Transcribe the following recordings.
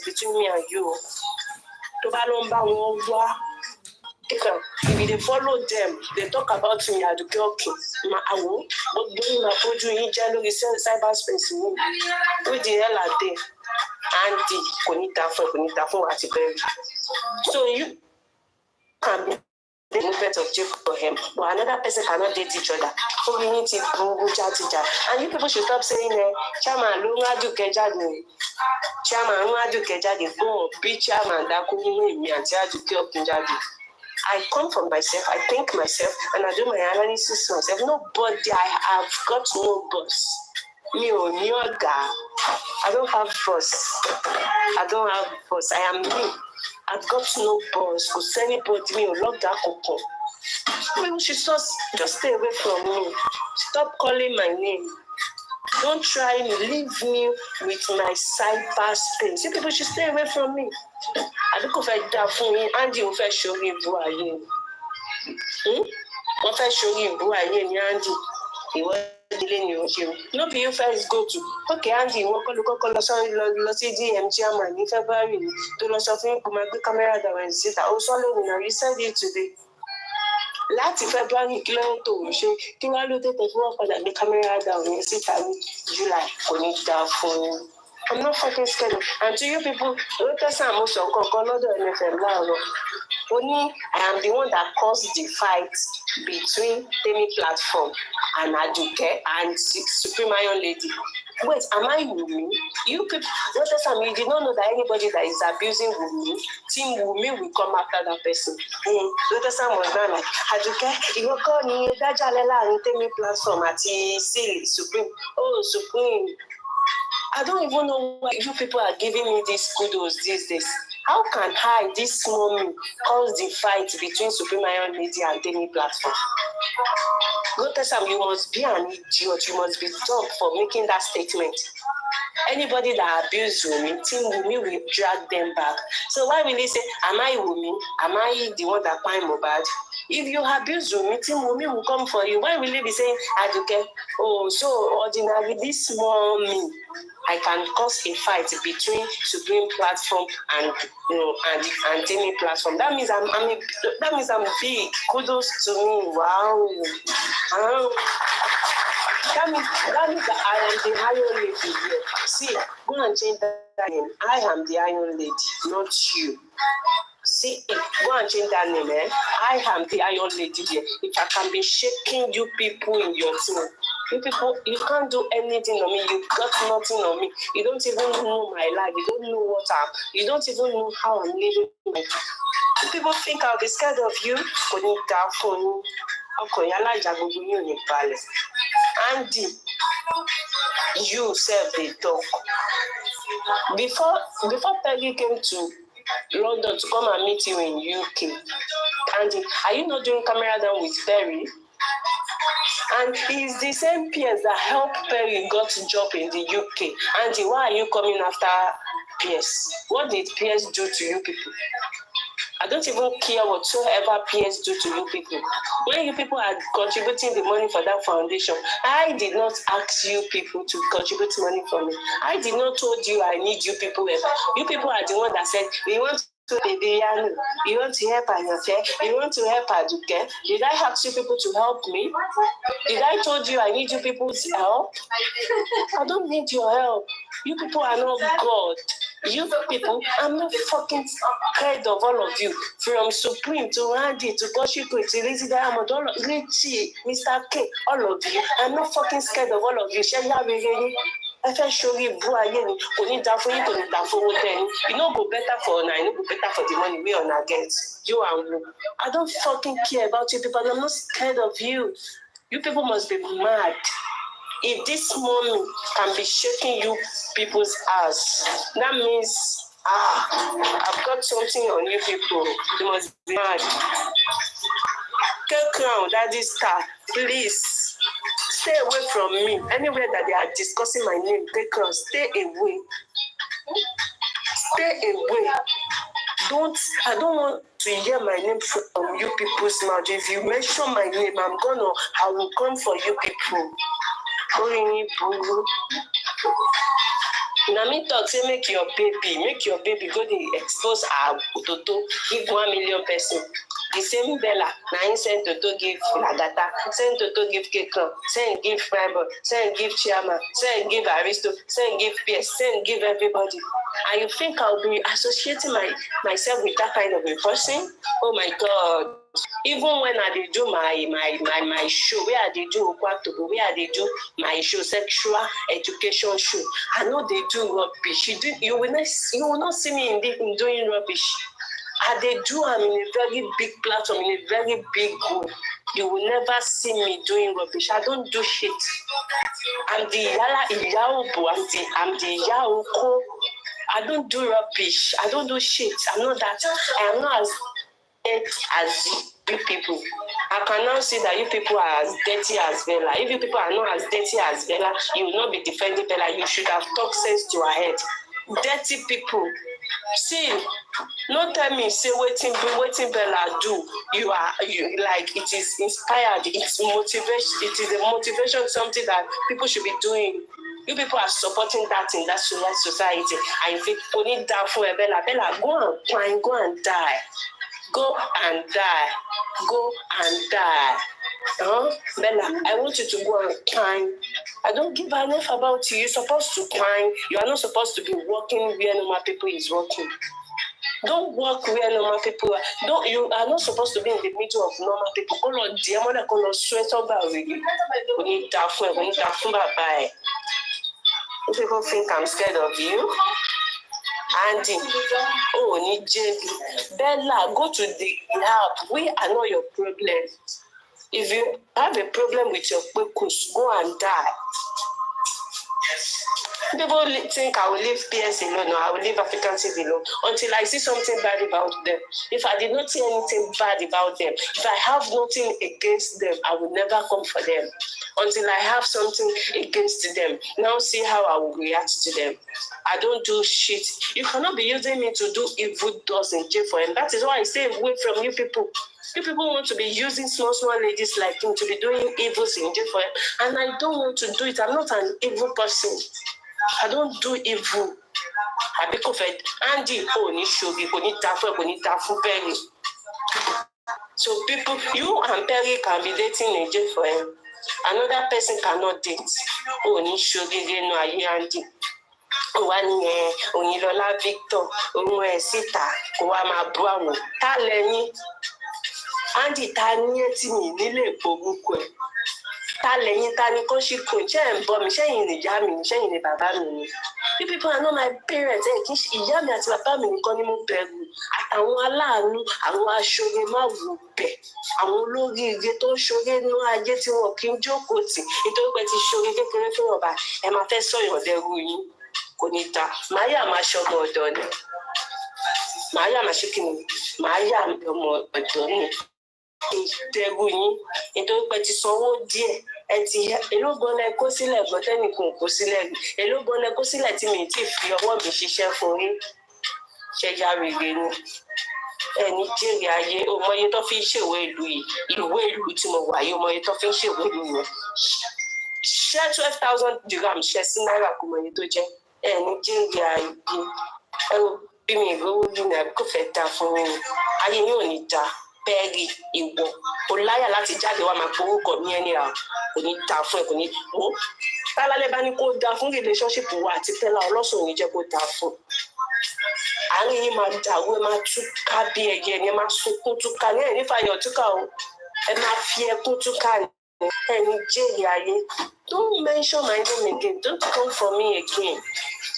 between me and you. If they follow them, they talk about me at the Aduka. But doing my project in January cyberspace. Who the hell are they? Auntie, Konita for so you can be the movement of J4M, but another person cannot date each other. So we need to go chat. And you people should stop saying, Chairman, Aduka Jadi. Chairman, Aduka Jadi. Go be chairman. That could be me and Aduka Jadi. I come from myself, I think myself, and I do my analysis myself. Nobody, I have got no boss. Me or guy. I don't have boss. I am me. I've got no boss. Because anybody me will love that cocoa. Maybe she just stay away from me. Stop calling my name. Don't try to leave me with my cyberspace. You people should stay away from me. Aduka fẹ́ dá fún yín, Andy ò fẹ́ ṣorí ìbú ayé ni. Wọ́n fẹ́ ṣorí ìbú ayé ni Andy. Ìwọ ìdílé ni ò ṣe o. No be you first go to. Okay, Andy, wọ́n kọ́ lọ sí DM chairman ní February ni. Tó lọ sọ fún yín kó máa gbé kámẹ́rà dàwọn síta. Ó sọ lónìí náà, you said it today. Láti February kí ló ń tò ó ṣe kí wọ́n ló tètè fún wọn padà gbé kámẹ́rà dàwọn síta ní July kò ní dáa fún yín. I'm not fucking scared. And to you people, only I am the one that caused the fight between Temi Platform and Aduka and Supreme Iron Lady. Wait, am I Wumi? You people, you did not know that anybody that is abusing Wumi, Team Wumi will come after that person. Was not like Aduka, you call me Dajalela and Temi Platform at Supreme. Oh, Supreme. I don't even know why you people are giving me these kudos these days. How can I, this small me, cause the fight between Supreme Iron Lady and Temi Platform? Go tell Sam, you must be an idiot. You must be dumb for making that statement. Anybody that abused Wumi, Team Wumi will drag them back. So why will they say, am I Wumi? Am I the one that find Mobad? If you abuse Wumi, Team Wumi will come for you. Why will they be saying, Aduka, oh, so ordinary, this small me, I can cause a fight between Supreme Platform and and Temi Platform. That means I'm big. Kudos to me. Wow. That means that I am the Iron Lady here. See, go and change that name. I am the Iron Lady, not you. See, go and change that name, I am the Iron Lady here. If I can be shaking you people in your team, you people, you can't do anything on me. You got nothing on me. You don't even know my life. You don't know what you don't even know how I'm living my life. People think I'll be scared of you. Andy, you self they talk. Before Peggy came to London to come and meet you in UK, Andy, are you not doing camera down with Perry? And he's the same PS that helped Perry got a job in the UK. Andy, why are you coming after PS? What did PS do to you people? I don't even care whatsoever PS do to you people. When you people are contributing the money for that foundation, I did not ask you people to contribute money for me. I did not told you I need you people ever. You people are the one that said, we want to be you want to help Aduka, you want to help Aduka. Did I ask you people to help me? Did I told you I need you people's help? I don't need your help. You people are not God. You people, I'm not fucking scared of all of you. From Supreme to Randy to Koshiko to Lizzie Diamond, all of Richie, Mr. K, all of you. I'm not fucking scared of all of you. I feel sure you go again. You know, go better for now. You know, go better for the money we on get. You and I don't fucking care about you people. I'm not scared of you. You people must be mad. If this moment can be shaking you people's ass, that means I've got something on you people. You must be mad. Take crown, daddy star, please stay away from me. Anywhere that they are discussing my name, take crown, stay away. Stay away. I don't want to hear my name from you people's mouth. If you mention my name, I will come for you people. Now me talk say make your baby go dey expose her Toto, give 1 million person. The same Bella, now he send Toto give Lagata, send Toto give Kekon, send give Fiber, send give Chiama, send give Aristo, send give PS, send give everybody. And you think I'll be associating myself with that kind of a person? Oh my God. Even when I did do my show, where I did do Okwatobo, where I did do my show, sexual education show, I know they do rubbish. You will not see me in doing rubbish. I they do, I'm in a very big platform, in a very big group. You will never see me doing rubbish. I don't do shit. I'm the Yala Iyaobo, I'm the Yaoko. I don't do rubbish. I don't do shit. I'm not that. I am not as as you people. I can now see that you people are as dirty as Bella. If you people are not as dirty as Bella, you will not be defending Bella. You should have talked sense to her head. Dirty people. See, no tell me say waiting Bella do. You like it is inspired, it's motivation, it is a motivation, something that people should be doing. You people are supporting that in that society. And if it only die for Bella, go and climb, go and die. Go and die. Go and die. Bella, I want you to go and climb. I don't give a enough about you. You're supposed to climb. You are not supposed to be working where normal people is working. Don't work where normal people are. You are not supposed to be in the middle of normal people. All on dear mother gonna sweat about you. We need that for bye. People think I'm scared of you. Andy, oh, Nijebi. Bella, go to the help. We are not your problem. If you have a problem with your purpose, go and die. People think I will leave PS alone or I will leave African TV alone until I see something bad about them. If I did not see anything bad about them, if I have nothing against them, I will never come for them. Until I have something against them. Now see how I will react to them. I don't do shit. You cannot be using me to do evil doors in J4M. That is why I stay away from you people. You people want to be using small ladies like him to be doing evils in J4M. And I don't want to do it. I'm not an evil person. I don't do evil. I become Andy Oni Shogi, Oni Tafu Perry. So people, you and Perry can be dating in J4M. Another person cannot date. Oni Shogi, they know I Andy. Onilola Victor, Onwe Sita, Kowama Brown, Taleni. Andy Tani Etini, Nile Pogukwe. Taleni Tani Koshiko, Chen Bomb, Shen in the Yami, Shen in the Babami. You people are not my parents, Yami at Babami, Konimo Pegu, Atawala, Awa Shogema Wupe, Awologi, Geto Shoge, no, I get you walking Jokoti, it always show you get over, and my first saw your deruin. Konita, Maya Mashomo Doni. Maya Mashikini, Maya Modoni. Deguni, it don't bet it's so dear. And see, a little bonnet cosilla, but any cosilla, a little bonnet cosilla to me if you want me, she share for him. Sheja regain. And Nigeria, oh, my toffee away, Louis. You will loot him away, you my toffee away. Share 12,000 dirhams, share Sinara Kumanitoje. Nigeria, oh, be me go in a coffee for me. I know Nita. Peggy, you go. Olaya láti jáde wá máa gbowó kọ ní ẹni à kò ní ta fún ẹ kò ní wó. Tálálẹ́ bá ní kó da fún relationship wa àti Tẹ́lá ọlọ́sùn ní jẹ́ kó da fún. Àárín yín máa dàrú ẹ máa túká bí ẹyẹ ni ẹ máa sunkún túká ní ẹ̀ní fàyọ̀ túká o. Ẹ máa fi ẹkún túká ní ẹni jẹ́rìí ayé. Don't mention my name again. Don't come for me again.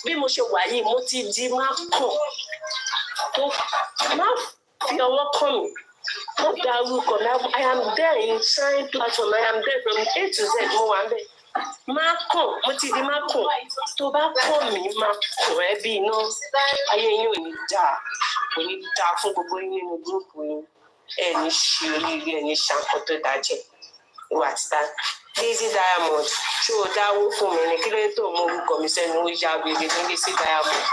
Bí mo ṣe wà yìí, mo ti di má kàn. Má fi ọwọ́ kàn mí. I am there in Shine platform. I am there from A to Z. Marco, Motidi Marco, to back call me, Marco, Ebby, no, I ain't you in da. We need that for going in a group with any surely any shampoo to that. What's that? Lazy Diamond, show that wolf for me, and a kilometer more commission, no job with the Lazy Diamond.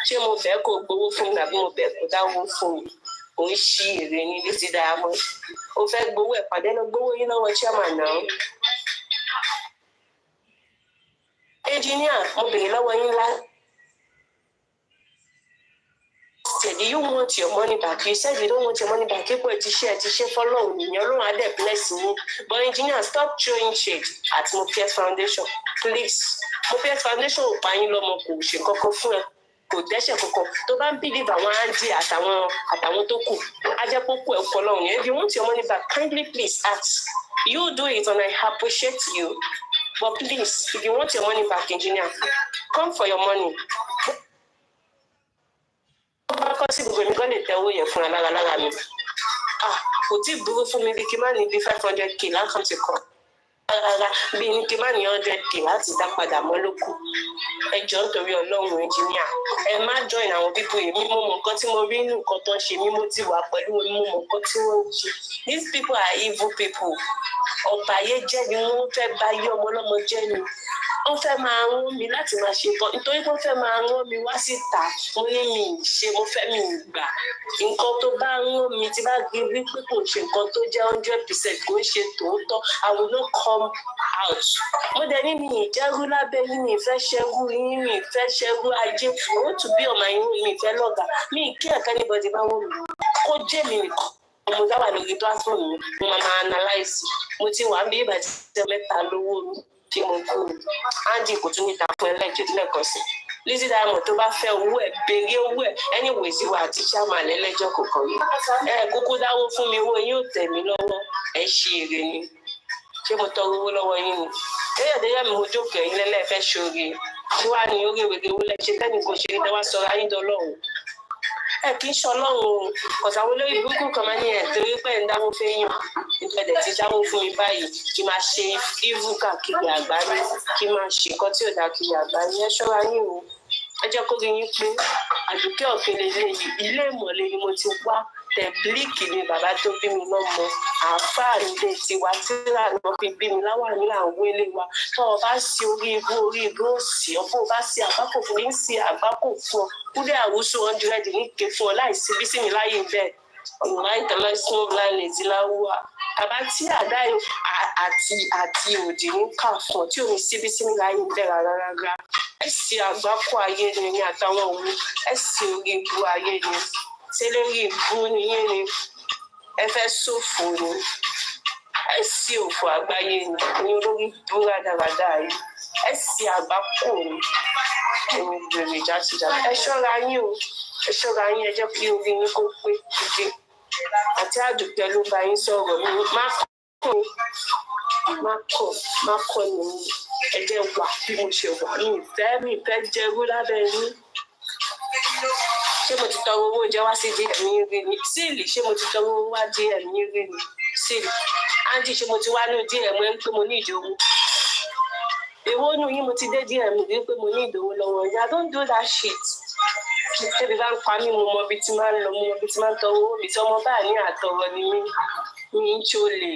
She moved back or go from that move back without wolf for me. We see the Lazy Diamond. Oh, fact, go away, but then go, you know what chairman now. Engineer, mo bèrè lọ́wọ́ yín lá said, do you want your money back? You said you don't want your money back. People to share for long. You don't have that blessing. But engineer, stop throwing shade at Mopiat Foundation. Please. Mopiat Foundation will buy you no more. She go for kò dẹ́ṣẹ̀ kankan tó bá ń believe àwọn áńdí àtàwọn tó kù ajẹ́pọ̀pọ̀ ẹ̀kọ́ lọ́hùn yẹn. If you want your money back, kindly please ask. You do it and I appreciate you. But please, if you want your money back, engineer, come for your money. Kò tí ì burú fún mi bí kí n má ní bí 500k lákàntì kan. Bí ní kí n má ní 100k láti dá padà mọ́ lókù. Ẹ jọ̀ọ́ nítorí Ọlọ́run engineer. Ẹ má join àwọn bíbú yìí. Mo mọ nǹkan tí mo rí nínú nǹkan tó ń ṣe mí, mo ti wà pẹ̀lú mo mọ nǹkan tí wọ́n ń ṣe. These people are evil people. Ọ̀bàyéjẹ́ ni wọ́n fẹ́ bá yé ọmọ ọlọ́mọ jẹ́ ni. Wọ́n fẹ́ máa rán mi láti máa ṣe nǹkan nítorí wọ́n fẹ́ máa rán mi wá síta. Mo ní mi ì ṣe, mo fẹ́ mi ì gbà. Nǹkan tó bá rán mi tí bá gbé wípé kò ṣe nǹkan tó jẹ́ 100% kò ń ṣe tòótọ́, I will not come out. Mo dẹ̀ ní mi ì jẹ́rú lábẹ́ yín, mi ì fẹ́ ṣẹ́rú yín, mi ì fẹ́ ṣẹ́rú ajé. I want to be on my own, mi ì fẹ́ lọ́gàá. Mi ì kí ẹ̀ka anybody bá wọ́n mi. Kó jẹ́ mi nìkan. Mo dáwà lórí platform mi, mo máa analyse. Mo ti wà bí ìbàjẹ́ mẹ́ta lówó mi tí mo kú mi. Andy kò tún ní ta fún ẹlẹ́jẹ̀ lẹ́ẹ̀kan sí. Lizzy Diamond tó bá fẹ́ owó ẹ̀ béèrè owó ẹ̀ anyways ìwà àti chairman lẹ́lẹ́jọ́ kò kàn mí. Kúkú dáwó fún mi, owó yín ò tẹ̀ mí lọ́wọ́. Ẹ ṣe èrè ni. Ṣé mo tọrọ owó lọ́wọ́ yín ni? Déyàdéyà mi mo jókòó ẹ̀yin lẹ́lẹ́fẹ́ ṣoore. Tí wàá ní orí ìwé owó lẹ́ṣẹ̀ tẹ́nì kò ṣe é wá sọ̀rọ̀ ayé dọ́lọ́run. Kì í ṣọlọ́run o. Kọ̀sà àwọn olórí burúkú kan máa ní torí pé ń dáwó fẹ́yàn. Ìpẹ̀dẹ̀ ti dáwó fún mi báyìí kí máa ṣe evil káàkiri àgbáyé, kí máa ṣe nǹkan tí ò dá kiri àgbáyé. Ẹ ṣọ́ra yín o. Ẹ jẹ́ kó rí yín pé Àdùkẹ́ ọ̀fìn lélẹ́yìí. Ilé ìmọ̀le ni mo ti wá. Tẹ̀blíìkì ni bàbá tó bí mi lọ́mọ. Àáfàá ilé tiwa tíra lọ fi bí mi láwà ní àwọn ilé wa. Tọ́ ọ bá sí orí igbó òsì, ọ̀bọ̀ bá sí àgbákò fún mi, ń sí àgbákò fún ọ. Kúdẹ̀ àwùsọ 100 ní ké fún ọ láìsí bí sí mi láyé bẹ́ẹ̀. Ọ̀nà ìtàlá ìsún láìlè ti láwùwà. Bàbá tí àdá àti òdì ń kà fún ọ tí omi síbí sí mi láyé bẹ́ẹ̀ rárá. Ẹ sì àgbákò ayé ni ní àtàwọn òun. Ẹ sì orí igbó ayé ni. Ṣé lórí ìbú nìyẹn ni ẹ fẹ́ ṣòfò ni ẹ sì òfò àgbáyé ni ní olórí ìbú rádaràdà yìí ẹ sì àgbákò ni ẹni bèrè jásíjásí. Ẹ ṣọ́ra yín o, ẹ ṣọ́ra yín, ẹ jẹ́ kí orí yín kó pé dídé. Àti Àdùkẹ́ ló bá yín sọ̀rọ̀ mi má kọ́ ni ẹ jẹ́ wà bí mo ṣe wà mi ìfẹ́ jẹ́rú lábẹ́ yín. Ṣé mo ti tọrọ owó oúnjẹ wá sí DM yín rí ni? Síìlì, ṣé mo ti tọrọ owó wá DM yín rí ni? Síìlì. Andy, ṣé mo ti wá ní DM ẹ̀ ń pé mo ní ìdòwò? Èwo nù yín mo ti dé DM rí pé mo ní ìdòwò lọ́wọ́ yín? I don't do that shit. Tẹ́bi bá ń pa mí, mo mọ ibi tí máa ń lọ, mo mọ ibi tí máa ń tọrọ owó mi. Tí ọmọ bá ní àtọrọ ni mí, mi ń ṣolè,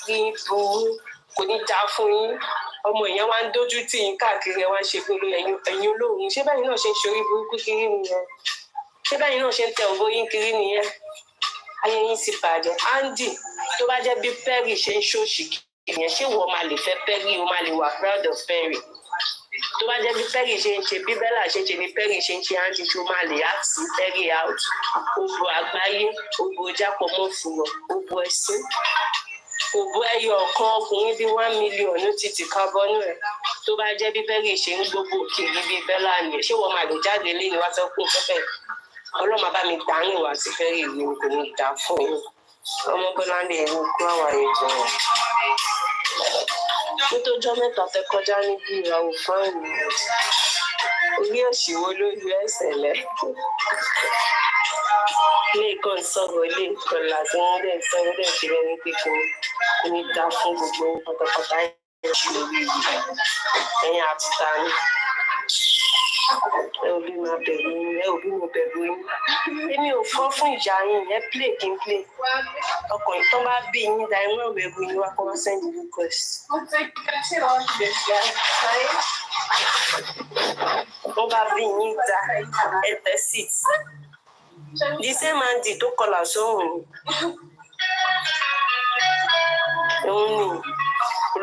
kí n burú, kò ní já fún yín. Ọmọ èèyàn wá ń dójú tì yín káàkiri ẹ wá ń ṣe gbogbo ẹ̀yin olóhùn. Ṣé báyìí náà ṣe ń ṣorí burúkú kiri nìyẹn? Ṣé báyìí náà ṣe ń tẹ ògbó yín kiri nìyẹn? Ayé yín sì bàjẹ́. Andy, tó bá jẹ́ bí Perry ṣe ń ṣòṣì kiri yẹn, ṣé wọ́n máa lè fẹ́ Perry, o máa lè wà proud of Perry? Tó bá jẹ́ bí Perry ṣe ń ṣe, bí Bella ṣe ń ṣe ni Perry ṣe ń ṣe Andy, tó máa lè ask Perry out. Òbò àgbáyé, òbò jápọ̀ mọ́ fùrọ̀, òbò ẹ̀sìn. Òbò ẹyọ ọ̀kan ọkùnrin bí 1 million ló ti tì kábọ́nú ẹ̀. Tó bá jẹ́ bí Perry ṣe ń gbogbo kiri bí Bella nìyẹn, ṣé wọ́n máa lè jáde lé ní wá sọ pé pẹ́pẹ́ Ọlọ́run bá mi dáhùn wá sí Perry ìlú kò ní dá fún yín. Ọmọ Bọ́lá lè ní kú àwọn àyèjọ wọn. Nítójọ́ mẹ́ta tẹ kọjá níbi ìràwọ̀ fáìlì orí òṣìwò ló yọ ẹsẹ̀ lẹ̀. Ilé ìkan sọ̀rọ̀ ilé ìkan láti wọ́n dẹ̀ sọ̀rọ̀ dẹ̀ fi rẹ̀ ní pé kò ní dá fún gbogbo pátápátá ẹ̀ṣù orí yìí. Ẹ̀yin àti ta ni? Ẹ ò bí máa bẹ̀rù yín, ẹ ò bí mo bẹ̀rù yín. Èmi ò fọ́ fún ìjà yín, ẹ play kí n play. Ọkàn ìtàn bá bí yín da ẹ̀wọ̀n ìbẹ̀rù yín wá kó wá send request. Wọ́n bá bí yín da ẹ̀tẹ̀ sit. The same Andy tó kọlà sóhùn ni. Òun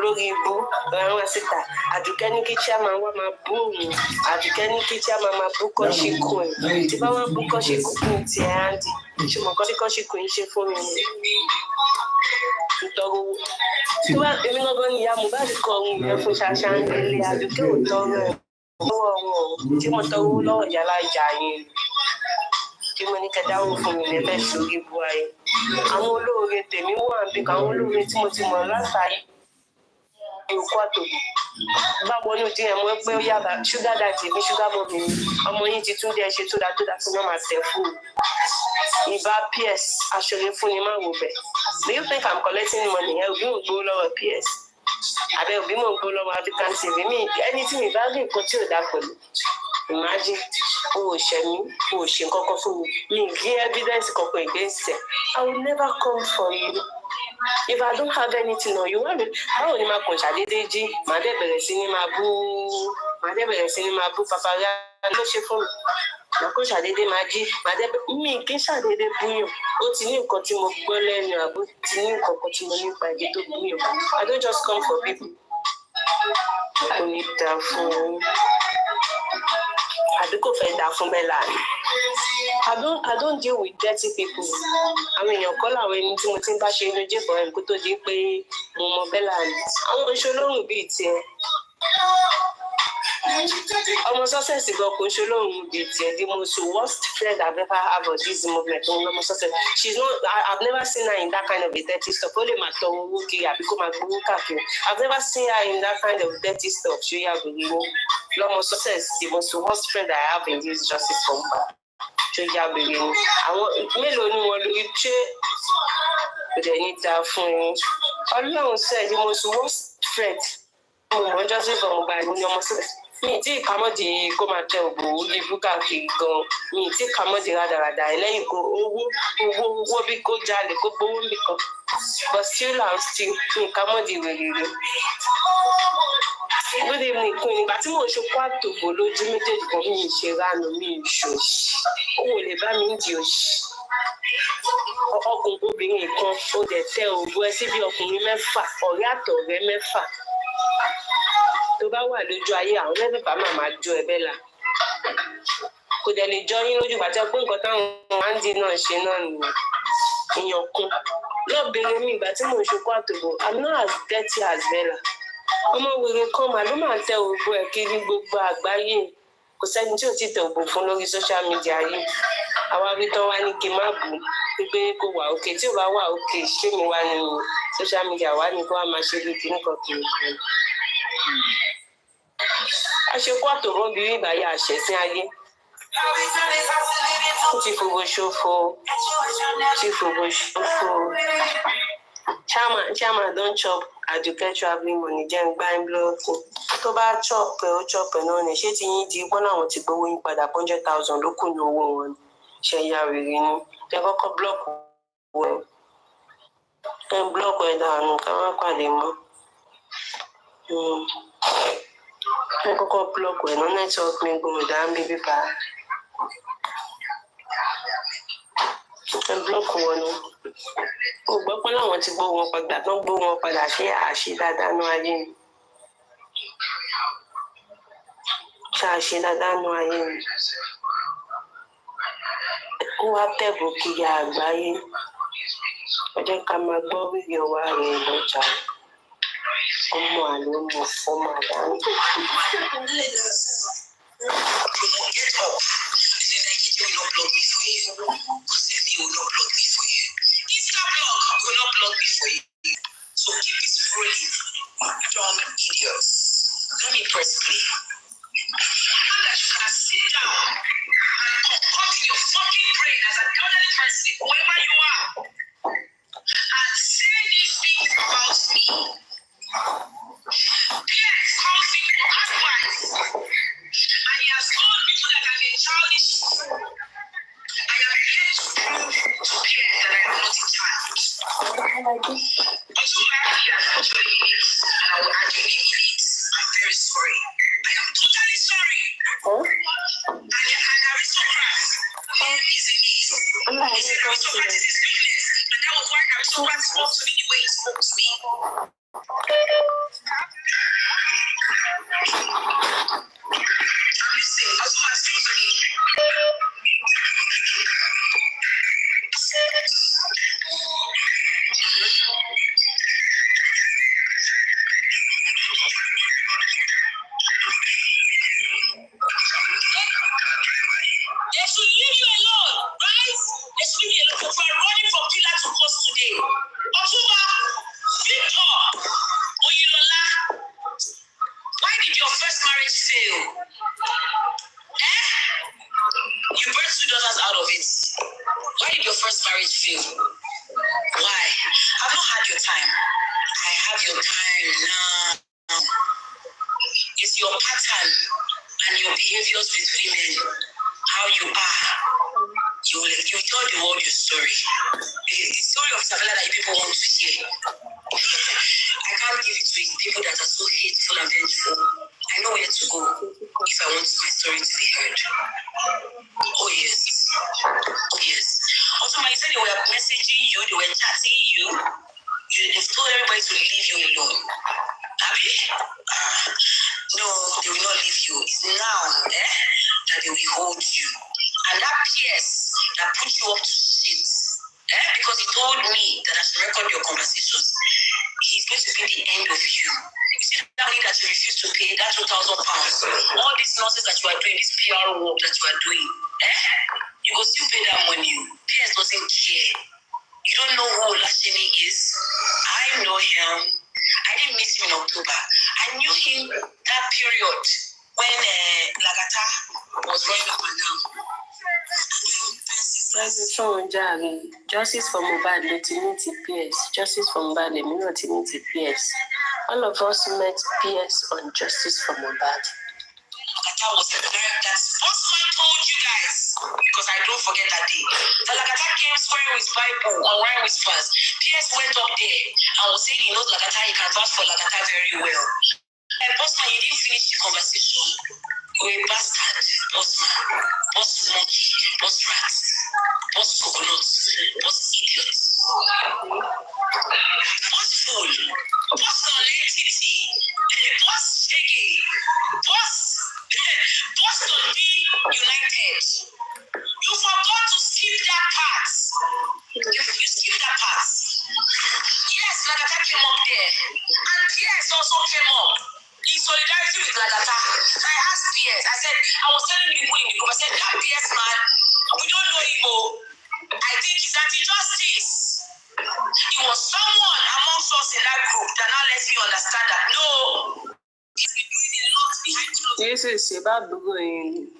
ni olórí ibú àwọn àṣìta Àdùkẹ́ ní kí chairman wá máa bú òun Àdùkẹ́ ní kí chairman máa bú Kọ́ṣíkù ẹ̀ tí bá wá bú Kọ́ṣíkù fún ti ẹ̀ áńdì ṣùgbọ́n Kọ́ṣíkù ń ṣe fún mi nítorí tí wá èmi lọ́gọ́ ni ìyá Mohbad kọ ohun ìyẹn fún ṣaṣa ń lé Àdùkẹ́ ò tọrọ ẹ̀ lọ́wọ́ wọn tí mo tọrọ lọ́wọ́ yàrá ìjà yẹn tí mo ní kẹdáwó fún mi lẹ́fẹ̀ẹ́ sórí bu ayé àwọn olóore tèmi wà ń bí àwọn olóore tí mo ti mọ̀ látàrí òkú àtòkù báwo ní ojú ẹ̀ mọ́ pé ó yàrá ṣúgà dàtì bí ṣúgà bọ̀bì ni ọmọ yìí ti tún dé ṣe tó dáa fún náà máa tẹ̀ fún ìbá PS aṣọre fún ni máa wò bẹ̀ do you think I'm collecting money ẹ òbí mò ń gbówó lọ́wọ́ PS àbẹ òbí mò ń gbówó lọ́wọ́ African TV mi ẹni tí mi bá rí nǹkan tí ò dá pẹ̀lú imagine o ò ṣẹ mí o ò ṣe kankan fún mi mi rí evidence kankan against ẹ I will never come for you. If I don't have anything on you, báwo ni máa kàn ṣàdédé jí màá dẹ̀ bẹ̀rẹ̀ sí ní máa bú paparazzi ló ṣe fún mi màá kàn ṣàdédé máa jí màá dẹ̀ mi kí ṣàdédé búyàn ó ti ní nǹkan tí mo gbọ́ lẹ́nu àbó ti ní nǹkan kan tí mo nípa ìdí tó búyàn I don't just come for people. Kò ní dáa fún un àbí kò fẹ́ dáa fún Bella ni. I don't deal with dirty people. Àwọn èèyàn kọ́ làwọn ẹni tí mo ti ń bá ṣe inú J4M kó tó di pé mo mọ Bella ni. Àwọn oṣolóhùn bíi tiẹ̀. Ọmọ success gan kò oṣolóhùn bíi tiẹ̀. The most worst friend I've ever had of this movement òun lọmọ success. She's not. I've never seen her in that kind of a dirty stuff. Ó lè máa tọ owó kiri àbí kó máa gbowó káàkiri. I've never seen her in that kind of dirty stuff. Ṣé yà gbèrè ní? Lọmọ success, the most worst friend I have in this justice for me. Ṣé yà gbèrè ní? Àwọn mélòó ni wọ́n lórí ṣé kò dẹ̀ ní dáa fún yín? Ọlọ́run sẹ́ the most worst friend. Mo mọ̀ justice for me báyìí ní ọmọ success. Mi tí ìkámọ́dì kó máa tẹ òbò orí búkà kiri gan mi tí ìkámọ́dì rádaràdà ẹlẹ́yìn kó owó bí kó jalè kó gbowó mi kan but still I'm still ní ìkámọ́dì wèrèrè. Good evening Queen ìgbà tí mò ń ṣokó àtòbò lójú méjèèjì kan mi ṣe ránu mi ṣòṣì ó wò lè bá mi ń di òṣì ọkùnrin obìnrin kan ó dẹ̀ tẹ òbò ẹ síbi ọkùnrin mẹ́fà ọ̀rẹ́ àtọ̀rẹ́ mẹ́fà. Tó bá wà lójú ayé àwọn mẹ́fẹ̀ẹ̀fà máa jó ẹ Bella kò dẹ̀ lè jọ yín lójú gbàtẹ́ pé nǹkan táwọn áńdì náà ṣe náà nìyẹn èèyàn kan lọ́ọ̀bẹ̀rẹ̀ mi ìgbà tí mò ń ṣokó àtòbò I'm not as dirty as Bella ọmọ wèrè kan màlúù máa tẹ òbò ẹ̀ kiri gbogbo àgbáyé kò sẹ́ni tí ò ti tẹ òbò fún lórí social media yìí àwa rí tán wá ní kí n má bù ú pé kò wà òkè tí ò bá wà òkè ṣé mi wá ní social media wá ní kó wá máa ṣe bí kí nǹkan kiri kiri. Aṣekú àtòrò obìnrin ìbáyà àṣẹ̀sìn ayé ti fògbò ṣòfò chairman don chop Aduke travelling money jẹ́ ń gbá ń blọ́ọ̀kì tó bá chop ẹ̀ ó chop ẹ̀ náà ni ṣé ti yín di gbọ́n láwọn ti gbowó yín padà 100,000 ló kù ní owó wọn ni ṣe ya rere ni ẹ kọ́kọ́ blọ́ọ̀kì ẹ̀ blọ́ọ̀kì ẹ̀ dànù ká má pàdé mọ́. Ẹ kọ́kọ́ blọ́ọ̀kì ẹ̀ náà network mi gbòòrò dá ń bíbí pa ẹ blọ́ọ̀kì wọn ni ó gbọ́ pé láwọn ti gbó wọn padà tán gbó wọn padà ṣe àṣe dáadáa nú ayé ni ṣe àṣe dáadáa nú ayé ni ó wá tẹ̀bù kiri àgbáyé ọjọ́ ká máa gbọ́ wíwí ọwọ́ rẹ̀ lọ́jà ọmọ àlọ́ mọ̀ fọ́mọ àdáni. Will not block me for you. So keep it rolling. Dumb idiots. Let me press play. Now that you can sit down and concoct in your fucking brain as an elderly person, whoever you are, and say these things about me. Yes, calls me for advice. And he has told people that I'm a childish. I am here to prove to Pierre that I am not a child. And I will add your name in it. I'm very sorry. I am totally sorry. And an aristocrat is in it. He said aristocrat is his weakness. And was worried I'm so glad he spoke to me the way he spoke to me. I'm listening. I was going to speak to me. They should leave you alone, right? They should leave you alone. If you're running from pillar to post today, Otunba, Victor, Oyilola, why did your first marriage fail? You birthed 2 daughters out of it. Why did your first marriage fail? Why? I've not had your time. I have your time now. It's your pattern and your behaviors with women, how you are. You tell the world your story. The story of Savannah that people want to hear. I can't give it to people that are so hateful and vengeful. I know where to go if I want my story to be heard. Oh yes. Also, my friend, they were messaging you, they were chatting you. They've told everybody to leave you alone. Have you? No, they will not leave you. It's now that they will hold you. And that PS that put you up to shit, because he told me that I should record your conversations, he's going to be the end of you. You see that money that you refuse to pay, that £2,000, all these nonsense that you are doing, this PR work that you are doing, you go still pay that money. PS doesn't care. You don't know who Olashemi is. I know him. I didn't meet him in October. I knew him that period when Lagata was running up and down. Justice for Mohbad, Latinity PS. Justice for Mohbad, Latinity PS. All of us met PS on Justice for Mohbad. Lagata was a very that sportsman told you guys, because I don't forget that day. The Lagata came swearing with Bible on Ryan Whispers. PS went up there and was saying he knows Lagata, he can vouch for Lagata very well. And Bossman, you didn't finish the conversation. You're a bastard, Bossman. Boss monkey, boss rat, boss coconut, boss idiot. Boss fool, boss non-entity, boss shaggy, boss don't be united. You forgot to skip that part. You skip that part. Yes, Lagata came up there. And PS also came up in solidarity with Lagata. So I asked PS, I said, I was telling people in the group, I said, that PS man, we don't know him. I think he's anti-justice. He was someone amongst us in that group that now lets me understand that no, he's been doing a lot behind closed doors. This is about going.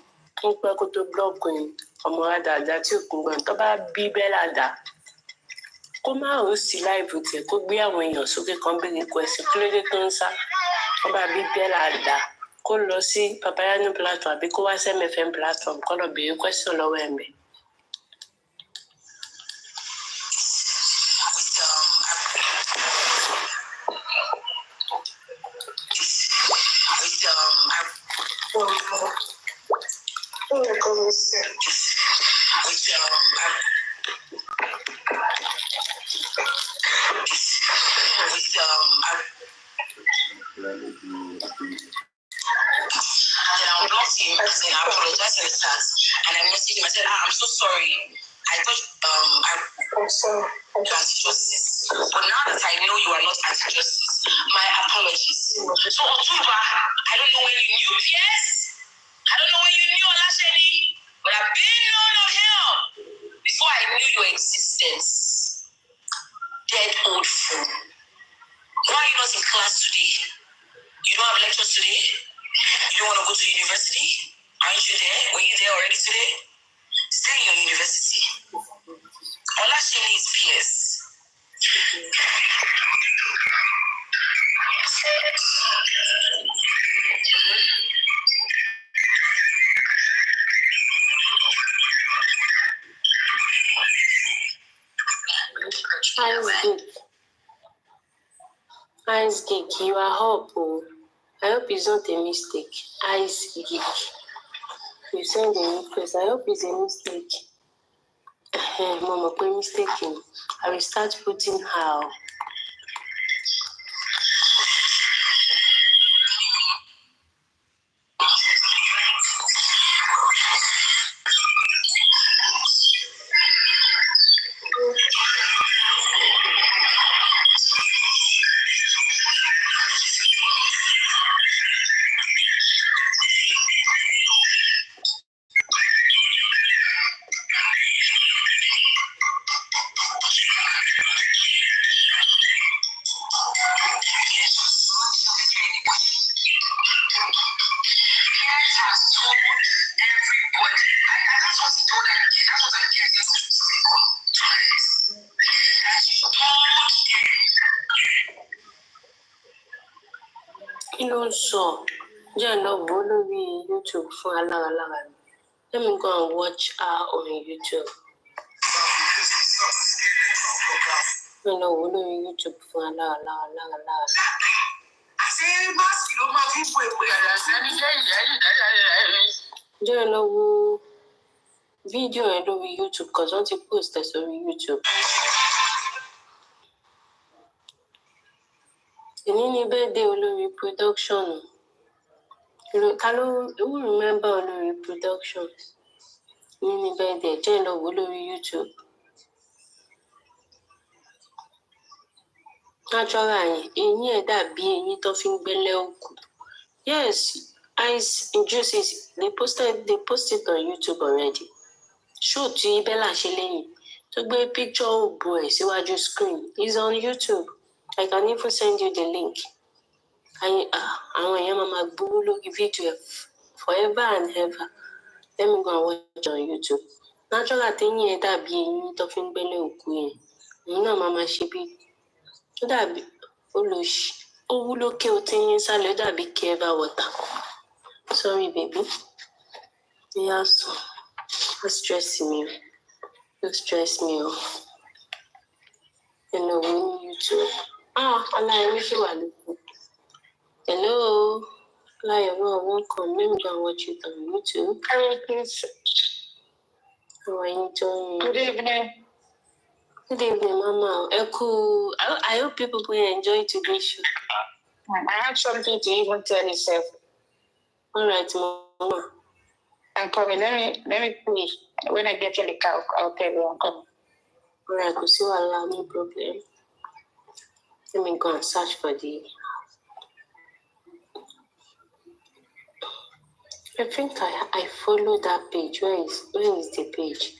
Ó pẹ́ kó tó blọ́ọ̀kù yìí ọmọ àdàdà tí òkú gbọ́n tó bá bí bẹ́ẹ̀ ládà kó má rò sí láìpù tiẹ̀ kó gbé àwọn èèyàn sókè kan béèrè kwẹ̀sì kí ló dé tó ń sá tó bá bí bẹ́ẹ̀ ládà kó lọ sí papayanu platform àbí kó wá sí MFM platform kó lọ béèrè kwẹ̀sì lọ́wọ́ ẹ̀mẹ́. And I apologized in the chat, and I messaged him. I said, I'm so sorry. I thought I'm sorry. Anti-justice. But now that I know you are not anti-justice, my apologies. So Otunba, I don't know when you knew PS. I don't know when you knew Olashemi, but I've been known of him before I knew your existence. Dead old fool. Why are you not in class today? You don't have lectures today? You don't want to go to university? Aren't you there? Were you there already today? Stay in your university. Olashemi is PS. Ice Geek, you are up. Oh. I hope it's not a mistake. Ice Geek. You send a request. I hope it's a mistake. Mama, I'm mistaken. I will start putting how. Kí ló ń sọ? Jẹ́ lọ wò ó lórí YouTube fún aláralára mi. Let me go and watch her on YouTube. Let me lọ wò ó lórí YouTube fún aláralára. Jẹ́ lọ wo fídíò ẹ lórí YouTube because wọ́n ti post ẹ sórí YouTube. Èmi ní birthday olórí production. Who remember olórí productions? Èmi ní birthday jẹ́ lọ wò ó lórí YouTube. Natural eyín ẹ̀ dàbí eyín tó fi ń gbẹ́lẹ́ òkú. Yes, eyes juices. They post it on YouTube already. Show tí Bella ṣe lẹ́yìn tó gbé picture òbò ẹ̀ síwájú screen is on YouTube. I can even send you the link. Àwọn èèyàn máa gbowó lórí fídíò ẹ̀ forever and ever. Let me go and watch on YouTube. Natural téyín ẹ̀ dàbí eyín tó fi ń gbẹ́lẹ́ òkú yẹn. Òun náà máa ṣe bí ó dàbí olóṣì. Ó wú lókè ó ti ń sálẹ̀ ó dàbí kẹ́ẹ́bà water. Sorry baby. Yeah, so don't stress me. Don't stress me. Hello, YouTube. Alayemi ṣì wà lóko. Hello. Alayemi, welcome. Let me go and watch it on YouTube. Hello, please. How are you doing? Good evening. Good evening, Mama. I hope people will enjoy today's show. I have something to even tell yourself. All right, Mama. I'm coming. Let me please. When I get to the car, I'll tell you I'm coming. All right, we'll see what allow me problem. Let me go and search for the. I think I follow that page. Where is the page?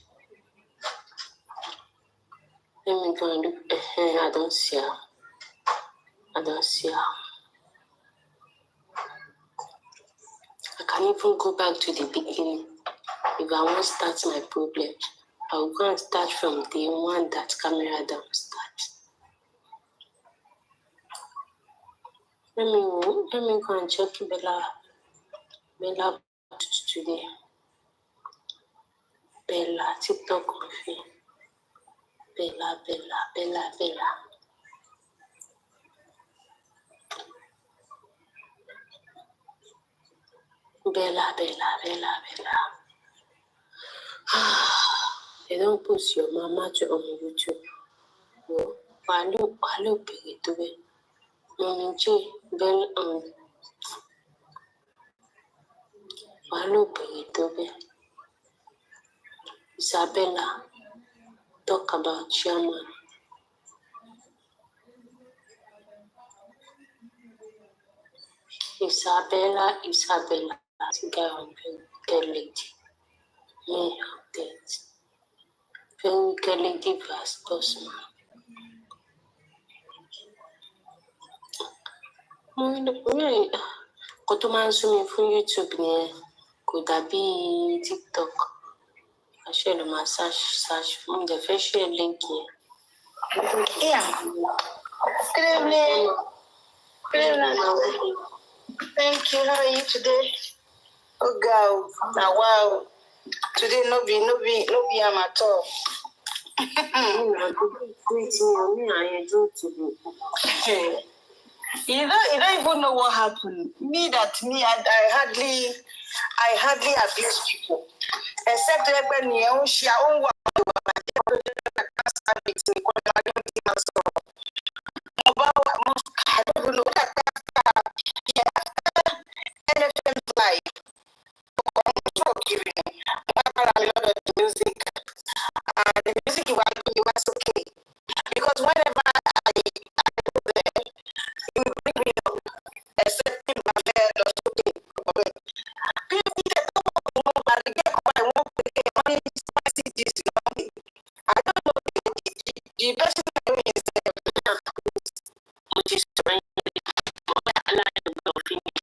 Let me go and look. I don't see her. I can even go back to the beginning. If I want to start my problem, I will go and start from the one that camera down start. Let me go and check Bella today. Bella TikTok coffee. Bella. They don't post your mama on YouTube. No, Walo bèrè tó bẹ́ẹ̀. Mommy J, Bell and Walo bèrè tó bẹ́ẹ̀. Isabella, talk about chairman. Isabella, get lady. Me update. Very get lady verse Tosma. Kò tó máa ń sún mi fún YouTube yẹn kò dàbí TikTok. Àṣẹ ló máa search fún mi. Fẹ́ share link yẹn. Yeah. Good evening. Good evening. Thank you. How are you today? Oh God. Now wow. Today no be am at all. You don't even know what happened. I hardly abuse people. Except when you share own sí ní kọ́ni máa dé máa sọ̀rọ̀. Mo bá wà mo àdébùn ló dà NFM live. Ọkọ̀ mo tó kiri ni. Mo bá bára mi lọ́dọ̀ the music. The music was okay. Because whenever I go there, you bring me up, except in my bed or something. People that don't know about the game, I want to get money, spicy juice. I don't know the person who is there, which is strange. I like to go finish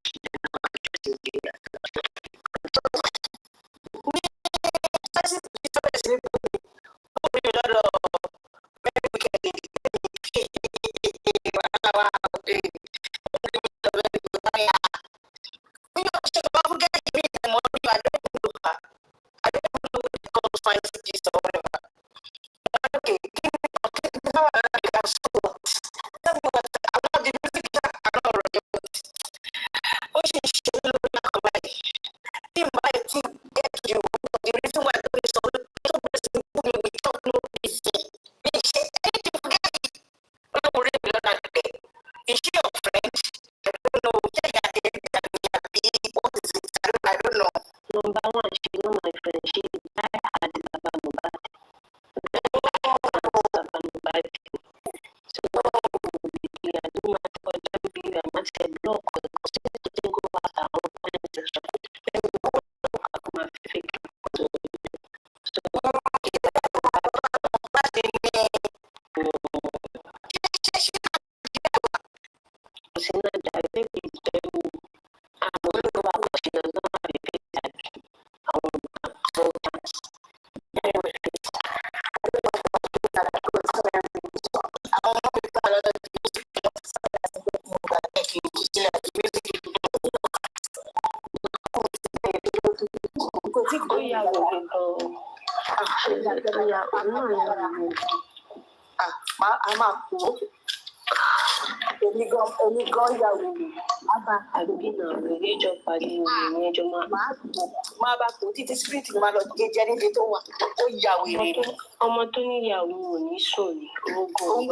ọmọ tó níyàwó ò ní sùn ní ogun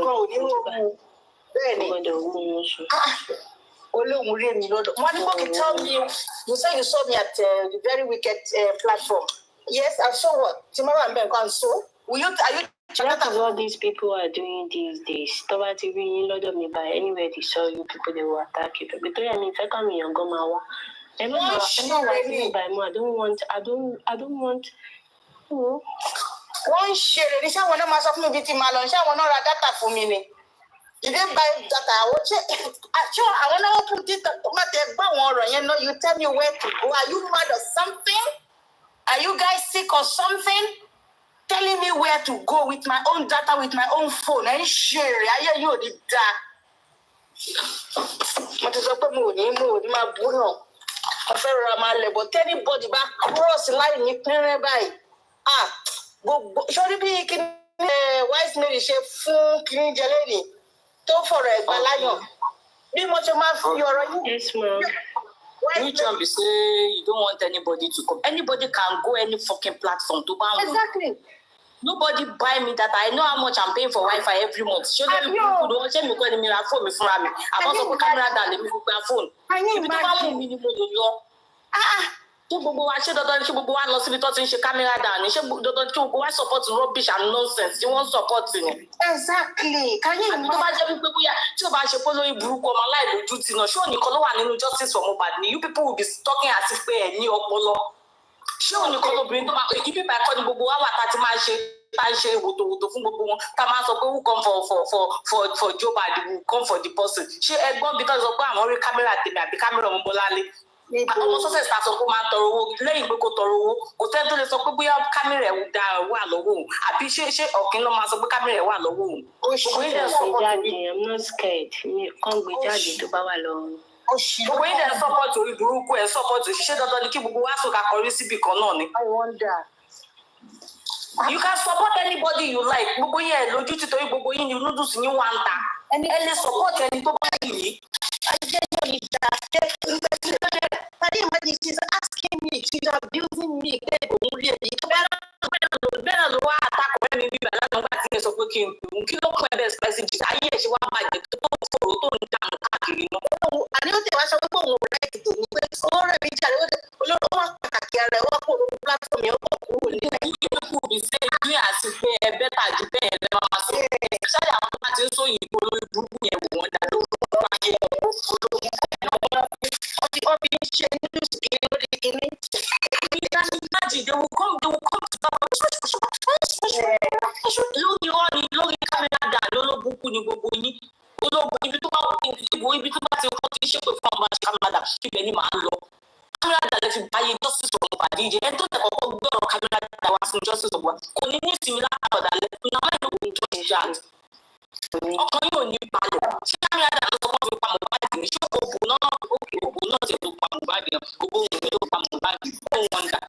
tell me, you say you saw me at the very wicked platform. Yes, I saw what? Tomorrow I'm going to so. Are you? That is what these people are doing these days. By anywhere they saw you, people they will attack you. But I mean, if I come here and go my I don't want. One share. This one no matter for me. Biti malon. This one no data for me. You didn't buy data. I want to put it. You tell me where to go. Are you mad or something? Are you guys sick or something? Telling me where to go with my own data, with my own phone. I share. I hear you did that. But anybody back cross line you by. Should be wise lady she full clean jelly. Don't for a balayon. Be much of my yes, ma'am. Which one be say you don't want anybody to come? Anybody can go any fucking platform to buy. Exactly. Nobody buy me that. I know how much I'm paying for Wi-Fi every month. Show them people don't share me because they phone me from me. I want to camera down the phone. I need my ṣé gbogbo wa ṣé dandan ṣé gbogbo wa lọ síbi tó ti ń ṣe kámẹ́rà dání ṣé dandan kí gbogbo wa support rubbish and nonsense tí wọ́n support ni. Exactly. Can you imagine? Tó bá jẹ́ wípé bóyá tí o bá ṣe pé lórí burúkú ọmọ aláìlójú ti náà ṣé òní kan ló wà nínú justice for Mohbad ni you people will be talking as if pé ẹ̀ ní ọpọlọ. Ṣé òní kan lóbìnrin tó máa ibi ìbá ẹ̀kọ́ ni gbogbo wa wà tá a ti máa ṣe wòtòwòtò fún gbogbo wọn tá a máa sọ pé who come for Mohbad who come for the person. Ṣé ẹgbọ́n bí tó sọ pé àwọn rí kámẹ́rà tèmi àbí kámẹ́rà ọmọ Bọ́láńlé. Ọmọ success ta sọ pé máa tọrọ owó lẹ́yìn pé kò tọrọ owó kò tẹ́ tó lè sọ pé bóyá kámẹ́rà ẹ̀ wà lọ́wọ́ òun àbí ṣé ọ̀kìn ló máa sọ pé kámẹ́rà ẹ̀ wà lọ́wọ́ òun. I'm not scared. Kàn gbé jáde tó bá wà lọ́wọ́. Gbogbo yín dẹ̀ support orí burúkú ẹ̀ support òṣìṣẹ́ dandan ni kí gbogbo wa sọ ká kọrí síbì kan náà ni. I wonder. You can support anybody you like. Gbogbo yín ẹ̀ lójú títorí gbogbo yín ni noodles yín wà ń ta. Ẹ lè support ẹni tó bá yìí. Can you imagine she's asking me, she's abusing me. Bẹ́ẹ̀ ló wá àtàkùn ẹ̀mí bíbẹ̀ láti wá sí ẹ sọ pé kí n pè kí ló pẹ́ bẹ́ẹ̀ spicy gist ayé ẹ̀ ṣe wá bàjẹ́ tó fòrò tó ń dànù káàkiri náà. àní ó tẹ̀ wá sọ pé òun ò rẹ̀ ètò ní pé owó rẹ̀ mi jáde olóró wà pàtàkì ara ẹ̀ wá kó lórí platform yẹn ó kọ̀ kúrò ní ẹ̀. ìyẹn kù bí ṣe ní àti pé ẹ bẹ́tà ju bẹ́ẹ̀ lẹ́ máa sọ. ṣáà àwọn tó bá ti ń sọ òyìnbó lórí burúkú yẹn wò wọ́n dáadọ́ ọbí ń ṣe nínú ìsìnkú lórí kìíní. Imagine they will come to lórí ọ́ni lórí kámẹ́rà dà lólóbùkún ní gbogbo yín ológun ibi tó bá ti kọ́ ti ṣépè fún ọmọ kámẹ́rà dà ibẹ̀ ni màá lọ kámẹ́rà dà lẹ́fi báyé justice ọ̀gbọ̀n pàdé ìjẹ́ ẹni tó tẹ̀ kọ́kọ́ gbé ọ̀rọ̀ kámẹ́rà dà wá fún justice ọ̀gbọ̀n kò ní ní ìsinmi látàkọ̀dà lẹ́fún náà máa ń lòun jọ ìjà ọkàn yóò ní balẹ̀ ṣé kámẹ́rà dà ló sọ fún mi pa Mohbad ní ṣé òbò náà ti tó pa Mohbad náà òbò òbò tó pa Mohbad ó wọn dà.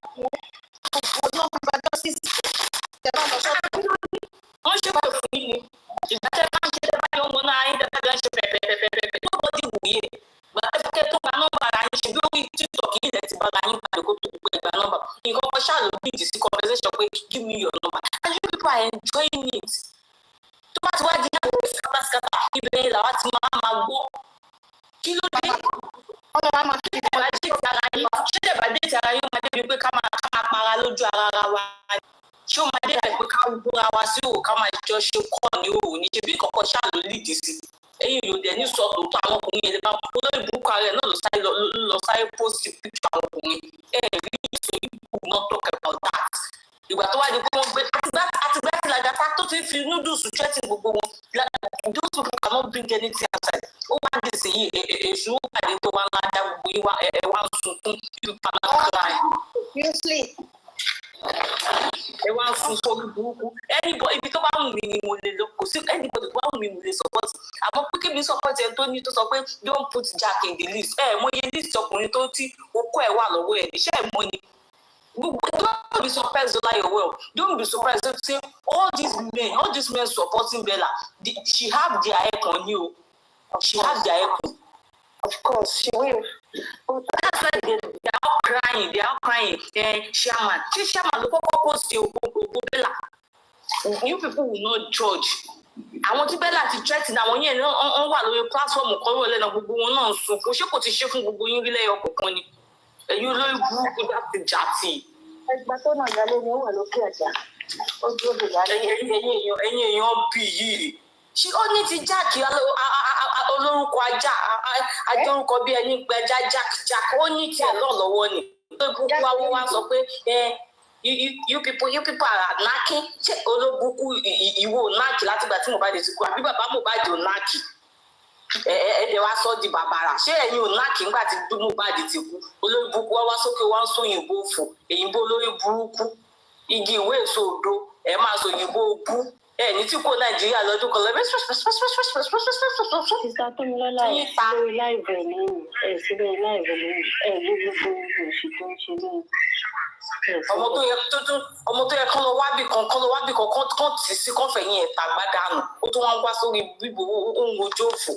ọjọ́ bá justice tẹ̀wọ́n lọ sọ́dọ̀ wọ́n ṣe pé fún yín ni ìgbà tẹ́ bá ń ṣe tẹ́ bá yọ ọmọ náà ayé tẹ́ bá ń ṣe pẹ̀pẹ̀pẹ̀pẹ̀ tó bọ́ di wòye gbàtẹ́ tó gba nọ́mbà ara yín ṣe bí ó rí TikTok yìí lẹ́ ti bá ara yín pàdé kó tó gbé ẹgbàá nọ́mbà nǹkan kan ṣáà ló bí ìdí sí conversation pé give me your number and you people are enjoying it tó bá ti wá di yàtọ̀ skátáskátá ibẹ̀ yẹn làwa ti máa gbọ́ kí ló dé ọmọ wa máa ṣé tẹ̀ bá dé ti ara yín máa débi pé ká máa para lójú ara wa ṣé o máa dé àìpé ká gbóra wa sí òwò ká máa jọ ṣe kọ́ ní òwò ní ṣe bí kọ̀ọ̀kan ṣáà ló lìdí sí ẹ̀yìn yóò dẹ̀ ní sọ tòótọ́ àwọn ọkùnrin yẹn lè bá olórí burúkú ara ẹ̀ náà lọ sáré post picture àwọn ọkùnrin rí ìṣòro ìbùkún náà talk about that ìgbà tó wá di pé wọ́n gbé àtìgbà tí làgàtà tó ti fi noodles threaten gbogbo wọn those people cannot bring anything outside ó wá dé sí yìí èṣù ó pàdé tó wá ńlá dá gbogbo yín wá ẹ̀ wá ń sunkún you cannot cry. ẹ wá ń fún sórí burúkú anybody ibi tó bá wù mí ni mo lè lọ kò sí anybody tó bá wù mí mo lè support àmọ́ pé kébí support ẹ tó ní tó sọ pé don't put Jack in the list mo yẹ list ọkùnrin tó tí okó ẹ wà lọ́wọ́ ẹ níṣẹ́ ẹ mọ́ ni don't be surprised to lie your well don't be surprised to say all these men supporting Bella she have their head on you she have their head on. Of course, she will. That's why they are all crying. Shaman. See, Shaman, look at post your Bella. You people will not judge. I want to Bella to threaten now. When you're on what platform or call and go on, so for sure, put a shift from going relay or money. You know, you have the jatty. But I'm not going to look at that. Oh, good. And you're be. She only ti Jack olórúkọ ajá àjọrúkọ bí ẹni gbẹjá Jack ó ní tiẹ̀ náà lọ́wọ́ ni gbogbo àwọn wa sọ pé you people are knacking ṣé olóbùkú ìwò náàkì látìgbà tí Mohbad ti kú àbí bàbá Mohbad ò náàkì ẹ̀ẹ́dẹ̀ wá sọ di bàbàrà ṣé ẹ̀yin ò náàkì ńgbà tí Mohbad ti kú olóbùkú wá sókè wá ń sọ òyìnbó fò èyìnbó lórí burúkú igi ìwé èso òdo ẹ̀ máa sọ òyìnbó bú ní tí kò Nàìjíríà lọ́dún kan lọ́wọ́. Sísá tó ń lọ́la lórí láìbẹ̀ lẹ́yìn síbẹ̀ láìbẹ̀ lẹ́yìn gbogbo oṣù tó ń ṣe lẹ́yìn. ọmọ tó yẹ kán lọ wábì kan kán tì sí kán fẹ̀yìn ẹ̀ta gbádànù ó tún wá ń wá sórí bíbo ohun ojú òfò.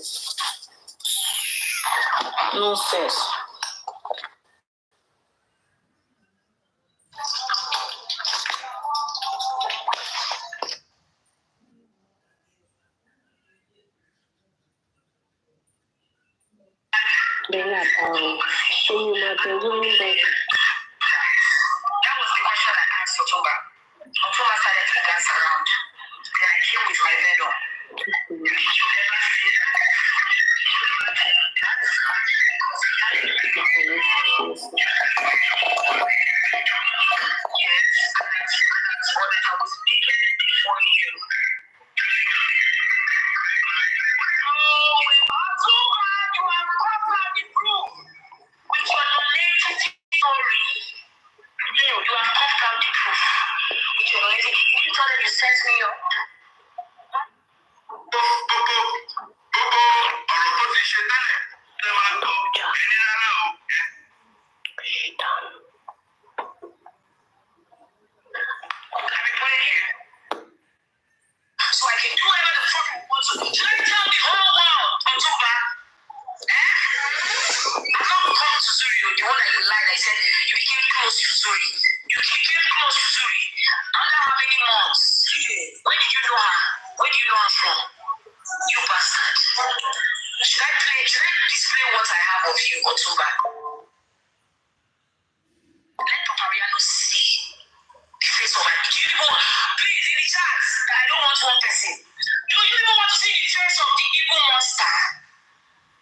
Nonsense. They're not so you might be willing to. That was the question I asked Otunba. Otunba started to dance around. Then I came with my venom. You should never say yes, that's what I was making before you. So I can do whatever the fuck I want to. Should I tell the whole world, Otunba? I'm not close to Zuri, the one that you lied. I said you became close to Zuri. You became close to Zuri. I don't have any more. months. When did you know her? Where do you know her from? You bastard. Should I display what I have of you, Otunba? Let Papariano see the face of my... Do you even... Please, in the chat, I don't want one person. Do you even want to see the face of the evil monster?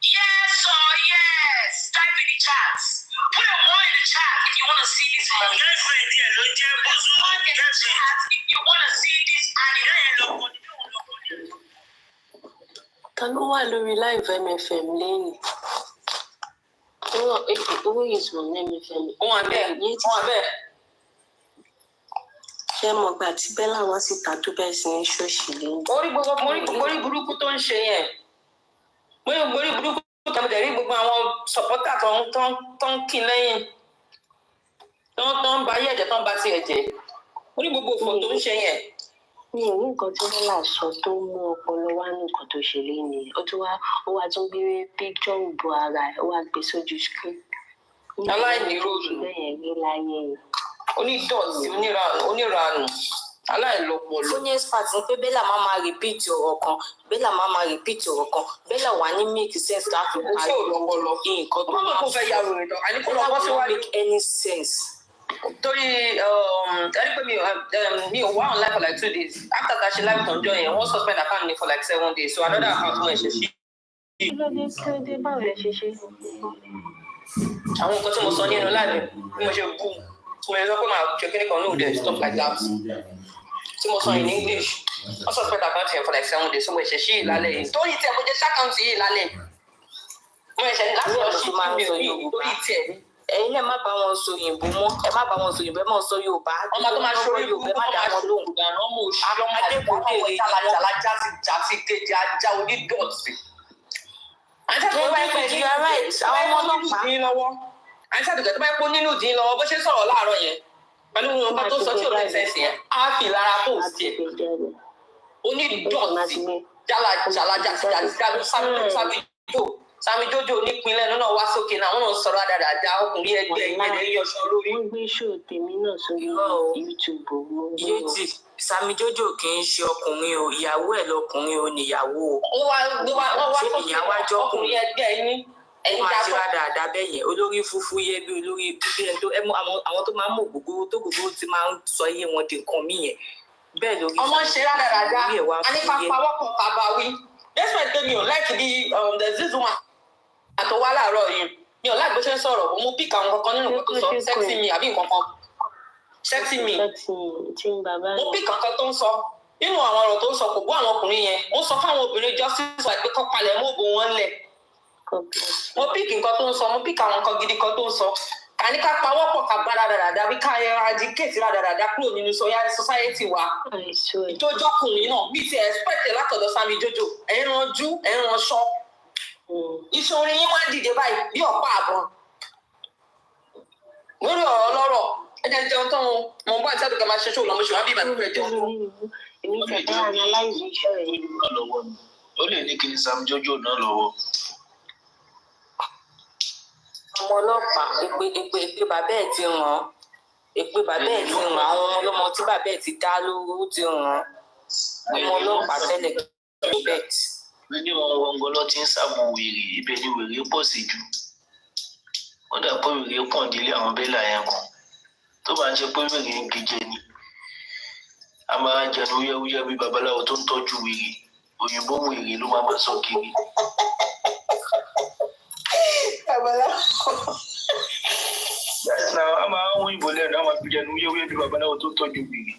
Yes or yes? Type in the chat. Put a one in the chat if you want to see this monster. Girlfriend, yeah, don't you put one in the chat if you want to see this animal. Can you watch the live MFM lane? Who is my name? Oh, I'm there. Ṣé mo gbà tí Bella wá síta tó bẹ́ẹ̀ sí ní ṣọ́ọ̀ṣì lẹ́yìn? Orí burúkú tó ń ṣe yẹn. Orí burúkú tó ń rí gbogbo àwọn sọ̀pọ́tà tó ń kí lẹ́yìn. Tó ń ba ayé ẹ̀jẹ̀ tó ń ba ti ẹ̀jẹ̀. Orí gbogbo òfò tó ń ṣe yẹn. Mi ò ní nǹkan tí Bella sọ tó mú ọpọlọ wá ní nǹkan tó ṣe lẹ́yìn. Ó wá tún gbé píkṣọ̀ ìbò ara ẹ̀, ó wá gbé sójú screen. Aláìní ròdù. Bẹ́ẹ̀ rí láyé yìí. Onídọ̀tí oníranù aláìlọ́pọlọ. Fúnyẹ́ expert ni pé Bella máa repeat ọ̀rọ̀ kan Bella wà ní make sense láti parí ọpọlọ nǹkan tó máa fún un. Bella won't make any sense. Torí ẹni pé mi ò wá on live for like 2 days after that she live on joy yẹn wọ́n suspend account mi for like 7 days so another account mo ẹ̀ ṣe ṣí. Kí ló dé báwo ẹ ṣe ṣe? Àwọn nǹkan tí mo sọ nínú láàbẹ̀ bí mo ṣe bú mo lè sọ pé màá ṣe kíní kan lóòdẹ stuff like that tí mo sọ in English wọ́n suspend account yẹn for like 7 days so mo ẹ̀ ṣe ṣí ìlálẹ̀ yìí torí tiẹ̀ mo jẹ́ ṣàkáǹtì yìí ìlálẹ̀ mo ẹ̀ ṣe láti lọ sí mi torí tiẹ̀ ẹ̀yin náà má bá wọn sọ òyìnbó mọ́ ẹ má bá wọn sọ òyìnbó ẹ má sọ Yorùbá ọmọ tó máa ṣe Yorùbá ẹ má dá wọn lóhùn dáná ọmọ òṣìṣẹ́ ọmọ adékòdèrè jàlá jáde kejì ajá onídọ̀tí. Àwọn ọmọ ọlọ́pàá àìsàn àdùkẹ́ tó bá pọ́ nínú ìdí lọ́wọ́ bó ṣe sọ̀rọ̀ láàárọ̀ yẹn pẹ̀lú wọn tó sọ tí ò ní sẹ́ǹsì yẹn á fi lára kó o sí ẹ̀ onídọ̀tí jàlá Samijojo nípínlẹ̀ náà wá sókè náà wọ́n sọ̀rọ̀ àdàdà ọkùnrin ẹgbẹ́ ìyẹn yọṣọ lórí. Wọ́n gbé ṣó tèmi náà sórí YouTube. Yéètì Samijojo kì í ṣe ọkùnrin o ìyàwó ẹ̀ lọkùnrin o níyàwó o. Wọ́n wá ìyàwó àjọ ọkùnrin ẹgbẹ́ yín. Ẹni máa ṣe àdàdà bẹ́ẹ̀ yẹn olórí fúfú yẹ bí olórí bíbí ẹni tó àwọn tó máa ń mọ gbogbo tó gbogbo ti máa ń sọ iye wọn di nǹkan mí yẹn. Bẹ́ẹ̀ lórí ọmọ ṣe àdàdà a ní ká pawọ́ kan bàbá wí. Despite pé mi ò like bí there's this woman àtọwá láàárọ̀ yìí mi ò láì bó ṣe ń sọ̀rọ̀ mo pick àwọn kankan nínú nǹkan tó sọ sexy me àbí nǹkan kan sexy me mo pick kankan tó ń sọ nínú àwọn ọ̀rọ̀ tó ń sọ kò bú àwọn ọkùnrin yẹn ó sọ fáwọn obìnrin justice wà pé kọ́ palẹ̀ mọ́ òbò wọn lẹ̀ mo pick nǹkan tó ń sọ mo pick àwọn nǹkan gidi kan tó ń sọ kàní ká pawọ́pọ̀ ká bá dáadáa bí ká eradicate dáadáa kúrò nínú society wa ìjọjọkùnrin náà bí ti expect látọ̀dọ̀ Samijojo ẹ̀ ń ranjú ẹ̀ ń ranṣọ́ iṣẹ́ orin yín máa ń dìde báyìí bí ọ̀pá àbọ̀n lórí ọ̀rọ̀ ọlọ́rọ̀ ẹ̀jẹ̀ jẹun tán mo ń bá ìṣẹ́ àdùkẹ́ máa ṣe ṣó lọ́mọ ṣùgbọ́n bí ìbàdàn rẹ̀ jẹun tán. èmi tẹ̀lé analyze iṣẹ́ rẹ̀. ó lè ní kí ni Samijojo náà lọ́wọ́. ọmọ ọlọ́pàá èpè bàbá ẹ̀ ti ràn án èpè bàbá ẹ̀ ti ràn án àwọn ọlọ́mọ tí bàbá ẹ̀ ti dá lóró ti ràn án ọmọ ọlọ́pàá tẹ́lẹ̀ bẹ́ẹ̀ ní wọn gbọngàn ti ń sàmù wèrè ibẹ̀ ni wèrè pọ̀ sí jù wọ́n dà pé wèrè pọ̀ nílé àwọn Bella yẹn kan tó bá ń ṣe pé wèrè ń gèjè ni a máa ń jẹnu wúyẹ́wúyẹ́ bí babaláwo tó ń tọ́jú wèrè òyìnbó wèrè ló máa sọ kiri. a máa ń wí ìbò lẹ́nu a máa fi jẹnu wúyẹ́wúyẹ́ bí babaláwo tó ń tọ́jú wèrè.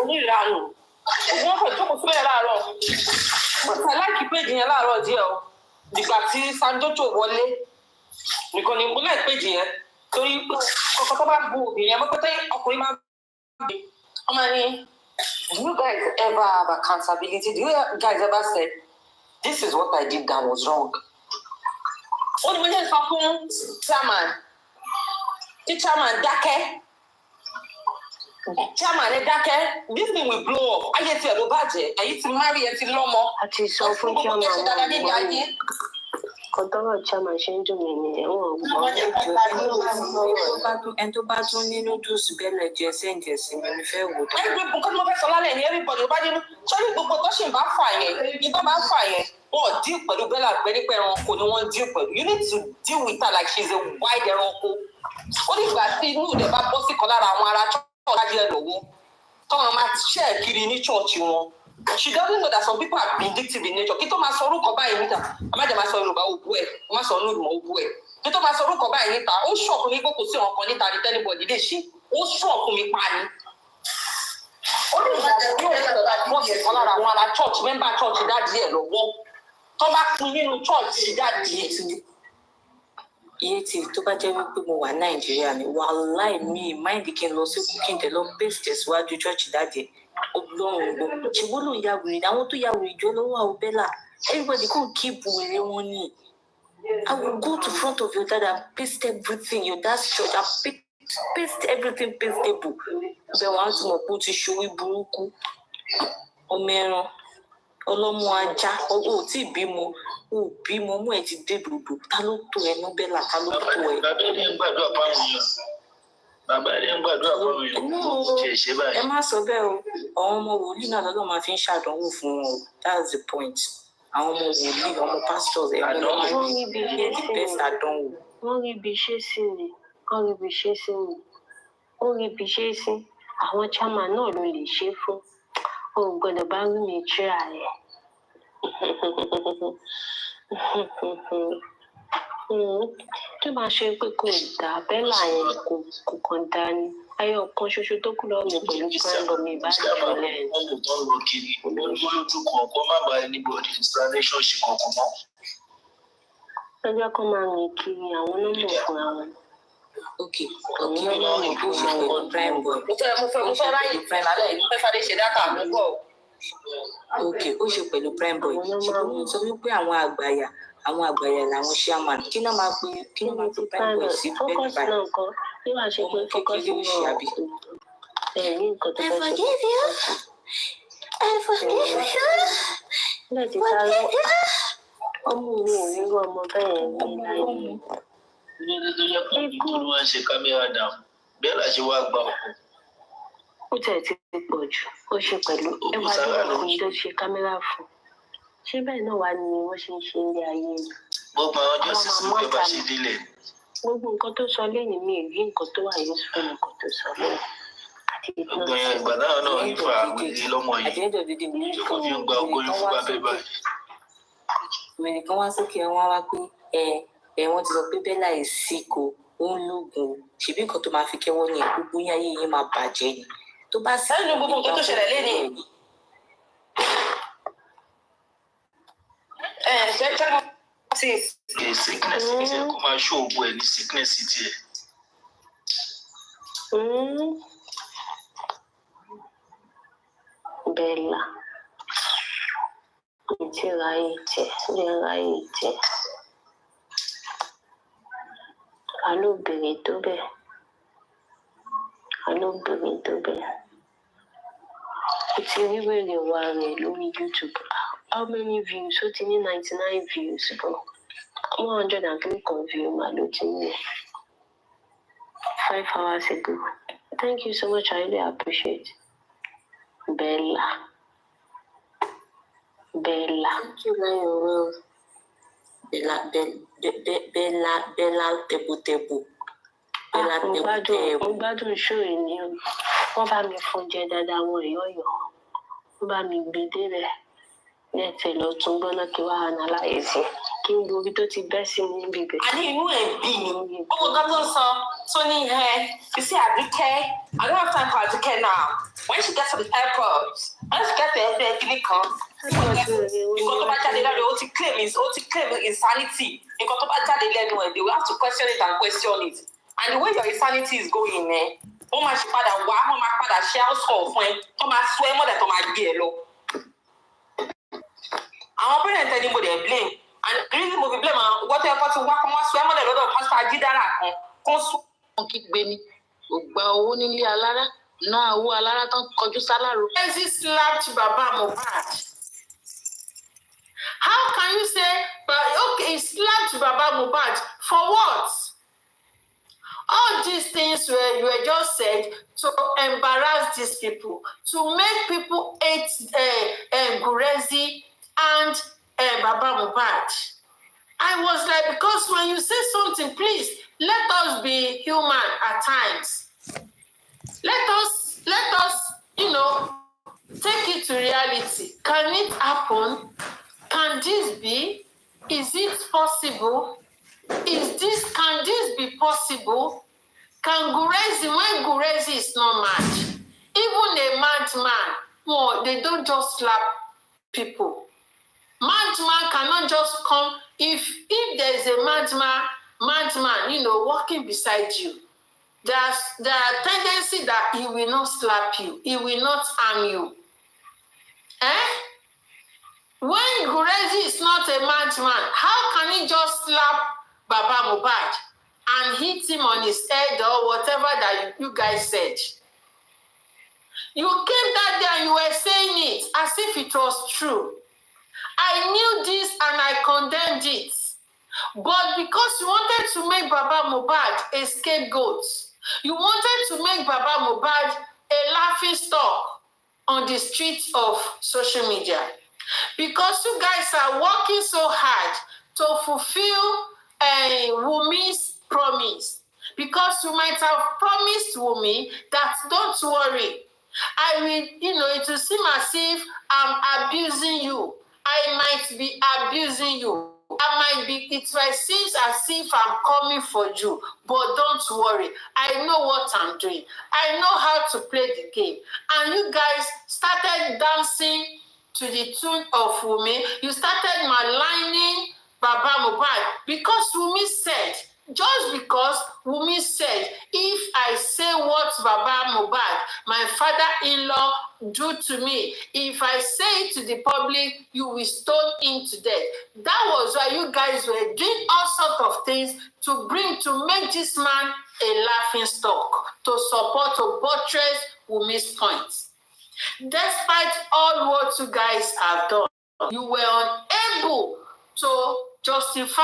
Oníranù wọ́n fẹ́ jókòó sílẹ̀ láàárọ̀ bàtà láìkí péjì yẹn láàárọ̀ díẹ̀ o dìgbà tí Samijojo wọlé nìkan ni mo láì péjì yẹn torí kọ̀ọ̀kan tó bá bu obìnrin yẹn mọ́pẹ́tẹ́ ọkùnrin máa ń gbé ọmọ ní do you guys ever have accountability do you guys ever say this is what I did that was wrong. ó ní mo ṣe sọ fún chairman tí chairman dákẹ́. Chairman ẹ dákẹ́ this thing will blow up ayé tiẹ̀ ló bàjẹ́ ẹ̀yìn ti marry ẹ ti lọ́mọ àti sọ fún chairman Kọ́tọ́rọ̀ chairman ṣe ń dùn mí nìyẹn wọn ẹni tó bá tún ní noodles bẹ́lẹ̀ jẹ sẹ́ǹjẹ̀ sí mi ní fẹ́ wò. ẹgbẹ́ nǹkan tí mo fẹ́ sọ lálẹ́ ní everybody bá dínú sórí gbogbo tó ṣì ń bá fà yẹn ní tó bá fà yẹn wọn ò dín pẹ̀lú Bella pẹ̀lú pé ẹranko ni wọ́n dín pẹ̀lú you need to deal with her like she is a wild ẹranko. ó ní ìgbà tí inú ìdẹ̀ bá bọ́ sí kan lára àwọn ará church láti ẹ̀ lọ́wọ́ tọ́wọ́n máa ṣẹ́ kiri ní church wọn. She doesn't know that some people are vindictive in nature. Kí tó máa sọ orúkọ báyìí níta, àmájẹ máa sọ Yorùbá òbú ẹ̀, máa sọ Olúmọ̀ òbú ẹ̀. Kí tó máa sọ orúkọ báyìí níta, ó ṣọ̀kùn mi pé kò sí ọ̀kan níta ní tẹ́lifọ̀dì lè ṣe, ó ṣọ̀kùn mi pa ni. Ó ní ìgbà tí ó ń sọ̀rọ̀ bọ́ọ̀sì kan lára àwọn ará church, member church dáàdì ẹ̀ lọ́wọ́. Tó bá pin nínú church dáàdì ẹ̀. Iye tí tó bá jẹ́ wípé mo wà Nàìjíríà ni wàláì mi máìndì kí n lọ sí kí n tẹ̀ lọ bẹ́ẹ̀sì tẹ̀síwájú church dáàdì ẹ̀. Ọlọ́run gbọ́ ṣùgbọ́n ló ń ya wèrè àwọn tó ya wèrè jọ lọ́wọ́ àwọn Bella everybody come keep wèrè wọn ni. I will go to front of your dad and paste everything your dad's church and paste everything pasteable. Bẹ́ẹ̀ wọ́n á ti mọ̀ pé ó ti ṣòwò burúkú ọmọ ẹran ọlọ́mọ ajá ò tí ì bímọ mú ẹ̀ ti dé dòdò ta ló tó ẹnu Bella ta ló tó ẹ. bàbá ẹni ń gbàdúrà fáwọn èèyàn bàbá ẹni ń gbàdúrà fáwọn èèyàn kì í ṣe báyìí. Ẹ má sọ bẹ́ẹ̀ o àwọn ọmọ wòlíì náà lọ́dọ̀ máa fi ń ṣàdánwò fún wọn o that's the point. Àwọn ọmọ wòlíì ọmọ pastors ẹ̀wọ̀n ló máa ń bí the best àdánwò. wọ́n rí ibi ṣe sí ni wọ́n rí ibi ṣe sí ni ó rí ibi ṣe sí àwọn chairman náà ló lè ṣe fún o ò gbọ́dọ̀ bá rí mi tíra rẹ̀. tó máa ṣe pé kò dá Bella yẹn kò kàn dá ní ayọ̀ kan ṣoṣo tó kú lọ́wọ́ mi pẹ̀lú pẹ́ńdọ̀ mi bá jù lẹ́yìn. wọ́n lè tán lọ kiri olójú kan kó má bàa anybody installationship kankan mọ́. ẹjọ́ kan máa rìn kiri àwọn nọ́mbà fúnra wọn. Okay, ó ṣe pẹ̀lú prime boy. mo fẹ́ ráyè prime alẹ́ yìí mo fẹ́ sáré ṣe dátà mi bọ̀. Okay, ó ṣe pẹ̀lú prime boy. ṣùgbọ́n mo sọ wípé àwọn àgbàyà làwọn chairman kí náà máa pe prime boy sí bẹ́ẹ̀ focus báyìí. náà kọ́ bí wàá ṣe pé focus kékeré ó ṣe àbí. ní nǹkan tó fẹ́ ṣe. I forgive you. ilé ti sáré ọmọ mi ò rí ọmọ bẹ́ẹ̀ ní láyé. ilé tó yẹ kó ní kó ló wá ń ṣe kámẹ́rà dáhùn Bella ṣe wá gba ọkọ. ó tẹ̀ ti pọ̀ jù ó ṣe pẹ̀lú ẹwà tó ọkùnrin tó ṣe kámẹ́rà fún ṣé bẹ́ẹ̀ náà wà ní wọ́n ṣe ń ṣe ilé ayé ni. gbogbo àwọn ọjọ́ sísè pé bá ṣe délẹ̀. gbogbo nǹkan tó sọ lẹ́yìn mi rí nǹkan tó wà yóò fún nǹkan tó sọ lẹ́yìn. gbogbo yẹn ìgbà náà náà ń fa wèrè lọ́mọ yìí kò fi ń gba ogóyún fún bàbá báyìí. Mẹ̀rin kan wá sókè wọn wá pé wọ́n ti sọ pé Bella ẹ̀ síkò ó ń lóògùn o ṣèbí nǹkan tó máa fi kẹ́wọ́ yẹn gbogbo yín ayé yín máa bàjẹ́ ni tó bá sí. ẹnu gbogbo nǹkan tó ṣẹlẹ̀ lẹ́yìn. sickness tiẹ̀ kó máa ṣó ògbó ẹ̀ ní sickness tiẹ̀. Bella ti ráyè tẹ alóbìnrin tó bẹ́ẹ̀ ó ti rí wèrè wa rẹ̀ lórí YouTube how many views ó ti ní 99 views bọ̀ 103 kan view mà ló ti ní 5 hours ago. Thank you so much, I really appreciate Bella. Thank you very well. Bella tẹ̀bùtẹ̀bù. Mo gbádùn ṣóò ní o. Wọ́n bá mi fún jẹ dáadáa wọn ìyọ́yọ̀. Wọ́n bá mi gbé débẹ̀. Ní ẹ̀tẹ̀ lọ tún gbọ́ná kí wàá analyze sí. Kí n gbóbi tó ti bẹ́ sí ní bíbẹ̀. àní inú ẹ̀ bí mi gbogbo nǹkan tó ń sọ tó ní you see Aduka I don't have time for Aduka now when she gets to the airport when she gets to ẹgbẹ́ kìíní kan nǹkan tó bá jáde lẹ́nu ó ti claim insanity nǹkan tó bá jáde lẹ́nu ẹ̀ they will have to question it and question it and the way your insanity is going wọ́n máa ṣe padà wá wọ́n máa padà ṣe house call fún ẹ tó máa sọ ẹ mọ́lẹ̀ tó máa gbé ẹ lọ. àwọn parent ẹni mo dẹ̀ blame and the reason mo fi blame àwọn wọ́n tẹ́ ẹ kọ́ ti wá kọ́ wọ́n sọ ẹ mọ́lẹ̀ lọ́dọ̀ pásítọ̀ ajídára kan kó sùn. wọn kígbe ni kò gba owó nílé alára ná owó alára tán kọjú sálárò. Ezi slapped Baba Mohbad How can you say, but okay, he slapped Baba Mohbad for what? All these things were just said to embarrass these people, to make people hate Gurezi and Baba Mohbad. I was like, because when you say something, please let us be human at times. Let us, take it to reality. Can it happen? Can this be? Is it possible? Can this be possible? Can Gurezi, when Gurezi is not mad, even a madman, well, they don't just slap people. Madman cannot just come. If there's a madman, walking beside you, there are tendency that he will not slap you, he will not harm you. When Gurezi is not a madman, how can he just slap Baba Mohbad and hit him on his head or whatever that you guys said? You came that day and you were saying it as if it was true. I knew this and I condemned it. But because you wanted to make Baba Mohbad a scapegoat, you wanted to make Baba Mohbad a laughing stock on the streets of social media. Because you guys are working so hard to fulfill Wumi's promise. Because you might have promised Wumi that don't worry, I will, it will seem as if I'm abusing you. I might be abusing you. It might seem as if I'm coming for you, but don't worry. I know what I'm doing. I know how to play the game. And you guys started dancing to the tune of Wumi. You started maligning Baba Mohbad because Wumi said, just because Wumi said, if I say what Baba Mohbad, my father-in-law, do to me, if I say it to the public, you will stone him to death. That was why you guys were doing all sorts of things to make this man a laughing stock, to support, to buttress Wumi's points. Despite all what you guys have done, you were unable to justify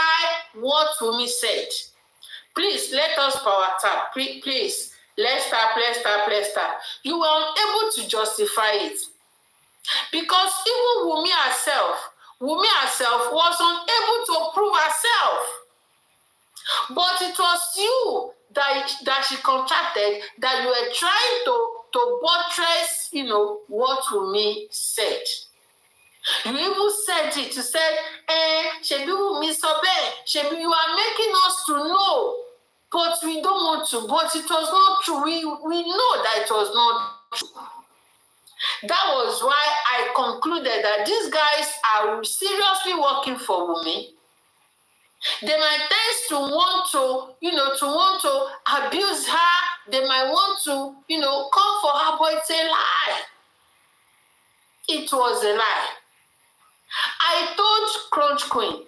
what Wumi said. Please, let us power tap. Please, let's tap. You were unable to justify it. Because even Wumi herself was unable to prove herself. But it was you that she contracted, that you were trying to buttress, what Wumi said. You even said it. You said, Shebi Wumi Sobe, Shebi, you are making us to know, but we don't want to. But it was not true. We know that it was not true. That was why I concluded that these guys are seriously working for Wumi. They might tend to want to abuse her. They might want to, come for her, but it's a lie. It was a lie. I told Crunch Queen,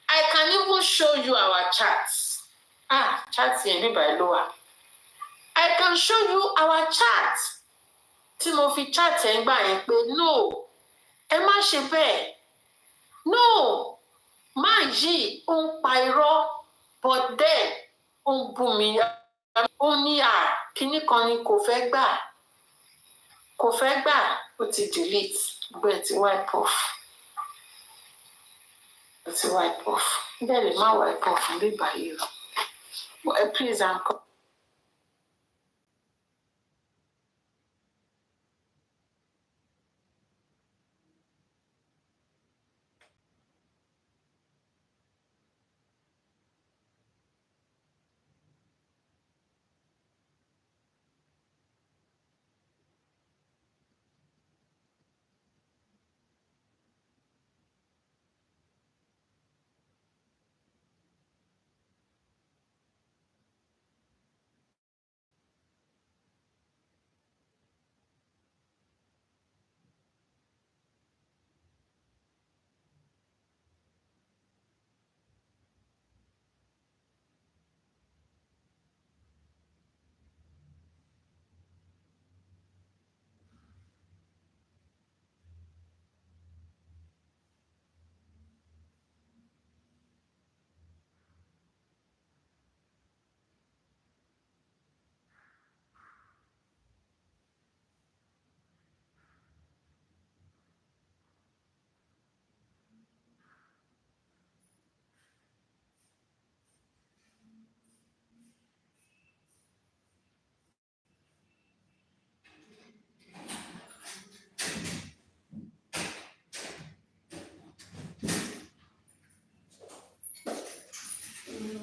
I can even show you our chats. Chats here by lower. I can show you our chats. Tí mo fi chat ẹ̀ ń gbà yẹn pé no, ẹ má ṣe bẹ́ẹ̀. No, máa yí ó ń pa irọ́, but then ó ń bú mi. Ó ní kíní kan ni kò fẹ́ gbà. Kò fẹ́ gbà, ó ti delete, but ti wipe off. Ó ti wipe off. Bẹ́ẹ̀ lè má wipe off ní báyìí o. But please, uncle.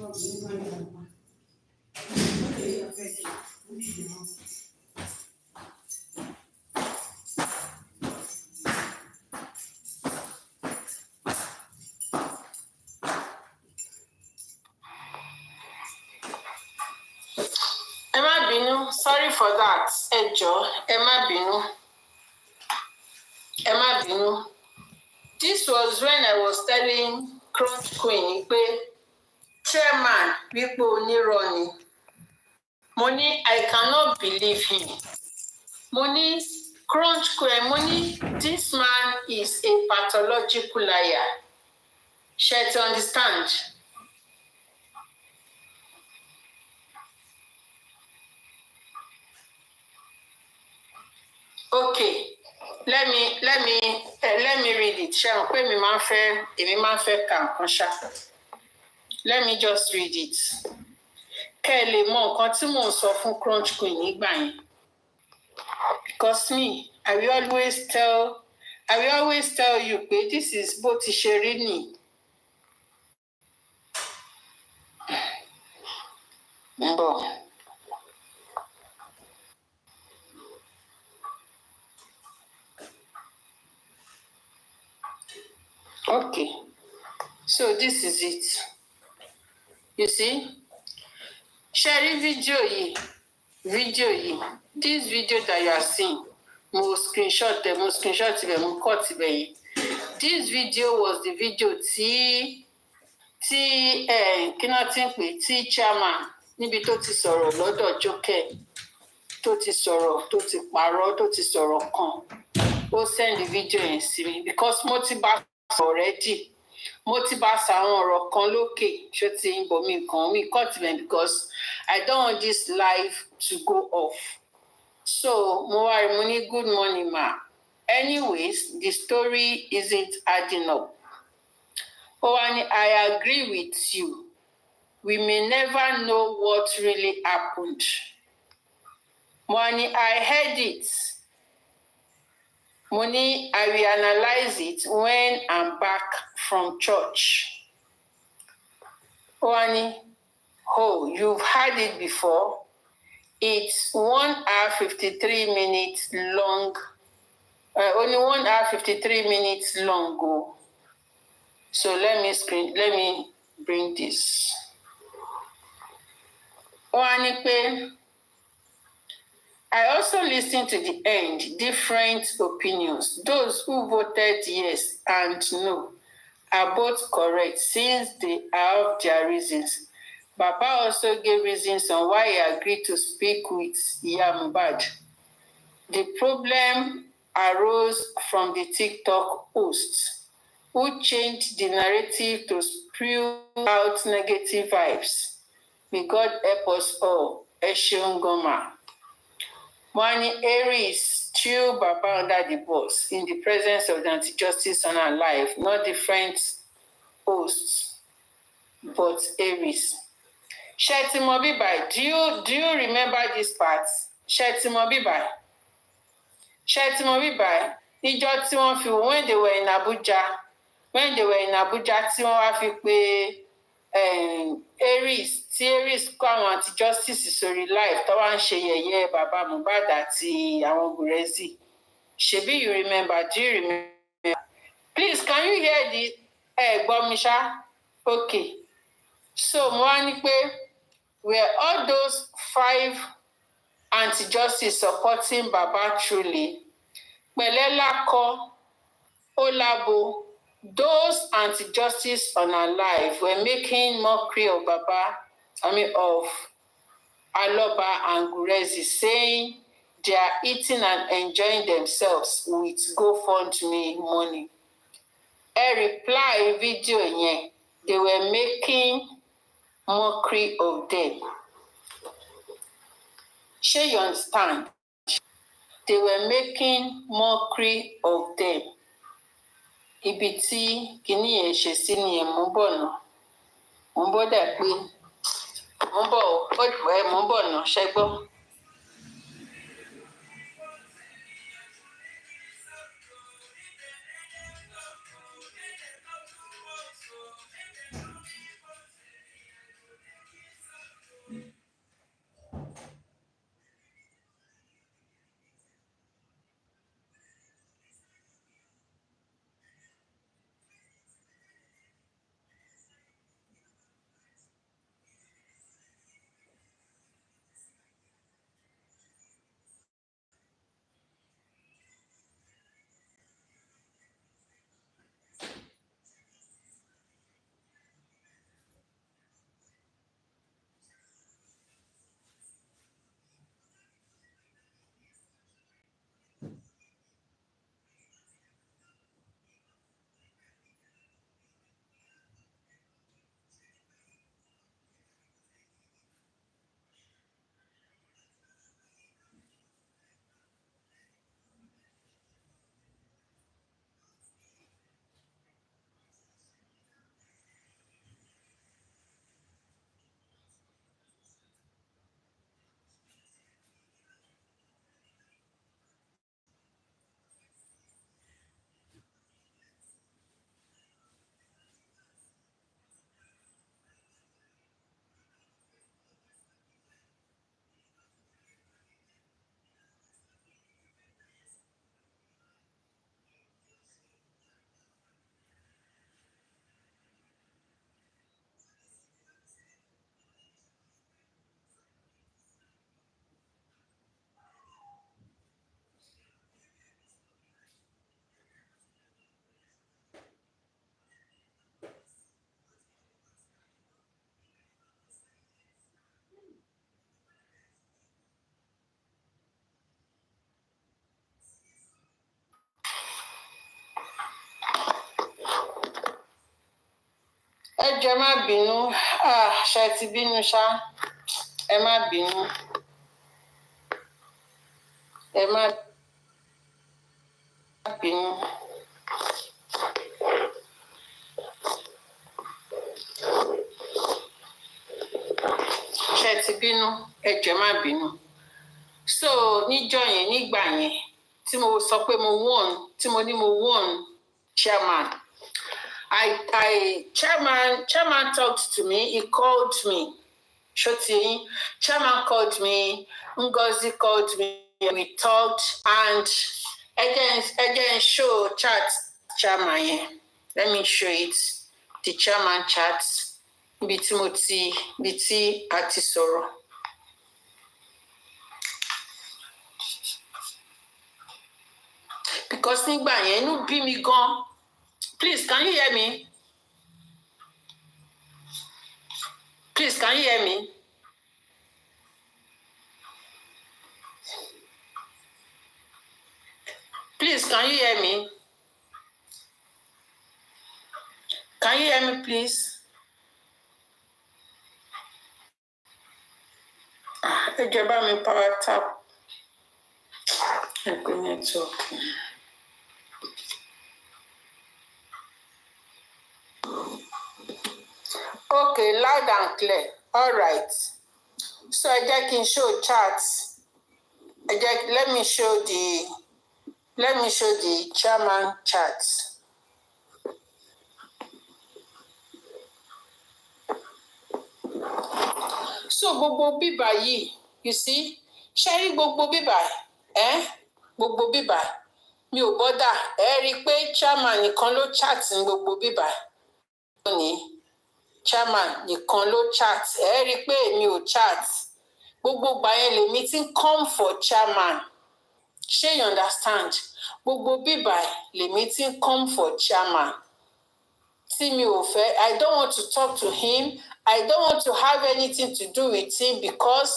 Ẹ má bínú, sorry for that. Ẹ jọ̀ọ́, ẹ má bínú. Ẹ má bínú. This was when I was telling Crunch Queen pé chairman wípé onírọ́ ni. Mo ní I cannot believe him. Mo ní Crunch Queen, mo ní this man is a pathological liar. Ṣé ti understand? Okay, let me read it. Ṣé o pé èmi máa ń fẹ́ kà nǹkan ṣá. Let me just read it. Kẹ́ ẹ lè mọ nǹkan tí mò ń sọ fún Crunch Queen nígbà yẹn. Because me, I will always tell you pé this is bó ti ṣe rí nì. Ń bọ̀. Okay, so this is it. You see? Share video yìí. This video that you are seeing, mo screenshot ibẹ̀, mo cut ibẹ̀ yẹn. This video was the video tí kí náà ti ń pè tí chairman níbi tó ti sọ̀rọ̀ lọ́dọ̀ Jókè, tó ti sọ̀rọ̀, tó ti parọ́, tó ti sọ̀rọ̀ kan. Ó send the video yẹn sí mi because mo ti bá already. Mo ti bá sàwọn ọ̀rọ̀ kan lókè ṣó ti ń bọ̀ mí kan mi cut ibẹ̀ because I don't want this live to go off. So mo ní good morning ma. Anyways, the story isn't adding up. I agree with you. We may never know what really happened. I heard it. I will analyze it when I'm back from church. Oh, you've heard it before? It's 1 hour 53 minutes long. Only 1 hour 53 minutes long. Oh. So let me bring this. I also listened to the end, different opinions. Those who voted yes and no are both correct since they have their reasons. Baba also gave reasons on why he agreed to speak with Mohbad. The problem arose from the TikTok hosts who changed the narrative to spew out negative vibes. May God help us all. Esheun Goma. Aries threw Baba under the bus in the presence of the anti-justice on her life, not different hosts, but Aries. Shetimo Bibai, do you remember this part? Shetimo Bibai. Níjọ́ tí wọ́n fi when they were in Abuja, tí wọ́n wá fi pé Aries, tí Aries kó àwọn anti-justice sórí live tó wá ń ṣe yẹ̀yẹ́ bàbá Mohbad àti àwọn Gurezi. Ṣebí you remember? Do you remember? Please, can you hear this? Gbọ́ mi ṣá? Okay. So mo wá ní pé were all those 5 anti-justice supporting Baba truly? Pẹ̀lẹ́lákọ, Olabo, those anti-justice on our life were making mockery of Baba, of Aloba and Gurezi, saying they are eating and enjoying themselves with GoFundMe money. A reply video yẹn, they were making mockery of them. Sure you understand? They were making mockery of them. Ibi tí kìíní yẹn ṣe sí nìyẹn, mò ń bọ̀ náà. Mò ń bọ̀ dà pé mò ń bọ̀ náà, ṣẹ́gbọ́n. Ẹ jọ̀ọ́ má bínú, ṣe ti bínú ṣá, ẹ má bínú, ẹ má bínú. Ṣe ti bínú, ẹ jọ̀ọ́ má bínú. So níjọ́ yẹn, nígbà yẹn, tí mo sọ pé mo won, tí mo ní mo won chairman. Chairman talked to me, he called me. Shoti, chairman called me, Ngozi called me, we talked, and again show chat chairman. Let me show it. The chairman chat. Biti ati sọ̀rọ̀. Because nígbà yẹn inú bí mi gan. Please, can you hear me? Please, can you hear me? Please, can you hear me? Can you hear me, please? Ẹ jọ̀ọ́ bá mi power tap. Network. Okay, loud and clear. All right. So ẹ jẹ́ kí n show charts. Let me show the chairman charts. So gbogbo bíbà yìí, you see, ṣé rí gbogbo bíbà, gbogbo bíbà, mi ò bọ́dà, rí i pé chairman nìkan ló chat ní gbogbo bíbà. Chairman nìkan ló chat, rí i pé mi ò chat. Gbogbo ìgbà yẹn lèmi ti ń come for chairman. Ṣé you understand? Gbogbo bíbà lèmi ti ń come for chairman. Tí mi ò fẹ́, I don't want to talk to him. I don't want to have anything to do with him because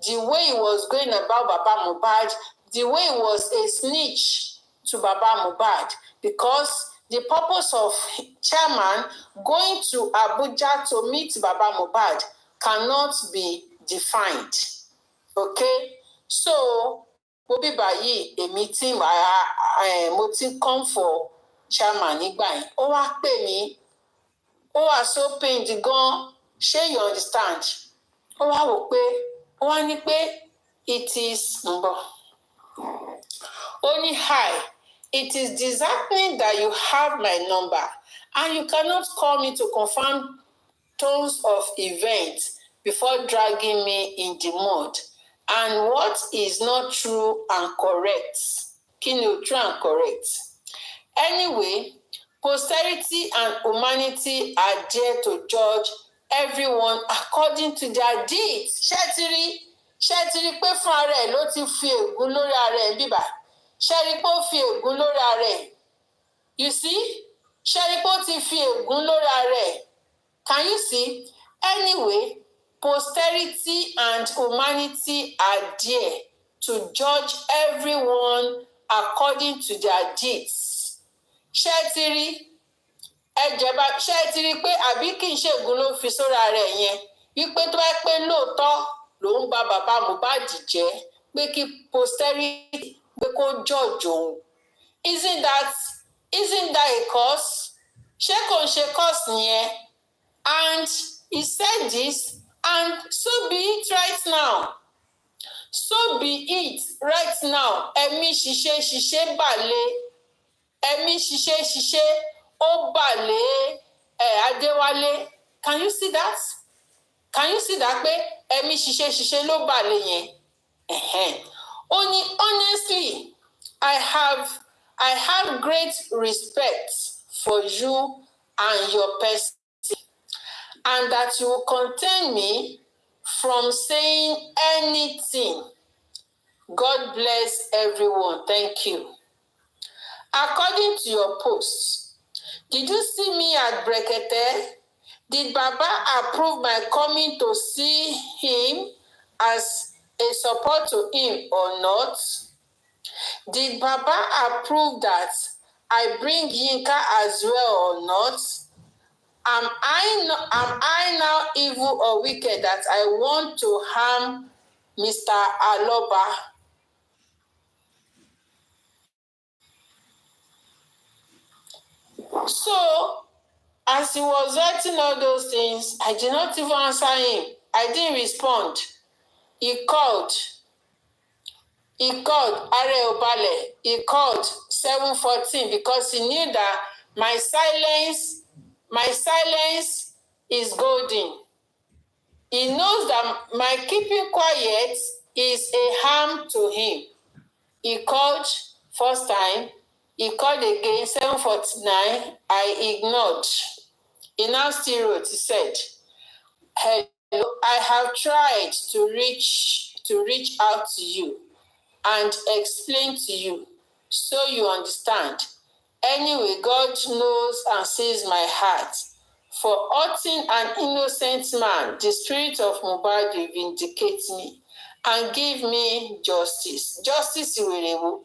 the way he was going about Baba Mohbad, the way he was a snitch to Baba Mohbad, because the purpose of chairman going to Abuja to meet Baba Mohbad cannot be defined. Okay? So, Bobi Bayi, a meeting, mo ti come for chairman nígbà yẹn. Ó wá pè mí. Ó wá so pained gan. Ṣé you understand? Ó wá wò pé, ó wá ní pé it is only hi. It is disheartening that you have my number and you cannot call me to confirm tons of events before dragging me in the mud. And what is not true and correct? Kí ni ò true and correct? Anyway, posterity and humanity are there to judge everyone according to their deeds. Ṣé ti rí pé fún ara ẹ̀ ló ti fi ègún lórí ara ẹ̀ bíbá? Ṣé rí pé ó fi ègún lórí ara ẹ̀? You see? Ṣé rí pé ó ti fi ègún lórí ara ẹ̀? Can you see? Anyway, posterity and humanity are there to judge everyone according to their deeds. Ṣé ti rí? Ẹjọba ṣé ti rí pé àbí kì í ṣègùn ló fi sórí ara ẹ̀ yẹn? Wípé tó bá pé lóòótọ́ ló ń ba bàbá Mohbad jẹ́ pé kí posterity pé kó judge òun. Isn't that a cause? Ṣé kò ń ṣe cause nìyẹn? And he said this, and so be it right now. So be it right now. Ẹ̀mí ṣiṣẹ́ bàlẹ̀. Ẹ̀mí ṣiṣẹ́ ó bàlẹ̀ Adéwálé. Can you see that? Can you see that pé ẹ̀mí ṣiṣẹ́ ló bàlẹ̀ yẹn? Only honestly, I have great respect for you and your person, and that you will contain me from saying anything. God bless everyone. Thank you. According to your post, did you see me at Brekete? Did Baba approve my coming to see him as a support to him or not? Did Baba approve that I bring Yinka as well or not? Am I now evil or wicked that I want to harm Mr. Aloba? So, as he was writing all those things, I did not even answer him. I didn't respond. He called Areobale. He called 714 because he knew that my silence is golden. He knows that my keeping quiet is a harm to him. He called first time. He called again 749. I ignored. He now still wrote. He said, "Hello, I have tried to reach out to you and explain to you so you understand. Anyway, God knows and sees my heart. For hurting an innocent man, the spirit of Mohbad will vindicate me and give me justice." Justice ìwèrè wo?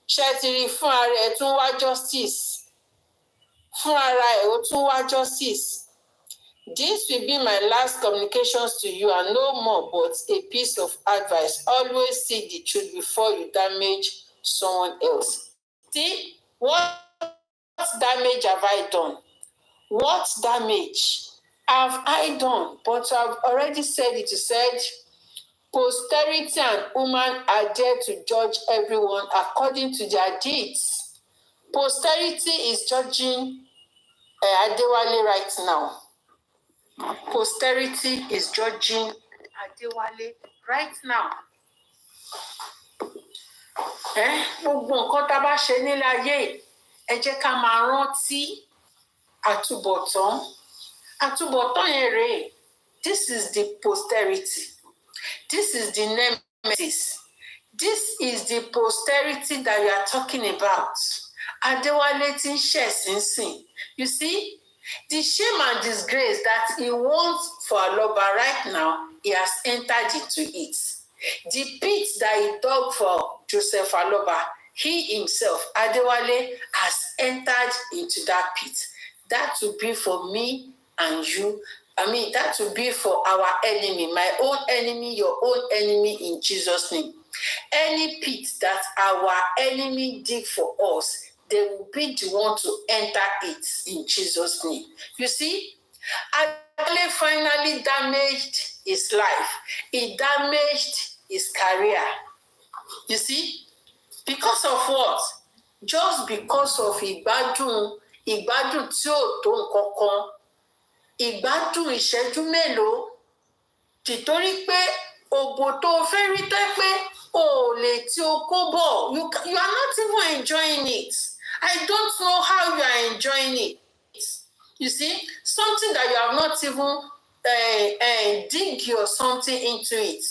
Ṣẹ́tìrì fún ara ẹ̀ tún wá justice. Fún ara ẹ̀ ó tún wá justice. This will be my last communications to you and no more but a piece of advice. Always seek the truth before you damage someone else. See, what damage have I done? What damage have I done? But I've already said it. You said, posterity and woman are there to judge everyone according to their deeds. Posterity is judging Adewale right now. Posterity is judging Adewale right now. Gbogbo nǹkan tá a bá ṣe nílé ayé, ẹ jẹ́ ká máa rántí àtúbọ̀tán. Àtúbọ̀tán yẹn rèé. This is the posterity. This is the nemesis. This is the posterity that we are talking about. Adewale ti ń ṣẹ̀sín sìn. You see? The shame and disgrace that he wants for Aloba right now, he has entered into it. The pit that he dug for Joseph Aloba, he himself, Adewale, has entered into that pit. That will be for me and you. That will be for our enemy, my own enemy, your own enemy, in Jesus' name. Any pit that our enemy dig for us, they will be the one to enter it in Jesus' name. You see, Adewale finally damaged his life. He damaged his career. You see, because of what? Just because of ìgbádùn tí ò tó nǹkan kan. Ìgbádùn ìṣẹ́jú mélòó. Tìtorí pé ògbò tó fẹ́ rí tẹ́ pé o lè tí o kó bọ̀. You are not even enjoying it. I don't know how you are enjoying it. You see, something that you have not even dig your something into it.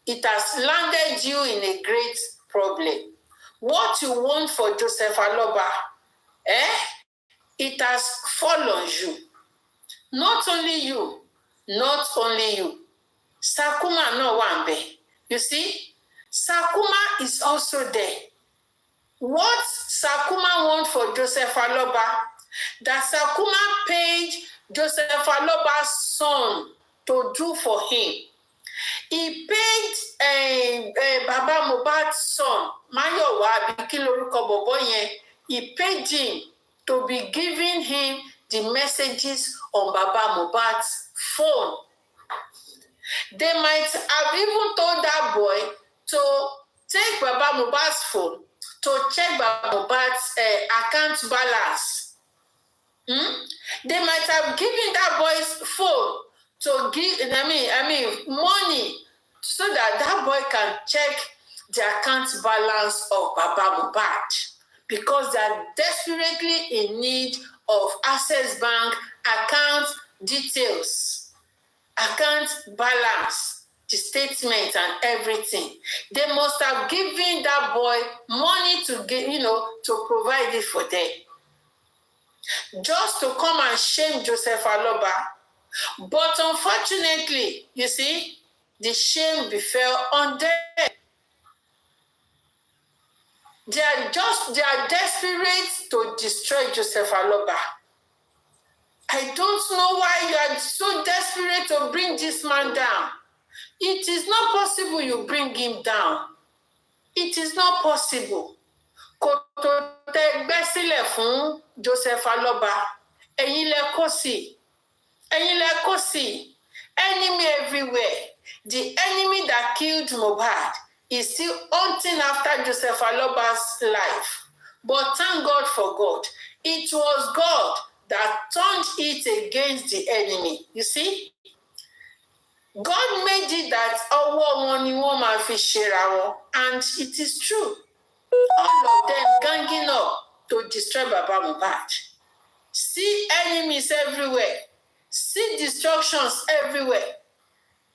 It has landed you in a great problem. What you want for Joseph Aloba, it has fallen you. Not only you. Sakuma náà wà ńbẹ̀. You see, Sakuma is also there. What Sakuma want for Joseph Aloba, that Sakuma paid Joseph Aloba's son to do for him. He paid Baba Mohbad's son, Mayowa àbí kí lorúkọ bọ̀bọ́ yẹn. He paid him to be giving him the messages on Baba Mohbad's phone. They might have even told that boy to take Baba Mohbad's phone to check Baba Mohbad's account balance. They might have given that boy's phone to give, money so that boy can check the account balance of Baba Mohbad, because they are desperately in need of Access Bank account details, account balance, the statement and everything. They must have given that boy money to get, to provide it for them. Just to come and shame Joseph Aloba. But unfortunately, you see, the shame befell on them. They are desperate to destroy Joseph Aloba. I don't know why you are so desperate to bring this man down. It is not possible you bring him down. It is not possible. Kò tó tẹ́ gbé sílẹ̀ fún Joseph Aloba. Ẹ̀yin lẹ kó sí. Ẹ̀yin lẹ kó sí. Enemy everywhere. The enemy that killed Mohbad is still hunting after Joseph Aloba's life. But thank God for God. It was God that turned it against the enemy. You see? God made it that ọwọ́ wọn ni wọ́n máa fi ṣera wọn. And it is true. All of them ganging up to destroy Baba Mohbad. See enemies everywhere. See destructions everywhere.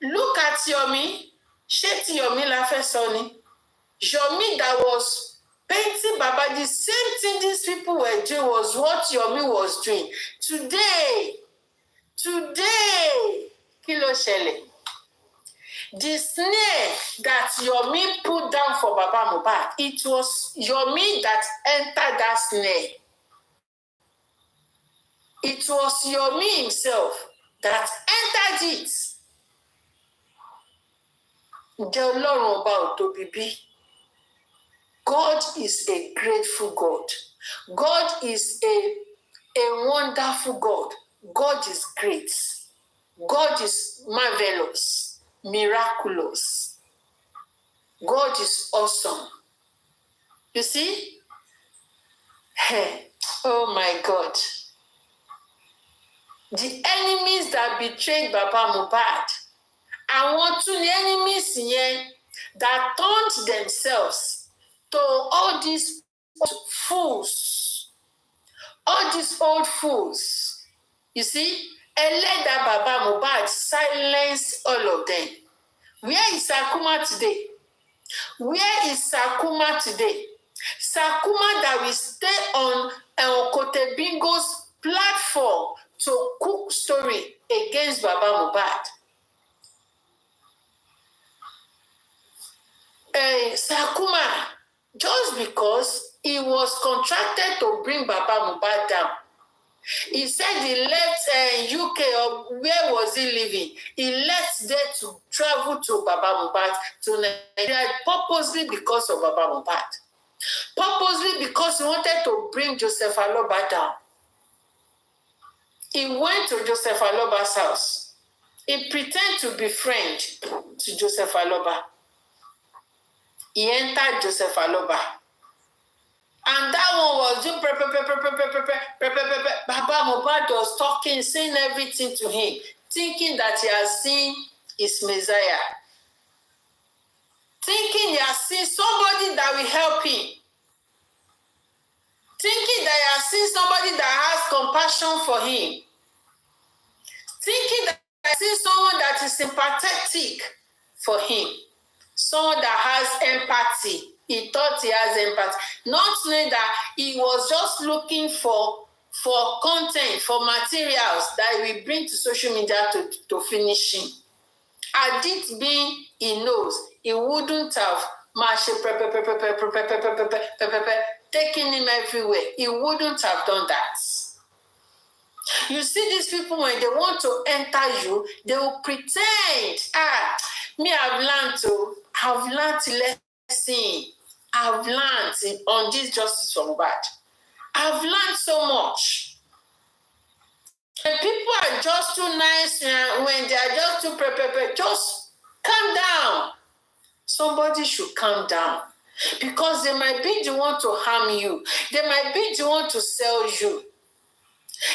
Look at Yomi. Ṣé ti Yomi la fẹ́ sọ ni? Yomi that was painting Baba, the same thing these people were doing was what Yomi was doing. Today, kí ló ṣẹlẹ̀? The snare that Yomi put down for Baba Mohbad, it was Yomi that entered that snare. It was Yomi himself that entered it. Ǹjẹ́ Ọlọ́run ọba ò tóbi bí? God is a grateful God. God is a wonderful God. God is great. God is marvelous, miraculous. God is awesome. You see? Hey, oh my God. The enemies that betrayed Baba Mohbad, àwọn tún ní enemies yẹn that turned themselves to all these fools. All these old fools. You see? Ẹlẹ́dàá Baba Mohbad silenced all of them. Where is Sakuma today? Where is Sakuma today? Sakuma that will stay on Kote Bingo's platform to cook story against Baba Mohbad. Sakuma, just because he was contracted to bring Baba Mohbad down. He said he left UK, or where was he living? He left there to travel to Baba Mohbad, to Nigeria, purposely because of Baba Mohbad. Purposely because he wanted to bring Joseph Aloba down. He went to Joseph Aloba's house. He pretended to be friend to Joseph Aloba. He entered Joseph Aloba. And that one was doing Baba Mohbad was talking, saying everything to him, thinking that he has seen his Messiah. Thinking he has seen somebody that will help him. Thinking that he has seen somebody that has compassion for him. Thinking that he has seen someone that is sympathetic for him. Someone that has empathy. He thought he has empathy. Not knowing that he was just looking for content, for materials that he will bring to social media to finish him. Had it been he knows, he wouldn't have taken him everywhere. He wouldn't have done that. You see these people, when they want to enter you, they will pretend, I've learned lesson. I've learned on this justice from bad. I've learned so much. And people are just too nice when they are just too prepared. Just calm down. Somebody should calm down. Because they might be the one to harm you. They might be the one to sell you.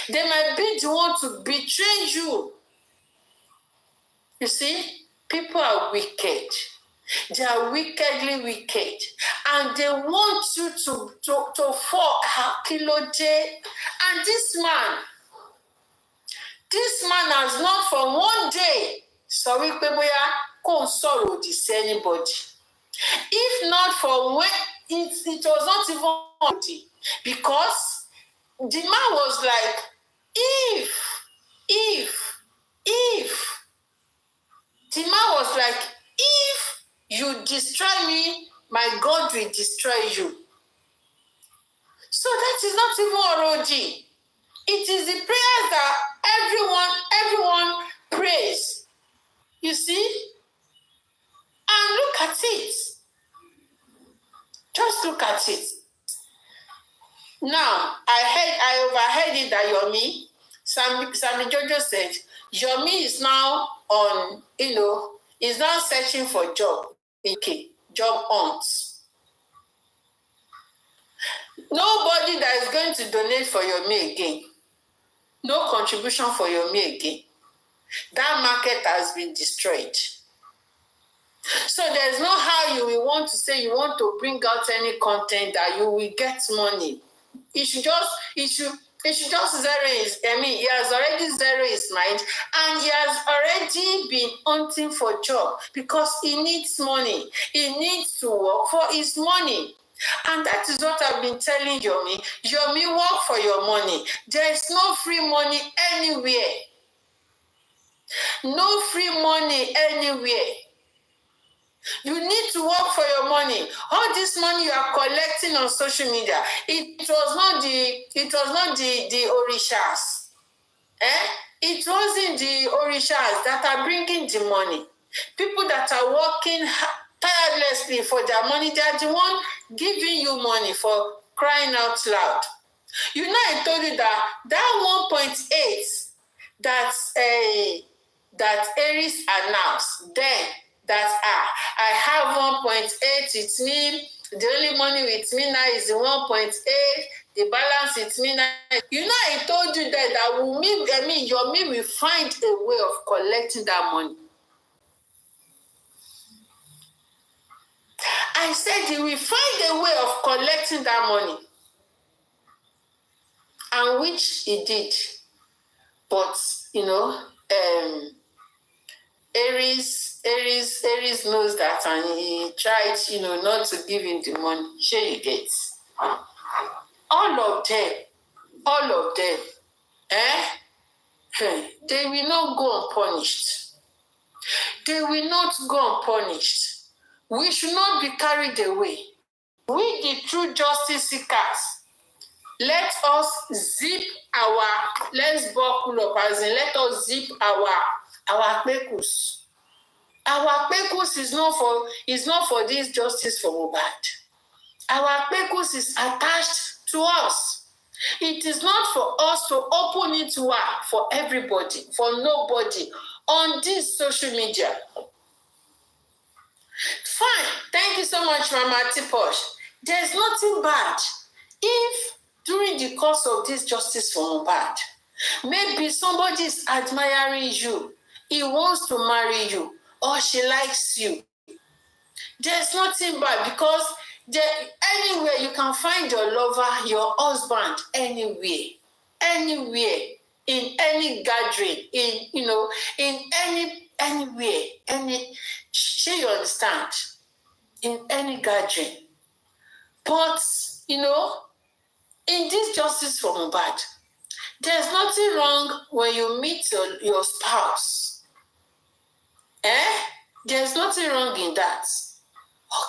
They might be the one to betray you. You see, people are wicked. They are wickedly wicked. And they want you to fall. And this man has not for one day sorry kò sorrow this anybody. If not for when it was not even because the man was like, if the man was like, if you destroy me, my God will destroy you. So that is not even already. It is the prayers that Everyone prays. You see? And look at it. Just look at it. Now, I overheard it that Yomi, Sammy Jojo said, Yomi is now on, is now searching for job. Okay, job hunts. Nobody that is going to donate for Yomi again. No contribution for Yomi again. That market has been destroyed. So there's no how you will want to say you want to bring out any content that you will get money. It should just zero his, he has already zero his mind, and he has already been hunting for job because he needs money. He needs to work for his money. And that is what I've been telling Yomi. Yomi, work for your money. There is no free money anywhere. No free money anywhere. You need to work for your money. All this money you are collecting on social media, it was not the orishas. It wasn't the orishas that are bringing the money. People that are working tirelessly for their money, they are the one giving you money, for crying out loud. You know, I told you that 1.8 that Aries announced then, that I have 1.8, it's me. The only money with me now is the 1.8. The balance with me now. You know, I told you that Yomi will find a way of collecting that money. I said he will find a way of collecting that money. And which he did. But, Aries knows that, and he tried, not to give him the money. Sure, you get. All of them, they will not go unpunished. They will not go unpunished. We should not be carried away. We, the true justice seekers, let us let's buckle up, as in let us zip our pekus. Our pekus is not for this justice for Mohbad. Our pekus is attached to us. It is not for us to open it wide for everybody, for nobody on this social media. Fine. Thank you so much, Mama Tiposh. There's nothing bad if during the course of this justice for Mohbad, maybe somebody is admiring you. He wants to marry you, or she likes you. There's nothing bad, because anywhere you can find your lover, your husband, anywhere, in any gathering, in anywhere, sure you understand, in any gathering. But, in this justice for Mohbad, there's nothing wrong when you meet your spouse. There's nothing wrong in that.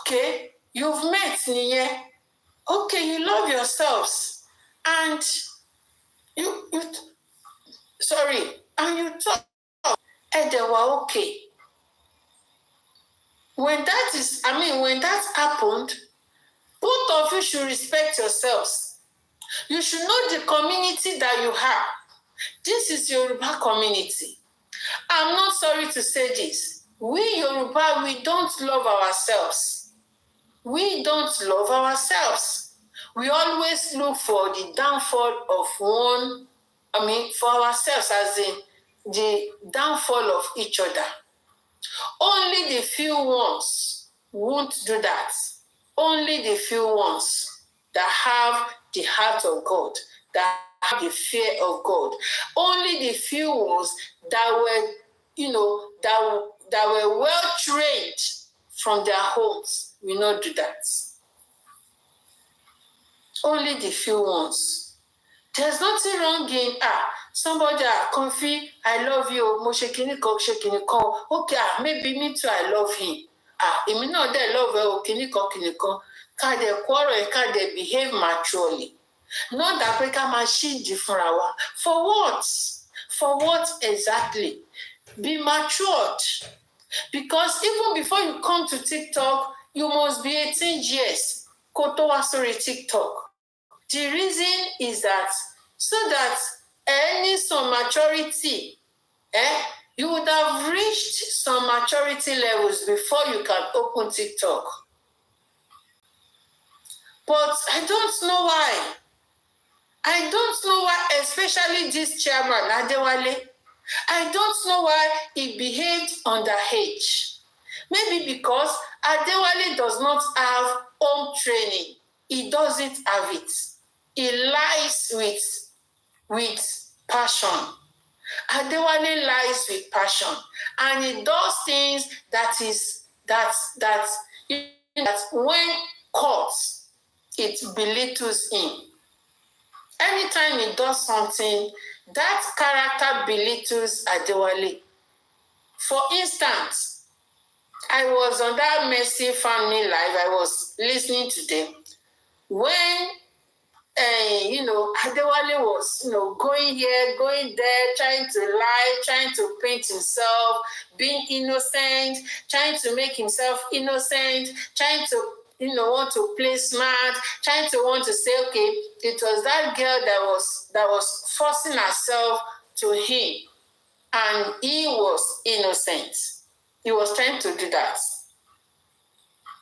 Okay, you've met Niye. Okay, you love yourselves. And you talk. And they were okay. When that happened, both of you should respect yourselves. You should know the community that you have. This is Yoruba community. I'm not sorry to say this. We Yoruba, we don't love ourselves. We don't love ourselves. We always look for the downfall of for ourselves, as in the downfall of each other. Only the few ones won't do that. Only the few ones that have the heart of God, that have the fear of God. Only the few ones that were, that were well trained from their homes will not do that. Only the few ones. There's nothing wrong in somebody Comfy, I love you, mo shekini kon. Okay, maybe me too, I love him. Èmi náà dẹ̀ love her, kini kon. Ká dẹ̀ quarrel, ká dẹ̀ behave maturely. Not that we can machine fúnra wa. For what? For what exactly? Be matured. Because even before you come to TikTok, you must be 18 years. Kotowa sorry TikTok. The reason is that so that any some maturity, you would have reached some maturity levels before you can open TikTok. But I don't know why. I don't know why, especially this chairman, Adewale. I don't know why he behaved underage. Maybe because Adewale does not have home training. He doesn't have it. He lies with passion. Adewale lies with passion. And he does things that when caught, it belittles him. Anytime he does something, that character belittles Adewale. For instance, I was on that Mercy Family Live. I was listening to them when, Adewale was, going here, going there, trying to lie, trying to paint himself, being innocent, trying to make himself innocent, trying to, want to play smart, trying to want to say, okay, it was that girl that was forcing herself to him, and he was innocent. He was trying to do that.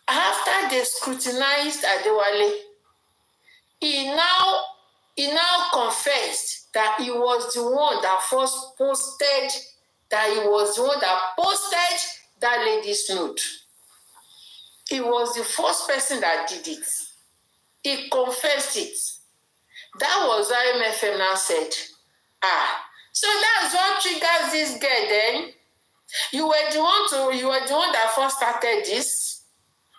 After they scrutinized Adewale, he now confessed that he was the one that first posted, that he was the one that posted that lady's nude. He was the first person that did it. He confessed it. That was why MFM now said, so that's what triggers this girl then. You were the one that first started this.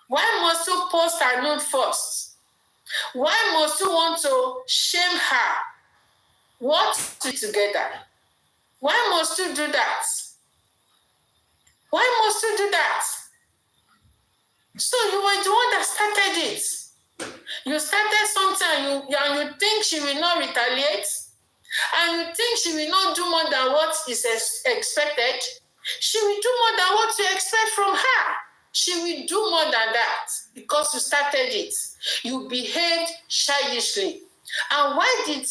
Why must you post her nude first? Why must you want to shame her? What together? Why must you do that? Why must you do that? So you were the one that started it. You started something and you think she will not retaliate? And you think she will not do more than what is expected? She will do more than what you expect from her. She will do more than that because you started it. You behaved childishly. And why did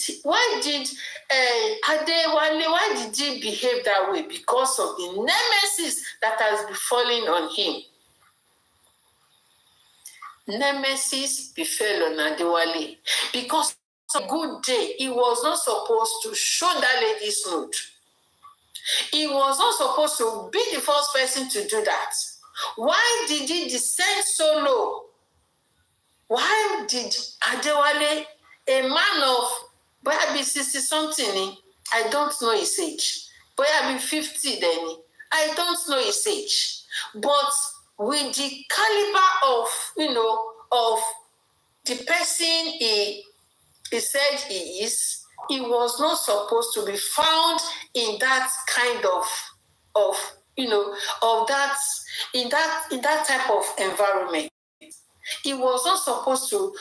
Adewale, why did he behave that way? Because of the nemesis that has befallen on him. Nemesis befell on Adewale because on a good day, he was not supposed to show that lady's nude. He was not supposed to be the first person to do that. Why did he descend so low? Why did Adewale, a man of maybe 60-something, I don't know his age, but maybe 50 then, I don't know his age, but with the caliber of the person he said he is, he was not supposed to be found in that kind in that type of environment. He was not supposed to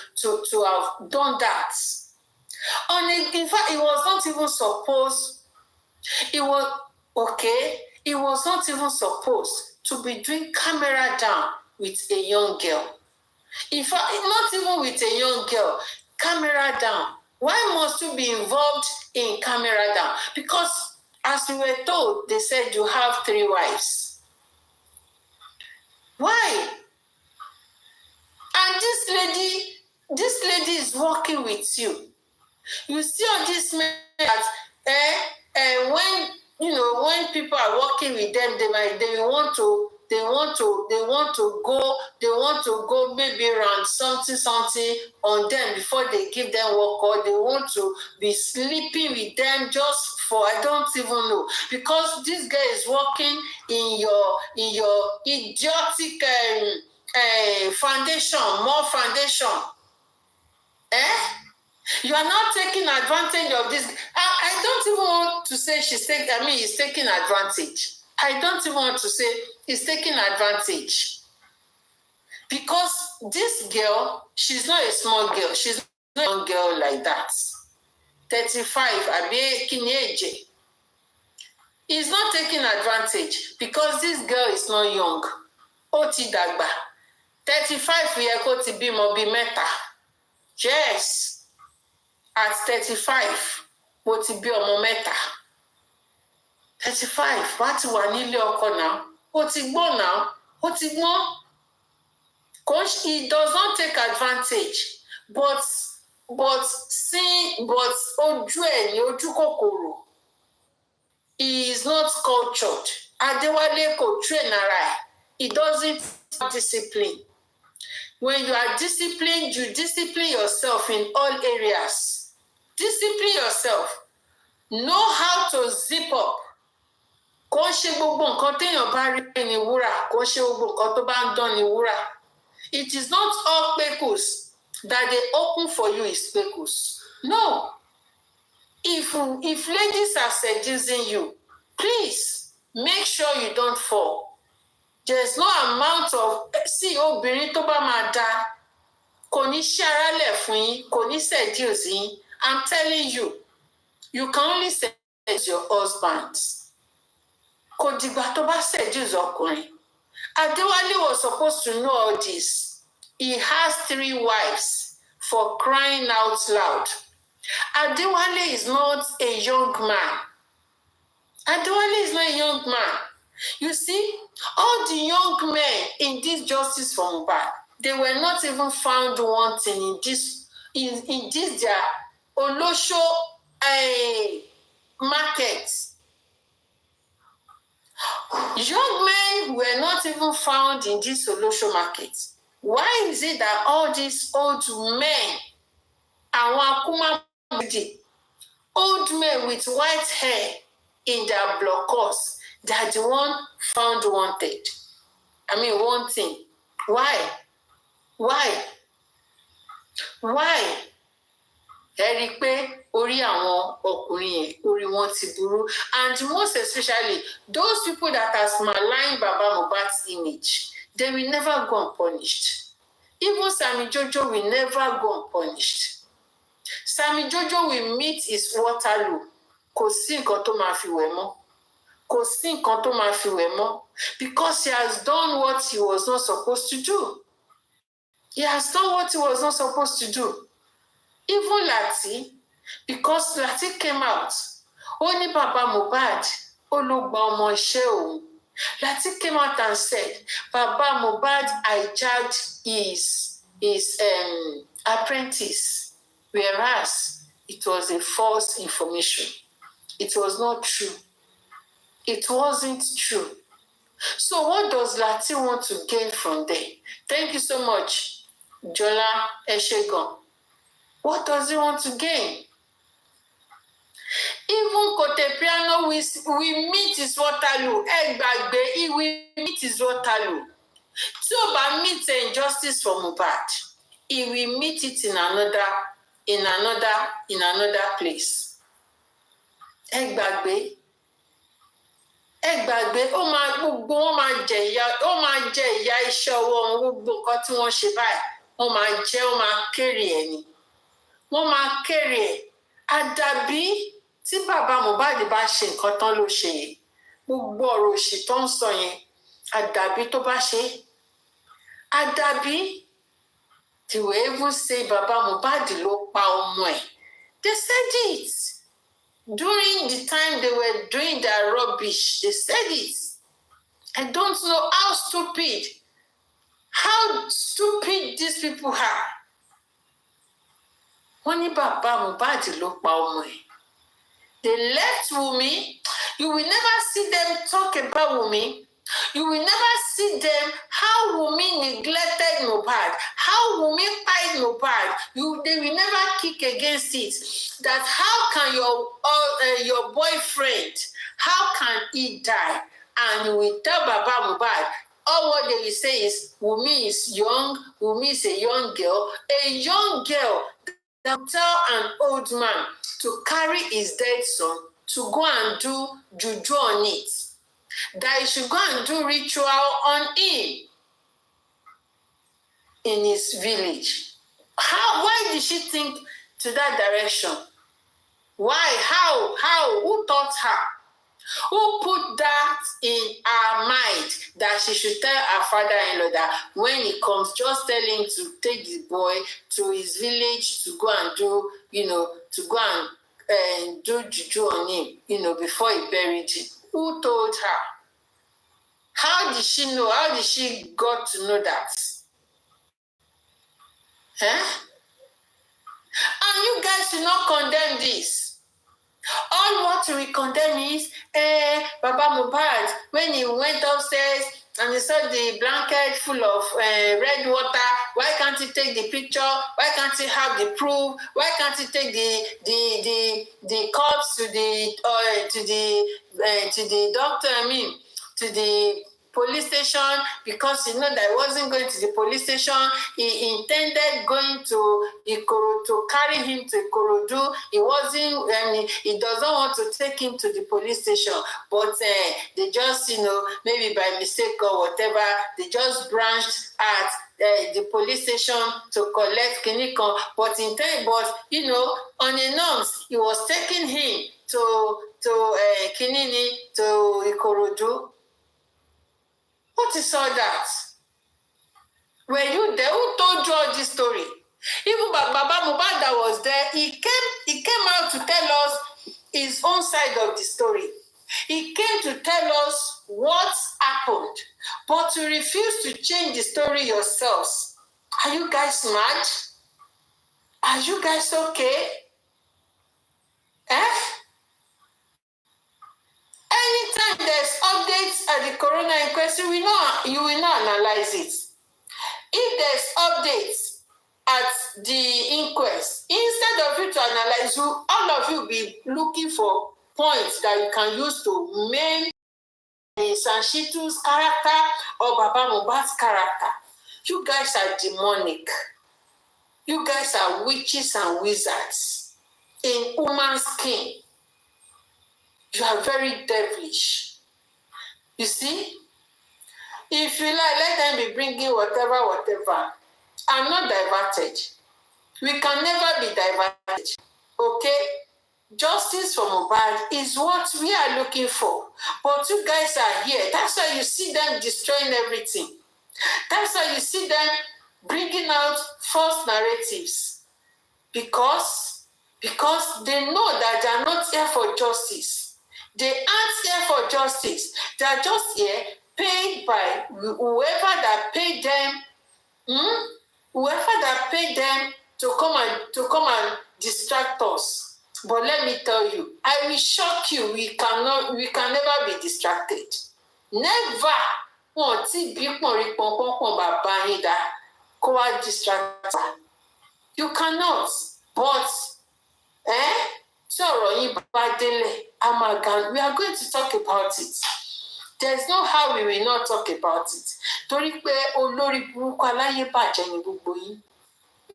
have done that. In fact, he was not even supposed. He was not even supposed to be doing camera down with a young girl. In fact, not even with a young girl. Camera down. Why must you be involved in camera down? Because as we were told, they said you have 3 wives. Why? And this lady is working with you. You see on this man that when people are working with them, they want to go maybe around something on them before they give them work, or they want to be sleeping with them just for I don't even know, because this guy is working in your idiotic foundation, more foundation. You are not taking advantage of this. I don't even want to say he's taking advantage. I don't even want to say he's taking advantage. Because this girl, she's not a small girl. She's not a young girl like that. 35, Abe Kineje. He's not taking advantage because this girl is not young. Ó ti dàgbà. 35 yẹ kó ti bímọ bí mẹ́ta. Yes. At 35, mo ti bí ọmọ mẹ́ta. 35, wá ti wà nílé ọkọ náà. Ó ti gbọ́n náà. Ó ti gbọ́n. Coach, he does not take advantage, but ojú ẹ̀ ní ojú kòkòrò. He is not cultured. Adéwálé kò train ara ẹ̀. He doesn't have discipline. When you are disciplined, you discipline yourself in all areas. Discipline yourself. Know how to zip up. Kò ṣe gbogbo nǹkan téèyàn bá rí ní wúrà. Kò ṣe gbogbo nǹkan tó bá ń dán ní wúrà. It is not all kpekus that they open for you is kpekus. No. If ladies are seducing you, please make sure you don't fall. There's no amount of obìnrin tó bá máa dá kò ní ṣe ara lẹ̀ fún yín, kò ní seduce yín. I'm telling you, you can only seduce your husband. Kò dìgbà tó bá seduce ọkùnrin. Adéwálé was supposed to know all this. He has 3 wives, for crying out loud. Adéwálé is not a young man. Adéwálé is not a young man. You see, all the young men in this justice for Mohbad, they were not even found wanting in this their Olosho market. Young men were not even found in this Olosho market. Why is it that all these old men, old men with white hair in their blockers, they are the one found wanted? Wanting. Why? Ẹ rí i pé orí àwọn ọkùnrin yẹn, orí wọn ti burú. And most especially, those people that are maligning Baba Mohbad's image, they will never go unpunished. Even Sammy Jojo will never go unpunished. Sammy Jojo will meet his Waterloo. Kò sí nǹkan tó máa fi wẹ̀ mọ́. Kò sí nǹkan tó máa fi wẹ̀ mọ́. Because he has done what he was not supposed to do. He has done what he was not supposed to do. Even Lati, because Lati came out, ó ní Baba Mohbad, ó ló gba ọmọ iṣẹ́ òun. Lati came out and said, Baba Mohbad hijacked his apprentice, whereas it was a false information. It was not true. It wasn't true. So what does Lati want to gain from there? Thank you so much, Jola Eshegon. What does he want to gain? Even Kote Piano will meet his Waterloo. He will meet his Waterloo. Tí ó bá meet injustice for Mohbad, he will meet it in another place. Ẹ gbàgbé, gbogbo wọn máa jẹ ìyà iṣẹ́ ọwọ́ wọn, gbogbo nǹkan tí wọ́n ṣe báyìí, wọ́n máa kéré ẹ̀ ni. Wọ́n máa kéré ẹ̀. Àdàbí tí bàbá Mohbad bá ṣe nǹkan tán ló ṣe yẹn, gbogbo ọ̀rọ̀ òṣì tó ń sọ yẹn, àdàbí tó bá ṣe. Àdàbí, they will even say bàbá Mohbad ló pa ọmọ ẹ̀. They said it. During the time they were doing their rubbish, they said it. I don't know how stupid these people are. Wọ́n ní bàbá Mohbad ló pa ọmọ ẹ̀. They left Wunmi. You will never see them talk about Wunmi. You will never see them how Wunmi neglected Mohbad, how Wunmi pied Mohbad. They will never kick against it. That how can your boyfriend, how can he die? And you will tell Baba Mohbad, all what they will say is Wunmi is young, Wunmi is a young girl that will tell an old man to carry his dead son to go and do juju on it. That he should go and do ritual on him in his village. Why did she think to that direction? Why? How? Who taught her? Who put that in her mind that she should tell her father-in-law that when he comes, just tell him to take the boy to his village to go and do, to go and do juju on him, before he buried him? Who told her? How did she know? How did she got to know that? And you guys should not condemn this. All what we condemn is, Baba Mohbad, when he went upstairs and he saw the blanket full of red water, why can't he take the picture? Why can't he have the proof? Why can't he take the corpse to the doctor? To the police station, because that he wasn't going to the police station. He intended going to Ikorodu, to carry him to Ikorodu. He wasn't, he doesn't want to take him to the police station, but they just, maybe by mistake or whatever, they just branched at the police station to collect Kinikon. But unannounced, he was taking him to Kinini, to Ikorodu. What is all that? Were you there? Who told you all this story? Even Baba Mohbad that was there, he came out to tell us his own side of the story. He came to tell us what happened, but you refuse to change the story yourselves. Are you guys mad? Are you guys okay? Anytime there's updates at the corona inquest, you will not analyze it. If there's updates at the inquest, instead of you to analyze, all of you be looking for points that you can use to maim Sanshitu's character or Baba Mohbad's character. You guys are demonic. You guys are witches and wizards in human skin. You are very devilish. You see? If you like, let them be bringing whatever. I'm not diverted. We can never be diverted. Okay? Justice for Mohbad is what we are looking for. But you guys are here. That's why you see them destroying everything. That's why you see them bringing out false narratives. Because they know that they are not here for justice. They aren't here for justice. They are just here paid by whoever that paid them. Whoever that paid them to come and distract us. But let me tell you, I will shock you. We can never be distracted. Never. You cannot. But we are going to talk about it. There's no how we will not talk about it.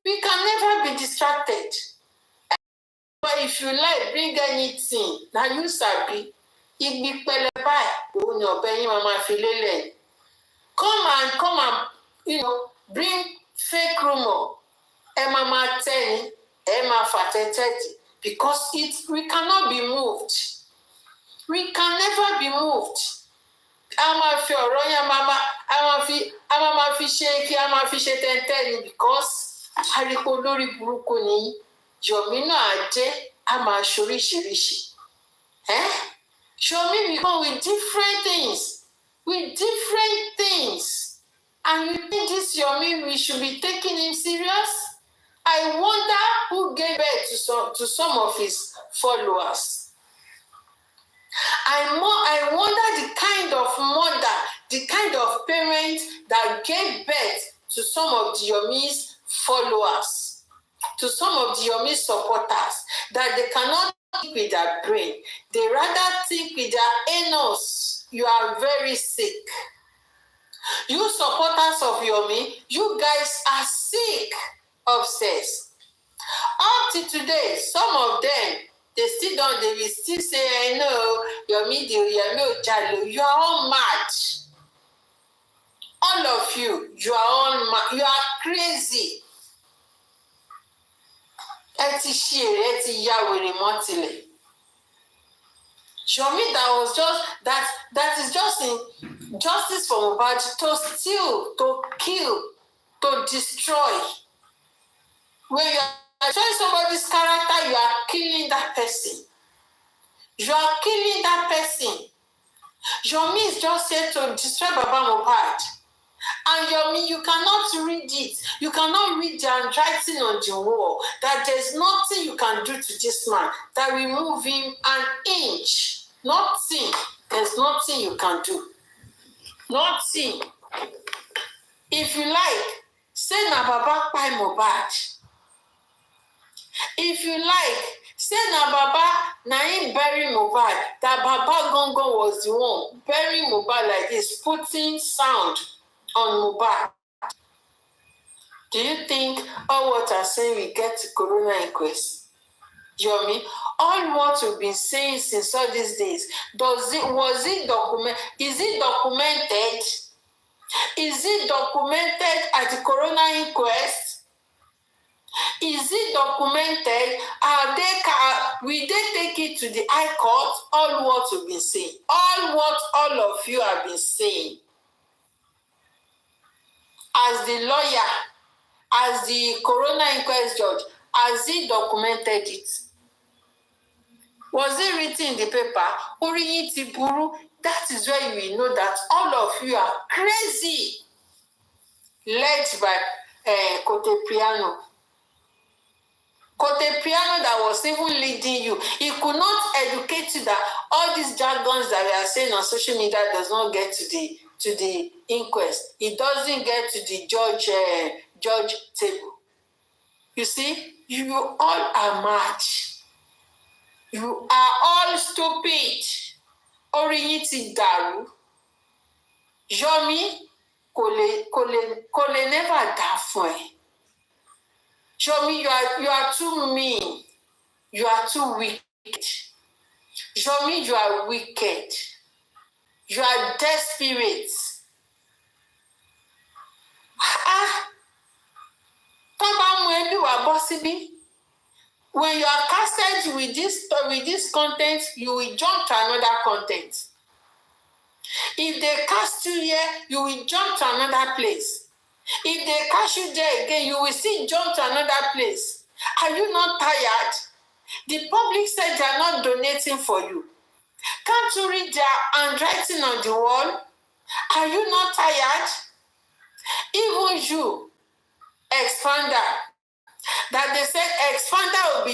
We can never be distracted. But if you like, bring anything. Now you sabi. Come and bring fake rumor. Because we cannot be moved. We can never be moved. Because show me we go with different things. And you think this Yomi, we should be taking him serious? I wonder who gave birth to some of his followers. I wonder the kind of mother, the kind of parent that gave birth to some of the Yomi's followers, to some of the Yomi's supporters, that they cannot think with their brain. They rather think with their anus. You are very sick. You supporters of Yomi, you guys are sick upstairs. Up to today, some of them, they will still say, no, Yomi, you are all mad. All of you, you are all mad. You are crazy. Yomi, that is just in justice for Mohbad to steal, to kill, to destroy. When you are destroying somebody's character, you are killing that person. You are killing that person. Yomi is just here to destroy Baba Mohbad. And Yomi, you cannot read it. You cannot read the handwriting on the wall that there's nothing you can do to this man that will move him an inch. Nothing. There's nothing you can do. Nothing. If you like, say na Baba kpai Mohbad. If you like, say na Baba na him bury Mohbad. That Baba Gongo was the one burying Mohbad like this, putting sound on Mohbad. Do you think all what I'm saying we get to Corona inquest? Yomi, all what we've been saying since all these days, is it documented? Is it documented at the Corona inquest? Is it documented? Will they take it to the High Court? All what we've been saying, all what all of you have been saying, as the lawyer, as the Corona inquest judge, has he documented it? Was it written in the paper? Oriyin ti buru. That is where you will know that all of you are crazy. Led by Kote Piano. Kote Piano that was even leading you. He could not educate you that all these jargons that we are saying on social media does not get to the inquest. It doesn't get to the judge table. You see, you all are mad. You are all stupid. Oriyin ti dàrú. Yomi kò lè never dá fún ẹ. Yomi, you are too mean. You are too wicked. Yomi, you are wicked. You are desperate. Tó bá mú ẹbí wá bọ́ síbí. When you are casted with this content, you will jump to another content. If they cast you here, you will jump to another place. If they cast you there again, you will still jump to another place. Are you not tired? The public said they are not donating for you. Can't you read their handwriting on the wall? Are you not tired? Even you, Expander, that they said Expander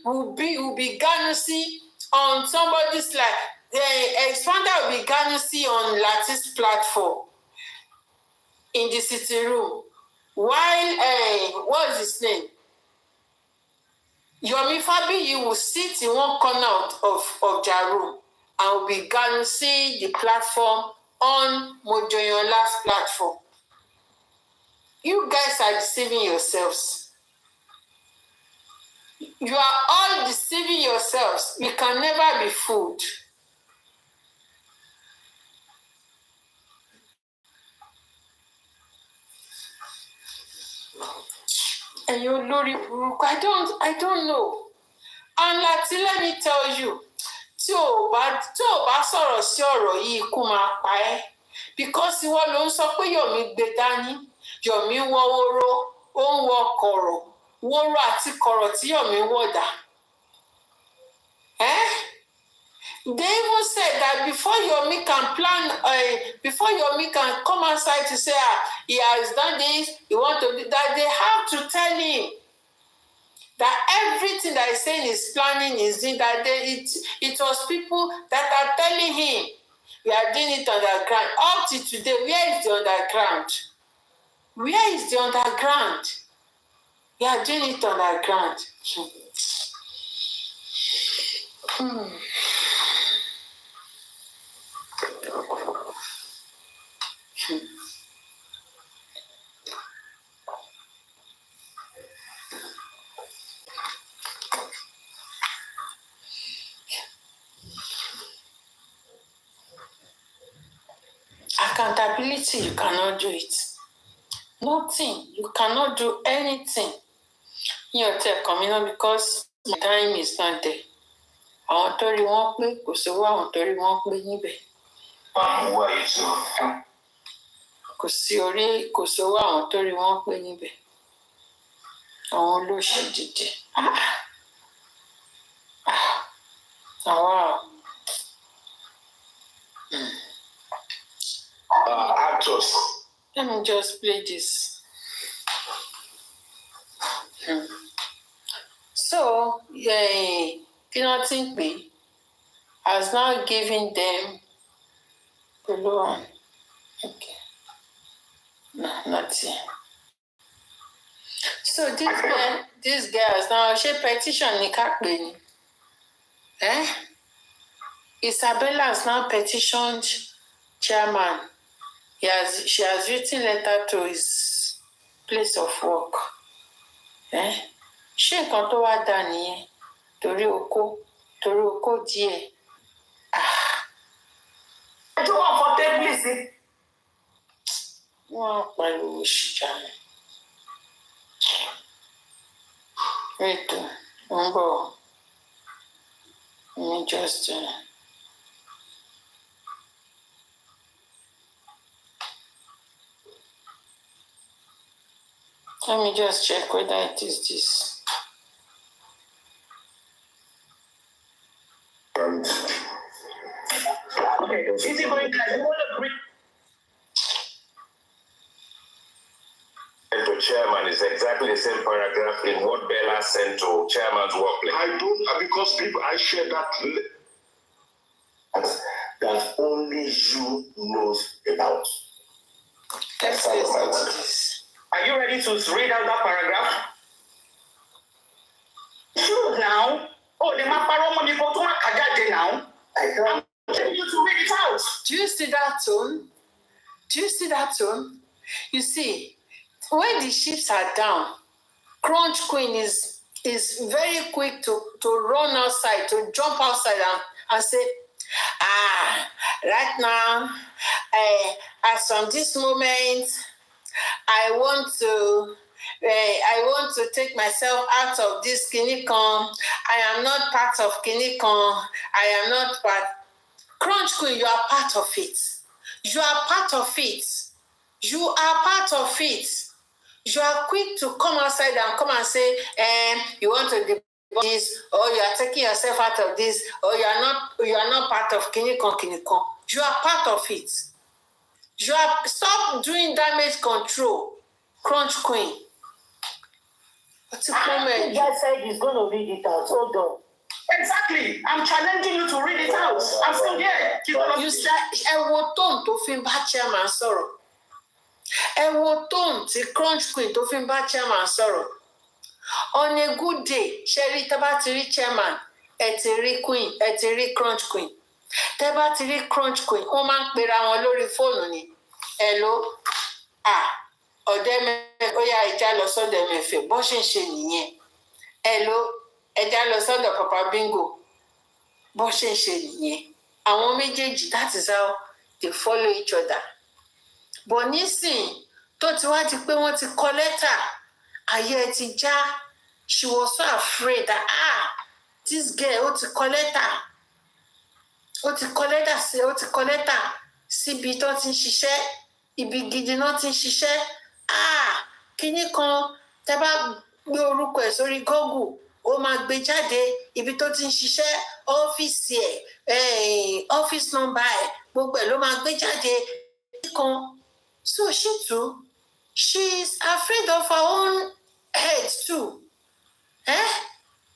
will be garnishing on somebody's life. The Expander will be garnishing on Latin's platform in the city room. While what's his name? Yomi Fabiyi will sit in one corner of their room and will be garnishing the platform on Mojoyola's platform. You guys are deceiving yourselves. You are all deceiving yourselves. You can never be fooled. And you lórí burúkú, I don't know. And Lati, let me tell you, tí o bá sọ̀rọ̀ sí ọ̀rọ̀ yìí, ikú máa pa ẹ́. Because ìwọ ló ń sọ pé Yomi gbé dání. Yomi wọ wóró, ó ń wọ kọ̀rọ̀. Wóró àti kọ̀rọ̀ tí Yomi wọ̀ dà. They even said that before Yomi can come outside to say he has done this, he wants to do that, they have to tell him that everything that he's saying is planning is doing that. It was people that are telling him, we are doing it underground. Up to today, where is the underground? Where is the underground? We are doing it underground. Accountability, you cannot do it. Nothing. You cannot do anything in your tech community because my time is not there. àwọn tó rí wọn pé kò sówó àwọn tó rí wọn pé níbẹ̀. Kò sówó àwọn tó rí wọn pé níbẹ̀. Àwọn olóṣì dìde. Actors. Let me just play this. So, Kinotingbe has now given them below one. Okay. No, not here. So this girl has now she petition ni kakbe ni. Isabella has now petitioned chairman. She has written letter to his place of work. Ṣé nǹkan tó wá dà nìyẹn? Torí oko díẹ̀. Ẹjọ́ wà fọ́ tébìlì sí. Wọ́n pariwo ṣìjà mi. Ètò ń bọ̀. Let me just check whether it is this. Okay, easy going, guys. You want to bring to chairman is exactly the same paragraph in what Bella sent to chairman's workplace. I don't, because people, I share that only you knows about. Let's listen to this. Are you ready to read out that paragraph? Sure now. Oh, the maparoma go to Makagade now. I'm telling you to read it out. Do you see that tone? You see, when the ships are down, Crunch Queen is very quick to run outside, to jump outside and say, right now, as from this moment, I want to take myself out of this Kinikon. I am not part of Kinikon. I am not part. Crunch Queen, you are part of it. You are part of it. You are part of it. You are quick to come outside and come and say, you want to debate this, or you are taking yourself out of this, or you are not part of Kinikon. You are part of it. Stop doing damage control, Crunch Queen. What's the comment? You guys said he's going to read it out. Hold on. Exactly. I'm challenging you to read it out. I'm still there. You said, I will turn to film chairman sorrow. I will turn to Crunch Queen to film chairman sorrow. On a good day, Sherry Tabatiri chairman, Etiri Queen, Etiri Crunch Queen. Tabatiri Crunch Queen, Oman Pera lórí fóònù ni. Hello. Ọ̀dẹ́mẹ Oya ẹja lọ sọ́dọ̀ Ẹ̀mẹ̀fẹ̀ bó ṣe ń ṣe nìyẹn. Hello. Ẹja lọ sọ́dọ̀ Papa Bingo bó ṣe ń ṣe nìyẹn. Àwọn méjèèjì, that is how they follow each other. But nísìn tó ti wá di pé wọ́n ti kọ lẹ́tà, ayé ẹ ti já. She was so afraid that this girl ó ti kọ lẹ́tà síbi tó ti ń ṣiṣẹ́, ibi gidi náà ti ń ṣiṣẹ́. Kíní kan tẹ́ bá gbé orúkọ ẹ̀ sórí Google, ó máa gbé jáde ibi tó ti ń ṣiṣẹ́, ọ́fíìsì ẹ̀, ọ́fíìsì nọ́mbà ẹ̀, gbogbo ẹ̀ ló máa gbé jáde. So she too, she's afraid of her own head too.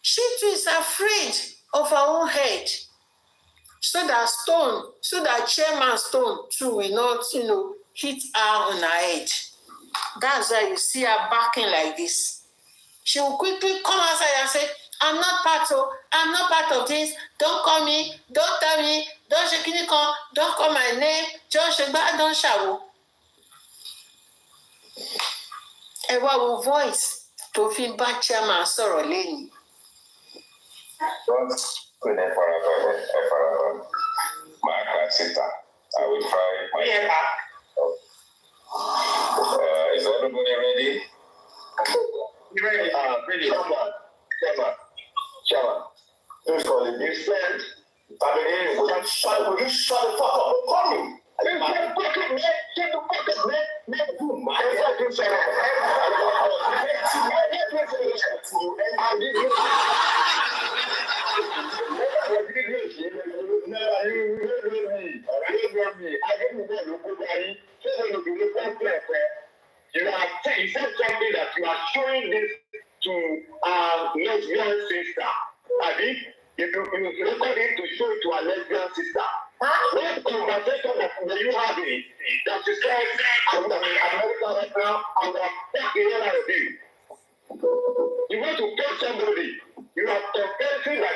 She too is afraid of her own head. So that Chairman Stone too will not, hit her on her head. That's why you see her backing like this. She will quickly come outside and say, I'm not part of this. Don't call me. Don't tell me. Don't shake any call. Don't call my name. Don't shake back. Don't shout. Ẹ wá wo voice tó fi bá chairman sọ̀rọ̀ lẹ́yìn. Don't put that forever. My classita. I will try my is everybody ready? You ready? Ready. Chairman. Please call it. You said Will you shut the fuck up? Call me. You said something that you are showing this to lesbian sister. Abi, you recorded to show it to a lesbian sister. What conversation that you have that you said, I'm American right now, I'm going to take the hell out of you. You want to tell somebody, you are confessing that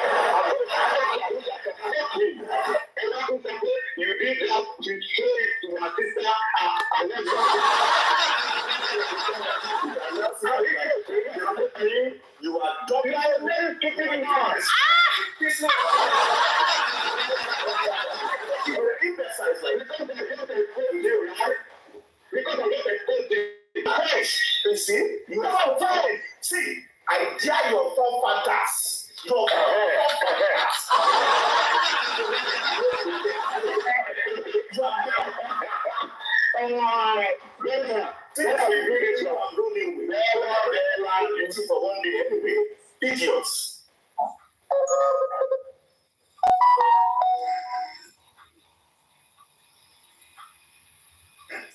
you did that to show it to my sister, you are dumb. You are a very stupid man. Because I get exposed. You see? You are fine. See, I dare your forefathers. Your forefathers. Since we do this, you are running with beauty for one day anyway. Idiots.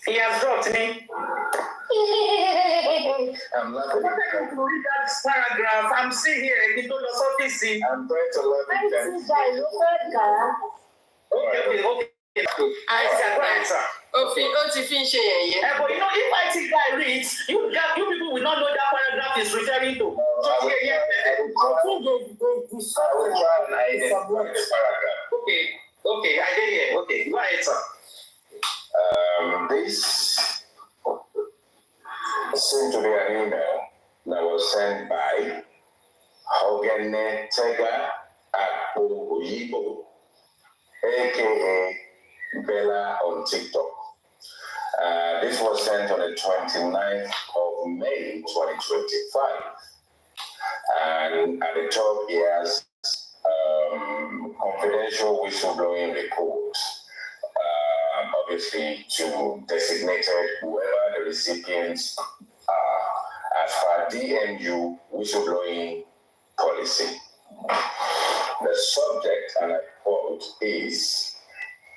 He has dropped me. I'm laughing. I'm not going to read that paragraph. I'm still here. You don't know something. I'm trying to laugh. Okay. Okay, but you know, if I think I read, you people will not know that paragraph is referring to. Okay, I did hear. Okay, go ahead, sir. This seemed to be an email that was sent by Hogene Tega Akpo, aka Bella on TikTok. This was sent on the 29th of May 2025. And at the top, he has confidential whistleblowing report. Obviously, to designated whoever the recipients are as per DMU whistleblowing policy. The subject, and I quote, is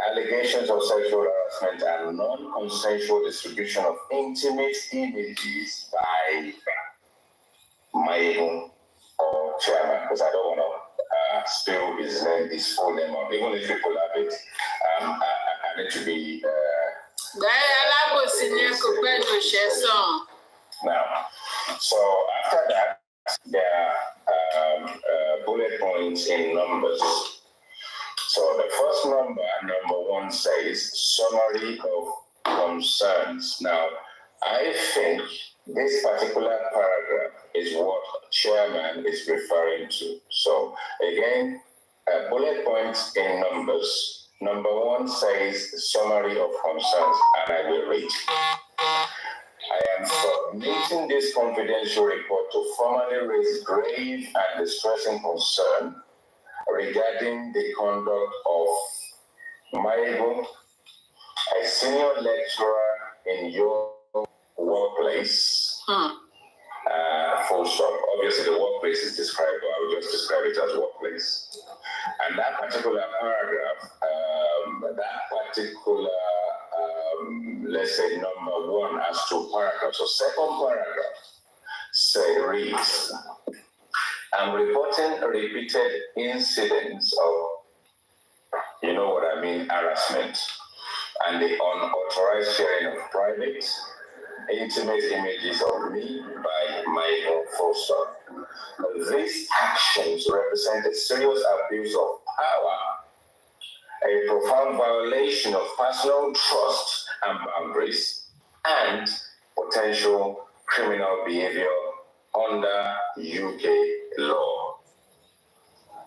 allegations of sexual harassment and non-consensual distribution of intimate images by Mayegun or chairman, because I don't want to spill his name, his full name up. Even if people have it, I need to be. Now, so after that, there are bullet points in numbers. So the first number one says summary of concerns. Now, I think this particular paragraph is what chairman is referring to. So again, bullet points in numbers. Number one says summary of concerns, and I will read. I am submitting this confidential report to formally raise grave and distressing concern regarding the conduct of Mayegun, a senior lecturer in your workplace. Full stop. Obviously, the workplace is described, but I will just describe it as workplace. And that particular paragraph, let's say number one, has two paragraphs. So second paragraph reads, I'm reporting repeated incidents of, you know what I mean, harassment and the unauthorized sharing of private, intimate images of me by my full stop. These actions represent a serious abuse of power, a profound violation of personal trust and boundaries, and potential criminal behavior under UK law.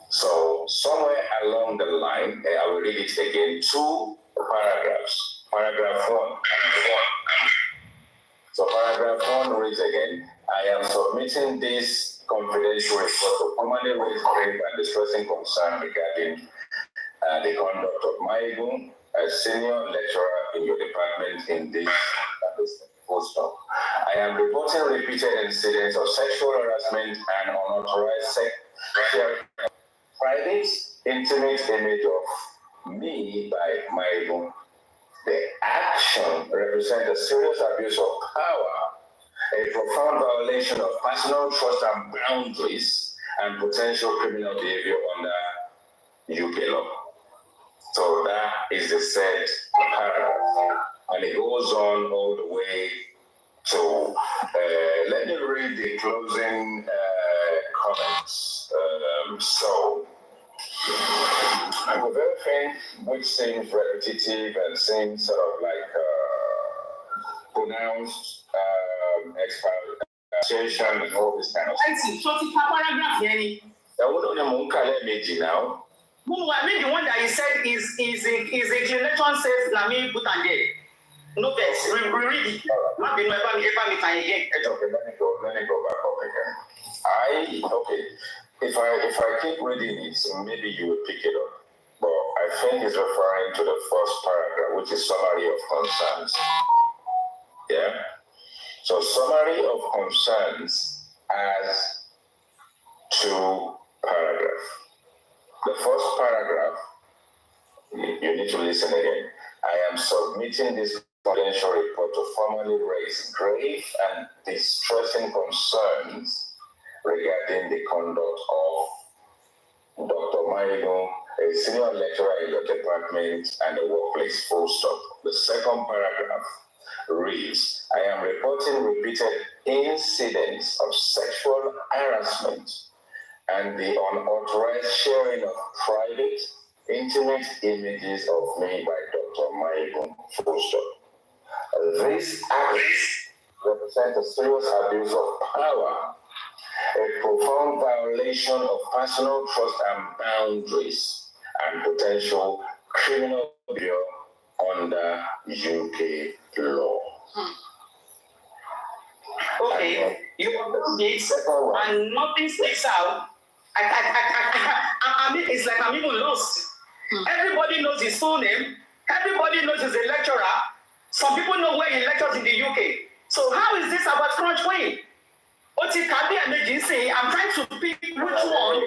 So somewhere along the line, I will read it again, two paragraphs. Paragraph one. So paragraph one reads again, I am submitting this confidential report to formally raise grave and distressing concern regarding the conduct of Maigun, a senior lecturer in your department in this full stop. I am reporting repeated incidents of sexual harassment and unauthorized sharing of private, intimate image of me by Maigun. The action represents a serious abuse of power, a profound violation of personal trust and boundaries, and potential criminal behavior under UK law. So that is the said paragraph. And it goes on all the way to, let me read the closing comments. The very thing which seems repetitive and seems sort of like pronounced explanation and all this kind of stuff. I see. So the paragraph here. Now. I mean the one that you said is inclination says Lami put on there. No verse. Read it. Not be my family again. Okay, let me go back up again. If I keep reading it, maybe you will pick it up. But I think it's referring to the first paragraph, which is summary of concerns. Yeah? So summary of concerns has 2 paragraphs. The first paragraph, you need to listen again. I am submitting this confidential report to formally raise grave and distressing concerns regarding the conduct of Dr. Maigun, a senior lecturer in the department and the workplace, full stop. The second paragraph reads, I am reporting repeated incidents of sexual harassment and the unauthorized sharing of private, intimate images of me by Dr. Maigun, full stop. These acts represent a serious abuse of power, a profound violation of personal trust and boundaries, and potential criminal behavior under UK law. Okay, you do this and nothing sticks out. I mean, it's like I'm even lost. Everybody knows his full name. Everybody knows he's a lecturer. Some people know where he lectures in the UK. So how is this about crunch weight? I'm trying to pick which one.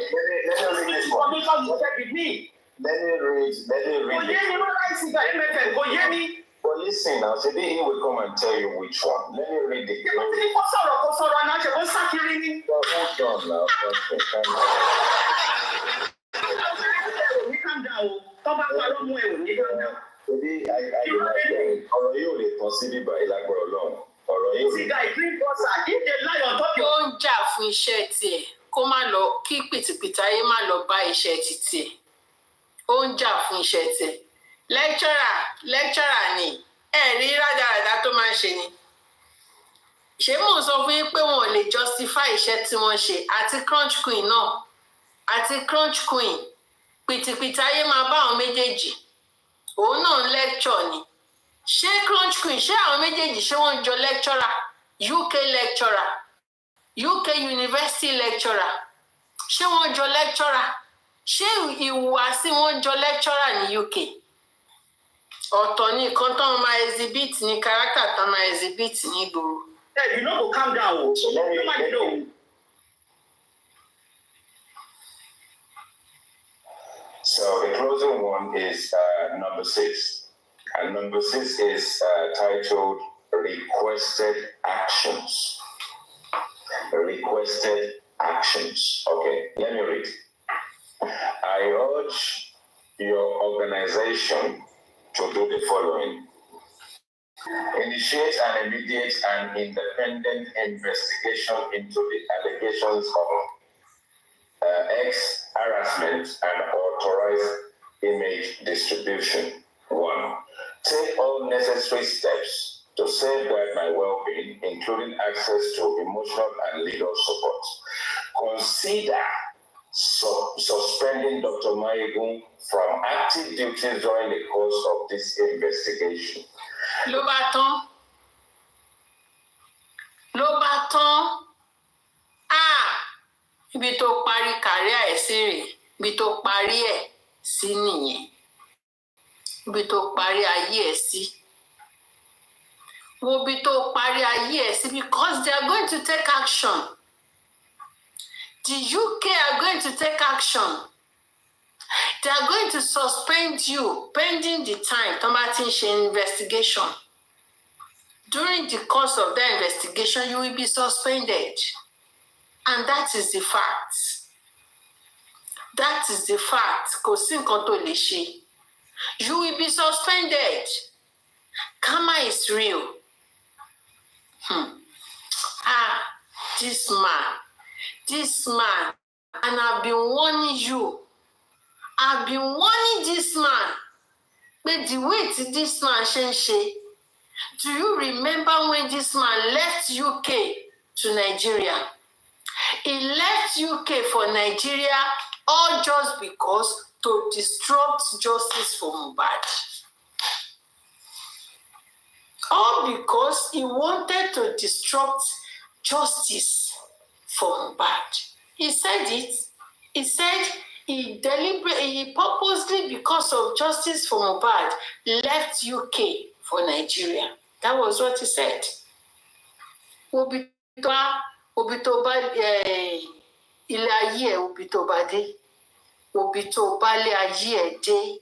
With me. Let me read. But listen, now, today he will come and tell you which one. Let me read the Hold on now. Calm down. Come back to our way. Today, ọ̀rọ̀ yóò lè tán sí bíbá ìlágbọ̀rọ̀ lọ́hùn. Ọ̀rọ̀ yóò lè. Ó ń jà fún iṣẹ́ tiẹ̀ kó má lọ kí pìtìpìtì ayé má lọ bá iṣẹ́ títì ẹ̀. Ó ń jà fún iṣẹ́ tiẹ̀. Lecturer ni rí rádaràdá tó máa ń ṣe ni. Ṣé mò ń sọ fún yín pé wọn ò lè justify iṣẹ́ tí wọ́n ṣe àti crunch queen náà àti crunch queen pìtìpìtì ayé máa bá àwọn méjèèjì. Òun náà lecture ni. Ṣé crunch queen ṣé àwọn méjèèjì ṣé wọ́n jọ lecturer UK lecturer UK university lecturer ṣé wọ́n jọ lecturer ṣé ìhùwàsí wọn jọ lecturer ní UK? Ọ̀tọ̀ ni nǹkan tó máa exhibit ní character tó máa exhibit ní ìgboro. Hey, you know, go calm down. So you might know. So the closing one is number 6. And number 6 is titled Requested Actions. Requested Actions. Okay, let me read. I urge your organization to do the following. Initiate an immediate and independent investigation into the allegations of harassment and authorized image distribution. 1. Take all necessary steps to safeguard my well-being, including access to emotional and legal support. Consider suspending Dr. Maigun from active duties during the course of this investigation. Ló bá tán. Ibi tó parí kàríà ẹ̀ sí rè, ibi tó parí ẹ̀ sí nìyẹn. Ibi tó parí ayé ẹ̀ sí. Wo ibi tó parí ayé ẹ̀ sí, because they are going to take action. The UK are going to take action. They are going to suspend you pending the time Tomatin investigation. During the course of that investigation, you will be suspended. And that is the fact. That is the fact. Kò sí nǹkan tó lè ṣe. You will be suspended. Karma is real. This man, and I've been warning you. I've been warning this man. But the way this man ṣe. Do you remember when this man left UK to Nigeria? He left UK for Nigeria all just because to disrupt justice for Mohbad. All because he wanted to disrupt justice for Mohbad. He said it. He said he purposely, because of justice for Mohbad, left UK for Nigeria. That was what he said. Obitoba ilé ayé ẹ̀ obitoba dé. Obitoba ilé ayé ẹ̀ dé.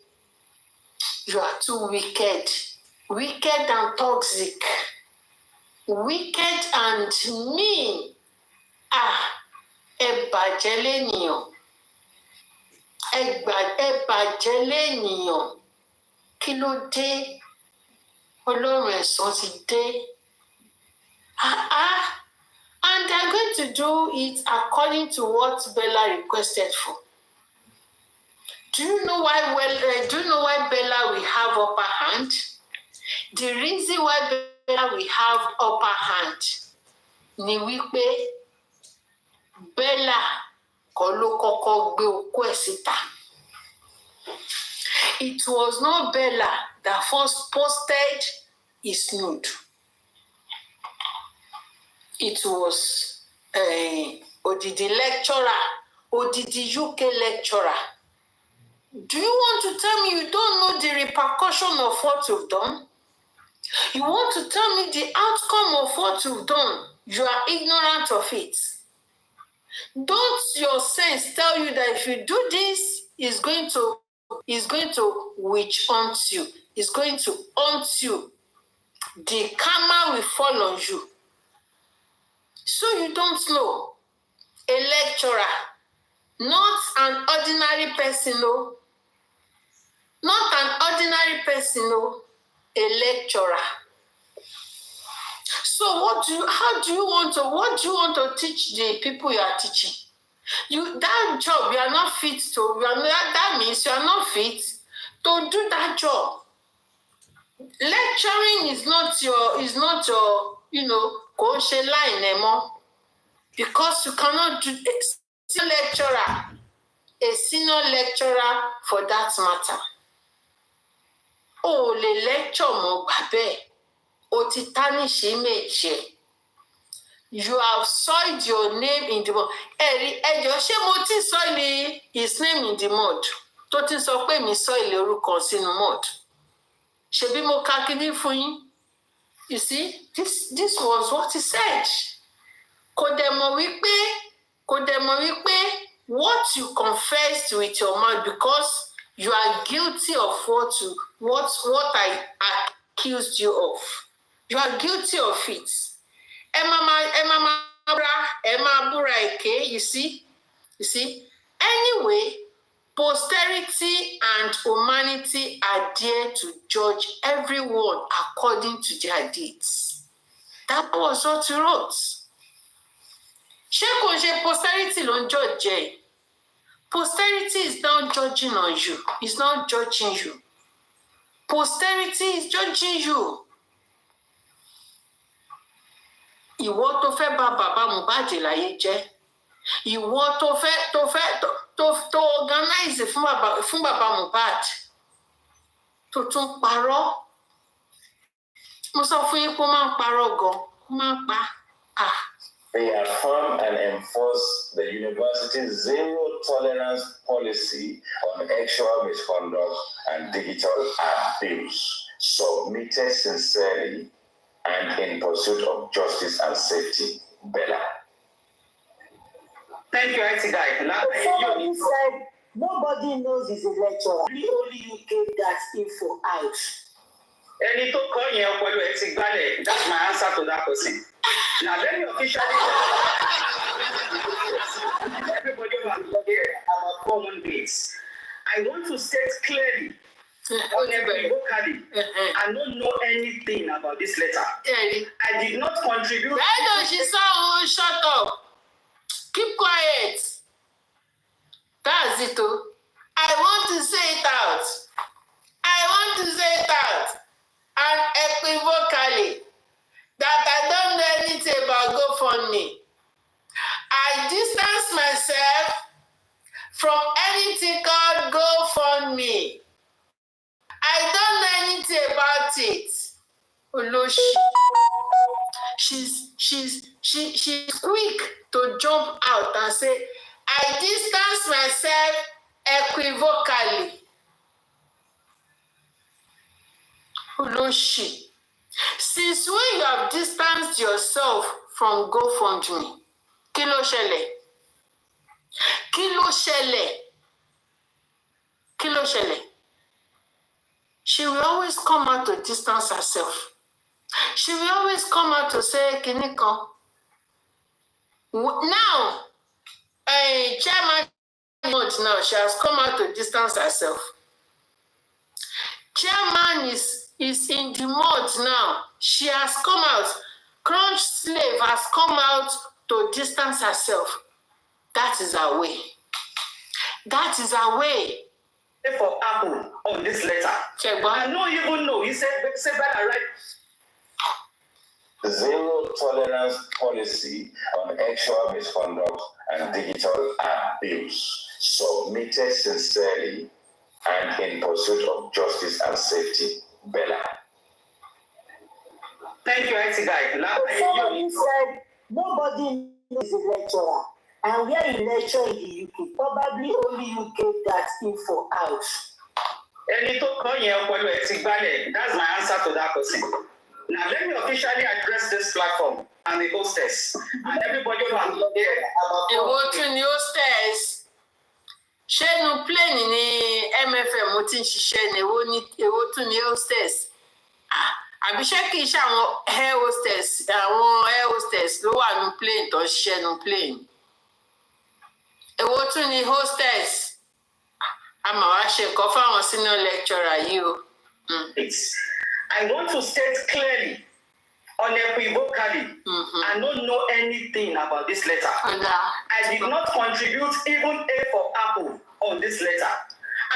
You are too wicked. Wicked and toxic. Wicked and mean. Ẹ bàjẹ́ lénìyàn. Ẹ bàjẹ́ lénìyàn. Kí ló dé? Ọlọ́run ẹ̀san ti dé. And they're going to do it according to what Bella requested for. Do you know why Bella will have upper hand? The reason why Bella will have upper hand ni wípé Bella kọ́ ló kọ́kọ́ gbé okó ẹ̀ síta. It was not Bella that first posted his nude. It was Odidi lecturer, Odidi UK lecturer. Do you want to tell me you don't know the repercussion of what you've done? You want to tell me the outcome of what you've done? You are ignorant of it. Don't your sense tell you that if you do this, it's going to witch hunt you. It's going to haunt you. The karma will fall on you. So you don't know. A lecturer, not an ordinary person, no. Not an ordinary person, no. A lecturer. So what do you want to teach the people you are teaching? That job you are not fit to. That means you are not fit to do that job. Lecturing is not your kò ń ṣe line anymore, because you cannot do a senior lecturer for that matter. O lè lecture mọ́ bàbẹ́, o ti tarnish image ẹ̀. You have soiled your name in the mud. Ẹjọ́ ṣé mo ti soil his name in the mud? Tó ti sọ pé mi soil orúkọ sínú mud. Ṣebí mo ka kíní fún yín? You see, this was what he said. Kò dẹ̀ mọ̀ wípé what you confessed with your mouth, because you are guilty of what I accused you of. You are guilty of it. Emma búra èké, you see? Anyway, posterity and humanity are there to judge everyone according to their deeds. That was what he wrote. Ṣé kò ṣe posterity ló ń judge ẹ? Posterity is not judging on you. It's not judging you. Posterity is judging you. Ìwọ tó fẹ́ bà bàbá Mohbad láyé jẹ́. Ìwọ tó organize fún bàbá Mohbad. Tó tún parọ́. Mo sọ fún yín pé ó máa ń parọ́ gan. Ó máa ń pa. They affirm and enforce the university's zero tolerance policy on sexual misconduct and digital abuse, submitted sincerely and in pursuit of justice and safety. Bella. Thank you, IT guy. Somebody said nobody knows he's a lecturer. Only you gave that info out. Any to call you pẹ̀lú ẹ ti gbálẹ̀. That's my answer to that question. Now let me officially everybody was here about common days. I want to state clearly, unequivocally, I don't know anything about this letter. I did not contribute. Why don't she say, shut up? Keep quiet. That's it. I want to say it out. I want to say it out. And equivocally, that I don't know anything about GoFundMe. I distance myself from anything called GoFundMe. I don't know anything about it. Oloshi. She's quick to jump out and say, I distance myself equivocally. Oloshi. Since when you have distanced yourself from GoFundMe? Kí ló ṣẹlẹ̀? Kí ló ṣẹlẹ̀? Kí ló ṣẹlẹ̀? She will always come out to distance herself. She will always come out to say, Kini kan. Now, chairman now, she has come out to distance herself. Chairman is in the mud now. She has come out. Crunch slave has come out to distance herself. That is her way. That is her way. For Apple on this letter. I don't even know. He said that right. Zero tolerance policy on sexual misconduct and digital abuse, submitted sincerely and in pursuit of justice and safety. Bella. Thank you, IT guy. Somebody said nobody knows a lecturer, and where you lecture in the UK, probably only you gave that info out. Any to call you pẹ̀lú ẹ ti gbálẹ̀. That's my answer to that question. Now let me officially address this platform and the hostess and everybody who has been there about. Èwo tún ni hostess? Ṣé inú plane ni MFM mo ti ń ṣiṣẹ́ ni èwo tún ni hostess? Àbí ṣé kìí ṣe àwọn air hostess ló wà nínú plane tó ń ṣiṣẹ́ nínú plane? Èwo tún ni hostess? A máa wá ṣe nǹkan fáwọn senior lecturer yìí o. I want to state clearly, unequivocally, I don't know anything about this letter. I did not contribute even A for Apple on this letter.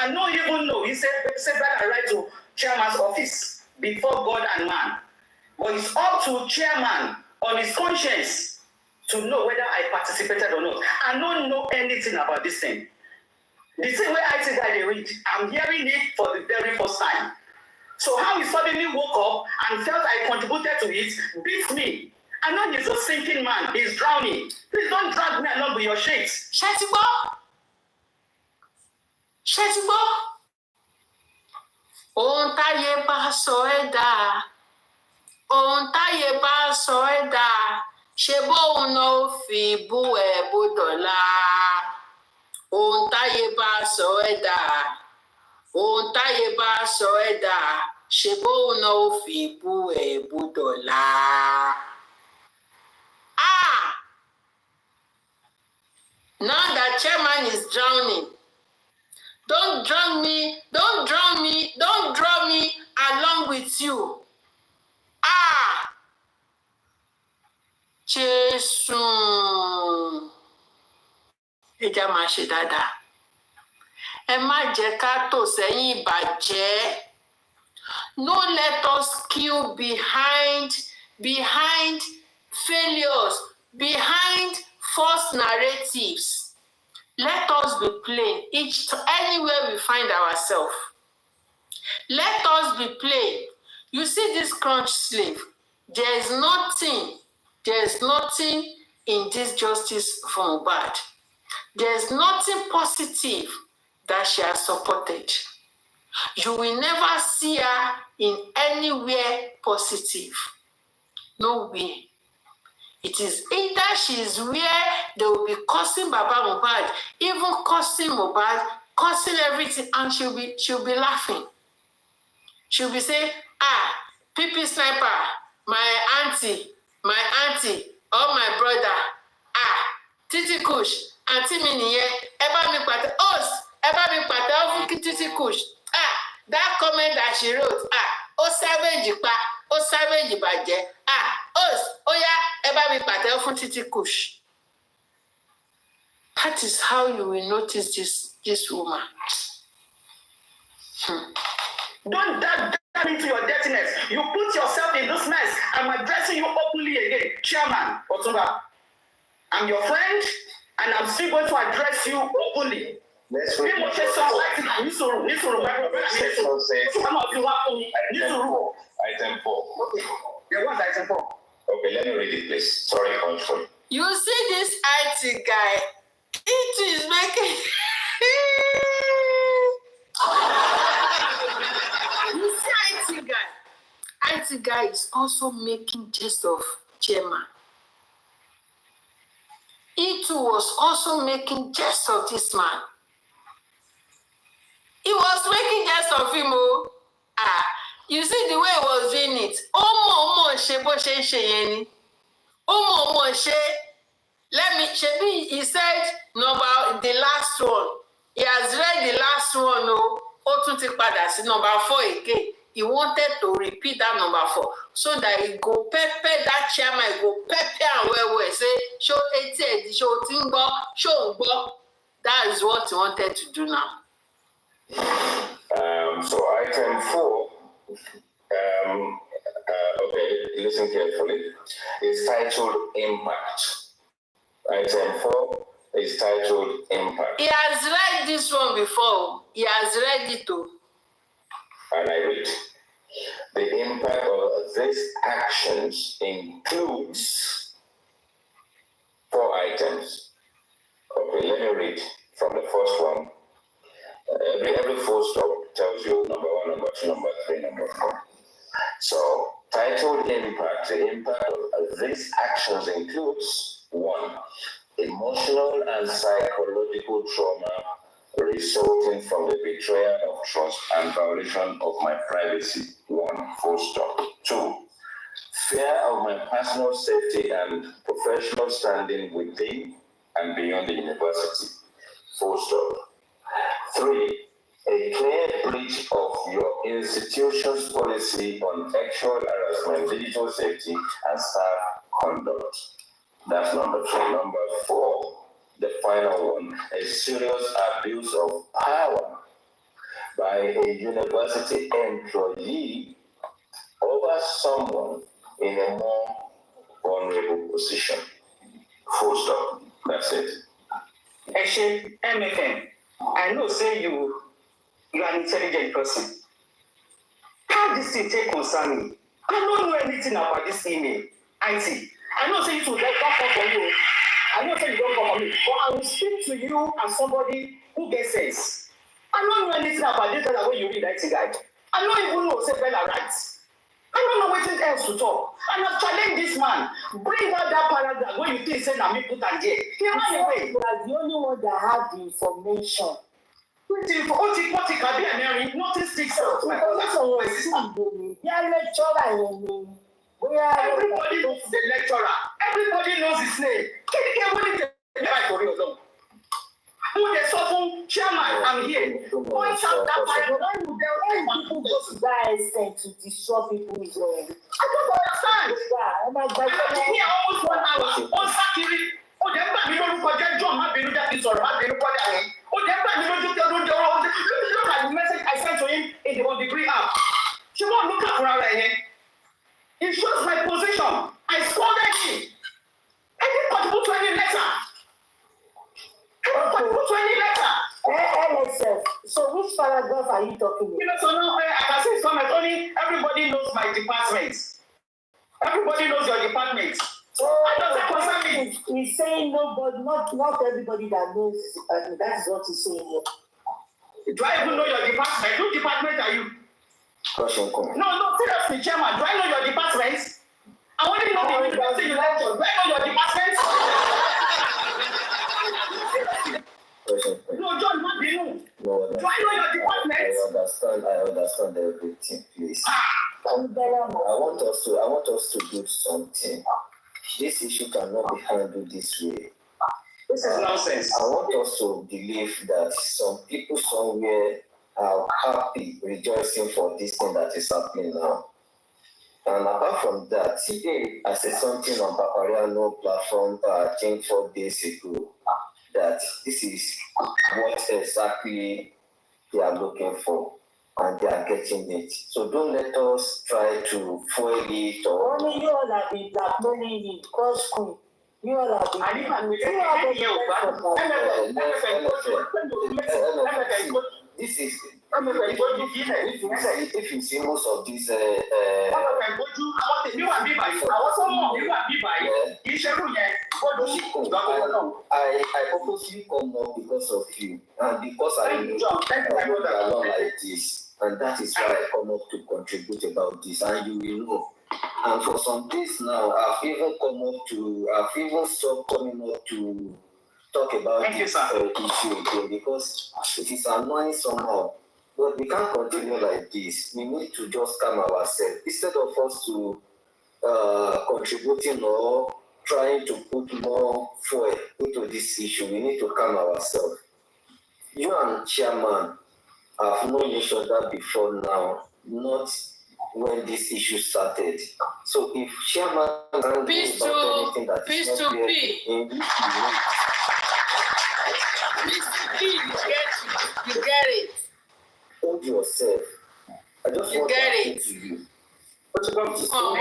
I don't even know. He said that I write to chairman's office before God and man. But it's up to chairman on his conscience to know whether I participated or not. I don't know anything about this thing. The same way I said that they read, I'm hearing it for the very first time. So how he suddenly woke up and felt I contributed to it beats me. I know he's a sinking man. He's drowning. Please don't drag me along with your shakes. Ṣé ti gbọ́? Ṣé ti gbọ́? Ohun táyé bá sọ ẹ́ dáa. Ohun táyé bá sọ ẹ́ dáa. Ṣé bóun náà ó fi bú ẹ bó dọ̀la? Ohun táyé bá sọ ẹ́ dáa. Ohun táyé bá sọ ẹ́ dáa. Ṣé bóun náà ó fi bú ẹ bó dọ̀la? Now that chairman is drowning, don't drown me along with you. Jésù. Ẹ jẹ́ máa ṣe dáadáa. Ẹ má jẹ́ ká tò sẹ́yìn ìbàjẹ́. No let us queue behind failures, behind false narratives. Let us be plain anywhere we find ourselves. Let us be plain. You see this crunch slave, there is nothing in this justice from bad. There is nothing positive that she has supported. You will never see her in anywhere positive. Nowhere. It is either she is where they will be cursing Baba Mohbad, even cursing Mohbad, cursing everything, and she'll be laughing. She'll be saying, PP sniper, my auntie, or my brother, Titi Kush, auntie mi nìyẹn, ẹ bá mi pàtẹ́, host, ẹ bá mi pàtẹ́ fún Titi Kush. That comment that she wrote, ó savage pa, ó savage bàjẹ́, host, ó yá, ẹ bá mi pàtẹ́ fún Titi Kush. That is how you will notice this woman. Don't dive into your dirtiness. You put yourself in this mess. I'm addressing you openly again. Chairman Otunba, I'm your friend, and I'm still going to address you openly. Let's read item 4. Item 4. Okay. Yeah, what's item 4? Okay, let me read it, please. Sorry, control. You see this IT guy, it is making... You see IT guy. IT guy is also making jest of Chairman. He too was also making jest of this man. He was making jest of him. You see the way he was doing it. He said the last one. He has read the last one. Number 4 again. He wanted to repeat that number 4 so that he go pepper that chairman, he go pepper and well say show 80, show timbo, show go. That is what he wanted to do now. So item 4, okay, listen carefully. It's titled Impact. Item 4 is titled Impact. He has read this one before. He has read it too. And I read. The impact of these actions includes 4 items. Okay, let me read from the first one. Every full stop tells you number 1, number 2, number 3, number 4. So, titled Impact. The impact of these actions includes 1. Emotional and psychological trauma resulting from the betrayal of trust and violation of my privacy. 1. Full stop. 2. Fear of my personal safety and professional standing within and beyond the university. Full stop. 3. A clear breach of your institution's policy on sexual harassment, digital safety, and staff conduct. That's number 3. Number 4, the final one, a serious abuse of power by a university employee over someone in a more vulnerable position. Full stop. That's it. Actually, MFM, I know say you are an intelligent person. How this thing take concern me? I don't know anything about this email. IT. I know say you should not come for you. I know say you don't come for me. But I will speak to you as somebody who gets sense. I don't know anything about this way you read IT guy. I don't even know say Bella writes. I don't know what else to talk. And I've challenged this man. Bring out that paragraph where you think say na me put and there. You are the only one that have the information. Nothing sticks out. Everybody knows the lecturer. Everybody knows his name. Who they saw chairman, I'm here. Point out that paragraph. When people go to that extent to destroy people is going. I don't understand. I'm here almost 1 hour. On Saturday. Oh, they're not going to get John. I've been that is or I've been recording. Oh, they're not going to look at the message I sent to him in the 1 degree app. She won't look at her right here. It shows my position. I scolded him. I didn't contribute to any letter. So which paragraph are you talking about? You know, so now I can say something. Only everybody knows my department. Everybody knows your department. I don't concern me. He's saying no, but not everybody that knows. That's what he's saying here. Do I even know your department? Which department are you? No, seriously, Chairman. Do I know your department? I want to know the university you lecture. Do I know your department? No, John, not you. No, do I know your department? I understand everything, please. I want us to do something. This issue cannot be handled this way. This is nonsense. I want us to believe that some people somewhere are happy, rejoicing for this thing that is happening now. And apart from that, today I said something on Papariano platform, I think 4 days ago, that this is what exactly they are looking for, and they are getting it. So don't let us try to foil it or. Only you all have been blackmailing him, cause queen. You all have been. This is. If you see most of these. I purposely come up because of you, and because I know along like this, and that is why I come up to contribute about this, and you will know. And for some days now, I've even stopped coming up to talk about this issue again because it is annoying somehow. But we can't continue like this. We need to just calm ourselves. Instead of us to contributing or trying to put more fuel into this issue, we need to calm ourselves. You and Chairman have known each other before now, not when this issue started. So if Chairman can't do about anything that is not clear in this you get it. Hold yourself. I just want to speak to you. But to come to Chairman,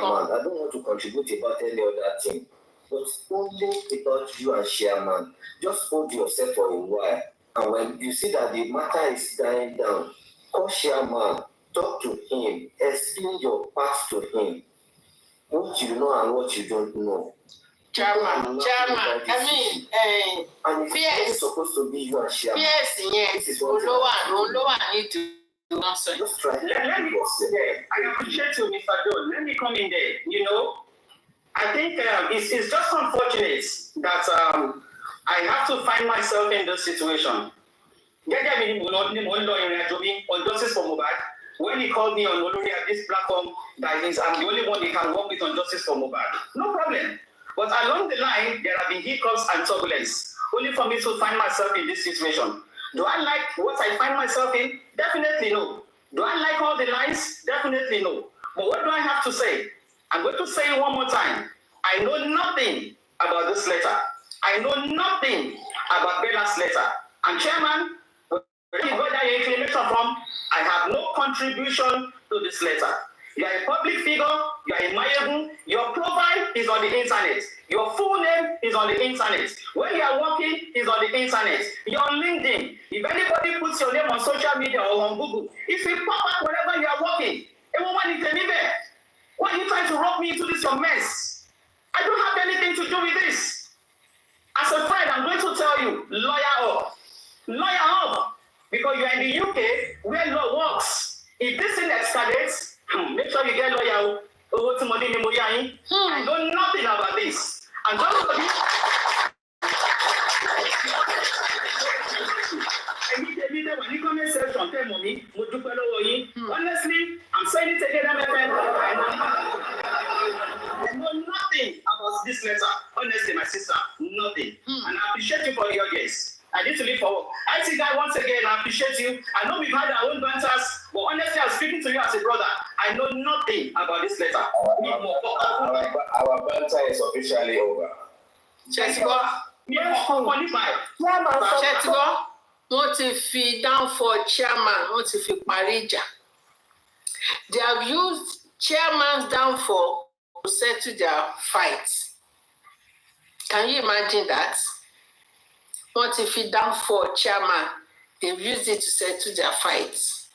I don't want to contribute about any other thing, but only about you and Chairman. Just hold yourself for a while, and when you see that the matter is dying down, call Chairman, talk to him, explain your past to him, what you know and what you don't know. Chairman, it's supposed to be you and Chairman. Yes, need to do nothing. Just try. Let me go there. I appreciate you, Mr. Joe. Let me come in there. You know, I think it's just unfortunate that I have to find myself in this situation. On Justice for Mohbad, when he called me on Olori at this platform, that is, I'm the only one he can work with on Justice for Mohbad. No problem. But along the line, there have been hiccups and turbulence, only for me to find myself in this situation. Do I like what I find myself in? Definitely no. Do I like all the lines? Definitely no. But what do I have to say? I'm going to say it one more time. I know nothing about this letter. I know nothing about Bella's letter. And Chairman, where you got that inclination from, I have no contribution to this letter. You are a public figure, you are a Mayegun, your profile is on the internet, your full name is on the internet, where you are working is on the internet, you're on LinkedIn. If anybody puts your name on social media or on Google, if you pop up wherever you are working, everyone is telling me, why are you trying to rope me into this your mess? I don't have anything to do with this. As a friend, I'm going to tell you, lawyer up. Lawyer up. Because you are in the UK where law works. If this thing escalates, make sure you get lawyer. I know nothing about this. And somebody, honestly, I'm saying it again, I know nothing about this letter. Honestly, my sister, nothing. And I appreciate you for your guess. I need to leave for work. I see guy once again, I appreciate you. I know we've had our own banters, but honestly, I'm speaking to you as a brother. I know nothing about this letter. Our banter is officially over. Wọ́n ti fi down for chairman, wọ́n ti fi parí ìjà. They have used chairman's downfall to settle their fight. Can you imagine that? Wọ́n ti fi down for chairman, they've used it to settle their fights.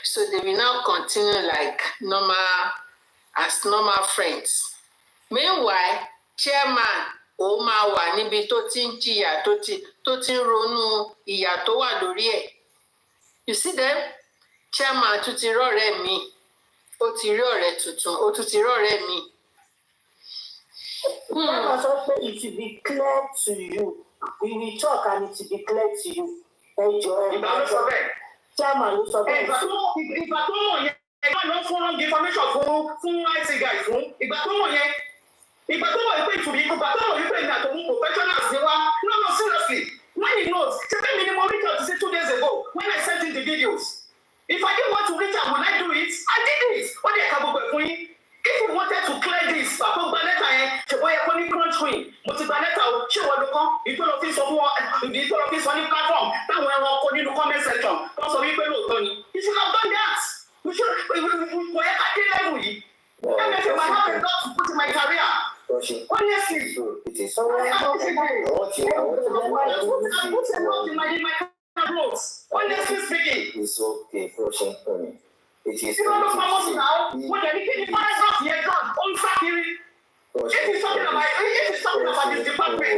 So they will now continue like normal, as normal friends. Meanwhile, chairman ó máa wà níbi tó ti ń jìyà tó ti ń ronú ìyà tó wà lórí ẹ̀. You see them? Chairman tún ti rọ́ọ̀rẹ́ mi, ó ti rí ọ̀rẹ́ tuntun, ó tún ti rọ́ọ̀rẹ́ mi. Chairman sọ pé it will be clear to you. We will talk and it will be clear to you. Ìgbà ló sọ bẹ́ẹ̀. Chairman ló sọ bẹ́ẹ̀. Ìgbà tó mọ̀ yẹn, ẹ̀gbọ́n ló fún wrong information fún IT guy fún. Ìgbà tó mọ̀ yẹn, ìgbà tó mọ̀ wípé ìtùbí, ìgbà tó mọ̀ wípé ìgbà tó mú professionals ni wá. No, seriously. When he knows, ṣe fẹ́ mi ni mo reach out to say 2 days ago when I sent him the videos. If I didn't want to reach out, would I do it? I did it. Ó dẹ̀ ká gbogbo ẹ̀ fún yín. If you wanted to clear this, pàtó gba lẹ́tà yẹn, ṣùgbọ́n yẹ kó ní crunch queen. Mo ti gba lẹ́tà o, ṣé wọ́n ló kán? Ìtọ́lọ́ fi sọ fún wọn, ìtọ́lọ́ fi sọ ní platform, táwọn ẹran ọkọ nínú comment section, wọ́n sọ wípé lóòótọ́ ni. You should have done that. Kò yẹ ká dé level yìí. MFM, I have a lot to put in my career. Honestly. It is so I want to honestly speaking. It's okay, Russian Pony. It is. You know what's now? What are the paragraph here? God, on Sakiri. If you're talking about this department, if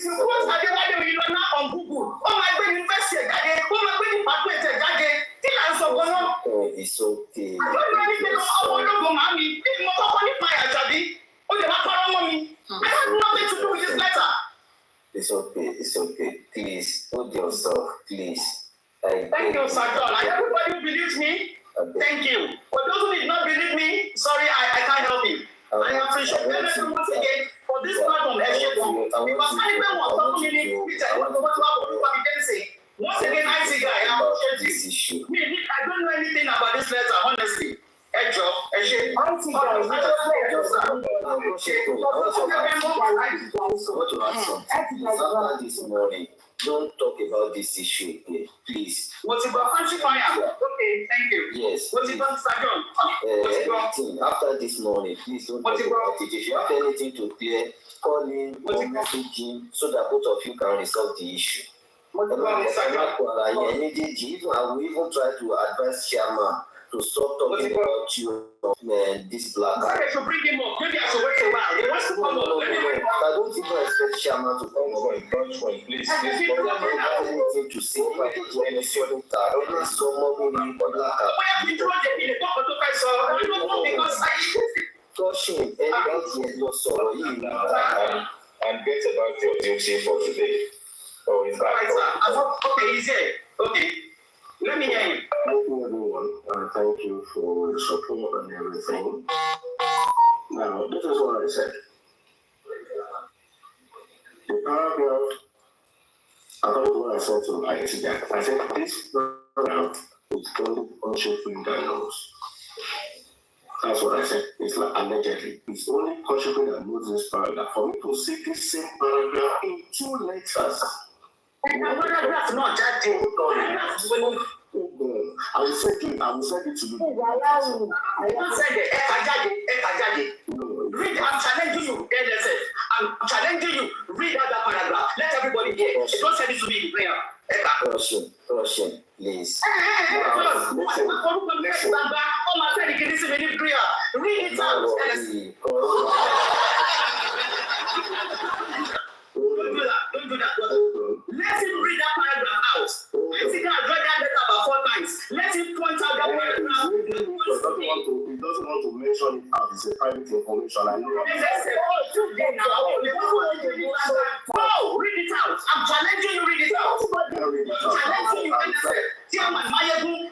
you post at the right way, you are now on Google. Oh my God, investigate that. Oh my God, department that. Till answer one. It's okay. I don't know anything about how to go, mommy. If you want to call it my Ajabi, oh, you have mommy. I have nothing to do with this letter. It's okay. Please, hold yourself, please. Thank you, Sir John. Everybody who believes me, thank you. For those who did not believe me, sorry, I can't help you. I appreciate everything once again for this platform. Because anyone wants to me, which I want to what we can say. Once again, I see guy, I appreciate this. I don't know anything about this letter, honestly. This morning, don't talk about this issue again, please. What's about Fancy Fire? Okay, thank you. Yes. What's about Stadion? After this morning, please don't talk about it. If you have anything to clear, call in or message him so that both of you can resolve the issue. I will even try to advise Chairman to stop talking about you and this black guy. I should bring him up. Maybe I should wait a while. He wants to come up. I don't even expect Chairman to come up. Please. I don't have anything to say. I don't have and get about your duty for today. Oh, it's back. Okay, he's here. Okay. Let me hear you. Thank you, everyone. Thank you for the support and everything. Now, this is what I said. The paragraph, according to what I said to IT, I said this paragraph is only consciously diagnosed. That's what I said. It's like allegedly. It's only consciously that knows this paragraph. For me to see this same paragraph in 2 letters. Not that thing. I will send it to you. I don't send it. Read, I'm challenging you. I'm challenging you. Read out that paragraph. Let everybody hear. Don't send it to me in prayer. Russian, please. Read it out. Don't do that. Let him read that paragraph out. Let him read that letter about 4 times. Let him point out that paragraph. He doesn't want to mention it out. It's a private information. I know. No, read it out. I'm challenging you. Read it out. Challenging you. Chairman Mayegun,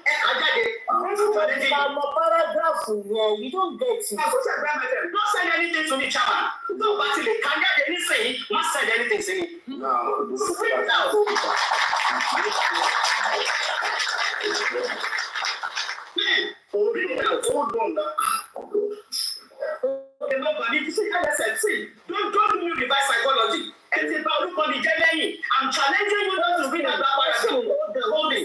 paragraph here, you don't get it. Don't send anything to me, Chairman. Don't battle it. Can get anything? Must send anything to me. No, this is read it out. Read it out. Hold on. Don't do me reverse psychology. I'm challenging you not to read that paragraph. Hold it.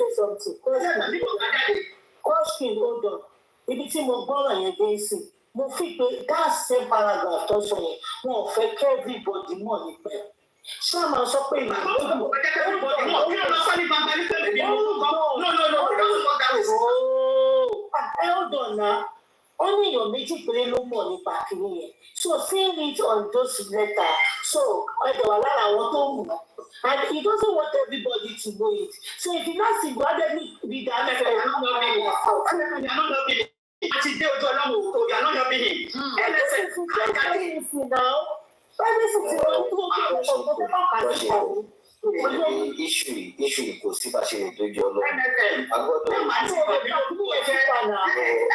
Hold on. Ibi tí mo gbọ́rọ̀ yẹn dé sí, mo fi pé that same paragraph tó sọ yẹn, wọn ò fẹ́ kí everybody mọ̀ nípa ẹ̀. Ṣé a máa sọ pé ìlú ìlú? Hold on now. Only your magic péré ló mọ̀ nípa kìíní yẹn. So seeing it on those letters, so ọ̀dọ̀ wà lára àwọn tó mọ̀. And he doesn't want everybody to know it. So if you not see God, let me be that. You're not helping him. Àti dé ojú ọlọ́run òkò, you're not helping him. Issue kò sí bá ṣe lè dojú ọlọ́run.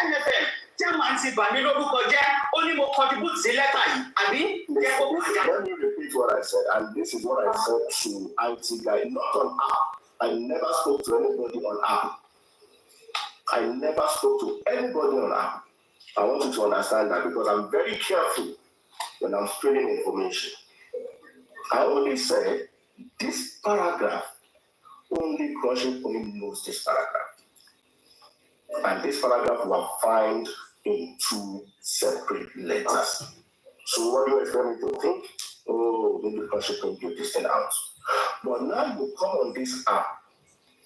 MFM chairman ti bà mí lórúkọ jẹ́, ó ní mo contribute sí lẹ́tà yìí, àbí? Let me repeat what I said, and this is what I said to IT guy, not on app. I never spoke to anybody on app. I never spoke to anybody on app. I want you to understand that because I'm very careful when I'm spreading information. I only said this paragraph, only Crushing Point knows this paragraph. And this paragraph will find in 2 separate letters. So what do you expect me to think? Oh, maybe Crushing Point give this thing out. But now you come on this app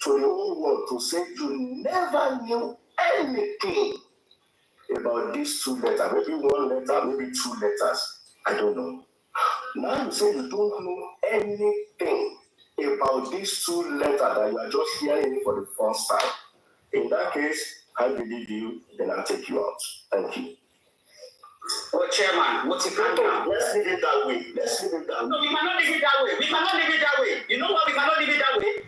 to the whole world to say you never knew anything about these 2 letters. Maybe 1 letter, maybe 2 letters. I don't know. Now you say you don't know anything about these 2 letters that you are just hearing for the first time. In that case, I believe you, then I'll take you out. Thank you. Oh, Chairman, what's it going on? Let's leave it that way. No, we cannot leave it that way. You know why we cannot leave it that way?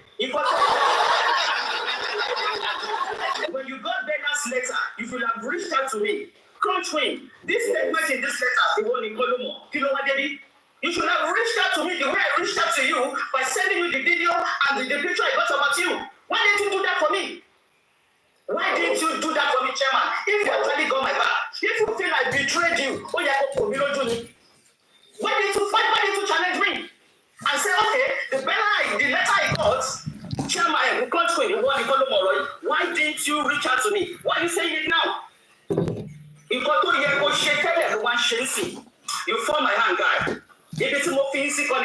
When you got Bena's letter, you should have reached out to me. Crunch me. This statement in this letter, the one in Kolomo, you should have reached out to me the way I reached out to you by sending you the video and the picture I got about you. Why didn't you do that for me? Why didn't you do that for me, Chairman? If you actually got my back, if you feel I betrayed you, why didn't you challenge me and say, okay, the letter I got, Chairman, why didn't you reach out to me? Why are you saying it now? You form my hand, guy. If it's more physical,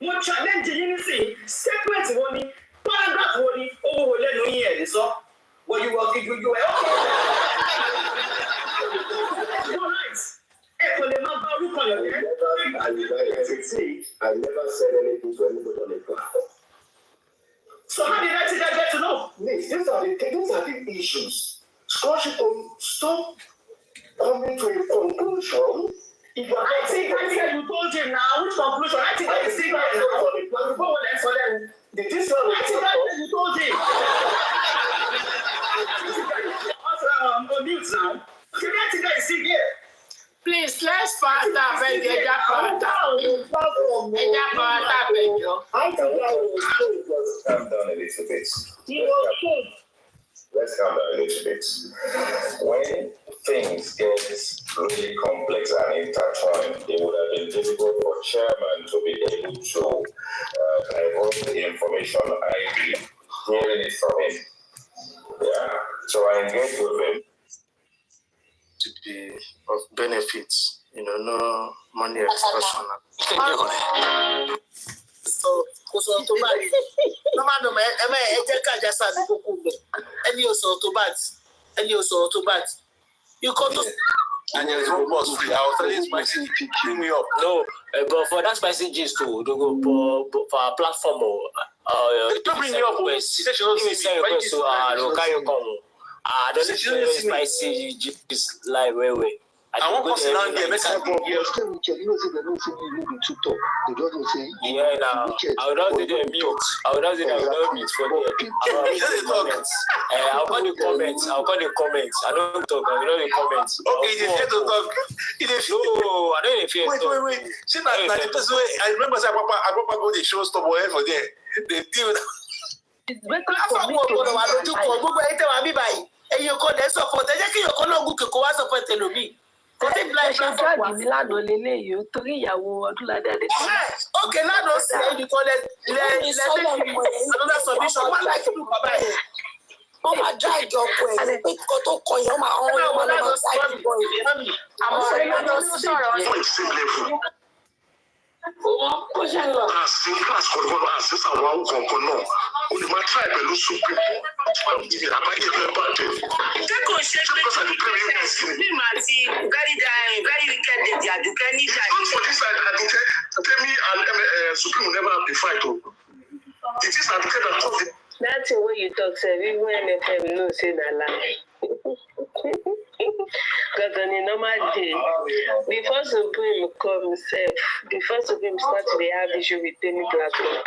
mo challenge yín nísìnyí statement wo ni paragraph wo ni owó wo lẹ́nu yín ẹ̀ lè sọ but you were okay. You're right. Ẹ kò lè máa bá orúkọ yọ̀ yẹn. I never said anything to anybody on the platform. So how did I get to know? These are the issues. Stop coming to a conclusion. I think you told him now. Which conclusion? I think I see that now. Did you say you told him? On mute now. Please, let's pass that beg. let's calm down a little bit. Let's calm down a little bit. When things get really complex and intertwined, it would have been difficult for chairman to be able to divulge the information I did, hearing it from him. Yeah. So I engaged with him to be of benefits, no money extortion. So, to buy no man, you come to. And there's one boss free. I was telling spicy pick me up. No, but for that spicy gist too, to go for our platform don't bring me up. She said she doesn't see me. Don't spicy gist live way. I won't come sit down there. Make I go. Yeah, now I would not say they mute. I would not say they will mute for there. I'll call the comments. I don't talk. I will not the comments. Okay, you fear to talk. No, I don't fear to talk. Wait. See, now the person I remember say Papa go the show stop over for there. They deal with. It's better for me to you call them support. They just you call no good to go support me. Okay, now don't say you call it. Another submission. What like you buy? Oh my God, your boy. And pick to call your own. class kọ̀ọ̀kan náà àti àwọn kọ̀ọ̀kan náà o lè máa try pẹ̀lú supreme àbájẹ́ pẹ̀lú bàjẹ́. Kẹ́kọ̀ọ́ ṣe pé mímọ̀ àti very wicked lady Aduka ní ìjà. Not for this side Aduka, Kemi and Supreme will never be fight o. It is Aduka that caused it. That's the way you talk, sir. Even MFM no say that lie. Because on a normal day, before Supreme come self, before Supreme start to have issue with Temi platform,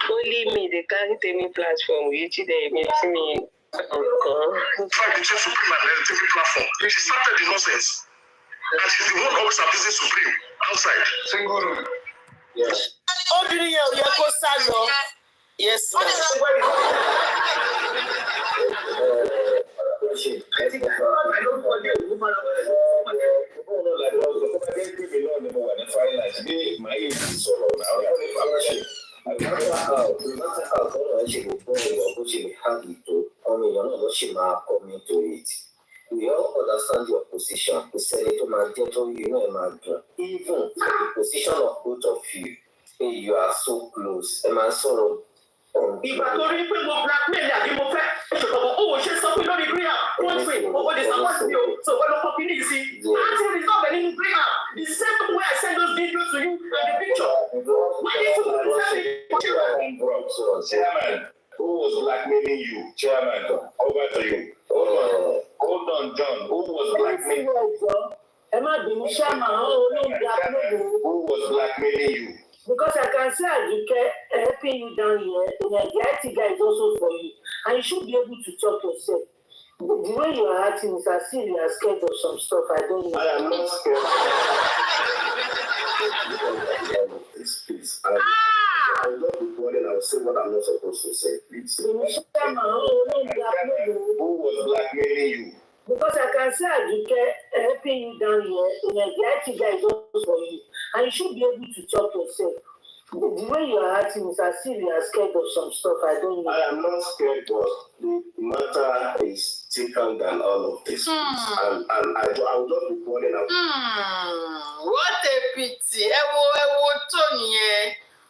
only me, they carry Temi platform, which they meet me. Try between Supreme and Temi platform. She started the nonsense. And she's the one always abusing Supreme outside. Single room. Yes. Yes, ma'am. We all understand your position. We said it to my gentle, even the position of both of you. You are so close. And my sorrow. Ìgbà tó rí pé mo blackmail àbí mo fẹ́ ṣòkòkò owó ṣe sọ pé lórí green app country owó dey support me o so wọ́n lọ kọ́pì ní ìsìn àti resolve ẹni ní green app the same way I send those videos to you and the picture why did you do the same thing? Chairman, who was blackmailing you? Chairman, over to you. Hold on, John. Who was blackmailing you? Who was blackmailing you? Because I can say Aduka helping you down here, the IT guy is also for you. And you should be able to talk yourself. The way you are acting is as if you are scared of some stuff. I don't know. I am not scared. Please. I will not be bothered. I will say what I'm not supposed to say. Please. Who was blackmailing you? Because I can say Aduka helping you down here, the IT guy is also for you. And you should be able to talk yourself. The way you are acting is as if you are scared of some stuff. I don't know. I am not scared, but the matter is thicker than all of this. And I will not be bothered. What a pity. Ẹ wo tó nìyẹn.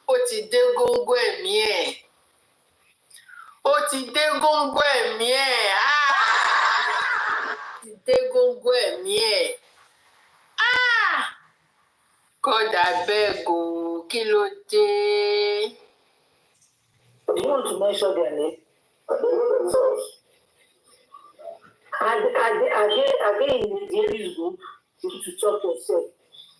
Ó ti dé góńgó ẹ̀mí ẹ̀. Ó ti dé góńgó ẹ̀mí ẹ̀. Ti dé góńgó ẹ̀mí ẹ̀. God abeg o, kí ló dé? Do you want to mention their name? Are they in the ladies group to talk yourself?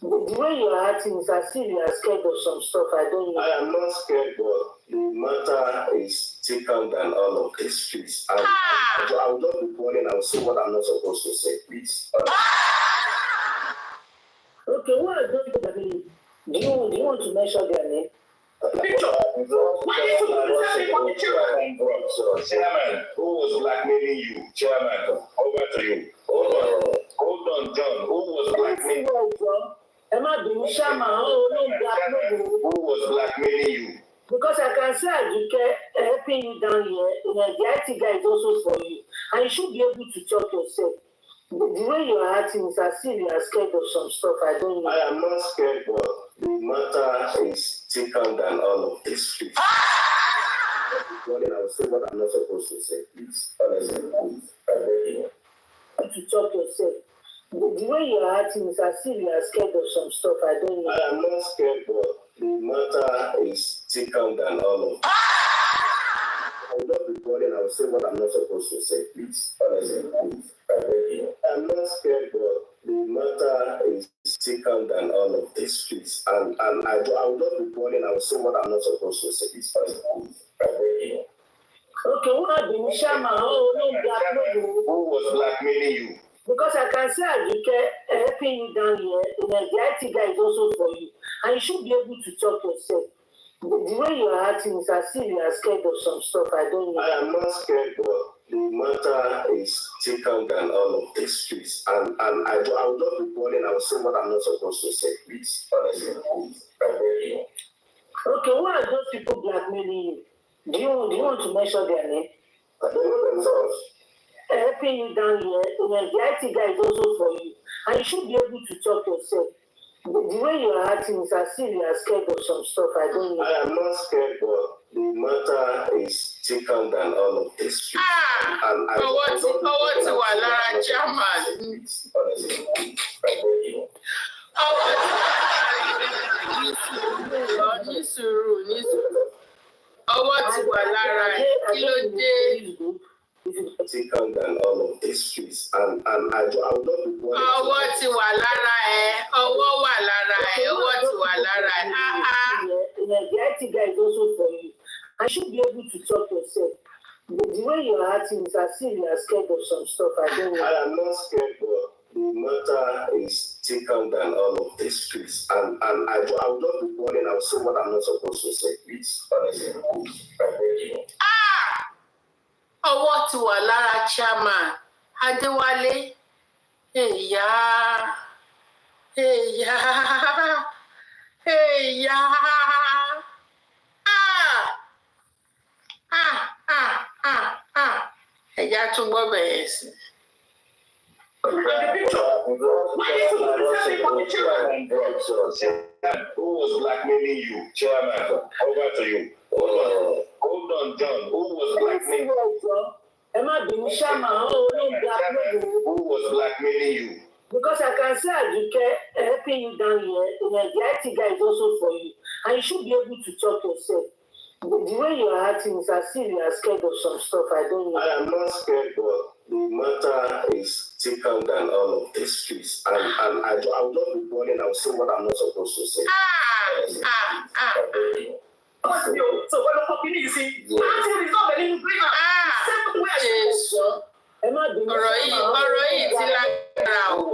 The way you are acting is as if you are scared of some stuff. I don't know. I am not scared, but the matter is thicker than all of this, please. I will not be bothered. I will say what I'm not supposed to say, please. Okay, what are those that do you want to mention their name? Chairman, who was blackmailing you? Chairman, over to you. Hold on, John. Who was blackmailing you? Who was blackmailing you? Because I can say Aduka helping you down here, the IT guy is also for you. And you should be able to talk yourself. The way you are acting is as if you are scared of some stuff. I don't know. I am not scared, but the matter is thicker than all of this, please. I will say what I'm not supposed to say, please. Honestly, please. I beg you. To talk yourself. The way you are acting is as if you are scared of some stuff. I don't know. I am not scared, but the matter is thicker than all of this. I will not be bothered. I will say what I'm not supposed to say, please. Honestly, please. I'm not scared, but the matter is thicker than all of this, please. And I will not be bothered. I will say what I'm not supposed to say, please. Okay, what are the Shama? Who was blackmailing you? Because I can say Aduka helping you down here, the IT guy is also for you. And you should be able to talk yourself. The way you are acting is as if you are scared of some stuff. I don't know. I am not scared, but the matter is thicker than all of this, please. And I will not be bothered. I will say what I'm not supposed to say, please. Honestly, please. Okay, why are those people blackmailing you? Do you want to mention their name? They know themselves. Helping you down here, the IT guy is also for you. And you should be able to talk yourself. The way you are acting is as if you are scared of some stuff. I don't know. I am not scared, but the matter is thicker than all of this. Ọwọ́ ti wà lára chairman. Honestly, I beg you. Ní sùúrù. Ọwọ́ ti wà lára ẹ̀. Kí ló dé? Thicker than all of this, please. And I would not be worried. Ọwọ́ ti wà lára ẹ̀. Ọwọ́ wà lára ẹ̀. Ọwọ́ ti wà lára ẹ̀. The IT guy is also for you. I should be able to talk yourself. The way you are acting is as if you are scared of some stuff. I don't know. I am not scared, but the matter is thicker than all of this, please. And I would not be worried. I will say what I'm not supposed to say, please. Honestly, I beg you. Ọwọ́ ti wà lára chairman Adéwálé. Èyá. Ẹ̀yà tún gbọ́ bẹ̀rẹ̀ sí. Who was blackmailing you? Chairman, over to you. Hold on, John. Who was blackmailing you? Who was blackmailing you? Because I can say Aduka helping you down here, the IT guy is also for you. And you should be able to talk yourself. The way you are acting is as if you are scared of some stuff. I don't know. I am not scared, but the matter is thicker than all of this, please. And I will not be worried. I will say what I'm not supposed to say. So what the fuck you see? Answer is not letting you bring up. Ọ̀rọ̀ yìí ti lágbára o. Who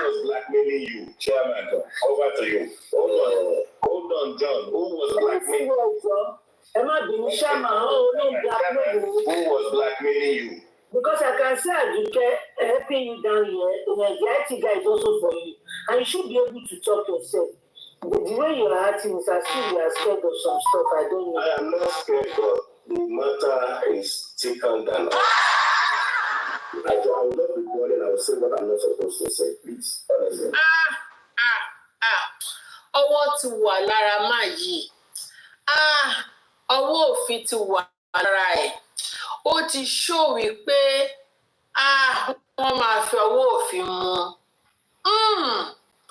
was blackmailing you? Chairman, over to you. Hold on, John. Who was blackmailing you? Who was blackmailing you? Because I can say Aduka helping you down here, the IT guy is also for you. And you should be able to talk yourself. The way you are acting is as if you are scared of some stuff. I don't know. I am not scared, but the matter is thicker than all. I will not be worried. I will say what I'm not supposed to say, please. Honestly. Ọwọ́ ti wà lára máa yìí. Ọwọ́ òfin ti wà lára ẹ̀. Ó ti ṣó wípé wọ́n máa fi ọwọ́ òfin mú.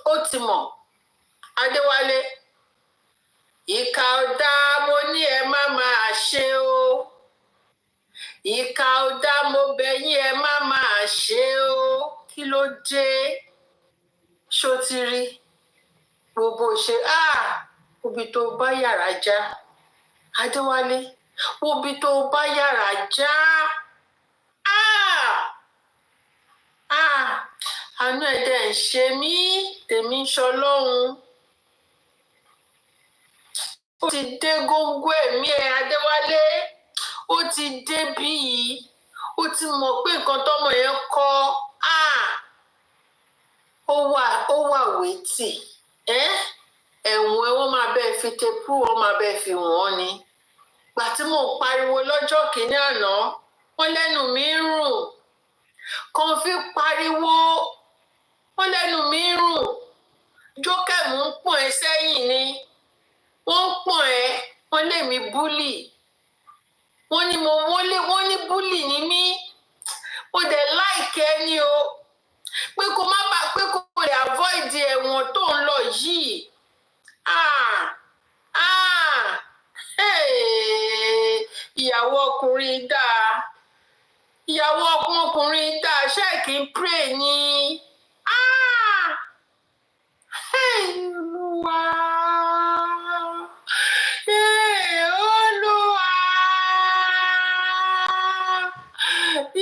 Ó ti mọ̀. Adéwálé. Ìkà ọ̀dà mo ní ẹ má máa ṣe o. Ìkà ọ̀dà mo bẹ̀ yín ẹ má máa ṣe o. Kí ló dé? Ṣó ti rí? Gbogbo ṣe obi tó bá yàrá já. Adéwálé, obi tó bá yàrá já. Àánú ẹ̀dẹ̀ ń ṣe mí, tèmi ń ṣọlọ́run. Ó ti dé góńgó ẹ̀mí ẹ̀ Adéwálé. Ó ti dé bí yìí. Ó ti mọ̀ pé nǹkan tọ́mọ yẹn kọ́. Ó wà wétì. Ẹ̀wọ̀n wọ́n máa bẹ́ẹ̀ fi tepú, wọ́n máa bẹ́ẹ̀ fi wọ́n ni. Gbà tí mò ń pariwo lọ́jọ́ kìíní àná, wọ́n lẹ́nu mi ń rùn. Kàn fi pariwo, wọ́n lẹ́nu mi ń rùn. Jókèmù ń pọ̀n ẹ́ sẹ́yìn ni. Wọ́n ń pọ̀n ẹ́, wọ́n lé mi búlì. Wọ́n ní búlì ní mí. Mo dẹ̀ láìkẹ́ ni o. Pé kó má bàa pé kó lè avoid ẹ̀wọ̀n tó ń lọ yìí. Ìyàwó ọkùnrin dáa. Ìyàwó ọmọkùnrin dáa. Ṣé kì í pray ni? Olúwa. Olúwa.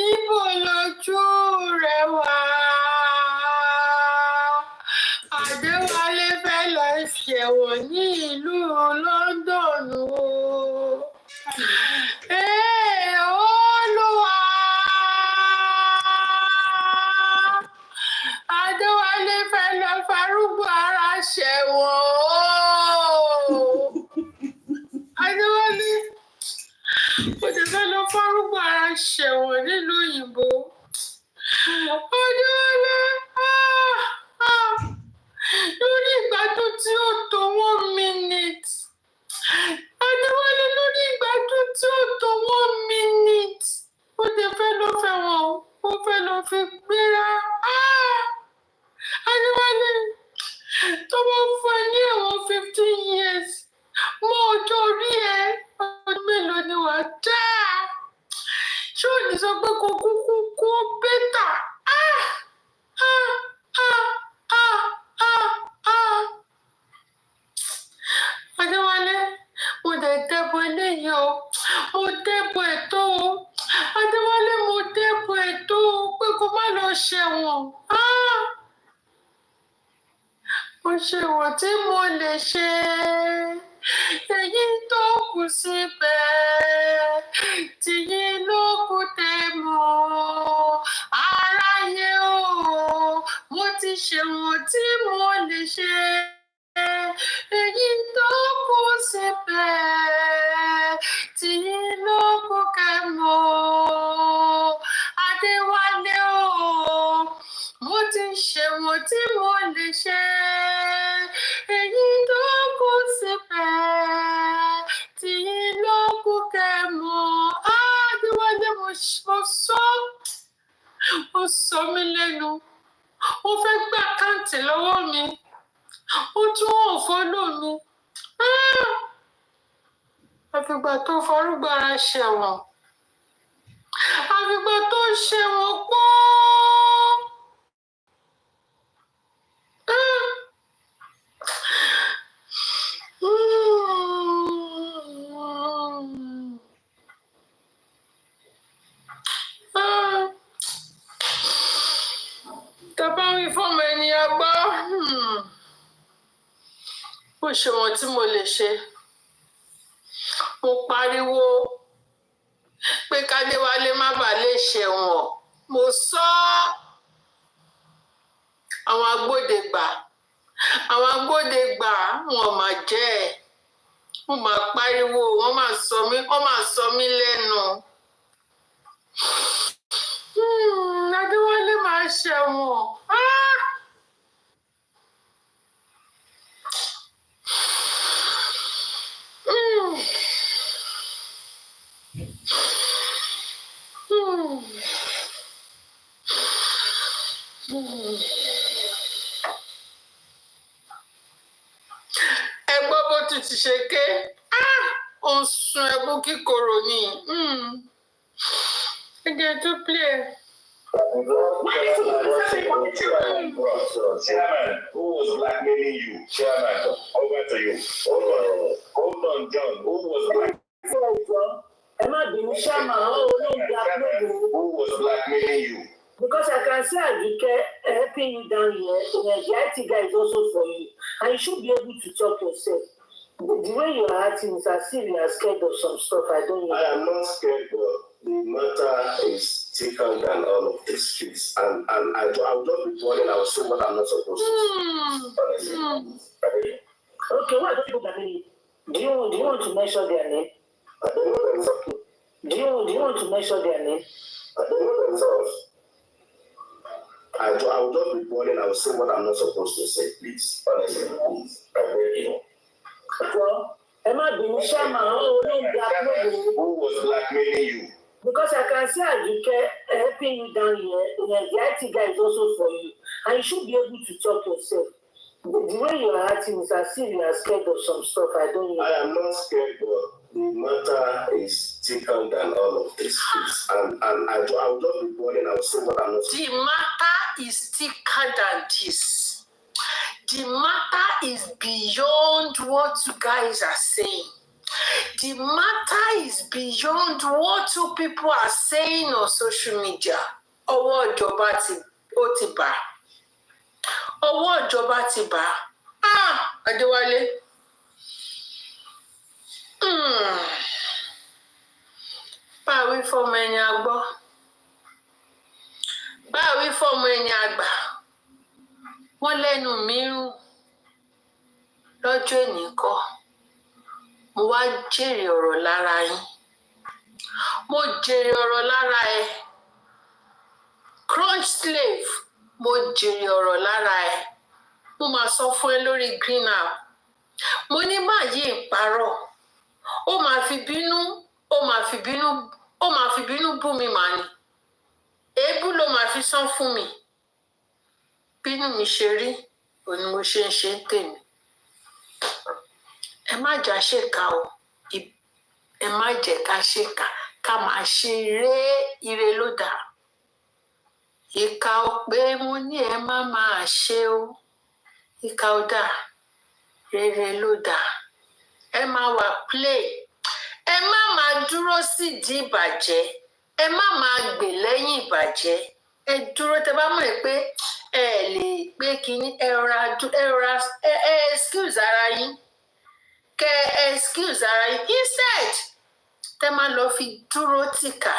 Ibo lójú rẹ̀ wá. Adéwálé fẹ́ lọ ṣẹ̀wọ̀n ní ìlú London o. Olúwa. Adéwálé fẹ́ lọ farúgbó ara ṣẹ̀wọ̀n o. Adéwálé ó ti fẹ́ lọ farúgbó ara ṣẹ̀wọ̀n nílùú òyìnbó. Adéwálé. gbéra. Adéwálé tó bá fún ẹ ní ẹ̀wọ̀n 15 years mọ́ ọjọ́ orí ẹ ọdún mélòó ni wàá dá? Ṣé ò ní sọ pé kó kúkú kó bẹ́tà? Adéwálé, mo dẹ̀ dẹ́bọ̀ eléyìí o, mo dẹ́bọ̀ ètò o. Adéwálé, mo dẹ́bọ̀ ètò o pé kó má lọ ṣẹ̀wọ̀n. Mo ṣe wọ̀n tí mo lè ṣe, èyí tó kù síbẹ̀, tìyín ló kù tẹ̀ mọ́. Aráyé o, mo ti ṣe wọ̀n tí mo lè ṣe, èyí tó kù síbẹ̀, tìyín ló kù kẹ̀ mọ́. Adéwálé o, mo ti ṣe wọ̀n tí mo lè ṣe, èyí tó kù síbẹ̀, tìyín ló kù kẹ̀ mọ́. Adéwálé, mo sọ mí lẹ́nu. Ó fẹ́ gba àkáǹtì lọ́wọ́ mi, ó tún ò fọ́lọ́ mi. Àfìgbà tó farúgbára ṣẹ̀wọ̀n, àfìgbà tó ṣẹ̀wọ̀n pọ̀. Tàbá wí fọ́mọ ẹni agbá, mo ṣe wọ̀n tí mo lè ṣe. Mo pariwo pé k'Adéwálé má bàa lè ṣẹ̀wọ̀n. Mo sọ àwọn agbódegbà wọn mà jẹ́ ẹ̀. Mo máa pariwo, wọ́n máa sọ mí lẹ́nu. Adéwálé máa ṣẹ̀wọ̀n. Ẹ gbọ́ bó tún ti ṣe ké. Ó ń sun ẹkún kíkorò ni. Ẹ jẹ́ tó play. Chairman, who was blackmailing you? Chairman, over to you. Hold on, John. Who was blackmailing you? Because I can see Aduka helping you down here, the IT guy is also for you. And you should be able to talk yourself. The way you are acting is as if you are scared of some stuff. I don't know. I am not scared, but the matter is thicker than all of this, please. And I will just be warning. I will say what I'm not supposed to say. Okay, what do you mean? Do you want to mention their name? I don't know themselves. Do you want to mention their name? I don't know themselves. I will just be warning. I will say what I'm not supposed to say, please. Honestly, please. I beg you. Well, Emma being Shama, Who was blackmailing you? Because I can see Aduka helping you down here, the IT guy is also for you. And you should be able to talk yourself. The way you are acting is as if you are scared of some stuff. I don't know. I am not scared, but the matter is thicker than all of this, please. And I will just be warning. I will say what I'm not. The matter is thicker than this. The matter is beyond what you guys are saying. The matter is beyond what you people are saying on social media. Ọwọ́ ìjọba ti bà. Ọwọ́ ìjọba ti bà. Adéwálé. Báwí fọ́mọ ẹni agbọ́. Báwí fọ́mọ ẹni àgbà. Wọ́n lẹ́nu mi rùn lọ́jọ́ èní kọ́. Mo wá jèrè ọ̀rọ̀ lára yín. Mo jèrè ọ̀rọ̀ lára ẹ. Crunch slave, mo jèrè ọ̀rọ̀ lára ẹ. Mo máa sọ fún ẹ lórí green app. Mo ní báyìí ìparọ́. Ó máa fi bínú bú mi mà ni. èébú ló máa fi san fún mi bínú mi ṣe rí òní mo ṣe ń ṣe ń tèmi ẹ má jà ṣèkà o ẹ má jẹ́ ká ṣèkà ká máa ṣe ire ló dáa ìkà ò pé mo ní ẹ má máa ṣe o ìkà ò dáa rere ló dáa ẹ má wá play ẹ má máa dúró sídìí ìbàjẹ́ ẹ má máa gbè lẹ́yìn ìbàjẹ́ ẹ dúró tẹ bá mọ̀ pé ẹ lè gbé kínní ẹ rọra excuse ara yín kẹ excuse ara yín instead tẹ máa lọ fi dúró tìkà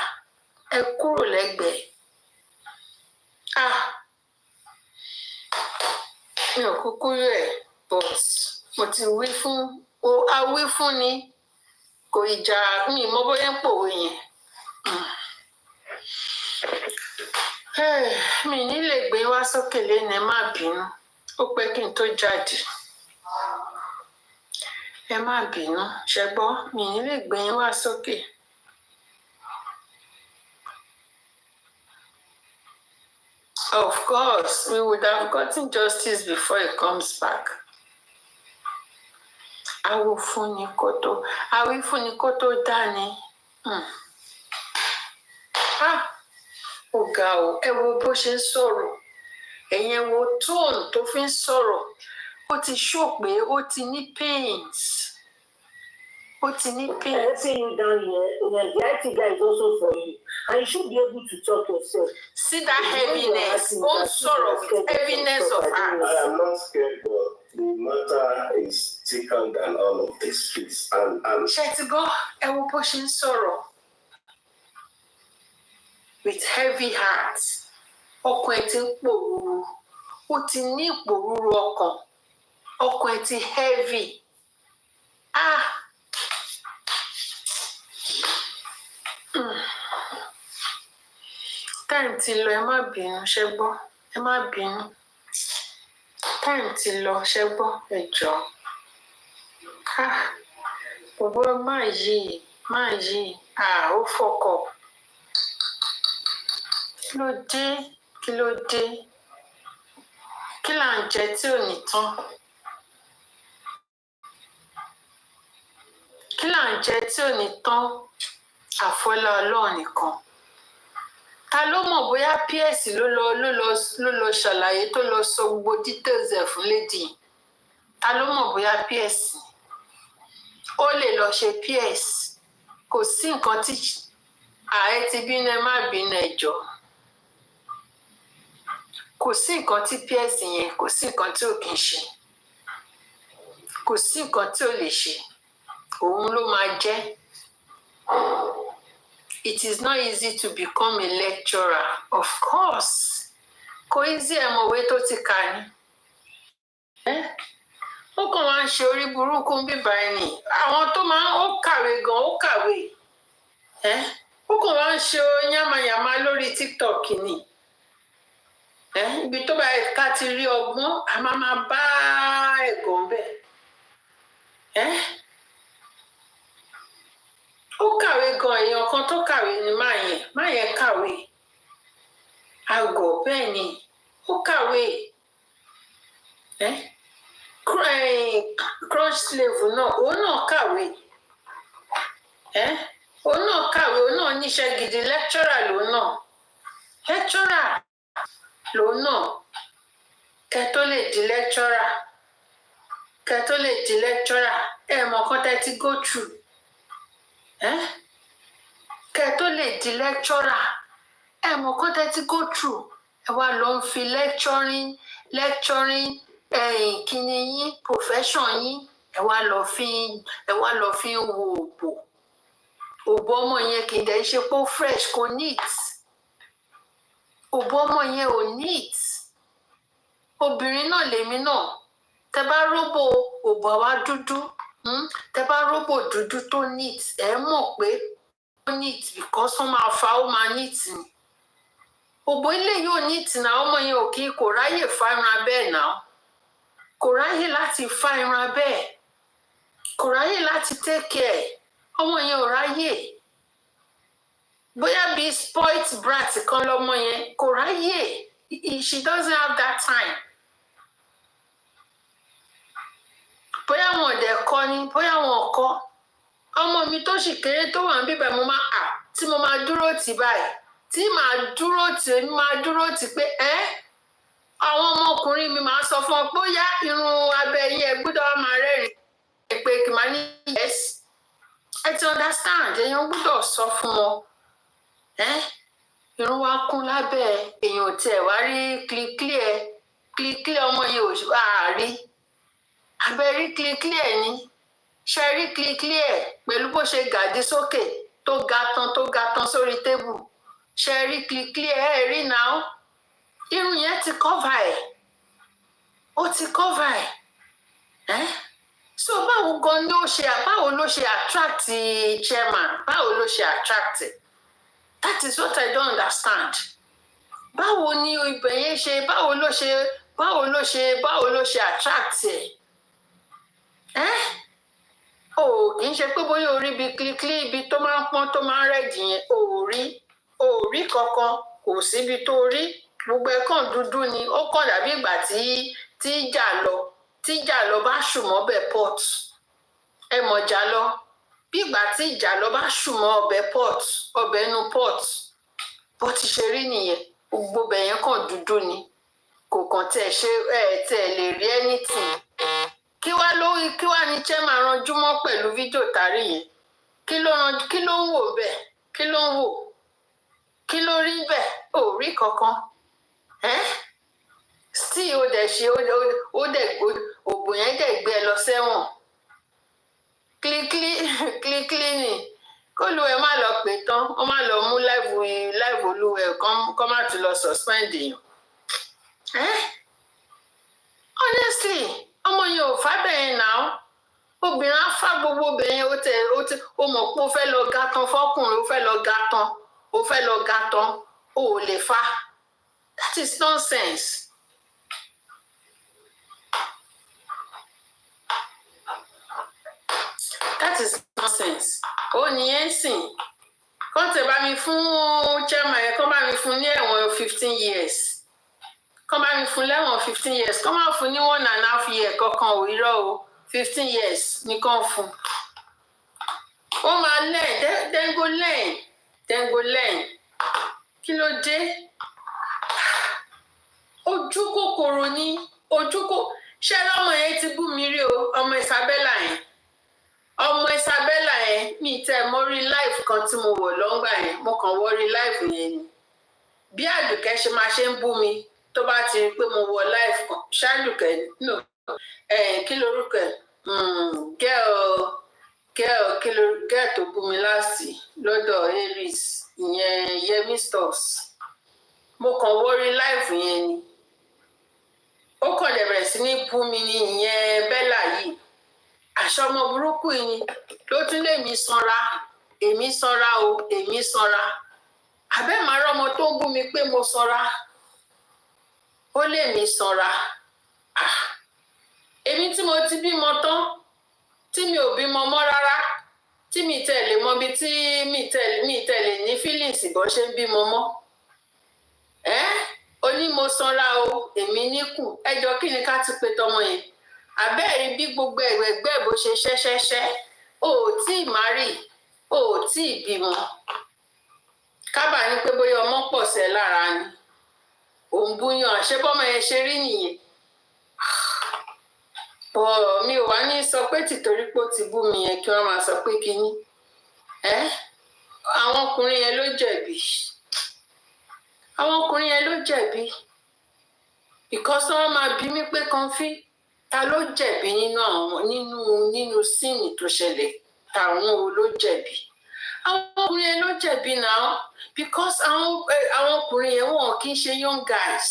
ẹ kúrò lẹ́gbẹ̀ẹ́ mi ò kúkú rẹ but mo ti wí fún awí fún ni kò ìjà mi mọ bóyá ń pòwe yẹn mi ní lè gbé wá sókè lẹ́nu ẹ má bínú ó pẹ́ kí n tó jáde ẹ má bínú ṣẹgbọ́ mi ní lè gbé yín wá sókè. Of course, we would have gotten justice before he comes back. Awífúnni kó tó dání. Ó ga o, ẹ wo bó ṣe ń sọ̀rọ̀. Ẹ̀yin wo tone tó fi ń sọ̀rọ̀. Ó ti show pé ó ti ní pains. Ó ti ní pains. Helping you down here, the IT guy is also for you. And you should be able to talk yourself. See that heaviness. Ó ń sọ̀rọ̀ with heaviness of heart. I am not scared, but the matter is thicker than all of this, please. Ṣé ti gbọ́ ẹ wo bó ṣe ń sọ̀rọ̀? With heavy heart. Ọkàn ẹ̀ ti ń pòrúurú. Ó ti ní ìpòrúurú ọkàn. Ọkàn ẹ̀ ti heavy. Time ti lọ ẹ má bínú ṣẹ gbọ́ ẹ má bínú time ti lọ ṣẹ gbọ́ ẹ jọ̀ọ́ bọbọ má yí ó fọkọ kí ló dé kí là ń jẹ tí ò ní tán kí là ń jẹ tí ò ní tán àfọlá Ọlọ́run nìkan. Ta ló mọ̀ bóyá PS ló lọ ṣàlàyé tó lọ sọ gbogbo details ẹ̀ fún lady ta ló mọ̀ bóyá PS ó lè lọ ṣe PS kò sí nǹkan tí ààrẹ ti bínú ẹ má bínú ẹ jọ̀ọ́ kò sí nǹkan tí PS yẹn kò sí nǹkan tí ò kì í ṣe kò sí nǹkan tí ò lè ṣe òun ló máa jẹ́. It is not easy to become a lecturer, of course. Kò easy ẹ mọ̀wé tó ti kà ní. Ó kàn máa ń ṣe orí burúkú bíbá ẹni. Àwọn tó máa ń kàwé gan, ó kàwé. Ó kàn máa ń ṣe yánmayànmá lórí TikTok ni. Ibi tó bá ká ti rí ọgbọ́n, a máa bá ẹ̀gàn bẹ́ẹ̀. Ó kàwé gan èèyàn kan tó kàwé ni máa yẹn kàwé àgọ́ bẹ́ẹ̀ ni ó kàwé crunch slave náà òun náà kàwé òun náà níṣẹ́ gidi lecturer lòun náà kẹ́ tó lè di lecturer mọ̀ kán tẹ́ ti go through. Kẹ́ tó lè di lecturer mọ̀ kó tẹ́ ti go through wá lọ ń fi lecturing kíni yín profession yín wá lọ fi ń wo òbò ọmọ yẹn kì í dẹ̀ ṣe pé ó fresh kò neat òbò ọmọ yẹn ò neat obìnrin náà lèmi náà tẹ́ bá róbò òbò àwa dúdú tẹ́ bá róbò dúdú tó neat mọ̀ pé ó neat because wọ́n máa fa ó máa neat ni òbò ilé yóò neat náà ọmọ yẹn ò kí kò ráyè fa irun abẹ́ náà kò ráyè láti fa irun abẹ́ kò ráyè láti take care ọmọ yẹn ò ráyè bóyá bí spoilt brat kan lọ́mọ yẹn kò ráyè. She doesn't have that time. Bóyá wọn dẹ̀ kọ́ ni, bóyá wọn kọ́. Ọmọ mi tó sì kéré tó wà níbẹ̀ mo máa tí mo máa dúró tì báyìí. Tí màá dúró tì pé àwọn ọmọkùnrin mi máa sọ fún ọ pé ó yá irun abẹ́ yẹn gbọ́dọ̀ máa rẹ́rìn pé kì máa ní yes. Ẹ ti understand, èèyàn gbọ́dọ̀ sọ fún wọn. Irun wa kún lábẹ́ èèyàn tẹ̀ wá rí clear ọmọ yẹn ò rí. Abẹ́ rí clear ni. Ṣé rí clear pẹ̀lú bó ṣe gàdí sókè tó ga tán sórí tébù. Ṣé rí clear rí náà. Irun yẹn ti cover ẹ̀. Ó ti cover ẹ̀. So báwo gan ló ṣe attract chairman? Báwo ló ṣe attract? That is what I don't understand. Báwo ni ibẹ̀ yẹn ṣe báwo ló ṣe attract ẹ̀? Kì í ṣe pé bóyá orí ibi kílíkílí ibi tó máa ń pọ́n tó máa ń rẹ̀dì yẹn ò rí kankan kò síbi tó rí gbogbo ẹ̀ kàn dúdú ni ó kàn dàbí ìgbà tí ìjà lọ bá ṣùmọ́ bẹ̀ pot ẹ mọ̀ jà lọ bí ìgbà tí ìjà lọ bá ṣùmọ́ ọbẹ̀ inú pot bó ti ṣe rí nìyẹn gbogbo bẹ̀ yẹn kàn dúdú ni kò kàn tẹ̀ lè rí anything. Kí wá ní chairman ranjú mọ́ pẹ̀lú fídíò tàrí yẹn? Kí ló ń wò bẹ́ẹ̀? Kí ló ń wò? Kí ló rí bẹ́ẹ̀? Ò rí kankan. Still ó dẹ̀ ṣe ògùn yẹn dẹ̀ gbé ẹ lọ sẹ́wọ̀n. Kílíkílí ni kó lu ẹ má lọ pè tán ó má lọ mú láìvù olúwẹ̀ kọ́ má tún lọ suspend yàn. Honestly ọmọ yẹn ò fà bẹ́ẹ̀ náà obìnrin á fà gbogbo bẹ́ẹ̀ ó mọ̀ pé ó fẹ́ lọ ga tán fọkùnrin ó fẹ́ lọ ga tán ó lè fà. That is nonsense. That is nonsense. Ó nìyẹn sìn kán tẹ̀ bá mi fún chairman yẹn kán bá mi fún ní ẹ̀wọ̀n 15 years. Kán bá mi fún lẹ́wọ̀n 15 years kán máa fún ní 1.5 year kankan ò irọ́ o 15 years ní kán fún. Ó máa learn then go learn. Kí ló dé? Ojú kòkòrò ni ṣé ọmọ yẹn ti bú mi rí o ọmọ Isabella yẹn mi tẹ́ mo rí live kan tí mo wò lọ́ngbà yẹn mo kàn wọ rí live yẹn ni bí Àdùkẹ́ ṣe máa ṣe ń bú mi tó bá ti rí pé mo wọ live kan ṣáàdùkẹ́ no kí lorúkọ girl tó bú mi láti lọ́dọ̀ Aries ìyẹn Yemi Stores mo kàn wọ rí live yẹn ni ó kàn dẹ̀ bẹ̀rẹ̀ sí ní bú mi ní ìyẹn Bella yìí àṣọ ọmọ burúkú yìí ló tún lè mí sanra èmi sanra àbẹ́ màá rọ́mọ tó ń bú mi pé mo sanra ó lè mí sanra èmi tí mo ti bímọ tán tí mi ò bímọ mọ́ rárá tí mi tẹ̀lé mọ bí tí mi tẹ̀lé ní feelings bó ṣe ń bímọ mọ́ ó ní mo sanra o èmi níkù ẹjọ́ kí ni ká ti pe tọmọ yẹn àbẹ́ẹ̀rí bí gbogbo ẹ̀gbẹ́ bó ṣe ṣẹ́ṣẹ́ṣẹ́ o ò tí ì márì o ò tí ì bímọ kábà ní pé bóyá ọmọ pọ̀ sẹ́ lára ni òun búyàn àṣebọ́mọ yẹn ṣe rí nìyẹn mi ò wá ní sọ pé tìtorí pé ó ti bú mi yẹn kí wọ́n máa sọ pé kínní àwọn ọkùnrin yẹn ló jẹ̀bi because wọ́n máa bí mi pé Kànfí ta ló jẹ̀bi nínú síìnì tó ṣẹlẹ̀ táwọn wo ló jẹ̀bi àwọn ọkùnrin yẹn ló jẹ̀bi náà because àwọn ọkùnrin yẹn wọn kì í ṣe young guys.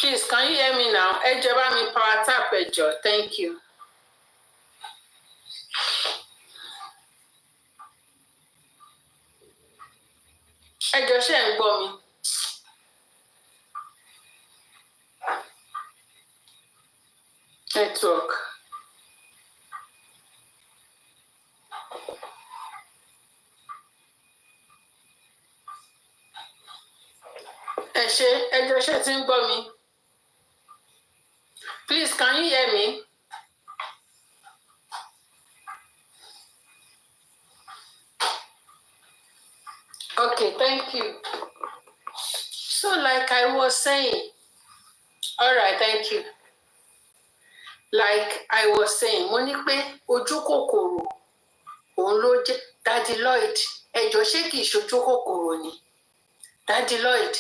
Please, can you hear me now? Ẹ jọ̀ọ́ bá mi power tap ẹ jọ̀ọ́. Thank you. Ẹ jọ̀ọ́ ṣé ẹ ń gbọ́ mi? Network. Ẹ jọ̀ọ́ ṣé ti ń gbọ́ mi? Please, can you hear me? Okay, thank you. So, like I was saying, all right, thank you. Like I was saying, mo ní pé ojú kòkòrò òun ló jẹ́ Daddy Lloyd. Ẹ jọ̀ọ́ ṣé kìí ṣe ojú kòkòrò ni? Daddy Lloyd,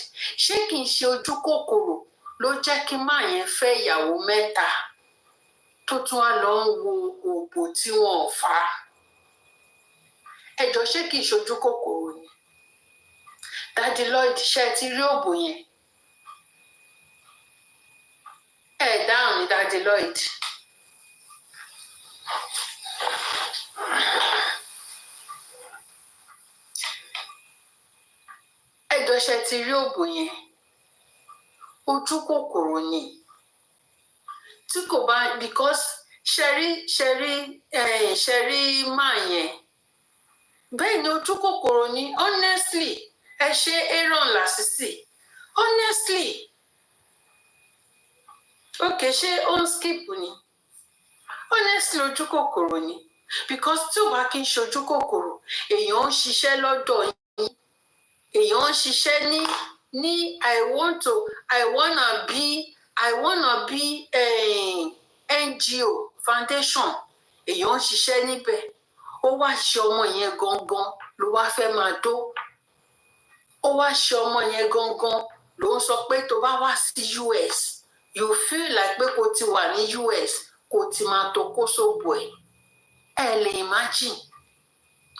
ṣé kìí ṣe ojú kòkòrò ló jẹ́ kí máa yẹn fẹ́ ìyàwó mẹ́ta tó tún wá lọ ń wo òbò tí wọn ò fà á? Ẹ jọ̀ọ́ ṣé kìí ṣe ojú kòkòrò ni? Daddy Lloyd, ṣé ti rí òbò yẹn? Ẹ dáhùn ní Daddy Lloyd. Ẹ jọ̀ọ́ ṣé ti rí òbò yẹn? Ojú kòkòrò ni. Tí kò bá because ṣẹ̀rí máa yẹn. Bẹ́ẹ̀ ni ojú kòkòrò ni. Honestly, ẹ ṣe Aaron Lasisi. Honestly. Okay, ṣé ó ń skip ni? Honestly, ojú kòkòrò ni. Because tí ò bá kí n ṣe ojú kòkòrò, èèyàn ń ṣiṣẹ́ lọ́dọ̀ yín. Èèyàn ń ṣiṣẹ́ ní I wanna be NGO foundation. Èèyàn ń ṣiṣẹ́ níbẹ̀. Ó wá ṣe ọmọ yẹn gangan ló wá fẹ́ máa dó. Ó wá ṣe ọmọ yẹn gangan ló ń sọ pé tó bá wá sí US, you feel like pé kò ti wà ní US kò ti máa tó kó sóbò ẹ̀. Ẹ lè imagine.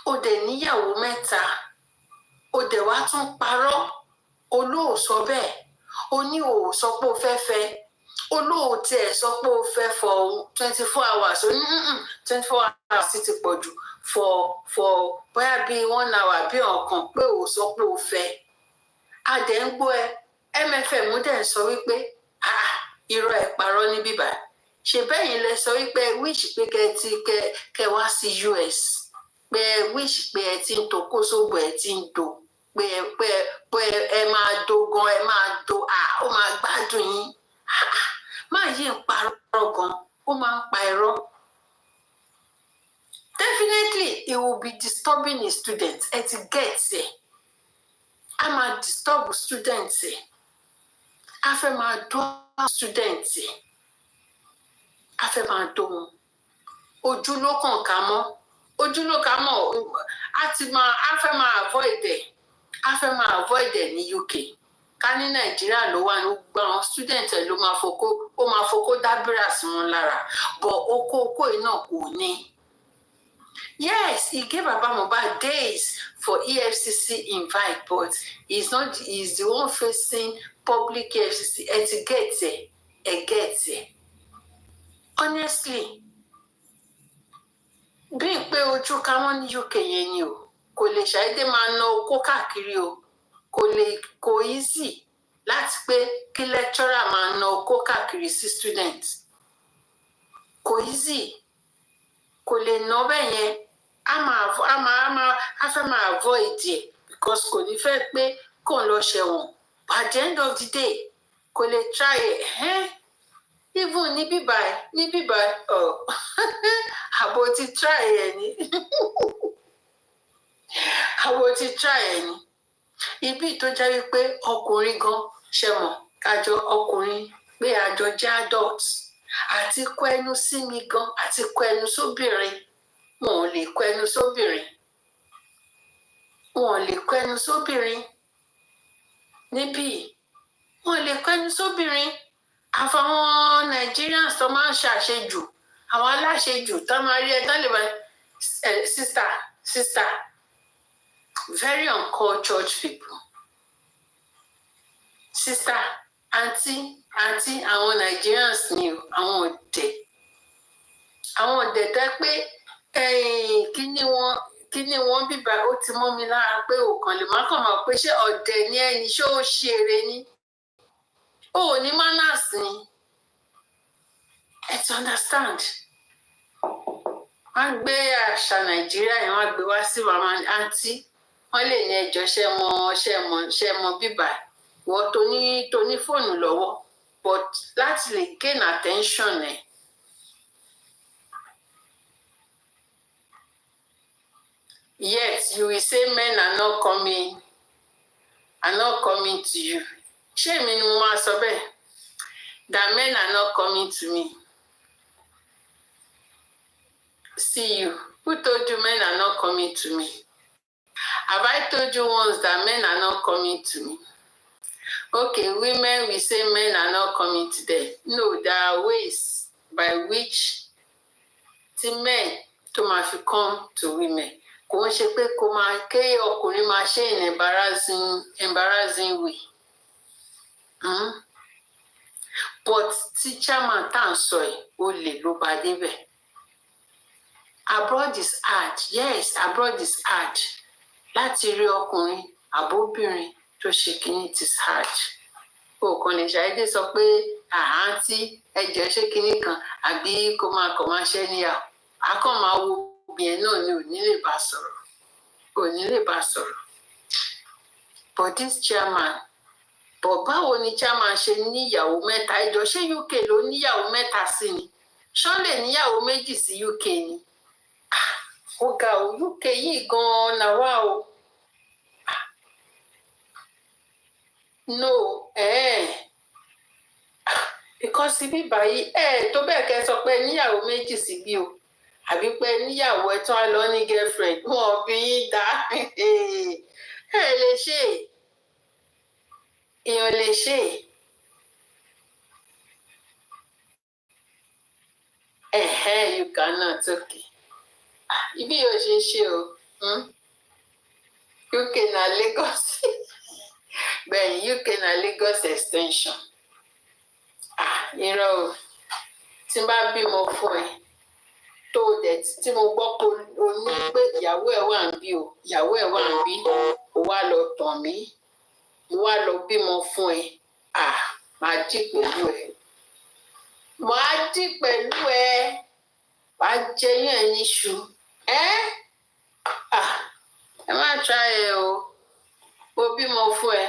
Ó dẹ̀ níyàwó mẹ́ta. Ó dẹ̀ wá tún parọ́. Olóò sọ bẹ́ẹ̀. Ó ní òò sọ pé ó fẹ́ fẹ́. Olóò tiẹ̀ sọ pé ó fẹ́ for 24 hours. Ó ní 24 hours ti pọ̀ jù for bóyá bíi 1 hour bí ọ̀kan pé òò sọ pé ó fẹ́. A dẹ̀ ń gbọ́ ẹ. MFM dẹ̀ ń sọ wípé irọ́ ẹ̀ parọ́ ní bíbá. Ṣé bẹ́yìn lẹ sọ wípé wish pé kẹ wá sí US. Pé wish pé ẹ ti ń to kó sóbò ẹ ti ń do. Pé ẹ máa do gan, ẹ máa do. Ó máa gbádùn yín. Máa yí ń parọ́ gan. Ó máa ń pa irọ́. Definitely, it will be disturbing a student. Ẹ ti get ẹ̀. A máa disturb students ẹ̀. A fẹ́ máa dó students ẹ̀. A fẹ́ máa dó wọn. Ojú ló kàn ká mọ́. Ojú ló ká mọ́. A fẹ́ máa avoid ẹ̀. A fẹ́ máa avoid ẹ̀ ní UK. Ká ní Nàìjíríà ló wà ní gbogbo àwọn students ẹ̀ ló máa fokó dábìrà sí wọn lára. But okó iná kò ní. Yes, he gave Baba Mohbad days for EFCC invite, but he's the one facing public EFCC. Ẹ get it. Honestly, bí pé ojú ká wọ́n ní UK yẹn ni o, kò lè ṣàìdé máa ná okó káàkiri o, kò easy láti pé kí lecturer máa ná okó káàkiri sí students. Kò easy, kò lè ná bẹ́ẹ̀ yẹn. A fẹ́ máa avoid ẹ̀ because kò ní fẹ́ pé kò ń lọ ṣẹ̀wọ̀n. But at the end of the day, kò lè try ẹ̀. Even ní bíbá àbò ti try ẹ̀ ni. Àbò ti try ẹ̀ ni. Ibi tó jẹ́ wípé ọkùnrin gan ṣe mọ̀ kájọ ọkùnrin pé àjọ jẹ́ adult. Àti kọ ẹnu sí mi gan àti kọ ẹnu sóbìnrin. Wọn ò lè kọ ẹnu sóbìnrin. Wọn ò lè kọ ẹnu sóbìnrin. Níbí wọn ò lè kọ ẹnu sóbìnrin. Àfàwọn Nigerians tó máa ń ṣàṣejù. Àwọn aláṣejù tó máa rí ẹ tán lè máa sister very uncultured people. Sister, auntie, àti àwọn Nigerians ni o àwọn ọ̀dẹ̀ tẹ́ pé kíní wọn bíbá ó ti mọ́ mi lára pé òkàn lè má kàn máa pé ṣé ọ̀dẹ̀ ni ẹni ṣé ó ṣe eré ni ó ní manners ni ẹ ti understand wọ́n gbé àṣà Nàìjíríà yẹn wọ́n gbé wá sí mama àǹtí wọ́n lè ní ẹjọ́ ṣe mọ bíbá wọ́n tó ní fóònù lọ́wọ́ but láti lè gain attention ẹ̀. Yet you will say men are not coming to you. Ṣé èmi ni mo máa sọ bẹ́ẹ̀? That men are not coming to me. See you. Who told you men are not coming to me? Have I told you once that men are not coming to me? Okay, women will say men are not coming to them. No, there are ways by which the men to máa fi come to women. Kò ń ṣe pé kò máa ké ọkùnrin máa ṣe in embarrassing way. But tí chairman tá à ń sọ ẹ̀ ó lè ló bá débẹ̀. Abroad is hard. Yes, abroad is hard. Láti rí ọkùnrin àbóbìnrin tó ṣe kìíní it is hard. Òkan lè ṣàìdé sọ pé àhántí ẹjọ́ ṣé kìíní kan àbí kó máa kọ̀ máa ṣẹ́ níyàwó. A kàn máa wo obìnrin náà ni ò ní lè bá sọ̀rọ̀. But this chairman báwo ni chairman ṣe níyàwó mẹ́ta ẹjọ́ ṣé UK ló níyàwó mẹ́ta sí ni ṣán lè níyàwó méjì sí UK ni ó ga ò UK yìí gan-an làwa o no because ibi báyìí tó bẹ́ẹ̀ kẹ́ sọ pé níyàwó méjì sí bí o àbí pé níyàwó ẹ̀ tán á lọ ní girlfriend wọn bí yín dá lè ṣe èèyàn lè ṣe you cannot okay ibi yóò ṣe o UK na Lagos bẹ́ẹ̀ UK na Lagos extension irọ́ o tí n bá bímọ fún ẹ tó dẹ̀ tí mo gbọ́ pé o ní pé ìyàwó ẹ̀ wà ń bí o ìyàwó ẹ̀ wà ń bí o wá lọ tàn mí mo wá lọ bímọ fún ẹ máa dì pẹ̀lú ẹ wàá jẹyàn ẹ níṣu ẹ má tra ẹ o mo bímọ fún ẹ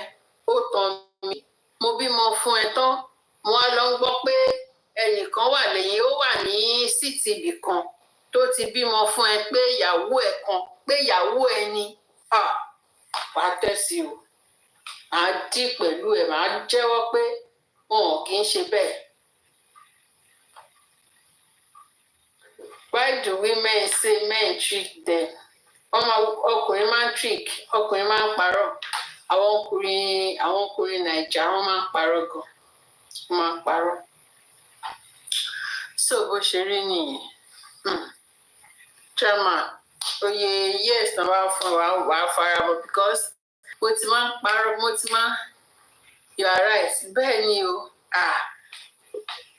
ó tàn mí mo bímọ fún ẹ tán mo wá lọ gbọ́ pé ẹnìkan wà lẹ́yìn ó wà ní síìtì ibì kan tó ti bímọ fún ẹ pé ìyàwó ẹ ni wàá tẹ̀sí o màá dì pẹ̀lú ẹ màá jẹ́wọ́ pé wọn ò kì í ṣe bẹ́ẹ̀. Why do women say men trick them? Ọkùnrin máa ń trick ọkùnrin máa ń parọ́ àwọn ọkùnrin Nàìjíríà wọ́n máa ń parọ́ gan wọ́n máa ń parọ́. So bó ṣe rí nìyẹn chairman oye yes náà wá fún wa fara mọ́ because mo ti máa ń parọ́ you are right bẹ́ẹ̀ ni o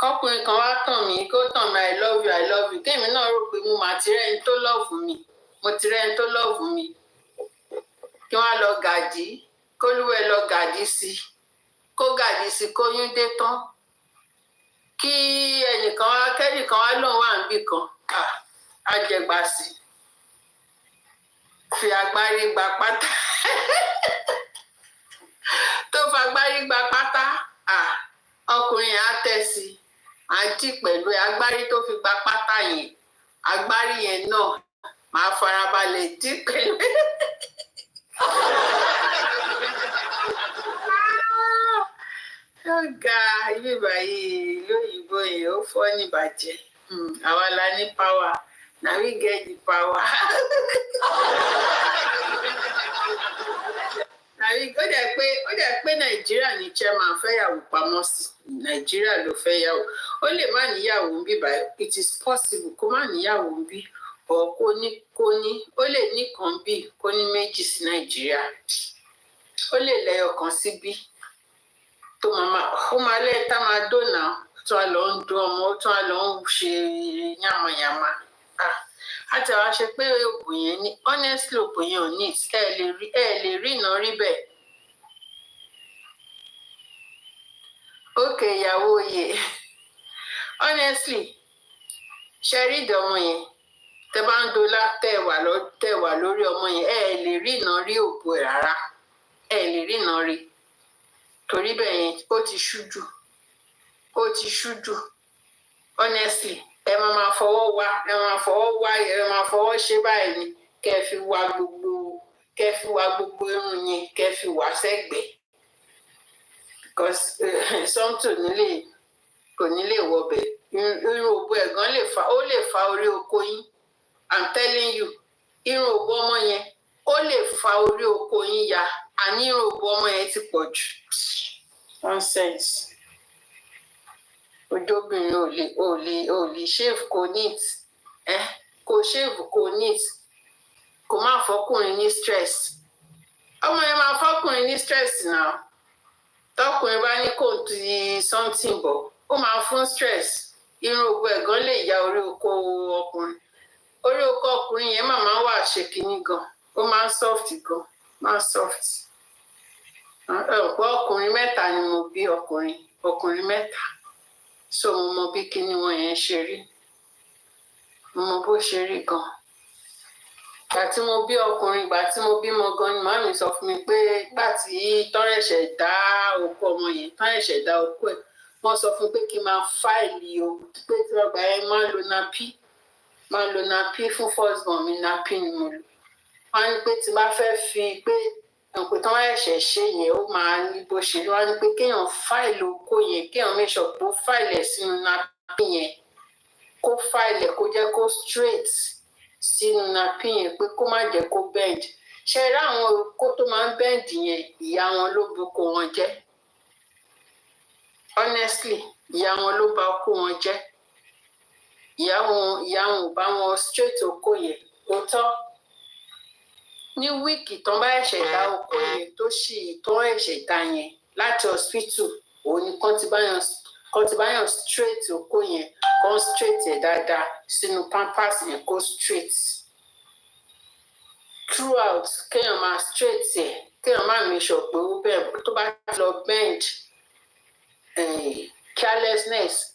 kọkùnrin kan wá tàn mí kó tàn mí I love you kéèmí náà rò pé mo máa ti rẹ́ni tó lọ́ọ̀fù mi kí wọ́n á lọ gàdí kólúwẹ̀ lọ gàdí sí kó gàdí sí kóyún dé tán kí kẹ́nìkan wá lóun wà níbì kan àjẹgbàsì fi agbárí gba pátá tó fagbárí gba pátá ọkùnrin yẹn á tẹ̀sí àǹtí pẹ̀lú agbárí tó fi gba pátá yẹn agbárí yẹn náà máa farabalẹ̀ dí pẹ̀lú ọ̀gá ibi báyìí lóyìnbó yẹn ó fọ́ ní ìbàjẹ́ àwa la ní power na we get the power. ó dẹ̀ pé Nàìjíríà ní chairman fẹ́yàwó pamọ́ sí Nàìjíríà ló fẹ́yàwó ó lè má níyàwó ń bí báyìí it is possible kó má níyàwó ń bí ọ̀ kó ní ó lè ní kan bí kó ní méjì sí Nàìjíríà ó lè lẹ́yọ̀ kan síbí tó ó máa lẹ́yìn tá máa dóná tó a lọ ń dún ọmọ tó a lọ ń ṣe yàmàyàmà a ti wá ṣe pé oògùn yẹn ní honestly oògùn yẹn ò ní ẹ lè rí iná rí bẹ́ẹ̀. ókè ìyàwó oyè honestly ṣe rí ìdánwò yẹn tẹ bá ń dolá tẹ wà lórí ọmọ yẹn ẹ lè rí iná rí òkú ẹ rárá ẹ lè rí iná rí torí bẹ́ẹ̀ yẹn ó ti ṣú jù honestly ẹ máa fọwọ́ wá ẹ máa fọwọ́ ṣe báyìí ni kẹ́ fi wá gbogbo irun yẹn kẹ́ fi wá sẹ́gbẹ̀ẹ́ because something kò ní lè wọbẹ̀ irun òbò ẹ̀gán lè fa orí oko yín I'm telling you irun òbò ọmọ yẹn ó lè fa orí oko yín ya àní irun òbò ọmọ yẹn ti pọ̀ jù nonsense ojóbìnrin ò lè shave kò neat kò shave kò neat kò má fọkùnrin ní stress ọmọ yẹn máa fọkùnrin ní stress náà tọkùnrin bá ní kò ti something bọ̀ ó máa fún stress irun ògbó ẹ̀gán lè ya orí oko ọkùnrin yẹn máa wà ṣèkínní gan ó máa ń soft gan máa ń soft ọ̀pọ̀ ọkùnrin mẹ́ta ni mo bí ọkùnrin mẹ́ta so mo mọ bí kíní wọn yẹn ṣe rí mo mọ bó ṣe rí gan ìgbà tí mo bí ọkùnrin ìgbà tí mo bímọ gan ni màmí sọ fún mi pé ìgbà tí tọ́rẹ̀ṣẹ̀ dá oko ọmọ yẹn tọ́rẹ̀ṣẹ̀ dá oko ẹ̀ wọ́n sọ fún pé kí n máa fáìlì o pé tí wọ́n gbà yẹn máa lo napi fún first born mi napi ni mo lò wọ́n á ní pé tí bá fẹ́ fi pé nǹkan tí wọ́n ẹ̀ṣẹ̀ ṣe yẹn ó máa ní bó ṣe wọ́n á ní pé kéèyàn fáìlì oko yẹn kéèyàn make sure pé ó fáìlì ẹ̀ sínú napi yẹn kó fáìlì ẹ̀ kó jẹ́ kó straight sínú napi yẹn pé kó má jẹ́ kó bend ṣe rí àwọn okó tó máa ń bend yẹn ìyá wọn ló boko wọn jẹ́ honestly ìyá wọn ló bà okó wọn jẹ́ ìyá wọn ò bá wọn straight okó yẹn ó tọ́ ní wíìkì tán bá ẹ̀ṣẹ̀ dá okó yẹn tó ẹ̀ṣẹ̀ dá yẹn láti hospital òun ni kán ti báyàn straight okó yẹn kán straight ẹ̀ dáadáa sínú pampers yẹn kó straight throughout kéèyàn máa straight ẹ̀ kéèyàn máa make sure pé ó bẹ́ẹ̀ tó bá lọ bend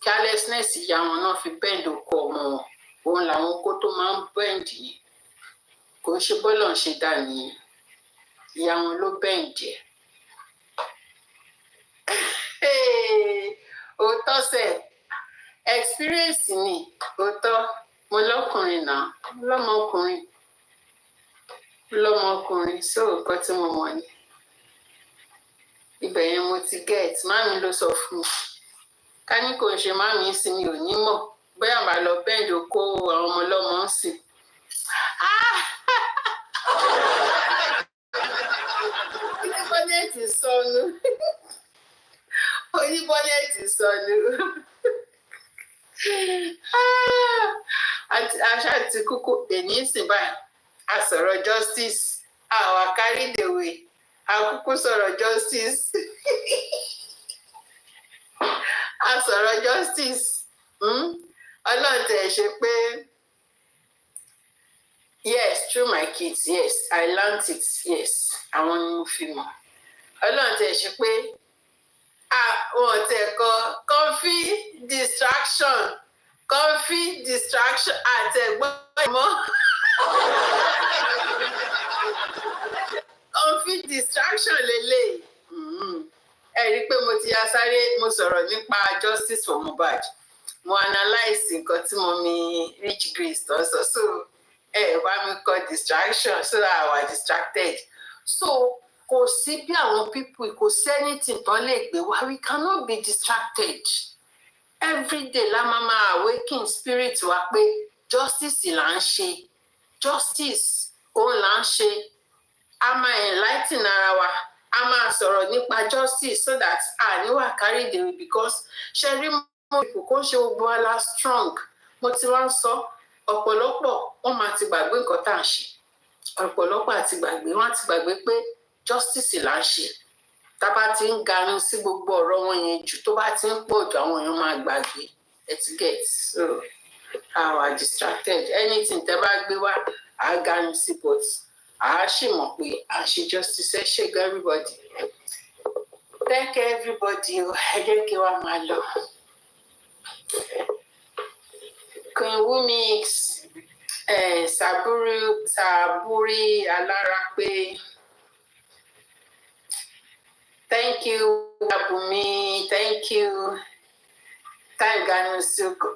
carelessness ìyá wọn náà fi bend okó ọmọ wọn òun làwọn okó tó máa ń bend yẹn kò ń ṣe bọ́lọ̀ ń ṣe dà nìyẹn ìyá wọn ló bend ẹ̀. òótọ́ sẹ̀ experience ni òótọ́ mo lọ́kùnrin náà lọ́mọkùnrin sí nǹkan tí mo mọ̀ ni ibẹ̀ yẹn mo ti get mami ló sọ fún mi ká ní kò ń ṣe mami sí mi ò ní mọ̀ bóyá màá lọ bend okó àwọn ọmọ ọlọ́mọ ń sìn. oníbọ́nẹ́ẹ̀tì sọnù aṣá àti kúkú èní ìsìn báyìí a sọ̀rọ̀ justice àwa carry the way a kúkú sọ̀rọ̀ justice a sọ̀rọ̀ justice ọlọ́run tẹ̀ ṣe pé yes through my kids yes I learnt it yes àwọn ni mo fi mọ̀ ọlọ́run tẹ̀ ṣe pé wọn tẹ̀ kọ comfy distraction àtẹ̀gbọ́n ìmọ̀ comfy distraction lélẹ̀ ẹ rí i pé mo ti ya sáré mo sọ̀rọ̀ nípa justice for Mohbad mo analyse nǹkan tí mo mi Rich Grace tó sọ so wá mi kọ distraction so that I was distracted so kò sí bí àwọn people kò sí anything tán lè gbé wá we cannot be distracted everyday la máa awaken spirit wa pé justice là ń ṣe justice òun là ń ṣe a máa enlighten ara wa a máa sọ̀rọ̀ nípa justice so that àníwá carry the way because ṣe rí mo ipò kó ṣe gbogbo ala strong mo ti wá ń sọ ọ̀pọ̀lọpọ̀ wọ́n máa ti gbàgbé nǹkan tá à ń ṣe ọ̀pọ̀lọpọ̀ àti gbàgbé wọ́n á ti gbàgbé pé justice là ń ṣe tá bá ti ń ganu sí gbogbo ọ̀rọ̀ wọn yẹn jù tó bá ti ń pọ̀ jù àwọn èèyàn máa gbàgbé etiquette so our distracted anything tẹ́ bá gbé wá à ganu sí but à ṣì mọ̀ pé à ṣe justice ẹ ṣègbè everybody thank you everybody o ẹ jẹ́ kí wàá máa lọ. Queen Wumix Saburi Alarape. Thank you, Abumi. Thank you. Time Ganu Soko.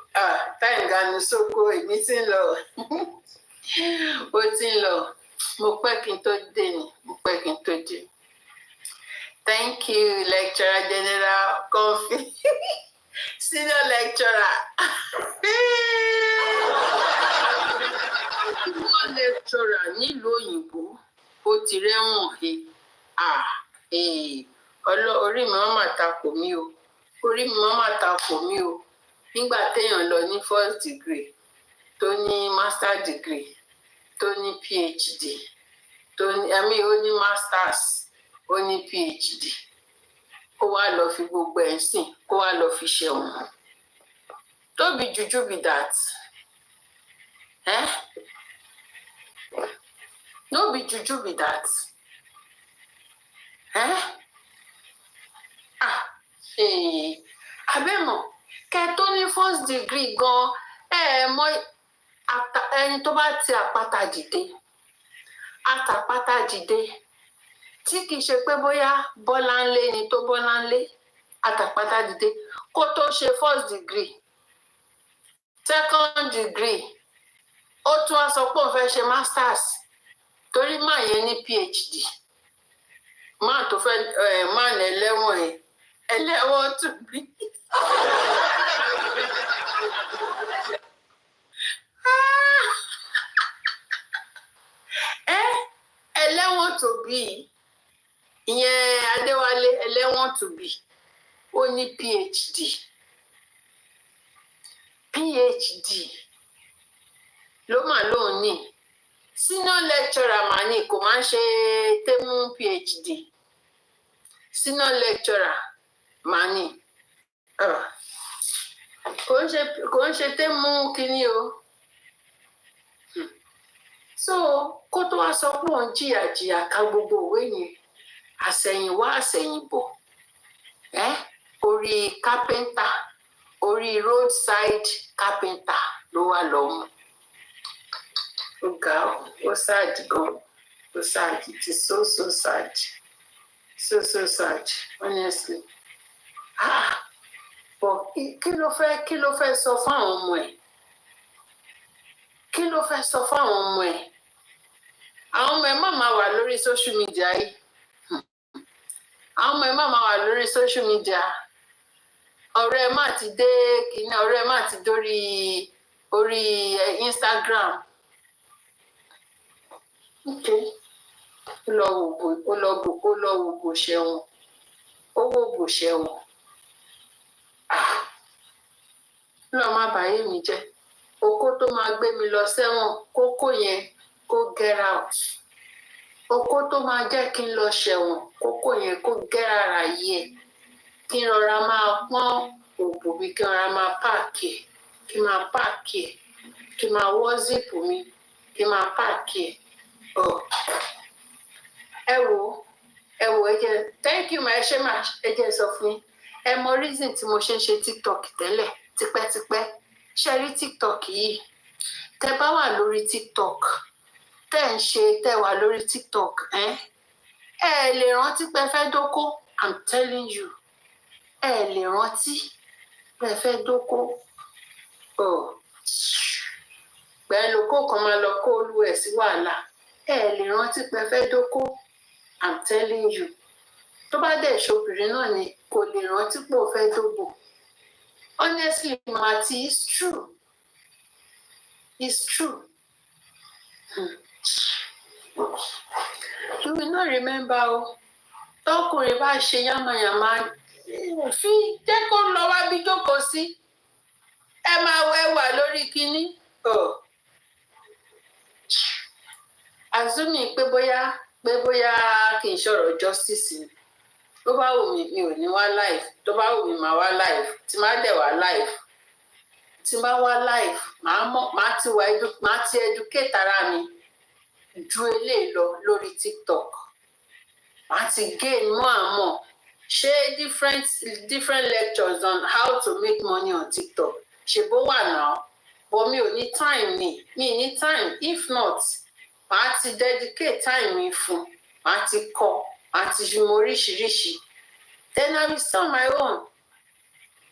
Èmi ti ń lọ. Ó ti ń lọ. Mo pẹ́ kí n tó dé ni. Thank you, Lecturer General Kofi. Senior lecturer. Senior lecturer nílùú òyìnbó. Ó ti rẹ́wọ̀n he. Orí mi máa máa takò mí o. Nígbà téèyàn lọ ní first degree, tó ní master degree, tó ní PhD, ó ní masters, ó ní PhD. Kó wá lọ fi gbogbo ẹ̀ sìn, kó wá lọ fi ṣẹ̀wọ̀n. Don't be juju be that. No be juju be that. Abẹ́mọ̀ kẹ́ tó ní first degree gan mọ ẹni tó bá ti àpáta dìde àtàpáta dìde tí kì í ṣe pé bóyá Bọ́láńlé ni tó Bọ́láńlé àtàpáta dìde kó tó ṣe first degree second degree ó tún wá sọ pé òun fẹ́ ṣe masters torí máa yẹn ní PhD máa tó fẹ́ máa ní ẹlẹ́wọ̀n tún bí. Ẹlẹ́wọ̀n tó bí ìyẹn Adéwálé ẹlẹ́wọ̀n tó bí ó ní PhD ló mà lóun ní senior lecturer mà ní kò máa ń ṣe tẹ́mú PhD senior lecturer mà ní kò ń ṣe tẹ́mú kínní o. So kó tó wá sọ pé òun jìyà ká gbogbo òwe yẹn àsẹ̀yìnwá àsẹ̀yìnbọ̀ orí kápẹ́ńtà orí roadside kápẹ́ńtà ló wà lọ́mú. Ó ga ó sad gan ó sad it is so sad so sad honestly. But kí ló fẹ́ sọ fún àwọn ọmọ ẹ̀? Kí ló fẹ́ sọ fún àwọn ọmọ ẹ̀? Àwọn ọmọ ẹ̀ má máa wà lórí social media yìí. Àwọn ọmọ ẹ̀ má máa wà lórí social media. Ọ̀rẹ́ ẹ̀ má ti dé kìíní, ọ̀rẹ́ ẹ̀ má ti dórí orí Instagram. Okay. Ó lọ wò bò ṣẹ̀wọ̀n. Ó wò bò ṣẹ̀wọ̀n. Lọ́ọ́ má bàyé mi jẹ́. Oko tó máa gbé mi lọ sẹ́wọ̀n kókó yẹn kó get out. Oko tó máa jẹ́ kí n lọ ṣẹ̀wọ̀n kókó yẹn kó get ara yẹ. Kí n rọra máa pọ́n òbò mi kí n rọra máa páàkì ẹ̀ kí n máa páàkì ẹ̀ kí n máa wọ́ zipu mi kí n máa páàkì ẹ̀. Ẹ wò ẹ jẹ́ thank you ma ẹ ṣe máa ẹ jẹ́ sọ fún yín. Ẹ mọ reason tí mo ṣe ń ṣe TikTok tẹ́lẹ̀ tipẹ́tipẹ́. Ṣe rí TikTok yìí tẹ́ bá wà lórí TikTok tẹ́ wà lórí TikTok ẹ lè rántí pé fẹ́ dóko I'm telling you ẹ lè rántí pé fẹ́ dóko pẹ̀lú kó kan máa lọ kó olú ẹ̀ sí wàhálà ẹ lè rántí pé fẹ́ dóko I'm telling you tó bá dẹ̀ ṣobìnrin náà ni kò lè rántí pé ó fẹ́ dógbò. Honestly, Mati, it's true. It's true. You will not remember o. Tọkùnrin bá ṣe yánmayànmá fi jẹ́ kó lọ wá bí jókòó sí. Ẹ máa wẹ̀wà lórí kínní. Azumi pé bóyá kì í ṣọ̀rọ̀ justice ni. tó bá wù mí mi ò ní wá live, tó bá wù mí màá wá live, tí má dẹ̀ wá live, tí má wá live màá ti educate ara mi ju eléyìí lọ lórí TikTok. Màá ti gain more and more. Ṣé different lectures on how to make money on TikTok ṣe bó wà náà, but mi ò ní time mi ní time. If not, màá ti dedicate time mi fún, màá ti kọ́, màá ti ṣe mo oríṣiríṣi. Then I will start my own.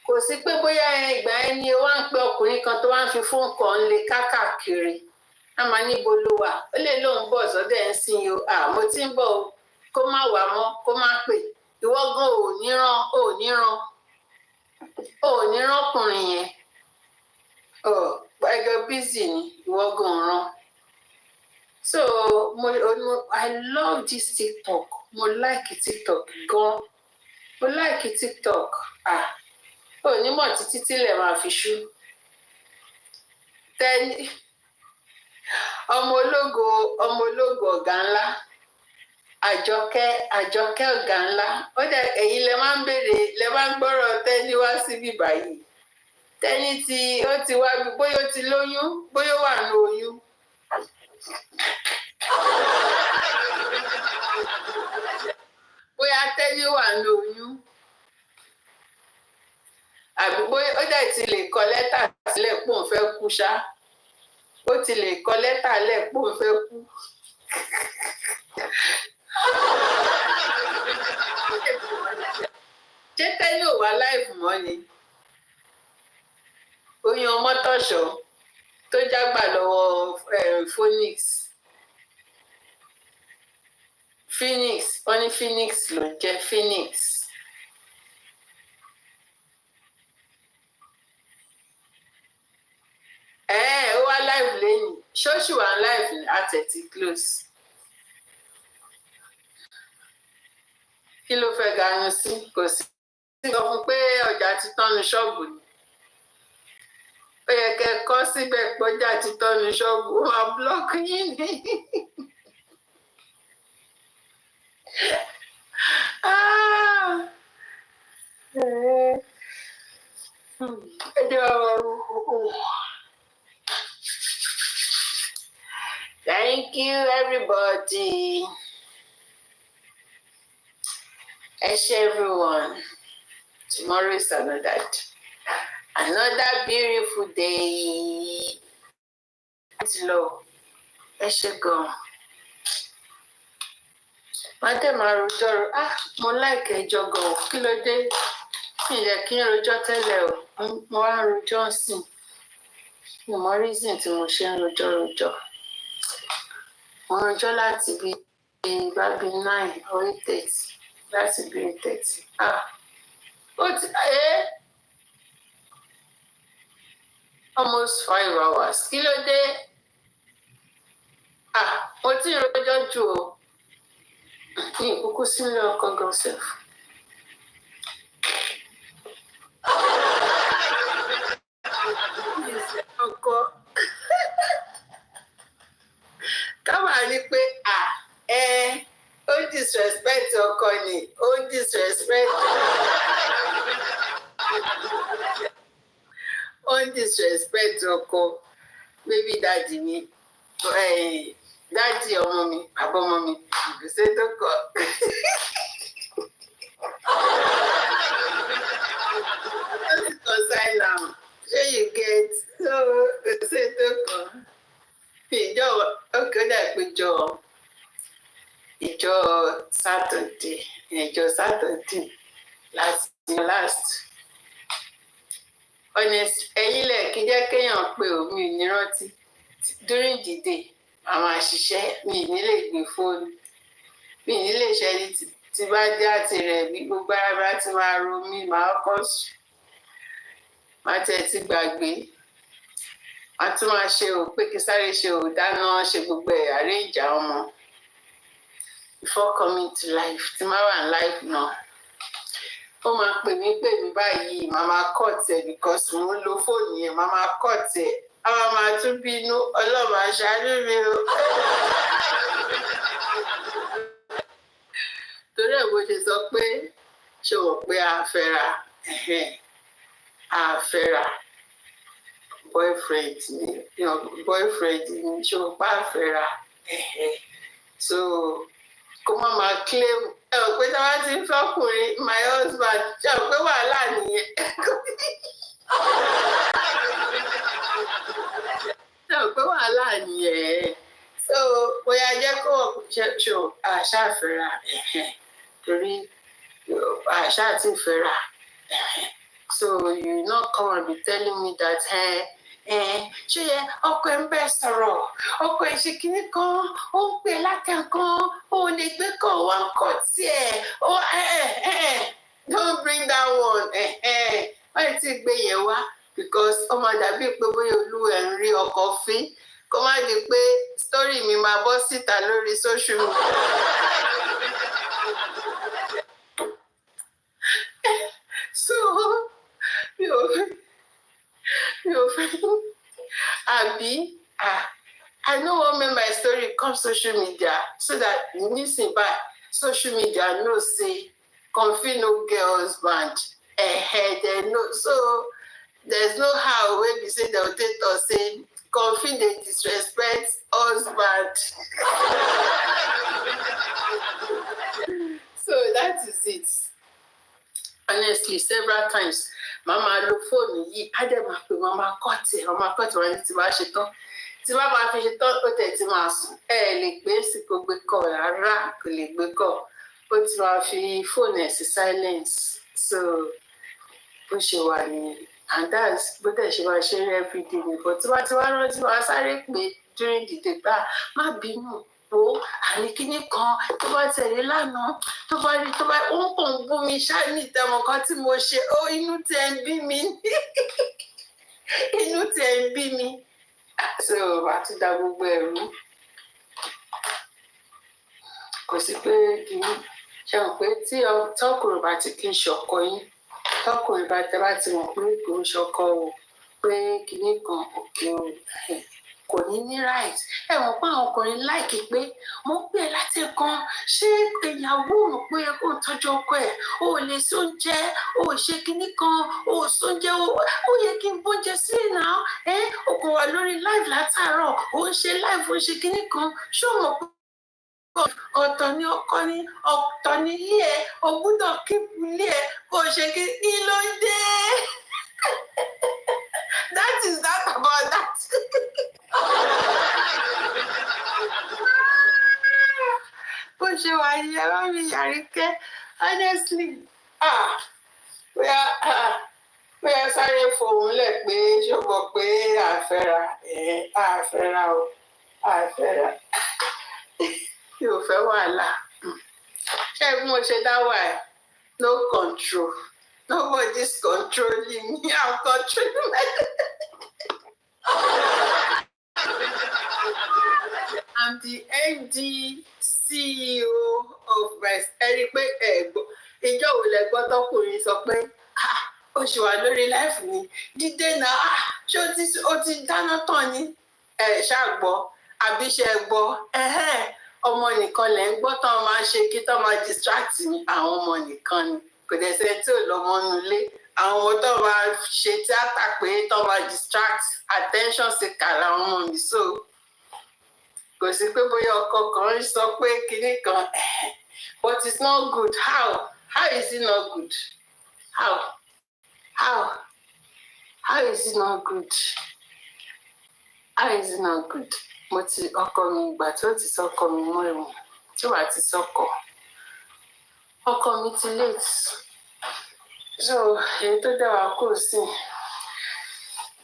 Kò sí pé bóyá ìgbà ẹni wá ń pe ọkùnrin kan tó wá ń fi fóònù kan lé káàkiri. A máa ní ibo ló wà, ó lè lóun bọ̀ sọ́dọ̀ ẹ̀ ń sin yo, mo ti ń bọ̀ o, kó má wà mọ́, kó má pè. Ìwọ gan ò ní rán ọkùnrin yẹn. Ẹgbẹ́ busy ni, ìwọ gan ò rán. So I love this TikTok. Mo like TikTok gan. Mo like TikTok. Onímọ̀ títí tílẹ̀ máa fi ṣú. Tẹ́ni ọmọ ológo ọ̀gá ńlá, àjọkẹ́ ọ̀gá ńlá. Ó dẹ̀ ẹ̀yin lẹ máa ń béèrè, lẹ máa ń gbọ́rọ̀ Tẹ́ni wá síbí báyìí. Tẹ́ni ó ti wá bí bóyá ó ti lóyún, bóyá ó wà ní oyún. Bóyá Tẹ́ni wà ní oyún. Àbí bóyá ó dẹ̀ ti lè kọ lẹ́tà sílẹ̀ pé òun fẹ́ kú ṣá. Ó ti lè kọ lẹ́tà lẹ̀ pé òun fẹ́ kú. Ṣé Tẹ́ni ò wá láìpù mọ́ ni? Oyin Ọmọ́tọ̀ṣọ́ tó jágbà lọ́wọ́ Phoenix, wọ́n ní Phoenix ló ń jẹ́ Phoenix. Ó wá live lẹ́yìn, ṣọ́ọ̀ṣì wà live àtẹ̀tí close. Kí ló fẹ́ ganu sí? Kò sí. Sọ fún pé ọjà ti tán ní ṣọ́ọ̀bù ni. Ó yẹ kẹ́ kọ́ síbẹ̀ pé ọjà ti tán ní ṣọ́ọ̀bù, ó máa búlọ́ọ̀kì yín ni. Thank you, everybody. Everyone. Tomorrow is another beautiful day. It's low. Go. Madam Arujoro, mo like ẹjọ́ gan. Kí ló dé? Ìyẹ kí n rojọ́ tẹ́lẹ̀ o. Mo wá rojọ́ sìn. Mo mọ reason tí mo ṣe ń rojọ́. Mo rojọ́ láti bí 9 or 8:30. Láti bí 8:30. Almost 5 hours. Kí ló dé? Mo ti rojọ́ jù o. Ní ìkókó sílé ọkọ gọ́sẹ̀f. Ọkọ. Káwá ní pé ó disrespect ọkọ ni, ó disrespect. Ó disrespect ọkọ. Baby daddy mi. Daddy ọmọ mi, bàbá ọmọ mi, kò sí tó kọ. What is concern now? Ṣé you get? So, kò sí tó kọ. Ìjọ Saturday last. Honest, ẹ̀yin lẹ̀ kí jẹ́ kéèyàn pé omi ò ní rántí. During the day, màmá ṣiṣẹ́, mi ní lè gbé fóònù. Mi ní lè ṣe ẹni tí bá dé àti rẹ̀ bí gbogbo ara bá ti máa ro mí, màá kọ́ sùn. Màá tẹ̀ ti gbàgbé. Màá tún máa ṣe pé kí sáré ṣe dáná, ṣe gbogbo arrange àwọn ọmọ. Before coming to life, tí máa wà ní life náà. Ó máa pè mí báyìí, màmá cut ẹ̀ because mo ń lo fóònù yẹn, màmá cut ẹ̀. Àwọn máa tún bínú, Ọlọ́run aṣáájú mi o. Torí ẹ̀ bó ṣe sọ pé ṣé o pé a fẹ́ra boyfriend ni boyfriend ni ṣé o pa fẹ́ra so kó má máa claim ẹ ò pé tí wọ́n ti ń fọkùnrin my husband ṣé o pé wàhálà nìyẹn ṣé o pé wàhálà nìyẹn so bóyá jẹ́ kó ṣe àṣà fẹ́ra torí àṣà ti fẹ́ra so you not come and be telling me that ṣé yẹ ọkọ ẹ ń bẹ sọ̀rọ̀ ọkọ ẹ ṣe kinní kan ó ń pè látẹ̀kan ó lè gbé kọ wá ń kọ tiẹ̀ ó don't bring that one wọ́n ti gbé yẹn wá because ó máa dàbí pé bóyá olúwa ẹ̀ ń rí ọkọ fín kó má di pé story mi máa bọ́ síta lórí social media. So mi ò fẹ́ àbí I no wan make my story come social media so that nisin by social media know say Comfy no get husband dem know so there's no how wey be say dem take talk say Comfy dey disrespect husband. So that is it. Honestly, several times mama lo fóònù yìí á dẹ̀ máa pè mama kọ́ọ̀tì wọn ní tí bá ṣe tán tí bá máa fi ṣe tán ó tẹ̀ tí máa sùn lè gbé sí kó gbé kọ̀ rárá kò lè gbé kọ̀ ó ti máa fi fóònù ẹ̀ sí silence so bó ṣe wà nìyẹn and that's bó tẹ̀ ṣe máa ṣe everyday nìkan tí wá rántí máa sáré pé during the day gbà má bínú wo àní kíní kan tó bá tẹ̀lé lánàá tó bá ó ń kàn bú mi ṣáà ní ìtẹ̀wọ̀n kan tí mo ṣe ó inú tẹ̀ ń bí mi inú tẹ̀ ń bí mi so àti da gbogbo ẹ̀rú kò sí pé kìíní ṣe mọ̀ pé tí tọkùnrin bá ti kí n ṣọkọ yín tọkùnrin bá ti mọ̀ pé kò ń ṣọkọ o pé kìíní kan òkè o kò ní ní right ẹ mọ̀ pé àwọn ọkùnrin láìkí pé mo ń pè láti kan ṣé ìyàwó mọ̀ pé kó tọ́jú ọkọ ẹ̀ o ò lè sóúnjẹ o ò ṣe kinní kan o ò sóúnjẹ ó yẹ kí n bóúnjẹ sí náà o kò wà lórí live látàárọ̀ o ń ṣe live o ń ṣe kinní kan ṣé o mọ̀ pé ọ̀tọ̀ ni ọkọ ni ọ̀tọ̀ ni ilé ẹ̀ o gbúdọ̀ kíkù ilé ẹ̀ kò ṣe kí ló dé that is that about that. Bó ṣe wà yẹ wá mi Àríkẹ́ honestly bóyá sáré fohùn lẹ̀ pé ṣọ́gbọ́n pé àfẹ́ra o àfẹ́ra mi ò fẹ́ wàhálà ṣé bí mo ṣe dá wà ẹ̀ no control nobody's controlling me I'm controlling myself. I'm the MD CEO of my ẹni pé ìjọ wo lẹ gbọ́ tọkùnrin sọ pé ó ṣì wà lórí láìfù ni dídé náà ṣé ó ti dáná tán ni ṣàgbọ́ àbí ṣe gbọ́ ọmọ nìkan lẹ ń gbọ́ tán máa ṣe kí tán máa distract mi àwọn ọmọ nìkan ni kò dẹ̀ sẹ́ni tí ò lọ́mọ nulẹ̀ àwọn ọmọ tó máa ṣe tíátà pé tó máa distract attention seeker làwọn ọmọ mi so kò sí pé bóyá ọkọ kan sọ pé kinní kan but it's not good how is it not good how is it not good how is it not good mo ti ọkọ mi ìgbà tó ti sọkọ mi mọ́ ẹ̀wọ̀n tí wàá ti sọkọ ọkọ mi ti late so èyí tó dá wa kù sí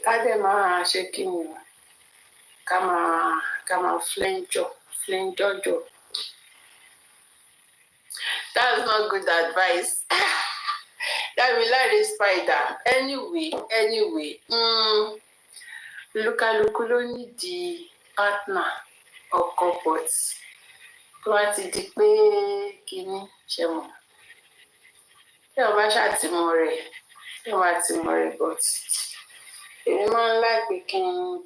ká dẹ̀ máa ṣe kí ni ká máa flenjọ́jọ́ that's not good advice Dámiláre spider anyway lukaluku ló nídìí partner ọkọ but tó wá ti di pé kíní ṣe mọ̀ tí o bá ṣàtìmọ̀ rẹ̀ tí o bá tìmọ̀ rẹ̀ but èmi máa ń láìpẹ́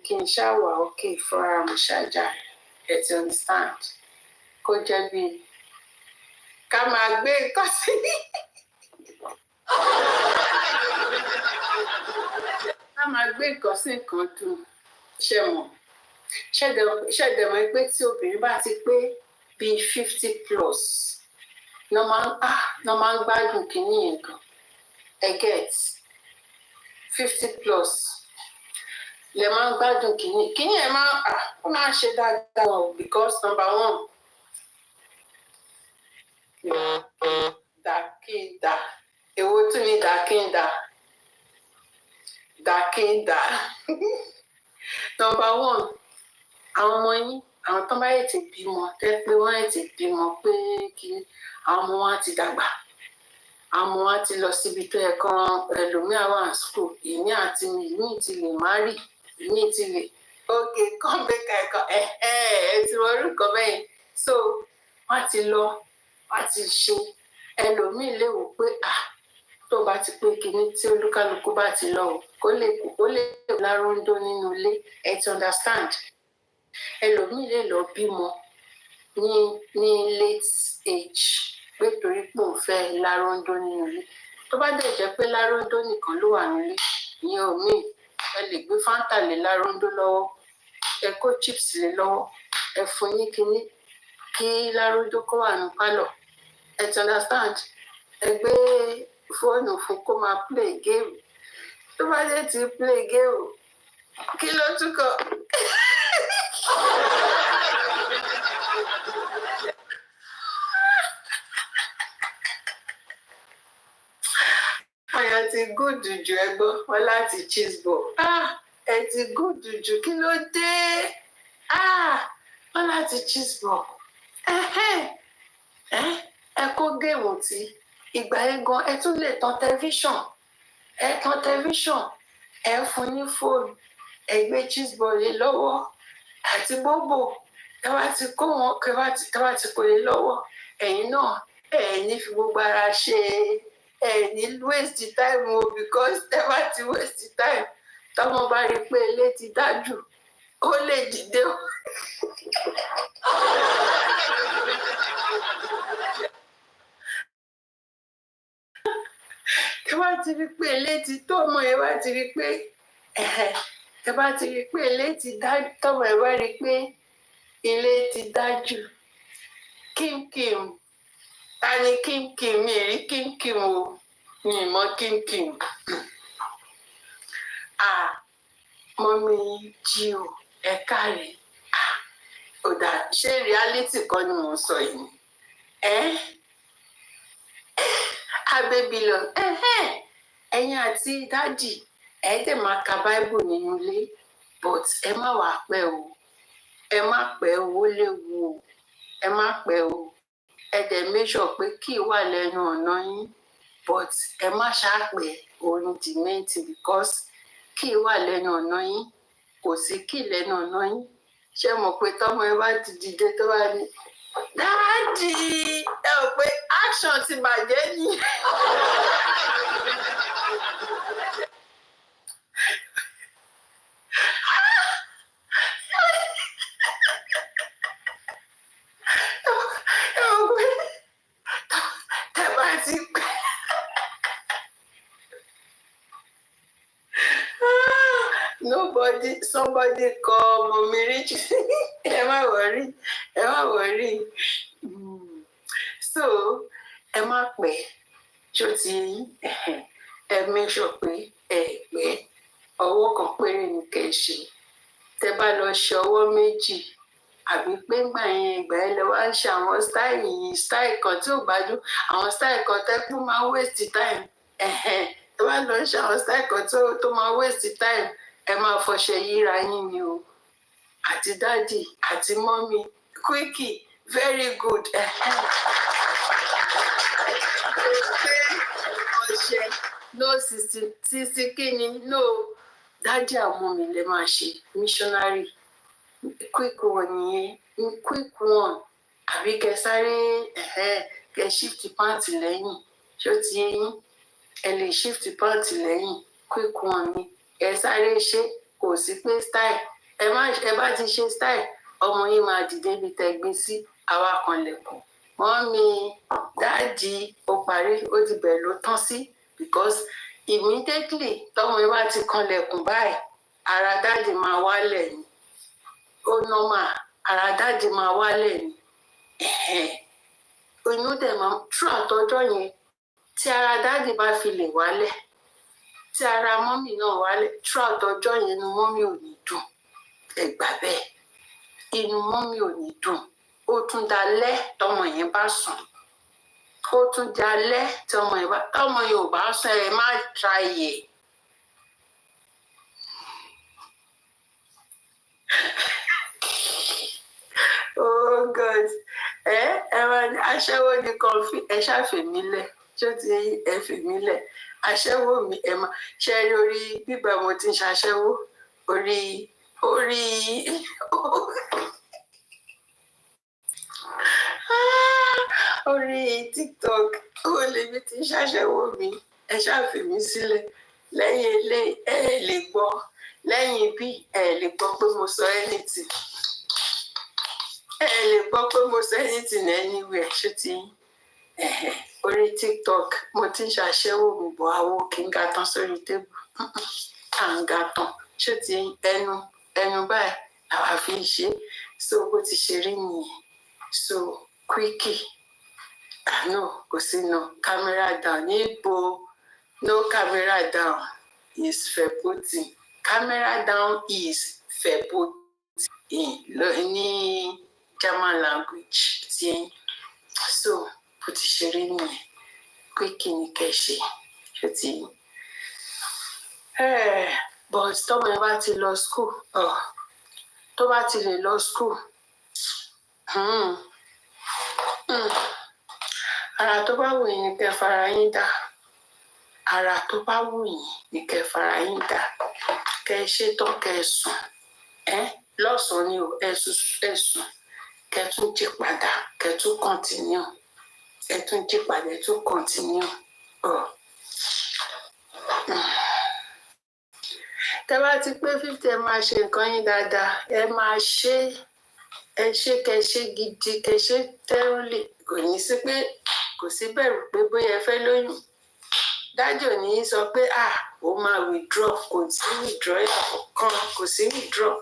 kí n ṣàwà òkè fúnra mi ṣáájà ẹ̀ ti understand kó jẹ́ bí ká máa gbé nǹkan sí A máa gbé nǹkan sí nǹkan dùn. Ṣé mọ̀? Ṣẹ̀dẹ̀ mọ̀ pé tí obìnrin bá ti pé bíi 50 plus ló máa ń gbádùn kínní yẹn gan. Ẹ get 50 plus lè máa ń gbádùn kínní. Kínní ẹ̀ máa ń ṣe dáadáa o because number one dàkídà èwo tún ni dàkídà number one àwọn ọmọ yín àwọn tó bá yẹ ti bímọ tẹ́ pé wọ́n yẹ ti bímọ pé kí àwọn ọmọ wọn ti dàgbà àwọn ọmọ wọn ti lọ síbi tó yẹ kán ẹlòmíà wà ní school ìní àti ìní ti lè marry ìní ti lè ókè kán bẹ́ẹ̀ka ẹ̀kọ́ ẹ̀ ti wọ́n orúkọ bẹ́yẹn so wọ́n ti lọ wọ́n ti ṣe ẹlòmíì lè wò pé tó bá ti pé kinní tí olúkálukú bá ti lọ kó lè láròndó nínú ilé ẹ ti understand ẹlòmíì lè lọ bímọ ní late age pé torí pé òun fẹ́ láròndó nínú ilé tó bá dẹ̀ jẹ́ pé láròndó nìkan ló wà nílé ìyẹn ò míì ẹ lè gbé fanta lé láròndó lọ́wọ́ ẹ kó chips lé lọ́wọ́ ẹ fún yín kinní kí láròndó kó wà ní pálọ̀ ẹ ti understand ẹ gbé fóònù fún kó máa play game tó bá dé ti play game kí ló tún kọ. àyà ti gúdù jù ẹgbọ́n wọn láti cheeseball ẹ ti gúdù jù kí ló dé wọn láti cheeseball ẹ kó géèmù tí ìgbà yẹn gan ẹ tún lè tan tẹlifíṣàn ẹ fún ní fóònù ẹ gbé cheeseball lé lọ́wọ́ àti bóbò ẹ wá ti kó wọn ẹ wá ti kó lé lọ́wọ́ ẹ̀yin náà ẹ ní fi gbogbo ara ṣe ẹ ní waste time o because ẹ bá ti waste time tọ́mọ bá rí pé ilé ti dájú ó lè dìde o. ẹ bá ti rí pé ilé ti tọ́mọ ẹ bá ti rí pé ẹ bá ti rí pé ilé ti dájú tọ́mọ ẹ bá rí pé ilé ti dájú kínkín ta ni kínkín mi rí kínkín o mi mọ kínkín mọ́mí jí o ẹ káre ọ̀dà ṣé reality kan ni mò ń sọ yìí abébílọ̀ ẹ̀yin àti dádì ẹ dẹ̀ máa ka bible nínú ilé but ẹ má wàá pẹ́ o ẹ má pẹ́ o ó léwu o ẹ má pẹ́ o ẹ dẹ̀ make sure pé kí wà lẹ́nu ọ̀nà yín but ẹ má ṣàpẹ́ orin dìmẹ́ǹtì because kí wà lẹ́nu ọ̀nà yín kò sí kí lẹ́nu ọ̀nà yín ṣé mọ̀ pé tọ́mọ ẹ bá ti dìde tó bá ní dáàdì ẹ ò pé action ti bàjẹ́ ni. Somebody call Mommy Rich. ẹ má worry. So ẹ má pẹ́ ṣó ti ẹ make sure pé ẹ pẹ́ ọwọ́ kan péré ní kẹ́ ṣe tẹ́ bá lọ ṣe ọwọ́ méjì àbí pé ìgbà yẹn lè wá ṣe àwọn style kan tí ò gbádùn àwọn style kan tẹ́ kó máa waste time tẹ́ bá lọ ṣe àwọn style kan tó máa waste time ẹ máa fọṣẹ yíra yín ni o àti dádì àti mọ́mí quickie very good ọṣẹ no sisi kíni no dádì àwọn mi lè máa ṣe missionary quick one yẹn quick one àbí kẹ sáré kẹ shift pant lẹ́yìn ṣó ti yín ẹ lè shift pant lẹ́yìn quick one ni ẹ sáré ṣe kò sí pé style ẹ bá ti ṣe style ọmọ yín máa dìde bí tẹgbẹ́ sí àwa kan lẹ̀kùn mọ́mí dáàdì ó parí ó ti bẹ̀ ló tán sí because immediately tọ́mọ yẹn bá ti kanlẹ̀kùn báyìí ara dáàdì máa wálẹ̀ ni ó normal ara dáàdì máa wálẹ̀ ni inú dẹ̀ máa throughout ọjọ́ yẹn tí ara dáàdì bá fi lè wálẹ̀ tí ara mọ́mì náà wálẹ̀ throughout ọjọ́ yẹn inú mọ́mì ò ní dùn ẹ gbà bẹ́ẹ̀ inú mọ́mì ò ní dùn ó tún dalẹ́ tọ́mọ yẹn bá sùn ó tún dalẹ́ tọ́mọ yẹn ò bá sùn ẹ má try yẹ. Oh God, aṣẹ́wó ni kọfí ẹ ṣàfèmí lẹ̀ ṣó ti ẹ fèmí lẹ̀ aṣẹ́wó mi ẹ má ṣe rí orí bíbá mo ti ń ṣaṣẹ́wó orí orí TikTok ó lèmi ti ń ṣaṣẹ́wó mi ẹ ṣàfèmí sílẹ̀ lẹ́yìn ilé ẹ lè gbọ́ lẹ́yìn bí ẹ lè gbọ́ pé mo sọ anything. Ẹ lè gbọ́ pé mo sọ anything anywhere ṣé ti orí TikTok mo ti ń ṣàṣẹ́wò mi bọ̀ àwo kí n ga tán sórí tébù à ń ga tán ṣé ti ẹnu báyìí àwa fi ń ṣe so bó ti ṣe rí nìyẹn so quickie no kò sí no camera down níbo no camera down is fẹ̀pọ̀tì camera down is fẹ̀pọ̀tì ní German language ti so bó ti ṣe rí nìyẹn quickie ni kẹ́ ṣe ṣé ti but tọ́mọ yẹn bá ti lọ school tó bá ti lè lọ school ara tó bá wù yín kẹ́ fara yín dá ara tó bá wù yín ni kẹ́ fara yín dá kẹ́ ṣe tán kẹ́ sùn lọ́sàn-án ni o ẹ sùn kẹ́ tún jí padà kẹ́ tún continue ẹ tún jí padà ẹ tún continue tẹ́ bá ti pé 50 ẹ máa ṣe nǹkan yín dáadáa ẹ máa ṣe kẹ́ ṣe gidi kẹ́ ṣe tẹ́rùlì kò ní sí pé kò sí bẹ̀rù pé bóyá ẹ fẹ́ lóyún dájò ní í sọ pé ó máa withdraw kò sí withdraw kan kò sí withdraw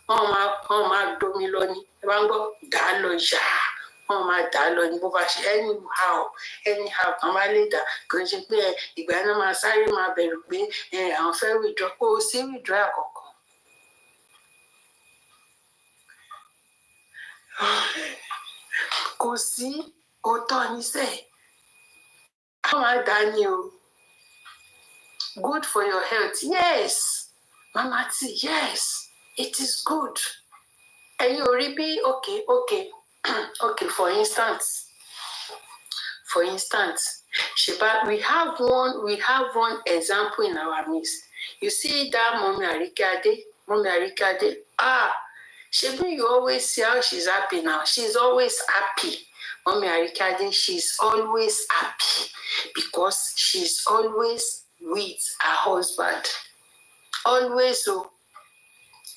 wọ́n máa domi lọ ni ẹ bá ń gbọ́ dà á lọ yá wọ́n máa dà á lọ ni bó bá ṣe anyhow kan bá lè dà kò ń ṣe pé ìgbà náà máa sáré máa bẹ̀rù pé àwọn fẹ́ withdraw kò sí withdraw àkọ́kọ́. Kò sí òótọ́ níṣẹ́ àwọn máa dà ní o good for your health yes mama t yes it is good ẹ̀yin ò rí bí okay for instance Sheba, we have one example in our midst. You see that Mommy Arikade Shebi, you always see how she's happy now. She's always happy. Mommy Arikade, she's always happy because she's always with her husband. Always so.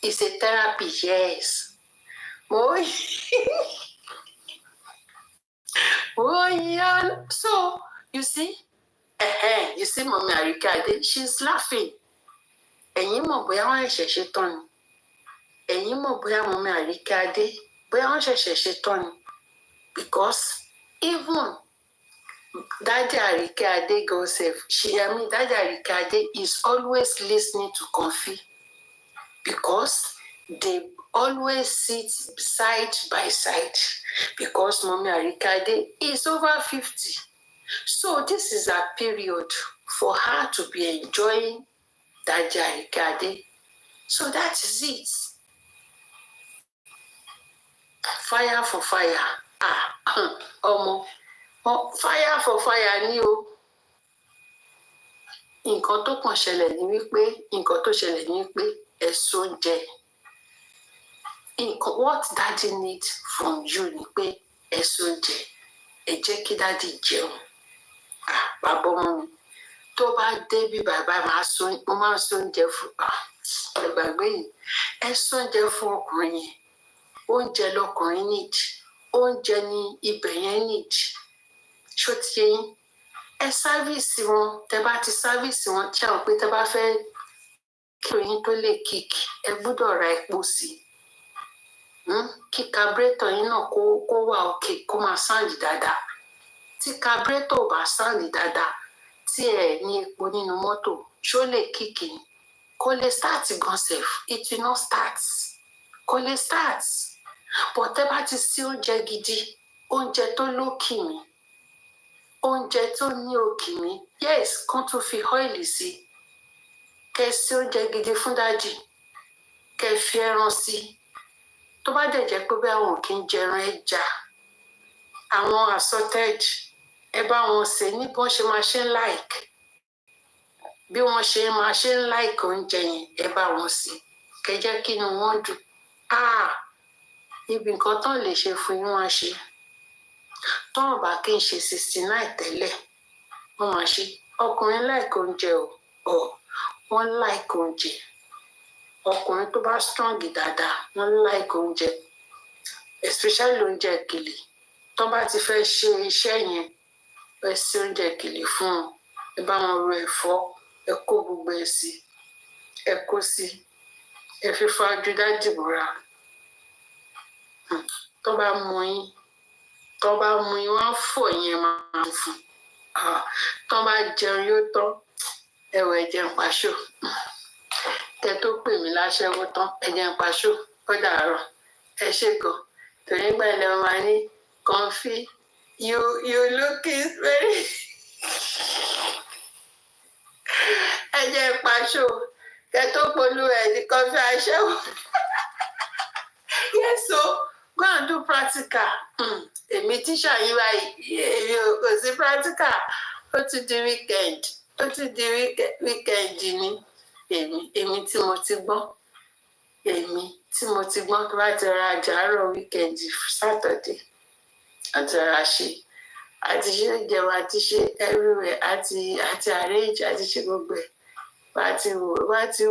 It's a therapy, yes. Oh, yeah. So, you see, Mommy Arikade, she's laughing. Ẹ̀yin mọ̀ bóyá wọ́n ṣẹ̀ṣẹ̀ ṣe tán ni. Ẹ̀yin mọ̀ bóyá Mommy Arikade bóyá wọ́n ṣẹ̀ṣẹ̀ ṣe tán ni. Because even Daddy Arikade gossip, Daddy Arikade is always listening to Comfy because they always sit side by side because Mommy Arikade is over 50. So this is a period for her to be enjoying Daddy Arikade. So that is it. Fire for fire. Fire for fire ni o. Nǹkan tó kàn ṣẹlẹ̀ ni wípé ẹ̀sùn oúnjẹ. What daddy need from you ni pé ẹ̀sùn oúnjẹ. Ẹ jẹ́ kí daddy jẹun. Bàbá ọmọ mi tó bá dé bí bàbá mo máa ń sọ oúnjẹ fún ẹgbàgbé yìí. Ẹ̀sùn oúnjẹ fún ọkùnrin yẹn. Oúnjẹ lọkùnrin need. Oúnjẹ ni ibẹ̀ yẹn need. Ṣó ti yé yín? ẹ sáfíìsì wọn, tẹ bá ti sáfíìsì wọn tí àwọn pé tẹ bá fẹ́ kí oyin tó lè kíkì ẹ gbọ́dọ̀ ra epo sí kí carburetor yín náà kó wà òkè kó máa sáǹdì dáadáa. Tí carburetor ò bá sáǹdì dáadáa tí ẹ ní epo nínú mọ́tò ṣó lè kíkì ni kò lè start gan sef, it will not start, kò lè start. But tẹ́ bá ti sí oúnjẹ gidi, oúnjẹ tó lókìmí, oúnjẹ tó ní òkìmí, yes, kán tún fi ọ́ìlì sí. Kẹ́ sí oúnjẹ gidi fún dájì, kẹ́ fi ẹran sí. Tó bá dẹ̀ jẹ́ pé bí àwọn kì í jẹran ẹja, àwọn assorted, ẹ bá wọn sè ní bí wọ́n ṣe máa ṣe ń like. Bí wọ́n ṣe máa ṣe ń like oúnjẹ yẹn, ẹ bá wọn sè. Kẹ́ jẹ́ kí inú wọn dùn. Ibi nǹkan tán lè ṣe fún yín wọ́n á ṣe. Tán bá kí n ṣe 69 tẹ́lẹ̀, wọ́n máa ṣe. Ọkùnrin like oúnjẹ o, wọ́n like oúnjẹ. Ọkùnrin tó bá strong dáadáa, wọ́n like oúnjẹ. Especially oúnjẹ ìkèlè. Tán bá ti fẹ́ ṣe iṣẹ́ yẹn, ẹ ṣe oúnjẹ ìkèlè fún wọn. Ẹ bá wọn ro ẹ̀fọ́, ẹ kó gbogbo ẹ̀ sí. Ẹ kó sí. Ẹ fi fájú dájì búra. Tó bá mú yín, wọ́n á fọ̀ yẹn máa fún. Tó bá jẹun yóò tán, ẹ̀wọ̀ ẹ̀jẹ̀ ń paṣọ. Kẹ tó pè mí láṣẹ́wó tán, ẹ̀jẹ̀ ń paṣọ. Ó dàárọ̀. Ẹ ṣé gan. Torí gbà ilẹ̀ ọmọ ní Comfy, you looking very. Ẹ̀jẹ̀ ń paṣọ. Kẹ tó polú ẹ̀ ní Comfy aṣẹ́wó. Yes, so go and do practical. Èmi tíṣà yín báyìí, èmi kò sí practical. Ó ti di weekend. Ó ti di weekend ni. Èmi tí mo ti gbọ́n. Èmi tí mo ti gbọ́n tó bá ti ra àjàrò weekend Saturday. Àti ra ṣe. Àti ṣe ìjẹun, àti ṣe everywhere, àti arrange, àti ṣe gbogbo ẹ̀. Wá ti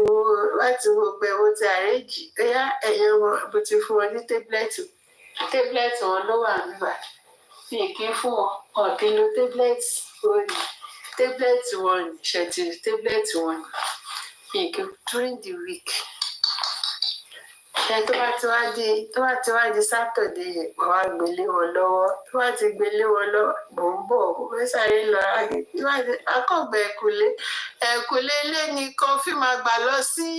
wo pé ó ti arrange. Ẹ̀yà ẹ̀yẹ wọn bó ti fún wọn ní tablet. Tablet wọn ló wà nígbà. Fi kí fún wọn. Ọ̀kìn lo tablet. Tablet wọn ni. Ṣètì tablet wọn ni. Fi kí during the week. Tó bá ti wá di Saturday yẹn, wàá gbélé wọn lọ́wọ́. Tó bá ti gbélé wọn lọ́wọ́, mò ń bọ̀, mo fẹ́ sáré lọ ráàyè. Akọ̀gbẹ́ ẹ̀kúlé ilé ni Comfy máa gbà lọ sí.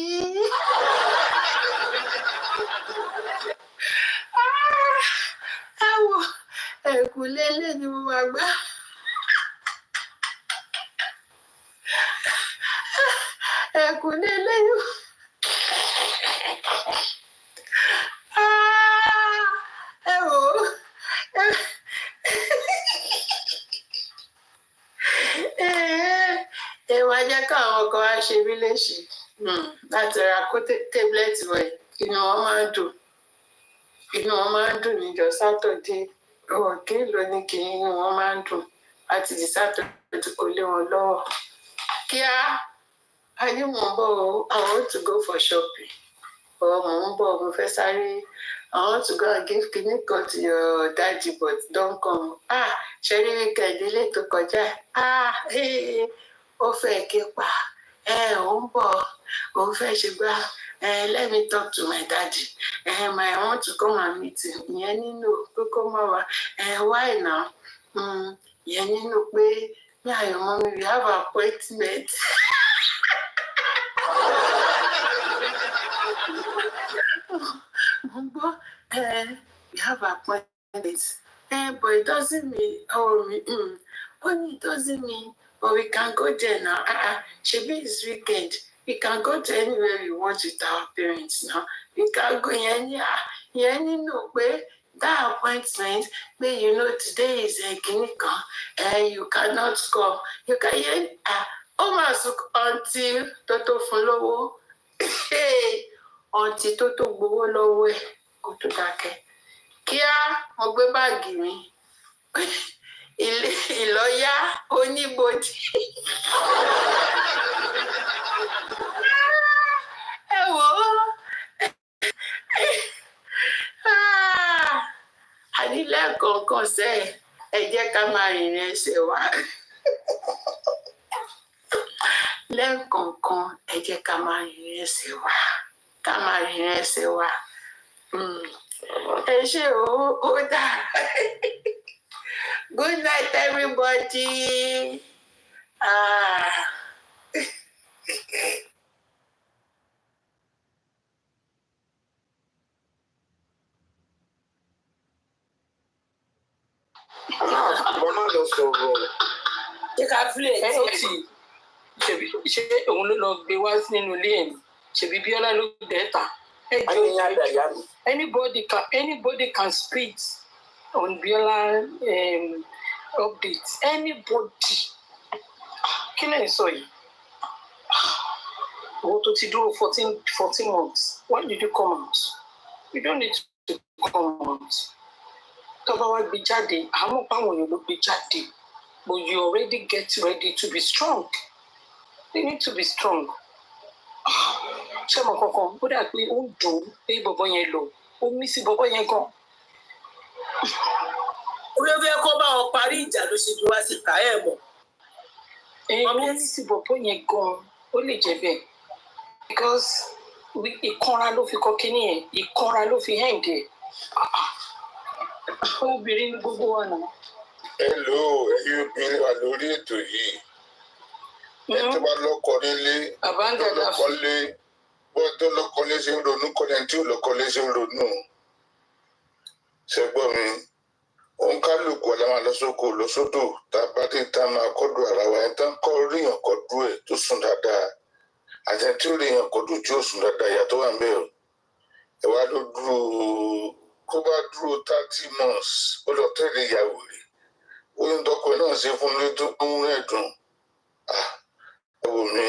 Ẹ wo ẹ̀kúlé ilé ni mo máa gbà. Ẹ̀kúlé ilé ni mo. Ẹ wò ó. Ẹ wá jẹ́ káwọn kan wá ṣe mí léṣe láti ra kó tablet wẹ̀. Inú wọn máa ń dùn. Inú wọn máa ń dùn níjọ́ Saturday. Kí ló ní kí inú wọn máa ń dùn láti di Saturday kò lé wọn lọ́wọ́. Kíá, a ní mò ń bọ̀ o, I want to go for shopping. Mò ń bọ̀, mo fẹ́ sáré. I want to go and give kidney cut to your daddy, but don't come. Ṣé rí weekend ilé tó kọjá? Ó fẹ́ ké pa. Ó ń bọ̀, òun fẹ́ ṣe gbá. Let me talk to my daddy. I want to come and meet him. Ìyẹn nínú pé kó má wá. Why now? Ìyẹn nínú pé me and your mommy we have appointment. We have appointments. But it doesn't mean, it doesn't mean, but we can go there now. Shebi it's weekend. We can go to anywhere we want with our parents now. We can go no way. That appointment, but today is a clinical, and you cannot come. You can almost until Toto follow. Until Toto gbowó lọ́wọ́ ẹ̀ kó tó dákẹ́. Kíá mo gbé báàgì mi. Ìlọ́yà oníbodè. Ẹ wò ó. Ànílẹ̀ kọ̀ọ̀kan sẹ́ ẹ jẹ́ ká máa rìnrìn ẹsẹ̀ wá. lẹ́ẹ̀kọ̀ọ̀kan ẹ jẹ́ ká máa rìn ẹsẹ̀ wa ká máa rìn ẹsẹ̀ wa ẹ ṣé ó dà good night everybody. Mama lọ sọ̀rọ̀. Ṣé ká fílẹ̀ tí ṣé òun ló lọ gbé wá nínú ilé ẹ̀ ni ṣèbí Bíọ́lá ló gbé ta anybody can speak on Bíọ́lá update anybody kí lè sọ yìí owó tó ti dúró 14 months why did you come out you don't need to come out tó bá wá gbé jáde àwọn páwọn èèyàn ló gbé jáde but you already get ready to be strong. You need to be strong. Ṣé mo kankan ó dà pé ó ń dùn pé bọ̀bọ̀ yẹn lọ ó mí sí bọ̀bọ̀ yẹn gan. Orí ọbẹ̀ kọ́ bá wọn parí ìjà ló ṣe ju wá síta ẹ̀ mọ̀. Ó mí sí bọ̀bọ̀ yẹn gan ó lè jẹ́ bẹ́ẹ̀ because ìkanra ló fi kọ́ kínní yẹn ìkanra ló fi hẹ́ǹdì ẹ̀. Obìnrin ní gbogbo wa náà. Hello, ẹ̀yin obìnrin wà lórí ètò yìí. Ẹ tó bá lọ́kọ nílé, tó lọ́kọ lé, bọ́ọ̀ tó lọ́kọ lé ṣe ń ronú kọ́lẹ̀ tí ò lọ́kọ lé ṣe ń ronú. Ṣẹ́gbọ́n mi, òun kálukú ọ̀la máa lọ sóko lọ sódò tá a bá ti ta máa kọ́dù ara wa ẹ̀ tán kọ́ ríyàn kọ́dù ẹ̀ tó sùn dáadáa. Àti tí ó ríyàn kọ́dù tí ó sùn dáadáa ìyàtọ̀ wà ń bẹ̀ ọ́. Ẹ wá ló dúró kó bá dúró 30 months ó lọ tẹ̀lé ìyàwó rẹ̀. Oyún tọkọ náà ṣe fún mi tó kún ẹ̀dùn. Ẹ̀wò mi,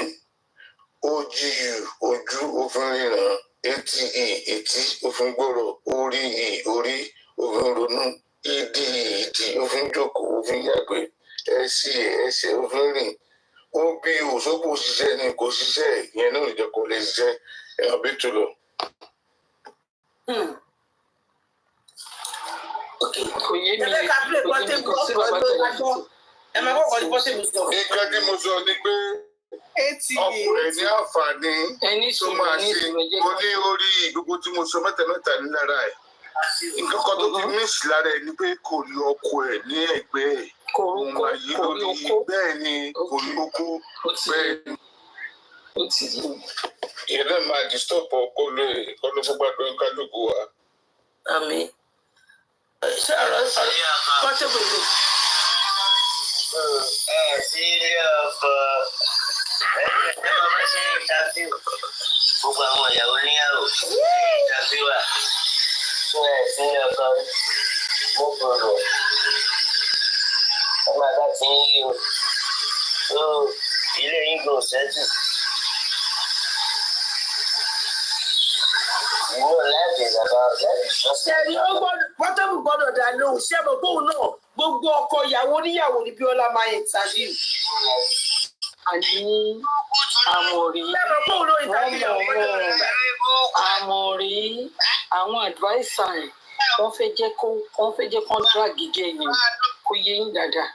OGU ojú òfin ríran, etí òfin gbọ́rọ̀, orí òfin ronú, ìdí òfin jókòó òfin yàgbẹ́, ẹsẹ̀ òfin rìn. Ó bí òṣogbo ṣiṣẹ́ ni kò ṣiṣẹ́ ìyẹn náà ìjọ kò lè ṣiṣẹ́ ẹ̀hàn bí tó lọ. Kò yé mi ẹ ká play portable ẹ máa kọ́kọ́ ní portable sọ. Nǹkan tí mo sọ ni pé ọkùnrin ní àǹfààní tó máa ṣe mo ní orí gbogbo tí mo sọ mẹ́ta ní lára ẹ̀. Nǹkan kan tó ti miss lára ẹ̀ ni pé kò rí ọkọ ẹ̀ ní ẹ̀gbẹ́ ẹ̀. Òun máa yí lórí bẹ́ẹ̀ ni kò rí oko bẹ́ẹ̀ ni. Ìyẹn náà máa disturb ọkọ lóye kọ́lọ́ fún gbàgbọ́ kálukú wa. Àmín. Ṣé ọ̀rọ̀ sọ portable ni? Sí ilé ọkọ ẹ máa bá ṣe interview gbogbo àwọn ìyàwó níyàwó interview wa fún sí ilé ọkọ mo gbọ́dọ̀ ẹ máa bá ti ń yí o ilé yín gbọ́ sẹ́tù. Ṣẹ̀rí ó gbọ́dọ̀ portable gbọ́dọ̀ dá lóhùn ṣé mo bóun náà gbogbo ọkọ ìyàwó níyàwó ni Bíọ́lá máa ń interview. Àní àmọ̀rí àmọ̀rí àwọn adviser ẹ̀ wọ́n fẹ́ jẹ́ contract gígé ni kò yé yín dáadáa.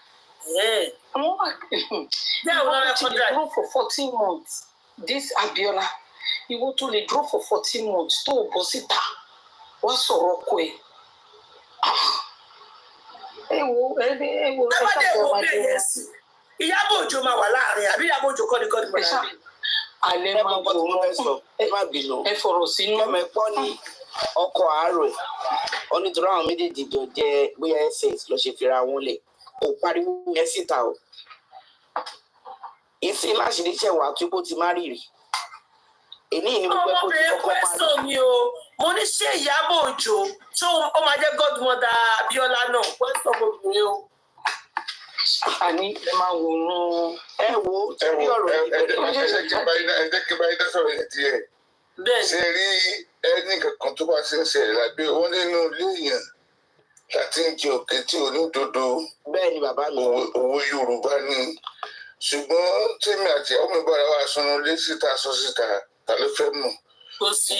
Wọ́n ti lè dúró for 14 months this Abiola ìwọ tó lè dúró for 14 months tó o bọ́ síta wọ́n sọ̀rọ̀ ọkọ ẹ̀. ẹ wo ṣàkóso ọmọdé wọn. Ìyábọ̀ Òjó máa wà láàrin àbí Ìyábọ̀ Òjó kọ́ ni kọ́ ni kọ́ ni. Alẹ́ máa wò wọ́n ẹ má bínú. ẹ fọ̀rọ̀ sínú. Ọmọ ẹ̀pọ́ ni ọkọ̀ àárọ̀ ẹ̀ ó ní torí àwọn méjèèjì jọ jẹ́ bóyá ẹsẹ̀ lọ ṣe fira wọn lẹ̀ kò pariwo yẹn síta o. Ìsìn láṣìírí ṣẹ̀wá tó kó ti má rìrì. Èní ni mo fẹ́ kó ti kọ́kọ́ máa rí. Ọmọbìnrin question mi o mo ní ṣé Ìyábọ̀ Òjó tó ó máa jẹ́ godmother Abíọ́lá náà question ọmọbìnrin o. Àní ẹ máa wò ó ẹ wo torí ọ̀rọ̀ ẹ jẹ́ kí báyìí dá sọ̀rọ̀ ẹ̀ díẹ̀. Ṣé rí ẹni kankan tó bá ṣe ń ṣẹlẹ̀ lábẹ́ wọn nínú ilé èèyàn láti ń jẹ òkè tí onídodo bẹ́ẹ̀ ni bàbá mi owó Yorùbá ni ṣùgbọ́n tèmi àti ọmọ ìbára wa sọnù lé síta sọ síta ta ló fẹ́ mọ̀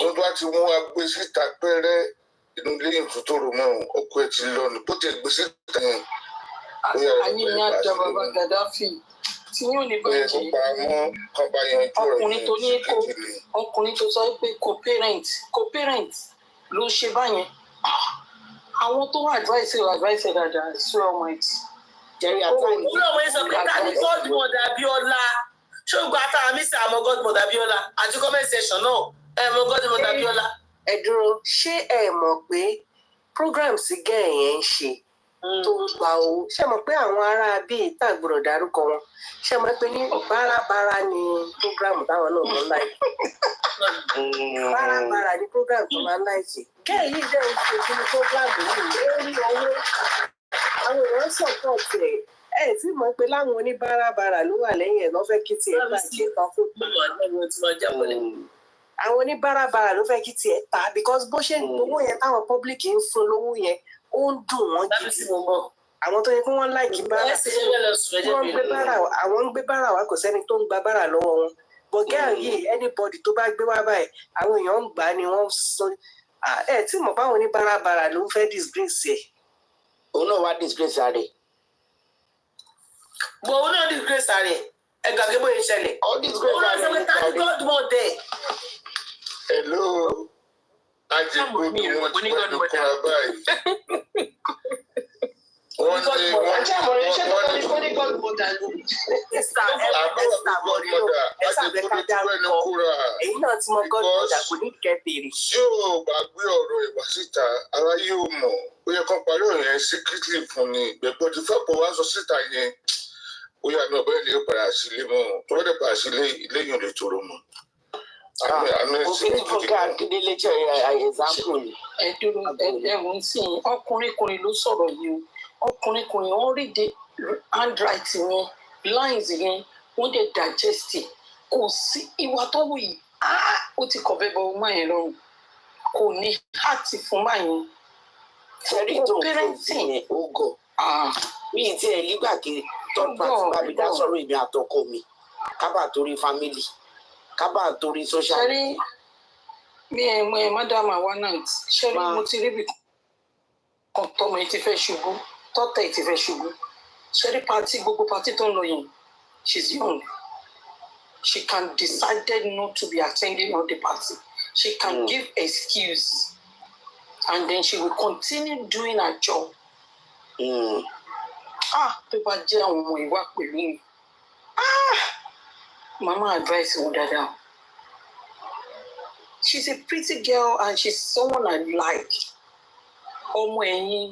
wọ́n bá ti mú wa gbé síta pẹ́rẹ́ inú ilé ìfútòrò mọ́ ọkọ ẹ̀ ti lọ ní bó ti gbé síta yẹn. Àní ní àjọ bàbá Gaddafi tí yóò ní bàjẹ́ ọkùnrin tó sọ pé co-parent ló ṣe báyẹn àwọn tó wà advice dáadáa sí ọmọ ẹ̀ tí. Jerry Atani. Wúlò wọ́n sọ pé ká ní godmother Abiola ṣóògùn àtàwọn mísà àmọ́ godmother Abiola àti comment section náà mọ godmother Abiola. Ẹ dúró ṣé ẹ mọ̀ pé program sí gẹ̀ẹ́ yẹn ń ṣe tó ń gba owó ṣé mọ̀ pé àwọn ará bíi ìtàgbọ̀rọ̀ dárúkọ wọn ṣé mọ̀ pé ní bárabàrà ni program táwọn náà mọ̀ láì bárabàrà ni program tó máa ń láì ṣe gẹ́ẹ̀ yìí dẹ́ ń ṣe kí ni program yìí ó rí owó àwọn èèyàn sọ̀tọ̀ tiẹ̀ ẹ̀ tí mọ̀ pé láwọn oníbárabàrà ló wà lẹ́yìn ẹ̀ lọ́ fẹ́ kí tiẹ̀ bàjẹ́ kan kó àwọn oníbárabàrà ló fẹ́ kí tiẹ̀ ta because bó ṣe ń gbowó yẹn táwọn public ń fún lówó yẹn ó ń dùn wọ́n gidi àwọn tó yẹ kí wọ́n láìkí bára àwọn ń gbé bára wá kò sẹ́ni tó ń gba bára lọ́wọ́ wọn bọ̀gẹ́ yìí anybody tó bá gbé wá báyìí àwọn èèyàn ń gbà ni wọ́n sọ ẹ̀ tí mo báwọn oníbárabàrà ló ń fẹ́ disgrace ẹ̀ òun náà wá disgrace rẹ̀ bọ̀ òun náà disgrace rẹ̀ ẹ̀ gàgé bóyá ìṣẹ̀lẹ̀ òun náà sọ pé tani godmother dẹ̀. Hello. Ajigbó ni wọ́n ti wọ́n ti kúra báyìí. Wọ́n ní èyí náà tí mo godmother kò ní kẹ́bìrì. Tí o bá gbé ọ̀rọ̀ ìwà síta, ara yóò mọ̀. Ó yẹ kán parí ọ̀rọ̀ yẹn secretly fún ni. Gbẹ̀gbọ́n ti fẹ́ pọ̀ wá sọ síta yẹn. Ó yà ní ọ̀bẹ ilé padà sílé mọ́. Tó bá dẹ̀ padà sílé ilé yìí ò lè tòrò mọ́. Òfin fúnka Akíndélé jẹ́ example ni. Ẹ̀wọ̀n sí ọkùnrin ló sọ̀rọ̀ yìí o. Ọkùnrin wọ́n rí de handwriting yẹn lines yẹn wọ́n dẹ̀ digest kò sí ìwà tó wù yìí ó ti kọ̀ bẹ́ẹ̀ bọ́ ọmọ yẹn lọ́rùn kò ní àti fún máa yẹn. Tẹ̀rí tó parenting yẹn ó gọ̀. Mi ì tiẹ̀ nígbà kí third party bá mi dá sọ̀rọ̀ èmi àtọkọ mi kábà torí family kábà torí social media. Mi ẹ̀ mọ ẹ̀ madam awa night ṣẹ́rí mo ti rí bí kan tọmọ ẹ ti fẹ́ ṣubú tọ́tẹ̀ ẹ ti fẹ́ ṣubú ṣẹ́rí gbogbo pati tó ń lọ yẹn she's young she can decided not to be attending all the party she can give excuse and then she will continue doing her job. Tó bá jẹ́ àwọn ọmọ ìwà pẹ̀lú mi mama advice wọn dáadáa. She's a pretty girl and she's someone I like. Ọmọ ẹ̀yìn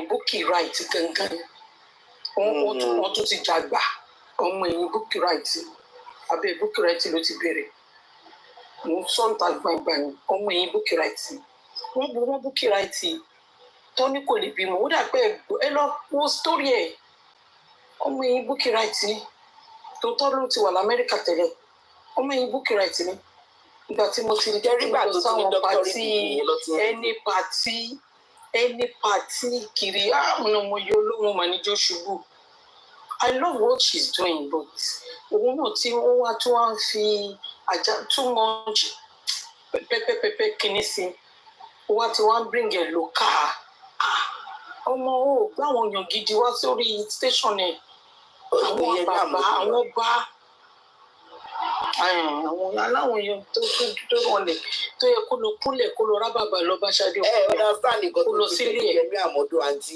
Bukky Right gangan. Wọ́n tún ti jàgbà. Ọmọ ẹ̀yìn Bukky Right. Abẹ́ Bukky Right ló ti bẹ̀rẹ̀. Mo sọ́ǹtà gbàgbà ni ọmọ ẹ̀yìn Bukky Right. Wọ́n bu wọ́n Bukky Right tọ́ni kò lè bímọ. Ó dà pé ẹ lọ wo sítórì ẹ̀. Ọmọ ẹ̀yìn Bukky Right ni. Tòótọ́ ló ti wà l'Amẹ́ríkà tẹ́lẹ̀. Ọmọ ẹ̀yìn Bukky Right ni. Ìgbà tí mo ti rí lọ sáwọn pàtí ẹni pàtí kiri àwọn ọmọ yìí olóhùn mà níjó ṣubú. I love what she's doing but òun náà tí ó wá tó wá ń fi àjà too much pẹpẹpẹpẹ kìíní sí ó wá tí wá ń bring ẹ lò ká ọmọ ò gbá àwọn èèyàn gidi wá sórí station ẹ àwọn bàbá àwọn bá àwọn aláwọn èèyàn tó wọlé tó yẹ kó lọ kúnlẹ̀ kó lọ rábàbà lọ bá ṣáde kó lọ sílé ẹ̀mí àmọ́dún àǹtí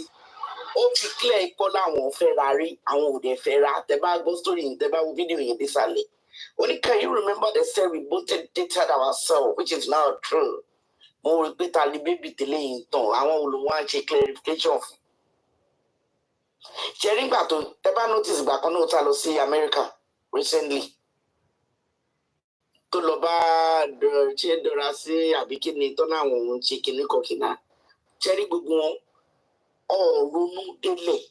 ó fi clear ipò láwọn fẹ́ ra rí àwọn ò dẹ̀ fẹ́ ra tẹ́bá gbọ́ story tẹ́bá wo fídíò yẹn désàlẹ̀ ó ní can you remember the say we both dated ourselves which is now true mo rí pé ta ni bébì tẹ́lẹ̀ yìí tán àwọn olùwọ́n á ṣe clarification fún ṣe nígbà tó tẹ́bá notice ìgbà kan náà ta lọ sí America recently tó lọ bá ṣe dọra sí àbí kí ni tọ́nà àwọn ohun ṣe kìnnì kọ̀kìnà ṣẹ́rí gbogbo wọn ọ̀rọ̀nú délẹ̀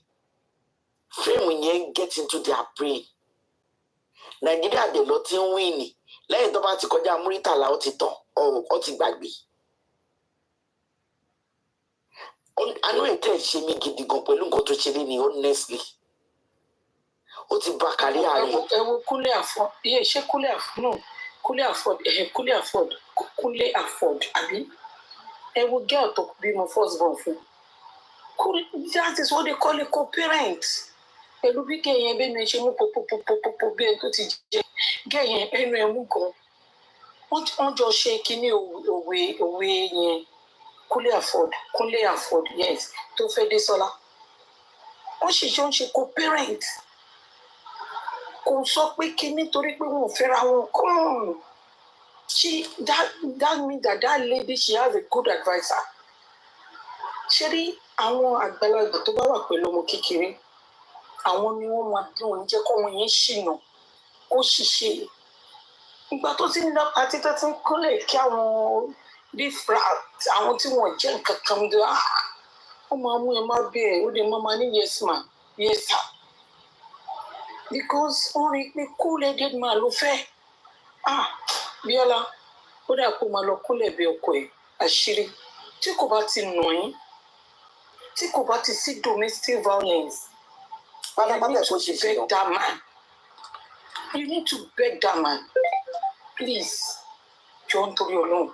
fíìmù yẹn get into their brain Nàìjíríà dẹ̀ lọ tí ń wíìnì lẹ́yìn tó bá ti kọjá Múrítàlá ó ti tàn ó ti gbàgbé àánú ètò ẹ̀ ṣe mí gidi gan pẹ̀lú nǹkan tó ṣe rí ni honestly ó ti bá kárí ààrẹ. ẹ wo Kúnlé Afọ́d ṣé Kúnlé Afọ́d náà Kúnlé Afọ́d àbí ẹ wo girl tó bímọ first born fún that is what they call a co-parent pẹ̀lú bí gẹ̀yẹn bẹ́ẹ̀ ni ṣe mú popopopopo bí ẹni tó ti jẹ gẹ̀yẹn ẹnu ẹ̀ mú gan. Wọ́n jọ ṣe kínní òwe yẹn kúnlé afford yes tó fẹ́ dé sọ́lá. Wọ́n sì jọ ń ṣe co-parent. Kò sọ pé kínní torí pé wọn ò fẹ́ra wọn kọ́. That means that lady, she has a good advisor. Ṣé rí àwọn àgbàlagbà tó bá wà pẹ̀lú ọmọ kékeré, àwọn ni wọ́n máa dùn ní jẹ́ kọ́ wọn yẹn ṣìnà kó ṣiṣẹ́. Ìgbà tó ti ń lọ pàtí tó ti ń kúnlẹ̀ kí àwọn àwọn tí wọ́n jẹ́ nǹkan kan dé, wọ́n máa mú ẹ má bẹ́ẹ̀ ó lè máa ní yes ma yes sir. Because wọ́n rí i pé cool-headed man ló fẹ́. Bíọ́lá ó dà kó máa lọ kúnlẹ̀ bí ọkọ ẹ̀ àṣírí tí kò bá ti nà yín, tí kò bá ti sí domestic violence. You need to beg that man. Please, John torí Ọlọ́run.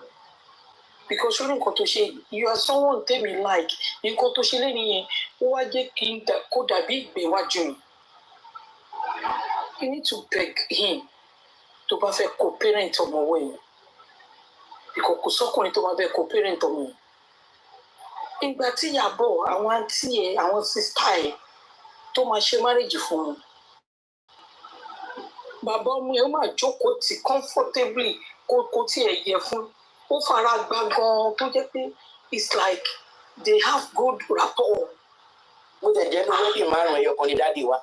Because ṣé nǹkan tó ṣe, you are someone tell me like, nǹkan tó ṣe lẹ́nu yẹn, ó wá jẹ́ kí n kó dàbí ìgbéwájú mi. You need to beg him tó bá fẹ́ co-parent ọmọ ọwọ́ yẹn. Because kò sọ́kùnrin tó bá fẹ́ co-parent ọmọ yẹn. Ìgbà tí Ìyábọ̀, àwọn àǹtí ẹ̀, àwọn sísá ẹ̀ tó máa ṣe marriage fún wọn. Bàbá ọmọ ẹ̀ ó máa jókòó tì comfortably kó tí ẹ̀ yẹ fún. Ó fara gbá gan-an tó jẹ́ pé it's like they have good rapport. Bó tẹ̀ jẹ́ ní wedding márùn-ún ẹyọ kan ní dáàdi wa.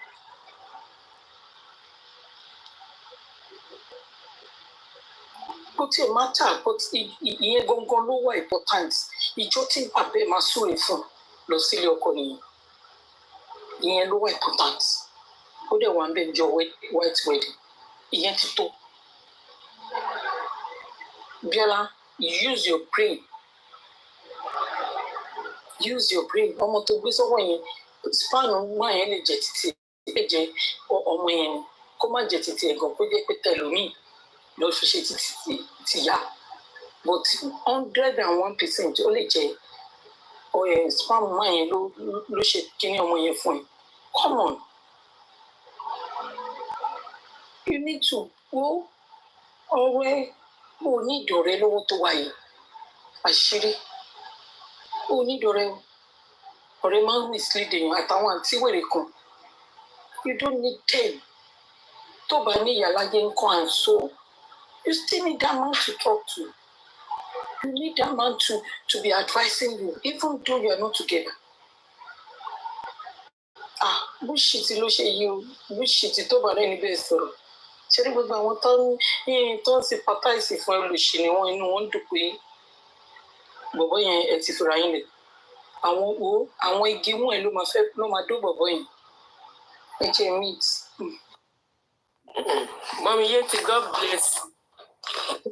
Bó tiẹ̀ matter but ìyẹn gangan ló wà important. Ìjọ tí bàbá ẹ̀ máa súre fún lọ sílé ọkọ nìyẹn. Ìyẹn ló wà important. Ó dẹ̀ wà ń bẹ̀ jọ white wedding. Ìyẹn ti tó. Bíọ́lá, use your brain. Use your brain. Ọmọ tó gbé sọ́wọ́ yẹn, span máa yẹn lè jẹ títí ẹ̀ jẹ́ ọmọ yẹn ni. Kó má jẹ títí ẹ̀gàn kó jẹ́ pé tẹlòmíì lọ fi ṣe ti yá. But 101% ó lè jẹ́ span máa yẹn ló ṣe kíní ọmọ yẹn fún ẹ. Come on. You need to go ọ̀rẹ́ o ní ìdọ̀rẹ́ lọ́wọ́ tó wáyé àṣírí o ní ìdọ̀rẹ́ ọ̀rẹ́ máa ń mislead èèyàn àtàwọn àǹtí wèrè kan. You don't need them. Tó bá ní ìyàláyé nǹkan àǹso, you still need that man to talk to. You need that man to be advising you even though you are not together. Bullshit ló ṣe yí o, bullshit tó bá rẹ̀ níbẹ̀ sọ̀rọ̀. Ṣé ní gbogbo àwọn tó ń ṣe pàtàkì fún ẹlòṣì ni wọ́n inú wọn ń dùn pé bọ̀bọ̀ yẹn ẹ ti fira yín lẹ̀. Àwọn igi mú ẹ ló máa dó bọ̀bọ̀ yẹn. Ẹ jẹ́ meat. Mommy Yeti, God bless.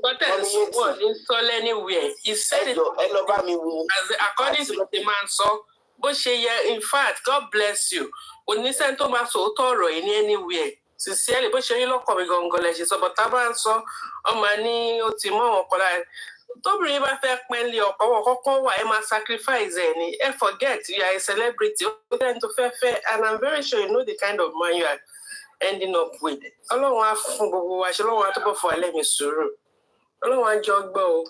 But in soul anywhere. He said it according to what the man saw. But in fact, God bless you. When you send to my soul toro in anywhere. Sincerely, but she look coming on college. So, but Taban saw on money or Timon or don't believe I felt mainly or I must sacrifice any. And forget you are a celebrity and I'm very sure you know the kind of man you are ending up with. I don't want to go for a let me suru. I don't want jog bow.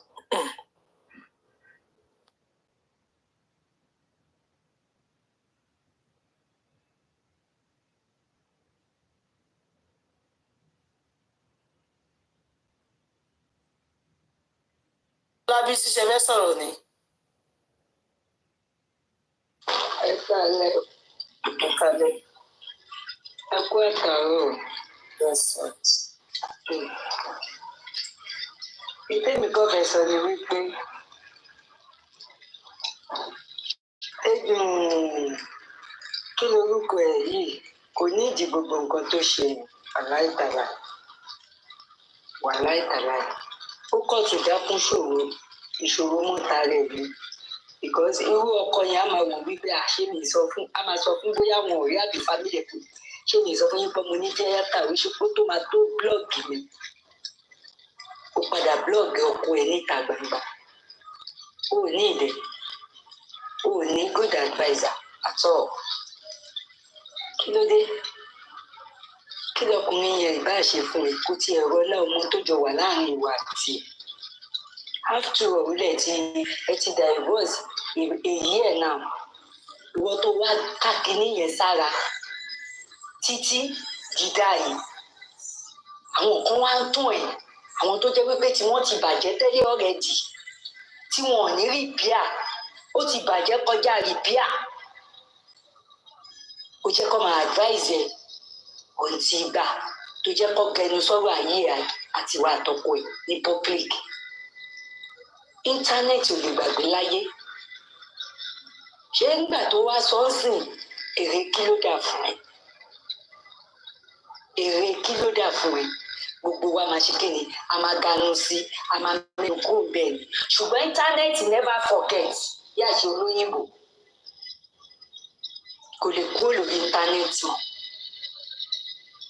Lábí sí ṣe fẹ́ sọ̀rọ̀ ni. Ẹ kálẹ́. Ẹ kú ẹ̀kàárọ̀. Ìtẹ́mi kan fẹ́ sọ ni wípé kí lorúkọ ẹ̀ yìí kò ní ìdí gbogbo nǹkan tó ṣe aláìtàlá. Ó kọ̀ tó dákún ìṣòro mọ́ta rẹ̀ ni because irú ọkọ yẹn á máa wò wípé ṣé mi sọ fún á máa sọ fún bóyá wọn ò rí àbí family ẹ̀ ṣé mi sọ fún yín pé mo ní tíátà oṣù tó máa tó blọọgì mi ó padà blọọgì ọkọ ẹ̀ níta gbangba ó ní ìdẹ ó ní good adviser at all kí ló dé kí lọkùnrin yẹn ìbá ṣe fún ẹ kó tiẹ̀ rọlá ọmọ tó jọ wà láàrin ìwà àti after all ẹ ti divorce èyí ẹ̀ náà ìwọ tó wá káàkiri yẹn sára títí dídá yìí àwọn kan wá ń tún ẹ̀ àwọn tó jẹ́ wípé tí wọ́n ti bàjẹ́ tẹ́lẹ̀ already tí wọn ò ní rìpíà ó ti bàjẹ́ kọjá rìpíà ó jẹ́ kó máa advise ẹ̀ ọ̀n ti gbà tó jẹ́ kó kẹnu sọ́rọ̀ ayé àti wà àtọkọ ẹ̀ ní public íńtánẹ́ẹ̀tì ò lè gbàgbé láyé ṣé nígbà tó wá sọ́ọ̀sìn èrè kí ló dà fún ẹ èrè kí ló dà fún ẹ gbogbo wa máa ṣe kíni a máa ganu sí a máa mẹ́nu kúrò bẹ́ẹ̀ ni ṣùgbọ́n íńtánẹ́ẹ̀tì never forget yá ṣe olóyìnbó kò lè kúrò lórí íńtánẹ́ẹ̀tì mọ́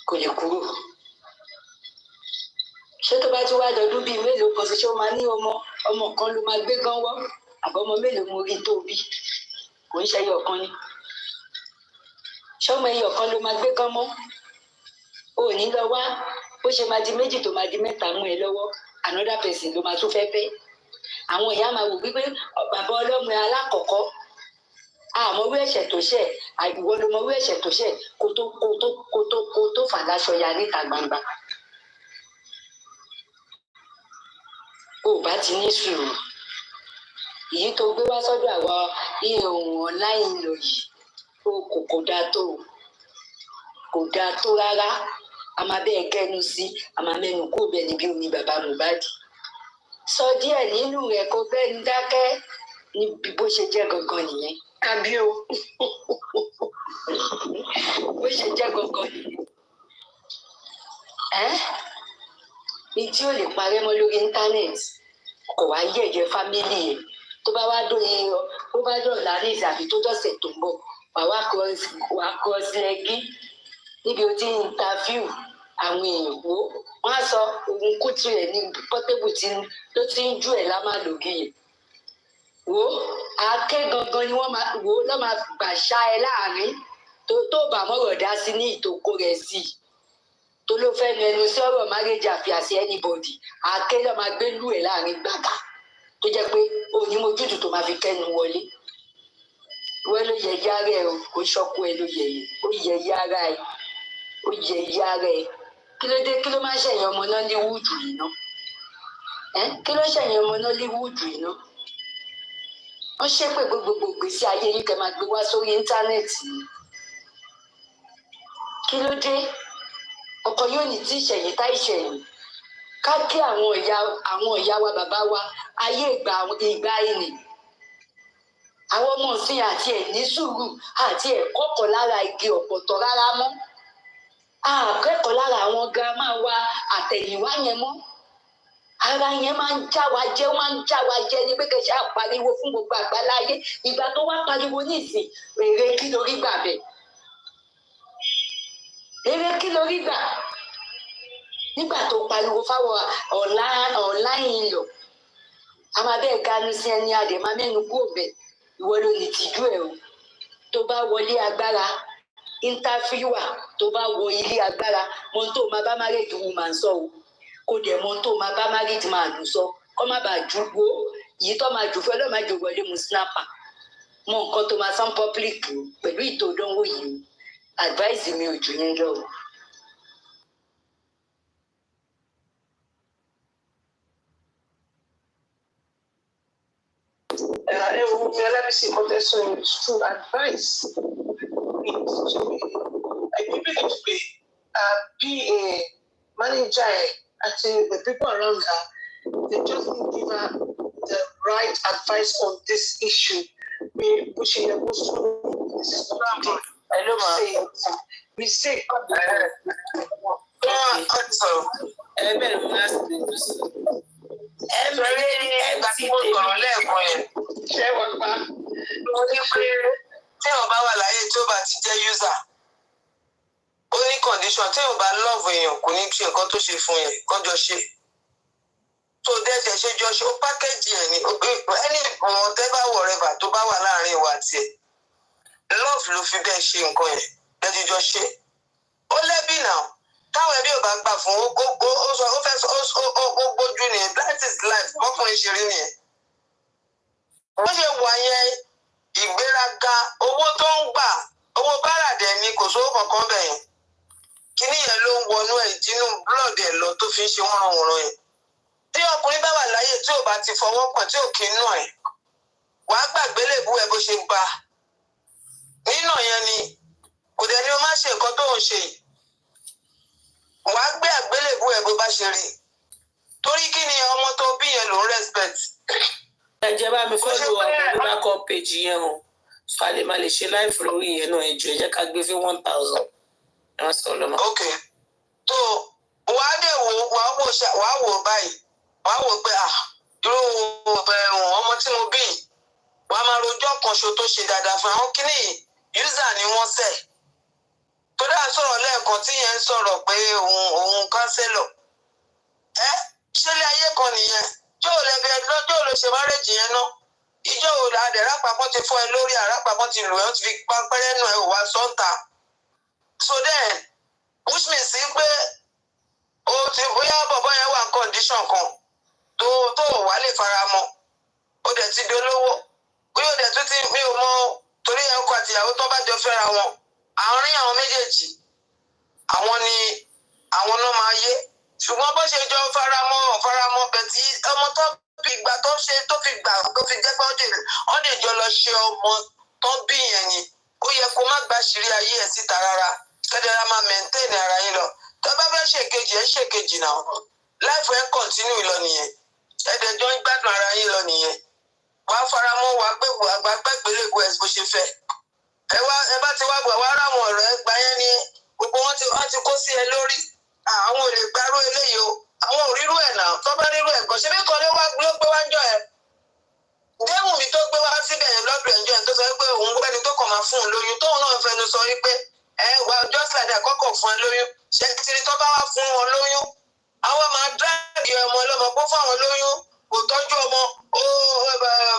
kò lè kúrò ṣé tó bá tún wá dọdún bíi mélòó kan ṣe ṣé ó máa ní ọmọ kan ló máa gbé gán wọ́ àbọ̀mọ mélòó mo rí tó bí kò ń ṣe ẹyọ kan ni ṣọmọ ẹyọ kan ló máa gbé gán mọ́ ò ní lọ wá bó ṣe máa di méjì tó máa di mẹ́ta mú ẹ lọ́wọ́ another person ló máa tún fẹ́ fẹ́ àwọn ìyá máa wò wípé bàbá ọlọ́mọ alákọ̀ọ́kọ́ àmọ́ wí ẹ̀ṣẹ̀ tó ṣẹ̀ ìwọ ló mọ wí ẹ̀ṣẹ̀ tó ṣẹ̀ kó tó fàdáṣọ ya níta gbangba o ò bá ti ní sùúrù èyí tó gbé wá sọ́dọ̀ àwa iye ohun online lò yìí kò dáa tó rárá a máa bẹ́ẹ̀ kẹ́nu sí a máa mẹ́nu kó bẹ́ẹ̀ níbi omi bàbá Mohbad sọ díẹ̀ nínú rẹ̀ kó bẹ́ẹ̀ ní dákẹ́ níbi bó ṣe jẹ́ gangan nìyẹn kábíó bó ṣe jẹ́ gangan nìyẹn ní tí ò lè parẹ́ mọ́ lórí íńtánẹ́ẹ̀tì kò wá yẹ̀yẹ́ fámílì ẹ̀ tó bá wá dóye ó bá dọ̀la ní ìsàbí tó dọ̀sẹ̀ tó ń bọ̀ wàá cross lẹ́gí níbi ó ti ń interview àwọn èèyàn wo wọ́n á sọ òun kùtù ẹ̀ ní pọ́tébù tó ti ń jù ẹ̀ lámàlógì yẹn wo àáké gangan ni wọ́n máa wo lọ́ máa gbà ṣá ẹ láàrin tó bá mọ̀rọ̀ dá sí ní ìtòkó rẹ̀ sí i tó ló fẹ́ mẹnu sí ọ̀rọ̀ marriage affairs anybody àáké lọ́ máa gbé lù ẹ̀ láàrin gbàgbà tó jẹ́ pé òní mojútùú tó máa fi kẹ́nu wọlé wọ́n ló yẹ yára ẹ̀ o kò ṣọ́kú ẹ ló yẹ yìí ó yẹ yára ẹ̀ ó yẹ yára ẹ̀ kí ló dé kí ló máa ṣẹ̀yìn ọmọ Nollywood yìí ná kí ló ṣẹ̀yìn ọmọ Nollywood yìí ná wọ́n ṣépè gbogbo ìgbésí ayé yín kẹ́ máa gbé wá sórí íńtánẹ́ẹ̀tì ni kí ló dé ọkọ yóò ní tí ìṣẹ̀yìn tá ìṣẹ̀yìn ká kí àwọn ìyá wa bàbá wa ayé ìgbà ẹni àwọn ọmọ òsín àti ẹ̀ ní sùúrù àti ẹ̀ kọ́kọ́ lára igi ọ̀pọ̀tọ̀ rárá mọ́ àkẹ́kọ̀ọ́ lára àwọn girama wa àtẹ̀yìnwá yẹn mọ́ ara yẹn máa ń já wa jẹ́ ní pé kẹsàn án pariwo fún gbogbo àgbáláyé ìgbà tó wá pariwo nísìn èrè kí lórí gbà bẹ́ẹ̀ èrè kí lórí gbà nígbà tó pariwo fáwọn online lọ a máa bẹ́ẹ̀ ganu sí ẹni adẹ̀ máa mẹ́nu kúrò bẹ́ẹ̀ ìwọ ló lè tìjú ẹ̀ o tó bá wọlé agbára íńtáfíwà tó bá wọ ilé agbára mọ tó máa bá married woman sọ o kò dẹ̀ mọ tó máa bá married man sọ kọ́ má bàa ju wo yìí tó máa jù fẹ́ lọ́ọ́ máa jù wọlé mu snapper mọ nǹkan tó máa san public pẹ̀lú ìtòdánwò yìí advice mi ò jù yín lọ. Every contestant true advice is to be to be PA manager and the people around her. They just give her the right advice on this issue. Pushing the most. This is what hello, ma. We say. Ṣé wọ́n pa? Mo ní pé tí èèyàn bá wà láyé tí ó bá ti jẹ́ user ó ní condition tí èèyàn bá love èèyàn kò ní ṣe nǹkan tó ṣe fún yẹn kọjọ ṣe tó dẹ́sẹ̀ ṣe jọ ṣe ó pákéjì ẹ̀ ní ẹni ọ̀hún tẹ́ bá wọ̀ rẹ̀ bà tó bá wà láàrin ìwà tiẹ̀ love ló fi bẹ́ẹ̀ ṣe nǹkan yẹn lẹ́jíjọ́ ṣe ó lẹ́bí náà táwọn ẹbí ò bá gbà fún ó gbójú ni that is life ọkùnrin ṣe rí nìyẹn. bó ṣe wà yẹn ìgbéraga owó tó ń gbà owó báràdẹ ni kò sówó kankan bẹ̀ yẹn kíní yẹn ló ń wọnú ẹ̀ dínú blood ẹ̀ lọ tó fi ń ṣe wọ́n àwòrán yẹn. tí ọkùnrin bá wà láyé tí ò bá ti fọwọ́ kàn tí ò kí ń nà ẹ̀ wàá gbàgbé lè bú ẹ bó ṣe gbà nínà yẹn ni kò dẹ̀ ni o má ṣe nǹkan tó ń ṣe yìí wàá gbé àgbélébú ẹ bó bá ṣe rí torí kí ni ọmọ tó bí yẹn ló ń respect. ẹ jẹ́ bá mi fẹ́ lu ọ̀pọ̀ bá kọ́ péjì yẹn o so a lè máa lè ṣe láìfù lórí yẹn náà ẹjọ́ ẹ jẹ́ ká gbé fún 1,000 ẹ wọ́n sọ lọ́mọ. ok tó wàá dẹ̀ wàá wò báyìí wàá wò pé irú ọmọ tí mo bí wàá máa rojọ́ kan ṣo tó ṣe dáadáa fún àwọn kíní user ni wọ́n sẹ̀ tó dáa sọ̀rọ̀ lẹ́ẹ̀kan tí yẹn ń sọ̀rọ̀ pé òun kánsẹ́lọ̀ ṣẹlẹ̀ ayé kan nìyẹn tí ò lẹ́bi lọ́jọ́ ló ṣe márẹ́jì yẹn náà ìjọ òòlà àdẹ̀ rápapọ̀ ti fọ́ ẹ lórí àrápapọ̀ ti lù ẹ́ ó ti fi pápẹ́rẹ́ nù ẹ ò wá sọ́ńtà so then which means pé o ti bóyá bọ̀bọ̀ yẹn wà ní condition kan tó wà lè fara mọ́ ó dẹ̀ ti dolówó bóyá ó dẹ̀ tún ti mi ò mọ torí ẹ̀ ọkọ àtìyàwó tó bá jọ fẹ́ra wọn àárín àwọn méjèèjì àwọn ni àwọn náà máa yé ṣùgbọ́n bó ṣe jọ faramọ́ bẹ̀tí ọmọ tó fi gbà tó ṣe tó fi gbà tó fi jẹ́ pé ó lè jọ lọ ṣe ọmọ tó bí yẹn ni ó yẹ kó má gba ṣírí ayé ẹ̀ síta rárá kẹ́dẹ̀ẹ́rẹ́ máa mẹ́ńtẹ́ẹ̀nì ara yín lọ tó bá fẹ́ ṣèkejì ẹ̀ ṣèkejì náà láìfọ ẹ̀ kọ̀ntínú lọ nìyẹn ẹ̀dẹ̀jọ́ ń gbádùn ara yín lọ nìyẹn wàá faramọ́ wàá gbẹ́gbẹ́lẹ́gbẹ́ ẹ̀ bó ṣe fẹ́ ẹ bá ti wá gbà wá ráwọn ọ̀rọ̀ ẹ gbà yẹn ni gbogbo wọn ti kó sí ẹ lórí àwọn ò lè gbárù eléyìí o àwọn ò rírú ẹ̀ náà tó bá rírú ẹ̀ gan ṣe bí kan ló gbé wá ń jọ ẹ déhùn mi tó gbé wá síbẹ̀ yẹn lọ́dọ̀ ẹ̀jọ́ ẹ̀ tó sọ pé òun gbẹ́ni tó kàn máa fún un lóyún tóun náà fẹnu sọ wípé wà just like that kọ́kọ́ fún ẹ lóyún ṣe tiri tó bá wá fún wọn lóyún àwọn máa dráàgì ọmọ ọlọ́mọ kó fáwọn lóyún kò tọ́jú ọmọ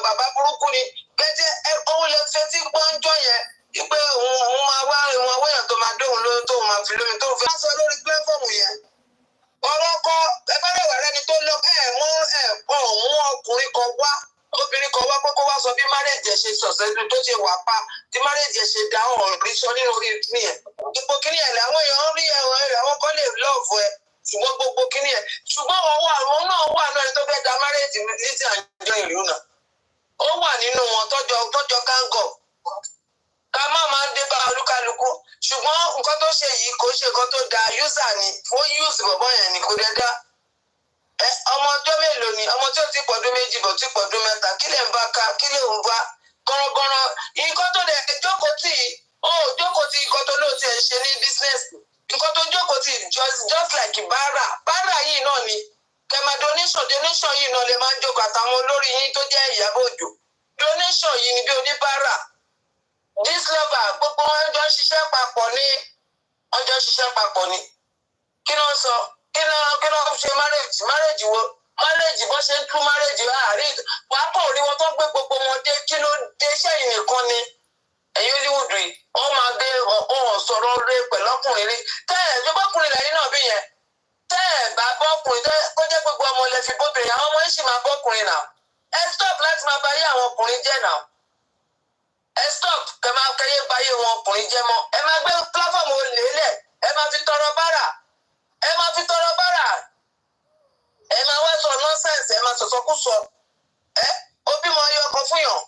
bàbá burúkú ni gẹ́gẹ́ òun lè fẹ́ tí gbọ́njọ́ yẹn pé òun máa wá ìwọ̀n awéyàn tó máa dóhùn lóyún tóun máa fi lóyún tóun fi. wọ́n sọ lórí pílẹ́fọ̀mù yẹn ọ̀rọ̀ kọ́ ẹgbẹ́rẹ́ wà lẹ́ni tó lọ mú ọkùnrin kan wá obìnrin kan wá pé kó wá sọ bí márèjì ẹ̀ ṣe sọ̀sẹ̀ tó ṣe wà pa tí márèjì ẹ̀ ṣe dá ọ̀rí sọ nínú orí kíní ẹ̀ ipò kíní ẹ̀ làwọn èèyàn rí àwọn kan lè lọ́ọ̀fù ẹ̀ ṣùgbọ́n gbogbo kíní ẹ̀ ṣùgbọ́n àwọn náà wà náà tó fẹ́ da márèjì Lizzy àjọ ìlú náà ó wà nínú wọn tọ́jọ́ kángọ̀ ká má máa dé bá olúkálukú ṣùgbọ́n nǹkan tó ṣe yìí kò ṣe nǹkan tó da user ni ó use bọ̀bọ̀ yẹn ni kò dé dá ọmọ ọjọ́ mélòó ni ọmọ tí ó ti pọ̀dún méjì bọ̀ tí pọ̀dún mẹ́ta kí lè ń bá ká kí lè ń bá gọ́rọ́gọ́rọ́ nǹkan tó dẹ̀ jókòó tì nǹkan tó lóò ti ẹ̀ ṣe ní business nǹkan tó jókòó tì just like báárà yìí náà ni kẹmà donation yìí náà lè máa ń jókòó àtàwọn olórí yín tó jẹ́ Ìyábọ̀ Òjó donation yìí ni bí oníbàárà this lover gbogbo wọn jọ ń ṣiṣẹ́ papọ̀ ni kí ló ń sọ kí ló ń ṣe marriage wo marriage bó ṣe ń tú marriage àárín wàá pọ̀ rí wọn tó gbé gbogbo wọn dé kí ló dé sẹ́yìn nìkan ni ẹ̀yin Hollywood rí wọ́n máa gbé ọ̀hún sọ̀rọ̀ rẹ pẹ̀lú ọkùnrin rí tẹ́ ẹ̀ tó bọ́kùnrin lẹ́yìn náà bí yẹn tẹ́ ẹ̀ bá bọ́kùnrin kó jẹ́ gbogbo ọmọ ilẹ̀ fi bóbìnrin àwọn ọmọ yìí sì máa bọ́kùnrin náà ẹ stop láti máa bá yé àwọn ọkùnrin jẹ́ náà ẹ stop kẹyẹ bá yé wọn ọkùnrin jẹ́ mọ́ ẹ máa gbé platform olè lẹ̀ ẹ máa fi tọrọ bárà ẹ máa wá sọ nọ́sẹ̀nsì ẹ máa sọ̀sọ́kùsọ ó bímọ ayé ọkọ fún yàn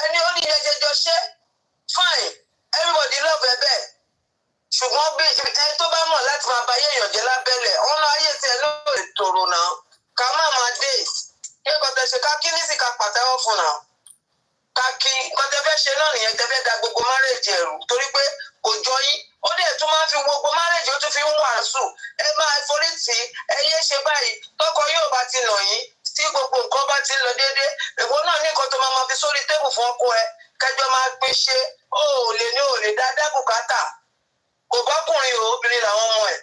ẹni ó ní ẹjẹjọ ṣe fine everybody love ẹ bẹ́ẹ̀ ṣùgbọ́n bí ẹni tó bá mọ̀ láti máa bá ayé èèyàn jẹ́ lábẹ́lẹ̀ ọ̀nà ayé tiẹ̀ ló lè tòrò náà ká má máa dé kí nǹkan tẹ̀ ṣe ká kí ní sì ká pàtẹ́wọ́ fún náà ká kí nǹkan tẹ̀ fẹ́ ṣe náà nìyẹn tẹ̀ fẹ́ da gbogbo márèjì ẹ̀rù torí pé kò jọ yín ó dẹ̀ tún máa fi gbogbo márèjì ó tún fi ń wàásù ẹ máa forí tì í ẹ yé ṣe báyìí tọkọ yóò bá ti nà yín tí gbogbo nǹkan bá ti lọ déédéé èwo náà ní nǹkan tó máa fi sórí tébù fún ọkọ ẹ kẹjọ máa pín ṣe ó lè dáadáa bùkátà kò bọ́kùnrin o obìnrin làwọn ọmọ ẹ̀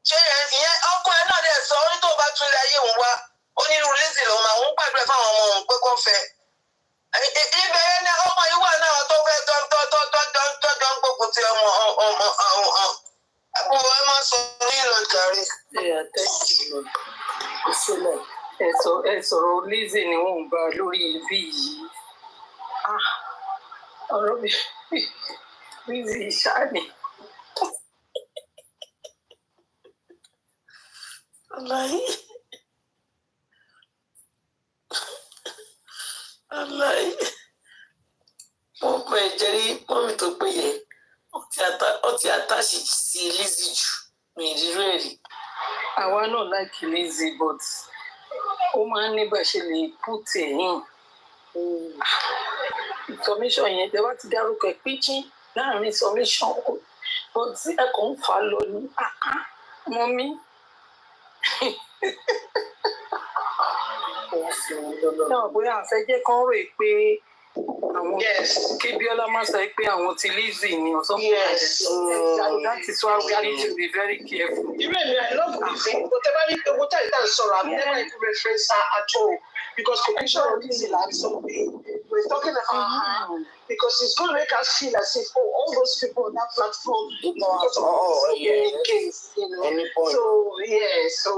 ṣé ìyẹn ọkọ ẹ náà dẹ̀ sọ ó ní tó bá tún lé ayé òun wá ó ní irú Lizzy lòun máa ń gbàdúrà fáwọn ọmọ òun pé kó fẹ́ ibẹ̀ yẹn ni ọmọ yìí wà náà tó fẹ́ tọ́jọ́ ń gbógun ti ọmọ máa sọ ní ìlànà Yeah, thank you. Ẹ sọ̀rọ̀ Lizzy ni wọ́n ń bá lórí ibi yìí. Ọ̀rọ̀ mi Lizzy ṣáàní. Aláì. Mo mọ ẹ̀jẹ̀ rí mọ́mí tó pé yẹ. Ó ti àtàṣì sí Lizzy jù. Mi ìrírú ẹ̀ rí. Àwa náà like Lizzy but ó máa ń ní bá ṣe lè put in. Information yẹn tẹ́ bá ti dárúkọ ẹ̀ píchín láàrin information but ẹ kàn ń fà á lọ ní mọ́mí. Náà bóyá àfẹ́jẹ́ kan rò pé àwọn kí Bíọ́lá má sọ pé àwọn ti Lizzy ni or something like that. That is why we need to be very careful. Even me, I love Lizzy, but what I sorry, I've never even referenced her at all because the picture of Lizzy like something we're talking about her because it's going to make us feel as if all those people on that platform because of case, you know. So so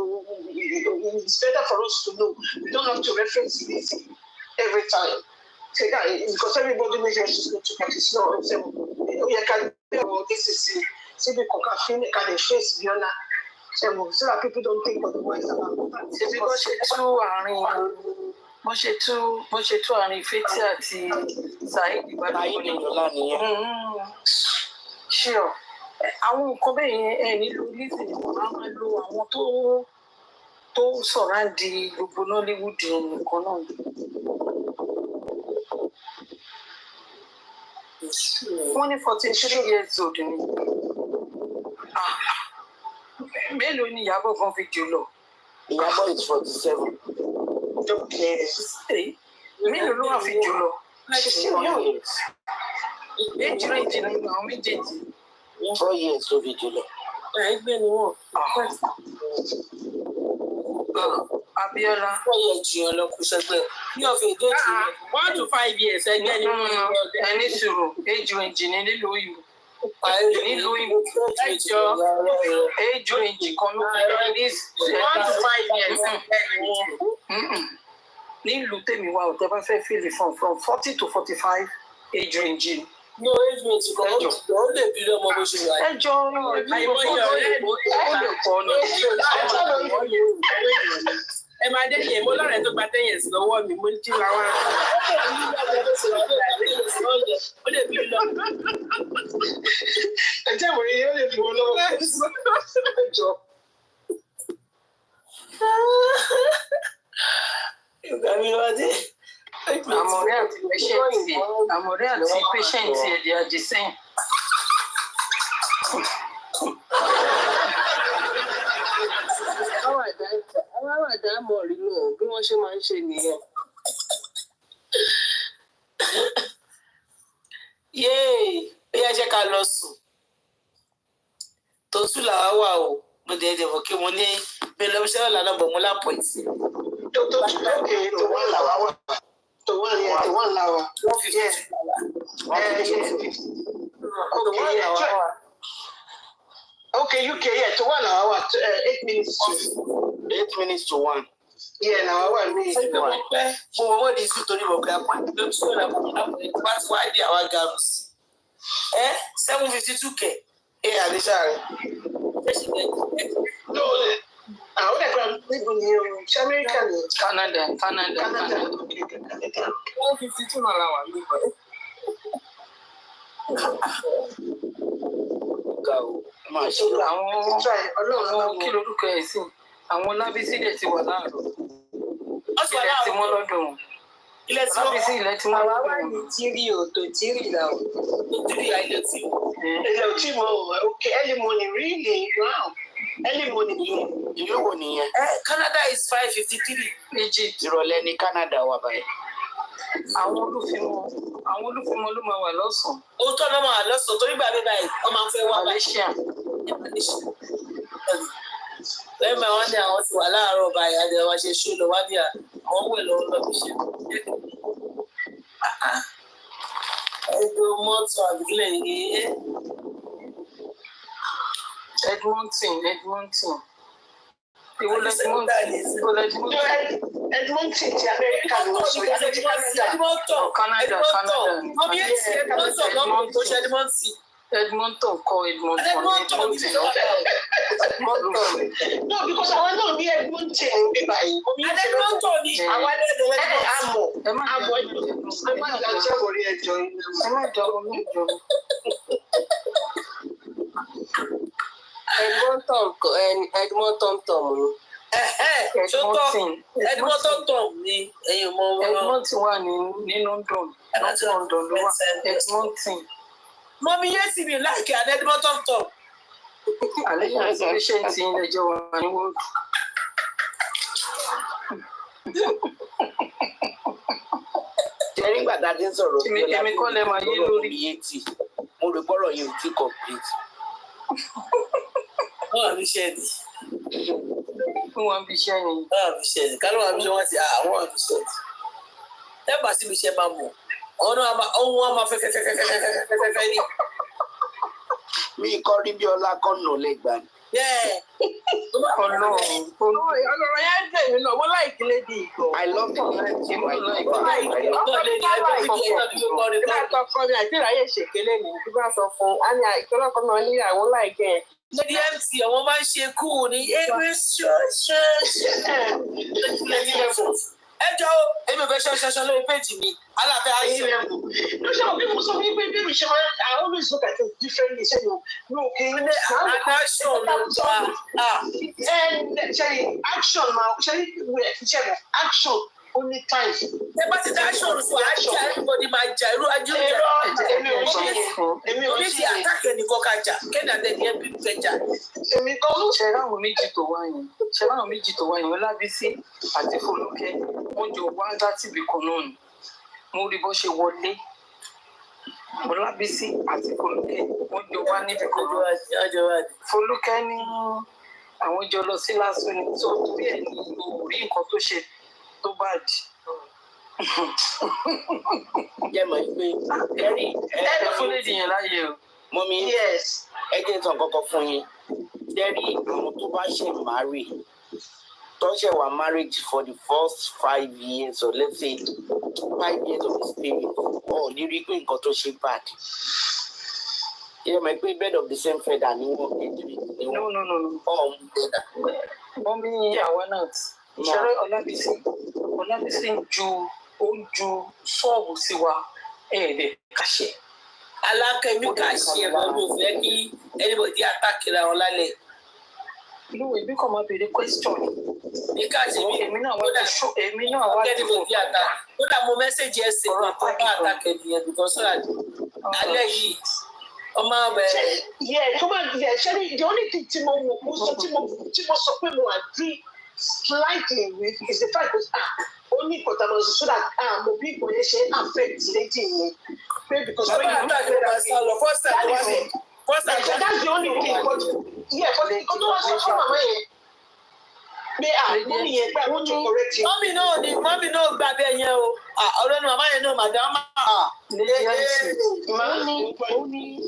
it's better for us to know. We don't have to reference Lizzy every time. Because everybody knows she's going to get it's not. This is see the cocaine can face Biola. So that people don't think otherwise about that. Because bó ṣe tú àárín Fẹ́tí àti Saheed Ìbádọ́gbọ̀n nìyẹn. Sure. Àwọn nǹkan bẹ́ẹ̀ yẹn ẹ̀ nílò Lizzy nìkan máa lo àwọn tó sọ̀ráǹdì gbogbo Nollywood nìkan náà. Wọ́n ní 43 years old ni. Mélòó ni Ìyábọ̀ gan fi jù lọ? Ìyábọ̀ is 47. Mélòó ló wà fi jù lọ? Age range ni àwọn méjèèjì. 4 years ló fi jù lọ. Ẹgbẹ́ ni wọ́n. Abíọ́lá. 4 years jiyàn lọ kù sẹ́gbẹ́. Bí ọ̀fẹ́ èdè jù 1 to 5 years ẹgbẹ́ ni wọ́n. Ẹni sùúrù age range ni nílùú òyìnbó. Nílùú òyìnbó ẹjọ́ age range kan ló fi ní 1 to 5 years ẹgbẹ́ ni wọ́n. Nílùú tèmi wa ò tẹ́ bá fẹ́ fìlì from 40 to 45 age range. No age range kan ó lè bí lọ́mọ bó ṣe wà. Ẹjọ́ àìmọye ọ̀rẹ́ mi ó lè kọ́ ni. Ẹ máa dé yẹn mo lọ́rẹ̀ẹ́ tó gba 10 years lọ́wọ́ mi mo ní kí làwọn ó lè bí lọ. Ẹjẹ́ ìwòye yóò lè fi wọn lọ́wọ́. Ẹjọ́. Ìgbà mi wá dé. Àmọ̀rẹ́ àti patient ẹ̀ they are the same. Àwọn àdá mọ̀ rí lọ bí wọ́n ṣe máa ń ṣe nìyẹn. Yéè bí ẹ jẹ́ ká lọ sùn. Tòtú làwa wà o. Mo dẹ̀ mọ̀ kí mo ní bí lọ́bíṣẹ́ ọ̀làdà bọ̀ mo lápò ìtì. Tó wọ́n là wá wà. Tó wọ́n là wá. 150. Okay, UK, yeah, to 1 hour, 8 minutes to 8 minutes to 1. Yeah, now I want me. Mo wọ́n di sí torí mo kà pa tó tí ó rà fún mi bá ti wá di àwa garus. 752 kẹ̀ àdéṣà rẹ̀. No, àwọn ẹ̀kọ́ níbo ni America ni. Canada. 152 náà la wà nígbà. Àwọn kí lorúkọ ẹ̀ sí àwọn Lábísí ilẹ̀ ti wà láàárọ̀ ilẹ̀ tí wọ́n lọ́dọ̀ wọn Lábísí ilẹ̀ tí wọ́n lọ́dọ̀ wọn. Tírí o tó tírí là o. Tírí ilẹ̀ tí ilẹ̀ ò tí mo okay early morning really wow early morning yẹn. Ìlú wo nìyẹn? Canada is 5:53. Egypt. Ìrọ̀lẹ́ ní Canada wà báyìí. Àwọn olúfimọ́ ló máa wà lọ́sàn-án. Òótọ́ náà máa wà lọ́sàn-án torí gbà mí báyìí wọ́n máa ń fẹ́ wá Malaysia. Lẹ́mọ̀ àwọn ní àwọn ti wà láàárọ̀ báyìí àti àwọn ṣe ṣó lọ wá ní àwọn wẹ̀ lọ́wọ́ lọ́bí ṣe. Ẹgbẹ́ mọ́tò àbílẹ̀ yìí. Edmonton. Edmonton ti America ló sọ Canada. Edmonton. No, because àwọn náà ní Edmonton bí báyìí. Edmonton ni àwọn àmọ́ ẹ má jà jẹ́ orí ẹjọ́ yìí. Ẹ má jà orí ẹjọ́. Edmonton Tom ni. Edmonton Tom ni ẹ̀yin mọ wọn. Edmonton wà ní London ló wà Edmonton. Mọ́mí yẹ́sì mi láìkí àdé Edmonton Tom. Àlejò àti iléeṣẹ́ ti ilé ẹjọ́ wà ní wọ́ọ̀dù. Jẹ́rí ìgbà tá a ti ń sọ̀rọ̀ èmi kọ́ lẹ́ máa yé lórí. Mo rò pọ́rọ̀ yẹn ò tí complete. Wọ́n àbí iṣẹ́ ni. Wọ́n àbí iṣẹ́ ni. Kálọ̀ àbí iṣẹ́ wọ́n ti àwọn àbí iṣẹ́ ni. Ẹ bá síbi iṣẹ́ máa mọ̀. Ohun wa máa fẹ́fẹ́fẹ́fẹ́fẹ́fẹ́ ní. Mi kọ́ rí bí ọlá kan nà lẹ́gbàá ni. Ọlọ́run yẹn dè mí náà, wọ́n láìkí lédi ìgò. I love the life. Ọkọ mi àti ìráyè ṣèkélé ni bí bá sọ fún a ní ìkọlọ́kọ náà ní àwọn láìkẹ́ ẹ̀. Lady MC àwọn máa ń ṣe kúù ní every ẹjọ́ èmi ò fẹ́ ṣọṣọṣọ lórí péjì mi aláfẹ́ àìsàn. Ló ṣe àwọn bí mo sọ wípé bí mi ṣe máa I always look at it differently ṣe yóò kí n ní action ló wà. Ṣe action máa ṣe action only time. Ẹ bá ti dá action fún àjà everybody máa jà irú ajú ìjà. Èmi ò ní ti àtàkẹ́ nìkan ká jà kẹ́ni àtẹ̀ní ẹbí kẹjà. Èmi kan ló ṣe ráwọn méjì tó wá yẹn Ọlábísí àti Fọlúkẹ́ wọ́n jọ wá láti ibì kan náà ni mo rí bó ṣe wọlé Ọlábísí àti Fọlúkẹ́ wọ́n jọ wá níbì kan náà. Fọlúkẹ́ ní àwọn jọ lọ sí lásán ní tó torí ẹ̀ ní orí nǹkan tó ṣe tó bá dì. Jẹ́ mọ̀ pé ẹ̀rí fún lédi yẹn láyé o. Mọ́mí ẹ jẹ́ ìtàn kọ́kọ́ fún yín. Jẹ́rí àwọn tó bá ṣe marry tó ṣe wà marriage for the first 5 years or let's say 5 years of experience ní rí pé nǹkan tó ṣe bad. Jẹ́ mọ̀ pé bed of the same feather ni wọ́n kéde. No. Mọ́mí àwa náà ṣẹlẹ̀ Ọlábísí ń ju ṣọ́ọ̀bù sí wa ẹ̀ẹ́dẹ̀ kàṣẹ. Alákẹ́mí kàṣẹ ẹ̀rọ ló fẹ́ kí anybody attack ra wọn lálẹ́. Inú ìbí kan máa béèrè question. Ní káàṣẹ mi èmi náà wá ti fún kódà mo mẹ́sẹ̀jì ẹ̀sìn kan tó bá attack ẹ̀dìyẹn because alẹ́ yìí ọmọ bẹ̀rẹ̀. Ṣé the only thing tí mo sọ pé mo agree slightly with is the fact that only important so that mo bí ìpò yẹn ṣe affect lady yẹn pé because when you do that that's the only thing but nǹkan tó wá sọ fún màmá yẹn pé mọ́mí yẹn pé àwọn tó correct yẹn. mọ́mí náà gbà bẹ́ẹ̀ yẹn o ọ̀rọ̀ ni màmá yẹn náà màdàmá.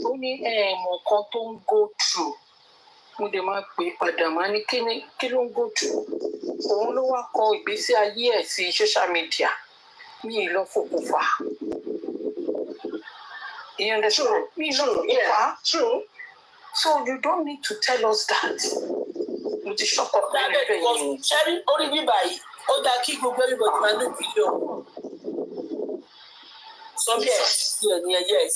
ó ní ẹ̀ẹ̀mọ̀ kan tó ń go through mo dẹ̀ máa pè padà máa ní kí ló ń go through òun ló wá kọ ìgbésí ayé ẹ̀ sí social media mi ì lọ fòkùnfà ìyẹn dẹ̀ sọ̀rọ̀ mi ì lọ fòkùnfà so you don't need to tell us that mo ti ṣọ́kọ̀ pẹ̀lú ẹgbẹ́ yìí. ṣẹ́rí orí bíbá yìí ó dáa kí gbogbo everybody máa ní fídíò sọ́bí ẹ̀ sí ẹ̀ ní ẹ̀ yes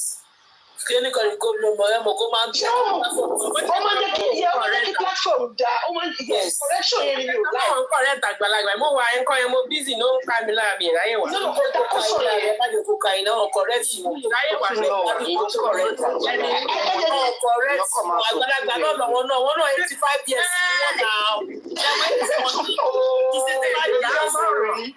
clinical recovery ọmọ ẹ̀ mọ̀ kó máa ń tẹ̀ ó máa ń jẹ́ kí platform da ó máa ń jẹ́ correction yẹn ni mi ò láì. àwọn nǹkan rẹ̀ tàgbàlagbà mo wà ẹ̀kọ́ yẹn mo busy ló ń ká mi lára mi ìráyè wà. nínú kò tó kó sọ̀rọ̀ yẹn. má jẹ́ kó ka iná ọkọ̀ rẹ̀ tì mí ìráyè wà ní ọkọ̀ rẹ̀ tì mí àgbàlagbà náà lọ́wọ́ náà wọ́n náà 85 years ni wọ́n nà á.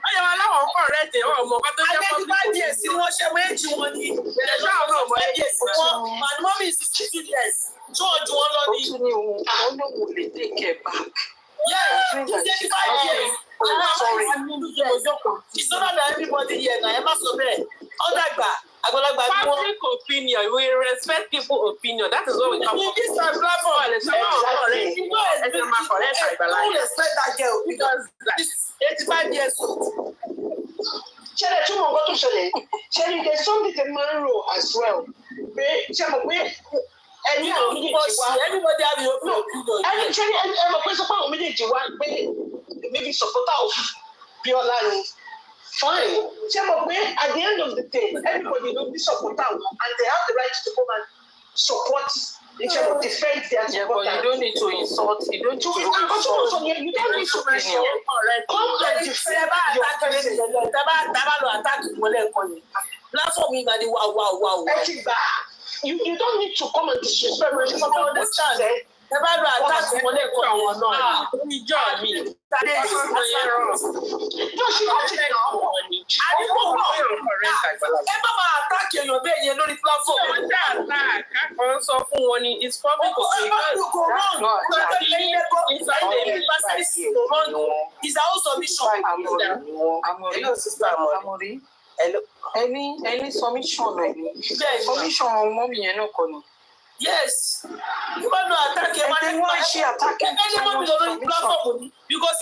ọ̀yọ́ aláwọ̀ ọkọ̀ rẹ̀ tẹ̀ ọmọ kan tó jẹ́ fọ́ọ̀mù. 85 years ni wọ́n ṣe méjì wọn ni ẹ̀ṣọ́ àwọn ọmọ years wọn and mommy is 62 years tó ọjọ́ wọn lọ ní. ó tún ní òun lè take care back. Yeah, he's 85 years. It's not that everybody here now. Ẹ má sọ bẹ́ẹ̀. Ó dàgbà. Public opinion, we respect people's opinion. That is what we come from. This is a platform. Exactly. Don't respect that girl because she's 85 years old. Ṣẹlẹ̀ tí mo gbọ́ tó ṣẹlẹ̀, ṣẹlẹ̀ there's something the man role as well. Pé ṣe mọ̀ pé ẹni àwọn méjèèjì wá. Anybody have your own opinion. Ẹni ṣẹlẹ̀ ẹ mọ̀ pé sọ pé àwọn méjèèjì wá pé maybe supporter of Biola ni. Fine. Ṣé mo pé at the end of the day everybody ló bí supporter wọn and they have the right to come and support each other, defend their supporters. Yeah, but you don't need to insult. You don't need to insult. You don't need to insult. Come and defend your person. Platform is like wow. You don't need to come and disrespect me. You understand? Never do attack people lẹ́kọ̀ọ́ àwọn náà. Ìjọ mi. No, she got it now. Àdìgbò náà. Ẹ má máa attack èèyàn bẹ́ẹ̀ yẹn lórí platform. Ṣé wọ́n dá attack? Kákan sọ fún wọn ni it's public opinion. It's our own submission. Amori. Any submission submission mọ́mí yẹn náà kọ́ ni. Yes. You want to attack him? And then why is she attacking someone on the platform? Because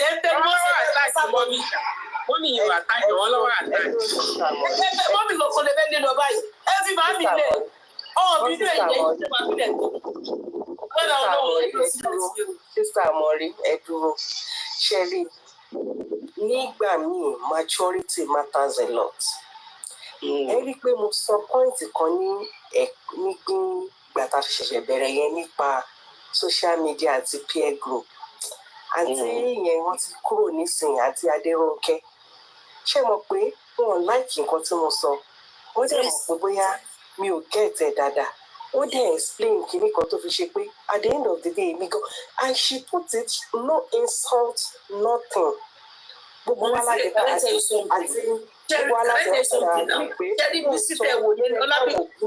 Mommy, you attack all over attack. Mommy go for the vending of ice. Every man be there. Oh, be there. Sister Amori, ẹ dúró. Sherry, nígbà míì maturity matters a lot. Ẹ rí i pé mo sọ point kan ní gbàtà ṣẹ̀ṣẹ̀ bẹ̀rẹ̀ yẹn nípa social media àti peer group. Àǹtí yẹn wọ́n ti kúrò nísìnyí àti Adérónkẹ́. Ṣé mo pé wọn láìkì nǹkan tí mo sọ? Wọ́n dẹ̀ mọ̀ pé bóyá mi ò get ẹ̀ dáadáa. Wọ́n dẹ̀ explain kíní kan tó fi ṣe pé at the end of the day mi gan, and she put it no insult nothing. Gbogbo wa láti ká àti gbogbo wa láti ọ̀sán pé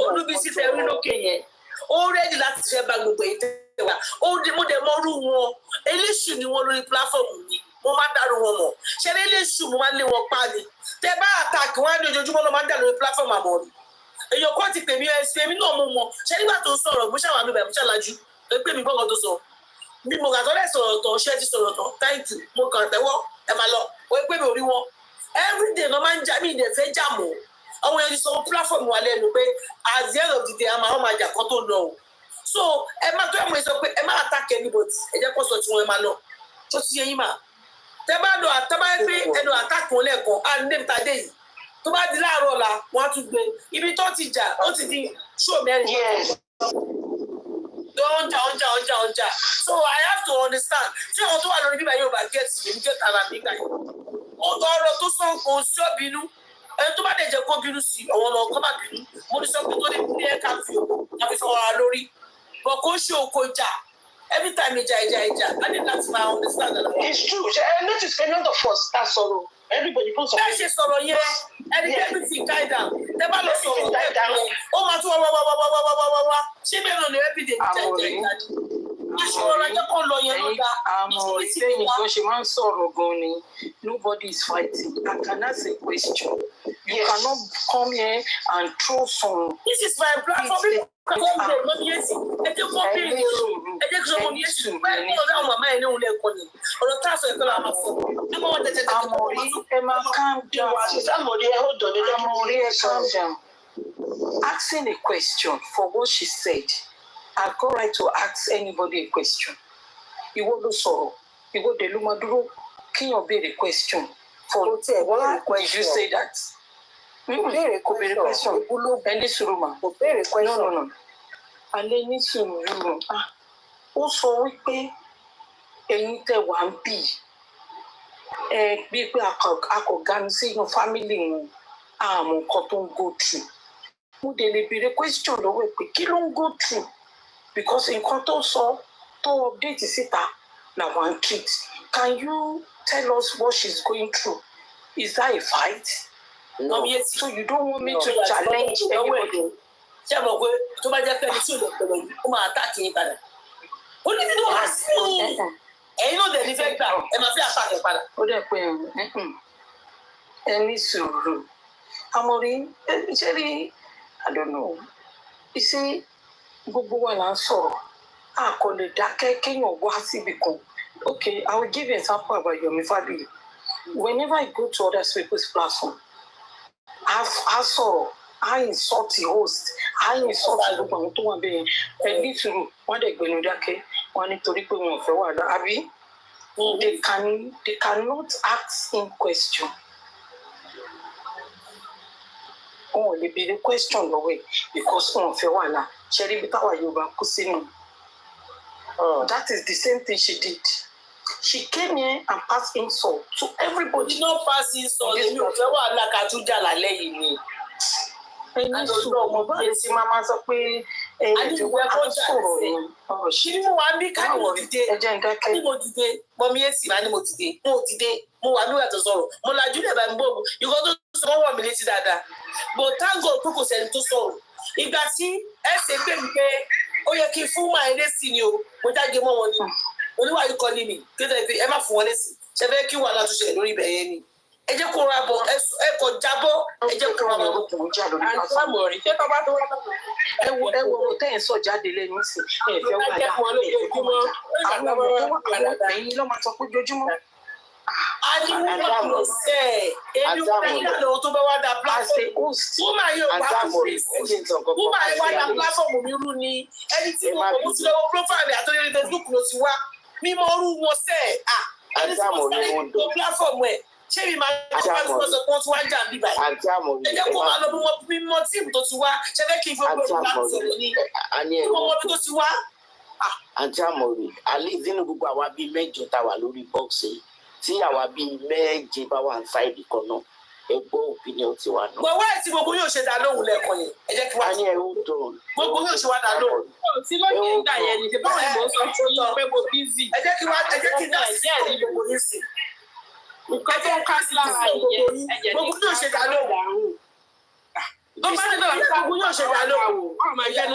Olúbísí fẹ́ rí lókè yẹn. Ó rẹ́dì láti fẹ́ bá gbogbo èyí tẹ̀ wá. Mo dẹ̀ mọ́ rú wọn. Eléṣù ni wọ́n lórí pláfọ̀mù mi. Mo máa ń dàrú wọn mọ̀. Ṣé eléṣù mo máa ń lé wọn pa ni? Tẹ bá àtàkì wọn á ní ojoojúmọ́ ló máa ń dà lórí pláfọ̀mù àmọ́ ni. Èèyàn kan ti pè mí ẹsẹ̀ mi náà mo mọ̀. Ṣé nígbà tó ń sọ̀rọ̀ mo ṣàwọn àmì bàbá ṣàlàjú? Ẹ pé mi gbọ́ngàn tó sọ. Bí mo kà tọ́lẹ̀ sọ̀rọ̀ tán, ṣé ti sọ̀rọ̀ tán? Thank you. Mo kàn tẹ́wọ́ ẹ máa lọ. Ó pé mi ò rí wọn. Everyday ló máa ń jà mí ìdẹ̀fẹ́ jà mọ́. Àwọn èèyàn ti sọ pláfọ̀mù wa lẹ́nu pé at the end of the day a máa máa jà kan tó lọ o. So ẹ má tó ẹ̀ mọ̀ ẹ sọ pé ẹ má attack anybody. Ẹ jẹ́ kó sọ tí wọ́n ẹ máa lọ. Tó ti yẹ yín mà. Tẹ bá lọ àtàbáyé pé ẹnu attack wọn lẹ́ẹ̀kan á ní níta dé yìí. Tó bá di láàárọ̀ ọ̀la wọ́n á tún gbé. Ibi tó ti jà ó ti di show mẹ́rin. Ọjà. So I have to understand. Tí àwọn tó wà lórí bíbá yóò bá get èmi get ara mi gbà yìí. Ọ̀rọ̀ tó sọ kò sí ọ̀bínú. Ẹni tó bá dẹ̀ jẹ́ kó bínú sí àwọn ọmọ ọkọ má bínú. Mo ní sọ pé tó lè ní ẹ̀ka fi fọwọ́ lórí. But kò ṣe oko ìjà. Every time ìjà. I need that to understand that. It's true. I notice a lot of us are sorrow. Everybody posts. Bẹ́ẹ̀ ṣe sọ̀rọ̀ yẹn, ẹni everything guide down. Tẹ́ bá lọ sọ̀rọ̀ ó máa tún wá. Ṣé bẹ́ẹ̀ ló lè everyday ìjà? Ìṣòro ọjọ́ kan lọ yẹn ló dá. Àmọ́ ìsẹ́yìn tó ṣe máa ń sọ̀rọ̀ gan ni nobody is fighting. I can ask a question. You cannot come here and throw some. This is my platform. Calm down. Asking a question for what she said. I've got right to ask anybody a question. Ìwọ ló sọ̀rọ̀. Ìwọ dẹ̀ ló máa dúró kíyàn béèrè question. For why did you say that? Kò béèrè question. Ẹni sùúrù mà. Kò béèrè question. No. Alẹ́ ní sùúrù. Ó sọ wípé ẹ̀yin tẹ́ wà ń bì. Bíi pé akọ̀gánu sínú family wọn. Àmọ́ nǹkan tó ń go through. Mo dẹ̀ lè béèrè question lọ́wọ́ ẹ̀ pé kí ló ń go through? Because nǹkan tó sọ tó update síta làwọn ń treat. Can you tell us what she's going through? Is that a fight? No. So you don't want me to challenge anybody? Ṣé àmọ̀ pé tó bá jẹ́ pé ẹni tí ò lè pẹ̀lú yìí, ó máa attack yín padà. Ó ní nínú wá sí i. Ẹ̀yin ló dẹ̀ ní fẹ́ gbà, ẹ máa fi attack ẹ̀ padà. Ó dẹ̀ pé ẹni sùúrù. Àmọ̀rí ṣé rí I don't know. You see, gbogbo wa là ń sọ̀rọ̀. A kò lè dákẹ́ kéèyàn wá síbi kan. Okay, I will give you an example about Yomi Fabiyi. Whenever I go to other people's platform, I sọ̀rọ̀, I insult the host, I insult gbogbo àwọn tó wà bẹ́ẹ̀ ẹbí tùrù, wọ́n dẹ̀ gbẹnu dákẹ́, wọ́n nítorí pé wọn ò fẹ́ wà lá, àbí? They cannot ask him question. Wọn ò lè béèrè question lọ́wọ́ ẹ̀ because wọn ò fẹ́ wà lá. Ṣé rí bí táwa Yorùbá kú sínú? That is the same thing she did. She came here and passed insult to everybody. No pass insult. Èmi ò fẹ́ wà lá ká tún jà lálẹ́ yìí ni. Ẹni sùn ọmọ bá lè ti máa sọ pé ìwé kó sọ̀rọ̀ ni. Ṣé mo wà bí ká ní mo dìde? Ní mo dìde, mọ̀mí èsì máa ní mo dìde. Mo dìde, mo wà nígbà tó sọ̀rọ̀. Mo lajú lẹ̀ bá mi bọ̀. Ìkọ́ tó sọ wọ́n wọ̀ mí létí dáadáa. But thank God pé kò sẹ́ni tó sọ̀rọ̀. Ìgbà tí ẹ ṣe pé mi pé ó yẹ kí n fún máa ilé sí ni o, mo jáde mọ́ wọn ni. Oníwà yìí kọ́ ní mi, kí ẹ má fún wọn lésì. Ṣé fẹ́ kí wàhálà tó ṣẹlẹ̀ lórí ibẹ̀ yẹn ni? Ẹ jẹ́ kó ra bọ̀, ẹ kò jábọ́, ẹ jẹ́ kó ra bọ̀. Àmọ̀rí, ṣé bàbá tó wá lọ́wọ́? Ẹ wo ọ̀rọ̀ tẹ́ ẹ̀ sọ jáde lẹ́nu sí. Ẹ fẹ́ wà láàárín àwọn ọmọ tó wà ẹ̀yìn ló máa sọ pé ojoojúmọ́. Adiwúmọ̀ ló sẹ́ ẹ̀, èmi ò fẹ́ nígbà lọ́wọ́ tó bá wá da platform. Wúmà yóò wá kú fèsì. Wúmà yóò wá da platform mi rú ni. Ẹni tí mo kò ti lọ́wọ́ profile àtọ́lẹ́rẹ́ Facebook ló ti wá. Mímọ́ orú wọn sẹ́ ẹ̀. Ẹni tí mo sáré tó platform ẹ̀. Ṣé mi máa ń bá tí wọ́n sọ pé wọ́n ti wá jà bí báyìí? Ẹ jẹ́ kó máa lọ bí mímọ́ tíìmù tó ti wá. Ṣé fẹ́ kí n fọ́ gbogbo láti sọ̀rọ̀ ni? Kí wọ́n mọ bí tó ti wá. Àǹtí Àmọ̀rí, àlè nínú gbogbo àwa bíi mẹ́jọ tá a wà lórí bọ́ọ̀sì tí àwa bíi méje bá wà ń sáìdì kan náà ẹ gbọ́ opinion tiwa náà. Gbogbo ẹ̀ tí gbogbo yóò ṣe dá lóhùn lẹ́ẹ̀kan yẹn ẹ jẹ́ kí wá. A ní ẹ̀rú tó. Gbogbo yóò ṣe wá dá lóhùn. Tí ló ní ìgbà yẹn ni ṣe báwo ni mo sọ fún yín pé mo busy. Ẹ jẹ́ kí dá sí ẹ̀rí gbogbo yín sí. Nǹkan tó ń ká sí lára ìyẹn ẹ̀jẹ̀ gbogbo yóò ṣe dá lóhùn. Tó bá ní gbogbo yóò ṣe dá lóhùn. Mọ́mí yẹn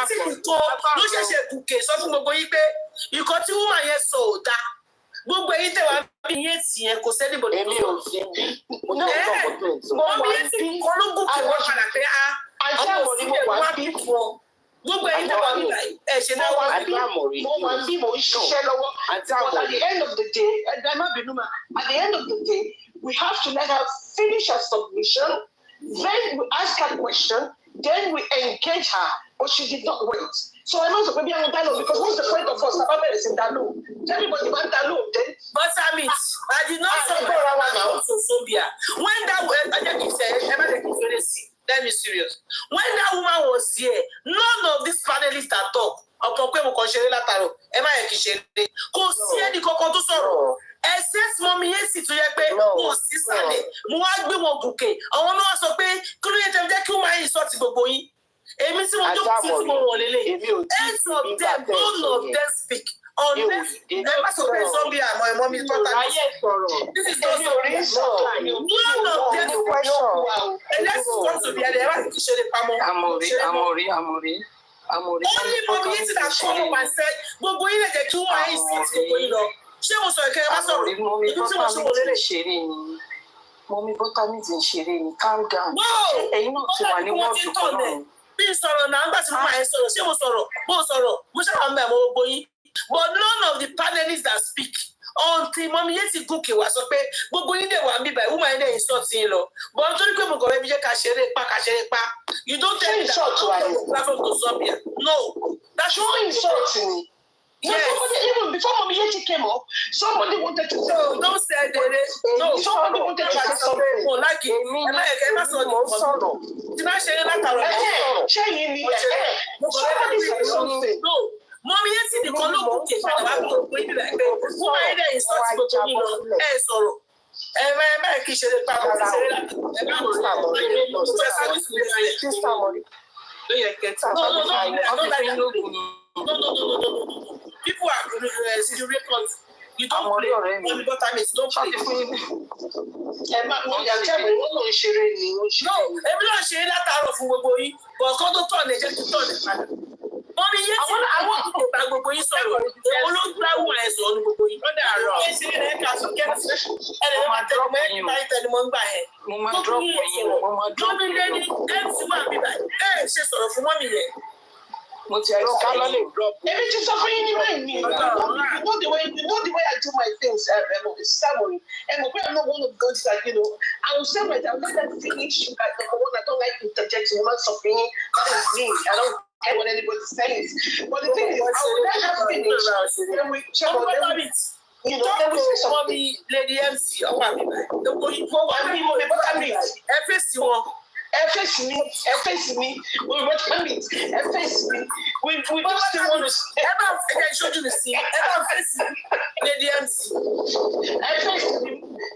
ti nìkan ló ṣẹ̀ṣẹ̀ gùnkè sọ fún gbogbo yín pé ìkan tí wúmà yẹn sọ ò dáa. Gbogbo èyí tẹ̀wá bí yẹn tì yẹn kò sẹ́ni bò ní. Èmi ò sí bí. Mọ́mí yẹn ti nìkan ló gùnkè wọ́n padà pé ọmọ òsínbẹ̀ wá bí fún ọ. Gbogbo èyí tẹ̀wá bí ẹ̀ ṣe náà wá bí. Mo wà bí mo ń ṣiṣẹ́ lọ́wọ́. But at the end of the day, at the end of the day, we have to let her finish her submission. Then we ask her question. Then we engage her. But she did not wait. So I know maybe I'm Dalo because what's the point of us? About is in Dalo. Everybody want Dalo then. But I did not say Sophia. When that let me serious. When that woman was here, none of these panelists that talk. Ọ̀pọ̀ pé mo kàn ṣeré látàrọ̀, ẹ má yẹ kí ṣeré. Kò sí ẹnì kankan tó sọ̀rọ̀. Ẹsẹ̀ mọ́mí yẹn sì tún yẹ pé mo sì sálẹ̀. Mo wá gbé wọn gòkè. Àwọn náà sọ pé kí ló yẹ tẹ́ jẹ́ kí wọ́n máa yìn sọ́ọ̀tì gbogbo yín. Èmi tí mo jókòó sí tí mo wọ̀ lélẹ̀. Eight of them, none of them speak. Unless ẹ má sọ pé zombie àmọ́ ẹ̀mọ́ mi tọ́ta ní. This is not zombie. None of them speak. Unless you want to be there, ẹ má kí ṣe lè pamọ́. Àmọ̀rí. Only mommy yẹn ti dà kọ́ ọmọ pàṣẹ gbogbo yín lè jẹ́ kí wọ́n ayé sí ti gbogbo yín lọ. Ṣé mo sọ ìkẹyẹ bá sọ̀rọ̀? Ibi tí mo ṣe wọlé lè ṣeré ni. Mọ́mí bọ́tàmì ti ń ṣeré ni. Calm down. Ẹ̀yin náà ti wà ní wọ́ọ̀dù kan náà. Bí sọ̀rọ̀ náà nígbà tí mo máa ń sọ̀rọ̀, ṣé mo sọ̀rọ̀? Mo ṣàwọn mẹ́ àwọn gbogbo yín. But none of the panelists that speak until mọ́mí yẹn ti gòkè wá sọ pé gbogbo yín dẹ̀ wà mí báyìí, woman yẹn dẹ̀ insult yín lọ. But nítorí pé mo kọ̀ fẹ́ bí jẹ́ ká ṣeré pa. You don't tell me that platform to Zambia. No. That's not insult me. Yes. Even before Mommy Yeti came up, somebody wanted to say. No, don't say that. No, somebody wanted to say something. Oh, like it. Somebody said something. No. Mommy Yeti the color book is about to be like that. Who are they insulting me? Eh, sorrow. People are still records. You don't play. Only got time is don't play. No, everyone share that out of Uboy, but come to turn it just to turn it. Mommy, iye tí àwọn tó bá gbogbo yín sọ̀rọ̀ olóńgbàwò ẹ̀sọ́ ní gbogbo yín. Lọ́dà àárọ̀. Ẹ ṣe lè ká sọ kẹ́tì. Ẹ lè máa drop yín. Ẹ tẹ̀lé mọ́ ń gbà yẹn. Mo máa drop yín. Mo máa drop yín. Mọ́mí lẹ́ni MC wà bíbá. Ẹ ṣe sọ̀rọ̀ fún mọ́mí yẹn. Mo ti drop yín. Èmi ti sọ fún yín ní báyìí ni. You know the way I do my things. Ceremony. And I'm not one of those that, you know, I will say my time. Let them finish. Like number one, I don't like interjecting. I'm not something. That is me. I don't care what anybody says. But the thing is, I will let them finish. Then we check on them. You know, then we say something. Lady MC, ọwọ́ àbí báyìí. Gbogbo yìí fún wa ní mo lè bá mi. Ẹ fèsì wọn. Ẹ fèsì mi. We want to meet. Ẹ fèsì mi. We just still want to. Ẹ bá fẹ́ ṣojú mi sí. Ẹ bá fèsì Lady MC. Ẹ fèsì mi.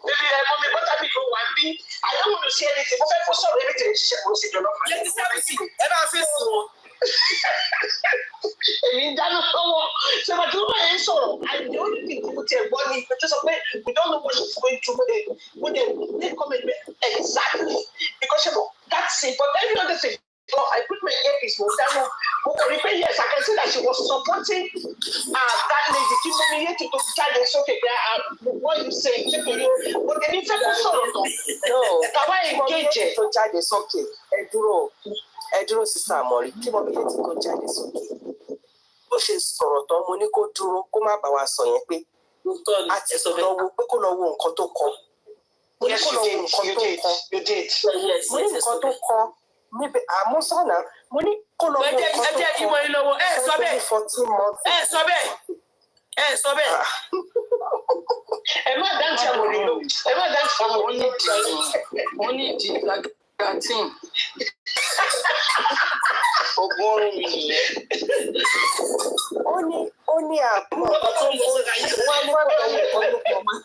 Lady ẹ̀ mọ́ mi bọ́tà mi ló wà bí. I don't want to say anything. Mo fẹ́ kó sọ̀rọ̀ everything ṣiṣẹ́ kò sí jọ̀lọ́. Lady Sábìsì, ẹ bá fèsì wọn. Èmi ń dáná lọ́wọ́. Ṣé màá tí wọ́n máa ń sọ̀rọ̀? The only thing tí mo ti ẹ̀ gbọ́ ni pé tó sọ pé we don't know what she's going through. Mo dey comment exactly because that's it. But every other thing, I put my earpiece mo dáná. Mo kò rí pé yes, I can see that she was supporting that lady. Kí mo ní yé tuntun jáde sókè pé what you say ṣé kò yóò. Mo dé ní fẹ́ kó sọ̀rọ̀ tán. Tàwa engage ẹ̀. Tó jáde sókè, ẹ dúró sísá àmọ́rí kí mo méjèèjì kó jáde sókè. Bó ṣe sọ̀rọ̀ tán mo ní kó dúró kó má bá wa sọ yẹn pé a ti lọ wo pé kó lọ wo nǹkan tó kọ. Mo ní kó lọ wo nǹkan tó kọ. Mo ní nǹkan tó kọ níbi àmúsọ̀nà. Mo ní kó lọ wo nǹkan tó kọ. Ẹ jẹ́ kí wọ́n yín lọ́wọ́. Ẹ sọ bẹ́ẹ̀. Ẹ sọ bẹ́ẹ̀. Ẹ má dáńtì àwọn onílò. Ẹ má dáńtì àwọn onílò. Wọ́n ní ìdí lagatin. Ogun orin mi nìyẹn. Ó ní àbúrò ọkọ tó ń bọ̀ wọ́n ní kó lọ wo nǹkan tó kọ mọ́.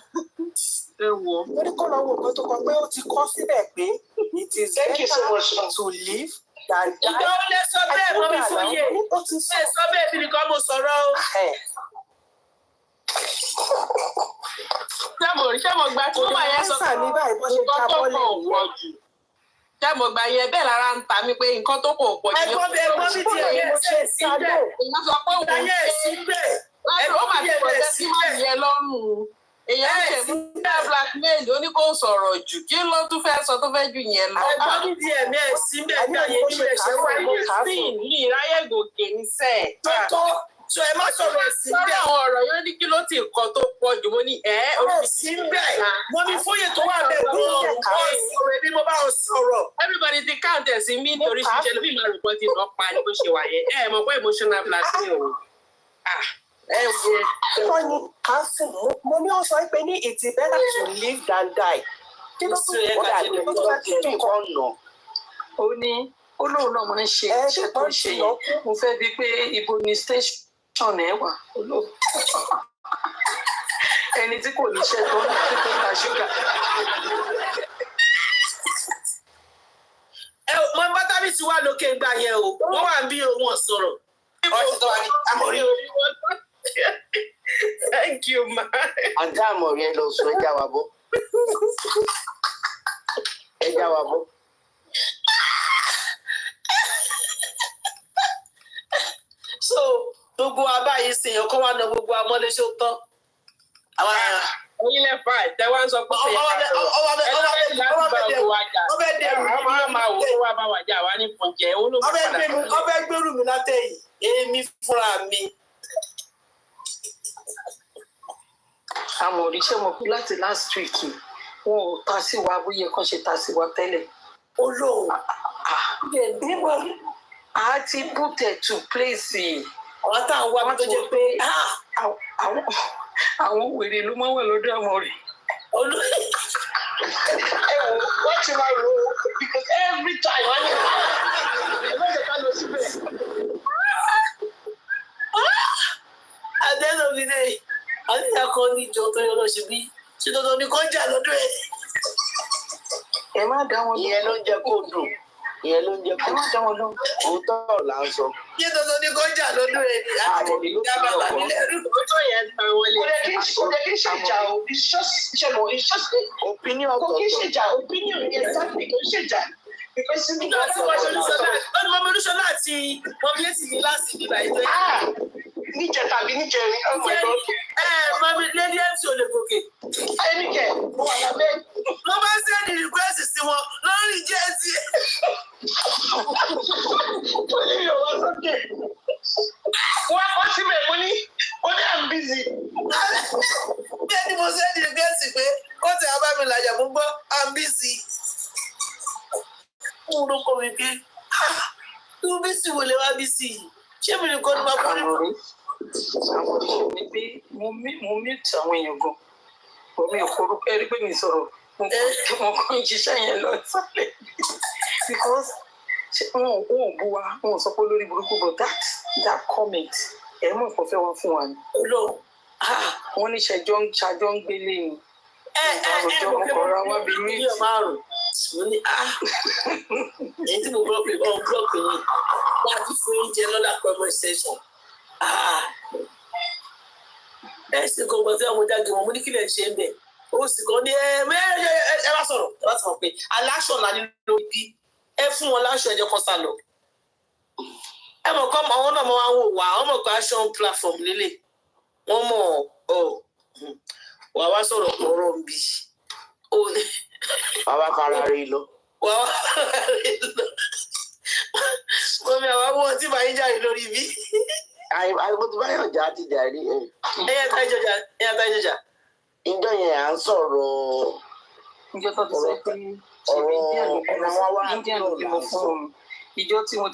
Mo ní kó lọ wo nǹkan tó kọ pé ó ti kọ́ síbẹ̀ pé it is better to live than die. Ìgbà wo lẹ sọ bẹ́ẹ̀ mọ́ mi fún yé? Ẹ sọ bẹ́ẹ̀ bí nìkan mo sọ̀rọ̀ o. Ṣé mo gba tí wọ́n máa yẹn sọ pé nǹkan tó kọ̀ wọ̀ jù? Ṣé mo gbà yẹn bẹ́ẹ̀ lára ń ta mi pé nǹkan tó kọ̀ pọ̀ jù? Ẹ̀gbọ́n mi ti ẹ̀yẹ ṣe síbẹ̀. Èèyàn sọ pé òun ṣe síbẹ̀. Ó máa ti pọ̀jẹ́ sí máa yẹ lọ́rùn. Èèyàn ṣe mú blackmail ó ní kó sọ̀rọ̀ jù. Kí ló tún fẹ́ sọ tó fẹ́ jù yẹn lọ? Ẹ̀gbọ́n mi ti ẹ̀mí ẹ̀ síbẹ̀ bí àyè ní ẹ̀ṣẹ̀ wà ní ìsìn ní ìráyè gòkè ní sẹ́ẹ̀. Tọ́tọ́ so ẹ má sọ̀rọ̀ ẹ̀sìn bẹ́ẹ̀. Sọ́dọ̀ àwọn ọ̀rọ̀ yóò ní kí ló ti nǹkan tó pọ̀ jù mo ní orí sí bẹ́ẹ̀. Mo ní fóyè tó wà bẹ́ẹ̀ gan-an. Ọ̀rọ̀ ẹbí mo bá ọ sọ̀rọ̀. Everybody ti count ẹ̀ sí mí nítorí ṣíṣe lóbi ìmọ̀ àrùkọ́ ti lọ pa ni bó ṣe wà yẹn. Ẹ mọ̀ pé emotional blackmail o. Wọ́n ní káfíń mo ní ó sọ pé ní it's better to live than die. Kí ló tún kọ́ dà ní ọjọ́ kẹ́kẹ́ ọ̀nà? Ó ní ó lóun náà máa ń ṣe iṣẹ́ tó ń ṣe yẹn. Mo fẹ́ bi pé ibo ni station ẹ̀ wà. Ẹni tí kò níṣẹ́ tó ń ta ṣúgà. Mo bá tábí ti wá lókè gbà yẹn o. Wọ́n wà ń bí òun ọ̀sọ̀rọ̀. Thank you, ma. Àǹtí Àmọ̀rí ẹ lọ sùn ẹja wa bọ́. Ẹja wa bọ́. So gbogbo abáyé sèèyàn kọ́ wá ná gbogbo amọ́léṣó tán. Oyin lẹ́fà tẹ wá ń sọ pé ọwọ́ gbèrú mi látẹ̀yìn èmi fúnra mi. Àmọ̀rí ṣé mo kú láti last week wọn ò ta sí wa bóyá kan ṣe ta sí wa tẹ́lẹ̀. Olóhùn a ti put it to place. Àwọn táwọn wá tó jẹ pé àwọn wèrè ló máa wà lọ́dọ̀ Àmọ̀rí. Wọ́n ti máa ro because every time wọ́n ní ẹgbẹ́ ìjọba lọ síbẹ̀. At the end of the day, àti ìyàkọ́ ní ìjọ tó yọ lọ ṣe bí ṣe dandan ní kọjá lọ́dọ̀ ẹ̀. Ẹ má dá wọn lọ. Ìyẹn ló ń jẹ́ kó dùn. Ìyẹn ló ń jẹ́ kó dùn. Ẹ má dá wọn lọ. Òótọ́ là ń sọ. Ṣé dandan ní kọjá lọ́dọ̀ ẹ̀ ni? Àmọ̀rí ló fi bàbá mi lẹ́rù tó yẹn ta wọlé. Kò lè kí ṣèjà o, it's just opinion ọ̀tọ̀ọ̀tọ̀. Kò kí ṣèjà opinion exactly kò ṣèjà. because you Nígbà tí wọ́n ṣe olúṣọlá, ó ní mọ́mí olúṣọlá àti mọ́mí létí ní láti ìgbà ìgbẹ́. Níjẹ tàbí níjẹrin, ọmọ ẹ̀gbọ́n. Mọ́mí lady MC ò lè gòkè. Ẹnikẹ́, mo wà lábẹ́. Mo máa ń sẹ́ni request sí wọn lórí jẹ́ẹ̀sì. Mo ní mi ò wá sókè. Wọ́n kọ́ síbẹ̀, mo ní I'm busy. Bí ẹni mo sẹ́ni request pé kó tẹ̀ ọ́ bá mi làjà mo gbọ́ I'm busy. Mo ló kọ́ mi pé irú bísí wo lè wá bísí yìí? Ṣé mi nìkan ni máa bọ́ nípa? Àwọn oríṣi ni pé mo mute àwọn èèyàn gan. Omi ò forúkọ ẹrí pé mi sọ̀rọ̀. Mo kàn ń ṣiṣẹ́ yẹn lọ sálẹ̀. Because wọn ò bú wa, wọn ò sọ pé lórí burúkú, but that comment ẹ̀ mọ̀ nǹkan fẹ́ wá fún wa ni. Olóò. Wọ́n ní ṣàjọ ń gbélé ni. Àròjọ ọkọ̀ọ̀rọ̀ wa bí mí. Mo ní èyí tí mo gbọ́ pé blọọkì yìí wọ́n á ti fún oúnjẹ lọ́la conversation. Sì kò gbọ́ sí àwọn jáde wọn mo ní kí lè ṣe ń bẹ̀. Ó sì kàn ní ẹ bá sọ̀rọ̀ pé aláṣọ là nínú ibi ẹ fún wọn láṣọ ẹ̀jẹ̀ kan sá lọ. Ẹ mọ̀ kọ́ àwọn náà mọ̀ wá wò wá wọ́n mọ̀ pé aṣọ platform lélẹ̀ wọ́n mọ̀ wà wá sọ̀rọ̀ ọ̀rọ̀ ń bì. Bàbá kára rí lọ. Mọ̀mí àwọn ọmọ tí màá ń jáde lórí bí. Àìmọ̀ tí báyọ̀ jà ti dàrí. Ẹyẹ tá ìjọjà. Ìjọ yẹn à ń sọ̀rọ̀. Ìjọ tó ti sọ pé Indian ló bímọ fún un. Ìjọ tí mo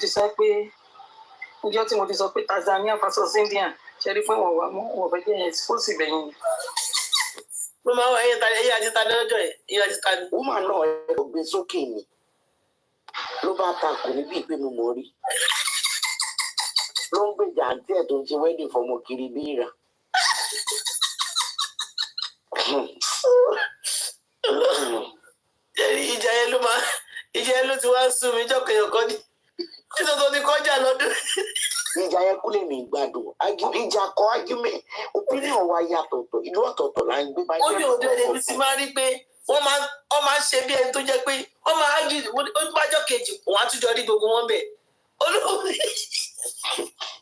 ti sọ pé Tanzania versus India ṣe rí fún wọn fẹ́ jẹ́ expose bẹ̀yìn. Mo máa ń wọ ẹyẹ àti ta lọ́jọ́ ẹ̀ ẹyẹ àti ta ni. Woman náà ẹ lọ gbé sókè ni ló bá ta kò ní bí ìpè mi mọ̀ rí. Ló ń gbèjà àǹtí ẹ̀ tó ń ṣe wedding fọmọ kiri bí ìrà. Ìjà yẹn ló ti wá sùn mí jọ́kẹ̀yọ̀kọ́ ni. Nítorí tó ní kọjá lọ́dún. Ìjà yẹn kúlẹ̀ ní ìgbàdùn. Ìjà kọ argument opinion wa yàtọ̀tọ̀ ìlú ọ̀tọ̀ọ̀tọ̀ là ń gbé báyìí. Ó ní òde ẹni tí máa rí pé wọ́n máa ń ṣe bí ẹni tó jẹ́ pé wọ́n máa ágì ojúbájọ́ kejì òun àtújọ rí gbogbo wọn bẹ̀. Olóòwò.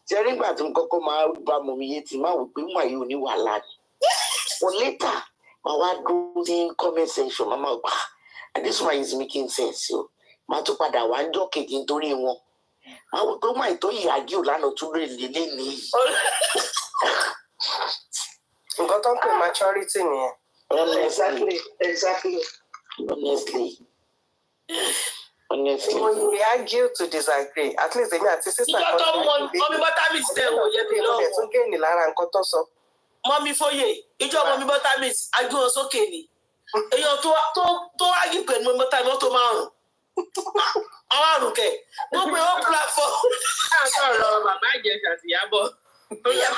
Ṣé nígbà tí mo kọ́kọ́ máa bá mọ̀ mi yé ti máa wò pé mà yóò ní wàhálà ni. But later màá wá dúró sí comment section màmá gbà this one is making sense o. Màá tún padà wá ń jọ́ kejì nítorí wọn. Àwọn tó máa tó yìí àgíò lánàá tún lè lélẹ̀ nìyí. Nǹkan tó ń pè maturity nìyẹn. Exactly. Honestly. When you argue to disagree, at least èmi àti sísà kan tó mọ́mí bọ́tàmì ti tẹ̀ wọ̀ yẹ mi lọ́wọ́. Ìjọba tún gé ní lára nǹkan tó sọ. Mọ́mí Fóyè, ìjọ mọ́mí bọ́tàmì ajú wọn sókè ni. Èèyàn tó ágì pẹ̀lú mọ́mí bọ́tàmì ó tó márùn-ún. Àwọn àrùn kẹ̀, gbogbo ẹ̀ platform. Àtọ̀rọ̀ bàbá Ìjẹ̀ṣà àti Ìyábọ̀.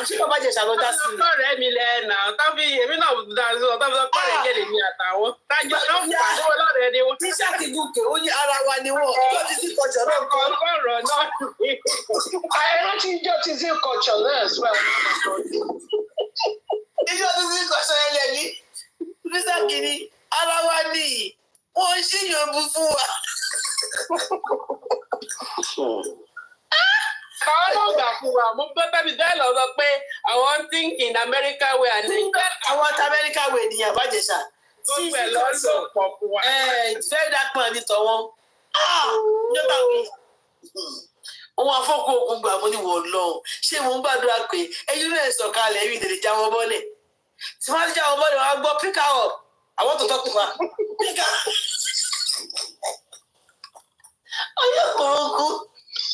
Ṣé bàbá Ìjẹ̀ṣà ló dá sí i? Ọ̀rẹ́ mi lẹ́ẹ̀nà, tábí èmi náà dá sí ọ, tábí ọkọ rẹ̀ jẹ́ lèmi àtàwọn. Tájọ́ ló ń pàdé wọn lọ́rẹ̀ ni wọ́n. Tíṣà ti gùnkè, ó ní ara wa ni wọ́n. Ìjọ ti sí kọjọ náà kọ́. Ọ̀rọ̀ náà. Àìrántí ìjọ ti sí kọjọ náà sí wa. Ìjọ ti sí kọjọ ẹlẹ́ni. Tíṣà kìíní, ara wa ni wọ́n ń ṣèyàn bú fún wa. Àwọn náà gbà fún wa, mo gbọ́ tẹ́bi bẹ́ẹ̀ lọ sọ pé àwọn think in America way and Nigeria. Àwọn ti America way ni Bàbá Ìjẹ̀ṣà. Tó pẹ̀ lọ́sọ̀ pọ̀ fún wa. Fẹ́ẹ́ dápọ̀ ní tọ̀wọ́n. Nígbà wo? Òun afọ́kù òkun gbà mo ní wọ̀ lọ. Ṣé mo ń gbàdúrà pé ẹyin náà sọ̀kalẹ̀ ẹ̀rí ìdèlè jáwọ́ bọ́lẹ̀? Tí wọ́n ti jáwọ́ bọ́lẹ̀, wọ́n á gbọ́ píkà ọ̀. Àwọn tó tọ́kù wa. Píkà. Ọyọ́ kòrókù.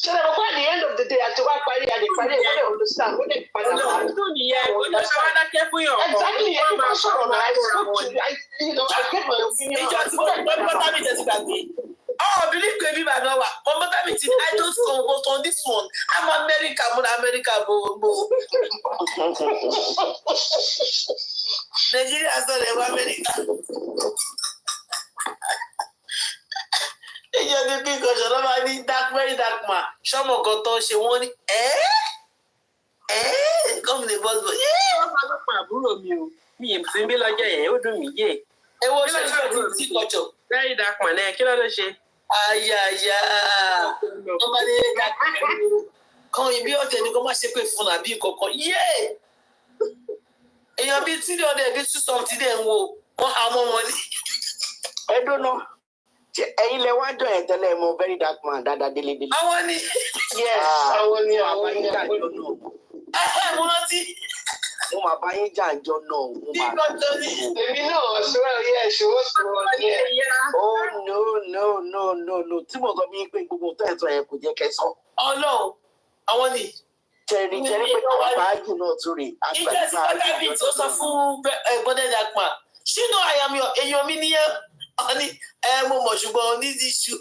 So at the end of the day, àti wá parí àdìparí ẹ̀ wọ́n understand wọ́n lè padà wá. Ọdún nìyẹn, ó ní ṣe wá dákẹ́ fún yàn. Exactly, ẹni máa sọ̀rọ̀ náà, I get my opinion. Ìjọ tí wọ́n gbọ́ bọ́tàmì tẹ̀sí gbàgbé. Believe pé bíbá náà wà. Wọ́n bọ́tàmì ti I don't go on this one. I'm America, mo ní America bo. Nàìjíríà sọ̀rọ̀ ẹ̀wọ̀ America. Ìjọ ní bí ìkọ̀ṣọ́ ló máa ní very dark man. Ṣọ́mọ̀ kan tó ń ṣe wọ́n ní gómìnà bọ́sbọ̀. Wọ́n máa lọ pa àbúrò mi o. Mi ì sí bí lọ́jọ́ yẹn, ó dùn mí yé. Èwo ṣe ìjọ tí ìkọ̀ṣọ́. Very dark man ẹ̀ kí ló ló ṣe? Ayaya. Nobody kan ibi ọ̀tẹ̀ ni kò má ṣe pé fún àbí kankan. Yé! Èèyàn bíi 300 bíi 200 dẹ̀ ń wo wọ́n há mọ́ wọn ní. Ẹ dúró ẹ̀yin lẹ wá jọ ẹ̀ tẹ́lẹ̀ mọ very dark man dáadáa délé. Àwọn ni. Yes. Àwọn ni. Mo rántí. Mo máa bá yín jà àjọ náà. Èmi náà ṣọ́ra yẹ ṣòwò ní ẹ̀. Oh no. Tí mo sọ bí pé gbogbo tẹ̀sán yẹn kò jẹ́ kẹsàn. Ọlọ́run, àwọn ni. Tẹ̀rí pé àwọn báàgì náà tún rè. Ìjẹ́ sí Bágàbí tó sọ fún Bọ́dẹ̀ Dàgbà. Ṣínú àyàmì èèyàn mi nìyẹn. Ọ̀ní mo mọ̀ ṣùgbọ́n ní tíṣù.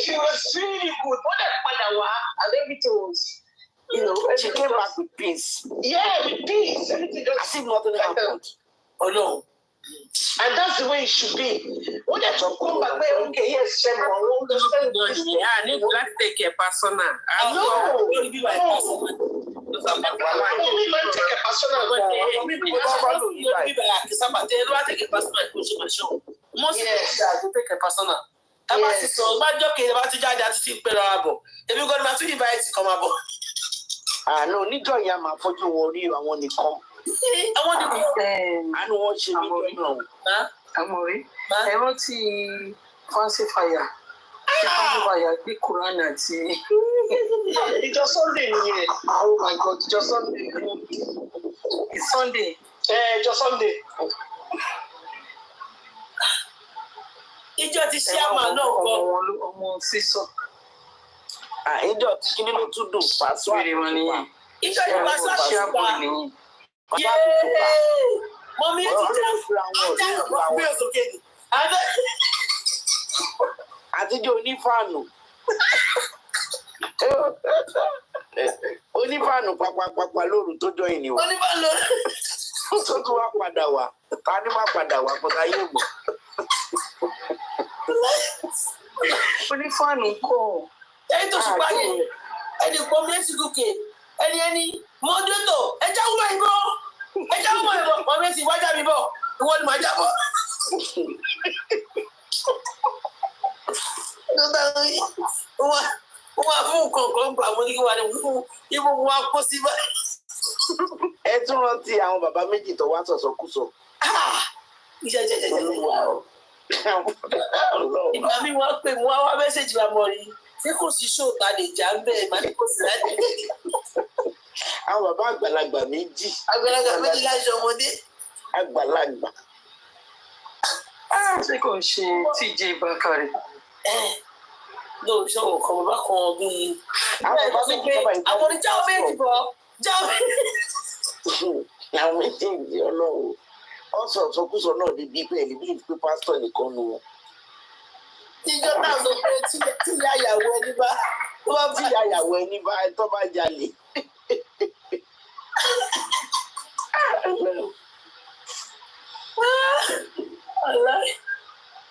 She was really good. What a padawa, and everything was, she came back with peace. Yeah, with peace. Everything just as if nothing happened. Oh no. And that's the way it should be. When they come back, okay, yes, I need to take a personal. No, don't be my personal. Take a personal. Most people take a personal. Tábà ti sọ bá jókè bá ti jáde àti ti pẹ̀lú àbọ̀ èmi gan ni màá tún invite kọ́ máa bọ̀. Àná oníjọ́ yẹn a máa fojú wọn rí àwọn nìkan. Àwọn nìkan. Àánú wọn ṣe mí lọ́nà. Àmọ̀rí ẹ rántí fancy fire fancy fire gbé Quran àti. Ìjọ Sunday nìyẹn. Oh my God, ìjọ Sunday. It's Sunday. Ìjọ Sunday. Ìjọ ti ṣe àmà náà kọ. Ọmọ sísọ. Ìjọ tí kí nínú tún dùn pàṣẹ. Ìjọ ti pàṣẹ àṣùpá. Mọ̀mí ti jẹ́ ọ̀gbìn òsòkè ni. Àtijọ́ onífàánù. Onífàánù pàpàpàpà lóru tó jọ ìní wa. Onífàánù lóru. Tó tún wá padà wá. Ta ni má padà wá kọ́ta yóò mọ̀. Onífàánù kọ̀. Ẹni tó ṣùgbọ́n yẹn ẹni pọ̀ mi létí gòkè ẹni mọ́dútó ẹja wọ́n ìbọn wọ́n mi ti wájà mi bọ̀ ìwọ ni màá jábọ̀. Wọ́n á fún nǹkan gbà mọ́ nígbà wà ní ibò wọn á kó sí báyìí. Ẹ tún rántí àwọn bàbá méjì tó wá sọ̀sọ̀kúsọ. Ìgbà mi wọ́n pè mú wá mẹ́sẹ̀jì wa mọ̀ rí tí kò sí ṣòta lè jà ń bẹ̀ má ní kò sí láti. Àwọn bàbá àgbàlagbà méjì. Àgbàlagbà méjì láṣọ ọmọdé. Àgbàlagbà. Ṣé kò ń ṣe TJ Bakare? Lóòótọ́ ṣọ́wọ́ kan bàbá kan bíi. Àwọn oníjáwọ́ méjì bọ̀ jáwọ́ méjì. Àwọn méjèèjì ọlọ́run. Ọ̀sọ̀ ọ̀sọ̀kúsọ náà ní bíi pé bíi pé pásítọ̀ nìkan nu wọn. Tíjọ́ náà sọ pé tí ìyá ìyàwó ẹni bá. Tí ìyá ìyàwó ẹni bá tó bá jalè.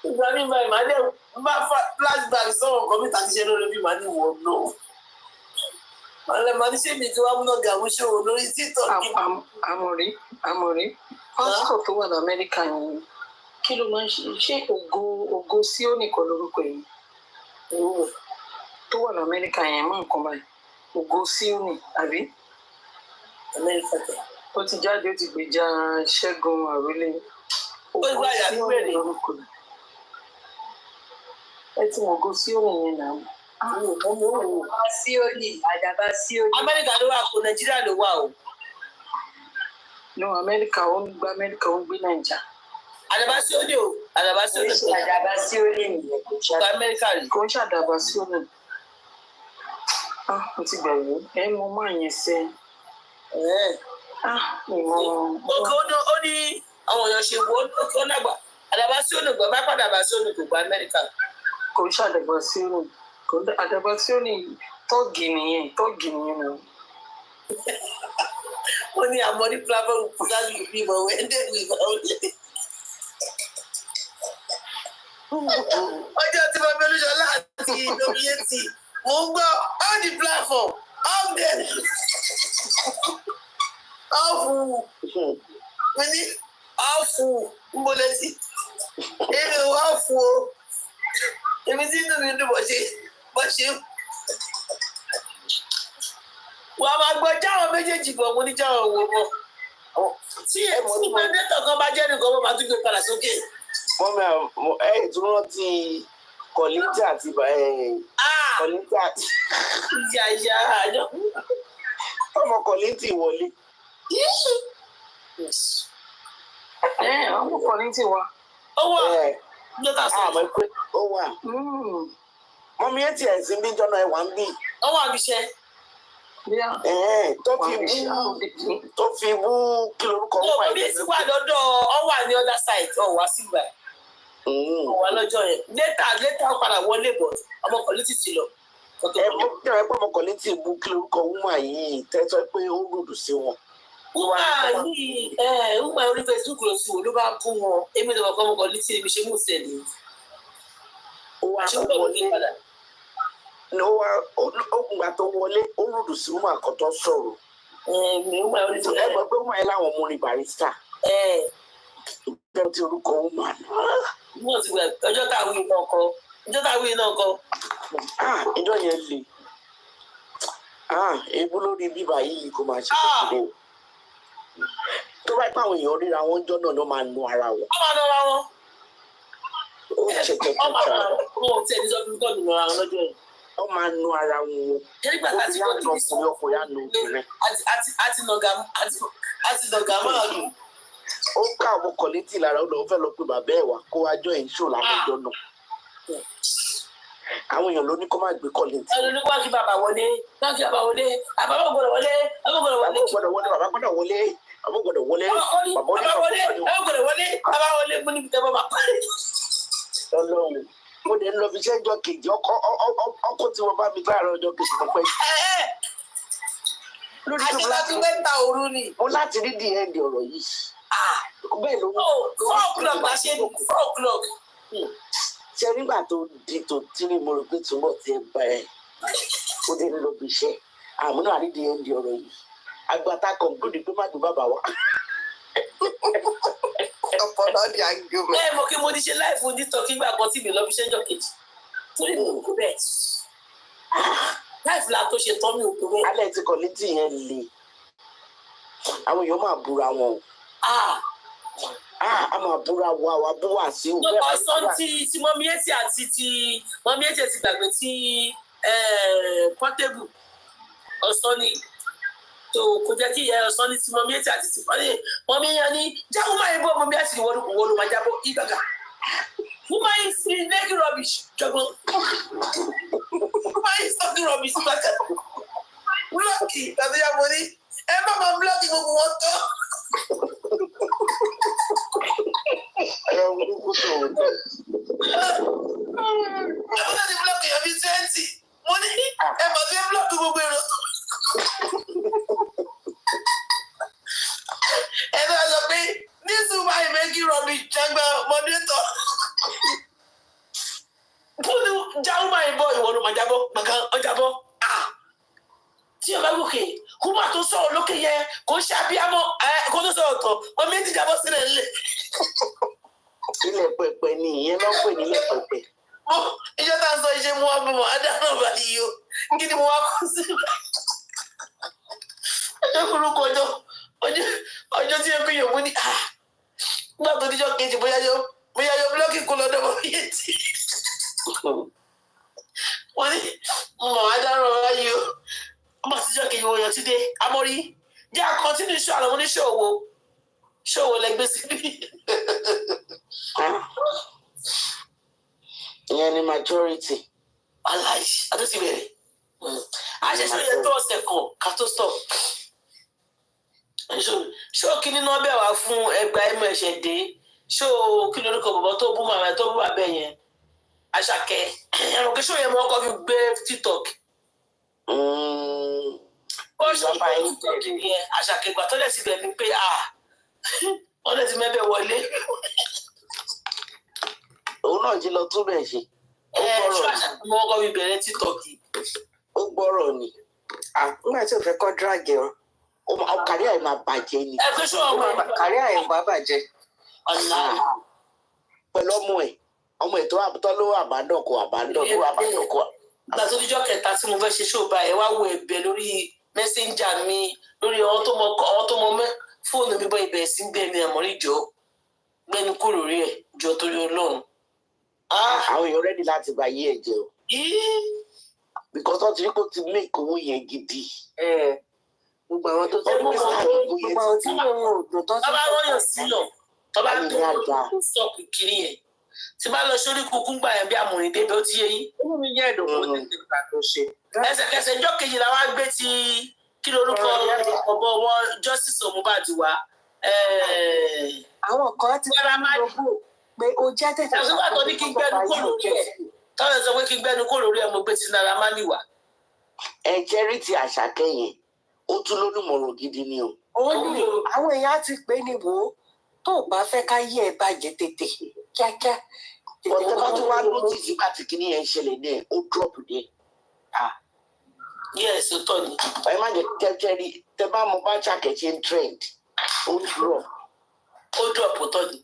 Ìgbà mi máa ìmọ̀ àdéhùn bá flashback sọ̀rọ̀ kọ́mítà ti ṣe lórí bí màá ní wọ̀ náà. Ọ̀lẹ́ màá ní ṣé mi tí wàá múná gàmú ṣòro lórí títọ̀ kí. Àmọ̀rí pásítọ̀ tó wà ní Amẹ́ríkà yẹn kí ló máa ń ṣe ògo Síónì kan lórúkọ yìí tó wà ní Amẹ́ríkà yẹn mọ́ nǹkan báyìí ògo Síónì àbí. Amẹ́ríkà tẹ̀. Ó ti jáde ó ti gbèjà Ṣẹ́gun Àrólé. Ó gbà yàtọ̀ wẹ̀rẹ̀. Ẹ ti mọ̀ ògo Síónì yẹn náà. Síónì, àdàbà Síónì. Amẹ́ríkà ló wà kó Nàìjíríà ló wà o. No, Amẹ́ríkà ó ń gbé Nàìjà. Àdàbà Síónì o, àdàbà Síónì. Àdàbà Síónì nìyẹn kò ṣe. Amẹ́ríkà rí. Kò ń ṣàdàbà Síónì. Mo ti gbàgbé mo máa yẹn sẹ́. Òkè ó ní àwọn èèyàn ṣe wo ó nàgbà. Àdàbà Síónì gbọ́ bá pàdàbà Síónì kò gba Amẹ́ríkà. Kò ń ṣàdàbà Síónì. Àdàbà Síónì tọ́ọ̀gì nìyẹn náà. Ó ní àmọ́ ní platform láti fi ìmọ̀ wẹ́ndẹ̀ ní ìmọ̀ òde. Ọjọ́ tí mo bẹ́ẹ̀ lóṣọ láti WAT, mo ń gbọ́ all the platform, all them. All mo ní áfù mbọlẹ́tì èmi ò áfù o èmi tí inú mi dùn bọ́ ṣe wà á máa gbọ́ jáwọn méjèèjì bọ̀ mo ní jáwọn òwò bọ̀ tí mẹ́tọ̀ kan bá jẹ́ nìkan mo máa tún gbé padà sókè. Mọ́mí tí wọ́n ti kọ̀lìntì àti kọ̀lìntì àti. Ìyá àjọ. Ọmọ kọ̀lìntì wọlé. Ọmọ kọ̀lìntì wa. Ó wà. Àmọ́ pé ó wà. Mọ́mí ẹ̀ tí ẹ̀ sí bí jọ́nà ẹ̀ wá ń bì. Ó wà bí iṣẹ́. Tó fi bú kí lorúkọ wà. Bí èsì wà lọ́dọ̀ ọ wà ní other side ọ wá sígbà. Ọ̀wá lọ́jọ́ yẹn. Létà padà wọlé bọ̀ ọmọ kọ̀lìntì ti lọ. Ẹ pọ́ ọmọ kọ̀lìntì bú kí lorúkọ wúmà yìí tẹ́tọ́ pé ó rúdù sí wọn. Wúmà orí Facebook lọ sí wo ló bá bú wọn. Èmi lọ́wọ́ kọ́ ọmọ kọ̀lìntì èmi ṣe mú sẹ́ni. Ó wá wọlé. Ó gbà tó wọlé ó rúdù sí wúmà kan tó sọ̀rọ̀. Ẹ gbọ́ pé wúmà yẹn láwọn ọmọ orin barista. Bẹ́ẹ̀ tí orúkọ wúmà náà. Wọ́n ti gbà ọjọ́ táwí náà kọ́. Ìjọ yẹn le. Ebú lórí bíbá yìí kò máa ṣe kékeré. Tó bá pàwọn èèyàn ríra wọn jọ náà ló máa nu ara wọn. Wọ́n máa nu ara wọn. Ó ṣẹ̀ṣẹ̀ tó ta. Wọ́n ò tiẹ̀ ní sọ fún kọ́ nu ara wọn lọ́jọ́ yẹn. Wọ́n máa nu ara wọn. Ọkùnrin àna obìnrin. Àti nàgà máa lù. Ó ká àwọn kọ̀lìntì lára ó lọ fẹ́ lọ pé bàbá ẹ̀ wá kó wá jọ ẹ̀ ń ṣò láwùjọ náà. Àwọn èèyàn ló ní kó má gbé kọ̀lìntì. Ẹnu ní kó wá kí bàbá wọlé, náà kí bàbá wọlé, àbábọ̀ gbọ́dọ̀ wọlé, àbábọ̀ gbọ́dọ̀ wọlé. Bàbá gbọ́dọ̀ wọlé, àbọ̀ gbọ́dọ̀ wọlé. Bàbá wọlé, àbọ̀ gbọ́dọ̀ wọlé, bàbá wọlé, mo ní tẹ́ bọ́ máa parí. Ọlọ́run, mo dẹ̀ ń lọ fi iṣẹ́ ọjọ́ kejì, ọkọ̀ tí wọ́n bá mi láàárọ̀ ọjọ́ kejì tó pẹ́. Àti mẹ́ta òru ni. Mo láti rí di ẹ̀ndì ọ̀rọ̀ yìí. Bẹ́ẹ̀ ló ń 4 o'clock bá ṣe 4 o'clock. Ṣé nígbà tó di tó tírí mo rò pé túbọ̀ ti ẹ bá ẹ ó dé lọ bí iṣẹ́ àmúnà àrídìí ẹ̀ ń di ọ̀rọ̀ yìí agbata kọ̀ǹkúrì pé má gbé bàbá wa. Ọpọlọdì àgbẹ̀mọ. Mo kí mo ní ṣe láìfún nítọ́ kí gbà kan tí mi lọ fi ṣẹ́jọ́ kejì torí mi ò kú bẹ́ẹ̀. Láìfún la tó ṣe tán mi ò kú bẹ́ẹ̀. Alẹ́ tí kọ̀lìntì yẹn le àwọn èèyàn máa búra wọn o. A máa búra wa wa bú wà sí òun. Ọ̀sán tí mọ́mí ẹ̀sì àti ti mọ́mí ẹ̀sì ti gbàgbé tí Portable ọ̀sán ni tó kò jẹ́ kí ìyá ọ̀sán ní tí mọ́mí ẹ̀sì àti ti mọ́mí yẹn ní jáwọ́ máa ń bọ́ mọ́mí ẹ̀sì ìwọ́lù máa jábọ́ ìgbàgà. Who mind free make rubbish jọgbọ́n? Who mind stop rubbish gbàgà? Búlọ́ọ̀kì tàbí yàgò ní ẹ má máa búlọ́ọ̀kì gbogbo wọn tán. Àwọn ti búlọ́ọ̀kì yẹn bí 20. Mo ní ẹ mà fi búlọ́ọ̀kì gbogbo èrò. Ẹ bá sọ pé this is why making rubbish jagba moderator. Fún ní jáwọ́ máa ń bọ̀ ìwọ ló máa jábọ́ gbàngàn ọjàbọ́. Tí o bá gòkè kó má tó sọ̀rọ̀ lókè yẹn kó ṣe abiyamọ kó tó sọ̀rọ̀ tán wọ́n méjì jábọ́ sílẹ̀ ńlẹ̀. Ilẹ̀ pẹ̀pẹ̀ ni ìyẹn ló ń pè nílẹ̀ pẹ̀pẹ̀. Ìjọ tá a sọ iṣẹ́ mú wa mọ̀ adáná báyìí o kí ni mo wá kó sí. Ọjọ́ burúkú ọjọ́ tí ẹbí yòówù ní nígbà tó díjọ́ kejì bóyá yọ búlọ́ọ̀kì kó lọ́dọ̀ mọ́ iye tí. Wọ́n ní mọ̀ adáná báyìí o ọmọ àtijọ́ kejì wọ́n yọ ti dé amórí jẹ́ àkọ́ntínú iṣẹ́ àwọn oníṣòwò lẹ́gbẹ́ síbí. Ìyẹn ni majority. Aláì àtúntì bẹ̀rẹ̀. Àṣẹṣe yẹn tó ọ̀sẹ̀ kan ká tó stop. Ṣó kí nínú ọbẹ̀ wá fún ẹgbàá ẹ̀mọ́ ẹ̀ṣẹ̀ dé? Ṣó kí lórúkọ bọ̀bọ̀ tó bú màmá tó bú abẹ́ yẹn? Àṣàkẹ́ ẹ̀rọ kí ṣó yẹn mọ́ ọkọ̀ fi gbé TikTok. Ó ṣe ìgbà TikTok yẹn Àṣàkẹ́ ìgbà tó lẹ̀ sí bẹ̀rẹ̀ pé wọ́n lè ti mẹ́bẹ̀ wọlé. Òun náà jí lọ tún bẹ̀ ṣe. Mo kọ́ mi bẹ̀rẹ̀ TikTok. Ó gbọ́rọ̀ ni. Nígbà tí o fẹ́ kọ́ drag wọn kárí àyè máa bàjẹ́ ni. ẹ fi sọ ọmọ ẹ kárí àyè bá bàjẹ́. pẹ̀lú ọmọ ẹ̀ tó ló àbádọ́kọ. ìgbà tó díjọ́ kẹta tí mo fẹ́ ṣe ṣòba ẹ wá wo ẹ̀bẹ̀ lórí mẹ́sẹ́ńjà mi lórí ọwọ́ tó mọ fóònù mi bọ́ ibẹ̀ sí bẹ́ẹ̀ mi àmọ́rí jọ gbẹ́ni kúrò lórí ẹ̀ jọ torí Ọlọ́run. àwọn èèyàn rẹ́dí láti bá yí ẹ̀ jẹ́ o. because wọ́n ti rí kó ti make owó yẹn gidi. gbogbo àwọn tó tẹ́lẹ̀ gbogbo àwọn tí wọ́n ò dùn tó ti tọ́ba rọ́yàn síyàn tọ́ba tó sọ̀kù kiri yẹn tí bá lọ sórí kúkú gbà yẹn bí amòrìn débi ó ti yé yín. inú mi jẹ́ ìdòwò tètè gbà tó ṣe. ẹsẹ̀kẹsẹ̀ ìjọ kejì la wá gbé ti kí lorúkọ ọ̀bọ wọn justice Mohbad wá. àwọn kan ti fẹ́ lọ́gbọ̀ pé ó jẹ́ tètè. ẹ̀sùn wà tó ní kí n gbẹ́nu kó lórí ẹ̀ tọ́lẹ̀ sọ pé kí n gbẹ́nu kó lórí ẹ̀ mo gbé ti Naira Marley wá. jẹ́rí ti Àṣàkẹ́ yẹn ó tún lólùmọ̀ràn gidi ni o. ó ní àwọn èèyàn ti pè é ní wò ó tó o bá fẹ́ ká yí ẹ bàjẹ́ tètè kíákíá. ọ̀tẹ̀ bá tún wá lójijì bá ti kíní yẹn ṣẹlẹ̀ ní ẹ̀ ó drop dé. yes ó tọ́ ni. ẹ má jẹ kẹ́kẹ́rí tẹ bá mo bá ṣàkẹ́ṣe ń trend ó drop. ó drop ó tọ́ ni.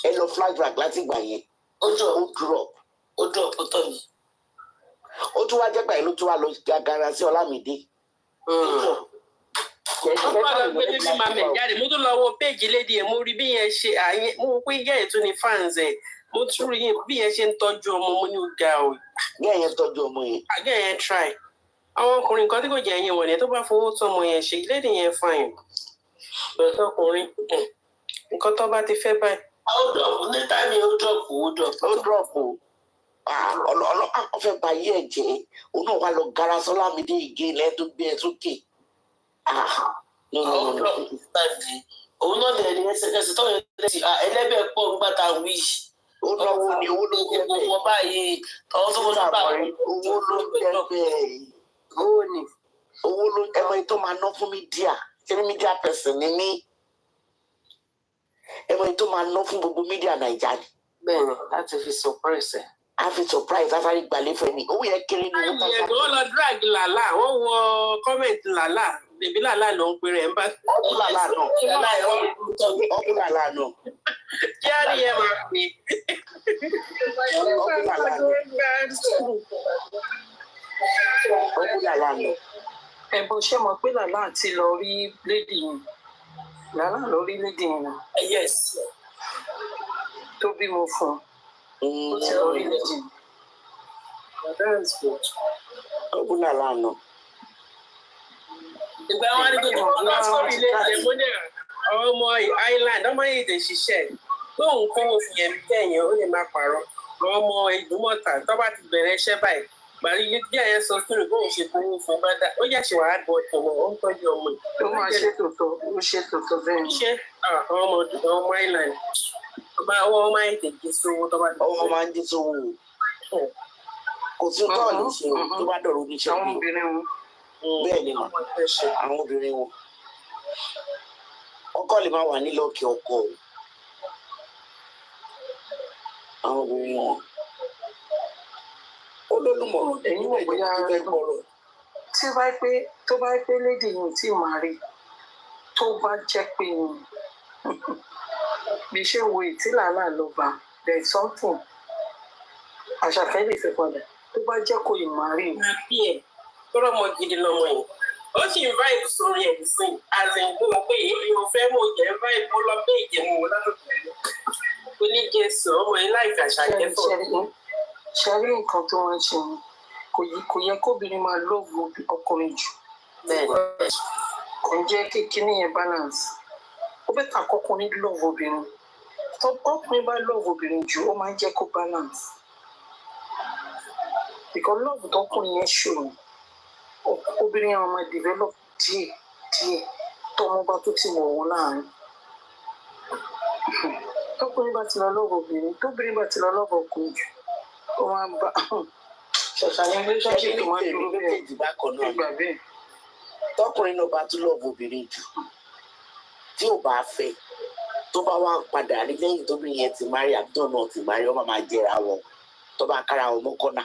ẹ lọ flashback láti ìgbà yẹn ó drop. ó drop ó tọ́ ni. ó tún wá jẹ́ pàì ló tún wá lọ gàgàrà sí Ọlámídé. wọ́n padà gbé níbi màmí jáde mo tún lọ wo péèjì lédi ẹ̀ mo rí bí yẹn ṣe àyẹn mo pé ìyá ẹ̀ tún ní fans ẹ̀ mo tún rí bí yẹn ṣe ń tọ́jú ọmọ mo ní ọjà o. ìyá yẹn tọ́jú ọmọ yẹn. àgẹ́ yẹn try àwọn ọkùnrin kan tí kò jẹ́ ẹyin wọ̀nyẹn tó bá fowó tó ọmọ yẹn ṣe lédi yẹn fine bẹ̀rẹ̀ ọkùnrin nǹkan tó bá ti fẹ́ báyìí. ó drop níta ni ó drop o. ọlọ́pàá kan fẹ́ ba ayé ẹ̀ jẹ́ òun náà wà lọ gara sọ́lámídé ìgé ilẹ̀ tó gbé ẹ sókè. òun náà dẹ̀ ní ẹsẹ̀kẹsẹ̀ tó yẹn lẹ́sì ẹlẹ́bẹ̀ pọ̀ nígbà tá a wí. ó náwó ni owó ló jẹ́ bẹ́ẹ̀. owó báyìí àwọn tó mọ̀ nípa owó ló jẹ́ bẹ́ẹ̀. owó ló ẹmọ yìí tó máa ná fún mídíà ṣé mídíà person ni mí ẹmọ yìí tó máa ná fún gbogbo mídíà Nàìjíríà ni. bẹ́ẹ̀ni láti fi surprise ẹ. a fi surprise afárí gbalẹ̀ fẹ́ ni owó yẹn kéré ní owó tàbí. wọ́n lọ drag làlá wọ́n wọ comment làlá bèbí làlá ló ń pèrè ẹ̀ ń bá. ọkùn làlá náà. kí á rí ẹ máa pè. ọkùn làlá náà. ẹ̀bùn ṣe mọ̀ pé làlá àti lọ rí lédì yẹn làlá lọ rí lédì yẹn náà. yes. tó bímọ fún un ó ti lọ rí lédì yẹn. ọkùn làlá náà. ìgbà wọn ni gbogbo wọn bá sọ̀rọ̀ ilé ìjẹmúnẹ ọmọ island ọmọ èdè ṣiṣẹ́ tóun kó òfin yẹn kẹyìn ó lè má parọ́ ọmọ Ìdúmọ̀tà tó bá ti bẹ̀rẹ̀ iṣẹ́ báyìí gbàrí bí àyẹn sọ fún mi bóun ṣe fún fún bàdà ó yà ṣe wàá gbọ́ ọtọ wọn ó ń tọ́jú ọmọ yìí. ó máa ṣe tòótọ́ ó ṣe tòótọ́ bẹ́ẹ̀ ni. ṣé ọmọ island ọmọ èdè jí sówó tó bá ti. ọmọ máa ń jí sówó kò sí tó lè ṣe tó bá dọ̀rọ̀ oníṣẹ́ àwọn obìnrin wọn. bẹ́ẹ̀ ni àwọn obìnrin wọn ọkọ lè máa wà nílọ́ọ̀kì ọkọ àwọn obìnrin wọn ó lólùmọ̀ràn ẹ̀yin wọ̀ bóyá tó bá pé lédè yìí tí màá rí tó bá jẹ́ pé bí ṣe wo ìtìlálà ló bá there is something Àṣàkẹ́ lè fẹ́ padà tó bá jẹ́ kó ì máa rí. tọrọ mọ gidi lọmọ yìí ó sì ń vibe sórí ẹ̀ sí àzìǹgbò pé èèyàn fẹ́ mọ̀ jẹ́ vibe ó lọ pé ìjẹun wò látòkè rẹ̀ oníjẹsọ ọmọ yìí láì Àṣàkẹ́ fọ. ṣe rí nǹkan tó wọ́n ṣe ni kò yẹ kóbìnrin máa lóògùn ọkùnrin jù kò ń jẹ́ kíní yẹn balance ó bẹ́ẹ̀ ká kọ́kùnrin lóògùn obìnrin ọkùnrin bá lóògùn obìnrin jù ó máa ń jẹ́ kó balance because lóògùn tọkùnrin yẹn ṣòro obìnrin àwọn máa develop díẹ̀ tọmọ bá tó ti wọ̀ wọ́n láàrin tọkùnrin bá ti lọ lọ́wọ́ obìnrin tóbìnrin bá ti lọ lọ́wọ́ ọkùnrin jù ó máa ń bá ṣàṣàyàn relationship tó máa ń dúró bẹ́ẹ̀ nígbà bẹ́ẹ̀. tọkùnrin náà bá tún lọ́wọ́ obìnrin jù tí ò bá fẹ́ tó bá wá padà rí lẹ́yìn tóbìnrin yẹn ti márí àbí tó náà ti márí ọmọ máa jẹra wọn tó bá kára wọn mọ́ kọ́nà.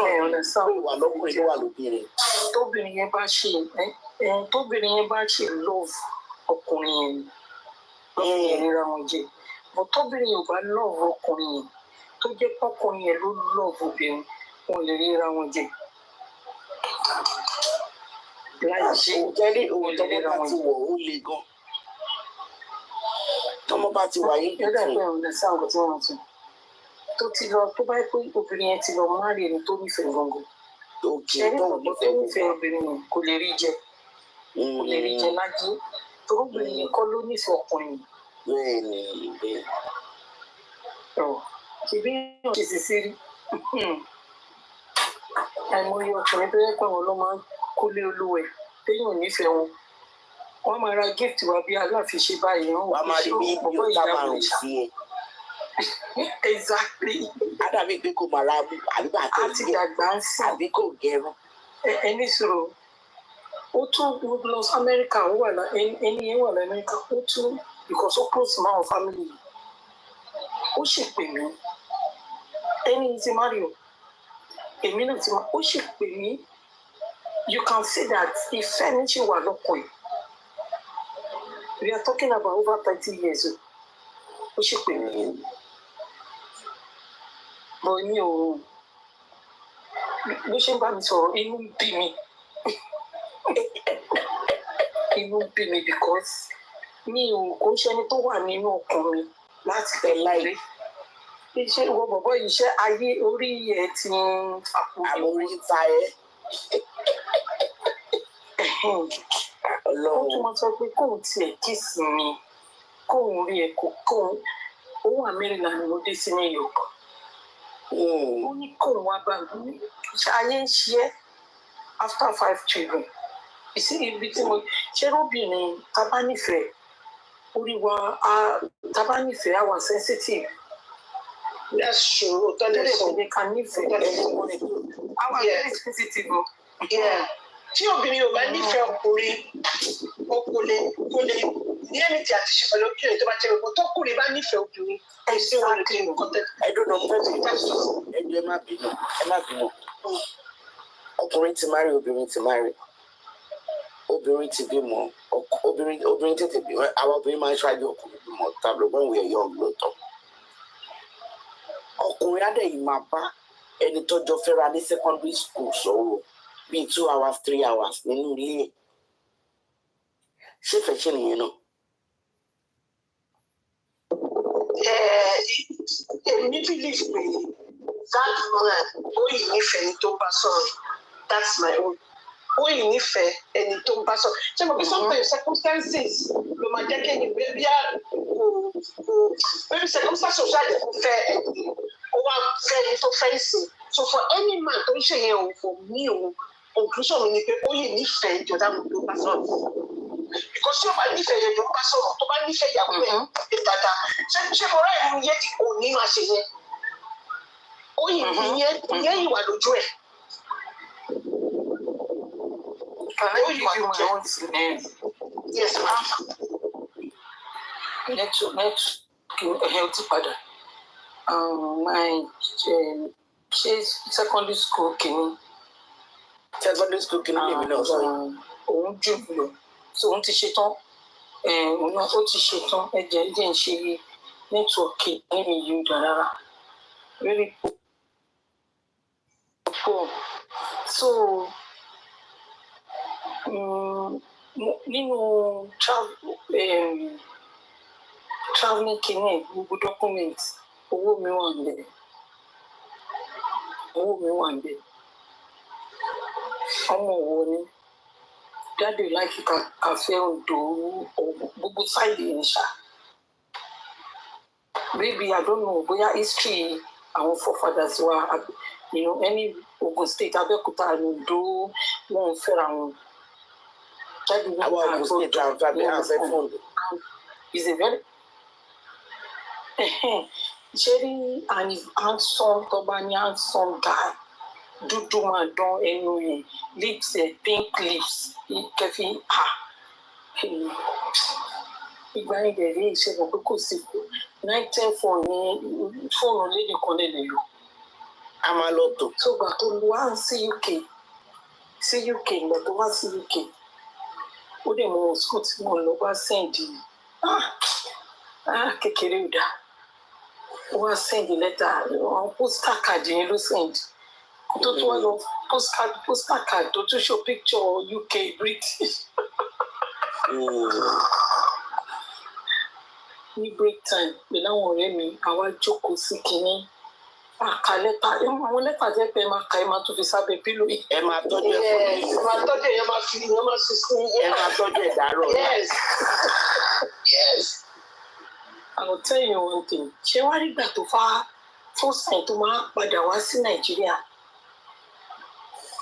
ìwà lọ́kùnrin ló wà lóbìnrin. Tóbìnrin yẹn bá ṣe love ọkùnrin yẹn lọ́kùnrin ríra wọn jẹ. But tóbìnrin yẹn ò bá love ọkùnrin yẹn tó jẹ́ pọ́kùnrin yẹn ló love obìnrin wọn lè ríra wọn jẹ. Láì ṣe òtẹ́lẹ̀ bá ti wọ̀ ó le gan. Tọ́mọ bá ti wà yín kìtì. Tó ti lọ tó bá yẹ pé obìnrin yẹn ti lọ márì ẹni tó nífẹ̀ẹ́ gangan. Ẹni tó nífẹ̀ẹ́ obìnrin yẹn kò lè rí jẹ. Kò lè rí jẹ lájú. Torí obìnrin yẹn kọ́ ló nífẹ̀ẹ́ ọkùnrin. Bẹ́ẹ̀ni. Ṣèbí èèyàn ṣe sì rí. Àìmọye ọkùnrin tó yẹ pé àwọn ló máa ń kólé olúwẹ̀ téèyàn nífẹ̀ẹ́ wọn. Wọ́n máa ra gift wa bí Aláàfin ṣe báyìí. Wọ́n máa rí bí ọ̀tá márùn-ún sí ẹ. Exactly. Ádàbí pé kò máa ra àbí bá a ti dàgbà ń sìn. Àbí kò gẹrun. Ẹni sọ̀rọ̀ ó tún lọ sí Amẹ́ríkà ó wà ẹni yẹn wà ní Amẹ́ríkà ó tún because ó close mọ́ àwọn family yìí. Ó sì pè mí ẹni tí Mario èmi náà ti máa ó sì pè mí you can see that ìfẹ́ mi ṣì wà lọ́kàn ẹ̀. We are talking about over 30 years old. Ó sì pè mí. Bọ̀ mi ò bó ṣe ń bá mi sọ̀rọ̀ inú ń bí mi. Inú ń bí mi because mi ò kó ṣẹni tó wà nínú ọkàn mi láti tẹ̀ láìlé. Iṣẹ́ ìwọ bọ̀bọ̀ iṣẹ́ ayé orí ẹ̀ ti ń àwọn orí ta ẹ́. Ó tún máa sọ pé kóun tiẹ̀ kíìsì mi kóun rí ẹ kóun òun Amẹ́ríkà ni mo dé sí New York. Ó ní kóun wá bá mi ayé ń ṣe é after 5 children. Ìsí ibi tí mo ṣe róbìnrin tábà nífẹ̀ẹ́ orí wa tábà nífẹ̀ẹ́ àwa sensitive. That's true. Tẹ́lẹ̀ kò ní ká nífẹ̀ẹ́ àwa very sensitive. Tí obìnrin ò bá nífẹ̀ẹ́ ọkùnrin kò lè ní ẹni tí a ti ṣe pẹ̀lú obìnrin tó bá jẹ́ gbogbo tọkùnrin bá nífẹ̀ẹ́ obìnrin ẹ̀sìn wọn lè dín nǹkan tẹ̀. Ẹ̀dùn náà fẹ́ bí ẹ̀dùn ẹ má bínú. Ọkùnrin ti marry obìnrin ti marry. Obìnrin ti bímọ obìnrin tètè bímọ àwọn obìnrin máa ń ṣáájú ọkùnrin bímọ tàbí when we are young lóòótọ́. Ọkùnrin á dẹ̀ yìí máa bá ẹni tó jọ fẹ́ra ní secondary school sọ̀rọ̀ bíi 2 hours 3 hours nínú ilé ẹ̀. Ṣé fẹ́ ṣe nìyẹn náà? Èmi believe pé that man ó yìí nífẹ̀ẹ́ ẹni tó bá sọ̀rọ̀ that's my own. Ó yìí nífẹ̀ẹ́ ẹni tó bá sọ̀rọ̀. Ṣé mo fi sometimes circumstances ló máa jẹ́ kí ẹni bí maybe circumstances ṣáàjì kò fẹ́ ẹni ó wá fẹ́ ẹni tó fẹ́ ìsìn. So for any man tó ń ṣe yẹn o for me o conclusion mi ni pé ó yìí nífẹ̀ẹ́ ìjọba mi tó bá sọ̀rọ̀. Because tí o bá nífẹ̀ẹ́ yẹn tó bá sọ̀rọ̀ tó bá nífẹ̀ẹ́ ìyàwó ẹ̀ dáadáa ṣé mo rẹ́ ìlú yẹn ti kò ní máa ṣe yẹn. Ó yìí ìyẹn ìwà lójú ẹ̀. Can I give you my own name? Yes, ma'am. Next, healthy father. My secondary school kìíní. Secondary school kìíní lèmi náà sọ. Òun jù lọ. So òun ti ṣetán. Òun náà ó ti ṣetán. Ẹ̀jẹ̀ ń ṣe nẹ́tíwọ̀kì níbi yìí dára. Very poor. So nínú traveling kìíní gbogbo document owó mi wà níbẹ̀. Ọmọ wo ni dáàdì láìkí kàfé Oǹdó gbogbo sáìdì ní ṣá. Maybe I don't know bóyá history àwọn forefathers wa any Ogun State Abẹ́òkúta Oǹdó wọn ò fẹ́ra wọn. Àwọn Ogun State àwọn fẹ́ àfẹ́ fún mi. Is a very ṣeré and handsome tó bá ní handsome guy dúdú máa dán ẹnu yẹn lips pink lips kẹfì ìgbà yẹn dẹ̀ rí ìṣẹ́gun pé kò sí 19 fóònù lédè kan lè lò a máa lọ tò. So gbà tó wá sí UK ìgbà tó wá sí UK ó dẹ̀ mọ school tí mo lọ wá sẹ́ǹdì kékeré ò dá ó wá sẹ́ǹdì lẹ́tà àwọn postal card yẹn ló sẹ́ǹdì tó tún wá lọ postal card tó tún show picture UK British. Ní break time pẹ̀lú àwọn ọ̀rẹ́ mi àwa jókòó sí kinní àkà lẹ́tà àwọn lẹ́tà jẹ́ pé ẹ máa ka ẹ máa tún fi sábẹ́ pílò yìí. Ẹ máa tọ́jú ẹ̀ fún mi. Ẹ máa tọ́jú ẹ̀ máa fi sí. Ẹ máa tọ́jú ẹ̀ dárò. Yes. I will tell you one thing. Ṣé wá rí ìgbà tó first time tó máa padà wá sí Nàìjíríà?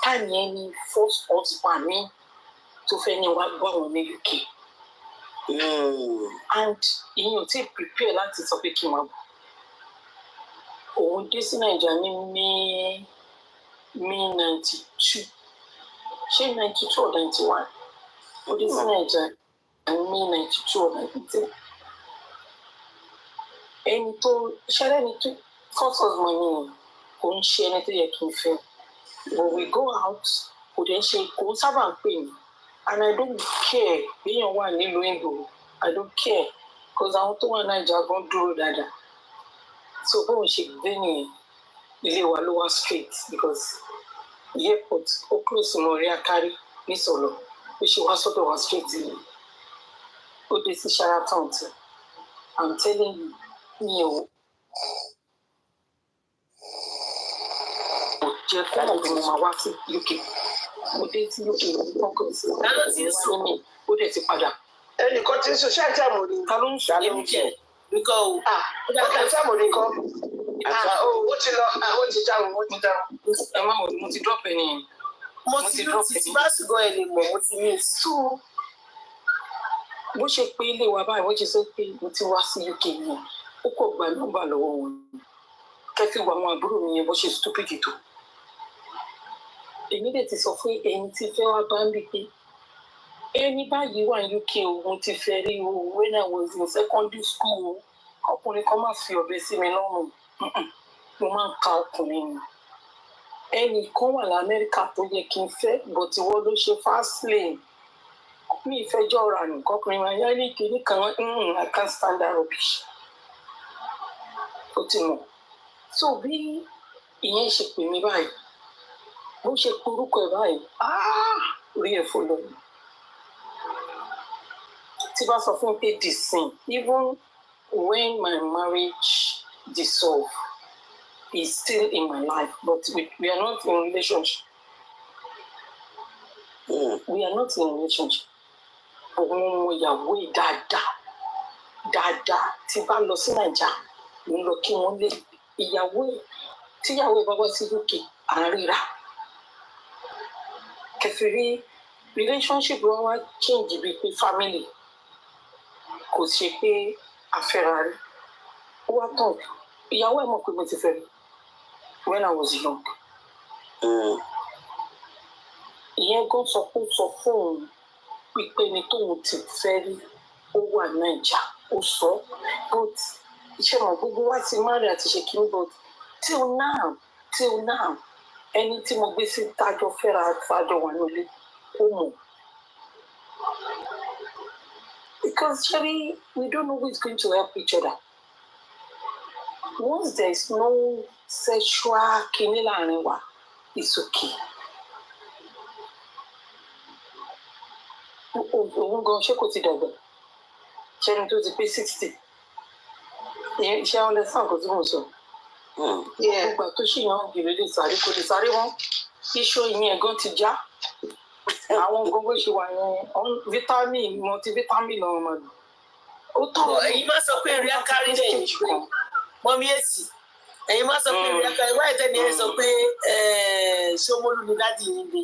Táìmì yẹn ni first husband mi tó fẹ́ ní wá gbọ́ àwọn ní UK. And ìyẹn ò tí ì prepare láti sọ pé kí n máa bọ̀. Òun dé sí Nàìjíríà ní May 92. Ṣé 92 or 91? Ó dé sí Nàìjíríà ní May 92 or 93. Ẹni tó ṣẹlẹ̀ ní tó first husband mi kò ń ṣe ẹni tó yẹ kí n fẹ́. When we go out, kò dẹ̀ ṣe kò sábà ń pè mí. And I don't care béèyàn wà nílùú Ìgbò. I don't care because àwọn tó wà Nàìjíríà gan dúró dáadáa. So bóun ṣe gbé nìyẹn ilé wa ló wá straight because airport ó close mọ́ orí akárí ní Sọ̀lọ̀ ó ṣe wá sọ́dọ̀ wá straight ni ó dé sí Sheraton tí I'm telling you mi ò jẹ́ fún ọ̀gbìn mo máa wá sí UK mo dé sí UK lọ́kọ̀ sí wá ní mi ó dẹ̀ ti padà. Ẹnìkan tí ń sọ ṣáà tí àmọ̀ ni. Ta ló ń sọ Èmi jẹ́ nìkan o. Ọ̀gá tí àmọ̀ ni kan. Ó ti lọ, ó ti dáhùn, ó ti dáhùn. Ẹ má wọlé, mo ti drop ẹ nìyẹn. Mo ti drop ẹ. Tí bá sì gan ẹ lè mọ̀, mo ti ní. So bó ṣe pé ilé wa báyìí wọ́n ṣe sọ pé mo ti wá sí UK yẹn ó kò gba nọ́mbà lọ́wọ́ wọn kẹ́fí wo àwọn àbúrò mi yẹn bó ṣe stupid tó. Èmi dẹ̀ ti sọ fún ẹni tí fẹ́ wá bá ń bí pé ẹni báyìí wà ní UK òun ti fẹ́ rí o when I was in secondary school ọkùnrin kan máa fi ọ̀bẹ sí mi lọ́rùn mo máa ń ka ọkùnrin ni ẹnì kan wà l'Amẹ́ríkà tó yẹ kí n fẹ́ but ìwọ ló ṣe fast lane mi ìfẹjọ́ ra nìkan ọkùnrin máa yá ní kiri kan I can't stand that rubbish ó ti mọ̀ so bí ìyẹn ṣe pè mí báyìí bó ṣe porúkọ ẹ̀ báyìí orí ẹ̀ fò lọ́nà tí bá sọ fún pé the same even when my marriage dissolved is still in my life but we are not in relationship we are not in relationship òun ọmọ ìyàwó ẹ̀ dáadáa tí bá lọ sí Nàìjíríà mo lọ kí wọ́n lé ìyàwó ẹ̀ tíyàwó ẹ̀ bá wá sí UK àríra kẹfìrí relationship wa wá change bíi pé family kò ṣe pé afẹ́ra rí ó wá tán ìyàwó ẹ̀ mọ̀ pé mo ti fẹ́ rí when I was young. Ìyẹn gan sọ fún òun pípé ni tóun ti fẹ́ rí ó wà Nàìjíríà ó sọ but iṣẹ́ mọ̀ gbogbo wa ti má rí àti ṣe kí n but till now ẹni tí mo gbé sí tájọ fẹ́ra tájọ wà nílé ó mọ̀. Because Sherry, we don't know who is going to help each other. Once there is no sexual kinní láàrin wa, it's okay. Òun gan ṣé kò ti dàgbà? Ṣé ẹni tó ti pé 60? Ṣé àwọn lẹ́sàn kò tí mò ń sọ? Ìgbà tó ṣì yàn gèrè lè sáré kò lè sáré mọ́. Iṣu ìyẹn ẹ̀gán ti já. Àwọn gbogbo ṣe wà yẹn vitamin multivitamin náà máa lò. Ó tọrọ ẹ̀yin máa sọ pé rí akárí lẹ́yìn kan mọ́mí èsì ẹ̀yin máa sọ pé rí akárí wáyé tẹ́ni ẹ̀ sọ pé Ṣómólú ni dádì yín gbé.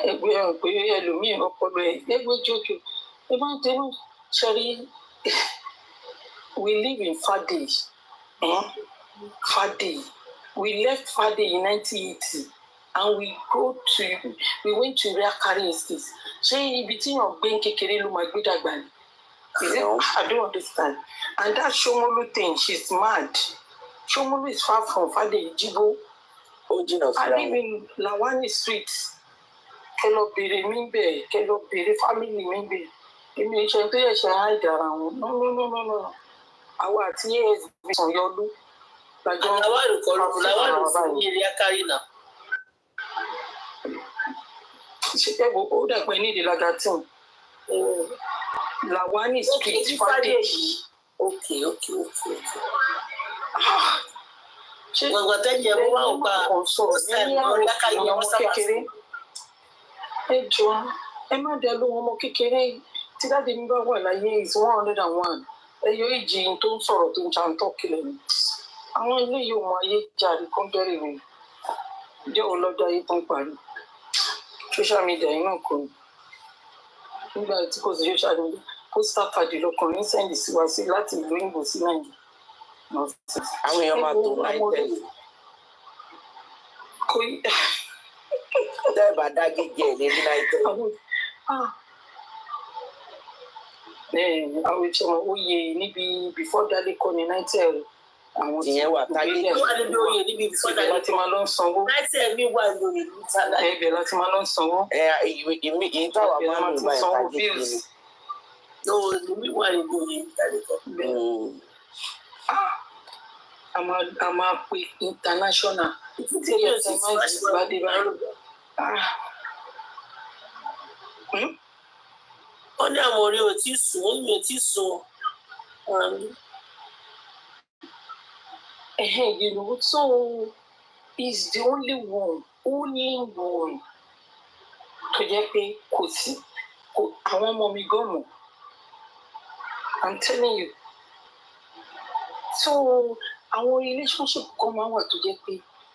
Ẹgbẹ́ pé ẹlòmíì ọpọlọ ẹ̀ ẹgbẹ́ jókòó ẹ máa ń tẹ́wọ́ ṣẹ́rí we live in Fade we left Fade in 1980. And we went to Reakari Estate. Ṣé ibi tí yàn gbé kékeré ló máa gbé dàgbà ni? I don't understand. And that Ṣómólú thing, she's mad. Shomolu is far from Fade Jibo. I live in Lawani Street. Kelo bere mimbe, kelo bere family mimbe. Emi ṣe tó yẹ ṣe hide ara wọn. No. Àwa àti ASB sàn yọlú. Lawani kọ́ ní ilé akárí náà. Ṣé ó dàgbẹ́ ní ìdílága tí wọn? Lawani Street Fade. Okay. Gbogbo tẹ́jẹ̀ mú wá ọ̀pá ọ̀sẹ̀ náà lákàyè ọmọ kékeré. Ẹ jọ ẹ má dẹ lóhun ọmọ kékeré tí dáàdi mi bá wà láyé is 101. Ẹyọ ìjì tó ń sọ̀rọ̀ tó ń jàǹtọ̀ kílẹ̀ ni. Àwọn ilé yìí wọn ayé jàre kán bẹ̀rẹ̀ mi. Jẹ́ òun lọ́dọ̀ ayé tó ń parí. Social media yìí náà kò ní. Nígbà tí kò sí social media, pósítà kàdé lọkùnrin sẹ́ndì sí wa sí láti ìlú òyìnbó sí Nàìjíríà. Àwọn èèyàn máa tó láì tẹ́lẹ̀. Kò yí. Tẹ́ bá dá gígé ẹ̀ lérí láì tẹ́lẹ̀. Àwọn ìṣẹ̀mọ̀ oyè níbi before Dálé kọ́ ní Nitel. Àwọn tí yẹn wà táyé ó wà níbi oyè níbi before Dálé láti máa lọ sanwó. Nitel mi wà lórí ìlú tálá. Ibẹ̀ láti máa lọ sanwó. Èyí táwa máa ń lò báyìí táyé kiri. No, mi wà níbi oyè Dálé kọ́. A máa pe international. Tí ẹ ti máa ń bá dé bá rò. Wọ́n ní àwọn orí ò tí sùn, ó ní ò tí sùn. You know, so he's the only one tó jẹ́ pé kò sí àwọn ọmọ mi gan mọ̀. I'm telling you. So àwọn relationship kan máa wà tó jẹ́ pé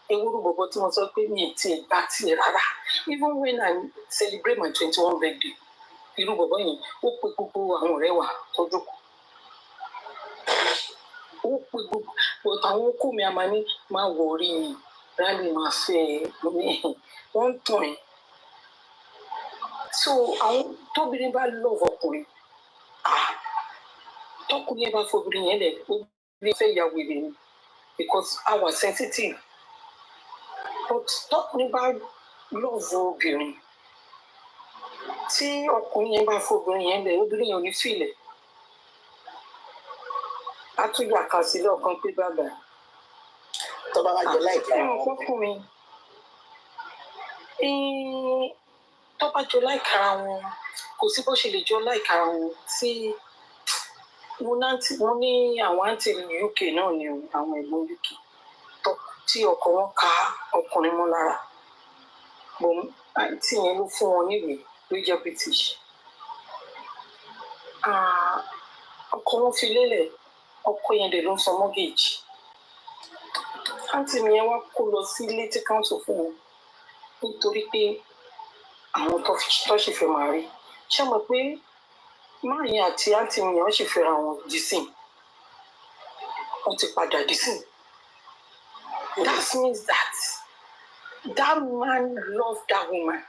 ewúro bọ̀bọ̀ tí wọ́n sọ pé mi ì tiẹ̀ gbà tiẹ̀ rárá. Even when I celebrate my 21 birthday, irú bọ̀bọ̀ yẹn ó pe gbogbo àwọn ọ̀rẹ́ wa tọ́jú kù. Ó pe gbogbo àwọn okó mi àmà ní máa wọ̀ orí mi rálẹ̀ máa fẹ́ wọ́n ń tàn ẹ́. So àwọn tóbìnrin bá love ọkùnrin tọkùnrin bá fobìnrin yẹn lẹ̀ obìnrin fẹ́ ya wèrè ni because our sensitive. But tọkùnrin bá love obìnrin tí ọkùnrin yẹn bá fobìnrin yẹn lẹ̀ obìnrin yẹn ò ní fìlẹ̀. A tún yà kà sílẹ̀ ọ̀kan pé bàbá. Tó bá wá jọ láìka àwọn ọkùnrin tó bá jọ láìka ara wọn kò sí bó ṣe lè jọ láìka ara wọn tí mo ní àwọn àǹtí UK náà ni àwọn ẹ̀gbọ́n UK tí ọkọ wọn ká ọkùnrin mọ́ lára àǹtí yẹn ló fún wọn níwèé ló jẹ́ British. Ọkọ wọn fi lélẹ̀ ọkọ yẹn dẹ̀ ló ń san mortgage. Àǹtí mi yẹn wá kó lọ sí létí council fún wọn nítorí pé àwọn tó ṣì fẹ́ máa rí. Ṣé mọ̀ pé máa yẹn àti àǹtí mi yẹn wọ́n ṣì fẹ́ra wọn dísìn. Wọ́n ti padà dísìn. That means that man loved that woman.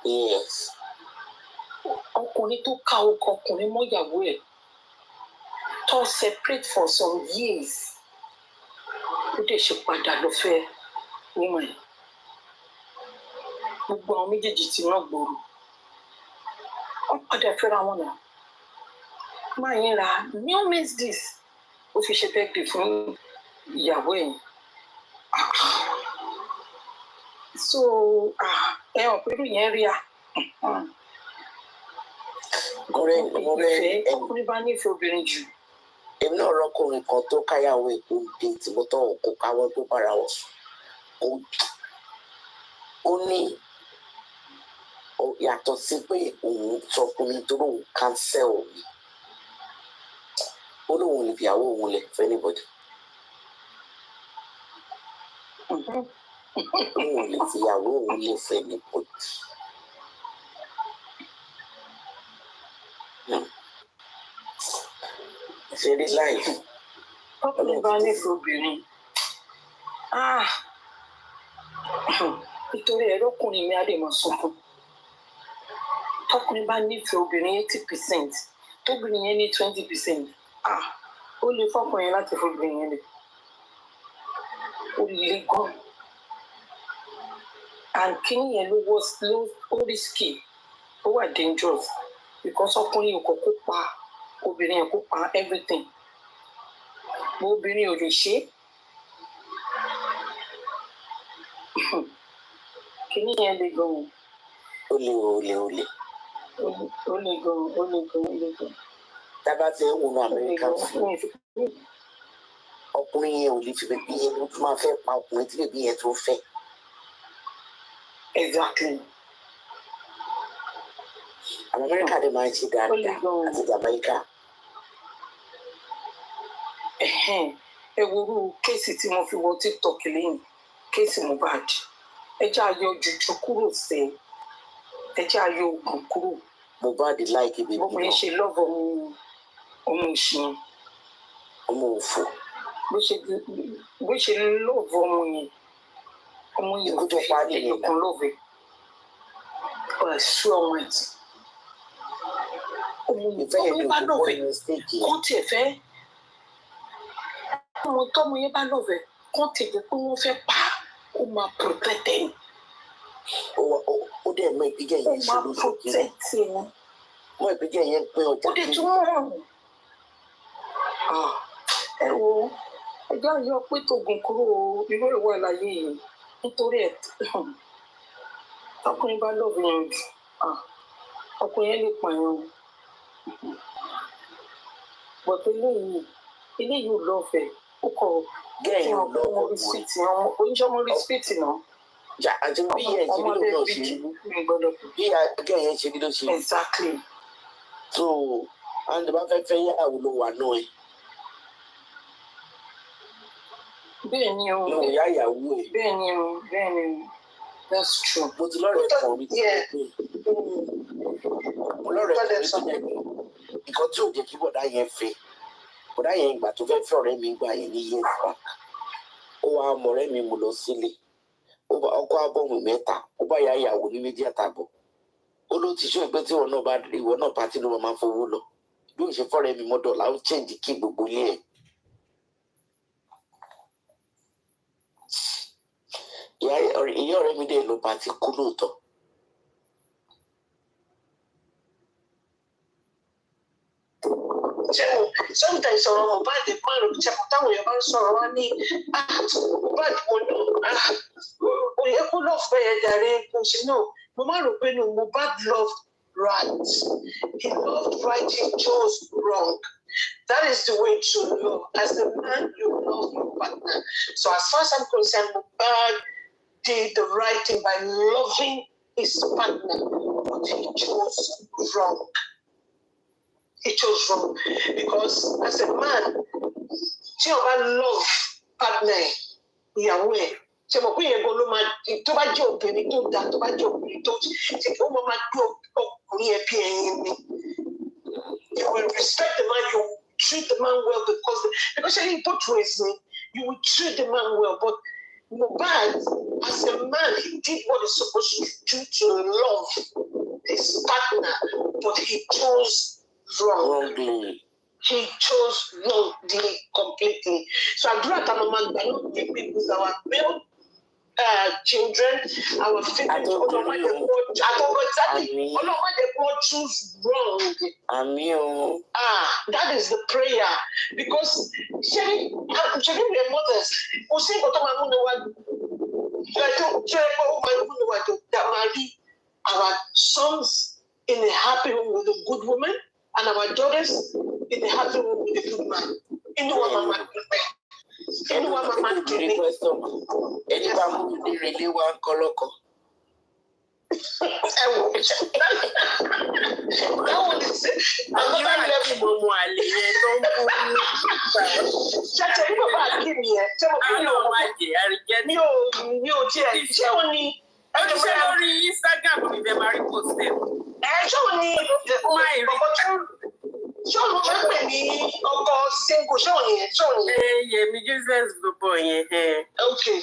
Yes. Ọkùnrin tó ká ọkùnrin mọ́ ìyàwó ẹ̀ tó separate for some years. Ó dẹ̀ ṣe padà lọ fẹ́ woman. Gbogbo àwọn méjèèjì tí wọ́n gbòòrò. Wọ́n padà fẹ́ra wọn náà. Máa yẹn ra new means this. Ó fi ṣe birthday fún ìyàwó ẹ̀. So ẹ̀hàn pẹ̀lú yẹn rí a. Ọkùnrin bá nífẹ̀ẹ́ obìnrin jù. Èmi náà rọ́kùnrin kan tó káyàwó èkó dé tí mo tọ́ òkú káwọn tó bára wọn sùn. Ó ní yàtọ̀ sí pé òun sọ fún mi tó lóun cancel mi. Ó lóun lè fi ìyàwó òun lẹ̀ fẹ́ anybody. Òun lè fi ìyàwó òun lẹ̀ fẹ́ anybody. Ṣé rí láìpẹ́? Ọkùnrin bá nífẹ̀ẹ́ obìnrin. Nítorí ẹ̀rọ ọkùnrin mi á lè máa sunkún. Tọkùnrin bá nífẹ̀ẹ́ obìnrin 80%, tóbìnrin yẹn ní 20%, ó lè fọkùnrin láti fọbìnrin yẹn lẹ̀. ó le gan. And kíní yẹn ló risky, ó wà dangerous because ọkùnrin yẹn kò pa obìnrin yẹn kò pa everything. Obìnrin ò lè ṣe. Kíní yẹn le gan. Ó le. Ó le gan. Tábà tí ń wọnú Amẹ́ríkà fún ọkùnrin yẹn ò lè fi bèbí yẹn ló tún máa fẹ́ pa ọkùnrin tí bèbí yẹn tó fẹ́. Exactly. Àwọn Amẹ́ríkà dẹ̀ máa ń ṣe dáadáa àti Jamaica. Ẹ wo irú kéèsì tí mo fi wọ TikTok lẹ́yìn kéèsì Mohbad. Ẹ jẹ́ ayọ̀ jùjú kúrò sẹ́. Ẹ jẹ́ ayọ̀ ògùn kúrò. Mohbad láìkí bèbí náà. Bọ́mọ yẹn ṣe lọ́ọ̀bù ọmọ ìṣìn. Ọmọ òfò. Bó ṣe lọ́ọ̀bù ọmọ yẹn ikú tó parí yẹn kan lọ́ọ̀bù ẹ̀. Ṣú ọmọ ẹ̀ tí. Ìfẹ́ yẹn ló ti bọ́ ní stéèkì yẹn. Kó tiẹ̀ fẹ́. Ọmọ tọ́mọ yẹn bá lọ́ọ̀bù ẹ̀ kó tiẹ̀ jẹ́ pé wọ́n fẹ́ pa ó máa protect ẹ̀. Ó dẹ̀ mọ ìpínlẹ̀ yẹn ṣe lóṣù kìíní. Mọ ìpínlẹ̀ yẹn pín ọjà. Ó dẹ̀ tún mọ̀. Ẹ wo ẹjọ́ yọ pé tògùn kúrò irú ìwọ ìlàyé yìí nítorí ẹ̀ ọkùnrin bá lọ́ọ̀bù yẹn jù ọkùnrin yẹn lè pààyàn. Bọ̀dé eléyìí ò lọ́ọ̀fẹ̀ẹ́ ó kọ̀ gẹ́yìn ọmọ rìsíìtì oúnjẹ ọmọ rìsíìtì náà. Àti bí yẹn ṣe rí ló náà ṣe rí bí gẹ́yìn ṣe rí ló ṣe rí. Exactly. So àwọn ìbá fẹ́ yàwó ló wà náà ẹ̀. Bẹ́ẹ̀ ni o. Lọ ìyá ìyàwó ẹ̀. Bẹ́ẹ̀ ni o. That's true. Mo ti lọ́rẹ̀ẹ́ kan rí tí mo lọ́rẹ̀ẹ́ kan rí tó jẹ́ pé nǹkan tí ò jẹ́ kí bọ̀dá yẹn fẹ́ bọ̀dá yẹn ìgbà tó fẹ́ fẹ́ ọ̀rẹ́ mi gbà yẹn ní years back ó wá ọmọ ọ̀rẹ́ mi mú lọ sílé ọkọ abọ́mù 3 ó bá ya ìyàwó ní 2 àtàbọ̀ ó ló ti ṣó pé tí ìwọ náà pàtí ló máa fowó lọ bí ó ṣe fọ́rẹ́ mi mọ́dọ̀lá ó change kí gbogbo ilé ẹ̀. Ìyá ọ̀rẹ́ mi dẹ̀ ló pàtí kú lóòótọ́. Sometimes ọ̀rọ̀ Mohbad máa ń ṣàkóso táwọn èèyàn bá ń sọ̀rọ̀ wá ní Mohbad kò yẹ kó lọ́ọ̀ fẹ́ ẹ̀ jàre kò sí náà mo máa rò pé no Mohbad loved right. He loved right, he chose wrong. That is the way to love. As a man, you love your partner. So as far as I'm concerned, Mohbad did the right thing by loving his partner, but he chose wrong. He chose wrong because as a man, tí o bá love partner ìyàwó ẹ̀ ṣe mọ̀ pé ìyẹn gan ló máa tó bá jẹ́ obìnrin tó dáa tó bá jẹ́ obìnrin tó ṣe kí ó máa gbé ọkùnrin ẹ̀ bí ẹyin ni. You will respect the man, you will treat the man well because in both ways you will treat the man well, but Mohbad as a man he did what he's supposed to do to love his partner, but he chose wrongly. He chose wrongly completely. So àdúrà tá a máa gbà náà ní pé with our male children, our family, ọlọ́mọdé kò choose wrong. That is the prayer because ṣebí we are mothers kò sí nǹkan tó máa múni wá that máa rí our sons in a happy home with a good woman and our daughters in a happy home with a good man. Inú wa máa máa dùn bẹ́ẹ̀. Inú wa máa máa dùn ní. Ẹni bá mú mi ní ilé wa ń kọ́ lọ́kọ̀. Ẹ wò báwo ni ṣe àgbọ̀dá lẹ́bù Gbogbo àlè yẹn tó ń bú ní ṣàtẹ̀ ní bàbá àkíní yẹn ṣé mo fi àwọn ọmọ àjẹ àríjẹ mi ò tiẹ̀ ṣé o ní. Ó ti ṣe lórí Instagram ní bẹ́ẹ̀ máa rí pòsítẹ̀. Ṣé o ní ọkọ̀ ṣé o ló fẹ́ pè ní ọkọ̀ single ṣé o yẹn ṣé o yẹn. Yẹmi Jesus ló bọ̀ yẹn. Okay,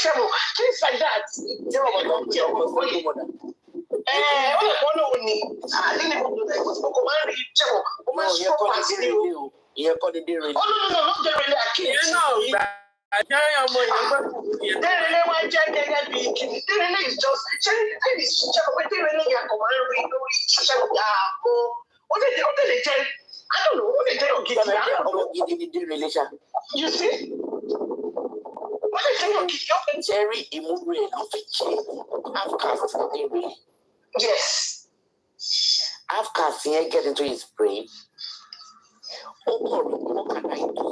ṣé mo things like that. Ṣé o mọ̀ jẹ́ ọkọ̀ fọ́yẹ̀? Ó lè pọ́n lóhùn ni àdínní gbogbo ẹ̀ ọkọ̀ máa ń rí ṣé o máa ń sọ pàtì ní o. Ìyẹn kọ́ ni dé rẹ̀. Oh no, not the really Akin. You know that. Dérèlé wá jẹ́ gẹ́gẹ́ bí kìnnì. Dérèlé is just ṣé Dérèlé yà kọ̀ máa ń rí lórí social media àpò. Ó lè jẹ́ I don't know, ó lè jẹ́ ògidì. Ọmọ gidi ni Dérèlé ṣá. You see? Ó lè jẹ́ ògidì. Jerry Imure ló fi ṣe half-caste Dérèlé. Yes. Half-caste yẹn get into his brain. Ó kọ̀ ló kọ́ kàdá ìtò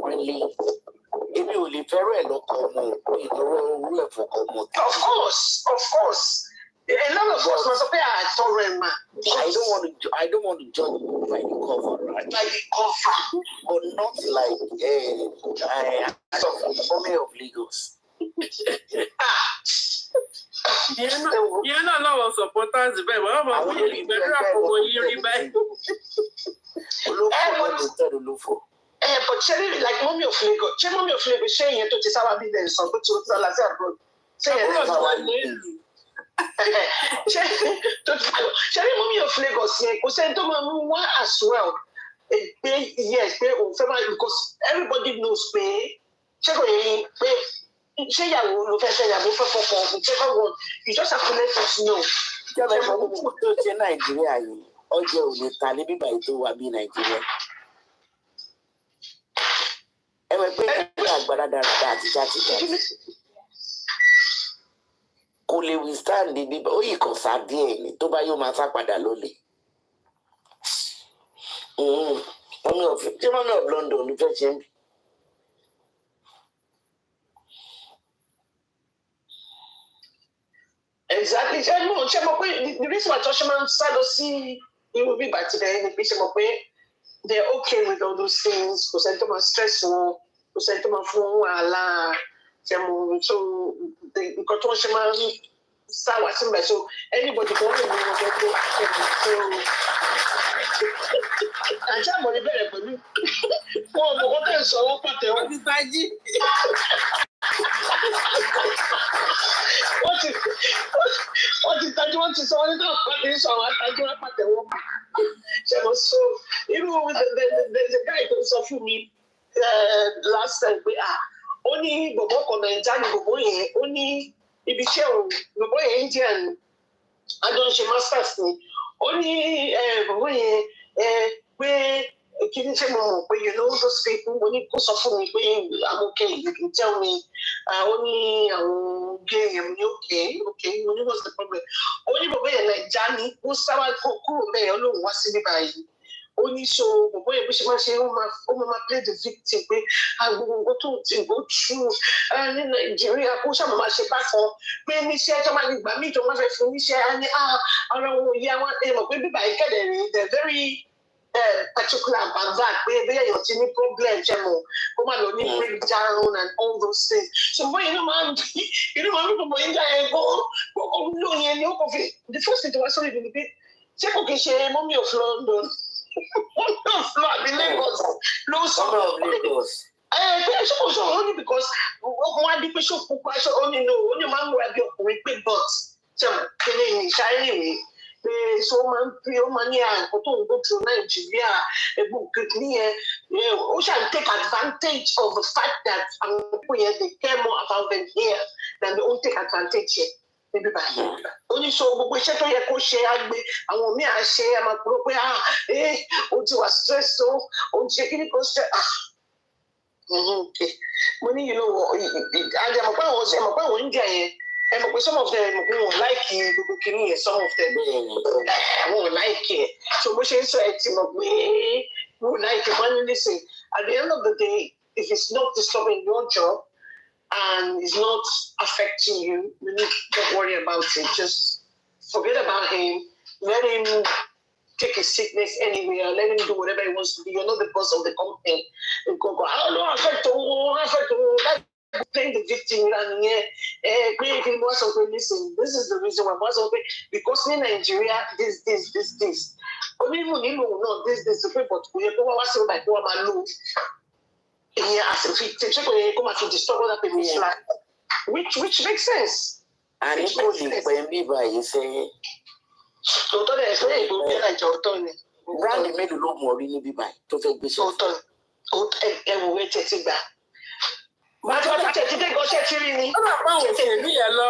really. Èmi ò lè fẹ́ràn ẹ̀ lọ́kọ̀ ọmọ ìdúró orú ẹ̀ fọkọ̀ ọmọ. Of course. A lot of us must be at Torema. I don't want to judge by the cover, right? By the cover. But not like Mommy of Lagos. You're not our supporters, but I'm better for you, but Cherry, like Mommy of Lagos, Mommy of Lagos, saying to Tisawa be there, so to Salaza abroad. Cherry Mommy of Lagos, who sent to Mamma as well. Yes, because everybody knows pay. Check on pay. You just have to let us know. Nigeria, ọjọ́ ò lè ta níbí báyìí tó wà bí Nàìjíríà. Ẹ mọ̀ pé ẹgbẹ́ àgbàrá dáradára àti jáde. Kò lè withstand níbí ó yìí kàn sá díẹ̀ ni tó bá yóò máa sá padà lólè. Mọ́mí of London ló fẹ́ ṣe ń bí. Exactly. The reason why Toshiman started to see you will be back today, they're okay with all those things. Because I'm stressful. Because I'm phone. So they got Toshiman start watching by so anybody can so and somebody better for me. Oh, what else? So what the what is that? What is that? Want to say? What is that? So even with there's a guy who saw for me last time. Only Bobo Konanjani Bobo ye only Ibichel Bobo ye Indian. I don't see masters ni. Only Bobo ye where. But you know those people when you post for me, I'm okay. You can tell me only I'm gay, I'm okay. What's the problem? Only Bobo like Johnny, who started cool there alone was in by only so Bobo Bushman say, oh, play the victim. I will go through and in Nigeria, push on my back for when we share to me to my friend, share and I don't know, yeah, what they will be by they're very particular about that, where you're seeing problem, come on, breakdown and all those things. So when people in there go, the first thing to was only the bit, check okay, share Mommy of London. The Lagos, no song of Lagos. I suppose only because one people show only know only man will be with big butts. So, shiny. So money and go to Nigeria, we shall take advantage of the fact that they care more about them here than they won't take advantage here. Everybody. Only so we check on your share and me I share my group was stressed so on checking it was money, you know, I'm India. And some of them won't like it, some of them won't like it. So we should say we won't like it. When you listen, at the end of the day, if it's not disturbing your job and it's not affecting you, you need to worry about it. Just forget about him. Let him take his sickness anywhere. Let him do whatever he wants to do. You're not the boss of the company. And go, I don't know, affect playing the victim and listen, this is the reason why because in Nigeria this only no this but we go like as a victim come to disturb other people's life which makes sense and you say Brandy made a lot more in Bibai to take this. Àti ọjọ́ tẹ̀ ti dé gan ṣẹ́ kiri ni. Ó máa bá àwọn òṣèlú yẹn lọ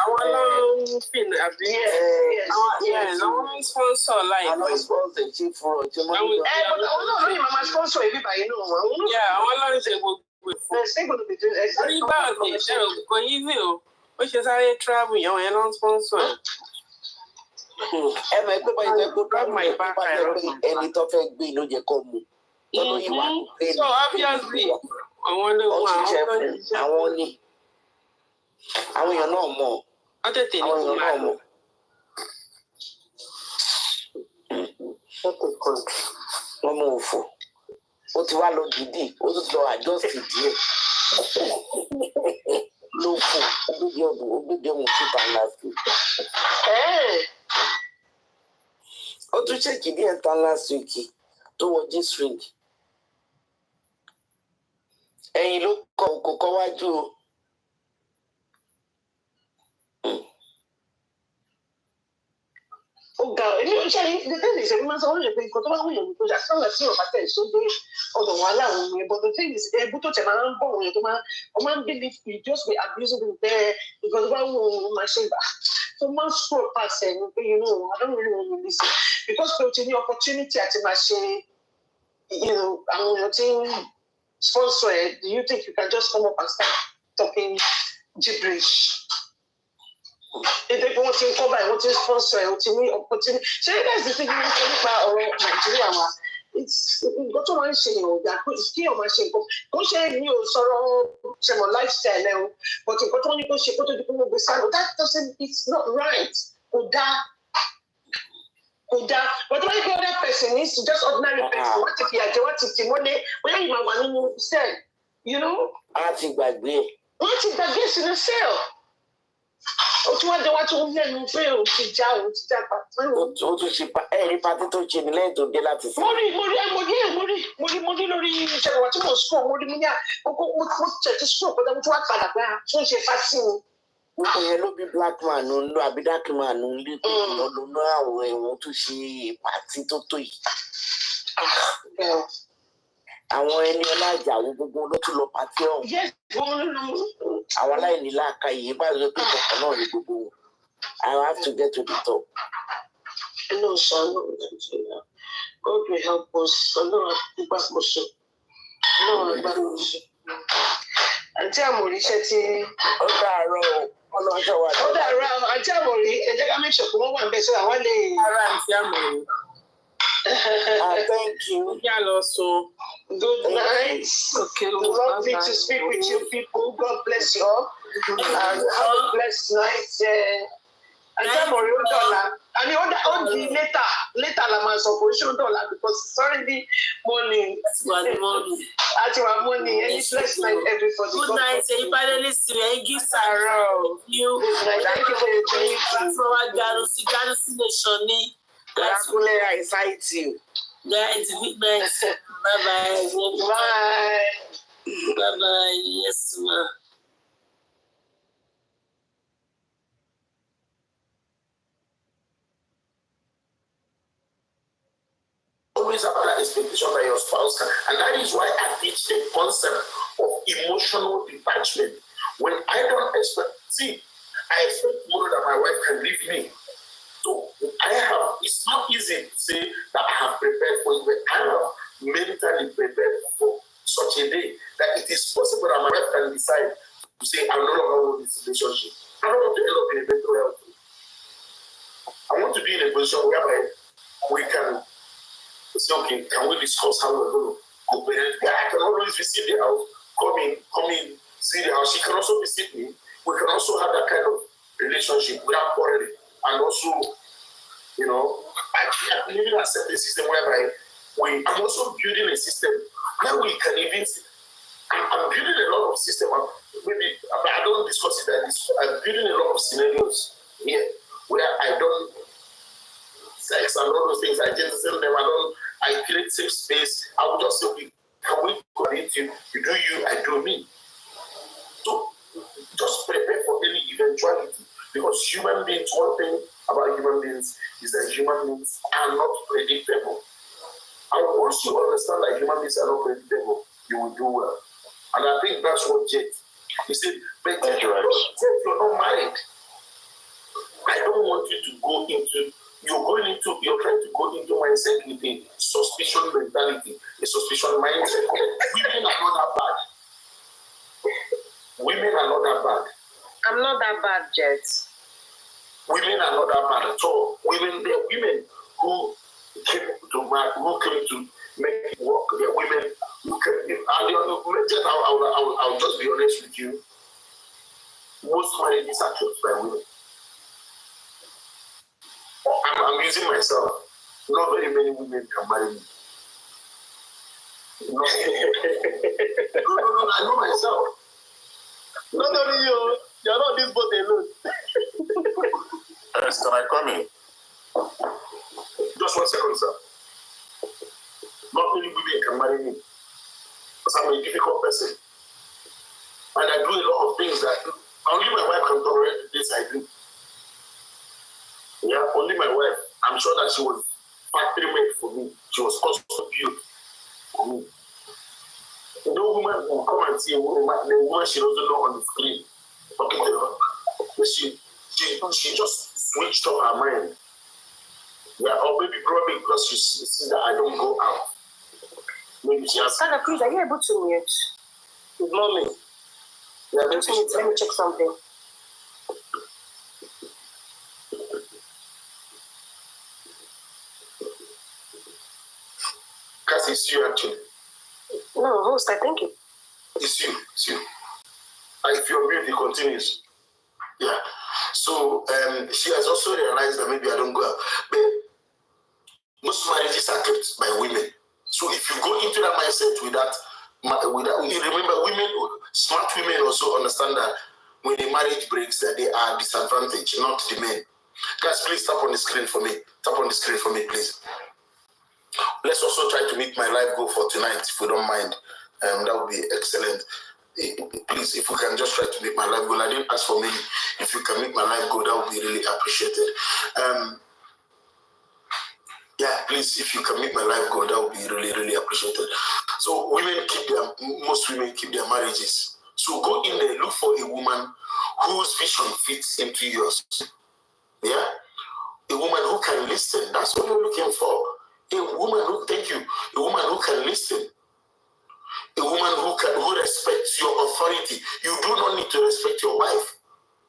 àwọn lọ́nfìn àbí àwọn sponsor láìpẹ́. Àwọn sponsor ṣe fún ọjọ́ mọ́. Àwọn náà lóyìn máa sponsor ibi báyìí náà. Àwọn lọ́rùn ṣe gbogbo ìfún. Orí báàgì ìṣe kò yí sí o. Ó ṣe sáré travel yẹn wọ́n yẹn lọ́n sponsor. Ẹ mọ̀ ẹgbẹ́ bá ìjẹ́ kó dáhùn máa bá ẹni tó fẹ́ gbé ló jẹ́ kó mu. So obviously, àwọn ló wọ àwọn ní àwọn èèyàn náà mọ̀. Wọ́n tètè ní kó máa lọ. Wọ́n mú òfò. Ó ti wá lọ dìídì, ó tún lọ adjust díẹ̀. Ló fò, ó gbé ọmọ síta last week. Ó tún ṣèkì díẹ̀ tán last week tó wọ G-string. Ẹ̀yìn ló kọ kò wájú o. Ó ga èmi ò ṣe ní tẹ́lẹ̀ ìṣẹ́bí máa ń sọ wọ́n lè pe nǹkan tó bá wúyàn ní kọjá sọ́nà tí ọ̀bá tẹ̀ sódé ọ̀dọ̀ wọn aláwọ̀ yẹn but the thing is ebú tó tẹ̀ máa ń bọ̀ wọ̀nyẹn tó máa ń believe you just be abusing them there because wọ́n wọ̀ wọ́n máa ṣe gbà tó máa ń scroll past ẹ̀ ní pé I don't really want to listen because pé o ti ní opportunity àti máa ṣe àwọn èèyàn tí ń sponsor ẹ̀ do you think you can just come up and start talking gibberish? Èdè pé wọ́n ti ń kọ́ báyìí, wọ́n ti ń sponsor ẹ̀, wọ́n ti ní opportunity. Ṣé that's the thing wọ́n sọ nípa ọ̀rọ̀ Nàìjíríà wa? Nǹkan tó máa ń ṣe ìròyìn àpò kí ọ̀ máa ṣe nǹkan. Kò ṣe ní o sọ̀rọ̀ ṣẹ̀mọ̀ lifestyle ẹ̀ o, but nǹkan tó ní kó ṣe kó tó di pé wọ́n gbé sáré. That doesn't, it's not right. Kò dáa. But when you go that person is just ordinary person, wọ́n ti fi àjẹ́, wọ́n ti tì mọ́lé, bóyá ìmọ̀ wà nínú cell, Wọ́n ti gbàgbé. Wọ́n ti gbàgbé sínú cell. Ó tún wá dé wá tún lẹ́nu pé òun ti já pàtó. Ó tún ṣe ẹ̀rí pátí tó ṣe ní lẹ́yìn tó dé láti sìn. Mo rí lórí ìṣẹ̀lẹ̀ wà tí mo sùn mo rí mi ní mo tẹ̀tí sùn kọjá mo tún wá padà pé tó ń ṣe pátí o. Gbogbo yẹn ló bí black man ń lọ àbí dark man ń lé pé lọ́nà àwọn ẹ̀wọ̀n tó ṣe pátí tó tó yìí. Àwọn ẹni ọlájà àwọn gbogbo ló tún lọ pátí ọ̀hún. Àwọn aláìní láàka yìí bá lọ pé kọ̀ọ̀kan náà ní gbogbo wọn. I have to get to the top. No, son, God will help us. Ọlọ́run àgbàkóso. Àǹtí Àmọ̀rí iṣẹ́ tí ó dàárọ̀ ọlọ́jọ́ wa. Ó dàárọ̀ àǹtí Àmọ̀rí ẹ jẹ́ ká make sure pé wọ́n wà ń bẹ̀ sọ àwọn lè. Ara àǹtí Àmọ̀rí. Thank you. Good night. Okay. Lovely to speak with you people. God bless you all. And have a blessed night. Àǹtí Àmọ̀rí ó dọ̀la. I mean, all the later la máa sọ kò ṣe ó dọ̀la because it's already morning. Àti wà morning. Any blessed night everybody. Good night. Everybody listen. Give Sarah. Thank you for your journey. That's what Garusi Nation need. I cite you. Yeah, it's a big night. Bye-bye. Bye. Bye-bye. Yes, ma'am. Always have that expectation that your spouse can, and that is why I teach the concept of emotional detachment. When I don't expect, I expect tomorrow that my wife can leave me. So it's not easy to say that I have prepared for it, but I have mentally prepared for such a day that it is possible that my wife can decide to say, I'm no longer in this relationship. I don't want to end up in a mental health. I want to be in a position whereby we can say, okay, can we discuss how we're going to cooperate? I can always visit the house, come in, see the house. She can also visit me. We can also have that kind of relationship without quarreling. And also, I'm living a certain system whereby I'm also building a system where we can even, I'm building a lot of system, maybe, but I don't discuss it like this. I'm building a lot of scenarios here where I don't sex and all those things. I just tell them, I create safe space. I will just say, okay, can we connect you? You do you, I do me. So just prepare for any eventuality. Because human beings, one thing about human beings is that human beings are not predictable. And once you understand that human beings are not predictable, you will do well. And I think that's what Jet. He said, but Jet, you're not married. I don't want you to go into, you're trying to go into mindset with a suspicion mentality, a suspicion mindset. Women are not that bad. Women are not that bad. I'm not that bad, Jet. Women are not that bad at all. Women, they're women who came to make it work. They're women who came. I'll just be honest with you. Most marriages are kept by women. I'm using myself. Not very many women can marry me. No, I know myself. Not only you, you're not this boat alone. Yes, can I come in? Just 1 second, sir. Not many women can marry me because I'm a difficult person. And I do a lot of things that only my wife can tolerate this I do. Yeah, only my wife. I'm sure that she was factory made for me. She was custom built for me. No woman will come and see a woman, the woman she doesn't know on the screen talking to her. But she just switched off her mind. Yeah, or maybe probably because she sees that I don't go out. Maybe she has. Father, please, are you able to mute? Good morning. Yeah, let me check something. Because it's you actually. No, host, I think it. It's you. And if you're mute, it continues. Yeah. So she has also realized that maybe I don't go out. But most marriages are kept by women. So if you go into that mindset with that, remember, women, smart women also understand that when a marriage breaks, that they are disadvantaged, not the men. Guys, please tap on the screen for me. Tap on the screen for me, please. Let's also try to make my live go for tonight, if we don't mind. That would be excellent. Please, if we can just try to make my live go. I didn't ask for me. If you can make my live go, that would be really appreciated. Yeah, please, if you can make my life go, that would be really, really appreciated. So most women keep their marriages. So go in there, look for a woman whose vision fits into yours. Yeah? A woman who can listen. That's what you're looking for. A woman who can listen. A woman who respects your authority. You do not need to respect your wife.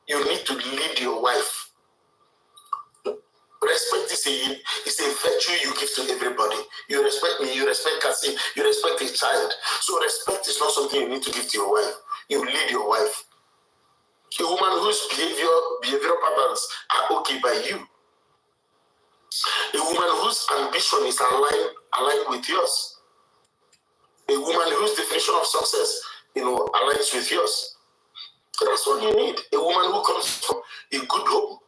You need to lead your wife. Respect is a virtue you give to everybody. You respect me, you respect Cassie, you respect a child. So respect is not something you need to give to your wife. You lead your wife. A woman whose behavioral patterns are okay by you. A woman whose ambition is aligned with yours. A woman whose definition of success, aligns with yours. That's what you need. A woman who comes from a good home.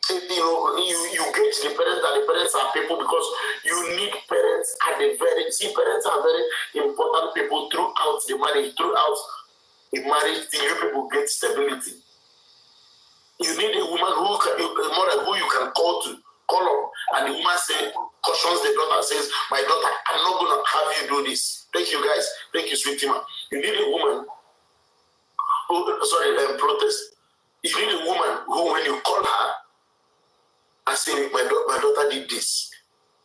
You get the parents, and the parents are people because you need parents at the parents are very important people throughout the marriage, till you people get stability. You need a woman a mother who you can call on, and the woman cautions the daughter, says, my daughter, I'm not going to have you do this. Thank you guys. Thank you, sweetie man. You need a woman protest. You need a woman who, when you call her, and say, my daughter did this,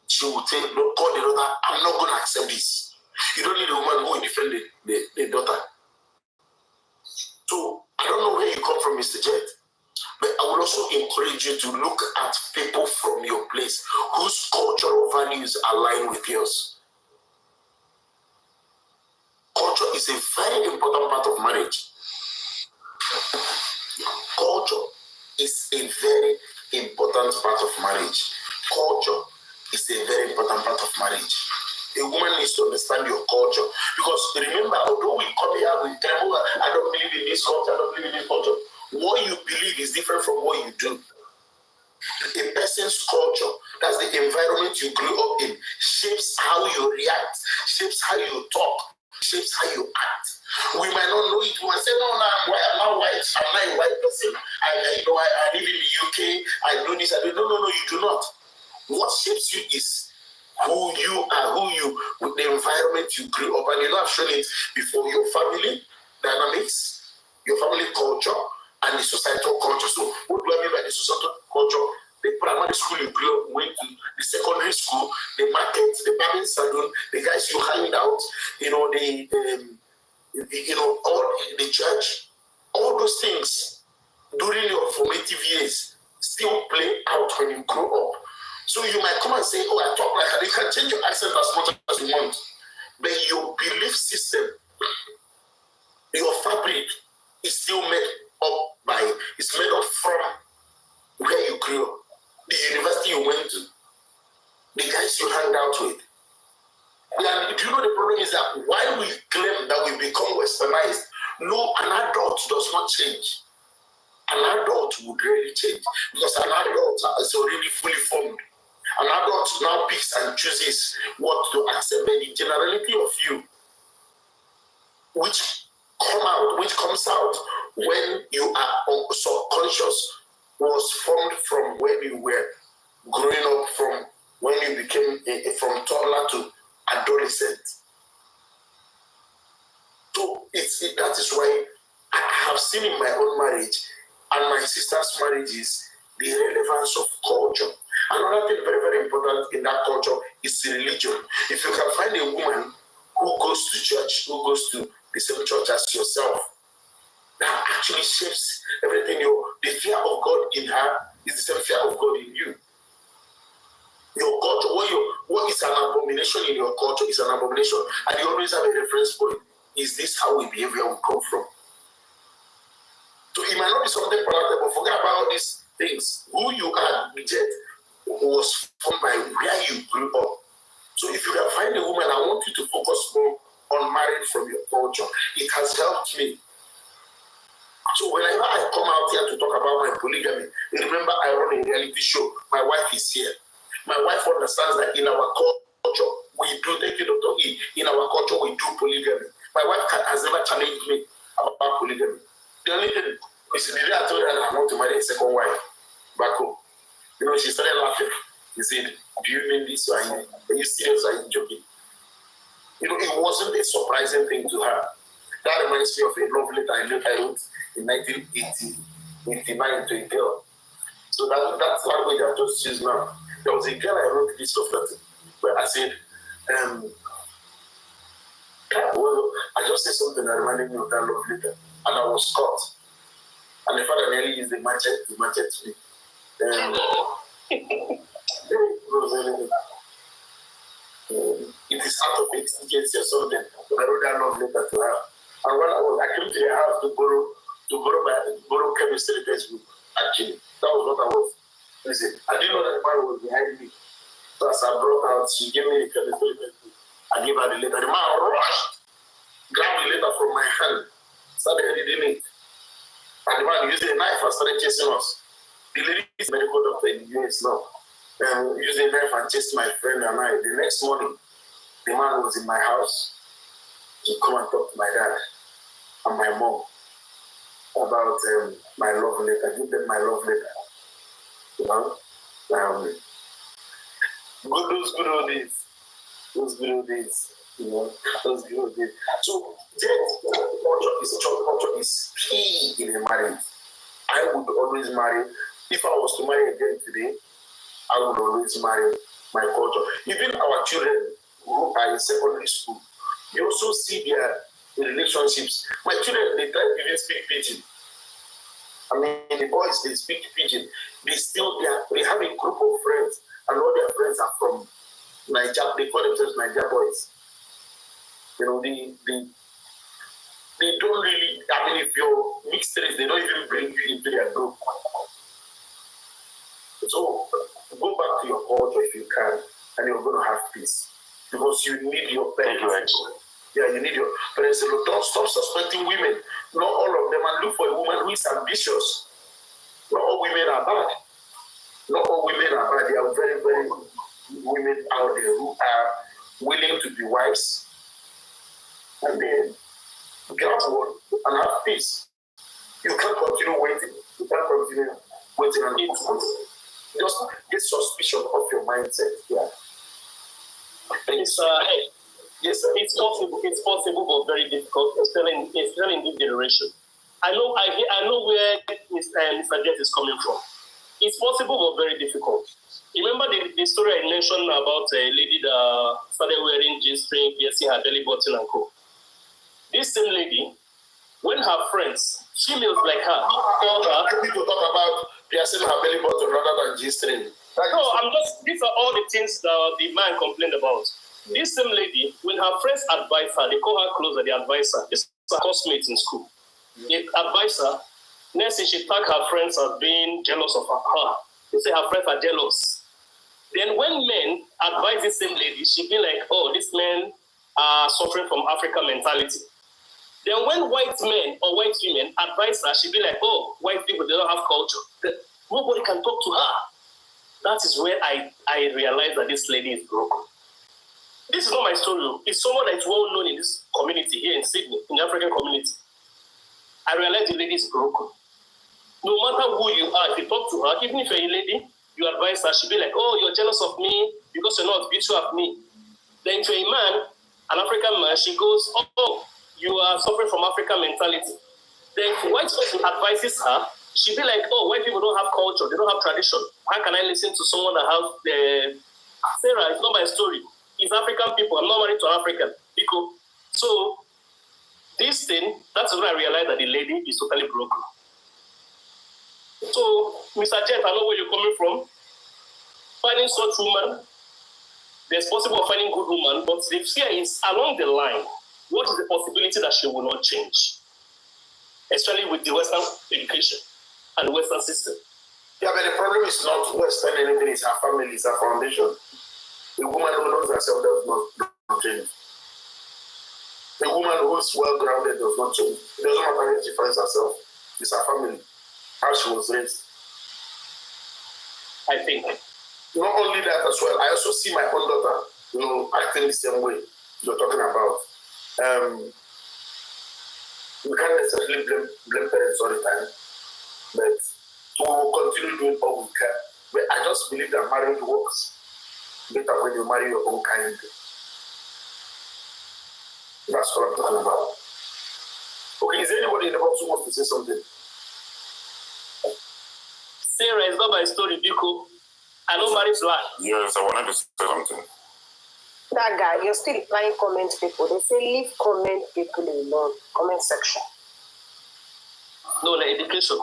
she will say, no, call the daughter, I'm not going to accept this. You don't need a woman who will defend the daughter. So, I don't know where you come from, Mr. Jet, but I would also encourage you to look at people from your place whose cultural values align with yours. Culture is a very important part of marriage. Culture is a very important part of marriage. Culture is a very important part of marriage. A woman needs to understand your culture. Because remember, although we come here with time, I don't believe in this culture, I don't believe in this culture. What you believe is different from what you do. A person's culture, that's the environment you grew up in, shapes how you react, shapes how you talk, shapes how you act. We might not know it. We might say, no, I'm not white. I'm not a white person. I live in the UK. I do this. No, you do not. What shapes you is who you are, with the environment you grew up, and you know I've shown it before, your family dynamics, your family culture, and the societal culture. So what do I mean by the societal culture? The primary school you grew up, went to, the secondary school, the market, the barbing salon, the guys you hanged out, you know, all the church, all those things during your formative years still play out when you grow up. So you might come and say, oh, I talk like that. You can change your accent as much as you want, but your belief system, your fabric is still made up by, it's made up from where you grew up, the university you went to, the guys you hang out with. And do you know the problem is that while we claim that we become westernized, no, an adult does not change. An adult would really change because an adult is already fully formed. An adult now picks and chooses what to accept. But the generality of you, which comes out when you are subconscious, was formed from when you were growing up, from when you became from toddler to adolescent. So that is why I have seen in my own marriage and my sister's marriages the relevance of culture. Another thing very, very important in that culture is religion. If you can find a woman who goes to church, who goes to the same church as yourself, that actually shapes everything. The fear of God in her is the same fear of God in you. Your culture, what is an abomination in your culture is an abomination, and you always have a reference point. Is this how we behave where we come from? So it might not be something palatable, but forget about all these things. Who you are, was formed by where you grew up. So if you can find a woman, I want you to focus more on marrying from your culture. It has helped me. So whenever I come out here to talk about my polygamy, remember I run a reality show. My wife is here. My wife understands that in our culture, we do, thank you, Dr. E, in our culture, we do polygamy. My wife has never challenged me about polygamy. The only thing is the day I told her that I want to marry a second wife back home. You know, she started laughing. She said, do you mean this? Are you serious? Are you joking? You know, it wasn't a surprising thing to her. That reminds me of a love letter I wrote in 1989 to a girl. So that's language I just used now. There was a girl I wrote this love letter where I said, well, I just said something that reminded me of that love letter, and I was caught. And the father nearly used the machete to me. It is out of experience or something. I wrote that love letter to her. And when I came to the house to borrow chemistry textbook, actually, that was what I was. Listen, I didn't know that the man was behind me. So as I brought out, she gave me the chemistry textbook. I gave her the letter. The man rushed, grabbed the letter from my hand, started reading it. And the man used a knife and started chasing us. The lady is a medical doctor in the US now. Used a knife and chased my friend and I. The next morning, the man was in my house to come and talk to my dad and my mom about my love letter. Give them my love letter. You know? Those good old days. Those good old days. You know? Those good old days. So, culture is key in a marriage. I would always marry. If I was to marry again today, I would always marry my culture. Even our children who are in secondary school, you also see their relationships. My children, they try to even speak pidgin. I mean, the boys, they speak pidgin. They have a group of friends, and all their friends are from Nigeria. They call themselves Nigeria boys. You know, they don't really, I mean, if you're mixed race, they don't even bring you into their group. So go back to your culture if you can, and you're going to have peace. Because you need your parents. Yeah, you need your parents. Don't stop suspecting women. Not all of them. And look for a woman who is ambitious. Not all women are bad. Not all women are bad. There are very, very women out there who are willing to be wives. And then grab one and have peace. You can't continue waiting. You can't continue waiting and eat. Just get suspicion of your mindset. Yeah. Yes, it's possible. It's possible, but very difficult, especially in this generation. I know where Mr. Jet is coming from. It's possible, but very difficult. Remember the story I mentioned about a lady that started wearing G-string, piercing her belly button and co. This same lady, when her friends, females like her, called her. People talk about piercing her belly button rather than G-string. These are all the things that the man complained about. This same lady, when her friends advise her, they call her closer, the advisor. This is her classmate in school. The advisor, next thing she tagged her friends as being jealous of her. They say her friends are jealous. Then when men advise this same lady, she'd be like, oh, these men are suffering from African mentality. Then when white men or white women advise her, she'd be like, oh, white people, they don't have culture. Nobody can talk to her. That is where I realized that this lady is broken. This is not my story. It's someone that is well known in this community here in Sydney, in the African community. I realized the lady is broken. No matter who you are, if you talk to her, even if you're a lady, you advise her, she'll be like, oh, you're jealous of me because you're not beautiful of me. Then if you're a man, an African man, she goes, oh, you are suffering from African mentality. Then if a white person advises her, she'll be like, oh, white people don't have culture, they don't have tradition. How can I listen to someone that has the... Sarah, it's not my story. It's African people. I'm not married to an African people. So this thing, that's when I realized that the lady is totally broken. So, Mr. Jet, I know where you're coming from. Finding such woman, there's possible of finding good woman, but the fear is along the line. What is the possibility that she will not change? Especially with the Western education and the Western system. Yeah, but the problem is not Western anything, it's her family, it's her foundation. The woman who knows herself does not change. The woman who is well grounded does not change. It doesn't matter if she finds herself. It's her family, how she was raised. I think. Not only that as well, I also see my own daughter, acting the same way you're talking about. We can't necessarily blame parents all the time, but we will continue doing all we can. But I just believe that marriage works better when you marry your own kind. That's what I'm talking about. Okay, is there anybody in the box who wants to say something? Sarah, it's not my story, Biko. I know marriage life. Yes, I wanted to say something. That guy, you're still replying comment people. They say leave comment people alone. Comment section. No, the education.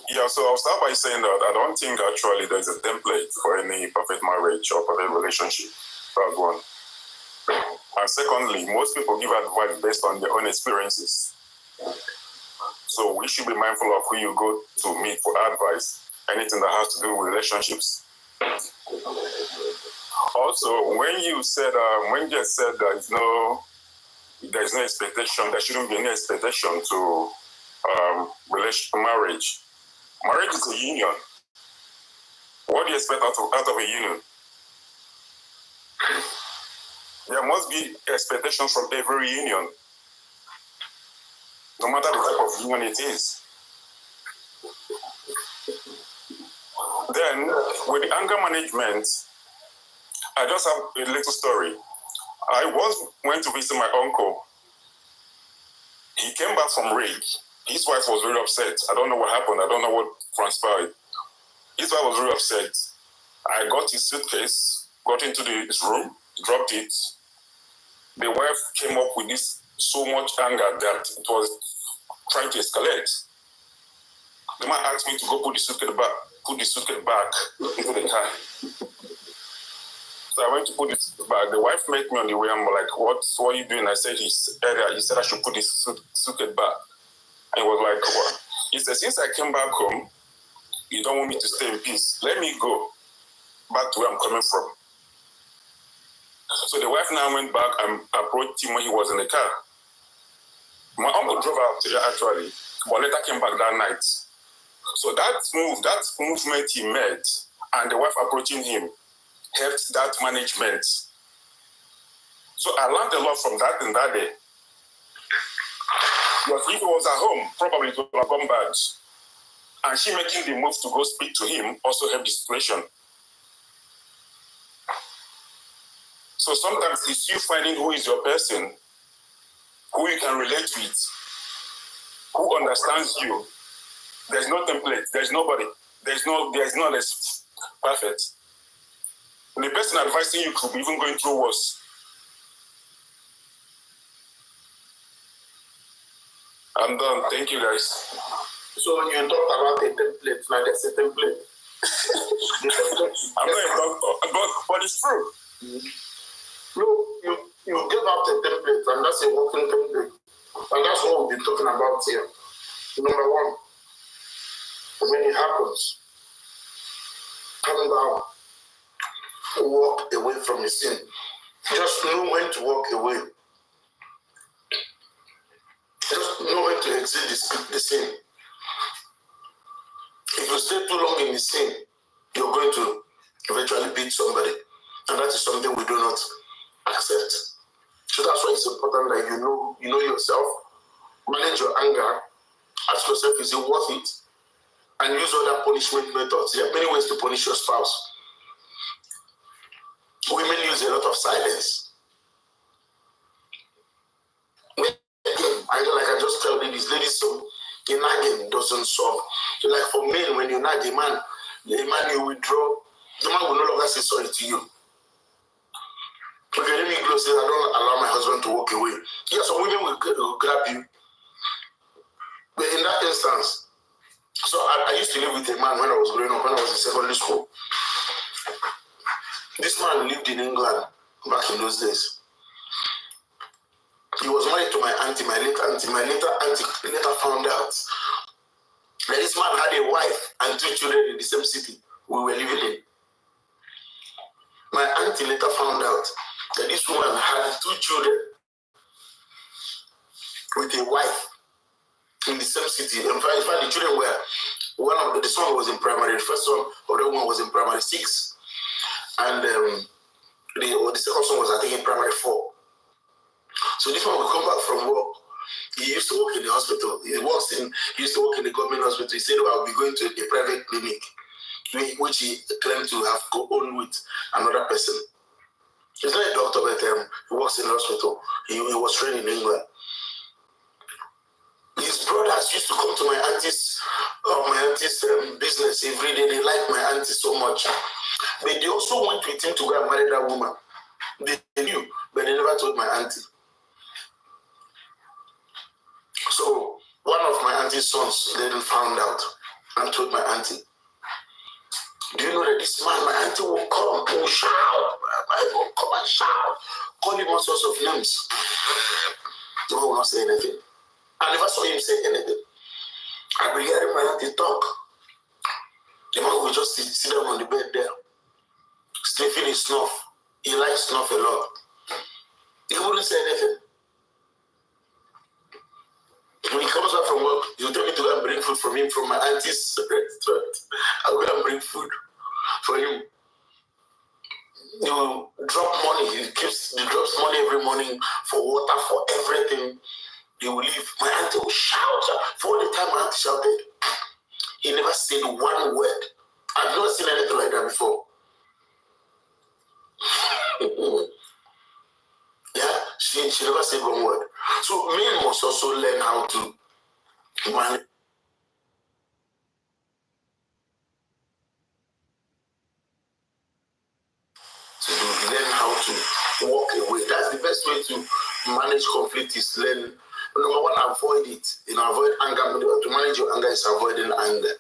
Yeah, so I'll start by saying that I don't think actually there's a template for any perfect marriage or perfect relationship. That's one. And secondly, most people give advice based on their own experiences. So we should be mindful of who you go to meet for advice, anything that has to do with relationships. Also, when you said, when you said there's no expectation, there shouldn't be any expectation to marriage. Marriage is a union. What do you expect out of a union? There must be expectations from every union, no matter the type of union it is. Then, with the anger management, I just have a little story. I once went to visit my uncle. He came back from raid. His wife was very upset. I don't know what happened. I don't know what transpired. His wife was very upset. I got his suitcase, got into his room, dropped it. The wife came up with this so much anger that it was trying to escalate. The man asked me to go put the suitcase back into the car. So I went to put it back. The wife met me on the way. I'm like, what are you doing? I said, he said I should put this suitcase back. And he was like, what? He said, since I came back home, you don't want me to stay in peace. Let me go back to where I'm coming from. So the wife now went back and approached him when he was in the car. My uncle drove out actually, but later came back that night. So that movement he made and the wife approaching him helped that management. So I learned a lot from that in that day. Because if he was at home, probably it would have gone bad. And she making the move to go speak to him also helped the situation. So sometimes it's you finding who is your person, who you can relate with, who understands you. There's no template. There's nobody. There's no less perfect. The person advising you could be even going through worse. I'm done. Thank you, guys. So when you talked about a template, now there's a template. I'm not a dog, but it's true. You give out a template, and that's a working template. And that's what we've been talking about here. Number one, when it happens, calm down, walk away from the scene. Just know when to walk away. Just know when to exit the scene. If you stay too long in the scene, you're going to eventually beat somebody. And that is something we do not accept. So that's why it's important that you know yourself, manage your anger, ask yourself, is it worth it? And use other punishment methods. There are many ways to punish your spouse. Women use a lot of silence. I just tell these ladies, so nagging doesn't solve. So like for men, when you nag a man you withdraw, the man will no longer say sorry to you. Okay, let me close this. I don't allow my husband to walk away. Yeah, some women will grab you. But in that instance, so I used to live with a man when I was growing up, when I was in secondary school. This man lived in England back in those days. He was married to my auntie, my late auntie. My later auntie later found out that this man had a wife and 2 children in the same city we were living in. My auntie later found out that this woman had 2 children with a wife in the same city. In fact, the children were, the son was in primary, the first one, the other one was in primary 6. And the second son was, I think, in primary 4. So this one will come back from work. He used to work in the hospital. He used to work in the government hospital. He said, I'll be going to a private clinic, which he claimed to have co-owned with another person. He's not a doctor, but he works in the hospital. He was trained in England. His brothers used to come to my auntie's business every day. They liked my auntie so much. But they also went with him to go and marry that woman. They knew, but they never told my auntie. So one of my auntie's sons then found out and told my auntie, do you know that this man, my auntie will come, will shout, my auntie will come and shout, call him all sorts of names. No one will not say anything. I never saw him say anything. I've been hearing my auntie talk. The man will just sit down on the bed there, sniffing his snuff. He likes snuff a lot. He wouldn't say anything. When he comes back from work, he'll tell me to go and bring food from him from my auntie's restaurant. I'll go and bring food for him. He will drop money. He drops money every morning for water, for everything. He will leave. My auntie will shout. For all the time my auntie shouted, he never said one word. I've never seen anything like that before. Yeah, she never said one word. So men must also learn how to manage. To learn how to walk away. That's the best way to manage conflict is learn. Number one, avoid it. Avoid anger. To manage your anger is avoiding anger.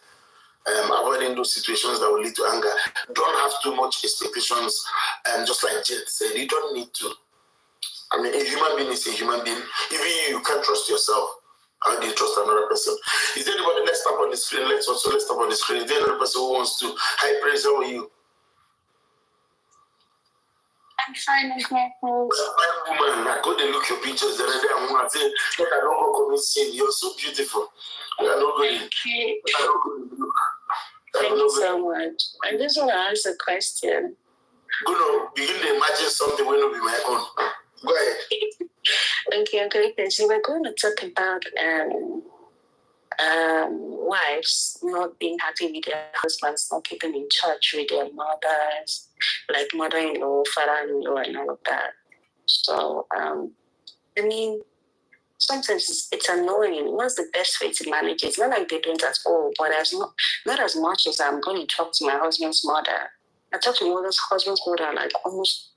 Avoiding those situations that will lead to anger. Don't have too much expectations. Just like Jet said, you don't need to. I mean, a human being is a human being. Even you can't trust yourself. How do you trust another person? Is there anybody? Let's tap on the screen. Let's tap on the screen. Is there another person who wants to? Hi, Praise, how are you? I'm fine, I'm fine. Woman, I go to look your pictures the other day. I'm going to say, look, I don't go commit sin. You're so beautiful. You are not going to. Thank you so much. I just want to ask a question. Begin to imagine something will not be my own. Go ahead. Okay. So we're going to talk about wives not being happy with their husbands, not keeping in touch with their mothers, like mother-in-law, father-in-law, and all of that. So, I mean, sometimes it's annoying. What's the best way to manage it? It's not like they don't at all, but not as much as I'm going to talk to my husband's mother. I talk to my husband's mother like almost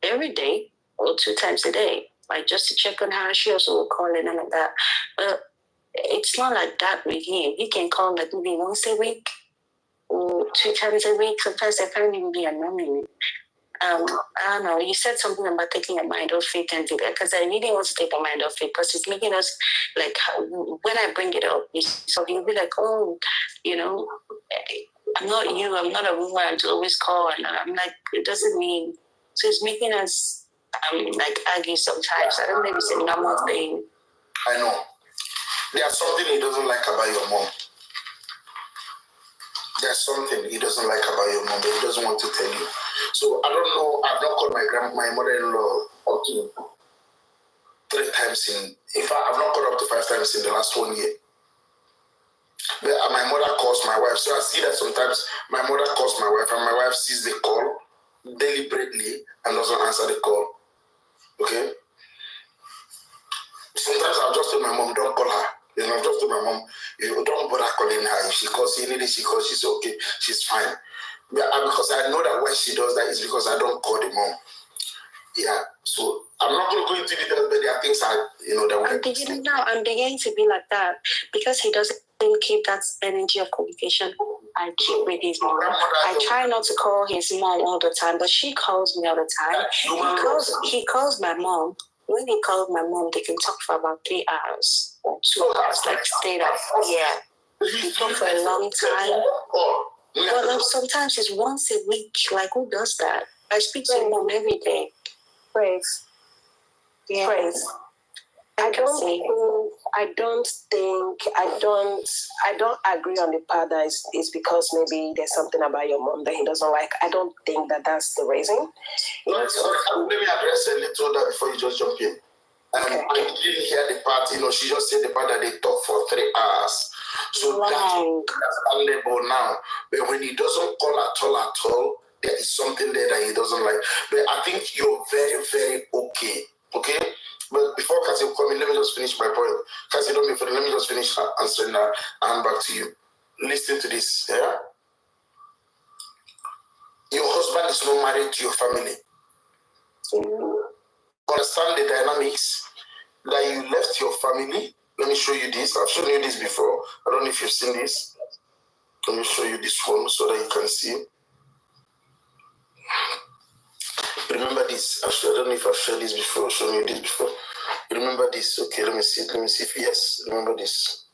every day or 2 times a day, like just to check on her. She also will call and all of that. But it's not like that with him. He can call like maybe once a week or 2 times a week. Sometimes I can't even be annoying. I don't know. You said something about taking a mind off it and because I really want to take a mind off it because it's making us like when I bring it up, so he'll be like, oh, you know, I'm not you. I'm not a woman to always call, and I'm like, it doesn't mean. So it's making us like argue sometimes. I don't know if it's a normal thing. I know. There's something he doesn't like about your mom. There's something he doesn't like about your mom, but he doesn't want to tell you. So I don't know. I've not called my mother-in-law up to 3 times in fact, I've not called up to 5 times in the last 1 year. But my mother calls my wife. So I see that sometimes my mother calls my wife and my wife sees the call deliberately and doesn't answer the call. Okay? Sometimes I'll just tell my mom, don't call her. You know, I've just told my mom, you don't bother calling her. If she calls, she calls, she's okay, she's fine. Yeah, because I know that when she does that, it's because I don't call the mom. Yeah, so I'm not going to go into details, but there are things that I'm beginning to be like that because he doesn't keep that energy of communication I keep with his mom. I try not to call his mom all the time, but she calls me all the time. He calls my mom. When he calls my mom, they can talk for about 3 hours or 2 hours, like straight up. Yeah, we talk for a long time. But sometimes it's once a week. Like, who does that? I speak to mom every day. Praise. Yeah. Praise. I don't agree on the part that it's because maybe there's something about your mom that he doesn't like. I don't think that that's the reason. Let me address a little that before you just jump in. Okay. I didn't hear the part, she just said the part that they talk for 3 hours. So that's valuable now. But when he doesn't call at all, there is something there that he doesn't like. But I think you're very, very okay. Okay? But before Cassie will come in, let me just finish my point. Cassie, don't be funny. Let me just finish answering that and hand back to you. Listen to this. Yeah? Your husband is not married to your family. Understand the dynamics that you left your family. Let me show you this. I've shown you this before. I don't know if you've seen this. Let me show you this one so that you can see. Remember this. Actually, I don't know if I've shared this before, shown you this before. Remember this. Okay, let me see. Let me see if yes. Remember this.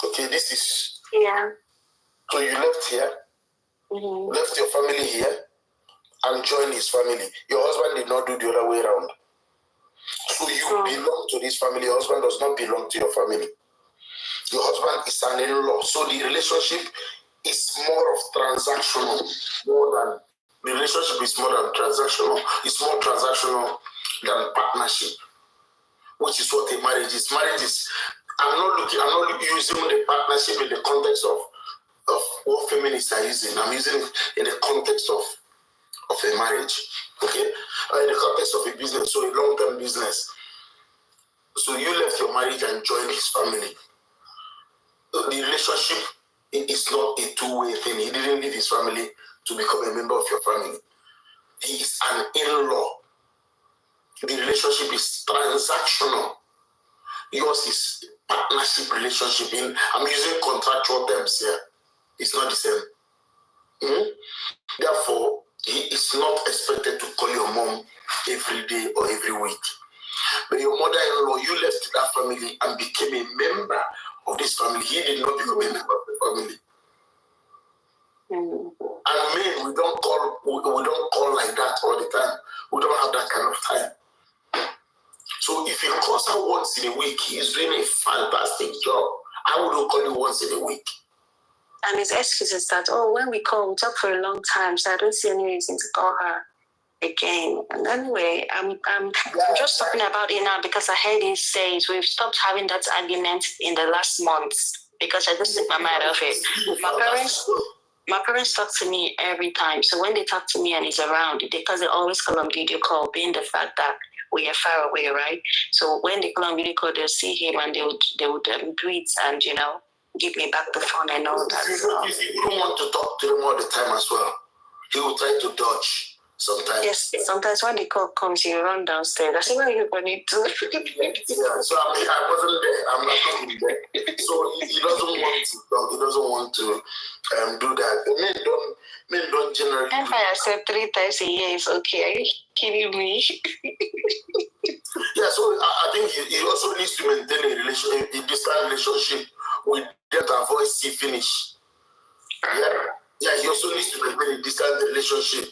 Okay, this is. Yeah. So you left here, left your family here, and joined his family. Your husband did not do the other way around. So you belong to this family. Your husband does not belong to your family. Your husband is an in-law. So the relationship is more of transactional, the relationship is more than transactional. It's more transactional than partnership, which is what a marriage is. Marriage is, I'm not using the partnership in the context of what feminists are using. I'm using it in the context of a marriage, okay? In the context of a business, so a long-term business. So you left your marriage and joined his family. The relationship is not a two-way thing. He didn't leave his family to become a member of your family. He is an in-law. The relationship is transactional. Yours is partnership relationship. I'm using contractual terms here. It's not the same. Therefore, he is not expected to call your mom every day or every week. But your mother-in-law, you left that family and became a member of this family. He did not become a member of the family. And men, we don't call like that all the time. We don't have that kind of time. So if he calls her once in a week, he's doing a fantastic job. I wouldn't call you once in a week. And his excuse is that, when we call, we talk for a long time, so I don't see any reason to call her. again. And anyway, I'm just talking about it now because I heard he says we've stopped having that argument in the last months because I just took my mind off it. My parents talk to me every time. So when they talk to me and he's around, because they always call on video call, being the fact that we are far away, right? So when they call on video call, they'll see him and they would greet and, give me back the phone and all that. You don't want to talk to him all the time as well. He will try to dodge sometimes. Yes, sometimes when the call comes, you run downstairs. I say, where are you going to? Yeah, so I wasn't there. I'm not there. So he doesn't want to talk. He doesn't want to do that. Men don't generally. If I said 3 times a year, it's okay. Are you kidding me? Yeah, so I think he also needs to maintain a distant relationship with them to avoid see finish. Yeah, he also needs to maintain a distant relationship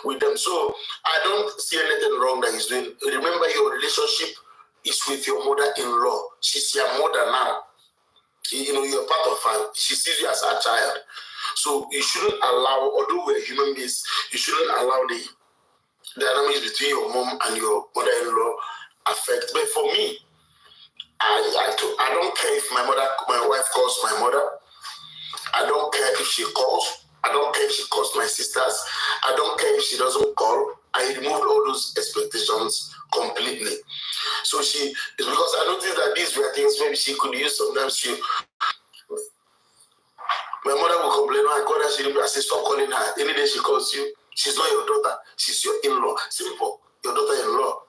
with them. So I don't see anything wrong that he's doing. Remember, your relationship is with your mother-in-law. She's your mother now. You're part of her. She sees you as her child. So you shouldn't allow, although we're human beings, you shouldn't allow the dynamics between your mom and your mother-in-law affect. But for me, I don't care if my wife calls my mother. I don't care if she calls. I don't care if she calls my sisters. I don't care if she doesn't call. I removed all those expectations completely. So it's because I noticed that these were things maybe she could use. Sometimes my mother will complain, I call her, I say, stop calling her. Any day she calls you, she's not your daughter, she's your in-law. Simple, your daughter-in-law.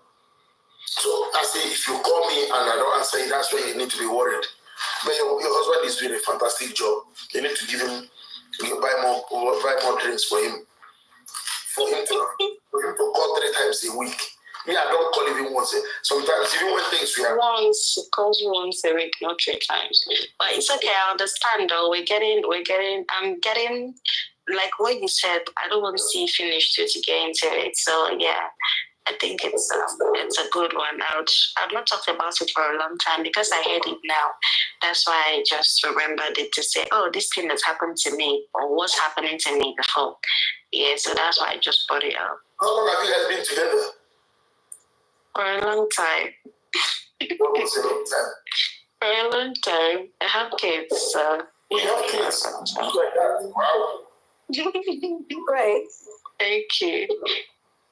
So I say, if you call me and I don't answer you, that's when you need to be worried. But your husband is doing a fantastic job. You need to give him, buy more drinks for him. For him to call 3 times a week. Me, I don't call even once. Sometimes even when things we are once, he calls you once a week, not 3 times. But it's okay, I understand though. I'm getting like what you said, I don't want to see finished to get into it. So yeah. I think it's a good one. I've not talked about it for a long time because I heard it now. That's why I just remembered it to say, oh, this thing has happened to me or was happening to me before. Yeah, so that's why I just brought it up. How long have you guys been together? For a long time. What was a long time? For a long time. I have kids, so. You have kids? Wow. Right. Thank you.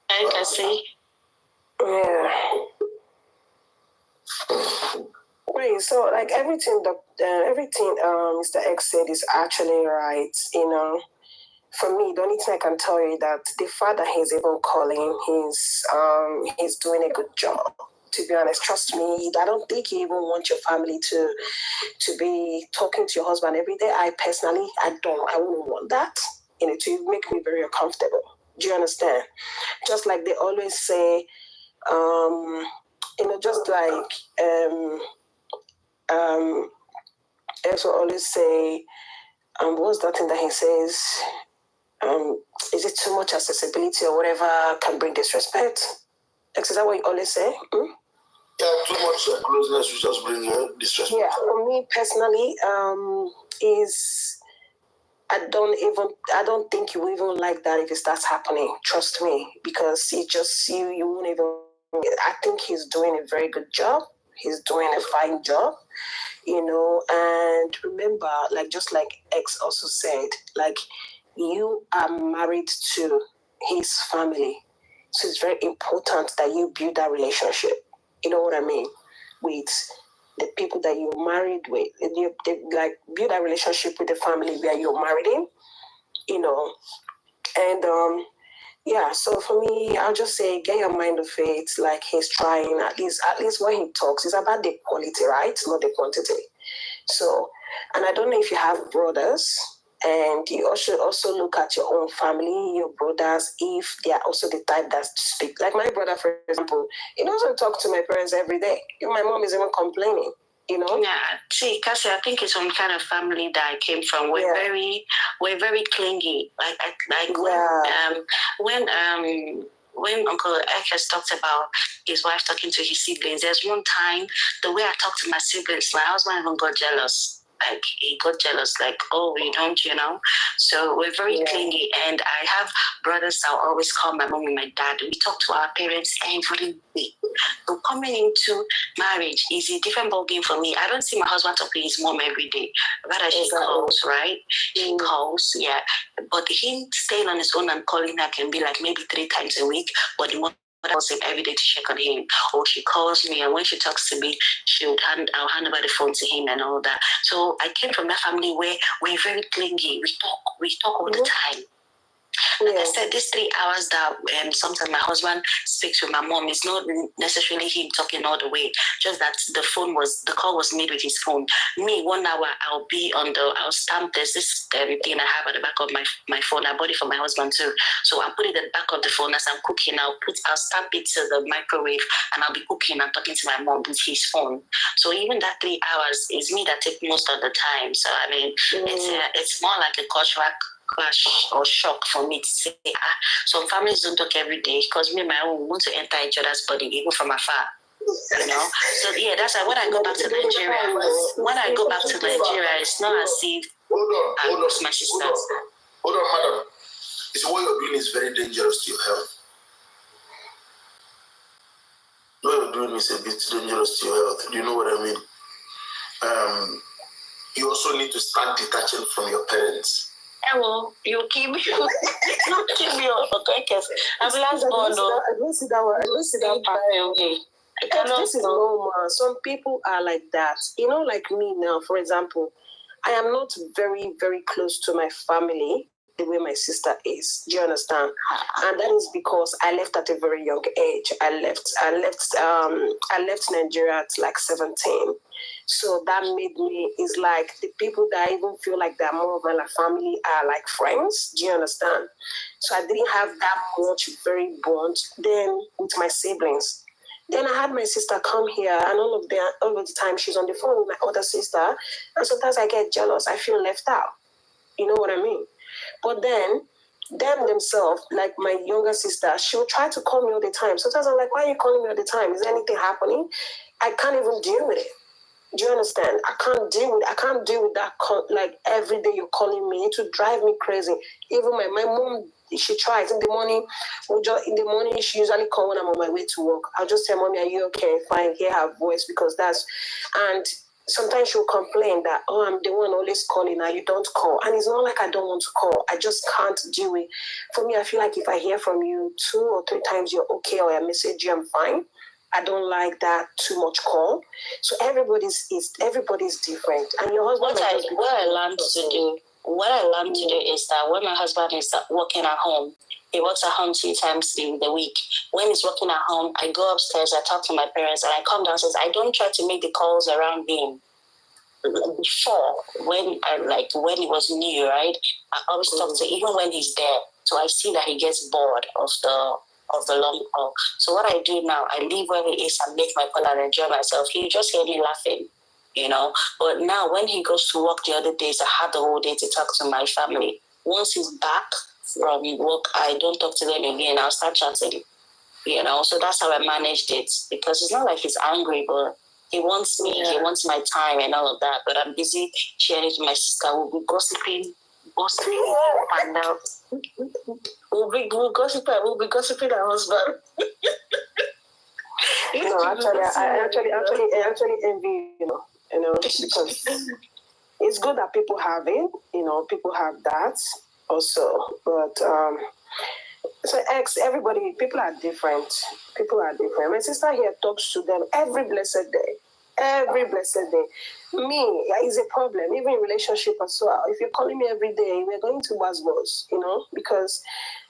I can see. Yeah. Right. So, like everything Mr. X said is actually right. For me, the only thing I can tell you that the fact that he's even calling, he's doing a good job. To be honest, trust me, I don't think you even want your family to be talking to your husband every day. I personally, I wouldn't want that. To make me very uncomfortable. Do you understand? Just like they always say, just like also always say, what's that thing that he says? Is it too much accessibility or whatever can bring disrespect? Is that what you always say? Yeah, too much closeness will just bring disrespect. Yeah, for me personally, I don't think you even like that if it starts happening. Trust me, because you won't even. I think he's doing a very good job. He's doing a fine job, and remember, just like X also said, you are married to his family. So it's very important that you build that relationship. You know what I mean? With the people that you're married with. You build a relationship with the family where you're married in, and yeah, so for me, I'll just say, get your mind off it. He's trying, at least when he talks, it's about the quality, right? Not the quantity. So, and I don't know if you have brothers, and you should also look at your own family, your brothers, if they are also the type that speak. Like my brother, for example, he doesn't talk to my parents every day. My mom is even complaining. Yeah, see, Cassie, I think it's some kind of family that I came from. We're very clingy. When Uncle Ekes talked about his wife talking to his siblings, there's one time the way I talked to my siblings, my husband even got jealous. like he got jealous, like, oh, we don't, So we're very clingy, and I have brothers that always call my mom and my dad. We talk to our parents every week. So coming into marriage is a different ballgame for me. I don't see my husband talking to his mom every day. Rather, she calls, right? She calls, yeah. But him staying on his own and calling her can be like maybe 3 times a week, but the mother calls him every day to check on him, or she calls me, and when she talks to me, I'll hand over the phone to him and all that. So I came from that family where we're very clingy. We talk all the time. Like I said, these 3 hours that sometimes my husband speaks with my mom is not necessarily him talking all the way. Just that the call was made with his phone. Me, 1 hour, I'll stamp. There's this thing I have at the back of my phone. I bought it for my husband too. So I'll put it at the back of the phone as I'm cooking. I'll stamp it to the microwave, and I'll be cooking and talking to my mom with his phone. So even that 3 hours is me that take most of the time. So I mean, it's more like a cultural clash or shock for me to say, some families don't talk every day, because me and my own want to enter each other's body even from afar. So yeah, that's why when I go back to Nigeria, it's not as if I lost my sisters. Hold on, madam. So what you're doing is very dangerous to your health. What you're doing is a bit dangerous to your health. Do you know what I mean? You also need to start detaching from your parents. Hello, you keep me off, okay? Because I'm last born. I don't see that one. I don't see that part. This is normal. Some people are like that. Like me now, for example, I am not very, very close to my family the way my sister is. Do you understand? And that is because I left at a very young age. I left Nigeria at like 17. So that made me, it's like the people that I even feel like they're more of my family are like friends. Do you understand? So I didn't have that much very bond then with my siblings. Then I had my sister come here, and all of the time she's on the phone with my other sister, and sometimes I get jealous. I feel left out. You know what I mean? But then them themselves, like my younger sister, she'll try to call me all the time. Sometimes I'm like, why are you calling me all the time? Is anything happening? I can't even deal with it. Do you understand? I can't deal with that. Like every day you're calling me, it would drive me crazy. Even my mom, she tries in the morning. She usually call when I'm on my way to work. I'll just tell mommy, "Are you okay?" Fine, hear her voice because and sometimes she'll complain that, "Oh, I'm the one always calling her. You don't call." And it's not like I don't want to call. I just can't deal with. For me, I feel like if I hear from you 2 or 3 times, you're okay, or I message you, I'm fine. I don't like that too much call. So everybody's different. And your husband. What I learned to do is that when my husband is working at home, he works at home 2 times in the week. When he's working at home, I go upstairs, I talk to my parents, and I come downstairs. I don't try to make the calls around him. Before, when he was new, right? I always talk to him, even when he's there. So I see that he gets bored of the long call. So what I do now, I leave where he is and make my call and enjoy myself. He just hear me laughing, But now when he goes to work the other days, I have the whole day to talk to my family. Once he's back from work, I don't talk to them again. I'll start chatting, So that's how I managed it, because it's not like he's angry, but he wants me, he wants my time and all of that. But I'm busy sharing with my sister. We'll be gossiping and out. We'll be gossiping our husband. No, I actually envy, because it's good that people have it, people have that also. But people are different. My sister here talks to them every blessed day. Me, is a problem, even in relationship as well. If you're calling me every day, we're going to was, because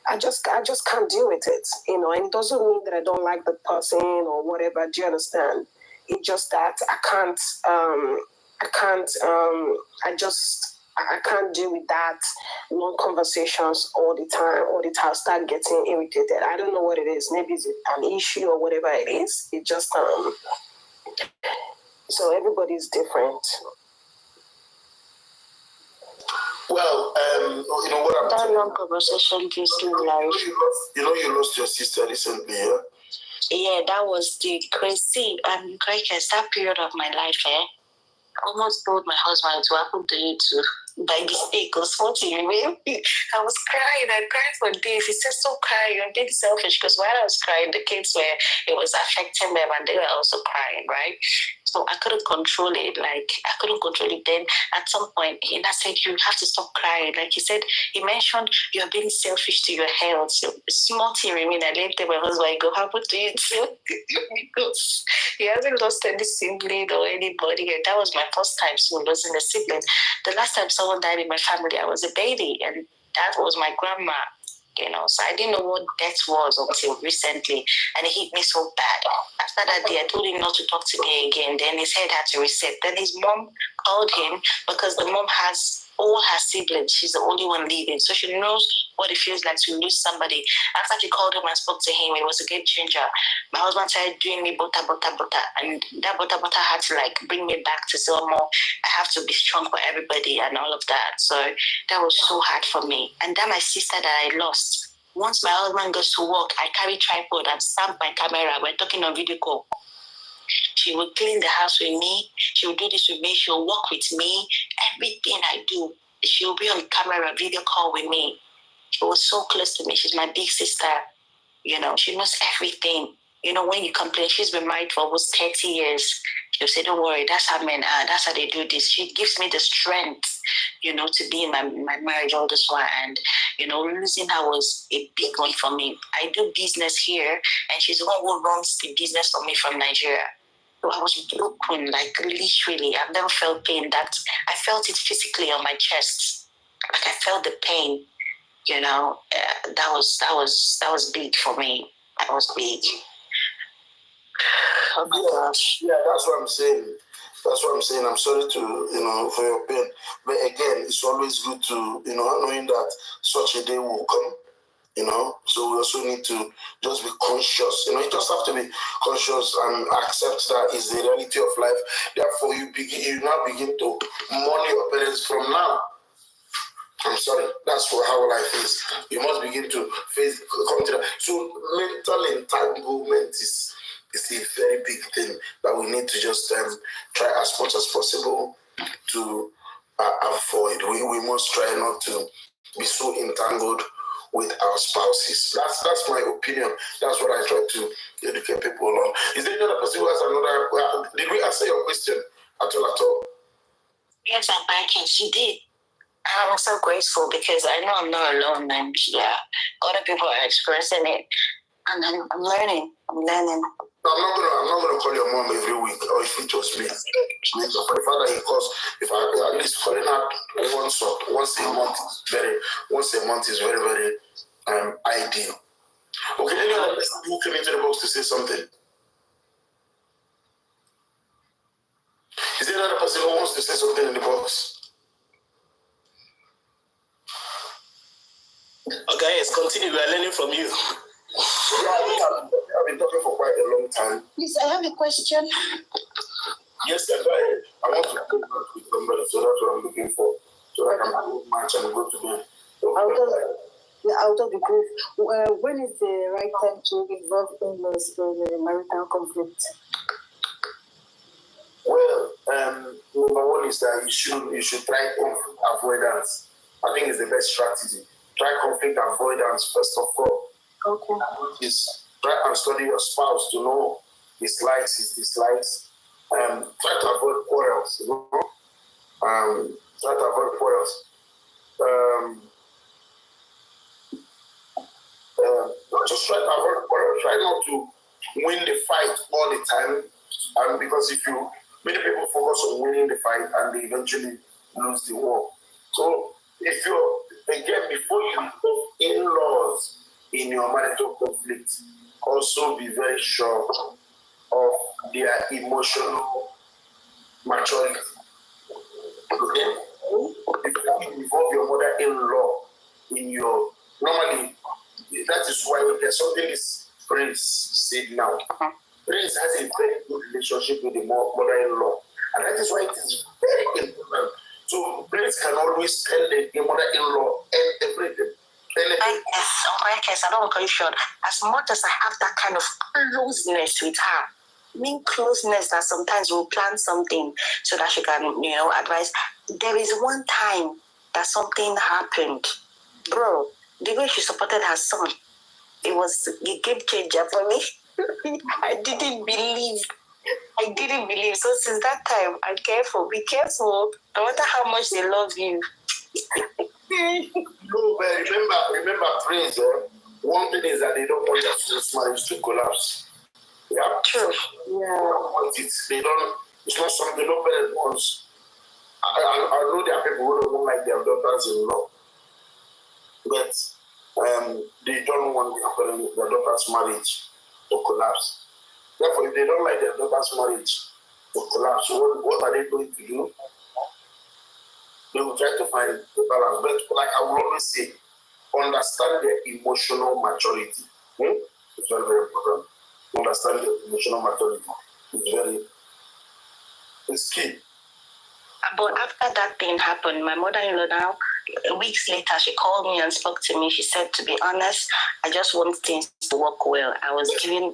I just can't deal with it, and it doesn't mean that I don't like the person or whatever. Do you understand? It's just that I can't deal with that long conversations all the time. I start getting irritated. I don't know what it is. Maybe it's an issue or whatever it is. It just so everybody's different. Well, what that long conversation gives me life. You lost your sister recently, yeah? Yeah, that was the crazy and crisis, that period of my life, almost told my husband to happen to you too. By mistake, or something. I was crying. I cried for days. He said, "Stop crying. You're being selfish." Because while I was crying, the kids were, it was affecting them, and they were also crying, right? So I couldn't control it. I couldn't control it. Then at some point, he said, "You have to stop crying." Like he said, he mentioned, "You're being selfish to your health." So small thing, I mean, I later my husband, "Go happen to you too." Because he hasn't lost any sibling or anybody, and that was my first time losing a sibling. The last time someone died in my family, I was a baby, and that was my grandma. So I didn't know what death was until recently, and it hit me so bad. After that day, I told him not to talk to me again. Then his head had to reset. Then his mom called him because the mom has all her siblings. She's the only one living, so she knows what it feels like to lose somebody. After she called him and spoke to him, it was a game changer. My husband started doing me butter, and that butter had to bring me back to say, "Oh, I have to be strong for everybody," and all of that. So that was so hard for me. And then my sister that I lost. Once my husband goes to work, I carry tripod and stamp my camera. We're talking on video call. She will clean the house with me. She will do this with me. She will work with me. Everything I do, she will be on camera, video call with me. She was so close to me. She's my big sister. She knows everything. When you complain, she's been married for almost 30 years. She'll say, "Don't worry, that's how men are. That's how they do this." She gives me the strength, to be in my marriage all this while. And, losing her was a big one for me. I do business here, and she's the one who runs the business for me from Nigeria. So I was broken, literally. I've never felt pain. That I felt it physically on my chest. I felt the pain. That was big for me. That was big. Oh my gosh. Yeah, that's what I'm saying. I'm sorry to, for your pain. But again, it's always good to, knowing that such a day will come, So we also need to just be conscious. You just have to be conscious and accept that is the reality of life. Therefore, you now begin to mourn your parents from now. I'm sorry, that's how life is. You must begin to come to that. So mental entanglement is a very big thing that we need to just try as much as possible to avoid. We must try not to be so entangled with our spouses. That's my opinion. That's what I try to educate people on. Is there another person who has another? Did we answer your question at all? Yes, I'm back, and she did. I'm so grateful because I know I'm not alone, and other people are expressing it, and I'm learning. I'm not gonna call your mom every week, or if it was me. For the fact that he calls, if I at least calling her once a month is very, very ideal. Okay, any other person who came into the box to say something? Is there another person who wants to say something in the box? Okay, yes, continue. We are learning from you. I've been talking for quite a long time. Please, I have a question. Yes, sir, go ahead. I want to go back with somebody, so that's what I'm looking for. So I can go match and go to bed. Out of the group, when is the right time to involve in-laws in the marital conflict? Well, number one is that you should try conflict avoidance. I think it's the best strategy. Try conflict avoidance first of all. Okay. Try and study your spouse to know his likes, his dislikes. Try to avoid quarrels. Try to avoid quarrels. Just try to avoid quarrels. Try not to win the fight all the time. Because many people focus on winning the fight and they eventually lose the war. So before you involve in-laws in your marital conflict, also be very sure of their emotional maturity. Okay? Before you involve your mother-in-law normally, that is why there's something this Prince said now. Prince has a very good relationship with the mother-in-law, and that is why it is very important. So Prince can always tell the mother-in-law everything. Yes, I don't call you short. As much as I have that kind of closeness with her, mean closeness that sometimes we'll plan something so that she can, advise. There is one time that something happened. Bro, the way she supported her son, it was a game changer for me. I didn't believe. So since that time, I'm careful. Be careful. No matter how much they love you. No, but remember, Prince, one thing is that they don't want their marriage to collapse. Yeah? True. Yeah. They don't, it's not something nobody wants. I know there are people who don't like their daughters-in-law, but they don't want their daughter's marriage to collapse. Therefore, if they don't like their daughter's marriage to collapse, what are they going to do? They will try to find the balance. But like I will always say, understand their emotional maturity. It's very, very important. Understand their emotional maturity. It's key. But after that thing happened, my mother-in-law now, weeks later, she called me and spoke to me. She said, to be honest, I just want things to work well. I was giving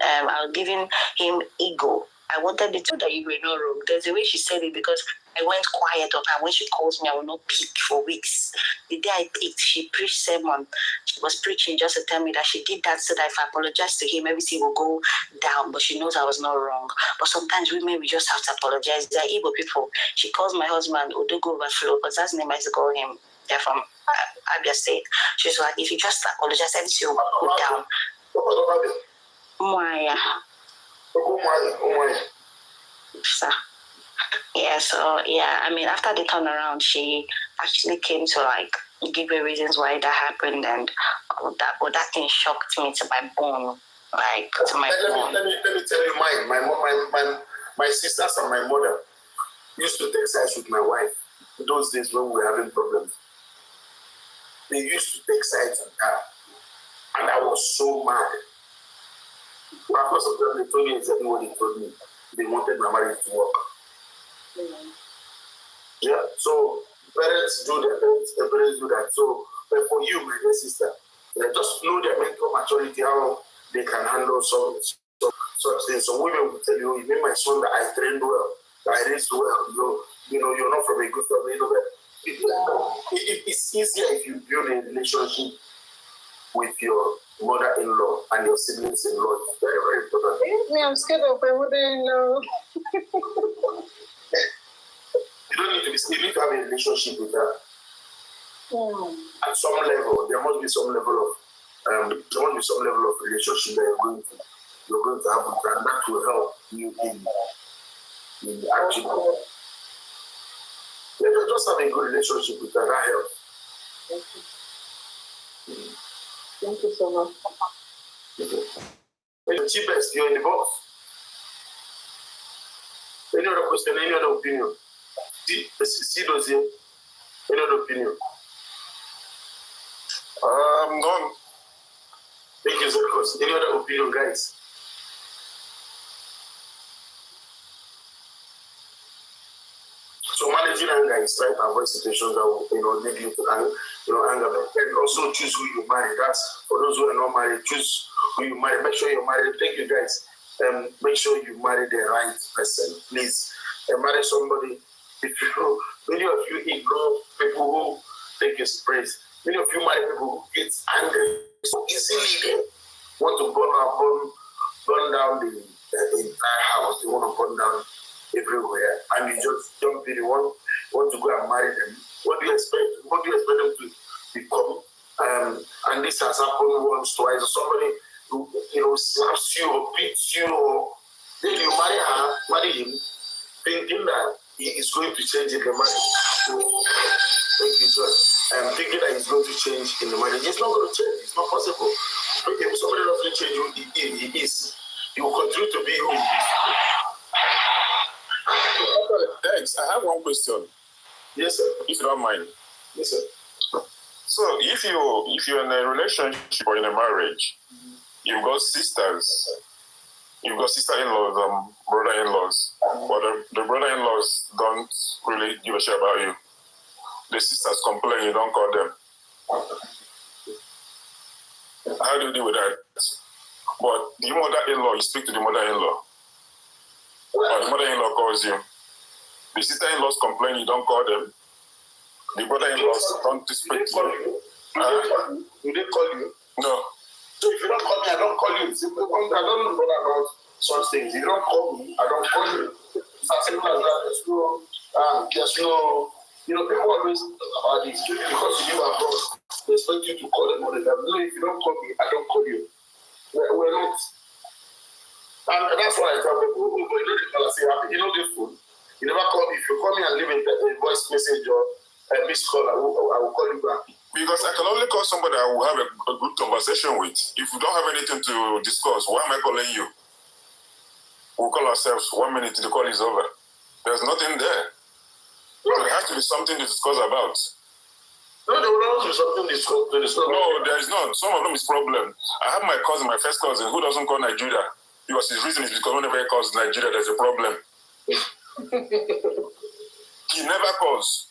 him ego. I wanted to tell that you were not wrong. There's a way she said it because I went quiet on her. When she calls me, I will not pick for weeks. The day I picked, she preached sermon. She was preaching just to tell me that she did that so that if I apologize to him, everything will go down. But she knows I was not wrong. But sometimes women, we just have to apologize. They're Igbo people. She calls my husband Oduka Overflow, because that's the name I used to call him. They're from Abia State. She's like, if you just apologize, everything will go down. Mwaya. So, I mean, after the turnaround, she actually came to give me reasons why that happened and all that. But that thing shocked me to my bone, to my bone. Let me tell you mine. My sisters and my mother used to take sides with my wife in those days when we were having problems. They used to take sides with her, and I was so mad. After some time, they told me exactly what they told me. They wanted my marriage to work. Yeah, so parents do their parents do that. So, but for you, my dear sister, just know their mental maturity, how they can handle such things. So women will tell you, even my son that I trained well, that I raised well, you're not from a good family. It's easier if you build a relationship with your mother-in-law and your siblings-in-law. It's very, very important. I'm scared of my mother-in-law. You don't need to be scared. You need to have a relationship with her. At some level, there must be some level of relationship that you're going to have with her, and that will help you in the action. Just have a good relationship with her. That helps. Thank you so much. You're the cheapest. You're in the box. Any other question? Any other opinion? See those here. Any other opinion? None. Thank you, Zerkos. Any other opinion, guys? So managing anger is trying to avoid situations that will, lead you to anger, and also choose who you marry. That's for those who are not married. Choose who you marry. Make sure you're married. Thank you, guys. Make sure you marry the right person, please. Marry somebody. Many of you ignore people who take his praise. Many of you marry people who get angry so easily. They want to burn down the entire house. They want to burn down everywhere, and you just don't be the one want to go and marry them. What do you expect? What do you expect them to become? And this has happened once, twice. Somebody who slaps you or beats you, or then you marry him, thinking that he is going to change in the marriage. Thank you, John. Thinking that he's going to change in the marriage. It's not going to change. It's not possible. If somebody doesn't change who he is, he will continue to be who he is. Thanks. I have one question. Yes, sir. If you don't mind. Yes, sir. So if you're in a relationship or in a marriage, you've got sisters, you've got sister-in-laws, brother-in-laws, but the brother-in-laws don't really give a shit about you. The sisters complain, you don't call them. How do you deal with that? But the mother-in-law, you speak to the mother-in-law. Or the mother-in-law calls you. The sister-in-laws complain, you don't call them. The brother-in-laws don't speak to you. Do they call you? No. So if you don't call me, I don't call you. I don't know about such things. If you don't call me, I don't call you. It's as simple as that. There's no, people always talk about this. Because you live abroad, they expect you to call them all the time. No, if you don't call me, I don't call you. We're not. And that's why I tell people, you know the phone. You never call me. If you call me and leave a voice message or a missed call, I will call you back. Because I can only call somebody I will have a good conversation with. If we don't have anything to discuss, why am I calling you? We'll call ourselves 1 minute, the call is over. There's nothing there. There has to be something to discuss about. No, there will always be something to discuss. No, there is not. Some of them is problem. I have my cousin, my first cousin, who doesn't call Nigeria. Because his reason is because whenever he calls Nigeria, there's a problem. He never calls.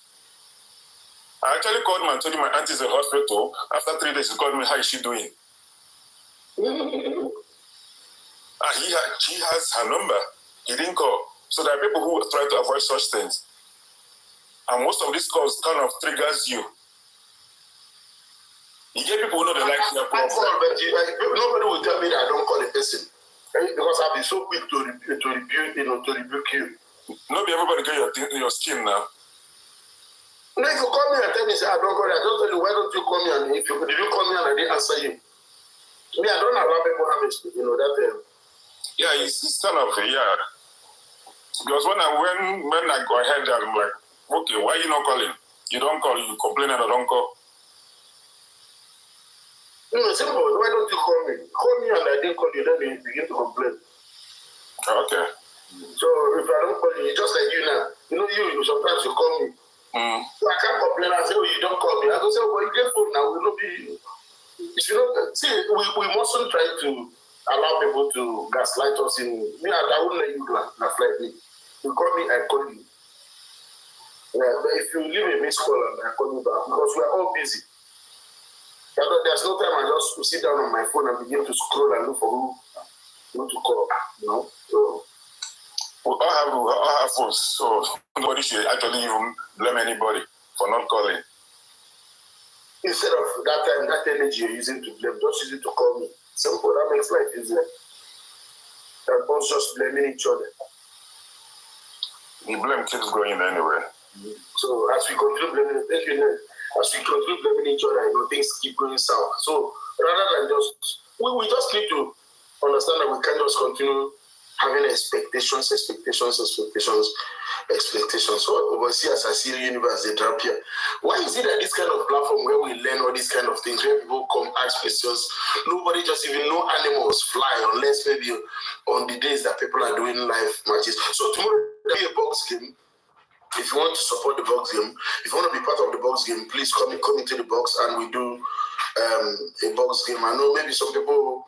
I actually called him and told him my auntie's in the hospital. After 3 days, he called me, how is she doing? And he has her number. He didn't call. So there are people who try to avoid such things. And most of these calls kind of triggers you. You get people who know they like your problem. Nobody will tell me that I don't call a person. Because I'll be so quick to rebuke you. Not everybody get your skin now. No, if you call me and tell me, say, I don't call you, I don't tell you, why don't you call me? And did you call me and I didn't answer you? Me, I don't allow people that. Yeah, it's kind of, yeah. Because when I go ahead, I'm like, okay, why are you not calling? You don't call, you complain and I don't call. No, simple. Why don't you call me? Call me and I didn't call you, then you begin to complain. Okay. So if I don't call you, it's just like you now. You sometimes you call me. So I can't complain and say, oh, you don't call me. I don't say, oh, but you get phone now, we'll not be. See, we mustn't try to allow people to gaslight us in. Me, I wouldn't let you gaslight me. You call me, I call you. Yeah, but if you leave a missed call and I call you back, because we're all busy. There's no time I just sit down on my phone and begin to scroll and look for who to call. So we all have phones, so nobody should actually even blame anybody for not calling. Instead of that energy you're using to blame, just use it to call me. Simple, that makes life easier. Than us just blaming each other. The blame keeps going anyway. So as we continue blaming, each other, things keep going south. So rather than we just need to understand that we can't just continue having expectations. So overseas, I see the universe, they drop here. Why is it that this kind of platform where we learn all these kind of things, where people come ask questions, nobody just even know animals fly unless maybe on the days that people are doing live matches. So tomorrow there'll be a box game. If you want to support the box game, if you want to be part of the box game, please come into the box and we do a box game. I know maybe some people.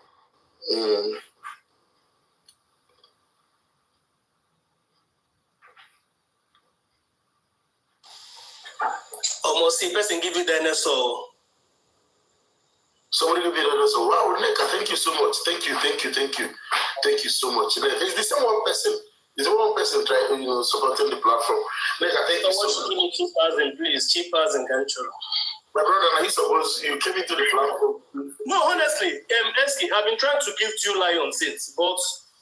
Almost see person give you dinosaur. Somebody give you dinosaur. Wow, Neka, thank you so much. Thank you so much. It's the same one person. There's one person trying, supporting the platform. Neka, thank you so much. Give me 2,000, please. 2,000 control. My brother, you came into the platform. No, honestly, Eski, I've been trying to give 2 lions since, but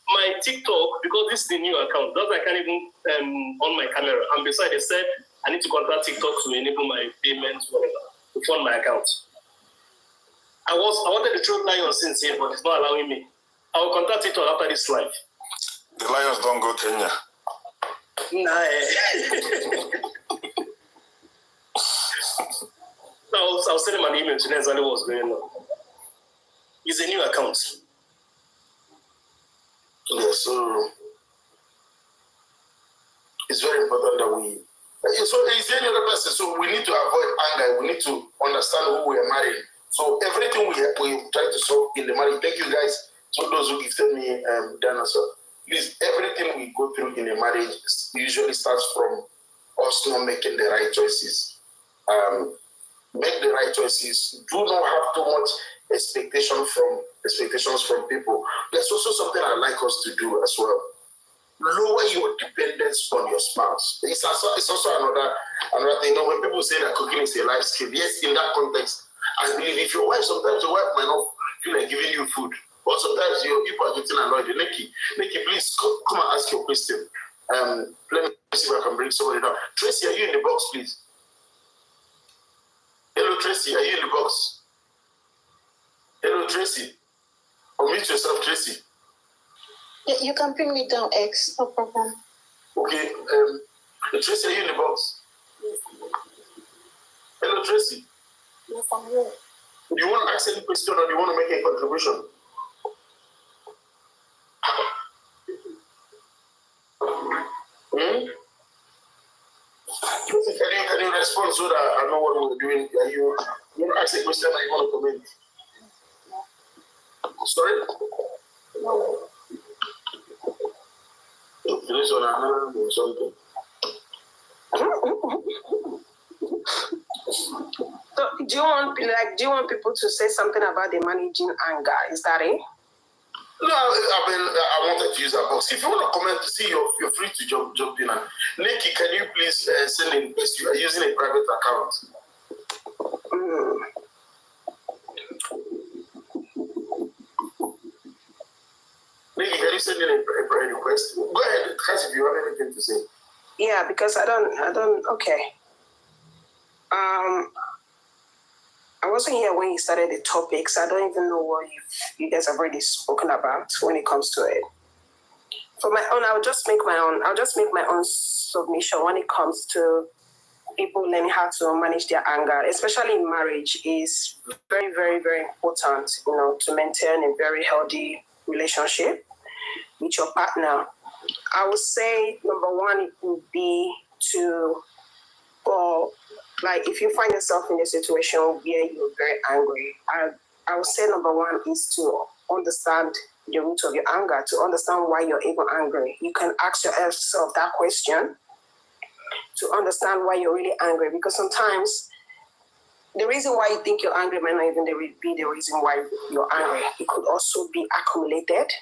my TikTok, because this is the new account, I can't even on my camera. And besides, they said I need to contact TikTok to enable my payments, whatever, to fund my account. I wanted to throw lions since here, but it's not allowing me. I will contact TikTok after this live. The lions don't go Kenya. Nah. I'll send him an email to know exactly what's going on. It's a new account. Yeah, so it's very important that we. So is there any other person? So we need to avoid anger. We need to understand who we are marrying. So everything we try to solve in the marriage. Thank you guys. So those who gifted me dinosaur. Please, everything we go through in a marriage usually starts from us not making the right choices. Make the right choices. Do not have too much expectations from people. There's also something I like us to do as well. lower your dependence on your spouse. It's also another thing. When people say that cooking is a life skill, yes, in that context, I believe if your wife, sometimes your wife might not feel like giving you food, or sometimes your people are getting annoyed. Nikki, please come and ask your question. Let me see if I can bring somebody down. Tracy, are you in the box, please? Hello, Tracy, are you in the box? Hello, Tracy. Unmute yourself, Tracy. Yeah, you can bring me down, X. No problem. Okay. Tracy, are you in the box? Yes. Hello, Tracy. Yes, I'm here. Do you want to ask any question or do you want to make a contribution? Tracy, can you respond so that I know what we're doing? You want to ask a question or you want to comment? Sorry? No. Finish on a hand or something. So do you want people to say something about the managing anger? Is that it? No, I wanted to use that box. If you want to comment to see, you're free to jump in. Nikki, can you please send in this? You are using a private account. Nikki, can you send in a request? Go ahead, Cass, if you have anything to say. Yeah, because I don't. Okay. I wasn't here when you started the topics. I don't even know what you guys have already spoken about when it comes to it. For my own, I'll just make my own submission when it comes to people learning how to manage their anger, especially in marriage, is very, very, very important, to maintain a very healthy relationship with your partner. I would say number one, it would be if you find yourself in a situation where you're very angry, I would say number one is to understand the root of your anger, to understand why you're even angry. You can ask yourself that question to understand why you're really angry, because sometimes the reason why you think you're angry might not even be the reason why you're angry. It could also be accumulated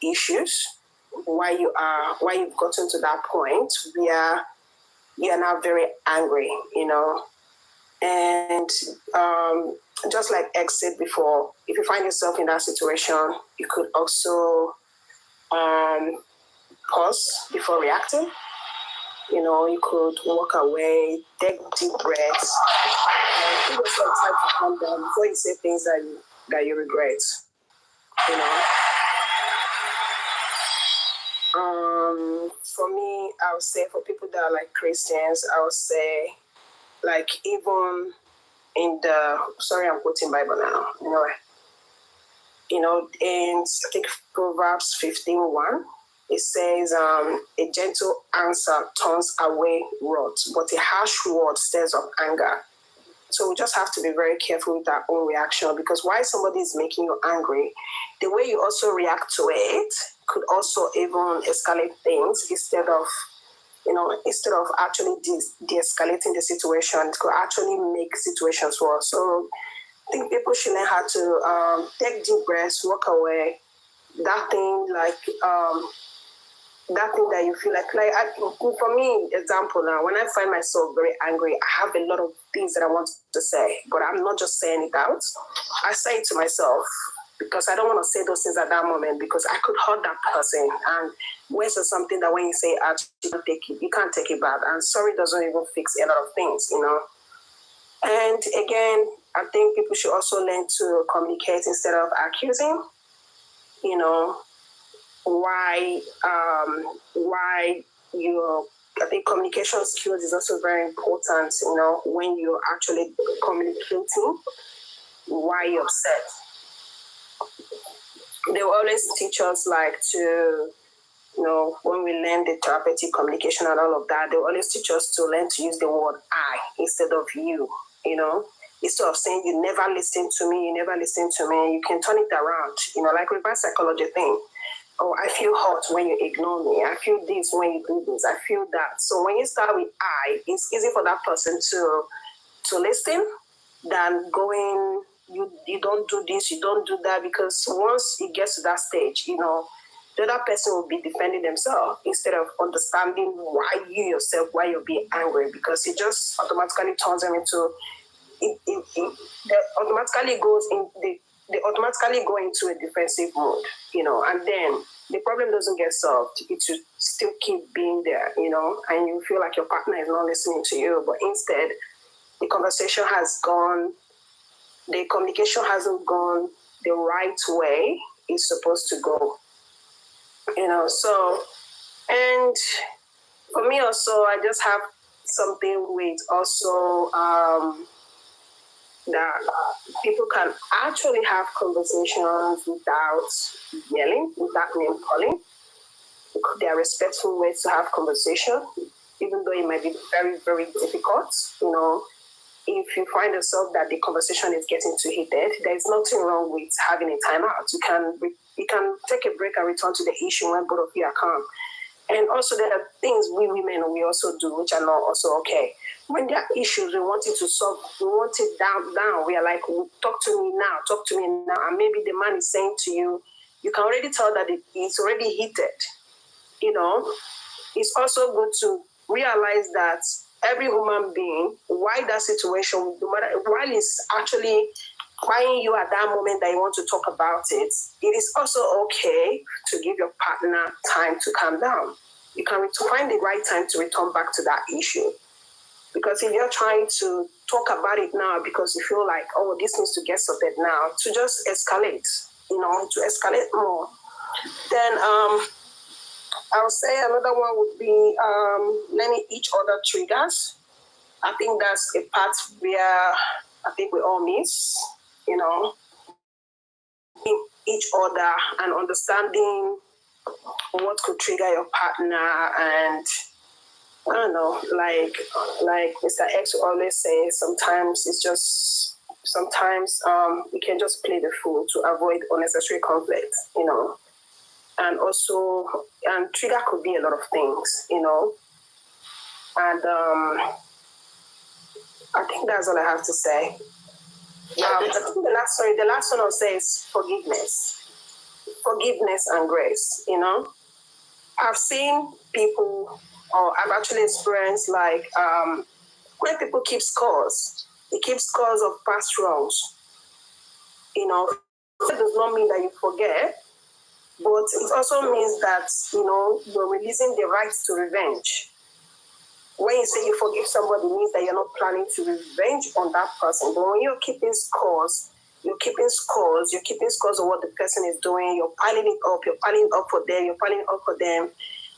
issues, why you've gotten to that point where you're now very angry, And just like X said before, if you find yourself in that situation, you could also pause before reacting. You could walk away, take deep breaths, and give yourself time to calm down before you say things that you regret. For me, I would say for people that are like Christians, I would say even in I'm quoting Bible now. In I think Proverbs 15:1, it says, a gentle answer turns away wrath, but a harsh word stirs up anger. So we just have to be very careful with our own reaction, because while somebody is making you angry, the way you also react to it could also even escalate things instead of actually de-escalating the situation. It could actually make situations worse. So I think people should learn how to take deep breaths, walk away. That thing that you feel for me, example now, when I find myself very angry, I have a lot of things that I want to say, but I'm not just saying it out. I say it to myself, because I don't want to say those things at that moment, because I could hurt that person. And words are something that when you say out, you can't take it back. And sorry doesn't even fix a lot of things, And again, I think people should also learn to communicate instead of accusing, I think communication skills is also very important, when you're actually communicating why you're upset. They will always teach us to, when we learn the therapeutic communication and all of that, they will always teach us to learn to use the word I instead of you, Instead of saying you never listen to me, you can turn it around, like reverse psychology thing. Oh, I feel hot when you ignore me. I feel this when you do this. I feel that. So when you start with I, it's easy for that person to listen than going, you don't do this, you don't do that, because once it gets to that stage, the other person will be defending themselves instead of understanding why you're being angry, because it just automatically turns them into they automatically go into a defensive mode, and then the problem doesn't get solved. It should still keep being there, and you feel like your partner is not listening to you, but instead the conversation has gone, the communication hasn't gone the right way it's supposed to go. So, and for me also, I just have something with also that people can actually have conversations without yelling, without name calling. There are respectful ways to have conversation, even though it might be very, very difficult. If you find yourself that the conversation is getting too heated, there's nothing wrong with having a timeout. You can take a break and return to the issue when both of you are calm. And also there are things we women, we also do, which are not also okay. When there are issues, we want it to solve, we want it down. We are like, talk to me now. And maybe the man is saying to you, you can already tell that it's already heated. It's also good to realize that every human being, why that situation, no matter while it's actually crying you at that moment that you want to talk about it, it is also okay to give your partner time to calm down. You can find the right time to return back to that issue. Because if you're trying to talk about it now because you feel like, oh, this needs to get sorted now, to just escalate, to escalate more. Then I would say another one would be learning each other triggers. I think that's a part where I think we all miss, each other and understanding what could trigger your partner. And I don't know, like Mr. X always says, sometimes we can just play the fool to avoid unnecessary conflict, And also, trigger could be a lot of things, And I think that's all I have to say. I think the last one I'll say is forgiveness and grace. I've seen people, or I've actually experienced when people keep scores, they keep scores of past wrongs. That does not mean that you forget, but it also means that you're releasing the right to revenge. When you say you forgive somebody, it means that you're not planning to revenge on that person. But when you're keeping scores of what the person is doing, you're piling it up for them.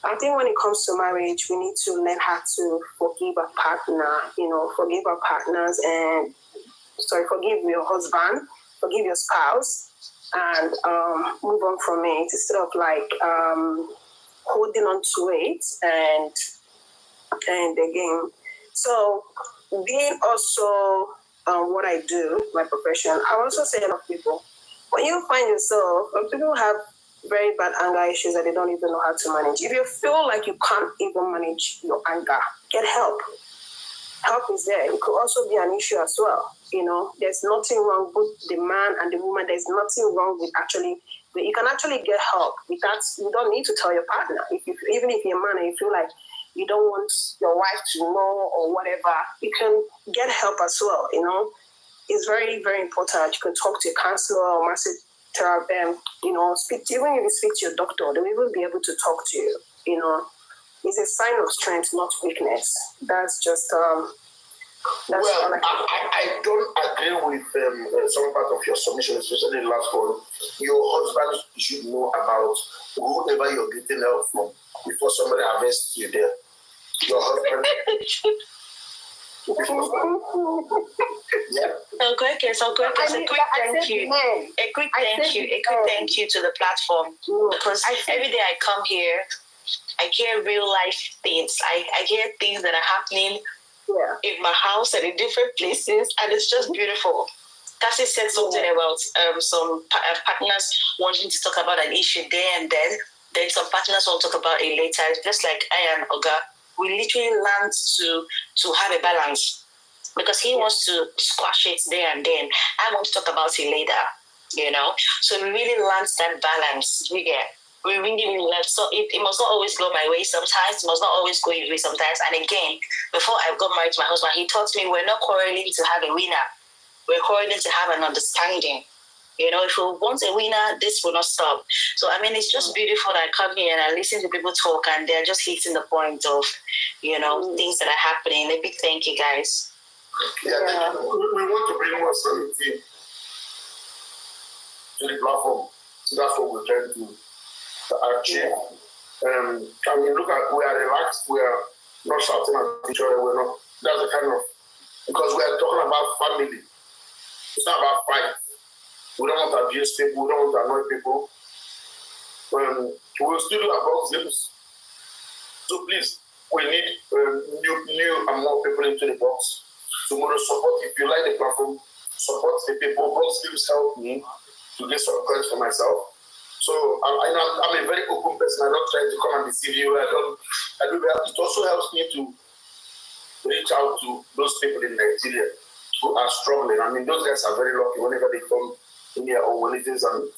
I think when it comes to marriage, we need to learn how to forgive our partner, forgive our partners and, forgive your husband, forgive your spouse, and move on from it instead of holding on to it and again. So being also what I do, my profession, I also say a lot of people, when you find yourself, people have very bad anger issues that they don't even know how to manage. If you feel like you can't even manage your anger, get help. Help is there. It could also be an issue as well. There's nothing wrong with the man and the woman. There's nothing wrong with you can actually get help. You don't need to tell your partner. Even if you're a man and you feel like you don't want your wife to know or whatever, you can get help as well, It's very, very important. You can talk to a counselor or massive therapist, even if you speak to your doctor, they'll even be able to talk to you, It's a sign of strength, not weakness. That's just, I don't agree with some part of your submission, especially the last one. Your husband should know about whoever you're getting help from before somebody arrests you there. Your husband. Yeah. A quick thank you to the platform, because every day I come here, I hear real life things. I hear things that are happening in my house and in different places, and it's just beautiful. Cassie said something about some partners wanting to talk about an issue there and then some partners will talk about it later. Just like I and Oga, we literally learned to have a balance, because he wants to squash it there and then. I want to talk about it later, So we really learned that balance. We get. we really love. So it must not always go my way sometimes. It must not always go your way sometimes. And again, before I got married to my husband, he taught me we're not quarreling to have a winner. We're quarreling to have an understanding. You know, if we want a winner, this will not stop. So, I mean, it's just beautiful that I come here and I listen to people talk and they're just hitting the point of, you know, things that are happening. A big thank you, guys. Yeah, we want to bring more sanity to the platform. That's what we're trying to achieve. I mean, look at, we are relaxed, we are not shouting at each other, we're not, that's the kind of, because we are talking about family. It's not about fight. We don't want to abuse people, we don't want to annoy people. We'll still do our box games. So please, we need new and more people into the box. Tomorrow, support, if you like the platform, support the people. Box games help me to get some coins for myself. So I'm a very open person. I'm not trying to come and deceive you. I do that. It also helps me to reach out to those people in Nigeria who are struggling. I mean, those guys are very lucky whenever they come in their own Wednesdays and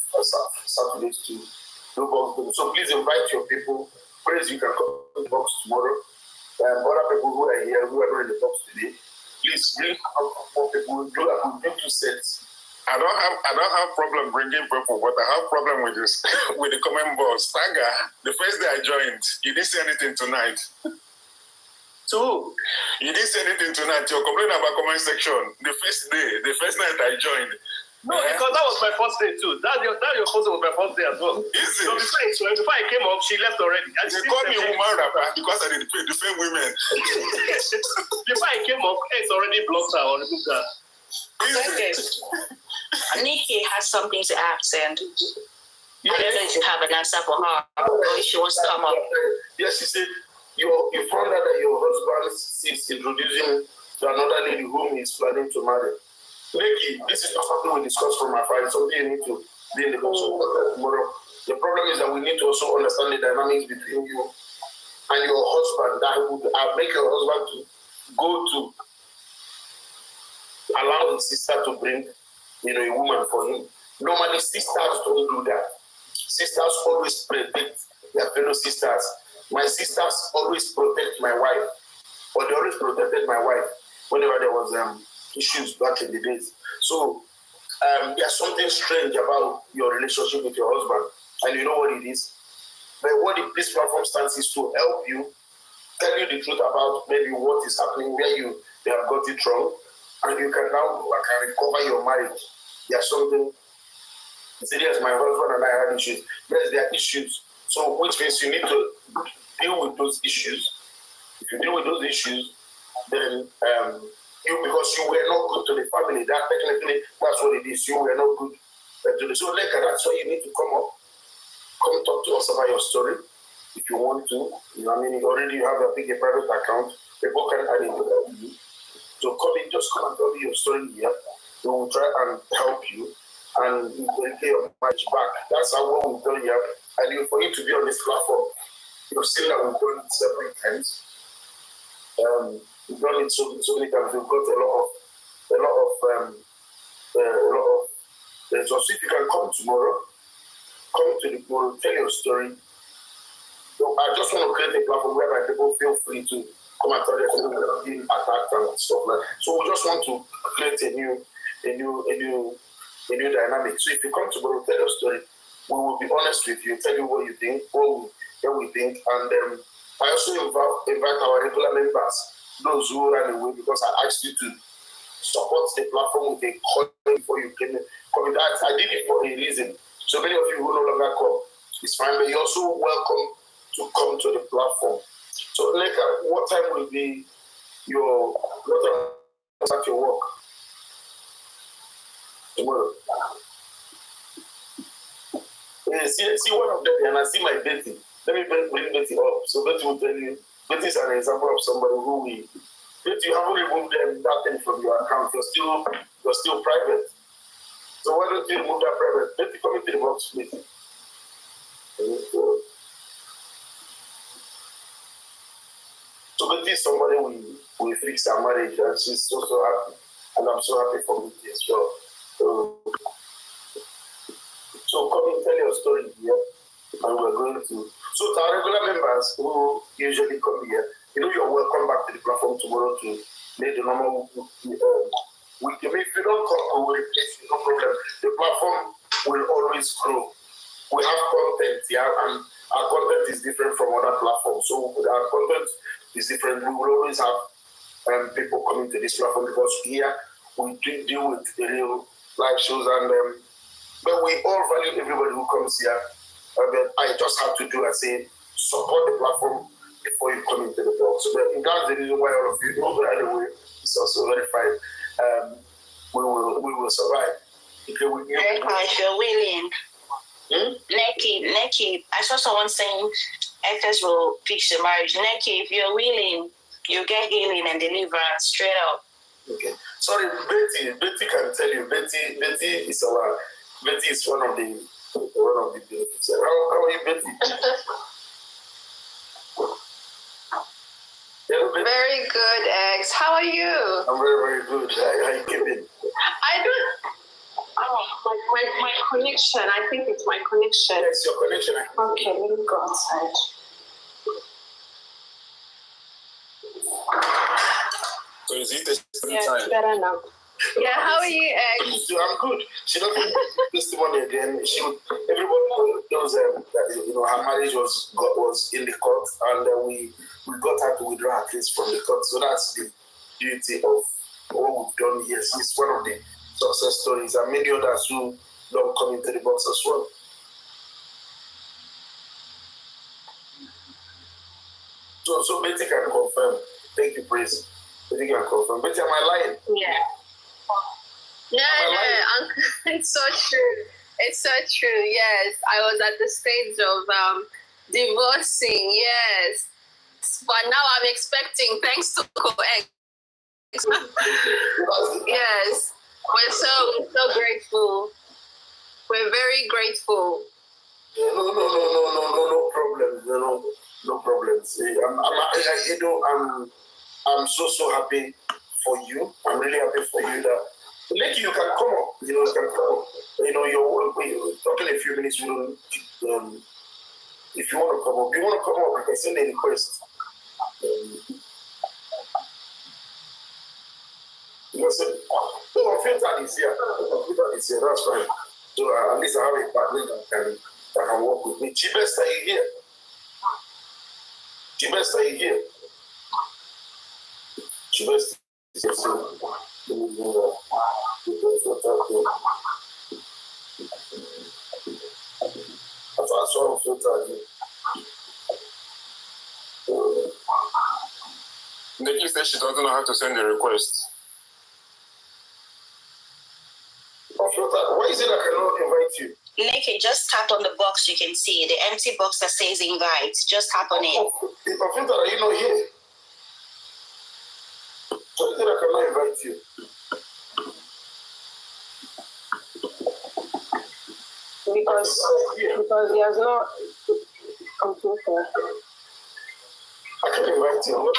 Saturdays to do box games. So please invite your people. Please, you can come to the box tomorrow. Other people who are here, who are not in the box today, please bring out more people. Do 2 sets. I don't have problem bringing people, but I have problem with this with the comment box. Saga, the first day I joined, you didn't say anything tonight. So you didn't say anything tonight. You're complaining about comment section. The first night I joined. No, because that was my first day too. That your first day was my first day as well. Is it? So before I came up, she left already. And they called me woman rapper because I didn't pay the same women. Before I came up, it's already blocked her or removed her. Nikki has something to ask, and I don't know if you have an answer for her or if she wants to come up. Yes, she said you found out that your husband is introducing to another lady whom he's planning to marry. Nikki, this is not something we discussed from our file. It's something you need to be in the box tomorrow. The problem is that we need to also understand the dynamics between you and your husband that would make your husband to go to allow his sister to bring, a woman for him. Normally, sisters don't do that. Sisters always protect their fellow sisters. My sisters always protect my wife, or they always protected my wife whenever there was issues back in the days. So there's something strange about your relationship with your husband, and you know what it is. But what this platform stands is to help you, tell you the truth about maybe what is happening, where they have got it wrong, and you can now recover your marriage. There's something. Yes, my husband and I had issues. Yes, there are issues. So which means you need to deal with those issues. If you deal with those issues, then because you were not good to the family, that technically that's what it is. You were not good to the so later. That's why you need to come talk to us about your story if you want to. Already you have a private account. People can add into that. So just come and tell me your story here. We will try and help you and you will pay your marriage back. That's how what we've done here. And for you to be on this platform, you've seen that we've done it several times. We've done it so many times. We've got a lot of so if you can come tomorrow, tell your story. So I just want to create a platform whereby people feel free to come and tell their story without being attacked and stuff like that. So we just want to create a new dynamic. So if you come tomorrow, tell your story. We will be honest with you, tell you what you think, what we think, and I also invite our regular members, those who ran away, because I asked you to support the platform with a call before you came in. I did it for a reason. So many of you who no longer come, it's fine, but you're also welcome to come to the platform. So, Neka, what time will be your work tomorrow? See one of them, and I see my Betty. Let me bring Betty up. So Betty will tell you. Betty is an example of somebody who Betty, you haven't removed that thing from your account. You're still private. So why don't you remove that private? Betty, come into the box, please. So Betty is somebody we fixed our marriage, and she's so happy, and I'm so happy for Betty as well. So come and tell your story here. and we're going to. So to our regular members who usually come here, you're welcome back to the platform tomorrow to make the normal week. If you don't come, we will replace you, no problem. The platform will always grow. We have content, and our content is different from other platforms. So our content is different. We will always have people coming to this platform because here we deal with the real live shows, and but we all value everybody who comes here. But I just have to do, I say, support the platform before you come into the box. But that's the reason why all of you know that anyway. It's also very fine. We will survive. Okay, if you're willing. Neki, I saw someone saying FS will fix your marriage. Neki, if you're willing, you get healing and deliverance straight up. Okay. Sorry, Betty can tell you. Betty is one of the benefits. How are you, Betty? Very good, X. How are you? I'm very, very good. How are you keeping? I don't. Oh, my connection. I think it's my connection. Yes, your connection. Okay, let me go outside. So is it testimony Yeah, time? better now. Yeah, how are you, X? I'm good. She doesn't give testimony again. Everybody knows that her marriage was in the court, and we got her to withdraw her case from the court. So that's the beauty of what we've done here. It's one of the success stories, and many others who don't come into the box as well. So Betty can confirm. Thank you, praise. Betty can confirm. Betty, am I lying? Yeah. No, Uncle, it's so true. It's so true. Yes, I was at the stage of divorcing. Yes, but now I'm expecting, thanks to Co-X. Yes, we're so grateful. We're very grateful. Yeah, no problems. No problems. I'm so happy for you. I'm really happy for you that. Like you can come up. You can come up. You're talking a few minutes. If you want to come up, you can send a request. You say, oh, Filter is here. That's fine. So at least I have a partner that can work with me. Cheapest are you here? Cheapest are you here? Cheapest is here. Let me do that. I saw a filter. Nikki said she doesn't know how to send a request. Why is it I cannot invite you? Nikki, just tap on the box you can see, the empty box that says invite. Just tap on it. If I feel that are you not here? Why is it I cannot invite you? Because he has not computer. I can invite you.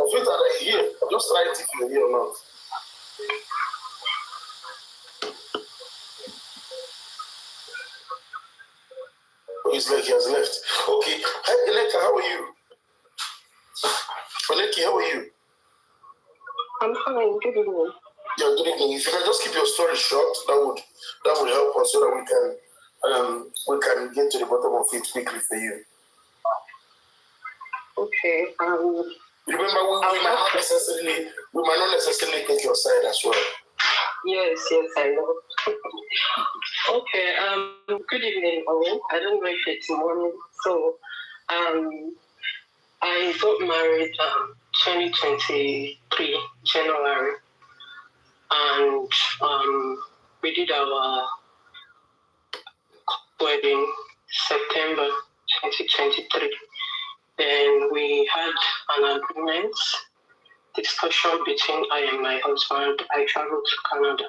I feel that are here. Just write if you're here or not. Oh, it's like he has left. Okay. Hi, Eleka, how are you? Eleki, how are you? I'm fine. Good evening. Yeah, good evening. If you can just keep your story short, that would help us so that we can get to the bottom of it quickly for you. Okay. Remember, we might not necessarily take your side as well. Yes, I know. Okay. Good evening, all. I don't know if it's morning. So, I got married 2023 January, and we did our wedding September 2023. Then we had an agreement, discussion between I and my husband. I traveled to Canada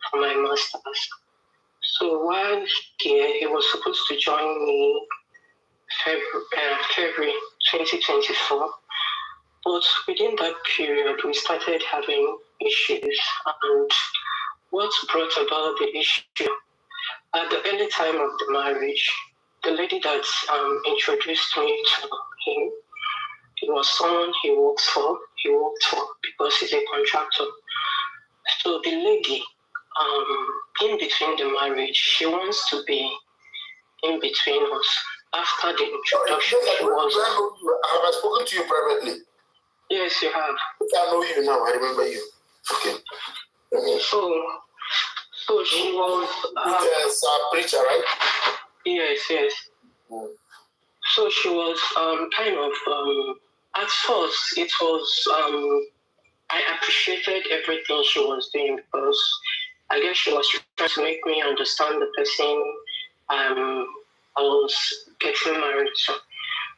for my master's. So while here, he was supposed to join me February 2024. But within that period, we started having issues, and what brought about the issue? At the early time of the marriage, the lady that introduced me to him, it was someone he worked for because he's a contractor. So the lady, in between the marriage, she wants to be in between us. After the introduction, she was... Have I spoken to you privately? Yes, you have. I know you now. I remember you. Okay. So she was... It's a preacher, right? Yes. So she was kind of... at first, it was... I appreciated everything she was doing because I guess she was trying to make me understand the person I was getting married to.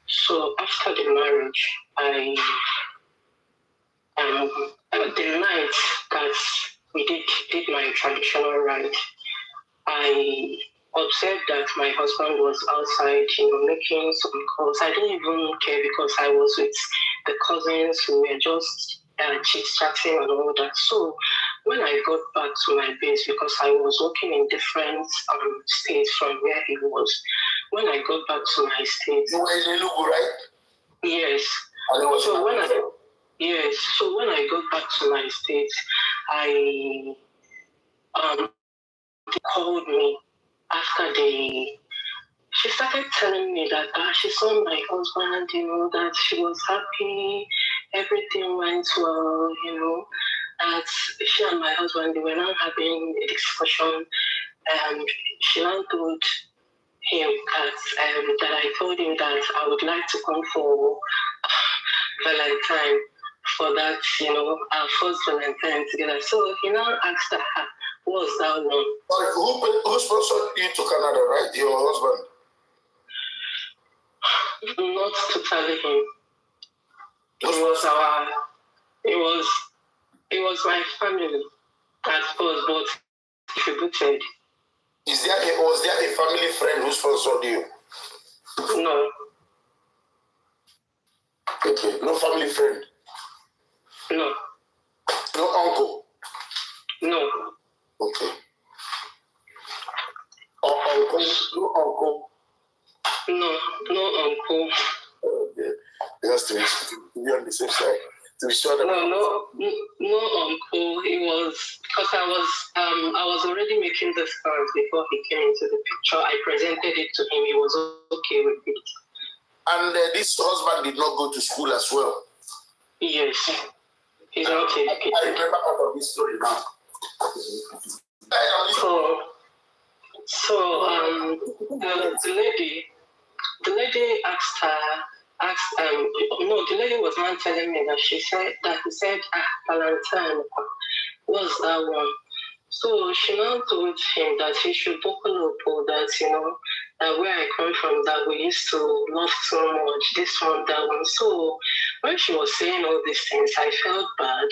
So after the marriage, the night that we did my traditional rite, I observed that my husband was outside, making some calls. I didn't even care because I was with the cousins who were just chit-chatting and all that. So when I got back to my base, because I was working in different states from where he was, when I got back to my state... You were in Enugu, right? Yes. So when I got back to my state, they called me after she started telling me that she saw my husband, that she was happy, everything went well, that she and my husband, they were now having a discussion, and she now told him that I told him that I would like to come for Valentine, for that, our first Valentine together. So he now asked her, what was that one? Who sponsored you to Canada, right? Your husband? Not totally him. It was my family at first, but contributed. Was there a family friend who sponsored you? No. Okay, no family friend? No. No uncle? No. Okay. Or uncle? No uncle? No uncle. Okay. Just to be on the safe side. To be sure that no uncle. It was because I was already making the plans before he came into the picture. I presented it to him. He was okay with it. And this husband did not go to school as well? Yes. He's not educated. I remember part of this story now. So the lady the lady was not telling me that he said, Valentine, what's that one? So she now told him that he should buckle up, or that, that where I come from, that we used to love so much, this one, that one. So when she was saying all these things, I felt bad,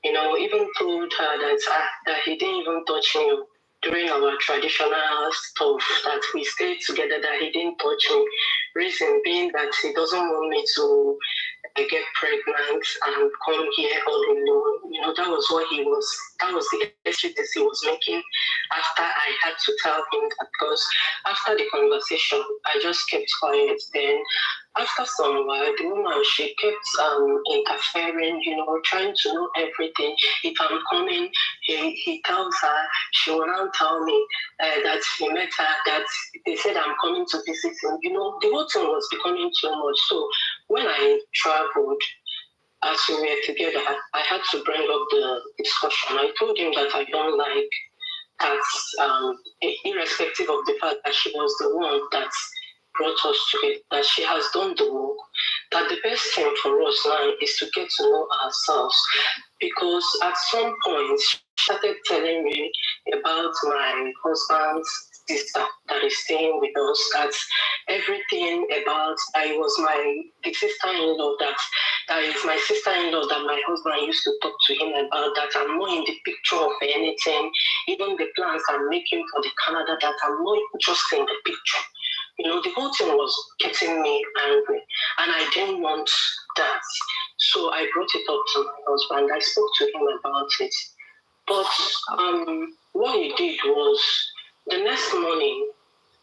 even told her that he didn't even touch me during our traditional stuff, that we stayed together, that he didn't touch me. Reason being that he doesn't want me to get pregnant and come here all alone. That was the excuses he was making after I had to tell him that, because after the conversation, I just kept quiet. Then after some while, the woman, she kept interfering, trying to know everything. If I'm coming, he tells her, she will now tell me that he met her, that they said I'm coming to visit him. The whole thing was becoming too much. So when I traveled, as we were together, I had to bring up the discussion. I told him that I don't like that, irrespective of the fact that she was the one that brought us together, that she has done the work, that the best thing for us now is to get to know ourselves. Because at some point, she started telling me about my husband's sister that is staying with us, that everything about, the sister-in-law that is my sister-in-law that my husband used to talk to him about, that I'm not in the picture of anything, even the plans I'm making for the Canada, that I'm not just in the picture. The whole thing was getting me angry, and I didn't want that. So I brought it up to my husband. I spoke to him about it. But what he did was, the next morning,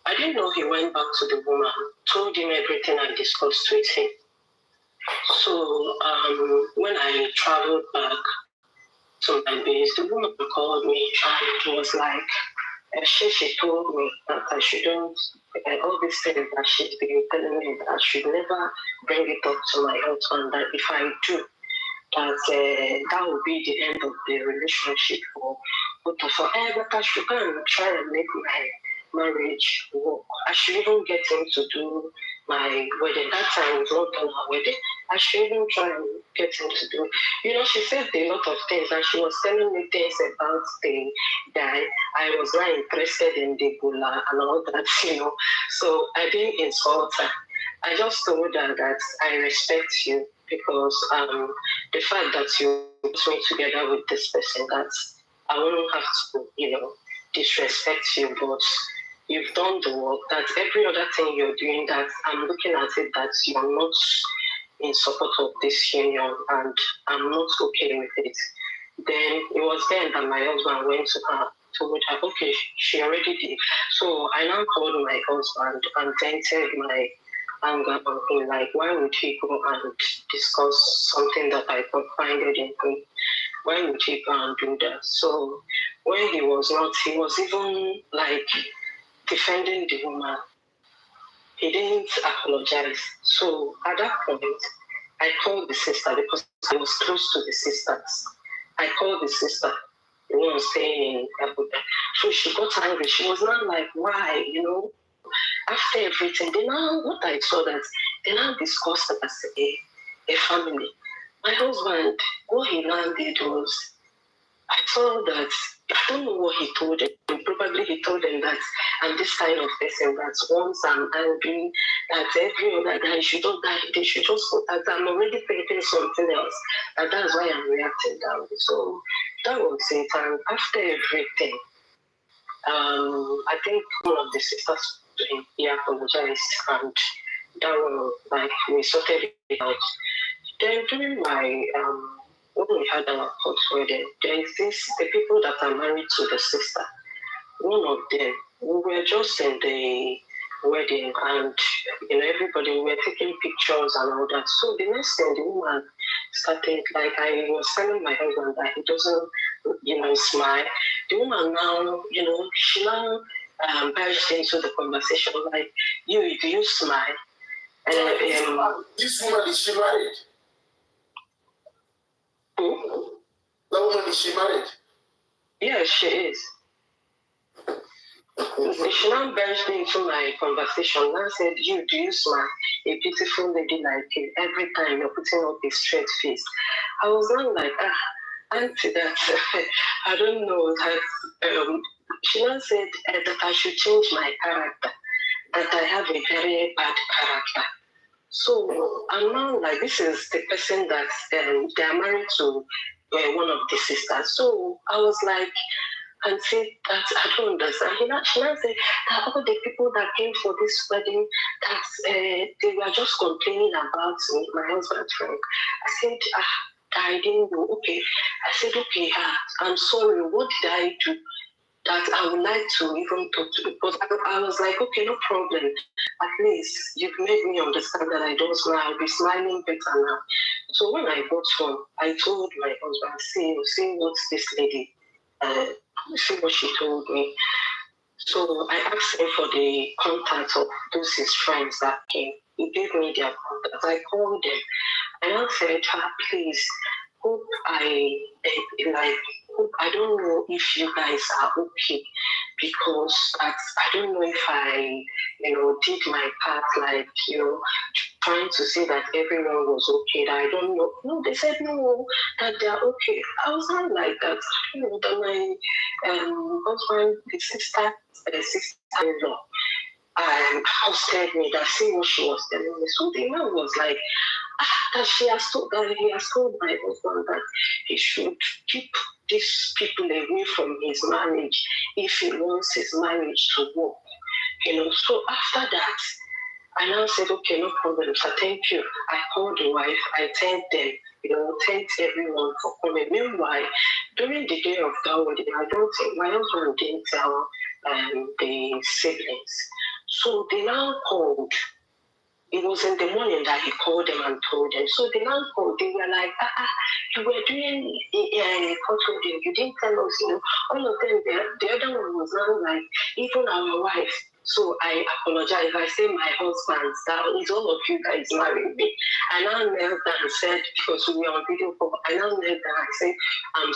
I didn't know he went back to the woman, told him everything I discussed with him. So when I traveled back to my base, the woman called me and was like, she told me that I shouldn't, all these things that she's been telling me, that I should never bring it up to my husband, that if I do, that will be the end of the relationship for both of us. But I should go and try and make my marriage work. I should even get him to do my wedding. That time was not done our wedding. I should even try and get him to do. She said a lot of things, and she was telling me things about the guy. I was not interested in the bula and all that, So I didn't insult her. I just told her that I respect you, because the fact that you put me together with this person, that I wouldn't have to, disrespect you, but you've done the work, that every other thing you're doing, that I'm looking at it that you're not in support of this union, and I'm not okay with it. Then it was then that my husband went to her, told her, okay, she already did. So I now called my husband and vented my anger on him, like, why would he go and discuss something that I confided in him? Why would he go and do that? So when he was even like defending the woman. He didn't apologize. So at that point, I called the sister, because I was close to the sisters. I called the sister, the one staying in Aduka. So she got angry. She was not like, why, After everything, what I saw that they now discussed it as a family. My husband, what he now did was, I saw that, I don't know what he told them. Probably he told them that I'm this kind of person, that once I'm angry, that every other guy should not die, they should just, that I'm already thinking something else, and that's why I'm reacting that way. So that was it. And after everything, I think one of the sisters, he apologized, and that one, like, we sorted it out. Then during my, when we had our court wedding, there is the people that are married to the sister. One of them, we were just in the wedding, and everybody, we were taking pictures and all that. So the next thing, the woman started, like, I was telling my husband that he doesn't, smile. The woman now, she now barged into the conversation, like, do you smile? This woman, is she married? Who? That woman, is she married? Yes, she is. She now barged into my conversation and said, do you smile? A beautiful lady like you, every time you're putting up a straight face. I was not like, auntie, that I don't know that. She now said that I should change my character, that I have a very bad character. So I'm now like, this is the person that they are married to one of the sisters. So I was like, and said that I don't understand. She now said that all the people that came for this wedding, that they were just complaining about me, my husband's friend. I said, I didn't know. Okay. I said, okay, I'm sorry. What did I do that I would like to even talk to you? But I was like, okay, no problem. At least you've made me understand that I don't smile. I'll be smiling better now. So when I got home, I told my husband, see what this lady, see what she told me. So I asked him for the contact of those his friends that came. He gave me their contact. I called them and I said, please, hope I don't know if you guys are okay, because I don't know if I, did my part, like, trying to say that everyone was okay, that I don't know. No, they said no, that they are okay. I was not like that. That my husband, the sister-in-law, ousted me, that see what she was telling me. So the man was like, that he has told my husband that he should keep these people away from his marriage if he wants his marriage to work. So after that, I now said, okay, no problem, sir, thank you. I called the wife, I thanked them, thank everyone for coming. Meanwhile, during the day of that wedding, I don't think my husband didn't tell the siblings. So they now called. It was in the morning that he called them and told them. So they now called. They were like, you were doing a court wedding. You didn't tell us, All of them, the other one was now like, even our wife. So I apologize. I say my husband, that is all of you guys married me. I now knelt down and said, because we were on video call, I now knelt down and said, I'm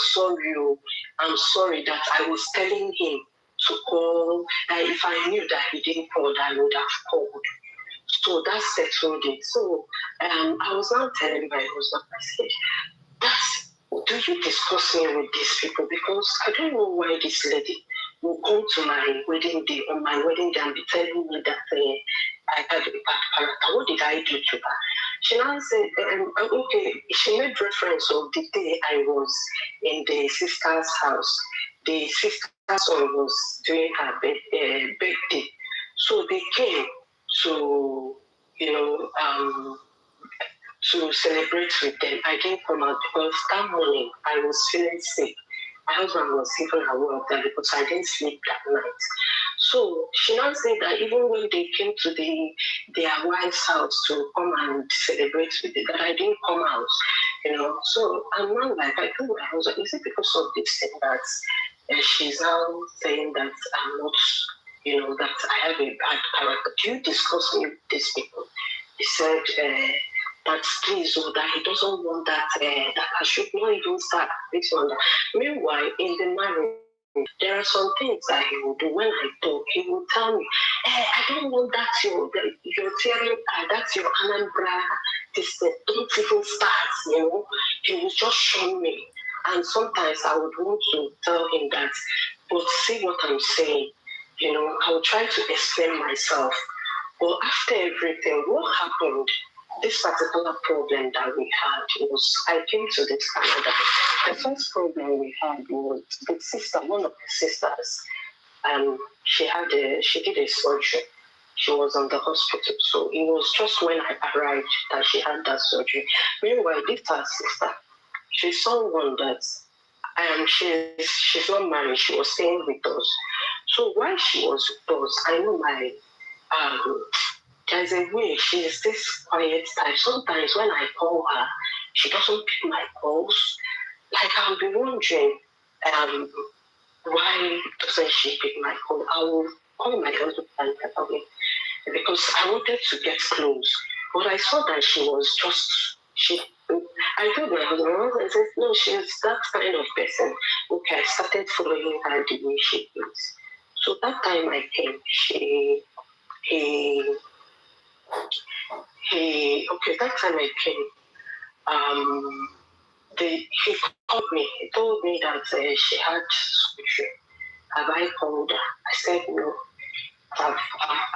sorry that I was telling him to call. If I knew that he didn't call, I would have called. So that settled it. So I was now telling my husband, I said, do you discuss me with these people? Because I don't know why this lady will come to my wedding day, on my wedding day, and be telling me that I had a bad character. What did I do to her? She now said, okay, she made reference of the day I was in the sister's house. The sister's son was doing her birthday. So they came to, to celebrate with them. I didn't come out because that morning I was feeling sick. My husband was even aware of that because I didn't sleep that night. So she now said that even when they came to their wife's house to come and celebrate with them, that I didn't come out, So I'm now like, I told my husband, is it because of this thing that she's now saying that I'm not, that I have a bad character? Do you discuss me with these people? He said, that please, that he doesn't want that, that I should not even start this one. Meanwhile, in the marriage, there are some things that he will do. When I talk, he will tell me, I don't want that you're tearing, that's your Anambra, this don't even start, He will just show me. And sometimes I would want to tell him that, but see what I'm saying, I will try to explain myself. But after everything, what happened? This particular problem that we had was, I came to this Canada. The first problem we had was the sister, one of the sisters, she did a surgery. She was in the hospital. So it was just when I arrived that she had that surgery. Meanwhile, this her sister, she's someone that she's not married. She was staying with us. So while she was with us, I know my there's a way, she's this quiet type. Sometimes when I call her, she doesn't pick my calls. Like I'll be wondering, why doesn't she pick my call? I will call my husband and tell him because I wanted to get close. But I saw that she was just, I told my husband, I said, no, she's that kind of person. Okay, I started following her the way she is. So that time I came, that time I came, he called me. He told me that she had surgery. Have I called her? I said no. I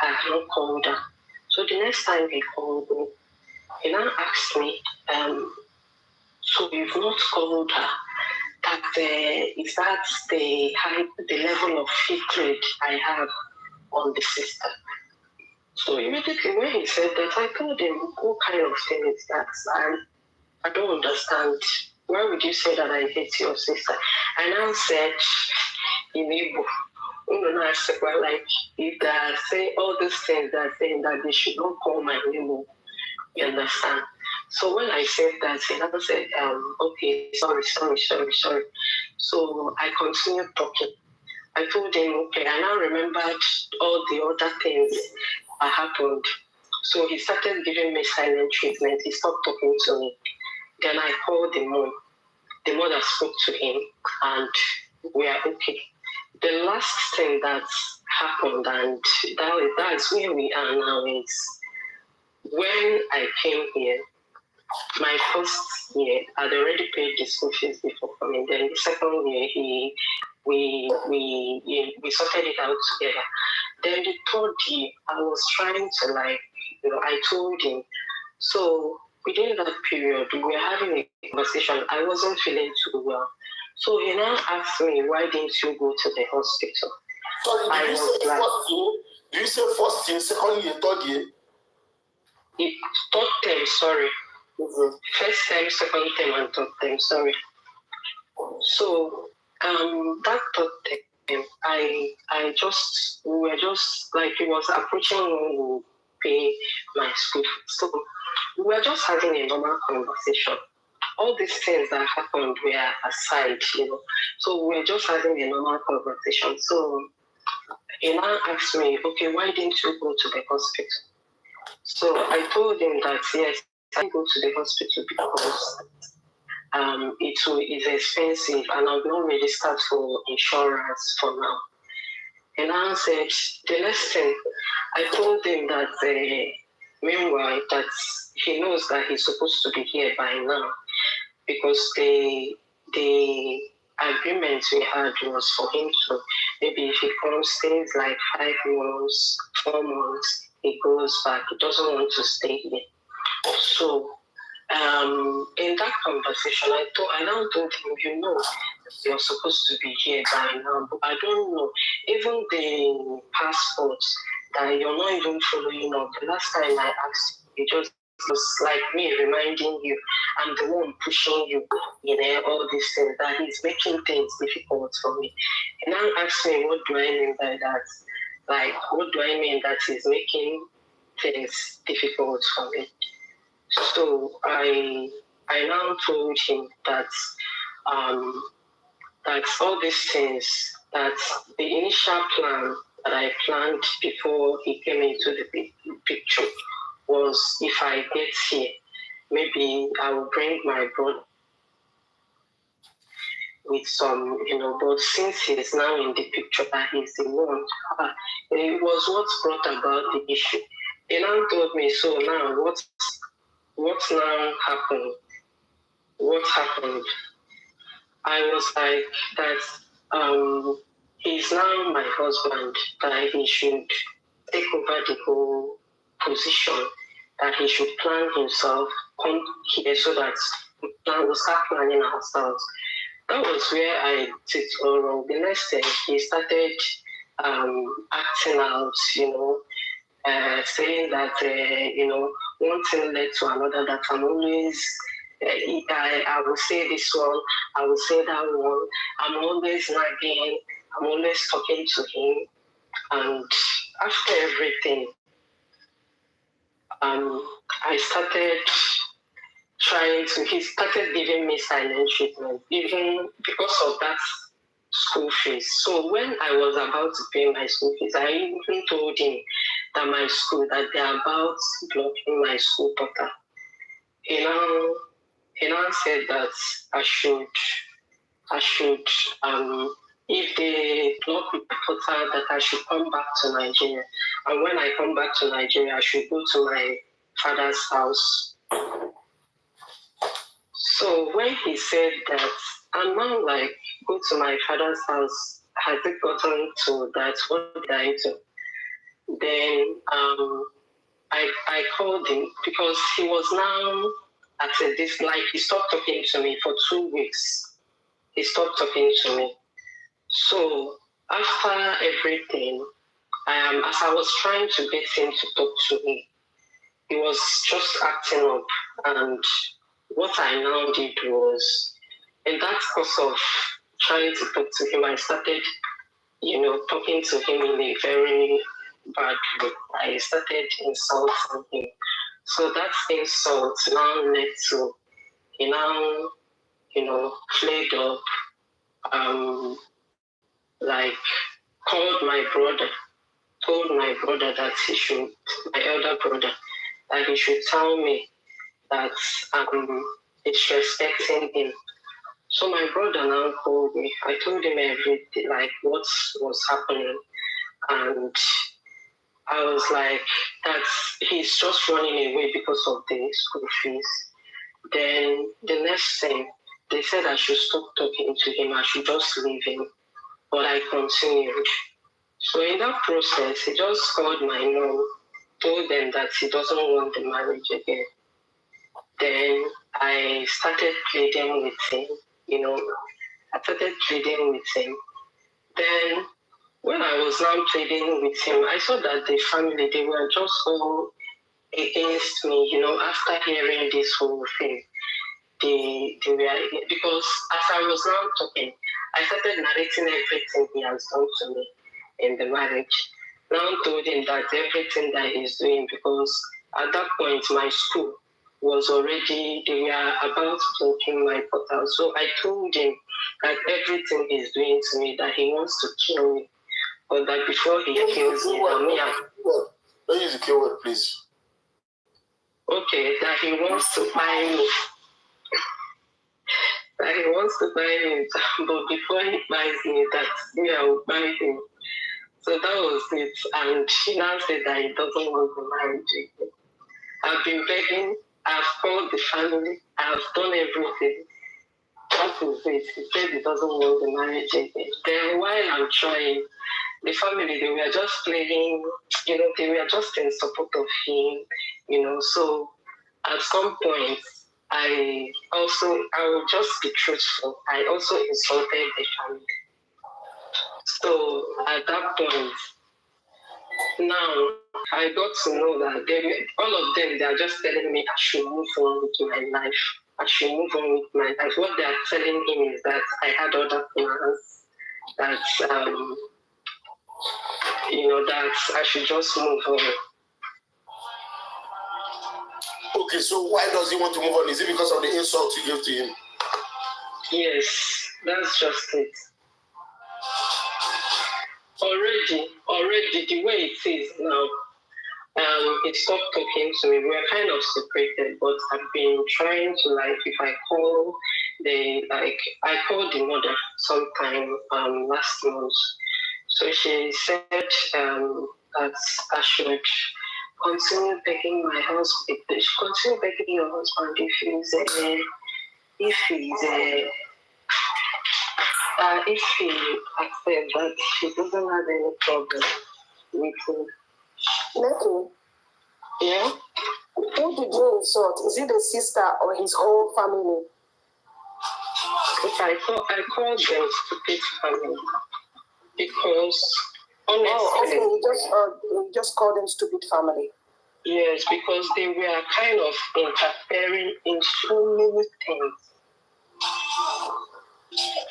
have not called her. So the next time he called me, he now asked me, so you've not called her? That is that the level of hatred I have on the sister? So immediately when he said that, I told him, what kind of thing is that? I don't understand. Why would you say that I hate your sister? And I said, in Igbo, I said, well, like, if they say all these things, they're saying that they should not call my name, you understand? So when I said that, he never said, okay, sorry. So I continued talking. I told him, okay, I now remembered all the other things that happened. So he started giving me silent treatment. He stopped talking to me. Then I called the mom. The mother spoke to him, and we are okay. The last thing that happened, and that is where we are now, is when I came here, my first year, I'd already paid the school fees before coming. Then the second year, we sorted it out together. Then the third year, I was trying to I told him. So within that period, we were having a conversation. I wasn't feeling too well. So he now asked me, why didn't you go to the hospital? Sorry, did you say first year, second year, third year? Third term, sorry. First time, second time, and third time. Sorry. So that third time, we were just like it was approaching when we pay my school fees. So we were just having a normal conversation. All these things that happened were aside, So we were just having a normal conversation. So he now asked me, okay, why didn't you go to the hospital? So I told him that yes, I go to the hospital because it is expensive and I've not registered for insurance for now. And I said, the next thing, I told him that meanwhile that he knows that he's supposed to be here by now because the agreement we had was for him to, maybe if he comes, stays like 5 months, 4 months, he goes back. He doesn't want to stay here. So in that conversation, I now told him, you're supposed to be here by now, but I don't know. Even the passport that you're not even following up. The last time I asked you, it just was like me reminding you, I'm the one pushing you, all these things, that he's making things difficult for me. And now ask me, what do I mean by that? Like, what do I mean that he's making things difficult for me? So I now told him that that all these things, that the initial plan that I planned before he came into the picture was, if I get here, maybe I will bring my brother with some, but since he's now in the picture that he's the one, it was what brought about the issue. He now told me, so now what now happened? What happened? I was like, that he's now my husband, that he should take over the whole position, that he should plan himself, come here so that we'll start planning ourselves. That was where I did all wrong. The next thing, he started acting out, saying that, one thing led to another, that I'm always, I will say this one, I will say that one, I'm always nagging, I'm always talking to him. And after everything, I started he started giving me silent treatment, even because of that school fees. So when I was about to pay my school fees, I even told him that my school, that they're about blocking my school portal. He now said that I should, if they block my portal, that I should come back to Nigeria. And when I come back to Nigeria, I should go to my father's house. So when he said that, I'm now like, go to my father's house, has it gotten to that? What did I do? Then I called him because he was now at this, like, he stopped talking to me for 2 weeks. He stopped talking to me. So after everything, as I was trying to get him to talk to me, he was just acting up. And what I now did was, in that course of trying to talk to him, I started, talking to him in a very bad way. I started insulting him. So that insult now led to, he now, played up, like, called my brother, told my brother that he should, my elder brother, that he should tell me that it's respecting him. So my brother now called me. I told him everything, like what was happening. And I was like, that he's just running away because of the school fees. Then the next thing, they said I should stop talking to him. I should just leave him. But I continued. So in that process, he just called my mom, told them that he doesn't want the marriage again. Then I started pleading with him, I started pleading with him. Then when I was now pleading with him, I saw that the family, they were just all, against me, after hearing this whole thing. They were, because as I was now talking, I started narrating everything he has done to me in the marriage. Now told him that everything that he's doing, because at that point my school was already, they were about to open my portal. So I told him that everything he's doing to me, that he wants to kill me. But that before he kills me, don't use the keyword, please. Okay, that he wants to buy me. That he wants to buy me, but before he buys me, that me, I will buy him. So that was it. And he now said that he doesn't want the marriage again. I've been begging, I've called the family, I've done everything. That is it. He said he doesn't want the marriage again. Then while I'm trying, the family, they were just playing, they were just in support of him, so at some point, I will just be truthful. I also insulted the family. So at that point, now I got to know that all of them, they are just telling me I should move on with my life. I should move on with my life. What they are telling him is that I had other plans, that that I should just move on. Okay, so why does he want to move on? Is it because of the insult you gave to him? Yes, that's just it. Already, the way it is now, it stopped talking to me. We're kind of separated, but I've been trying to, if I call I called the mother sometime last month. So she said that I should continue begging my husband. Continue begging your husband if he accepts that she doesn't have any problem with him. Neko, yeah? Who did you insult? Is it the sister or his whole family? I called them stupid family because honestly, you just called them stupid family. Yes, because they were kind of interfering in so many things.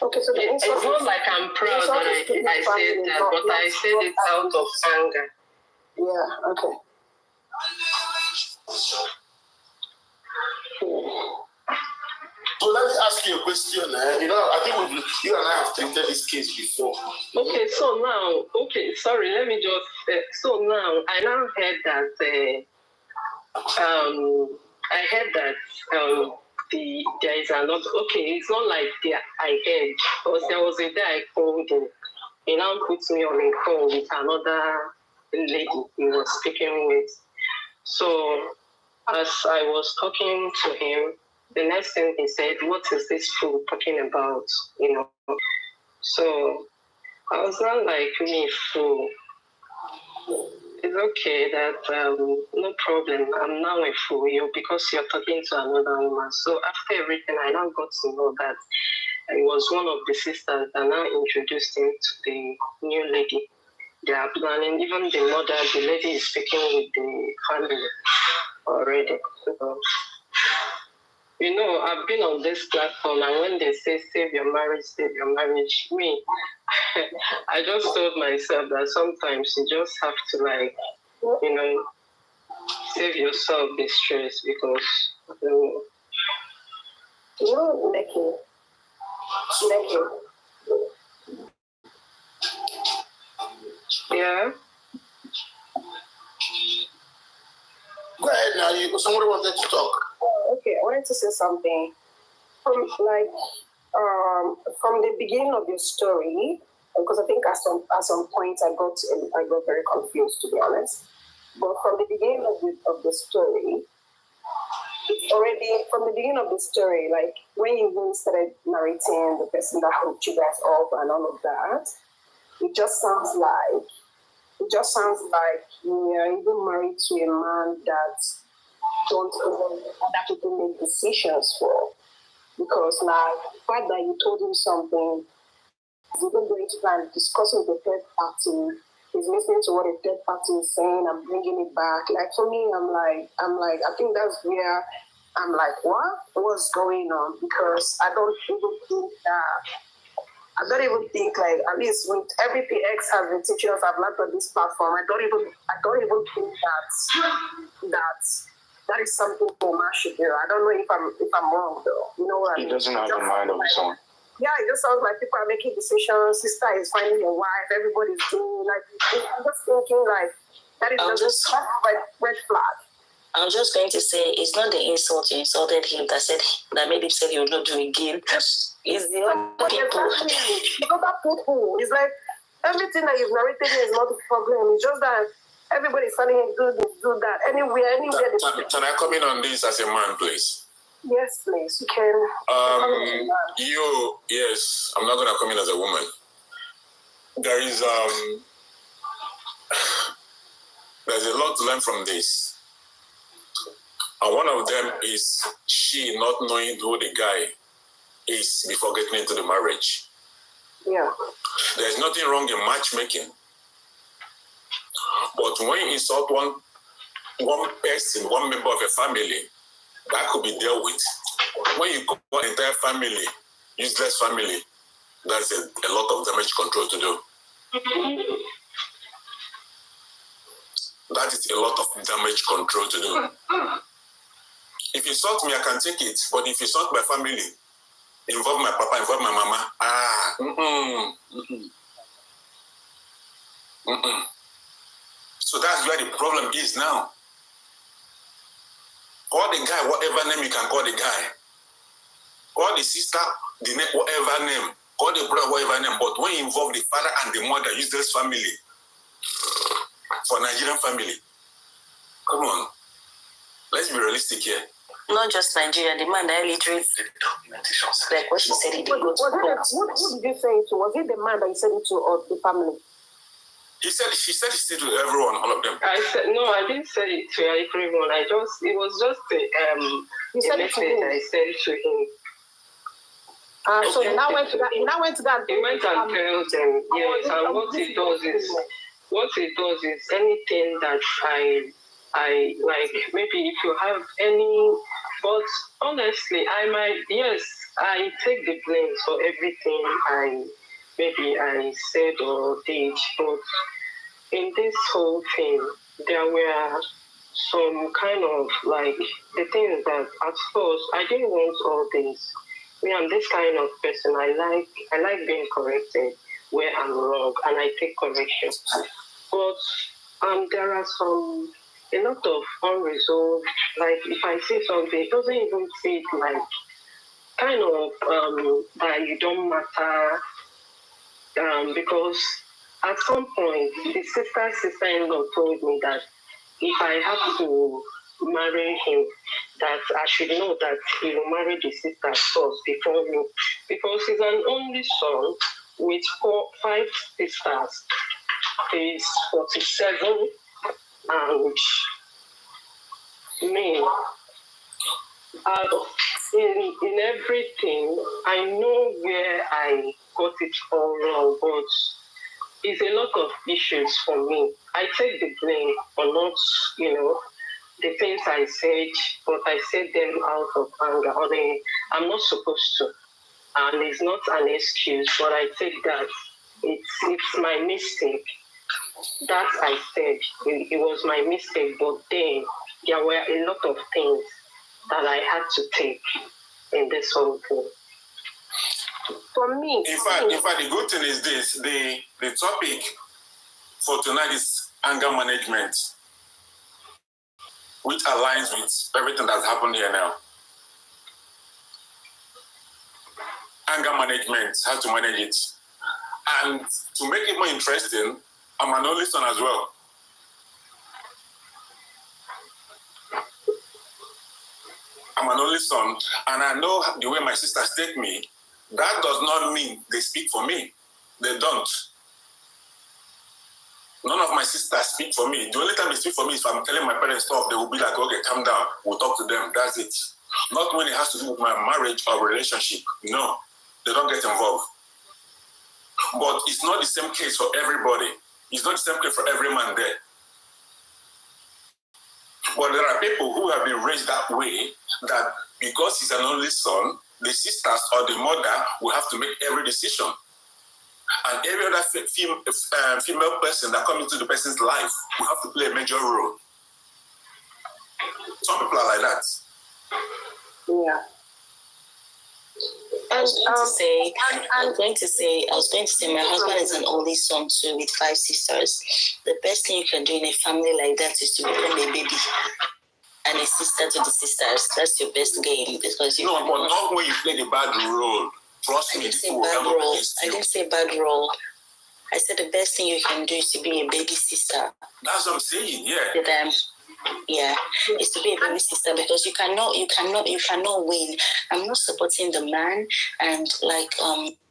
Okay, so it's not like I'm proud that I said that, but I said it out of anger. Yeah, okay. So let me ask you a question. I think you and I have treated this case before. Okay, so now, let me just. So now, I now heard that. I heard that there is a lot. Okay, it's not like I heard, because there was a day I called him. He now puts me on a call with another lady he was speaking with. So as I was talking to him, the next thing he said, "What is this fool talking about?" So I was not like, "Me fool. It's okay that no problem. I'm now a fool because you're talking to another woman." So after everything, I now got to know that it was one of the sisters that now introduced him to the new lady. They are planning, even the mother, the lady is speaking with the family already. So, I've been on this platform, and when they say save your marriage, me, I just told myself that sometimes you just have to save yourself the stress, because Neki. Yeah. Go ahead now. Somebody wanted to talk. Okay, I wanted to say something. From the beginning of your story, because I think at some point I got very confused, to be honest. But from the beginning of the story, it's already from the beginning of the story, like when you even started narrating the person that hooked you guys up and all of that, it just sounds like you're even married to a man that don't even other people make decisions for. Because the fact that you told him something, he's even going to try and discuss with the third party is listening to what a third party is saying and bringing it back. Like for me, I'm like, I think that's where I'm like, what's going on? Because I don't even think like, at least with everything X has been teaching us, I've learned on this platform. I don't even think that is something Oma should do. I don't know if I'm wrong though. You know what I mean? He doesn't have a mind of his own. Yeah, it just sounds like people are making decisions. Sister is finding a wife. Everybody's doing like. I'm just thinking like that is just red flag. I was just going to say, it's not the insult you insulted him that made him say he would not do again. It's the other people. It's other people. It's like everything that you've narrated here is not the problem. It's just that everybody's telling him do this, do that. Anywhere. Can I come in on this as a man, please? Yes, please. You can. Yes, I'm not gonna come in as a woman. There is there's a lot to learn from this. And one of them is she not knowing who the guy is before getting into the marriage. Yeah. There's nothing wrong in matchmaking. But when you insult one person, one member of a family, that could be dealt with. When you call an entire family, useless family, that's a lot of damage control to do. That is a lot of damage control to do. If you insult me, I can take it. But if you insult my family, involve my papa, involve my mama, So that's where the problem is now. Call the guy whatever name you can call the guy. Call the sister the name, whatever name. Call the brother whatever name. But when you involve the father and the mother, useless family, for Nigerian family, come on. Let's be realistic here. Not just Nigeria, the man that literally like what she said, he did go to court. Who did you say it to? Was it the man that you said it to or the family? She said it to everyone, all of them. I didn't say it to everyone. It was just a message I sent to him. So he now went to that. He went and told them. Yes, and what he does is anything that I like. Maybe if you have any, but honestly, I take the blame for everything I said or did, but in this whole thing, there were some kind of like the things that at first I didn't want all this. I'm this kind of person. I like being corrected where I'm wrong, and I take correction. But there are a lot of unresolved. Like if I say something, it doesn't even feel like kind of that you don't matter. Because at some point, the sister-in-law told me that if I have to marry him, that I should know that he will marry the sister first before me. Because he's an only son with 5 sisters. He's 47 and me. In everything, I know where I got it all wrong, but it's a lot of issues for me. I take the blame for not, the things I said, but I said them out of anger. I'm not supposed to. And it's not an excuse, but I take that. It's my mistake. That I said, it was my mistake, but then there were a lot of things that I had to take in this whole thing. For me, in fact, the good thing is this: the topic for tonight is anger management, which aligns with everything that's happened here now. Anger management, how to manage it, and to make it more interesting, I'm an only son as well. I'm an only son, and I know the way my sisters take me. That does not mean they speak for me. They don't. None of my sisters speak for me. The only time they speak for me is if I'm telling my parents stuff, they will be like, okay, calm down. We'll talk to them. That's it. Not when it has to do with my marriage or relationship. No, they don't get involved. But it's not the same case for everybody. It's not the same place for every man there. But there are people who have been raised that way, that because he's an only son, the sisters or the mother will have to make every decision. And every other female person that comes into the person's life will have to play a major role. Some people are like that. Yeah. I was going to say, my husband is an only son too with 5 sisters. The best thing you can do in a family like that is to become a baby and a sister to the sisters. That's your best game, because you. No, but not when you play the bad role. Trust me. I didn't say bad role. I said the best thing you can do is to be a baby sister. That's what I'm saying. Yeah. To them. Yeah, it's to be a baby sister, because you cannot win. I'm not supporting the man, and like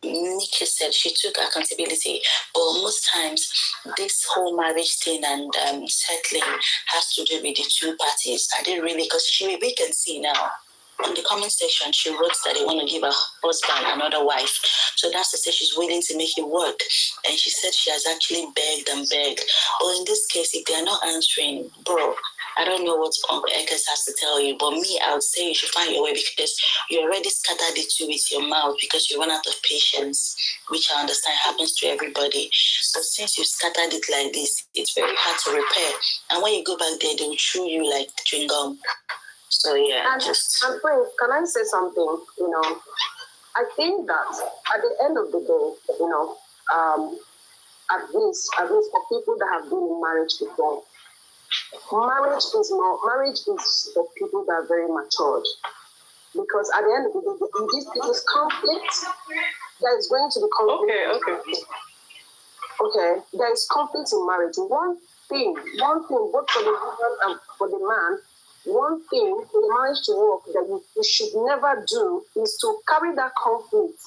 Nikki said, she took accountability. But most times, this whole marriage thing and settling has to do with the 2 parties. I didn't really, because we can see now. In the comment section, she wrote that they want to give her husband another wife. So that's to say she's willing to make it work. And she said she has actually begged and begged. But in this case, if they're not answering, bro, I don't know what Uncle Eckers has to tell you, but me, I would say you should find your way, because you already scattered the 2 with your mouth because you run out of patience, which I understand happens to everybody. But since you scattered it like this, it's very hard to repair. And when you go back there, they will chew you like chewing gum. So yeah, and Prince, can I say something? You know, I think that at the end of the day, you know, at least for people that have been in marriage before, marriage is for people that are very matured. Because at the end of the day, in this conflict, there is going to be conflict. Okay, there is conflict in marriage. One thing, both for the woman and for the man. One thing for the marriage to work that you should never do is to carry that conflict.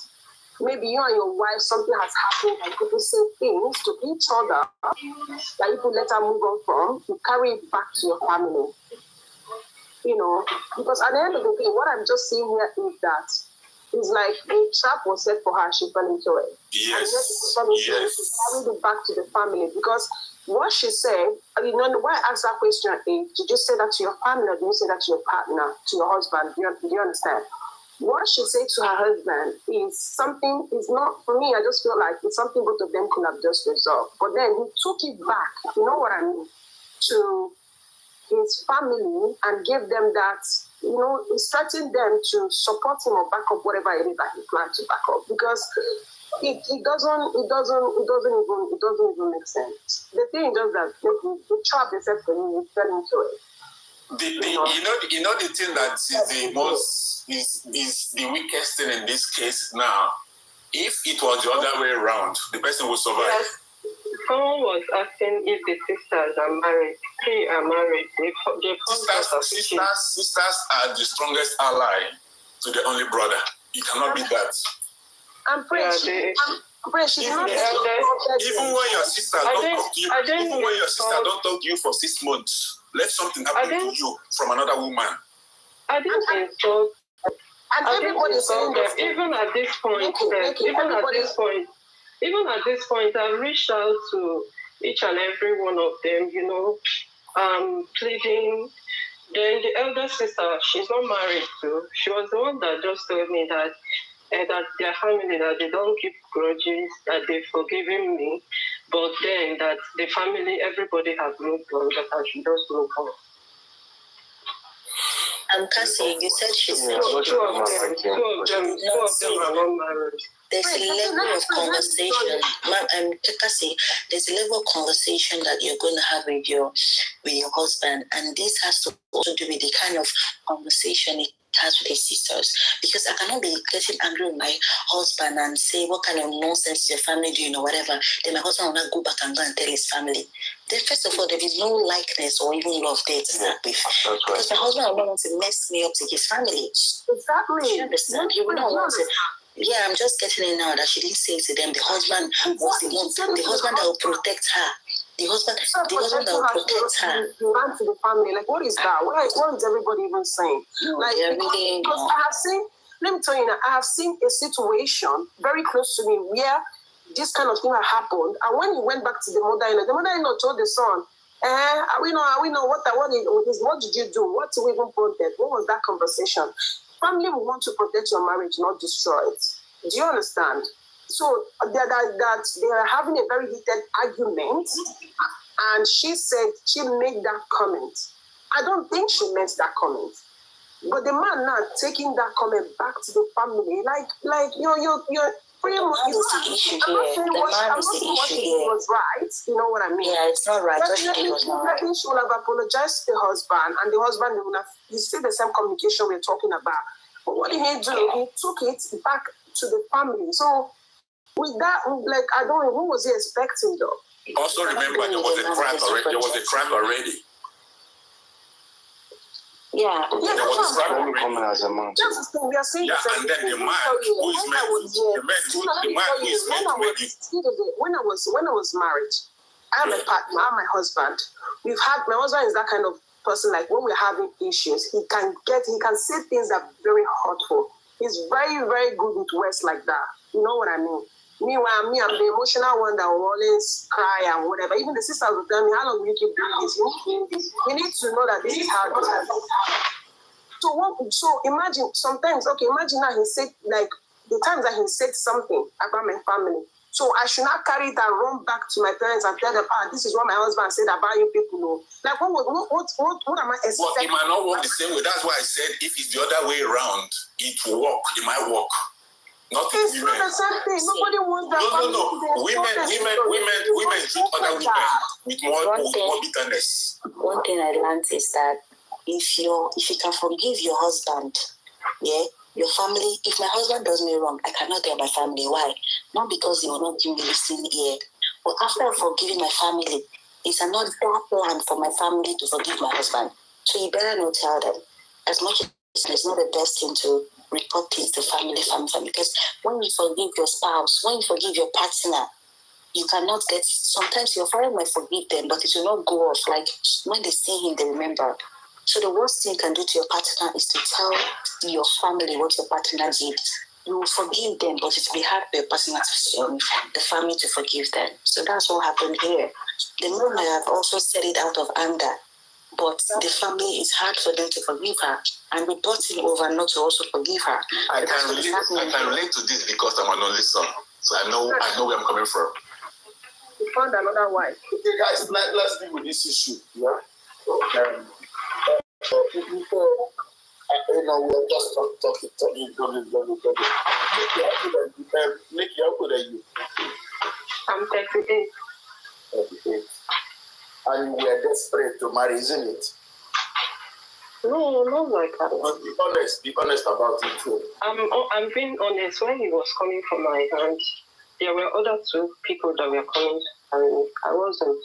Maybe you and your wife, something has happened, and people say things to each other that you could let her move on from. You carry it back to your family. You know, because at the end of the day, what I'm just saying here is that it's like a trap was set for her, she fell into it. Yes. And yet, she carried it back to the family, because what she said, you know, why I asked that question is, did you say that to your family, or did you say that to your partner, to your husband? Do you understand? What she said to her husband is something, is not, for me, I just feel like it's something both of them could have just resolved. But then he took it back, you know what I mean, to his family and gave them that, you know, instructing them to support him or back up whatever it is that he planned to back up. Because it doesn't even make sense. The thing is just that the trap they set for him, he fell into it. You know the thing that is the most is the weakest thing in this case now. If it was the other way around, the person would survive. Yes. Someone was asking if the sisters are married. 3 are married. Sisters are the strongest ally to the only brother. You cannot beat that. I'm pretty she's not even when your sister don't talk to you, even when your sister don't talk to you for 6 months, let something happen to you from another woman. I didn't insult. And everybody saying that even at this point, even at this point, I've reached out to each and every one of them, you know, pleading. Then the elder sister, she's not married to. She was the one that just told me that their family, that they don't keep grudges, that they've forgiven me, but then that the family, everybody has moved on, that I should just move on. Cassie, you said she said two of them are not married. There's a level of conversation, Cassie. There's a level of conversation that you're going to have with your husband, and this has to also do with the kind of conversation it has with his sisters. Because I cannot be getting angry with my husband and say what kind of nonsense is your family doing or whatever. Then my husband will not go back and go and tell his family. Then first of all, there is no likeness or even love there to start with. Because my husband will not want to mess me up to his family. Exactly. You understand? He will not want to. Yeah, I'm just getting it now that she didn't say it to them. The husband was the one, the husband that will protect her. The husband that will protect her. Run to the family. Like, what is that? What is everybody even saying? Like, because I have seen, let me tell you now, I have seen a situation very close to me where this kind of thing had happened. And when he went back to the mother-in-law told the son, we know what did you do? What do we even protect? What was that conversation? Family will want to protect your marriage, not destroy it. Do you understand? So they are having a very heated argument, and she said she made that comment. I don't think she meant that comment. But the man now taking that comment back to the family, like you're pretty much. I'm not saying what she did was right. You know what I mean? Yeah, it's not right. Definitely, she would have apologized to the husband, and the husband would have. You see the same communication we're talking about. But what did he do? He took it back to the family. So with that, like, I don't know, who was he expecting though? Also remember, there was a crack already. Yeah, there was a crack already. Coming as a man. That's the thing. We are seeing and then the man who is meant when I was married, I have a partner, I have my husband. My husband is that kind of person, like when we're having issues, he can say things that are very hurtful. He's very, very good with words like that. You know what I mean? Meanwhile, I'm the emotional one that will always cry and whatever. Even the sisters will tell me, how long will you keep doing this? You need to know that this is how it is. So imagine sometimes, imagine that he said, like, the times that he said something about my family. So I should not carry it and run back to my parents and tell them, this is what my husband said about you people. No. Like, what am I expecting? But it might not work the same way. That's why I said if it's the other way around, it will work. It might work. It's not the same thing. Nobody wants that. No. Women treat other women with more bitterness. One thing I learned is that if you can forgive your husband, your family, if my husband does me wrong, I cannot tell my family. Why? Not because he will not give me listening ear. But after forgiving my family, it's another plan for my family to forgive my husband. So you better not tell them. As much as it's not the best thing to report things to family. Because when you forgive your spouse, when you forgive your partner, you cannot get, sometimes your father might forgive them, but it will not go off. Like when they see him, they remember. So the worst thing you can do to your partner is to tell your family what your partner did. You will forgive them, but it will be hard for your partner the family to forgive them. So that's what happened here. The mom might have also said it out of anger, but the family, it's hard for them to forgive her, and we brought him over not to also forgive her. I can relate to this because I'm an only son, so I know where I'm coming from. You found another wife. Okay, guys, let's deal with this issue. Yeah. We're just talking. Nick, how old are you? I'm 38. 38. And we are desperate to marry, isn't it? No, not like that. Be honest about it too. I'm being honest. When he was coming from my hand, there were other two people that were coming, and I wasn't.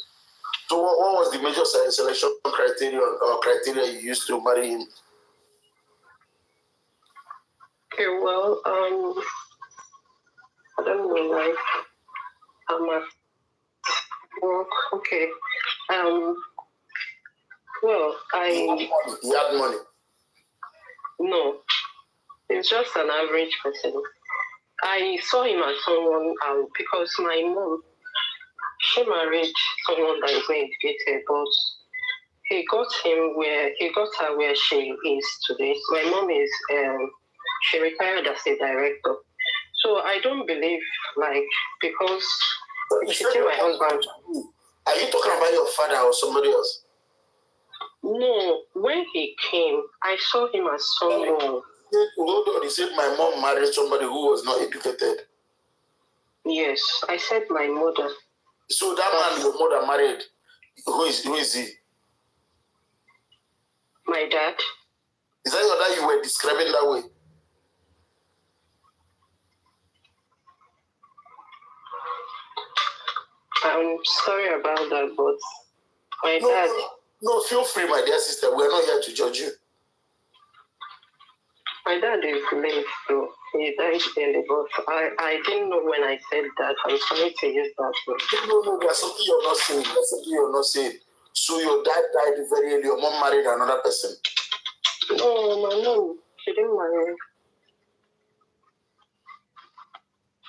So what was the major selection criteria you used to marry him? Okay, well, I don't know, like, I'm at work. Okay. Well, He had money. No, it's just an average person. I saw him as someone, because my mom, she married someone that is not educated, but he got her where she is today. My mom is, she retired as a director. So I don't believe, like, because she said my husband. Are you talking about your father or somebody else? No, when he came, I saw him as someone. Hold on, you said my mom married somebody who was not educated. Yes, I said my mother. So that man your mother married, who is he? My dad. Is that your dad you were describing that way? I'm sorry about that, but my dad. No, feel free, my dear sister. We're not here to judge you. My dad is late, so he died early, but I didn't know when I said that. I'm sorry to use that word. No, there's something you're not saying. So your dad died very early, your mom married another person? No, my mom, she didn't marry.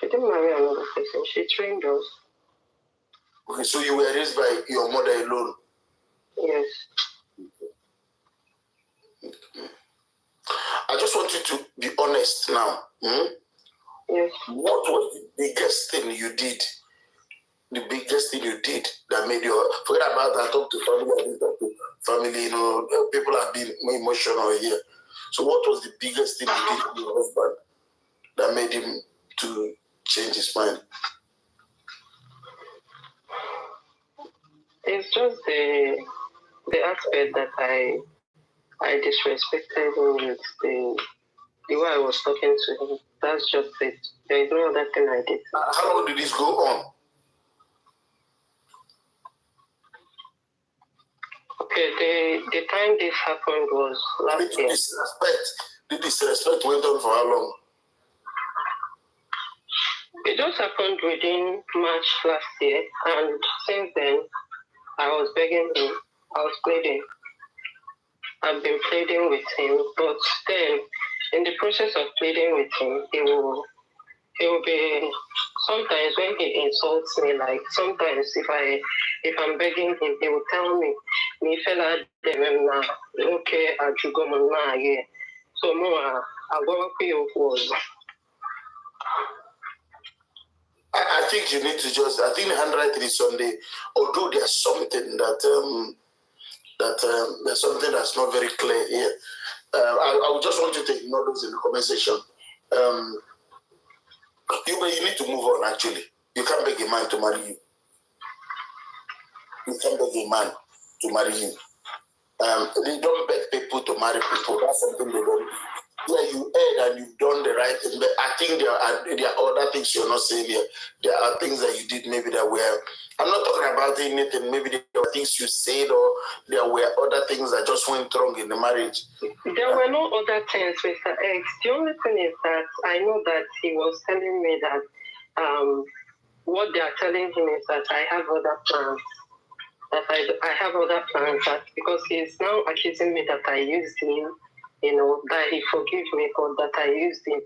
She didn't marry another person. She trained us. Okay, so you were raised by your mother alone? Yes. I just want you to be honest now. Yes. What was the biggest thing you did? The biggest thing you did that made you forget about that? Talk to family, I didn't talk to family, people have been emotional here. So what was the biggest thing you did to your husband that made him to change his mind? It's just the aspect that I disrespected him with the way I was talking to him. That's just it. There is no other thing I did. How long did this go on? Okay, the time this happened was last year. The disrespect went on for how long? It just happened within March last year, and since then, I was begging him. I was pleading. I've been pleading with him, but then, in the process of pleading with him, he will be, sometimes when he insults me, like sometimes if I'm begging him, he will tell me, "Me fella na okay Aduka na yeah." So more I was. I think you need to I think handwriting is Sunday, although there's something there's something that's not very clear here. I would just want you to ignore those in the comment section. You need to move on, actually. You can't beg a man to marry you. You can't beg a man to marry you. They don't beg people to marry people. That's something they don't do. Yeah, you heard and you've done the right thing, but I think there are other things you're not saying here. There are things that you did maybe that were, I'm not talking about anything, maybe there were things you said or there were other things that just went wrong in the marriage. There were no other things, Mr. X. The only thing is that I know that he was telling me that what they are telling him is that I have other plans. That I have other plans, that because he is now accusing me that I used him, that he forgive me, but that I used him.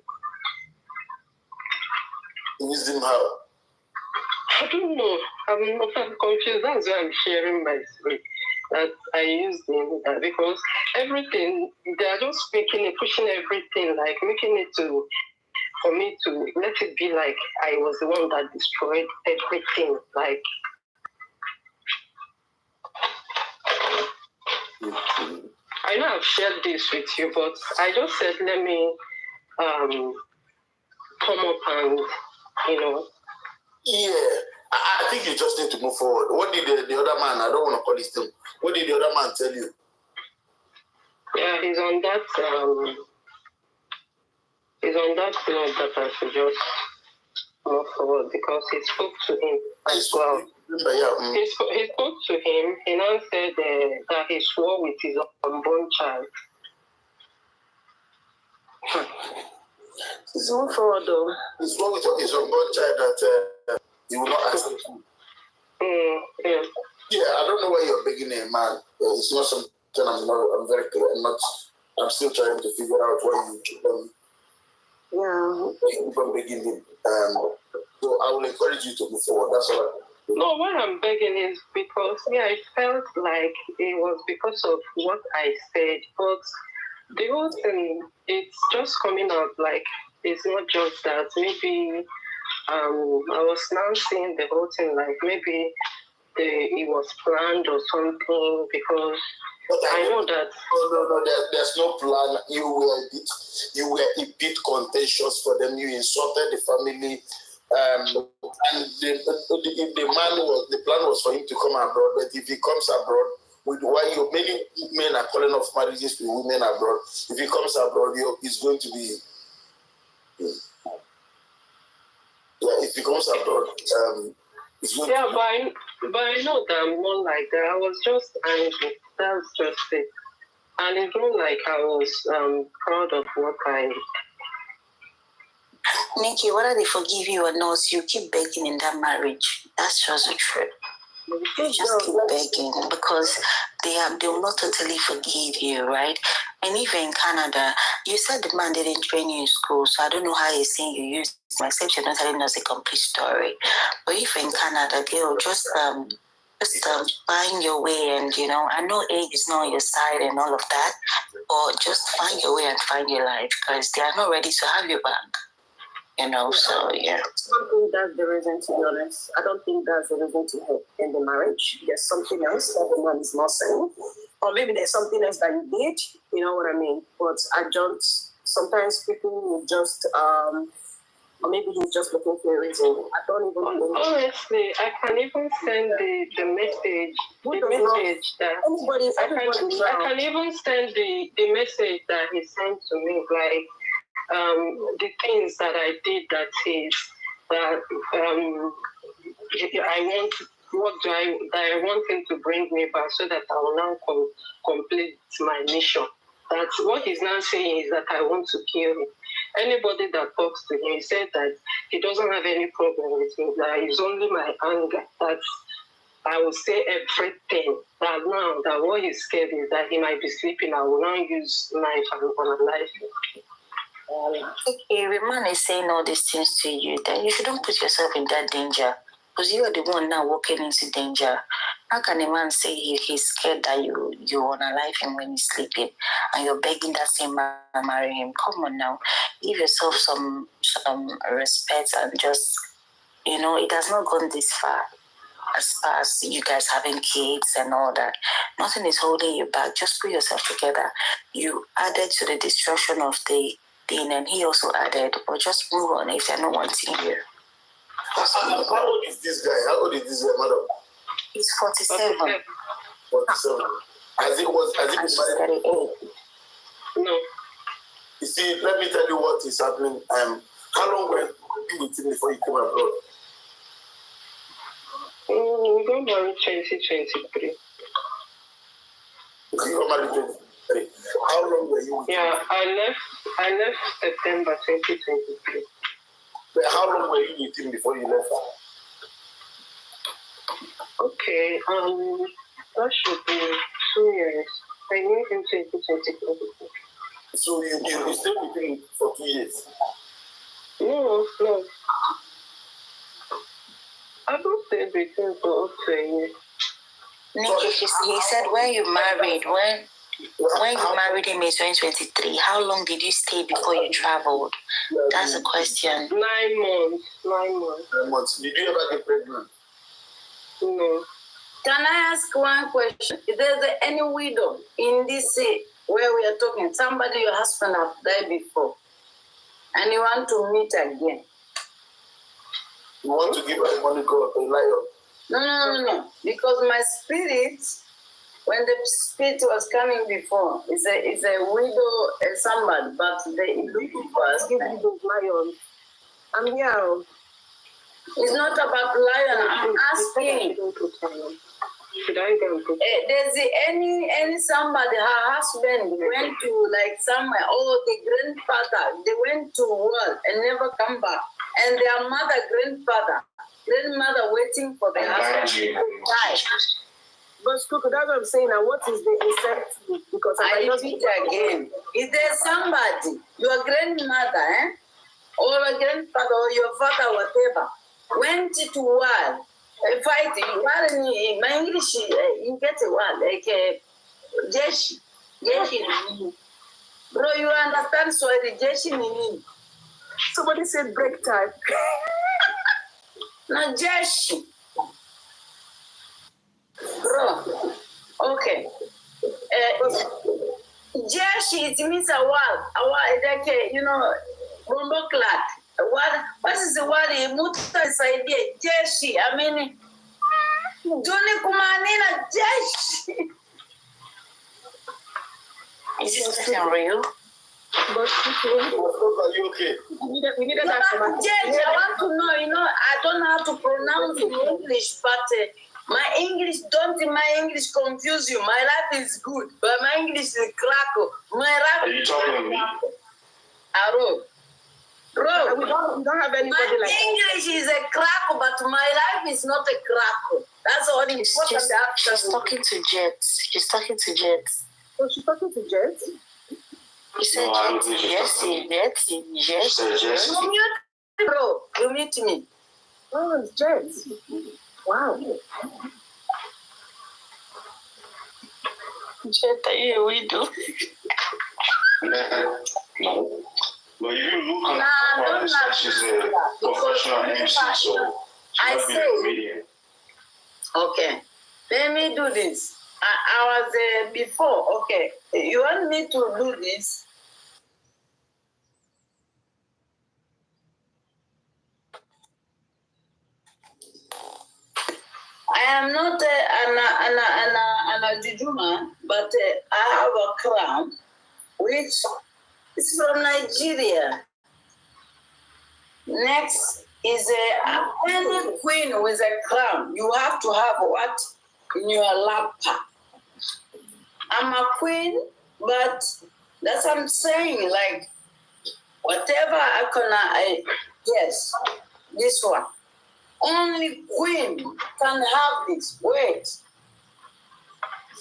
Used him how? I don't know. I'm confused. That's why I'm sharing my story. That I used him because everything, they are just pushing everything, like making it for me to let it be like I was the one that destroyed everything. Like, I know I've shared this with you, but I just said, let me come up and, Yeah, I think you just need to move forward. What did the other man, I don't want to call his name, what did the other man tell you? Yeah, he's on that note that I should just move forward because he spoke to him as well. He spoke to him. He now said that he swore with his unborn child. He's move forward though. He swore with his unborn child that he will not accept him. Yeah. Yeah, I don't know why you're begging a man. It's not something I'm very clear. I'm still trying to figure out why you keep on begging him. So I will encourage you to move forward. That's all. No, what I'm begging is because, I felt like it was because of what I said, but the whole thing, it's just coming out like it's not just that. Maybe I was now seeing the whole thing like maybe it was planned or something because I know that. No, there's no plan. You were a bit contentious for them. You insulted the family. And the plan was for him to come abroad, but if he comes abroad, many men are calling off marriages to women abroad. If he comes abroad, it's going to be. If he comes abroad, it's going to be. But I know that I'm not like that. I was just angry. That's just it. And it's not like I was proud of what I. Nikki, whether they forgive you or not, you keep begging in that marriage. That's just the truth. You just keep begging because they will not totally forgive you, right? And even in Canada, you said the man didn't train you in school, so I don't know how he's saying you use it, except you're not telling us a complete story. But if in Canada, they'll just find your way, and I know age is not on your side and all of that, but just find your way and find your life because they are not ready to have you back. So yeah. I don't think that's the reason, to be honest. I don't think that's the reason to end the marriage. There's something else that the man is not saying. Or maybe there's something else that you did, you know what I mean? But sometimes people will just, or maybe he's just looking for a reason. I don't even know. Honestly, I can even send the message. That I can even send the message that he sent to me, like, the things that I did that I want him to bring me back so that I will now complete my mission. That's what he's now saying is that I want to kill him. Anybody that talks to him, he said that he doesn't have any problem with me, that it's only my anger that I will say everything. That now that what he's scared is that he might be sleeping, I will not use knife and unalive him. If a man is saying all these things to you, then you shouldn't put yourself in that danger because you are the one now walking into danger. How can a man say he's scared that you unalive him when he's sleeping and you're begging that same man to marry him? Come on now, give yourself some respect and just, it has not gone this far. As far as you guys having kids and all that, nothing is holding you back. Just put yourself together. You added to the destruction of the thing, and he also added, but just move on if they're not wanting you. How old is this guy? How old is this guy, madam? He's 47. 47. Has he been married? No. You see, let me tell you what is happening. How long were you with him before you came abroad? We got married 2023. You got married 2023. How long were you with him? Yeah, I left September 2023. But how long were you with him before you left? Okay, that should be 2 years. I knew him 2023. So you stayed with him for 2 years? No. I don't stay with him for up to a year. Nikki, he said when you married him in 2023, how long did you stay before you traveled? That's the question. 9 months. 9 months. 9 months. Did you ever get pregnant? No. Can I ask one question? Is there any widow in this where we are talking? Somebody your husband have died before, and you want to meet again? You want to give her money called a lion? No. Because my spirit, when the spirit was coming before, it's a widow, somebody, but they looking for us. Give me those lions. I'm here. It's not about lion. I'm asking. There's any somebody, her husband went to like somewhere, the grandfather, they went to work and never come back. And their grandmother waiting for their husband to die. But Skuku, that's what I'm saying. Now, what is the effect? Because I repeat again. Is there somebody, your grandmother, or a grandfather, or your father, whatever, went to war, fighting? War in my English, you get a word like Jeshi. Bro, you understand? So the Jeshi meaning. Somebody said break time. No, Jeshi. Bro, okay. Jeshi, it means a wall, like, bombo clad. What is the word? Muta idea. Jeshi, I mean, Johnny Kumanina, Jeshi. Is this question real? But are you okay? We needed that. Judge, I want to know, I don't know how to pronounce in English, but my English confuse you. My life is good, but my English is crackle. Are you talking to me? Bro, we don't have anybody my English is a crackle, but my life is not a crackle. That's all important. She's talking to Jets. She's talking to Jets. Oh, she's talking to Jets? You said Jets. You mute me, bro. You mute me. Oh, it's Jets. Wow. Jet, we do. No. But you look at her, she's a professional MC, so I say, okay, let me do this. I was before, okay. You want me to do this? I am not an Jujuma, but I have a crown, which is from Nigeria. Next is any queen with a crown. You have to have what in your lap? I'm a queen, but that's what I'm saying. Like whatever yes, this one. Only queen can have this. Wait. It's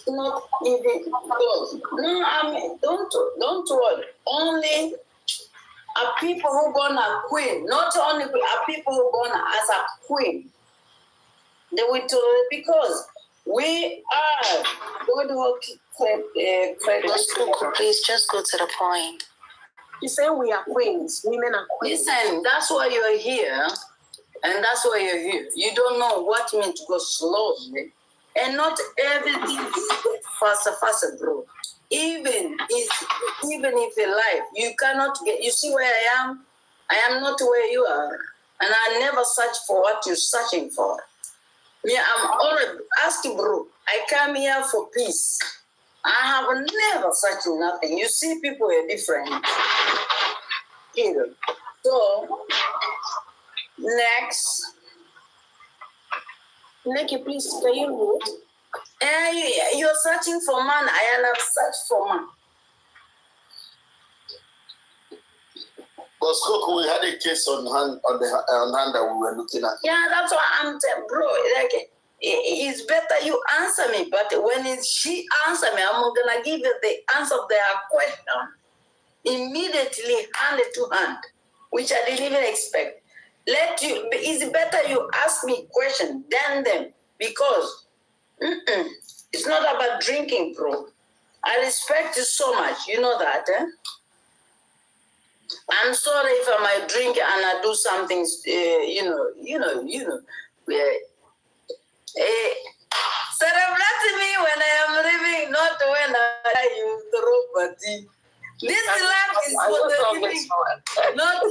not even close. No, I mean, don't worry. Only are people who born a queen. Not only are people who born as a queen. They will tell you because we are please just go to the point. You say we are queens. Women are queens. Listen, that's why you're here. And that's why you're here. You don't know what it means to go slowly. And not everything is faster, bro. Even if in life, you cannot get, you see where I am? I am not where you are. And I never search for what you're searching for. Me, I'm already asking, bro. I come here for peace. I have never searched nothing. You see, people are different. Either. So, next. Nikki, please, can you read? You're searching for man. I have searched for man. But Skoko, we had a case on hand that we were looking at. Yeah, that's what I'm saying, bro. Like, it's better you answer me, but when she answer me, I'm gonna give you the answer of their question immediately, hand to hand, which I didn't even expect. It's better you ask me question than them because it's not about drinking, bro. I respect you so much. You know that, eh? I'm sorry if I might drink and I do something, celebrate me when I am living, not when I use the property. This life is for the living, not for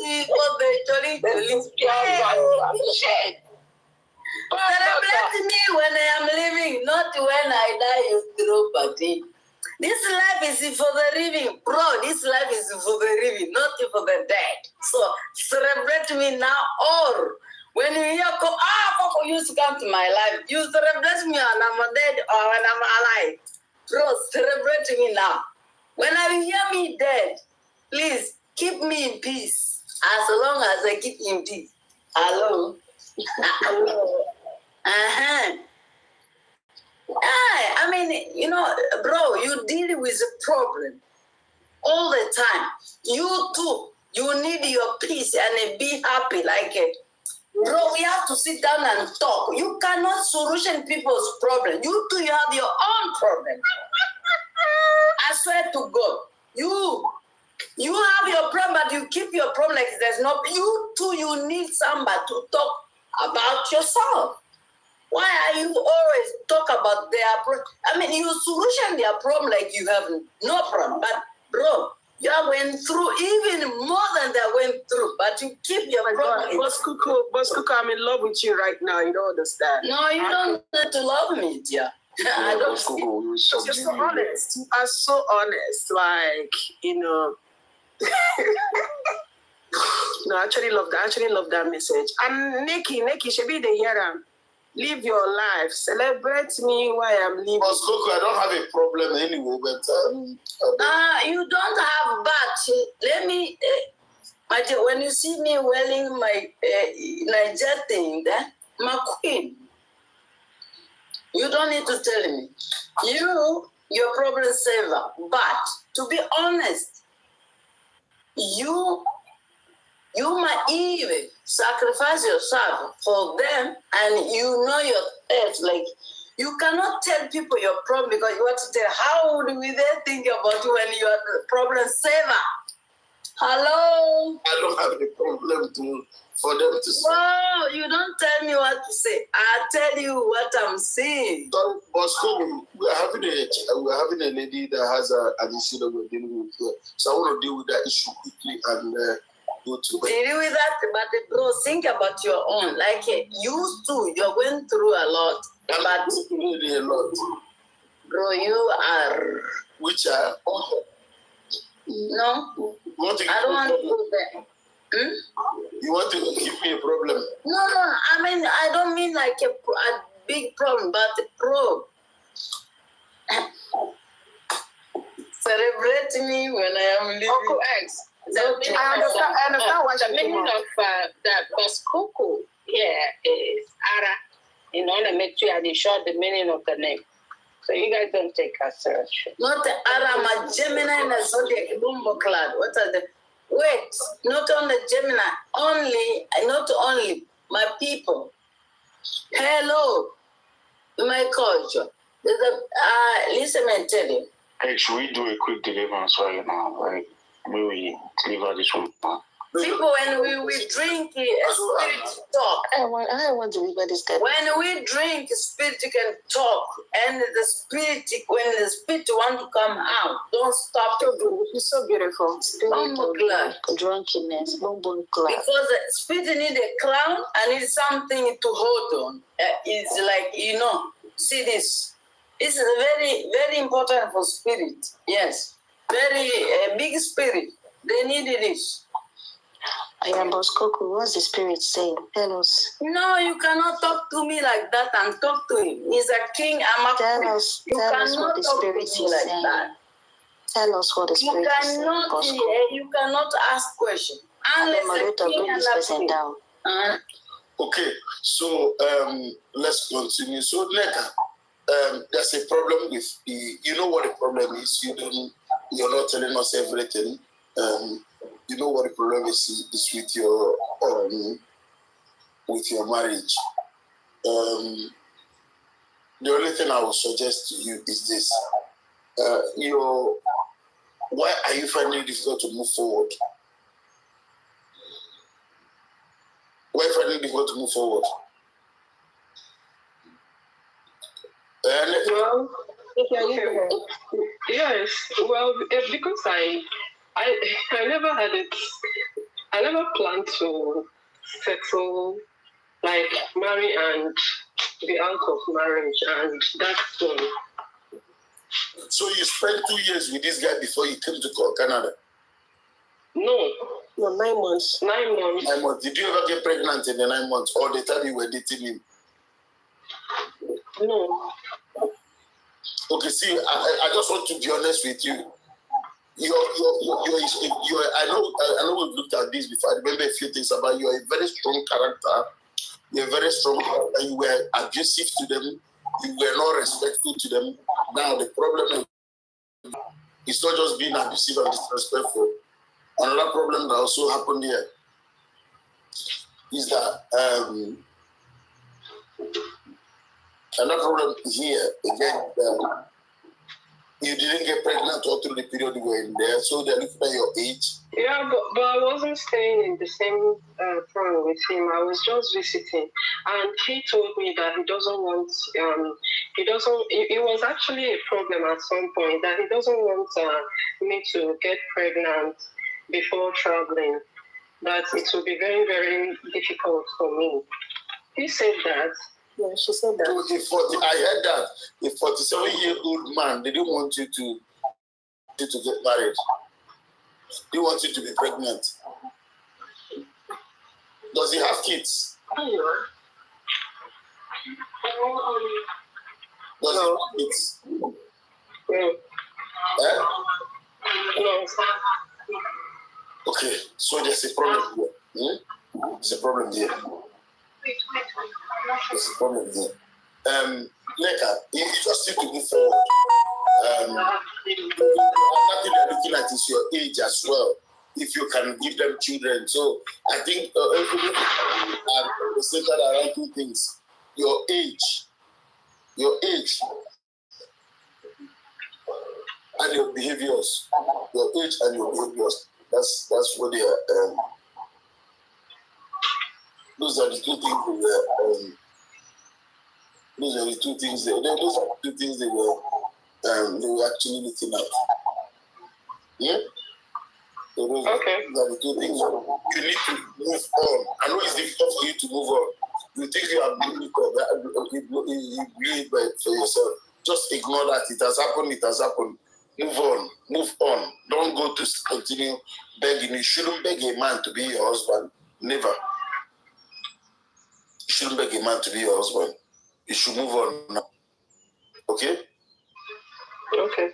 the jolly. Celebrate me when I am living, not when I die use property. This life is for the living, bro. This life is for the living, not for the dead. So celebrate me now, or when you hear, Coco used to come to my life, you celebrate me when I'm dead or when I'm alive. Bro, celebrate me now. When I hear me dead, please keep me in peace. As long as I keep in peace. Hello? I mean, bro, you deal with a problem all the time. You too, you need your peace and be happy. Bro, we have to sit down and talk. You cannot solution people's problem. You too, you have your own problem. I swear to God, you have your problem, but you keep your problem like there's no. You too, you need somebody to talk about yourself. Why are you always talk about their problem? I mean, you solution their problem like you have no problem. But bro, you are going through even more than they went through. But you keep your problem. Boss Kuku, I'm in love with you right now. You don't understand. No, you don't need to love me, dear. I don't. You're so honest. You are so honest. No, I actually love that message. And Nikki, should be the hearer. Live your life. Celebrate me while I'm living. But Skoko, I don't have a problem anyway, but you don't have, but let me when you see me wearing my Niger thing, my queen. You don't need to tell me. Your problem saver. But to be honest, you might even sacrifice yourself for them, and you know your earth. Like, you cannot tell people your problem because you want to tell. How would we then think about you when you are the problem saver? Hello? I don't have a problem for them to say. Wow, you don't tell me what to say. I tell you what I'm saying. So, Bosco, we're having a lady that has an issue that we're dealing with here. So I want to deal with that issue quickly and go to deal with that, but bro, think about your own. Like you too, you're going through a lot. I'm really a lot. Bro, you are. Which are? No, I don't want to go there. You want to give me a problem? No, I mean, I don't mean like a big problem, but a pro. Celebrate me when I am leaving. Uncle X. I understand what the meaning of that Baskoko here is Ara. In order to make sure they show the meaning of the name. So you guys don't take us seriously. Not Ara, my Gemini and a Zodiac Bumbo Clad. What are the... Wait, not only Gemini, not only my people. Hello, my culture. Listen and tell you. Hey, should we do a quick deliverance right now? Like, maybe we deliver this one. People, when we drink, spirit talk. I want to deliver this guy. When we drink, spirit can talk, and the spirit, when the spirit want to come out, don't stop. It's so beautiful. Drunkenness, because the spirit need a crown and need something to hold on. It's like, see this. It's very, very important for spirit. Yes, very big spirit. They need this. I am Boskoko. What's the spirit saying? Tell us. No, you cannot talk to me like that and talk to him. He's a king. I'm a queen. Tell us what the spirit is like saying. That. Tell us what the spirit is saying. You cannot ask questions. Unless bring this person down. Okay, so let's continue. So Neka, there's a problem with you know what the problem is. You're not telling us everything. You know what the problem is with your marriage. The only thing I would suggest to you is this: why are you finding it difficult to move forward? Why are you finding it difficult to move forward? Well, yes. Well, because I never had it. I never planned to settle, like marry and be out of marriage, and that's one. So you spent 2 years with this guy before you came to Canada? No, 9 months. 9 months. 9 months. Did you ever get pregnant in the 9 months, or the time you were dating him? No. Okay, see, I just want to be honest with you. I know we've looked at this before. I remember a few things about you. You're a very strong character. You're very strong, and you were abusive to them. You were not respectful to them. Now the problem is not just being abusive and disrespectful. Another problem that also happened here is that another problem here again. You didn't get pregnant all through the period you were in there, so they're looking at your age. Yeah, but I wasn't staying in the same town with him. I was just visiting, and he told me that he doesn't want. It was actually a problem at some point that he doesn't want me to get pregnant before traveling. That it will be very, very difficult for me. He said that. Yeah, she said that. I heard that the 47-year-old man didn't want you to get married. He wants you to be pregnant. Does he have kids? Does he have kids? No. No. Okay, so there's a problem here. There's a problem here. There's a problem here. Later, you just need to move forward. Nothing they're looking at is your age as well. If you can give them children. So I think centered around two things. Your age and your behaviors. Your age and your behaviors. That's what they are. Those are the two things those are the two things they were actually looking at. Yeah? So those are the two things. You need to move on. I know it's difficult for you to move on. You think you have blown it up, you blew it for yourself. Just ignore that. It has happened. Move on. Don't go to continue begging. You shouldn't beg a man to be your husband. Never. You shouldn't beg a man to be your husband. You should move on now. Okay? Okay.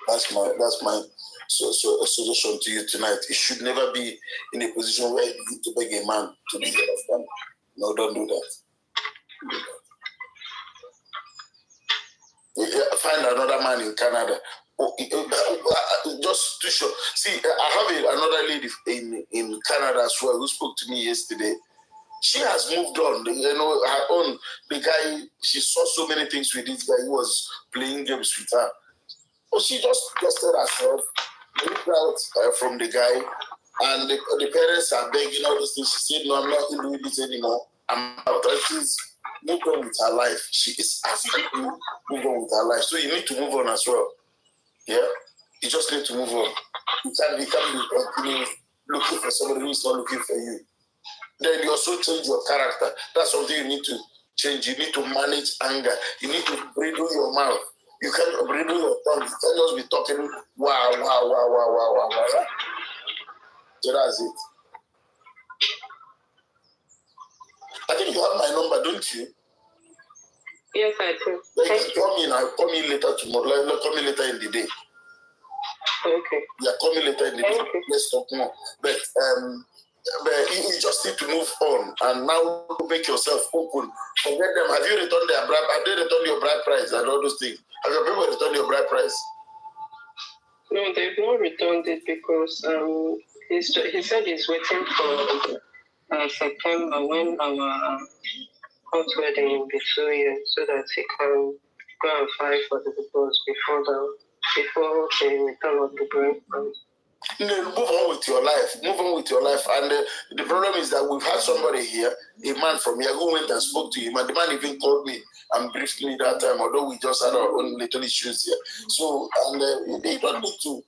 That's my suggestion to you tonight. You should never be in a position where you need to beg a man to be your husband. No, don't do that. Find another man in Canada. Just to show. See, I have another lady in Canada as well who spoke to me yesterday. She has moved on. Her own, the guy, she saw so many things with this guy who was playing games with her. But she just tested herself, moved out from the guy, and the parents are begging all these things. She said, no, I'm not doing this anymore. I'm out. And she's moved on with her life. She is asking to move on with her life. So you need to move on as well. Yeah? You just need to move on. You can't be looking for somebody who is not looking for you. Then you also change your character. That's something you need to change. You need to manage anger. You need to bridle your mouth. You can't bridle your tongue. You can't just be talking wow. So that's it. I think you have my number, don't you? Yes, I do. Call me later tomorrow. Call me later in the day. Okay. Yeah, call me later in the day. Let's talk more. But you just need to move on and now make yourself open. Forget them. Have you returned their bribe? Have they returned your bride price and all those things? Have your people returned your bride price? No, they've not returned it because he said he's waiting for September when our hot wedding will be 2 years so that he can go and file for the divorce before they return of the bride price. Move on with your life. And the problem is that we've had somebody here, a man from here, who went and spoke to him, and the man even called me and briefed me that time, although we just had our own little issues here. So, and they don't need to.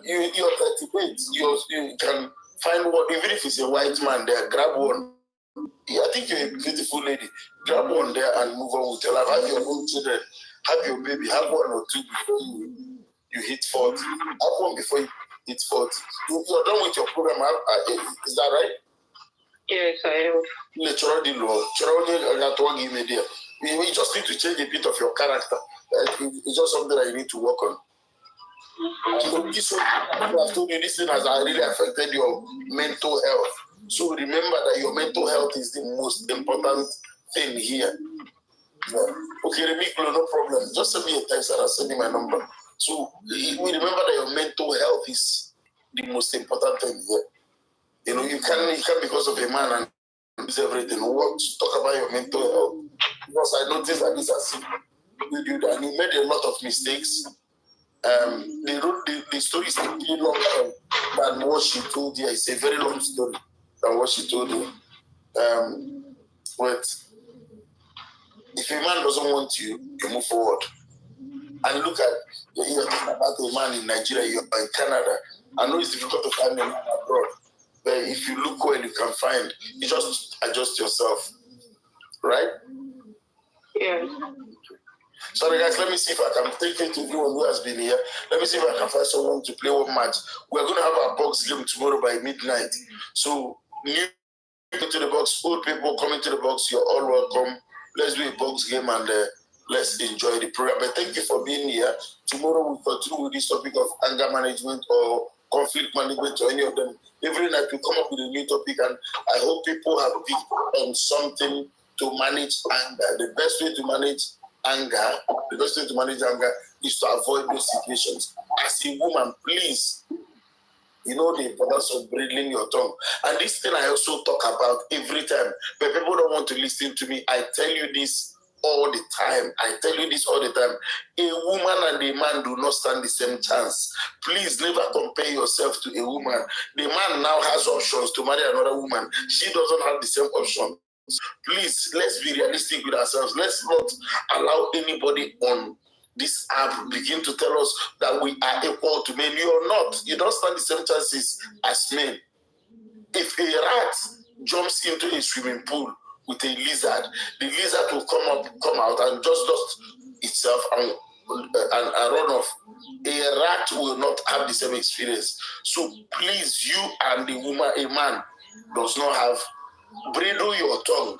You're 38. You can find one, even if it's a white man there, grab one. Yeah, I think you're a beautiful lady. Grab one there and move on with your life. Have your own children. Have your baby. Have one or two before you hit 40. Have one before you hit 40. You're done with your program. Is that right? Yes, I am. We just need to change a bit of your character. It's just something that you need to work on. And this one, I've told you, this thing has really affected your mental health. So remember that your mental health is the most important thing here. Yeah. Okay, Remiklo, no problem. Just send me a text and I'll send you my number. So we remember that your mental health is the most important thing here. You can't because of a man and lose everything. Talk about your mental health. Because I noticed that this has you do that. You made a lot of mistakes. The story is really longer than what she told you. It's a very long story than what she told you. But if a man doesn't want you, you move forward. And look at, you're talking about a man in Nigeria, you're in Canada. I know it's difficult to find a man abroad, but if you look where you can find, you just adjust yourself. Right? Yeah. Sorry guys, let me see if I can take it to everyone who has been here. Let me see if I can find someone to play one match. We're going to have our box game tomorrow by midnight. So, new people to the box, old people coming to the box, you're all welcome. Let's do a box game and let's enjoy the program. But thank you for being here. Tomorrow we'll continue with this topic of anger management or conflict management or any of them. Every night we come up with a new topic, and I hope people have picked on something to manage anger. The best way to manage anger is to avoid those situations. As a woman, please, you know the importance of bridling your tongue. And this thing I also talk about every time, but people don't want to listen to me. I tell you this all the time. A woman and a man do not stand the same chance. Please never compare yourself to a woman. The man now has options to marry another woman. She doesn't have the same option. Please, let's be realistic with ourselves. Let's not allow anybody on this app begin to tell us that we are equal to men. You are not. You don't stand the same chances as men. If a rat jumps into a swimming pool with a lizard, the lizard will come out and just dust itself and run off. A rat will not have the same experience. So please, you and the woman, a man does not have, bridle your tongue.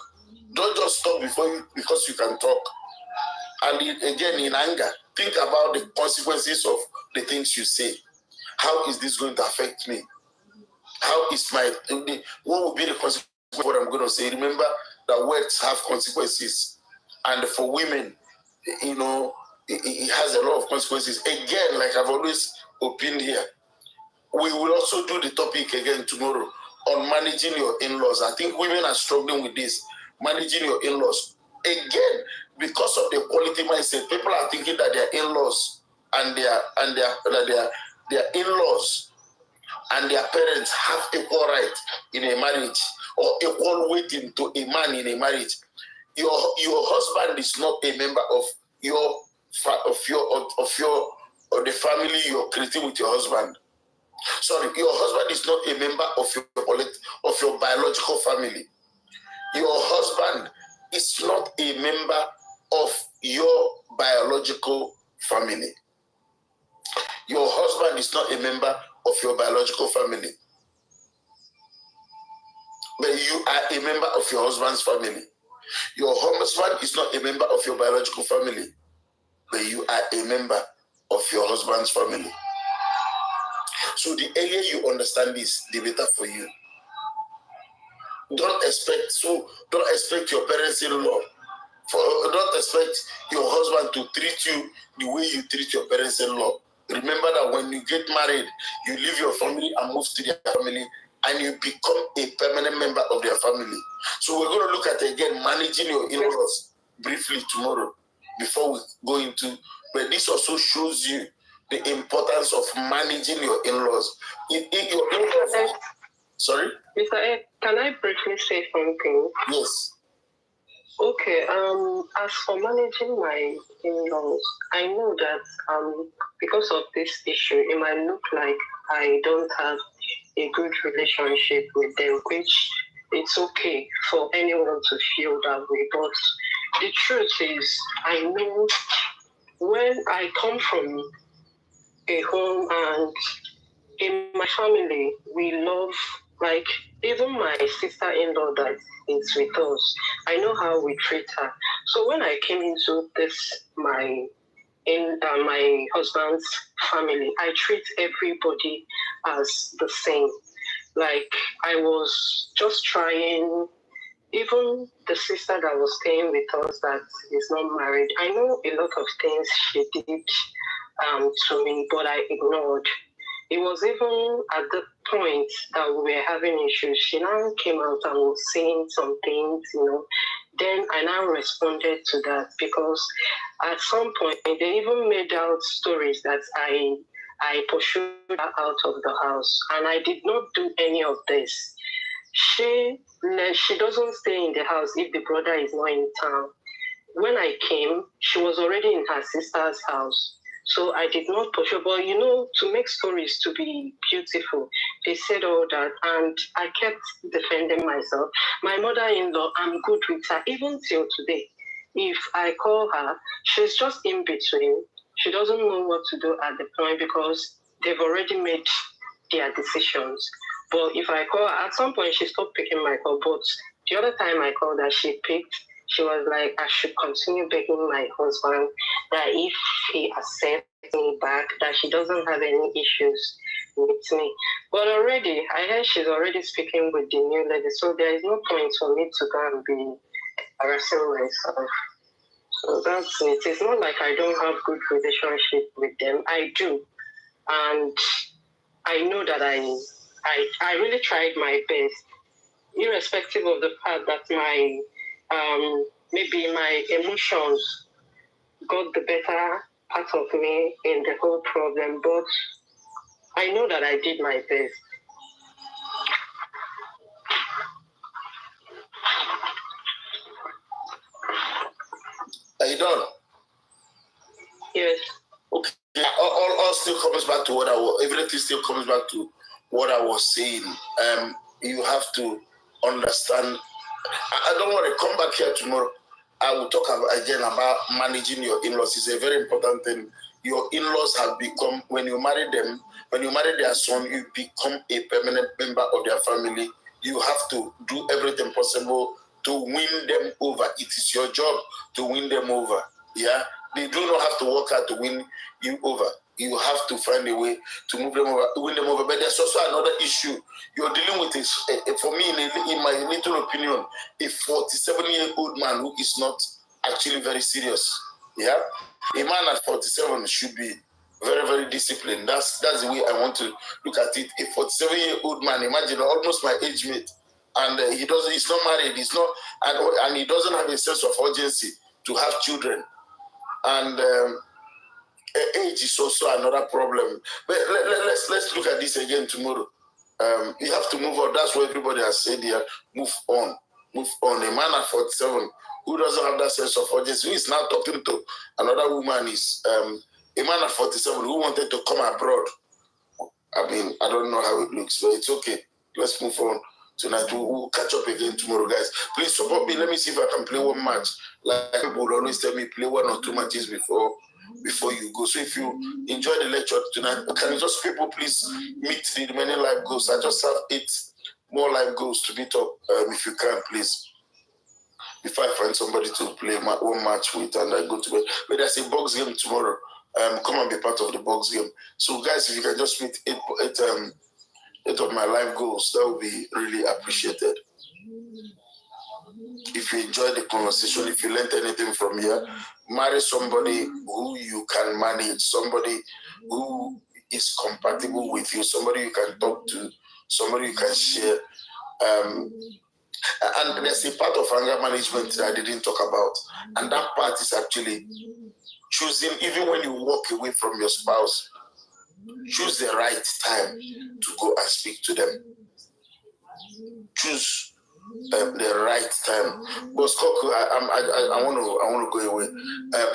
Don't just talk because you can talk. And again, in anger, think about the consequences of the things you say. How is this going to affect me? What will be the consequence of what I'm going to say? Remember that words have consequences. And for women, you know, it has a lot of consequences. Again, like I've always opined here, we will also do the topic again tomorrow on managing your in-laws. I think women are struggling with this, managing your in-laws. Again, because of the quality mindset, people are thinking that their in-laws and their in-laws and their parents have equal right in a marriage or equal weight into a man in a marriage. Your husband is not a member of the family you're creating with your husband. Sorry, your husband is not a member of your biological family. Your husband is not a member of your biological family. Your husband is not a member of your biological family. But you are a member of your husband's family. Your husband is not a member of your biological family. But you are a member of your husband's family. So the earlier you understand this, the better for you. Don't expect your parents-in-law. Don't expect your husband to treat you the way you treat your parents-in-law. Remember that when you get married, you leave your family and move to their family, and you become a permanent member of their family. So we're going to look at, again, managing your in-laws briefly tomorrow before we go into, but this also shows you the importance of managing your in-laws. Sorry? Mr. Ed, can I briefly say something? Yes. Okay, as for managing my in-laws, I know that because of this issue, it might look like I don't have a good relationship with them, which it's okay for anyone to feel that way. But the truth is, I know when I come from a home and in my family, we love, like, even my sister-in-law that is with us, I know how we treat her. So when I came into my husband's family, I treat everybody as the same. Like, I was just trying, even the sister that was staying with us that is not married, I know a lot of things she did to me, but I ignored. It was even at the point that we were having issues, she now came out and was saying some things, Then I now responded to that because at some point they even made out stories that I pursued her out of the house, and I did not do any of this. She doesn't stay in the house if the brother is not in town. When I came, she was already in her sister's house. So I did not pursue, but to make stories to be beautiful, they said all that, and I kept defending myself. My mother-in-law, I'm good with her, even till today. If I call her, she's just in between. She doesn't know what to do at the point because they've already made their decisions. But if I call her, at some point she stopped picking my call, but the other time I called her, she picked. She was like, I should continue begging my husband that if he accepts me back, that she doesn't have any issues with me. But I heard she's already speaking with the new lady, so there is no point for me to go and be harassing myself. So that's it. It's not like I don't have good relationship with them. I do. And I know that I really tried my best, irrespective of the fact that my maybe my emotions got the better part of me in the whole problem, but I know that I did my best. Are you done? Yes. Okay. All still comes back to what I was. Everything still comes back to what I was saying. You have to understand. I don't want to come back here tomorrow. I will talk again about managing your in-laws. It's a very important thing. Your in-laws have become, when you marry them, when you marry their son, you become a permanent member of their family. You have to do everything possible to win them over. It is your job to win them over. Yeah, they do not have to work hard to win you over. You have to find a way to move them over, win them over. But there's also another issue you're dealing with. Is for me, in my little opinion, a 47-year-old man who is not actually very serious. Yeah, a man at 47 should be very, very disciplined. That's the way I want to look at it. A 47-year-old man, imagine almost my age mate, and he's not married. He's not, and he doesn't have a sense of urgency to have children. And age is also another problem. But let's look at this again tomorrow. You have to move on. That's what everybody has said here. Move on. Move on. A man at 47 who doesn't have that sense of urgency, who is now talking to another woman, is a man at 47 who wanted to come abroad. I mean, I don't know how it looks, but it's okay. Let's move on. Tonight we'll catch up again tomorrow, guys. Please support me. Let me see if I can play one match. Like people will always tell me, play 1 or 2 matches before you go. So if you enjoy the lecture tonight, can you just people please meet the remaining live goals? I just have 8 more live goals to meet up. If you can, please. If I find somebody to play one match with and I go to bed. But there's a box game tomorrow. Come and be part of the box game. So guys, if you can just meet 8 of my live goals, that would be really appreciated. If you enjoyed the conversation, if you learned anything from here, marry somebody who you can manage, somebody who is compatible with you, somebody you can talk to, somebody you can share. And there's a part of anger management that I didn't talk about. And that part is actually choosing, even when you walk away from your spouse, choose the right time to go and speak to them. Choose the right time. But Skoko, I want to go away.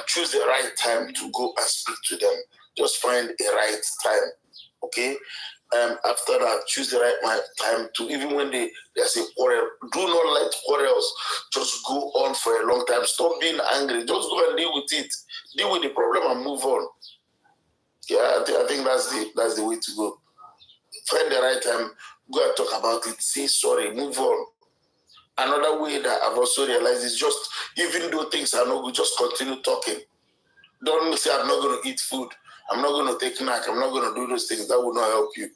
Choose the right time to go and speak to them. Just find a right time. Okay. After that, choose the right time to, even when there's a quarrel, do not let quarrels just go on for a long time. Stop being angry. Just go and deal with it. Deal with the problem and move on. Yeah, I think that's the way to go. Find the right time, go and talk about it, say sorry, move on. Another way that I've also realized is just, even though things are not good, just continue talking. Don't say, I'm not going to eat food, I'm not going to take a snack, I'm not going to do those things. That will not help you.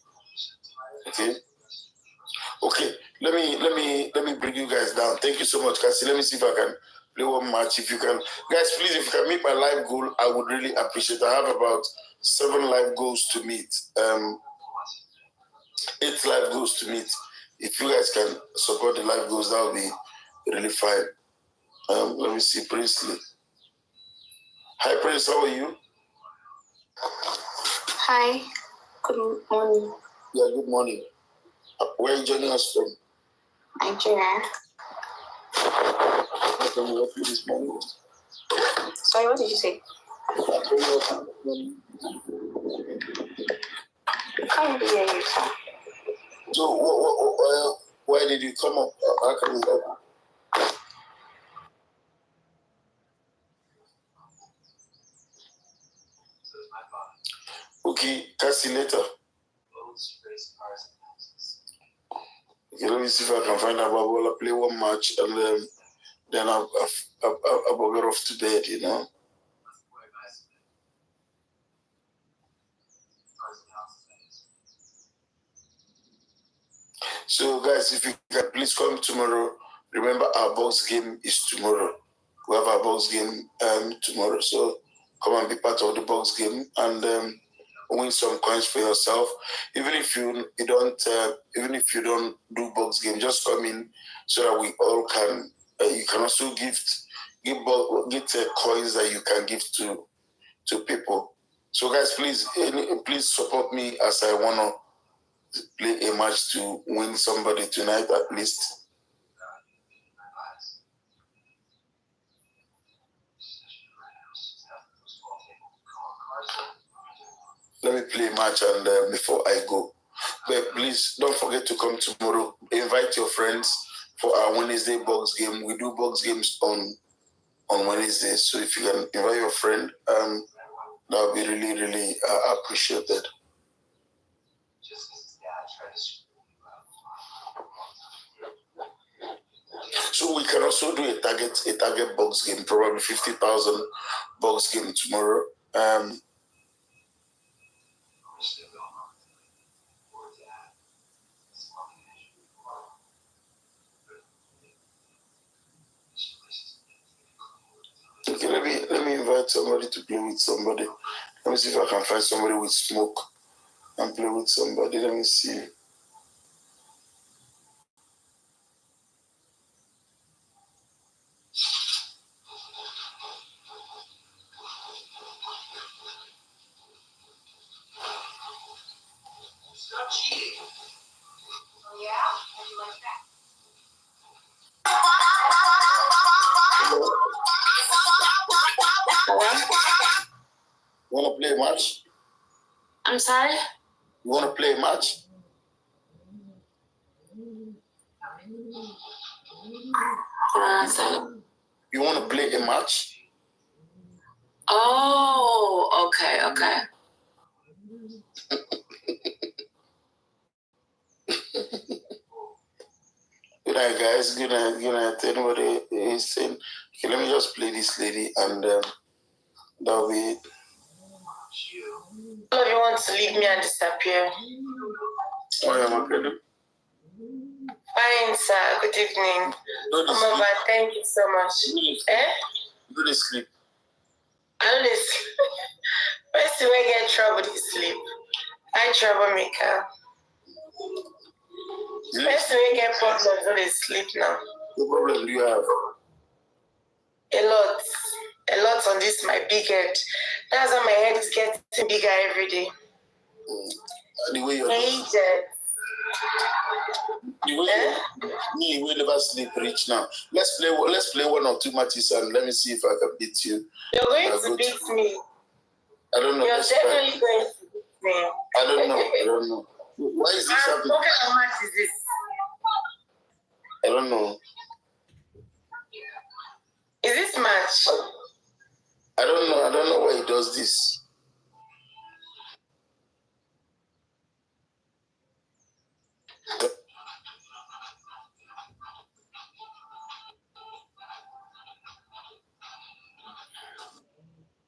Okay, let me bring you guys down. Thank you so much, Cassie. Let me see if I can play one match. If you can, guys, please, if you can meet my live goal, I would really appreciate it. I have about 7 live goals to meet. 8 live goals to meet. If you guys can support the live goals, that would be really fine. Let me see, Princely. Hi, Prince, how are you? Hi, good morning. Yeah, good morning. Where are you joining us from? Nigeria. How can we help you this morning? Sorry, what did you say? How can we help you? I can't hear you, sir. So, where did you come up? How can we help you? Okay, catch you later. Okay, let me see if I can find out I'll play one match and then I'll get off to bed, you know. So guys, if you can please come tomorrow Remember, our box game is tomorrow. We have our box game tomorrow. So come and be part of the box game and win some coins for yourself. Even if you don't do box game, just come in so that we all can. You can also get coins that you can give to people. So guys, please support me as I wanna play a match to win somebody tonight at least. Let me play a match and before I go. But please don't forget to come tomorrow. Invite your friends for our Wednesday box game. We do box games on Wednesday. So if you can invite your friend, that would be really, really appreciated. So we can also do a target box game, probably 50,000 box game tomorrow. Okay, let me invite somebody to play with somebody. Let me see if I can find somebody with smoke and play with somebody. Let me see. You want to play a match? I'm sorry? You want to play a match? You want to play a match? Oh, okay. Good night, guys. Good night. Anybody is saying, okay, let me just play this lady and that'll be it. All of you want to leave me and disappear. Oh, yeah, my brother. Fine, sir. Good evening. Omaba, thank you so much. Do the sleep. I don't sleep. First when I get trouble, they sleep. I troublemaker. First when I get problems, they sleep now. What problem do you have? A lot on this my big head. That's why my head is getting bigger every day. The way you're me will never sleep rich now. Let's play 1 or 2 matches and let me see if I can beat you. You're going to beat me. I don't know. You're definitely going to beat me. I don't know. Why is this happening? What kind of match is this? I don't know. Is this match? I don't know why he does this.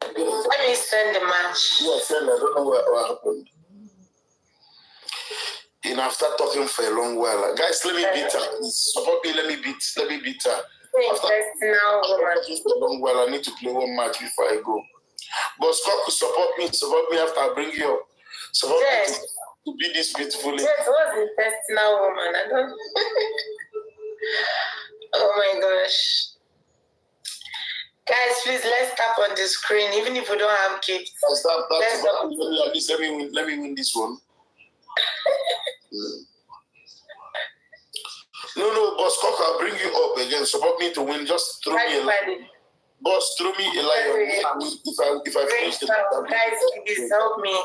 Let me send the match. Yeah, send. I don't know what happened. You know, I've started talking for a long while. Guys, let me beat her. Support me. Let me beat her. After for a long while, I need to play 1 match before I go. But Scott, support me after I bring you up. Support me to be this beautiful lady. Yes, what's intestinal woman? I don't. Oh my gosh. Guys, please let's tap on the screen, even if we don't have gifts. Let me win this one. No, Boss Cock, I'll bring you up again. Support me to win. Just throw me a line. Boss, throw me a line. If I finish the guys, please help me.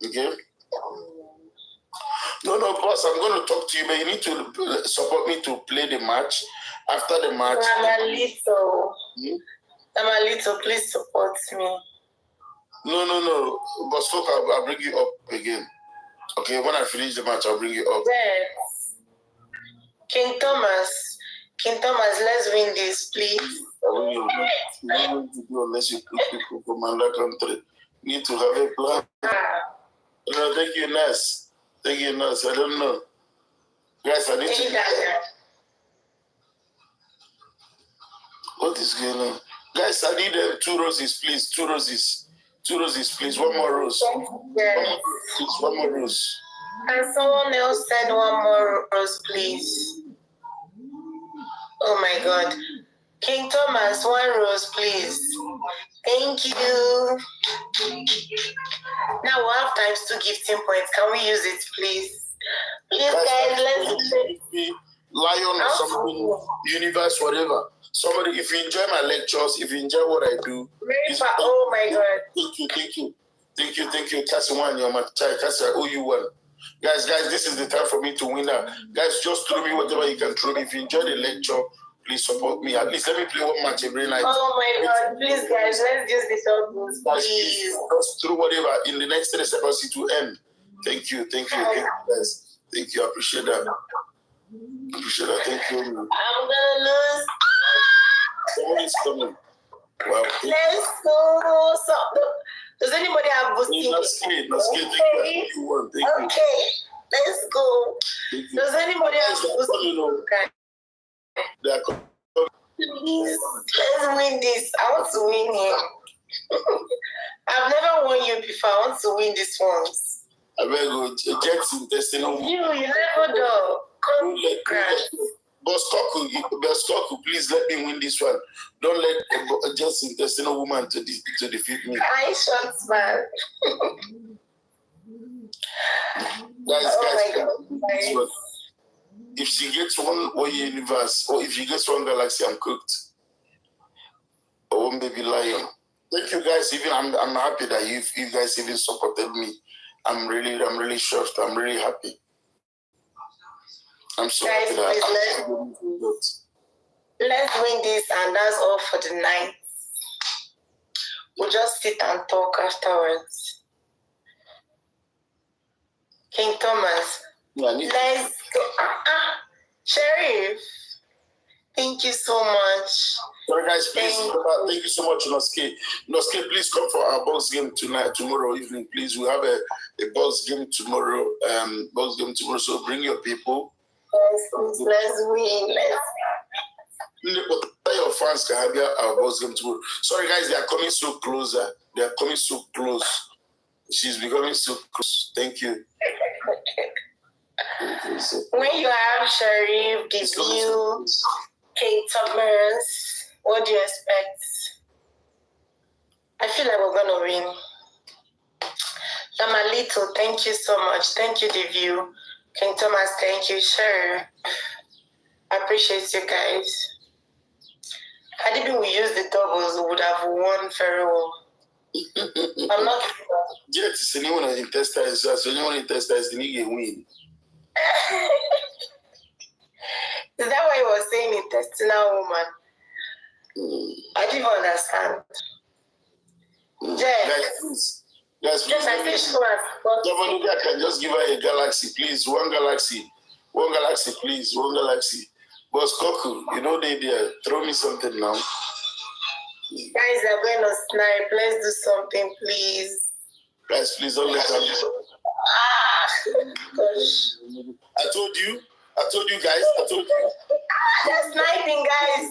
Okay. No, boss, I'm going to talk to you, but you need to support me to play the match. After the match. I'm a little, please support me. No. Boss Cock, I'll bring you up again. Okay, when I finish the match, I'll bring you up. Yes. King Thomas, let's win this, please. Unless you put people from another country. You need to have a plan. No, thank you, Nurse. I don't know. Guys, I need to. What is going on? Guys, I need 2 roses, please. 2 roses. 2 roses, please. One more rose. Yes. One more rose. Can someone else send one more rose, please? Oh my God. King Thomas, 1 rose, please. Thank you. Now we have times 2 gifting points. Can we use it, please? Please, guys, let's be lion or something, universe, whatever. Somebody, if you enjoy my lectures, if you enjoy what I do, oh my God. Thank you. Cassie one, you're my child. Cassie, I owe you one. Guys, this is the time for me to win now. Guys, just throw me whatever you can throw me. If you enjoy the lecture, please support me. At least let me play 1 match every night. Oh my God, please, guys, let's use this outpost, please. Just through whatever. In the next 3 seconds, it will end. Thank you, guys. Thank you. I appreciate that. Thank you. I'm gonna lose. Someone's coming. Wow. Let's go. So, does anybody have boosting? No skate. Okay. Okay. Let's go. Does anybody have boosting? Please, let's win this. I want to win here. I've never won you before. I want to win this once. I better go. Jets intestinal. You never do. Congrats. But Skoku, please let me win this one. Don't let a just intestinal woman to defeat me. I shots, man. Guys. If she gets one universe, or if she gets one galaxy, I'm cooked. Oh, baby lion. Thank you guys. Even I'm happy that you guys even supported me. I'm really shocked. I'm really happy. I'm so happy that let's win this, and that's all for the night. We'll just sit and talk afterwards. King Thomas, let's go. Sheriff, thank you so much. Sorry guys, please. Thank you so much, Noske. Noske, please come for our box game tomorrow evening, please. We have a box game tomorrow. So bring your people. Let's win. Your fans can have our boss game tomorrow. Sorry guys, they are coming so close. They are coming so close. She's becoming so close. Thank you. When you have Sharif, Divu, King Thomas, what do you expect? I feel like we're gonna win. Yamalito, thank you so much. Thank you, Divu. King Thomas, thank you. Sure. I appreciate you guys. Had even we used the doubles, we would have won very well. I'm not Jet is anyone in intestines, so anyone in intestines, the nigga win. Is that why you were saying intestinal woman? I didn't understand. Guys, please. I can just give her a galaxy, please. One galaxy, please. One galaxy. Boss Koku, they throw me something now. Guys are going to snipe. Let's do something, please. Guys, please don't let them. Gosh. I told you, guys. They're sniping, guys.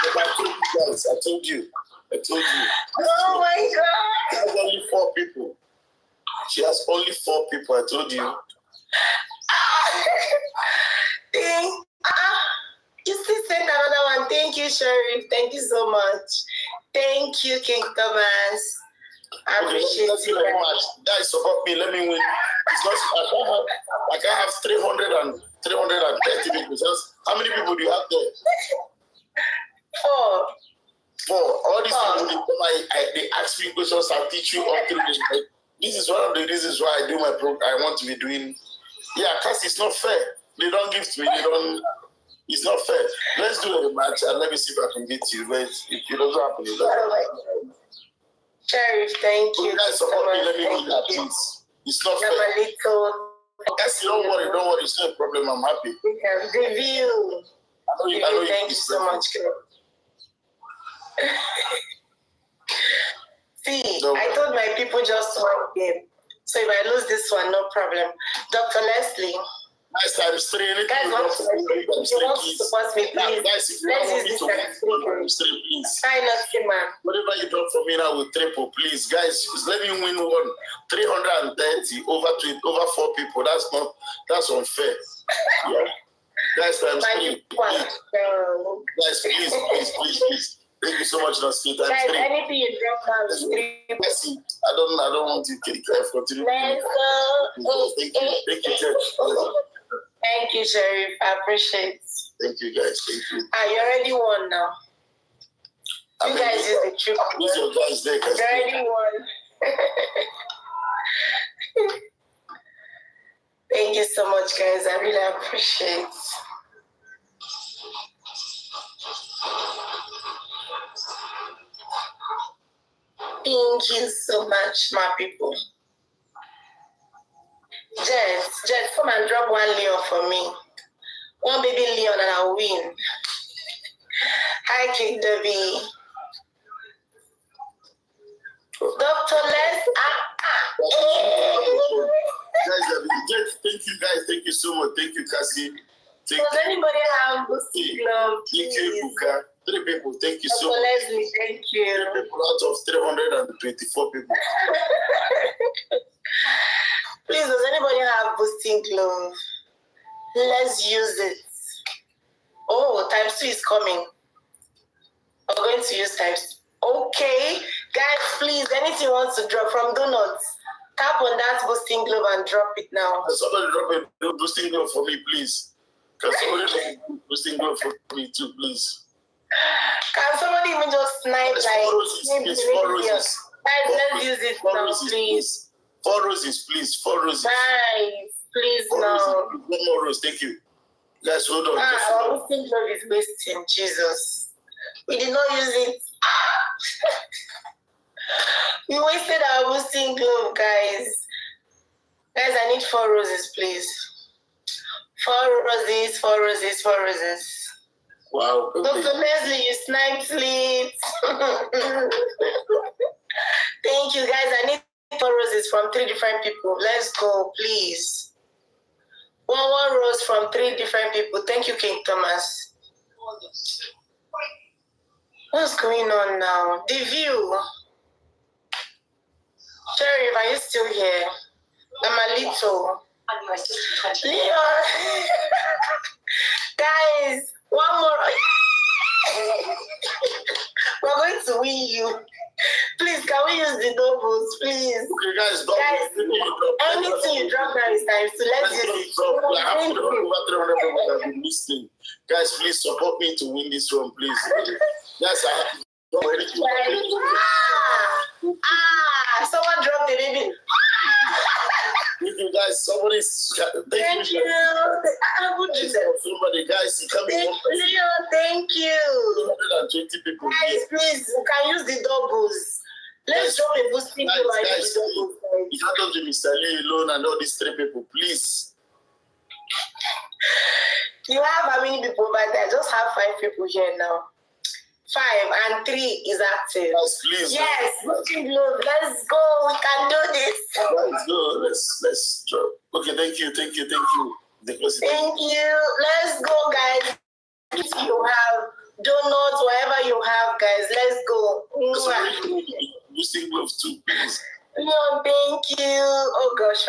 I told you. Oh my God. She has only 4 people. I told you. You still send another one. Thank you, Sheriff. Thank you so much. Thank you, King Thomas. I appreciate you very much. Guys, support me. Let me win. It's not, I can't have 330 people. How many people do you have there? 4. All these people, they ask me questions. I'll teach you all through this. This is one of the reasons why I do my program. I want to be doing. Yeah, because it's not fair. They don't give to me. It's not fair. Let's do a match and let me see if I can beat you. But if it doesn't happen, it doesn't happen. Sheriff, thank you. Guys, support me. Let me win that, please. It's not fair. Guys, don't worry. It's not a problem. I'm happy. Review. I know you. Thank you so much, girl. See, I told my people just one game. So if I lose this one, no problem. Dr. Leslie. Guys, times 3. Anything Guys, you drop for me, times 3, please. Support me, please. Guys, if you Let's want me use to this times 3, please. Try not to, man. Whatever you drop for me now will triple, please. Guys, let me win one. 330 over 4 people. That's unfair. Yeah. Guys, times 3. Guys, please. Thank you so much, Nasky. Times 3. Anything you drop now is 3. I don't want to continue. Let's go. Thank you, Church. Thank you, Sheriff. I appreciate it. Thank you, guys. Thank you. You already won now. You guys use the trick. Who's your guys there? You already won. Thank you so much, guys. I really appreciate it. Thank you so much, my people. Jess, come and drop 1 Leon for me. 1 baby Leon and I'll win. Hi, King Debbie. Dr. Les. Guys, thank you, guys. Thank you so much. Thank you, Cassie. Does anybody have boosting glove? Thank you, Buka. 3 people. Thank you so Dr. much. Leslie, thank you. 3 people out of 324 people. Please, does anybody have boosting glove? Let's use it. Oh, times 2 is coming. I'm going to use times 2. Okay. Guys, please, anything you want to drop from donuts, tap on that boosting glove and drop it now. Somebody drop a boosting glove for me, please. Can somebody drop a boosting glove for me too, please? Can somebody even just snipe like 4 roses, 4 roses. Guys, let's use it now, please. 4 roses, please. 4 roses. Guys, please 4 now. Roses. 1 more rose, thank you. Guys, hold on. Our boosting glove is wasting, Jesus. We did not use it. We wasted our boosting glove, guys. Guys, I need 4 roses, please. 4 roses, 4 roses, 4 roses. Wow. Dr. Leslie, you sniped it. Thank you, guys. I need 4 roses from 3 different people. Let's go, please. 1 rose from 3 different people. Thank you, King Thomas. What's going on now? The view. Sheriff, are you still here? Amalito. Leon. Guys, 1 more. We're going to win you. Please, can we use the doubles, please? Okay, guys, anything you drop now is time, so let's use it. Guys, please support me to win this one, please. Yes, someone dropped the baby. Thank you, guys. Somebody's. Thank you. Somebody, guys, you come in. Thank you. 120 people. Guys, please, you can use the doubles. Let's drop a boosting guys, you can't do Mr. Lee alone and all these 3 people, please. You have how many people over there? I just have 5 people here now. 5 and 3 is active. Guys, please. Yes, boosting glove. Let's go. We can do this. Let's go. Let's drop. Okay, thank you. Thank you. Thank you. Let's go, guys. If you have donuts, whatever you have, guys, let's go. Boosting glove too, please. No, thank you. Oh gosh.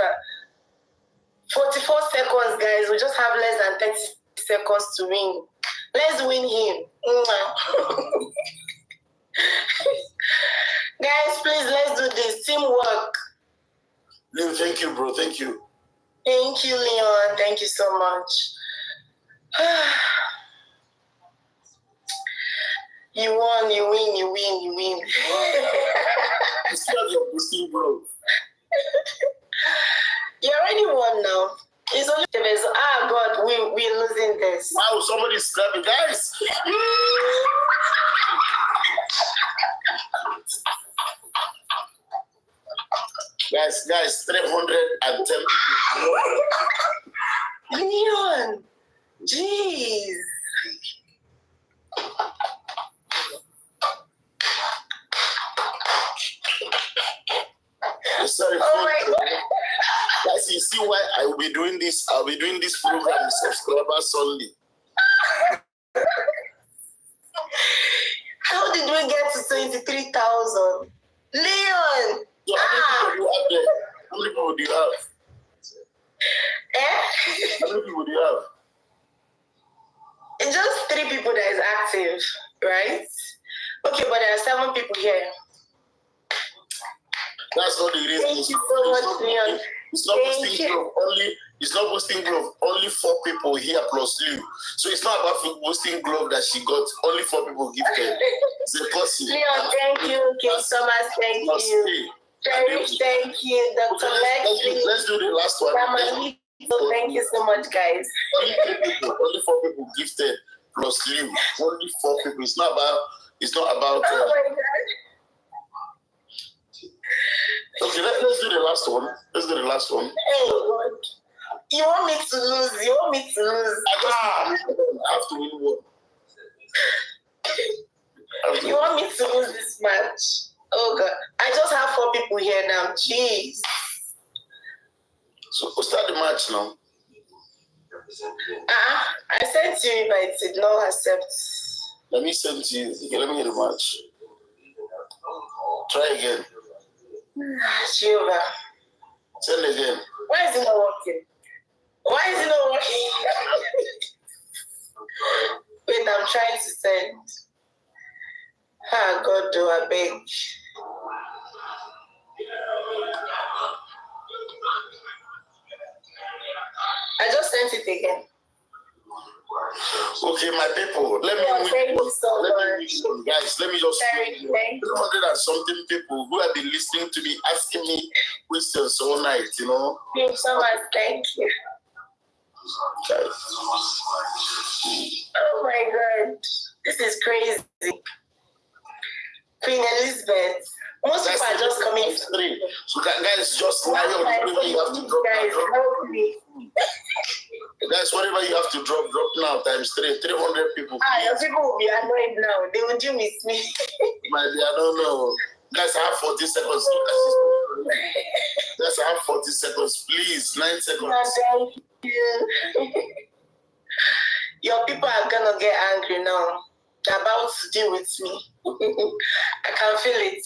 44 seconds, guys. We just have less than 30 seconds to win. Let's win him. Guys, please, let's do this. Teamwork. Leon, thank you, bro. Thank you. Thank you, Leon. Thank you so much. You won, you win. You still have your boosting, bro. You already won now. It's only God, we're losing this. Wow, somebody's slapping, guys. Guys, 310 people. Leon, jeez. Sorry. Oh my God. Guys, you see why I will be doing this. I'll be doing this program subscriber Sunday. How did we get to 23,000? Leon! So how many people do you have there? How many people do you have? How many people do you have? It's just 3 people that is active, right? Okay, but there are 7 people here. That's not the reason. Thank you so much, Leon. It's not boosting growth only. It's not boosting growth. Only 4 people here plus you. So it's not about boosting growth that she got. Only 4 people gifted. It's a person. Leon, thank you. King Thomas, thank you. Cherish, thank you. Dr. Lexi. Let's do the last one. Thank you so much, guys. Only 4 people gifted plus you. Only 4 people. It's not about. Oh my God. Okay, let's do the last one. Let's do the last one. Hey, God. You want me to lose? You want me to lose? I have to win one. You want me to lose this match? Oh, God. I just have 4 people here now. Jeez. So we'll start the match now. I sent you if I did not accept. Let me send to you. Okay, let me hear the match. Try again. Jehovah. Send again. Why is it not working? Why is it not working? Wait, I'm trying to send. God, do I beg. I just sent it again. Okay, my people, let me win. Guys, let me just 300 and something people who have been listening to me asking me questions all night, you know. Thank you so much. Thank you. Guys. Oh my God. This is crazy. Queen Elizabeth. Most people are just coming. So guys, just lie on whatever you have to drop. Guys, help me. Guys, whatever you have to drop now times 3. 300 people. Your people will be annoyed now. They will do with me. My dear, I don't know. Guys, I have 40 seconds. Guys, I have 40 seconds. Please, 9 seconds. Thank you. Your people are gonna get angry now. They're about to deal with me. I can feel it.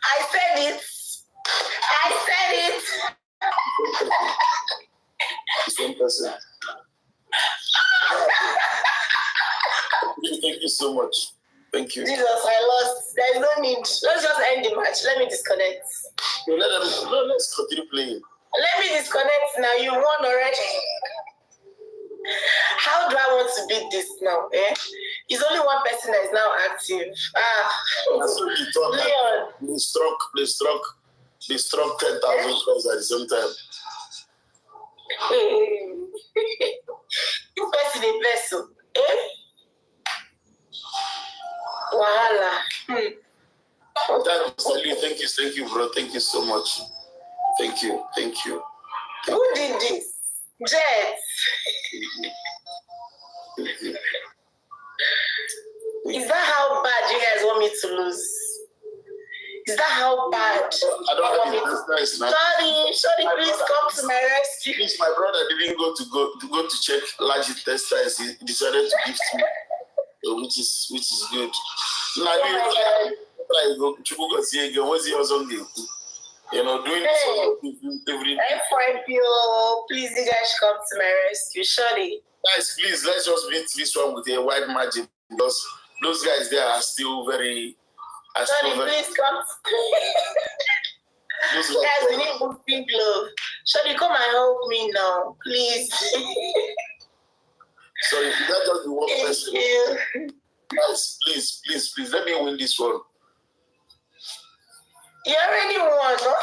I said it. It's 1%. Thank you so much. Thank you. Jesus, I lost. There's no need. Let's just end the match. Let me disconnect. Let's continue playing. Let me disconnect now. You won already. How do I want to beat this now? It's only one person that is now active. That's what you thought. Leon. They struck 10,000 calls at the same time. You person a vessel. Wahala. Thank you, bro. Thank you so much. Thank you. Who did this? Jet. Is that how bad you guys want me to lose? Is that how bad? I don't have the test now. Sorry, please come to my rescue. Please, my brother didn't go to check large testers. He decided to gift me, which is good. You know, doing this every day. Please, you guys come to my rescue, surely. Guys, please, let's just beat this one with a wide margin because those guys there are still very. Please come. Guys, we need boosting glove. Shall come and help me now, please? Sorry, that just be one person. Thank you. Guys, please, let me win this one. You already won, no?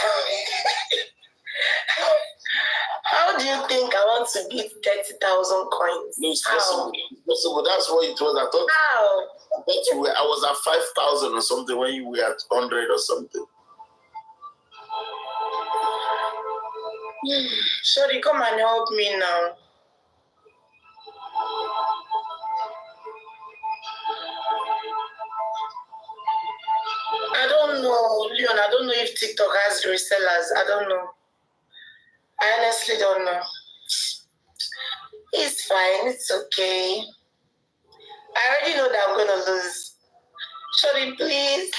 How do you think I want to beat 30,000 coins? No, it's possible. Possible. That's what it was. I thought I was at 5,000 or something when you were at 100 or something. Shorty, come and help me now. I don't know, Leon. I don't know if TikTok has resellers. I don't know. I honestly don't know. It's fine. It's okay. I already know that I'm gonna lose. Shorty, please.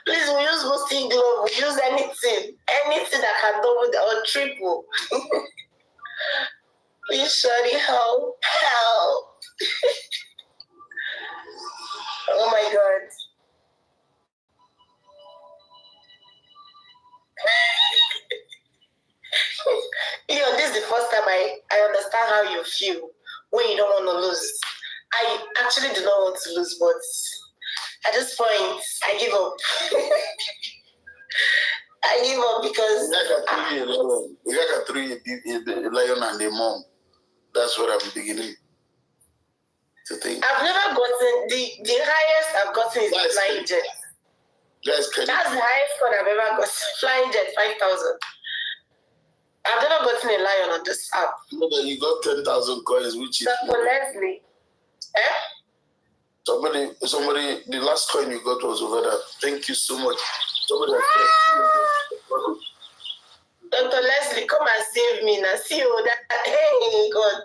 Please, we use boosting glove. We use anything that can double or triple. Please, Shorty, help. Oh my God. Leon, this is the first time I understand how you feel when you don't want to lose. I actually do not want to lose, but at this point, I give up. I give up because... We got 3 a lion and a mom. That's what I'm beginning to think. I've never gotten... The highest I've gotten is the flying jet. That's the highest one I've ever gotten. Flying jet, 5,000. I've never gotten a lion on this app. No, but you got 10,000 coins, which is... Dr. Leslie. Somebody, the last coin you got was over there. Thank you so much. Dr. Leslie, come and save me now. See you that. Hey, God.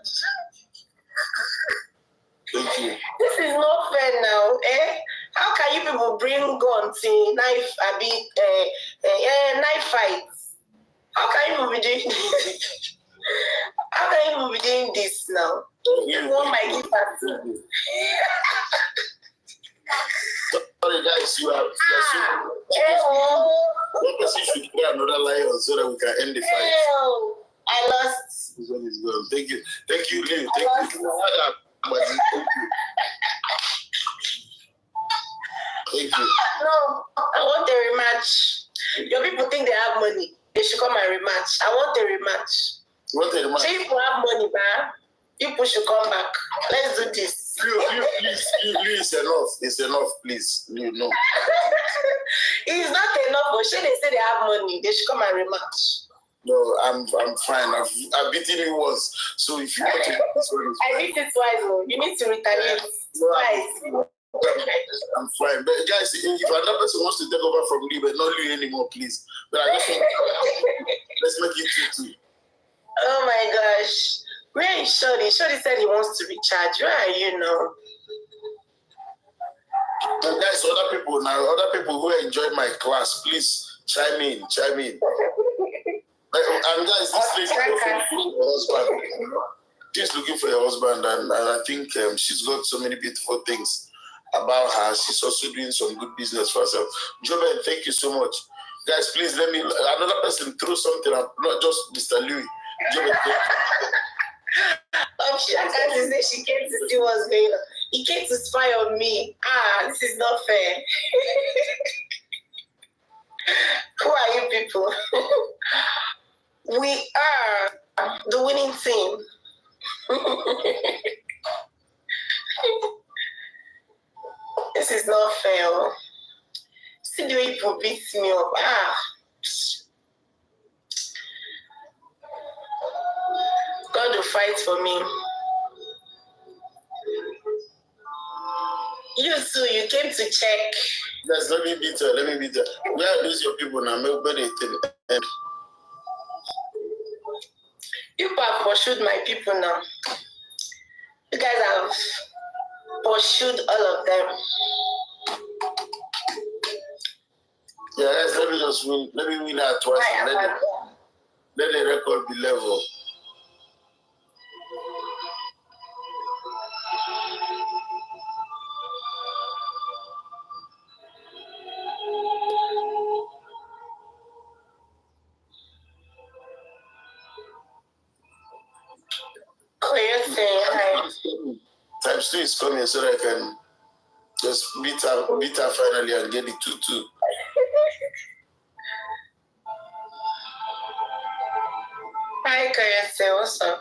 Thank you. This is not fair now. How can you people bring guns in knife fights? How can you be doing this? How can you be doing this now? You want my gift party? Sorry guys, you are so... One person should get another lion so that we can end the fight. I lost. This one is gone. Thank you, Lee. Thank you. Thank you. No, I want a rematch. Your people think they have money. They should come and rematch. I want a rematch. What a rematch? So if you have money, people should come back. Let's do this. Please, it's enough. It's enough, please. You know. It's not enough, but should they say they have money, they should come and rematch. No, I'm fine. I've beaten you once. So if you want to this one, I beat it twice, though. You need to retaliate twice. I'm fine. But guys, if another person wants to take over from me, but not you anymore, please. But I just want let's make it 2-2. Oh my gosh. Where is Shorty? Shorty said he wants to recharge. Where are you now? But guys, other people who enjoy my class, please chime in. And guys, this lady is looking for your husband. She's looking for your husband, and I think she's got so many beautiful things about her. She's also doing some good business for herself. Joben, thank you so much. Guys, please let me, another person throw something up, not just Mr. Louis. Joben, Shaka to say she came to see what's going on. He came to spy on me. This is not fair. Who are you people? We are the winning team. This is not fair. See the way people beat me up. God will fight for me. You too, you came to check. Yes, let me beat her. Where are these your people now? You have pursued my people now. You guys have pursued all of them. Yeah, let me just win. Let me win that twice. Let the record be level. Times 2 is coming so that I can just beat her finally and get the 2-2. Hi, Koyese, what's up?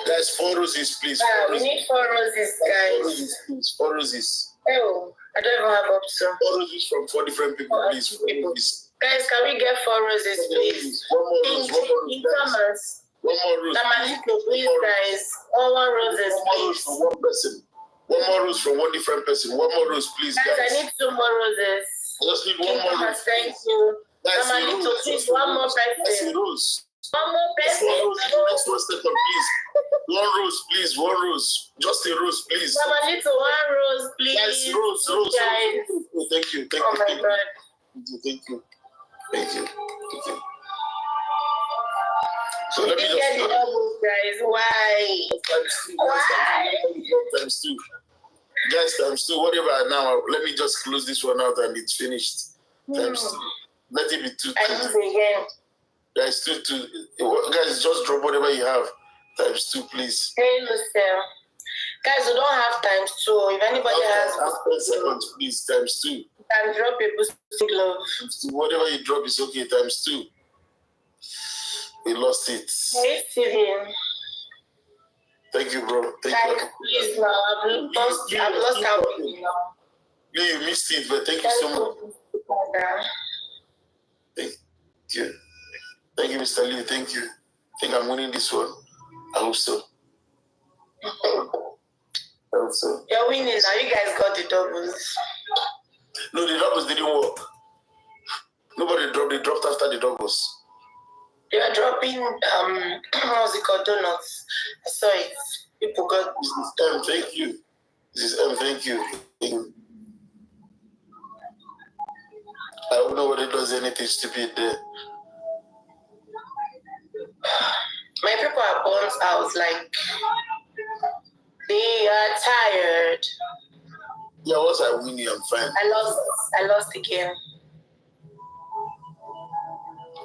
Guys, 4 roses, please. We need 4 roses, guys. 4 roses. Oh, I don't even have up to. 4 roses from 4 different people, please. 4 roses. Guys, can we get 4 roses, please? One more rose. In Thomas. One more rose. Please, guys. One roses, please. One more rose from one person. One more rose from one different person. One more rose, please, guys. I need 2 more roses. I just need one more rose. Thank you. Guys, please, one more person. That's a rose. One more person. One rose. Next one second, please. One rose, please. One rose. Just a rose, please. Mama, little one rose, please. Guys, rose. Guys. Oh, thank you. Oh my God. Thank you. So You let me didn't get the doubles, guys. Why? Times two. Guys, times two. Whatever. Now, let me just close this one out and it's finished. Times two. Let it be 2. I lose again. Guys, 2. Guys, just drop whatever you have. Times 2, please. Hey, Lucille. Guys, we don't have times 2. If anybody has 10 seconds, please. Times 2. You can drop a boosting glove. Whatever you drop is okay. Times 2. We lost it. Hey, Steven. Thank you, bro. Thank you. Please, now I've lost count now. You missed it, but thank you so much. Thank you. Thank you, Mr. Lee. Thank you. I think I'm winning this one. I hope so. You're winning now. You guys got the doubles. No, the doubles didn't work. Nobody dropped. They dropped after the doubles. They are dropping, what's it called, donuts. I saw it. People got... This is M, thank you. This is M, thank you. I don't know whether it does anything stupid there. My people are burnt out, like, they are tired. Yeah, once I win you, I'm fine. I lost again.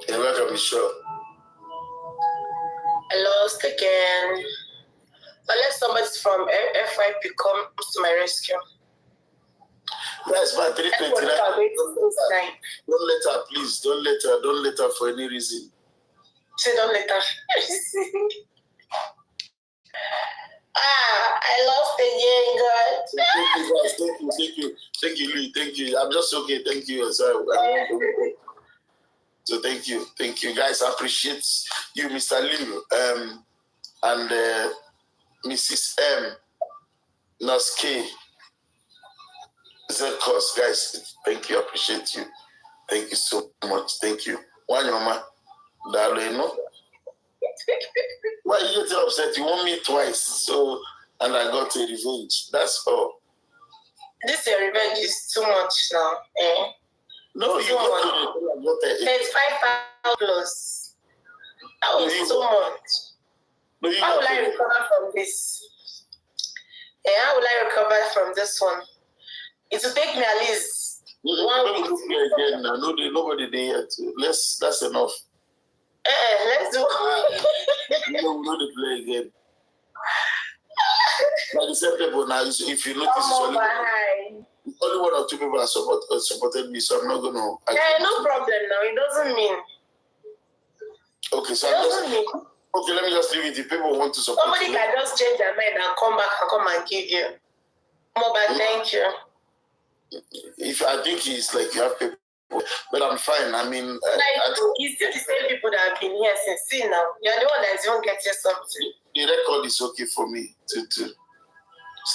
You're welcome, be sure. I lost again. Unless somebody from FYP comes to my rescue. That's my 329. Don't let her, please. Don't let her for any reason. Say don't let her. I lost again, God. Thank you, guys. Thank you, Lee. Thank you. I'm just okay. Thank you. So thank you, guys. I appreciate you, Mr. Lim, and Mrs. M, Nurse K, Zekos, guys. Thank you. I appreciate you. Thank you so much. Thank you. Why, Mama? Darling, no? Why you get upset? You want me twice, so and I got a revenge. That's all. This your revenge is too much now, eh? No, you got a 35,000 plus. That was too much. How will I recover from this? How will I recover from this one? It will take me at least 1 week. Again, nobody there yet. That's enough. Let's do it. No, we don't play again. Like the same people now, if you notice, it's only 1 or 2 people have supported me, so I'm not going to... no problem now. It doesn't mean... Okay, so okay, let me just leave it. If people want to support somebody can just change their mind and come back and come and give you. Thank you. If I think it's like you have people, but I'm fine. I mean... it's still the same people that have been here since. See now, you're the one that's even getting something. The record is okay for me to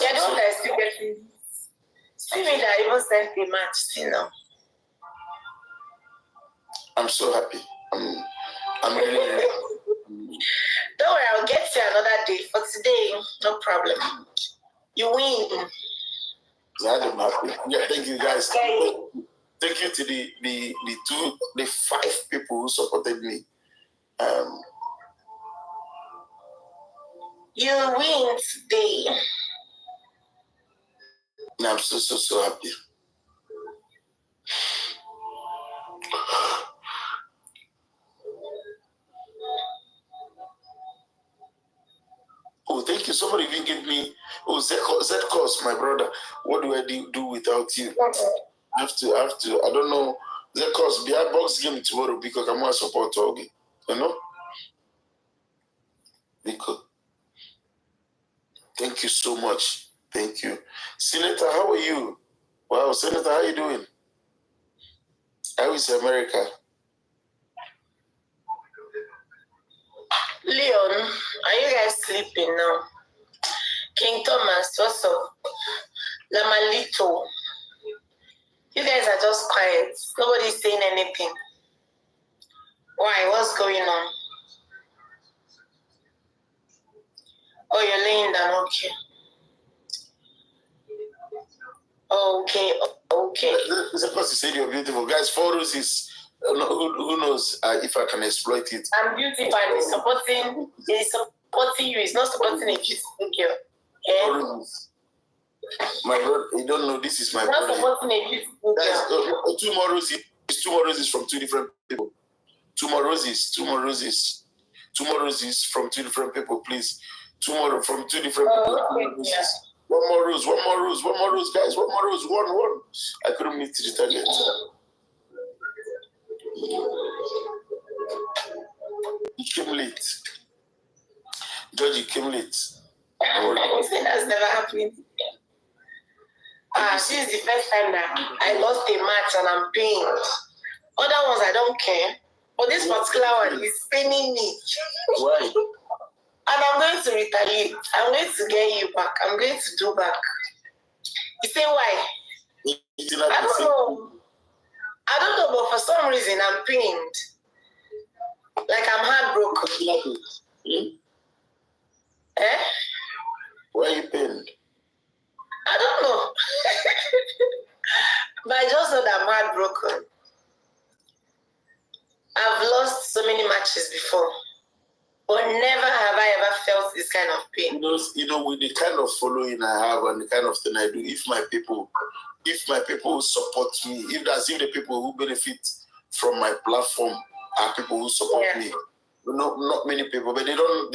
you're the one that's still getting... See me that I even sent the match. See now. I'm so happy. I'm really... Don't worry, I'll get you another day. For today, no problem. You win. I'm happy. Yeah, thank you guys. Thank you to the 5 people who supported me. You win today. I'm so happy. Oh, thank you. Somebody even give me... Oh, Z-Cost, my brother. What do I do without you? I have to. I don't know. Z-Cost, be a box game tomorrow because I'm going to support Ogi. You know? Because... Thank you so much. Thank you. Senator, how are you? Wow, Senator, how are you doing? How is America? Leon, are you guys sleeping now? King Thomas, what's up? Lamalito, you guys are just quiet. Nobody's saying anything. Why? What's going on? Oh, you're laying down. Okay. Okay. Okay. Because you said you're beautiful. Guys, 4 roses. Who knows if I can exploit it? I'm beautiful and it's supporting you. It's not supporting a beautiful girl. Yeah? My brother, you don't know this is my not brother. Supporting a beautiful girl. 2 more roses. 2 more roses from 2 different people. 2 more roses. 2 more roses. 2 more roses from 2 different people, please. 2 more from 2 different people. Okay, yeah. 1 more rose. 1 more rose. 1 more rose, guys. 1 more rose. 1. I couldn't meet the target. He came late. Georgie came late. That's never happened. This is the first time that I lost a match and I'm pained. Other ones I don't care. But this particular one is paining me. Why? And I'm going to retaliate. I'm going to get you back. I'm going to do back. You say why? I don't know, but for some reason I'm pained. Like I'm heartbroken. Eh? Why are you pained? I don't know. But I just know that I'm heartbroken. I've lost so many matches before. But never have I ever felt this kind of pain. You know, with the kind of following I have and the kind of thing I do, if my people support me, if the people who benefit from my platform are people who support me, not many people, but they don't.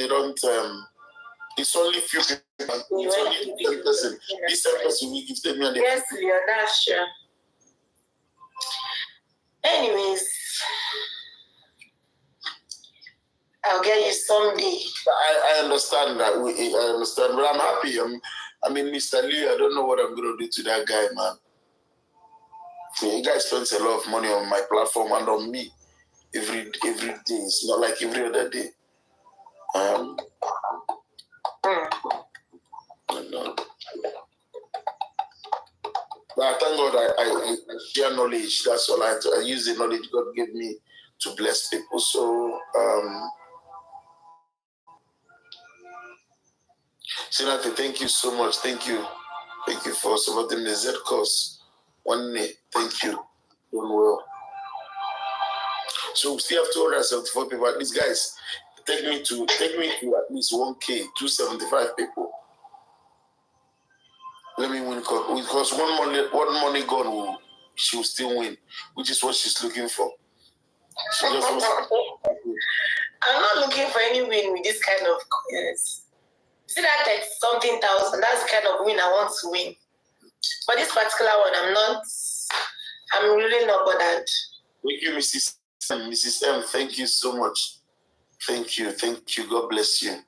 It's only few people. It's only 10%. This 10% we give them. Yes, Leon, that's true. Anyways, I'll get you someday. I understand that. I understand, but I'm happy. I mean, Mr. Lee, I don't know what I'm going to do to that guy, man. The guy spends a lot of money on my platform and on me every day. It's not like every other day. But I thank God I share knowledge. That's all I use the knowledge God gave me to bless people. So, Sinati, thank you so much. Thank you. Thank you for supporting the Z course. One day, thank you. Doing well. So we still have 274 people. At least, guys, take me to at least 1K, 275 people. Let me win because one money gone she will still win, which is what she's looking for. She just wants I'm not looking for any win with this kind of coins. See that 30-something thousand, that's the kind of win I want to win. But this particular one, I'm really not bothered. Thank you, Mrs. M. Mrs. M, thank you so much. Thank you. God bless you.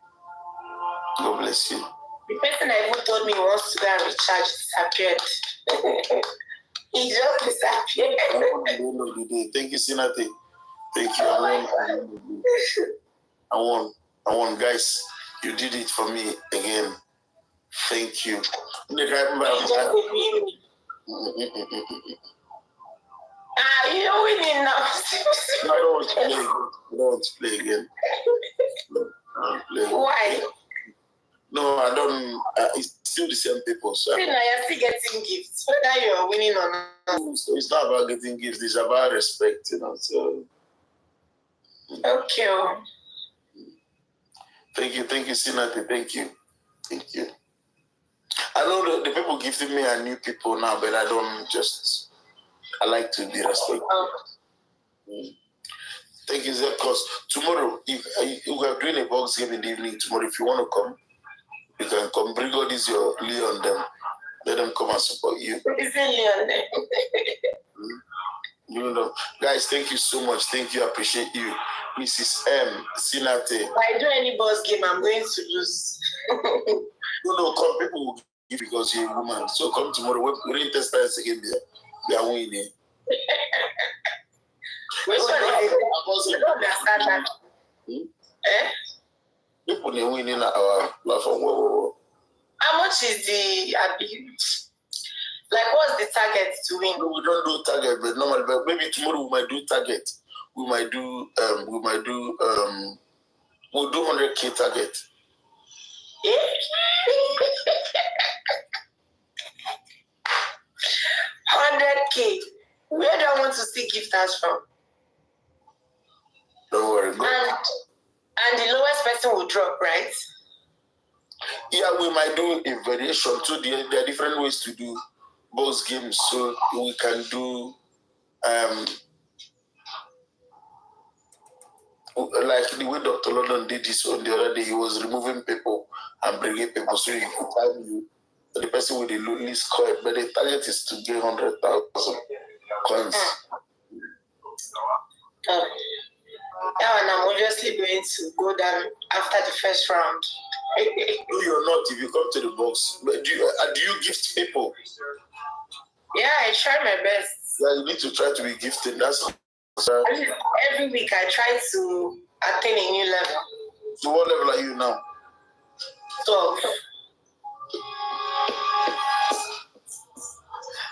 God bless you. The person I even told me he wants to go and recharge disappeared. He just disappeared. Thank you, Sinati. Thank you. I won, guys. You did it for me again. Thank you. You're winning now. Don't play again. Why? No, I don't. It's still the same people. So you're still getting gifts, whether you're winning or not. So it's not about getting gifts. It's about respect, So. Okay. Thank you, Sinati. Thank you. I know the people gifting me are new people now, but I don't just. I like to be respectful. Thank you, Zed. Because tomorrow, if we are doing a box game in the evening tomorrow, if you want to come, you can come. Bring all these your Leon them. Let them come and support you. Is it Leon? You know, guys, thank you so much. Thank you. I appreciate you. Mrs. M. Sinate. If I do any boss game, I'm going to lose. No, come. People will give because you're a woman. So come tomorrow. We're in test us again there. They are winning. Which one is it? I don't understand that. People they win in our platform. How much is the like what's the target to win? No, we don't do target, but normally, but maybe tomorrow we might do target. We might do we'll do 100K target. 100K. Where do I want to see gifters from? Don't worry. And the lowest person will drop, right? Yeah, we might do a variation too. There are different ways to do both games. So we can do like the way Dr. London did this on the other day. He was removing people and bringing people. So you can time you the person with the least coin, but the target is to get 100,000 coins. Yeah, and I'm obviously going to go down after the first round. No, you're not. If you come to the box, but do you gift people? Yeah, I try my best. Yeah, you need to try to be gifted. That's every week I try to attain a new level. So what level are you now? 12.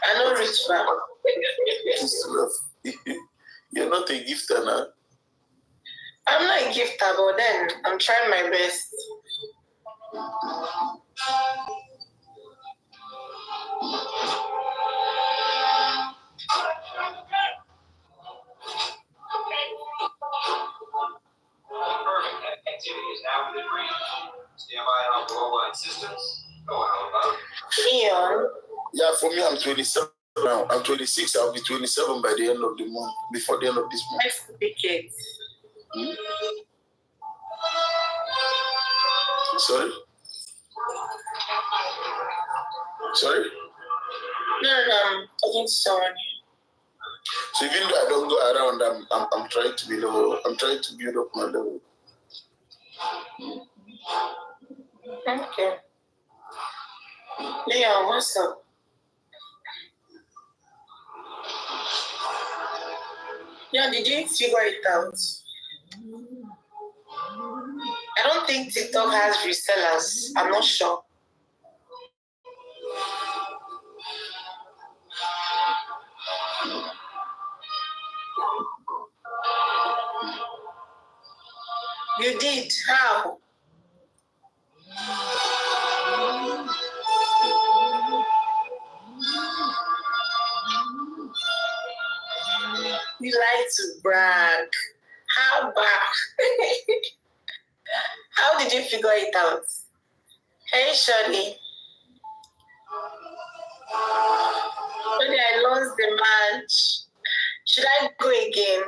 I know rich man. You're not a gifter now. I'm not a gifter, but then I'm trying my best. Yeah, for me, I'm 27 now. I'm 26. I'll be 27 by the end of the month, before the end of this month. Next decade. Sorry? Sorry? No, I'm talking to someone. So even though I don't go around, I'm trying to be level. I'm trying to build up my level. Okay. Leon, what's up? Yeah, did you figure it out? I don't think TikTok has resellers. I'm not sure. You did? How? You like to brag. How bad? How did you figure it out? Hey, Shirley. Shirley, I lost the match. Should I go again?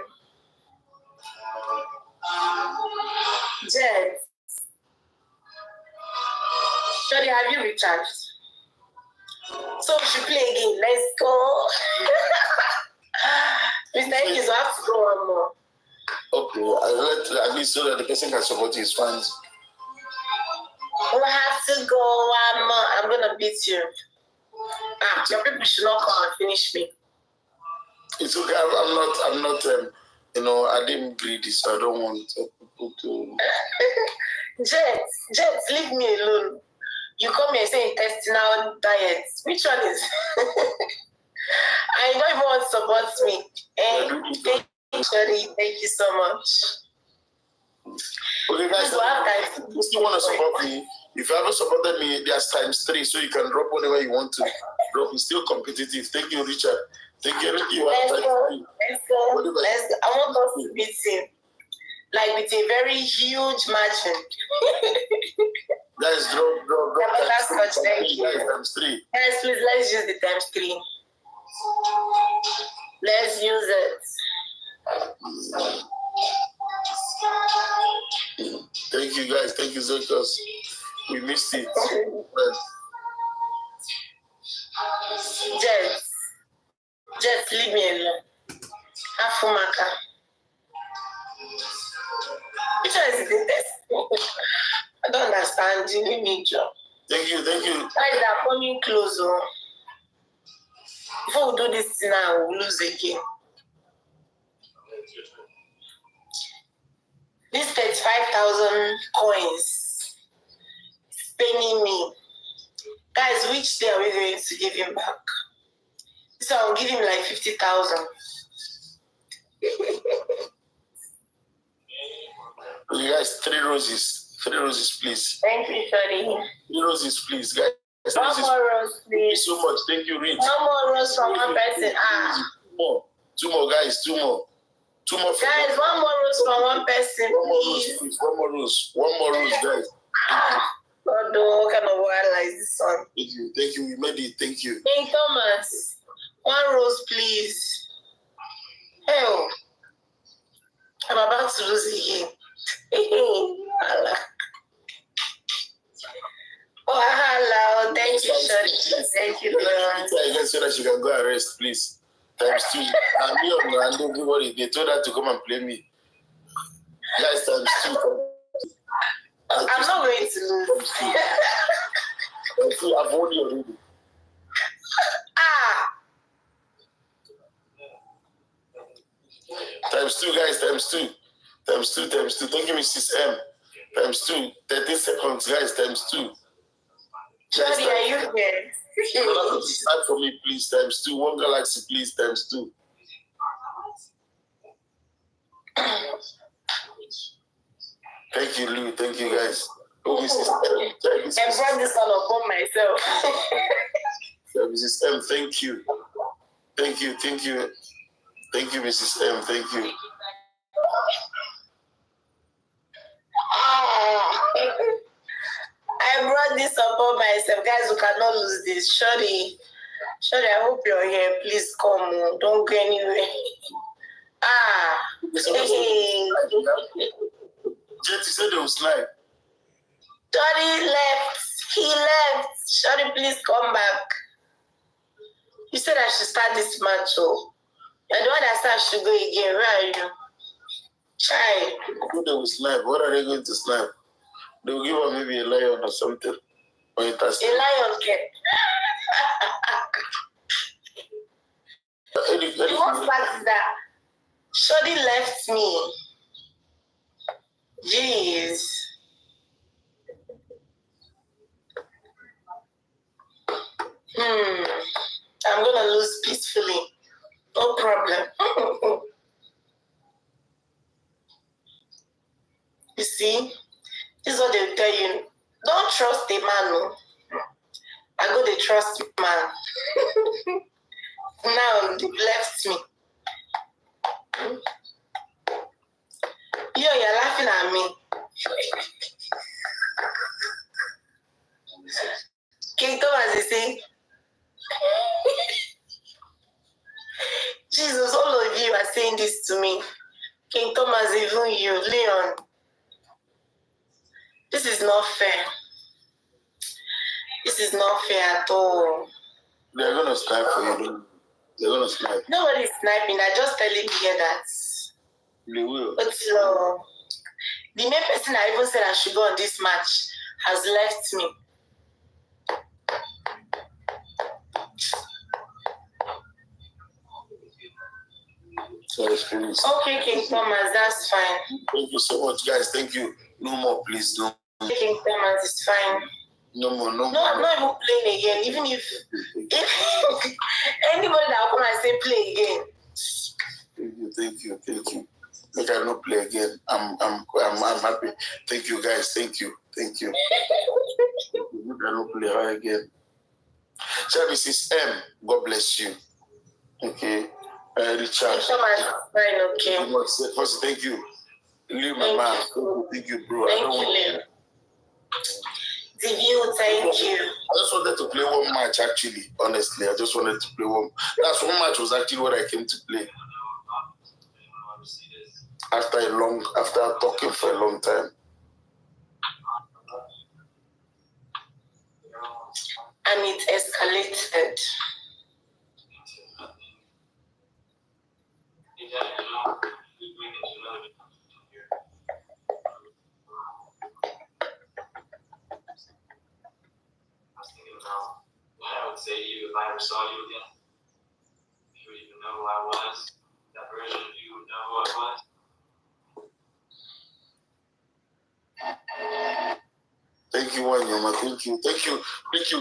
Jet. Shirley, have you recharged? So we should play again. Let's go. Mr. Ikis, we have to go one more. Okay, I'll let at least so that the person can support his fans. We have to go one more. I'm gonna beat you. Your people should not come and finish me. It's okay. I'm not. I didn't greedy, so I don't want people to. Jet, leave me alone. You come here saying intestinal diet. Which one is? I don't even want to support me. Thank you so much. Okay, guys, if you still want to support me, if you haven't supported me, there's ×3, so you can drop whatever you want to drop. It's still competitive. Thank you, Richard. Thank you. Let's go. I want us to beat him. Like with a very huge margin. Guys, drop. Thank you. ×3. Guys, please, let's use the ×3. Let's use it. Thank you, guys. Thank you, Zokos. We missed it. Just leave me alone. Afumaka. Which one is the test? I don't understand. You need me, Joe. Thank you. Guys are coming closer. Before we do this now, we'll lose again. This 35,000 coins is paining me. Guys, which day are we going to give him back? So I'll give him like 50,000. You guys, 3 roses. 3 roses, please. Thank you, Shadi. 3 roses, please, guys. One more rose, please. Thank you so much. Thank you, Rich. One more rose from one person. 2 more, guys. 2 more. 2 more. Guys, one more rose from one person. One more rose, please. One more rose. One more rose, guys. God, what kind of wildlife is this one? Thank you. Thank you. We made it. Thank you. Hey, Thomas. One rose, please. Hell. I'm about to lose again. Oh, hello. Thank you, Shadi. Thank you, Lord. I guess so that she can go and rest, please. Times 2. And me and everybody, they told her to come and play me. Guys, times 2. I'm not going to lose. I've won you already. Times 2, guys, times 2. Times 2, times 2. Don't give me 6M. Times 2. 13 seconds, guys, times 2. Shadi, are you here? Start for me, please, times 2. One galaxy, please, times 2. Thank you, Lou. Thank you, guys. Oh, Mrs. M. I brought this one upon myself. Mrs. M, thank you. Thank you, thank you. Thank you, Mrs. M. Thank you. I brought this upon myself. Guys, we cannot lose this. Shadi, I hope you're here. Please come. Don't go anywhere. Jet, you said they will slide. Shadi left. He left. Shadi, please come back. You said I should start this match. Oh, you're the one that said I should go again. Where are you? Chai. They will slide. What are they going to slide? They will give her maybe a lion or something. Or a lion cat. The worst part is that Shadi left me. Jeez. I'm gonna lose peacefully. No problem. You see, this is what they tell you. Don't trust a man. No. I go to trust man. Now they left me. You're laughing at me. King Thomas is saying, Jesus, all of you are saying this to me. King Thomas, even you, Leon. This is not fair. This is not fair at all. They're going to snipe for you. They're going to snipe. Nobody's sniping. They're just telling me here that. They will. But the main person I even said I should go on this match has left me. So it's finished. Okay, King Thomas, that's fine. Thank you so much, guys. Thank you. No more, please. No. King Thomas is fine. No more. No, I'm not even playing again. Even if anybody that will come and say play again. Thank you. Like I not play again. I'm happy. Thank you, guys. Thank you. I don't play her again. Services M. God bless you. Okay. Richard. Fine, okay. First, thank you. Leave my man. Thank you, bro. Thank you, Liam. Thank you. I just wanted to play one match, actually. Honestly, I just wanted to play one. That's one match was actually what I came to play. After talking for a long time. And it escalated. I would say to you if I ever saw you again, you would even know who I was. That version of you would know who I was. Thank you, Wanyama. Thank you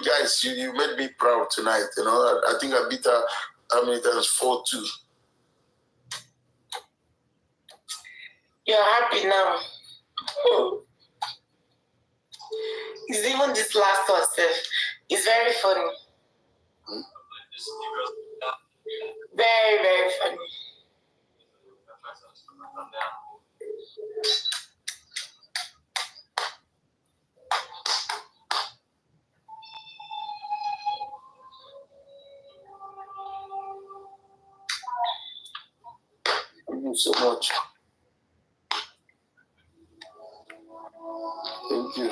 guys. You made me proud tonight. You know, I think I beat her how many times? 4-2. You're happy now. It's even this last one, Seth. It's very funny. Very, very funny. Thank you so much. Thank you.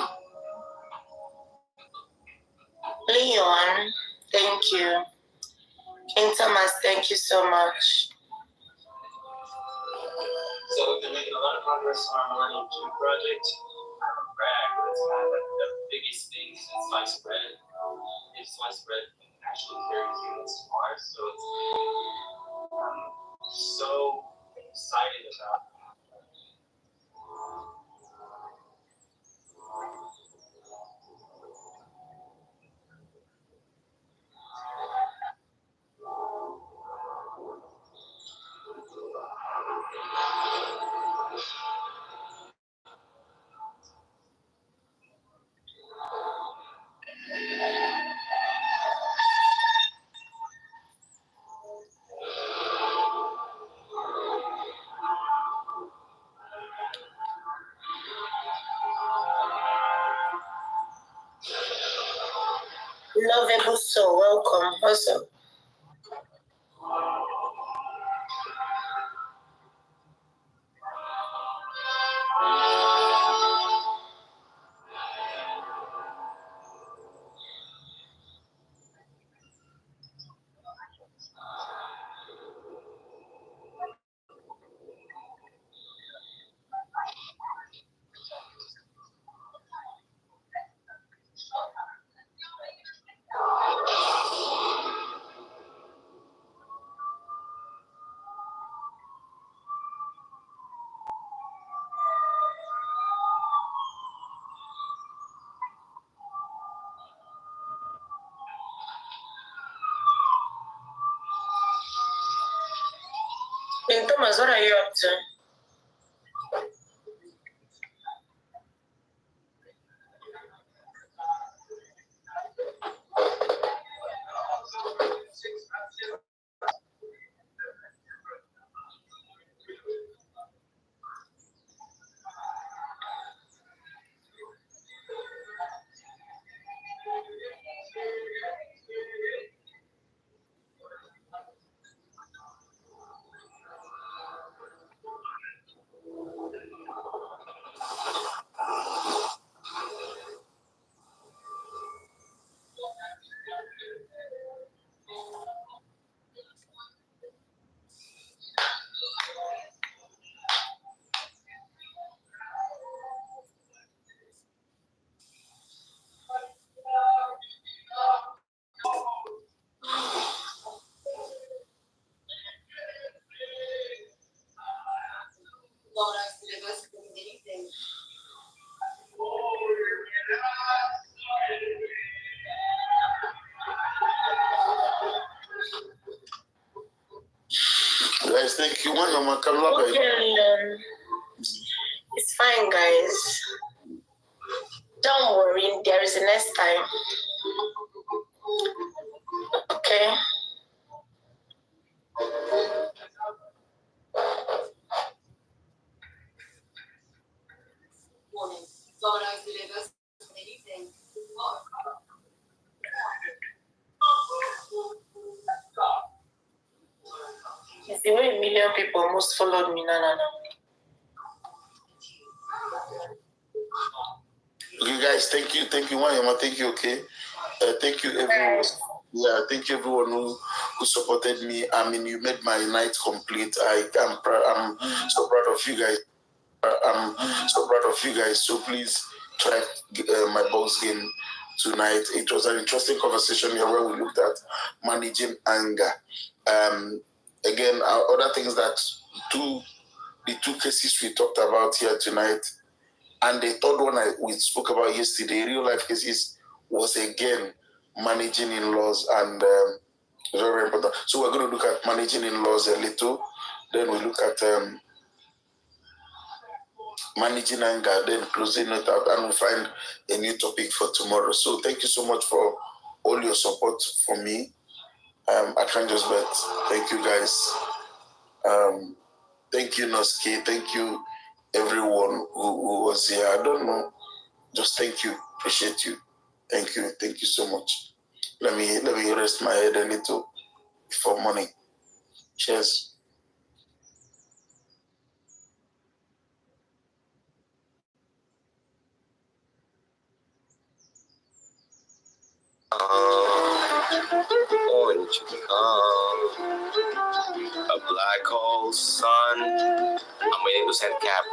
Leon, thank you. King Thomas, thank you so much. So we've been making a lot of progress on our Millennium 2 project. Brag, but it's kind of the biggest thing is sliced bread. If sliced bread can actually carry humans to Mars, so I'm so excited about Lovable soul, welcome. Awesome. King Thomas, what are you up to? Guys, thank you. It's fine, guys. Don't worry, there is a next time. Okay? It's the way 1 million people almost followed me. No. Okay, guys, thank you, Wanyama. Thank you, okay? Thank you, everyone. Yeah, thank you, everyone who supported me. I mean, you made my night complete. I'm so proud of you guys. So please try my box game tonight. It was an interesting conversation here where we looked at managing anger. Again, other things that the two cases we talked about here tonight And the third one we spoke about yesterday, real life cases, was again managing in-laws, and very important. So we're going to look at managing in-laws a little. Then we look at managing anger, then closing it out, and we'll find a new topic for tomorrow. So thank you so much for all your support for me. I can't just bet. Thank you guys. Thank you, Noski. Thank you, everyone who was here. I don't know. Just thank you. Appreciate you. Thank you. Thank you so much. Let me rest my head a little before morning. Cheers. Won't you come? A black hole sun. I'm waiting to send Cap.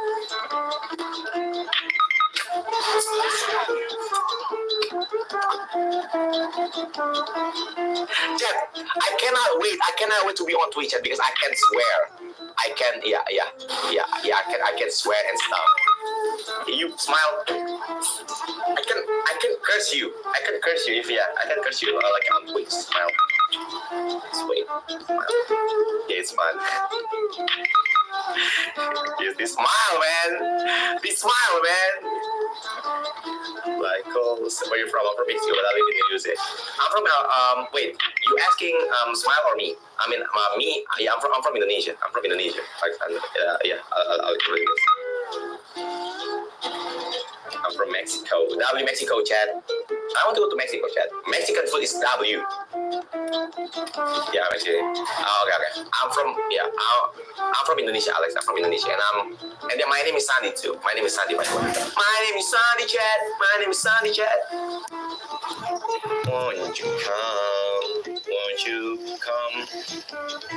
Chat, I cannot wait to be on Twitch, chat, because I can swear. I can swear and stuff. You smile. I can curse you. I can curse you if I can curse you like on Twitch. Smile. Wait. Smile. Yeah, it's fun. Yes, this smile, man. This smile, man. Like, where are you from? I'm from Mexico, but I live in the USA. I'm from, wait, you asking Smile or me? I mean, me, yeah, I'm from Indonesia. I'm from Indonesia. I'll explain this. I'm from Mexico. W Mexico, Chad. I want to go to Mexico, Chad. Mexican food is W. Yeah, Mexican. Oh, okay. I'm from Indonesia, Alex. I'm from Indonesia, and then my name is Sandy too. My name is Sandy, by the way. My name is Sandy, Chad. My name is Sandy, Chad. Won't you come? Won't you come?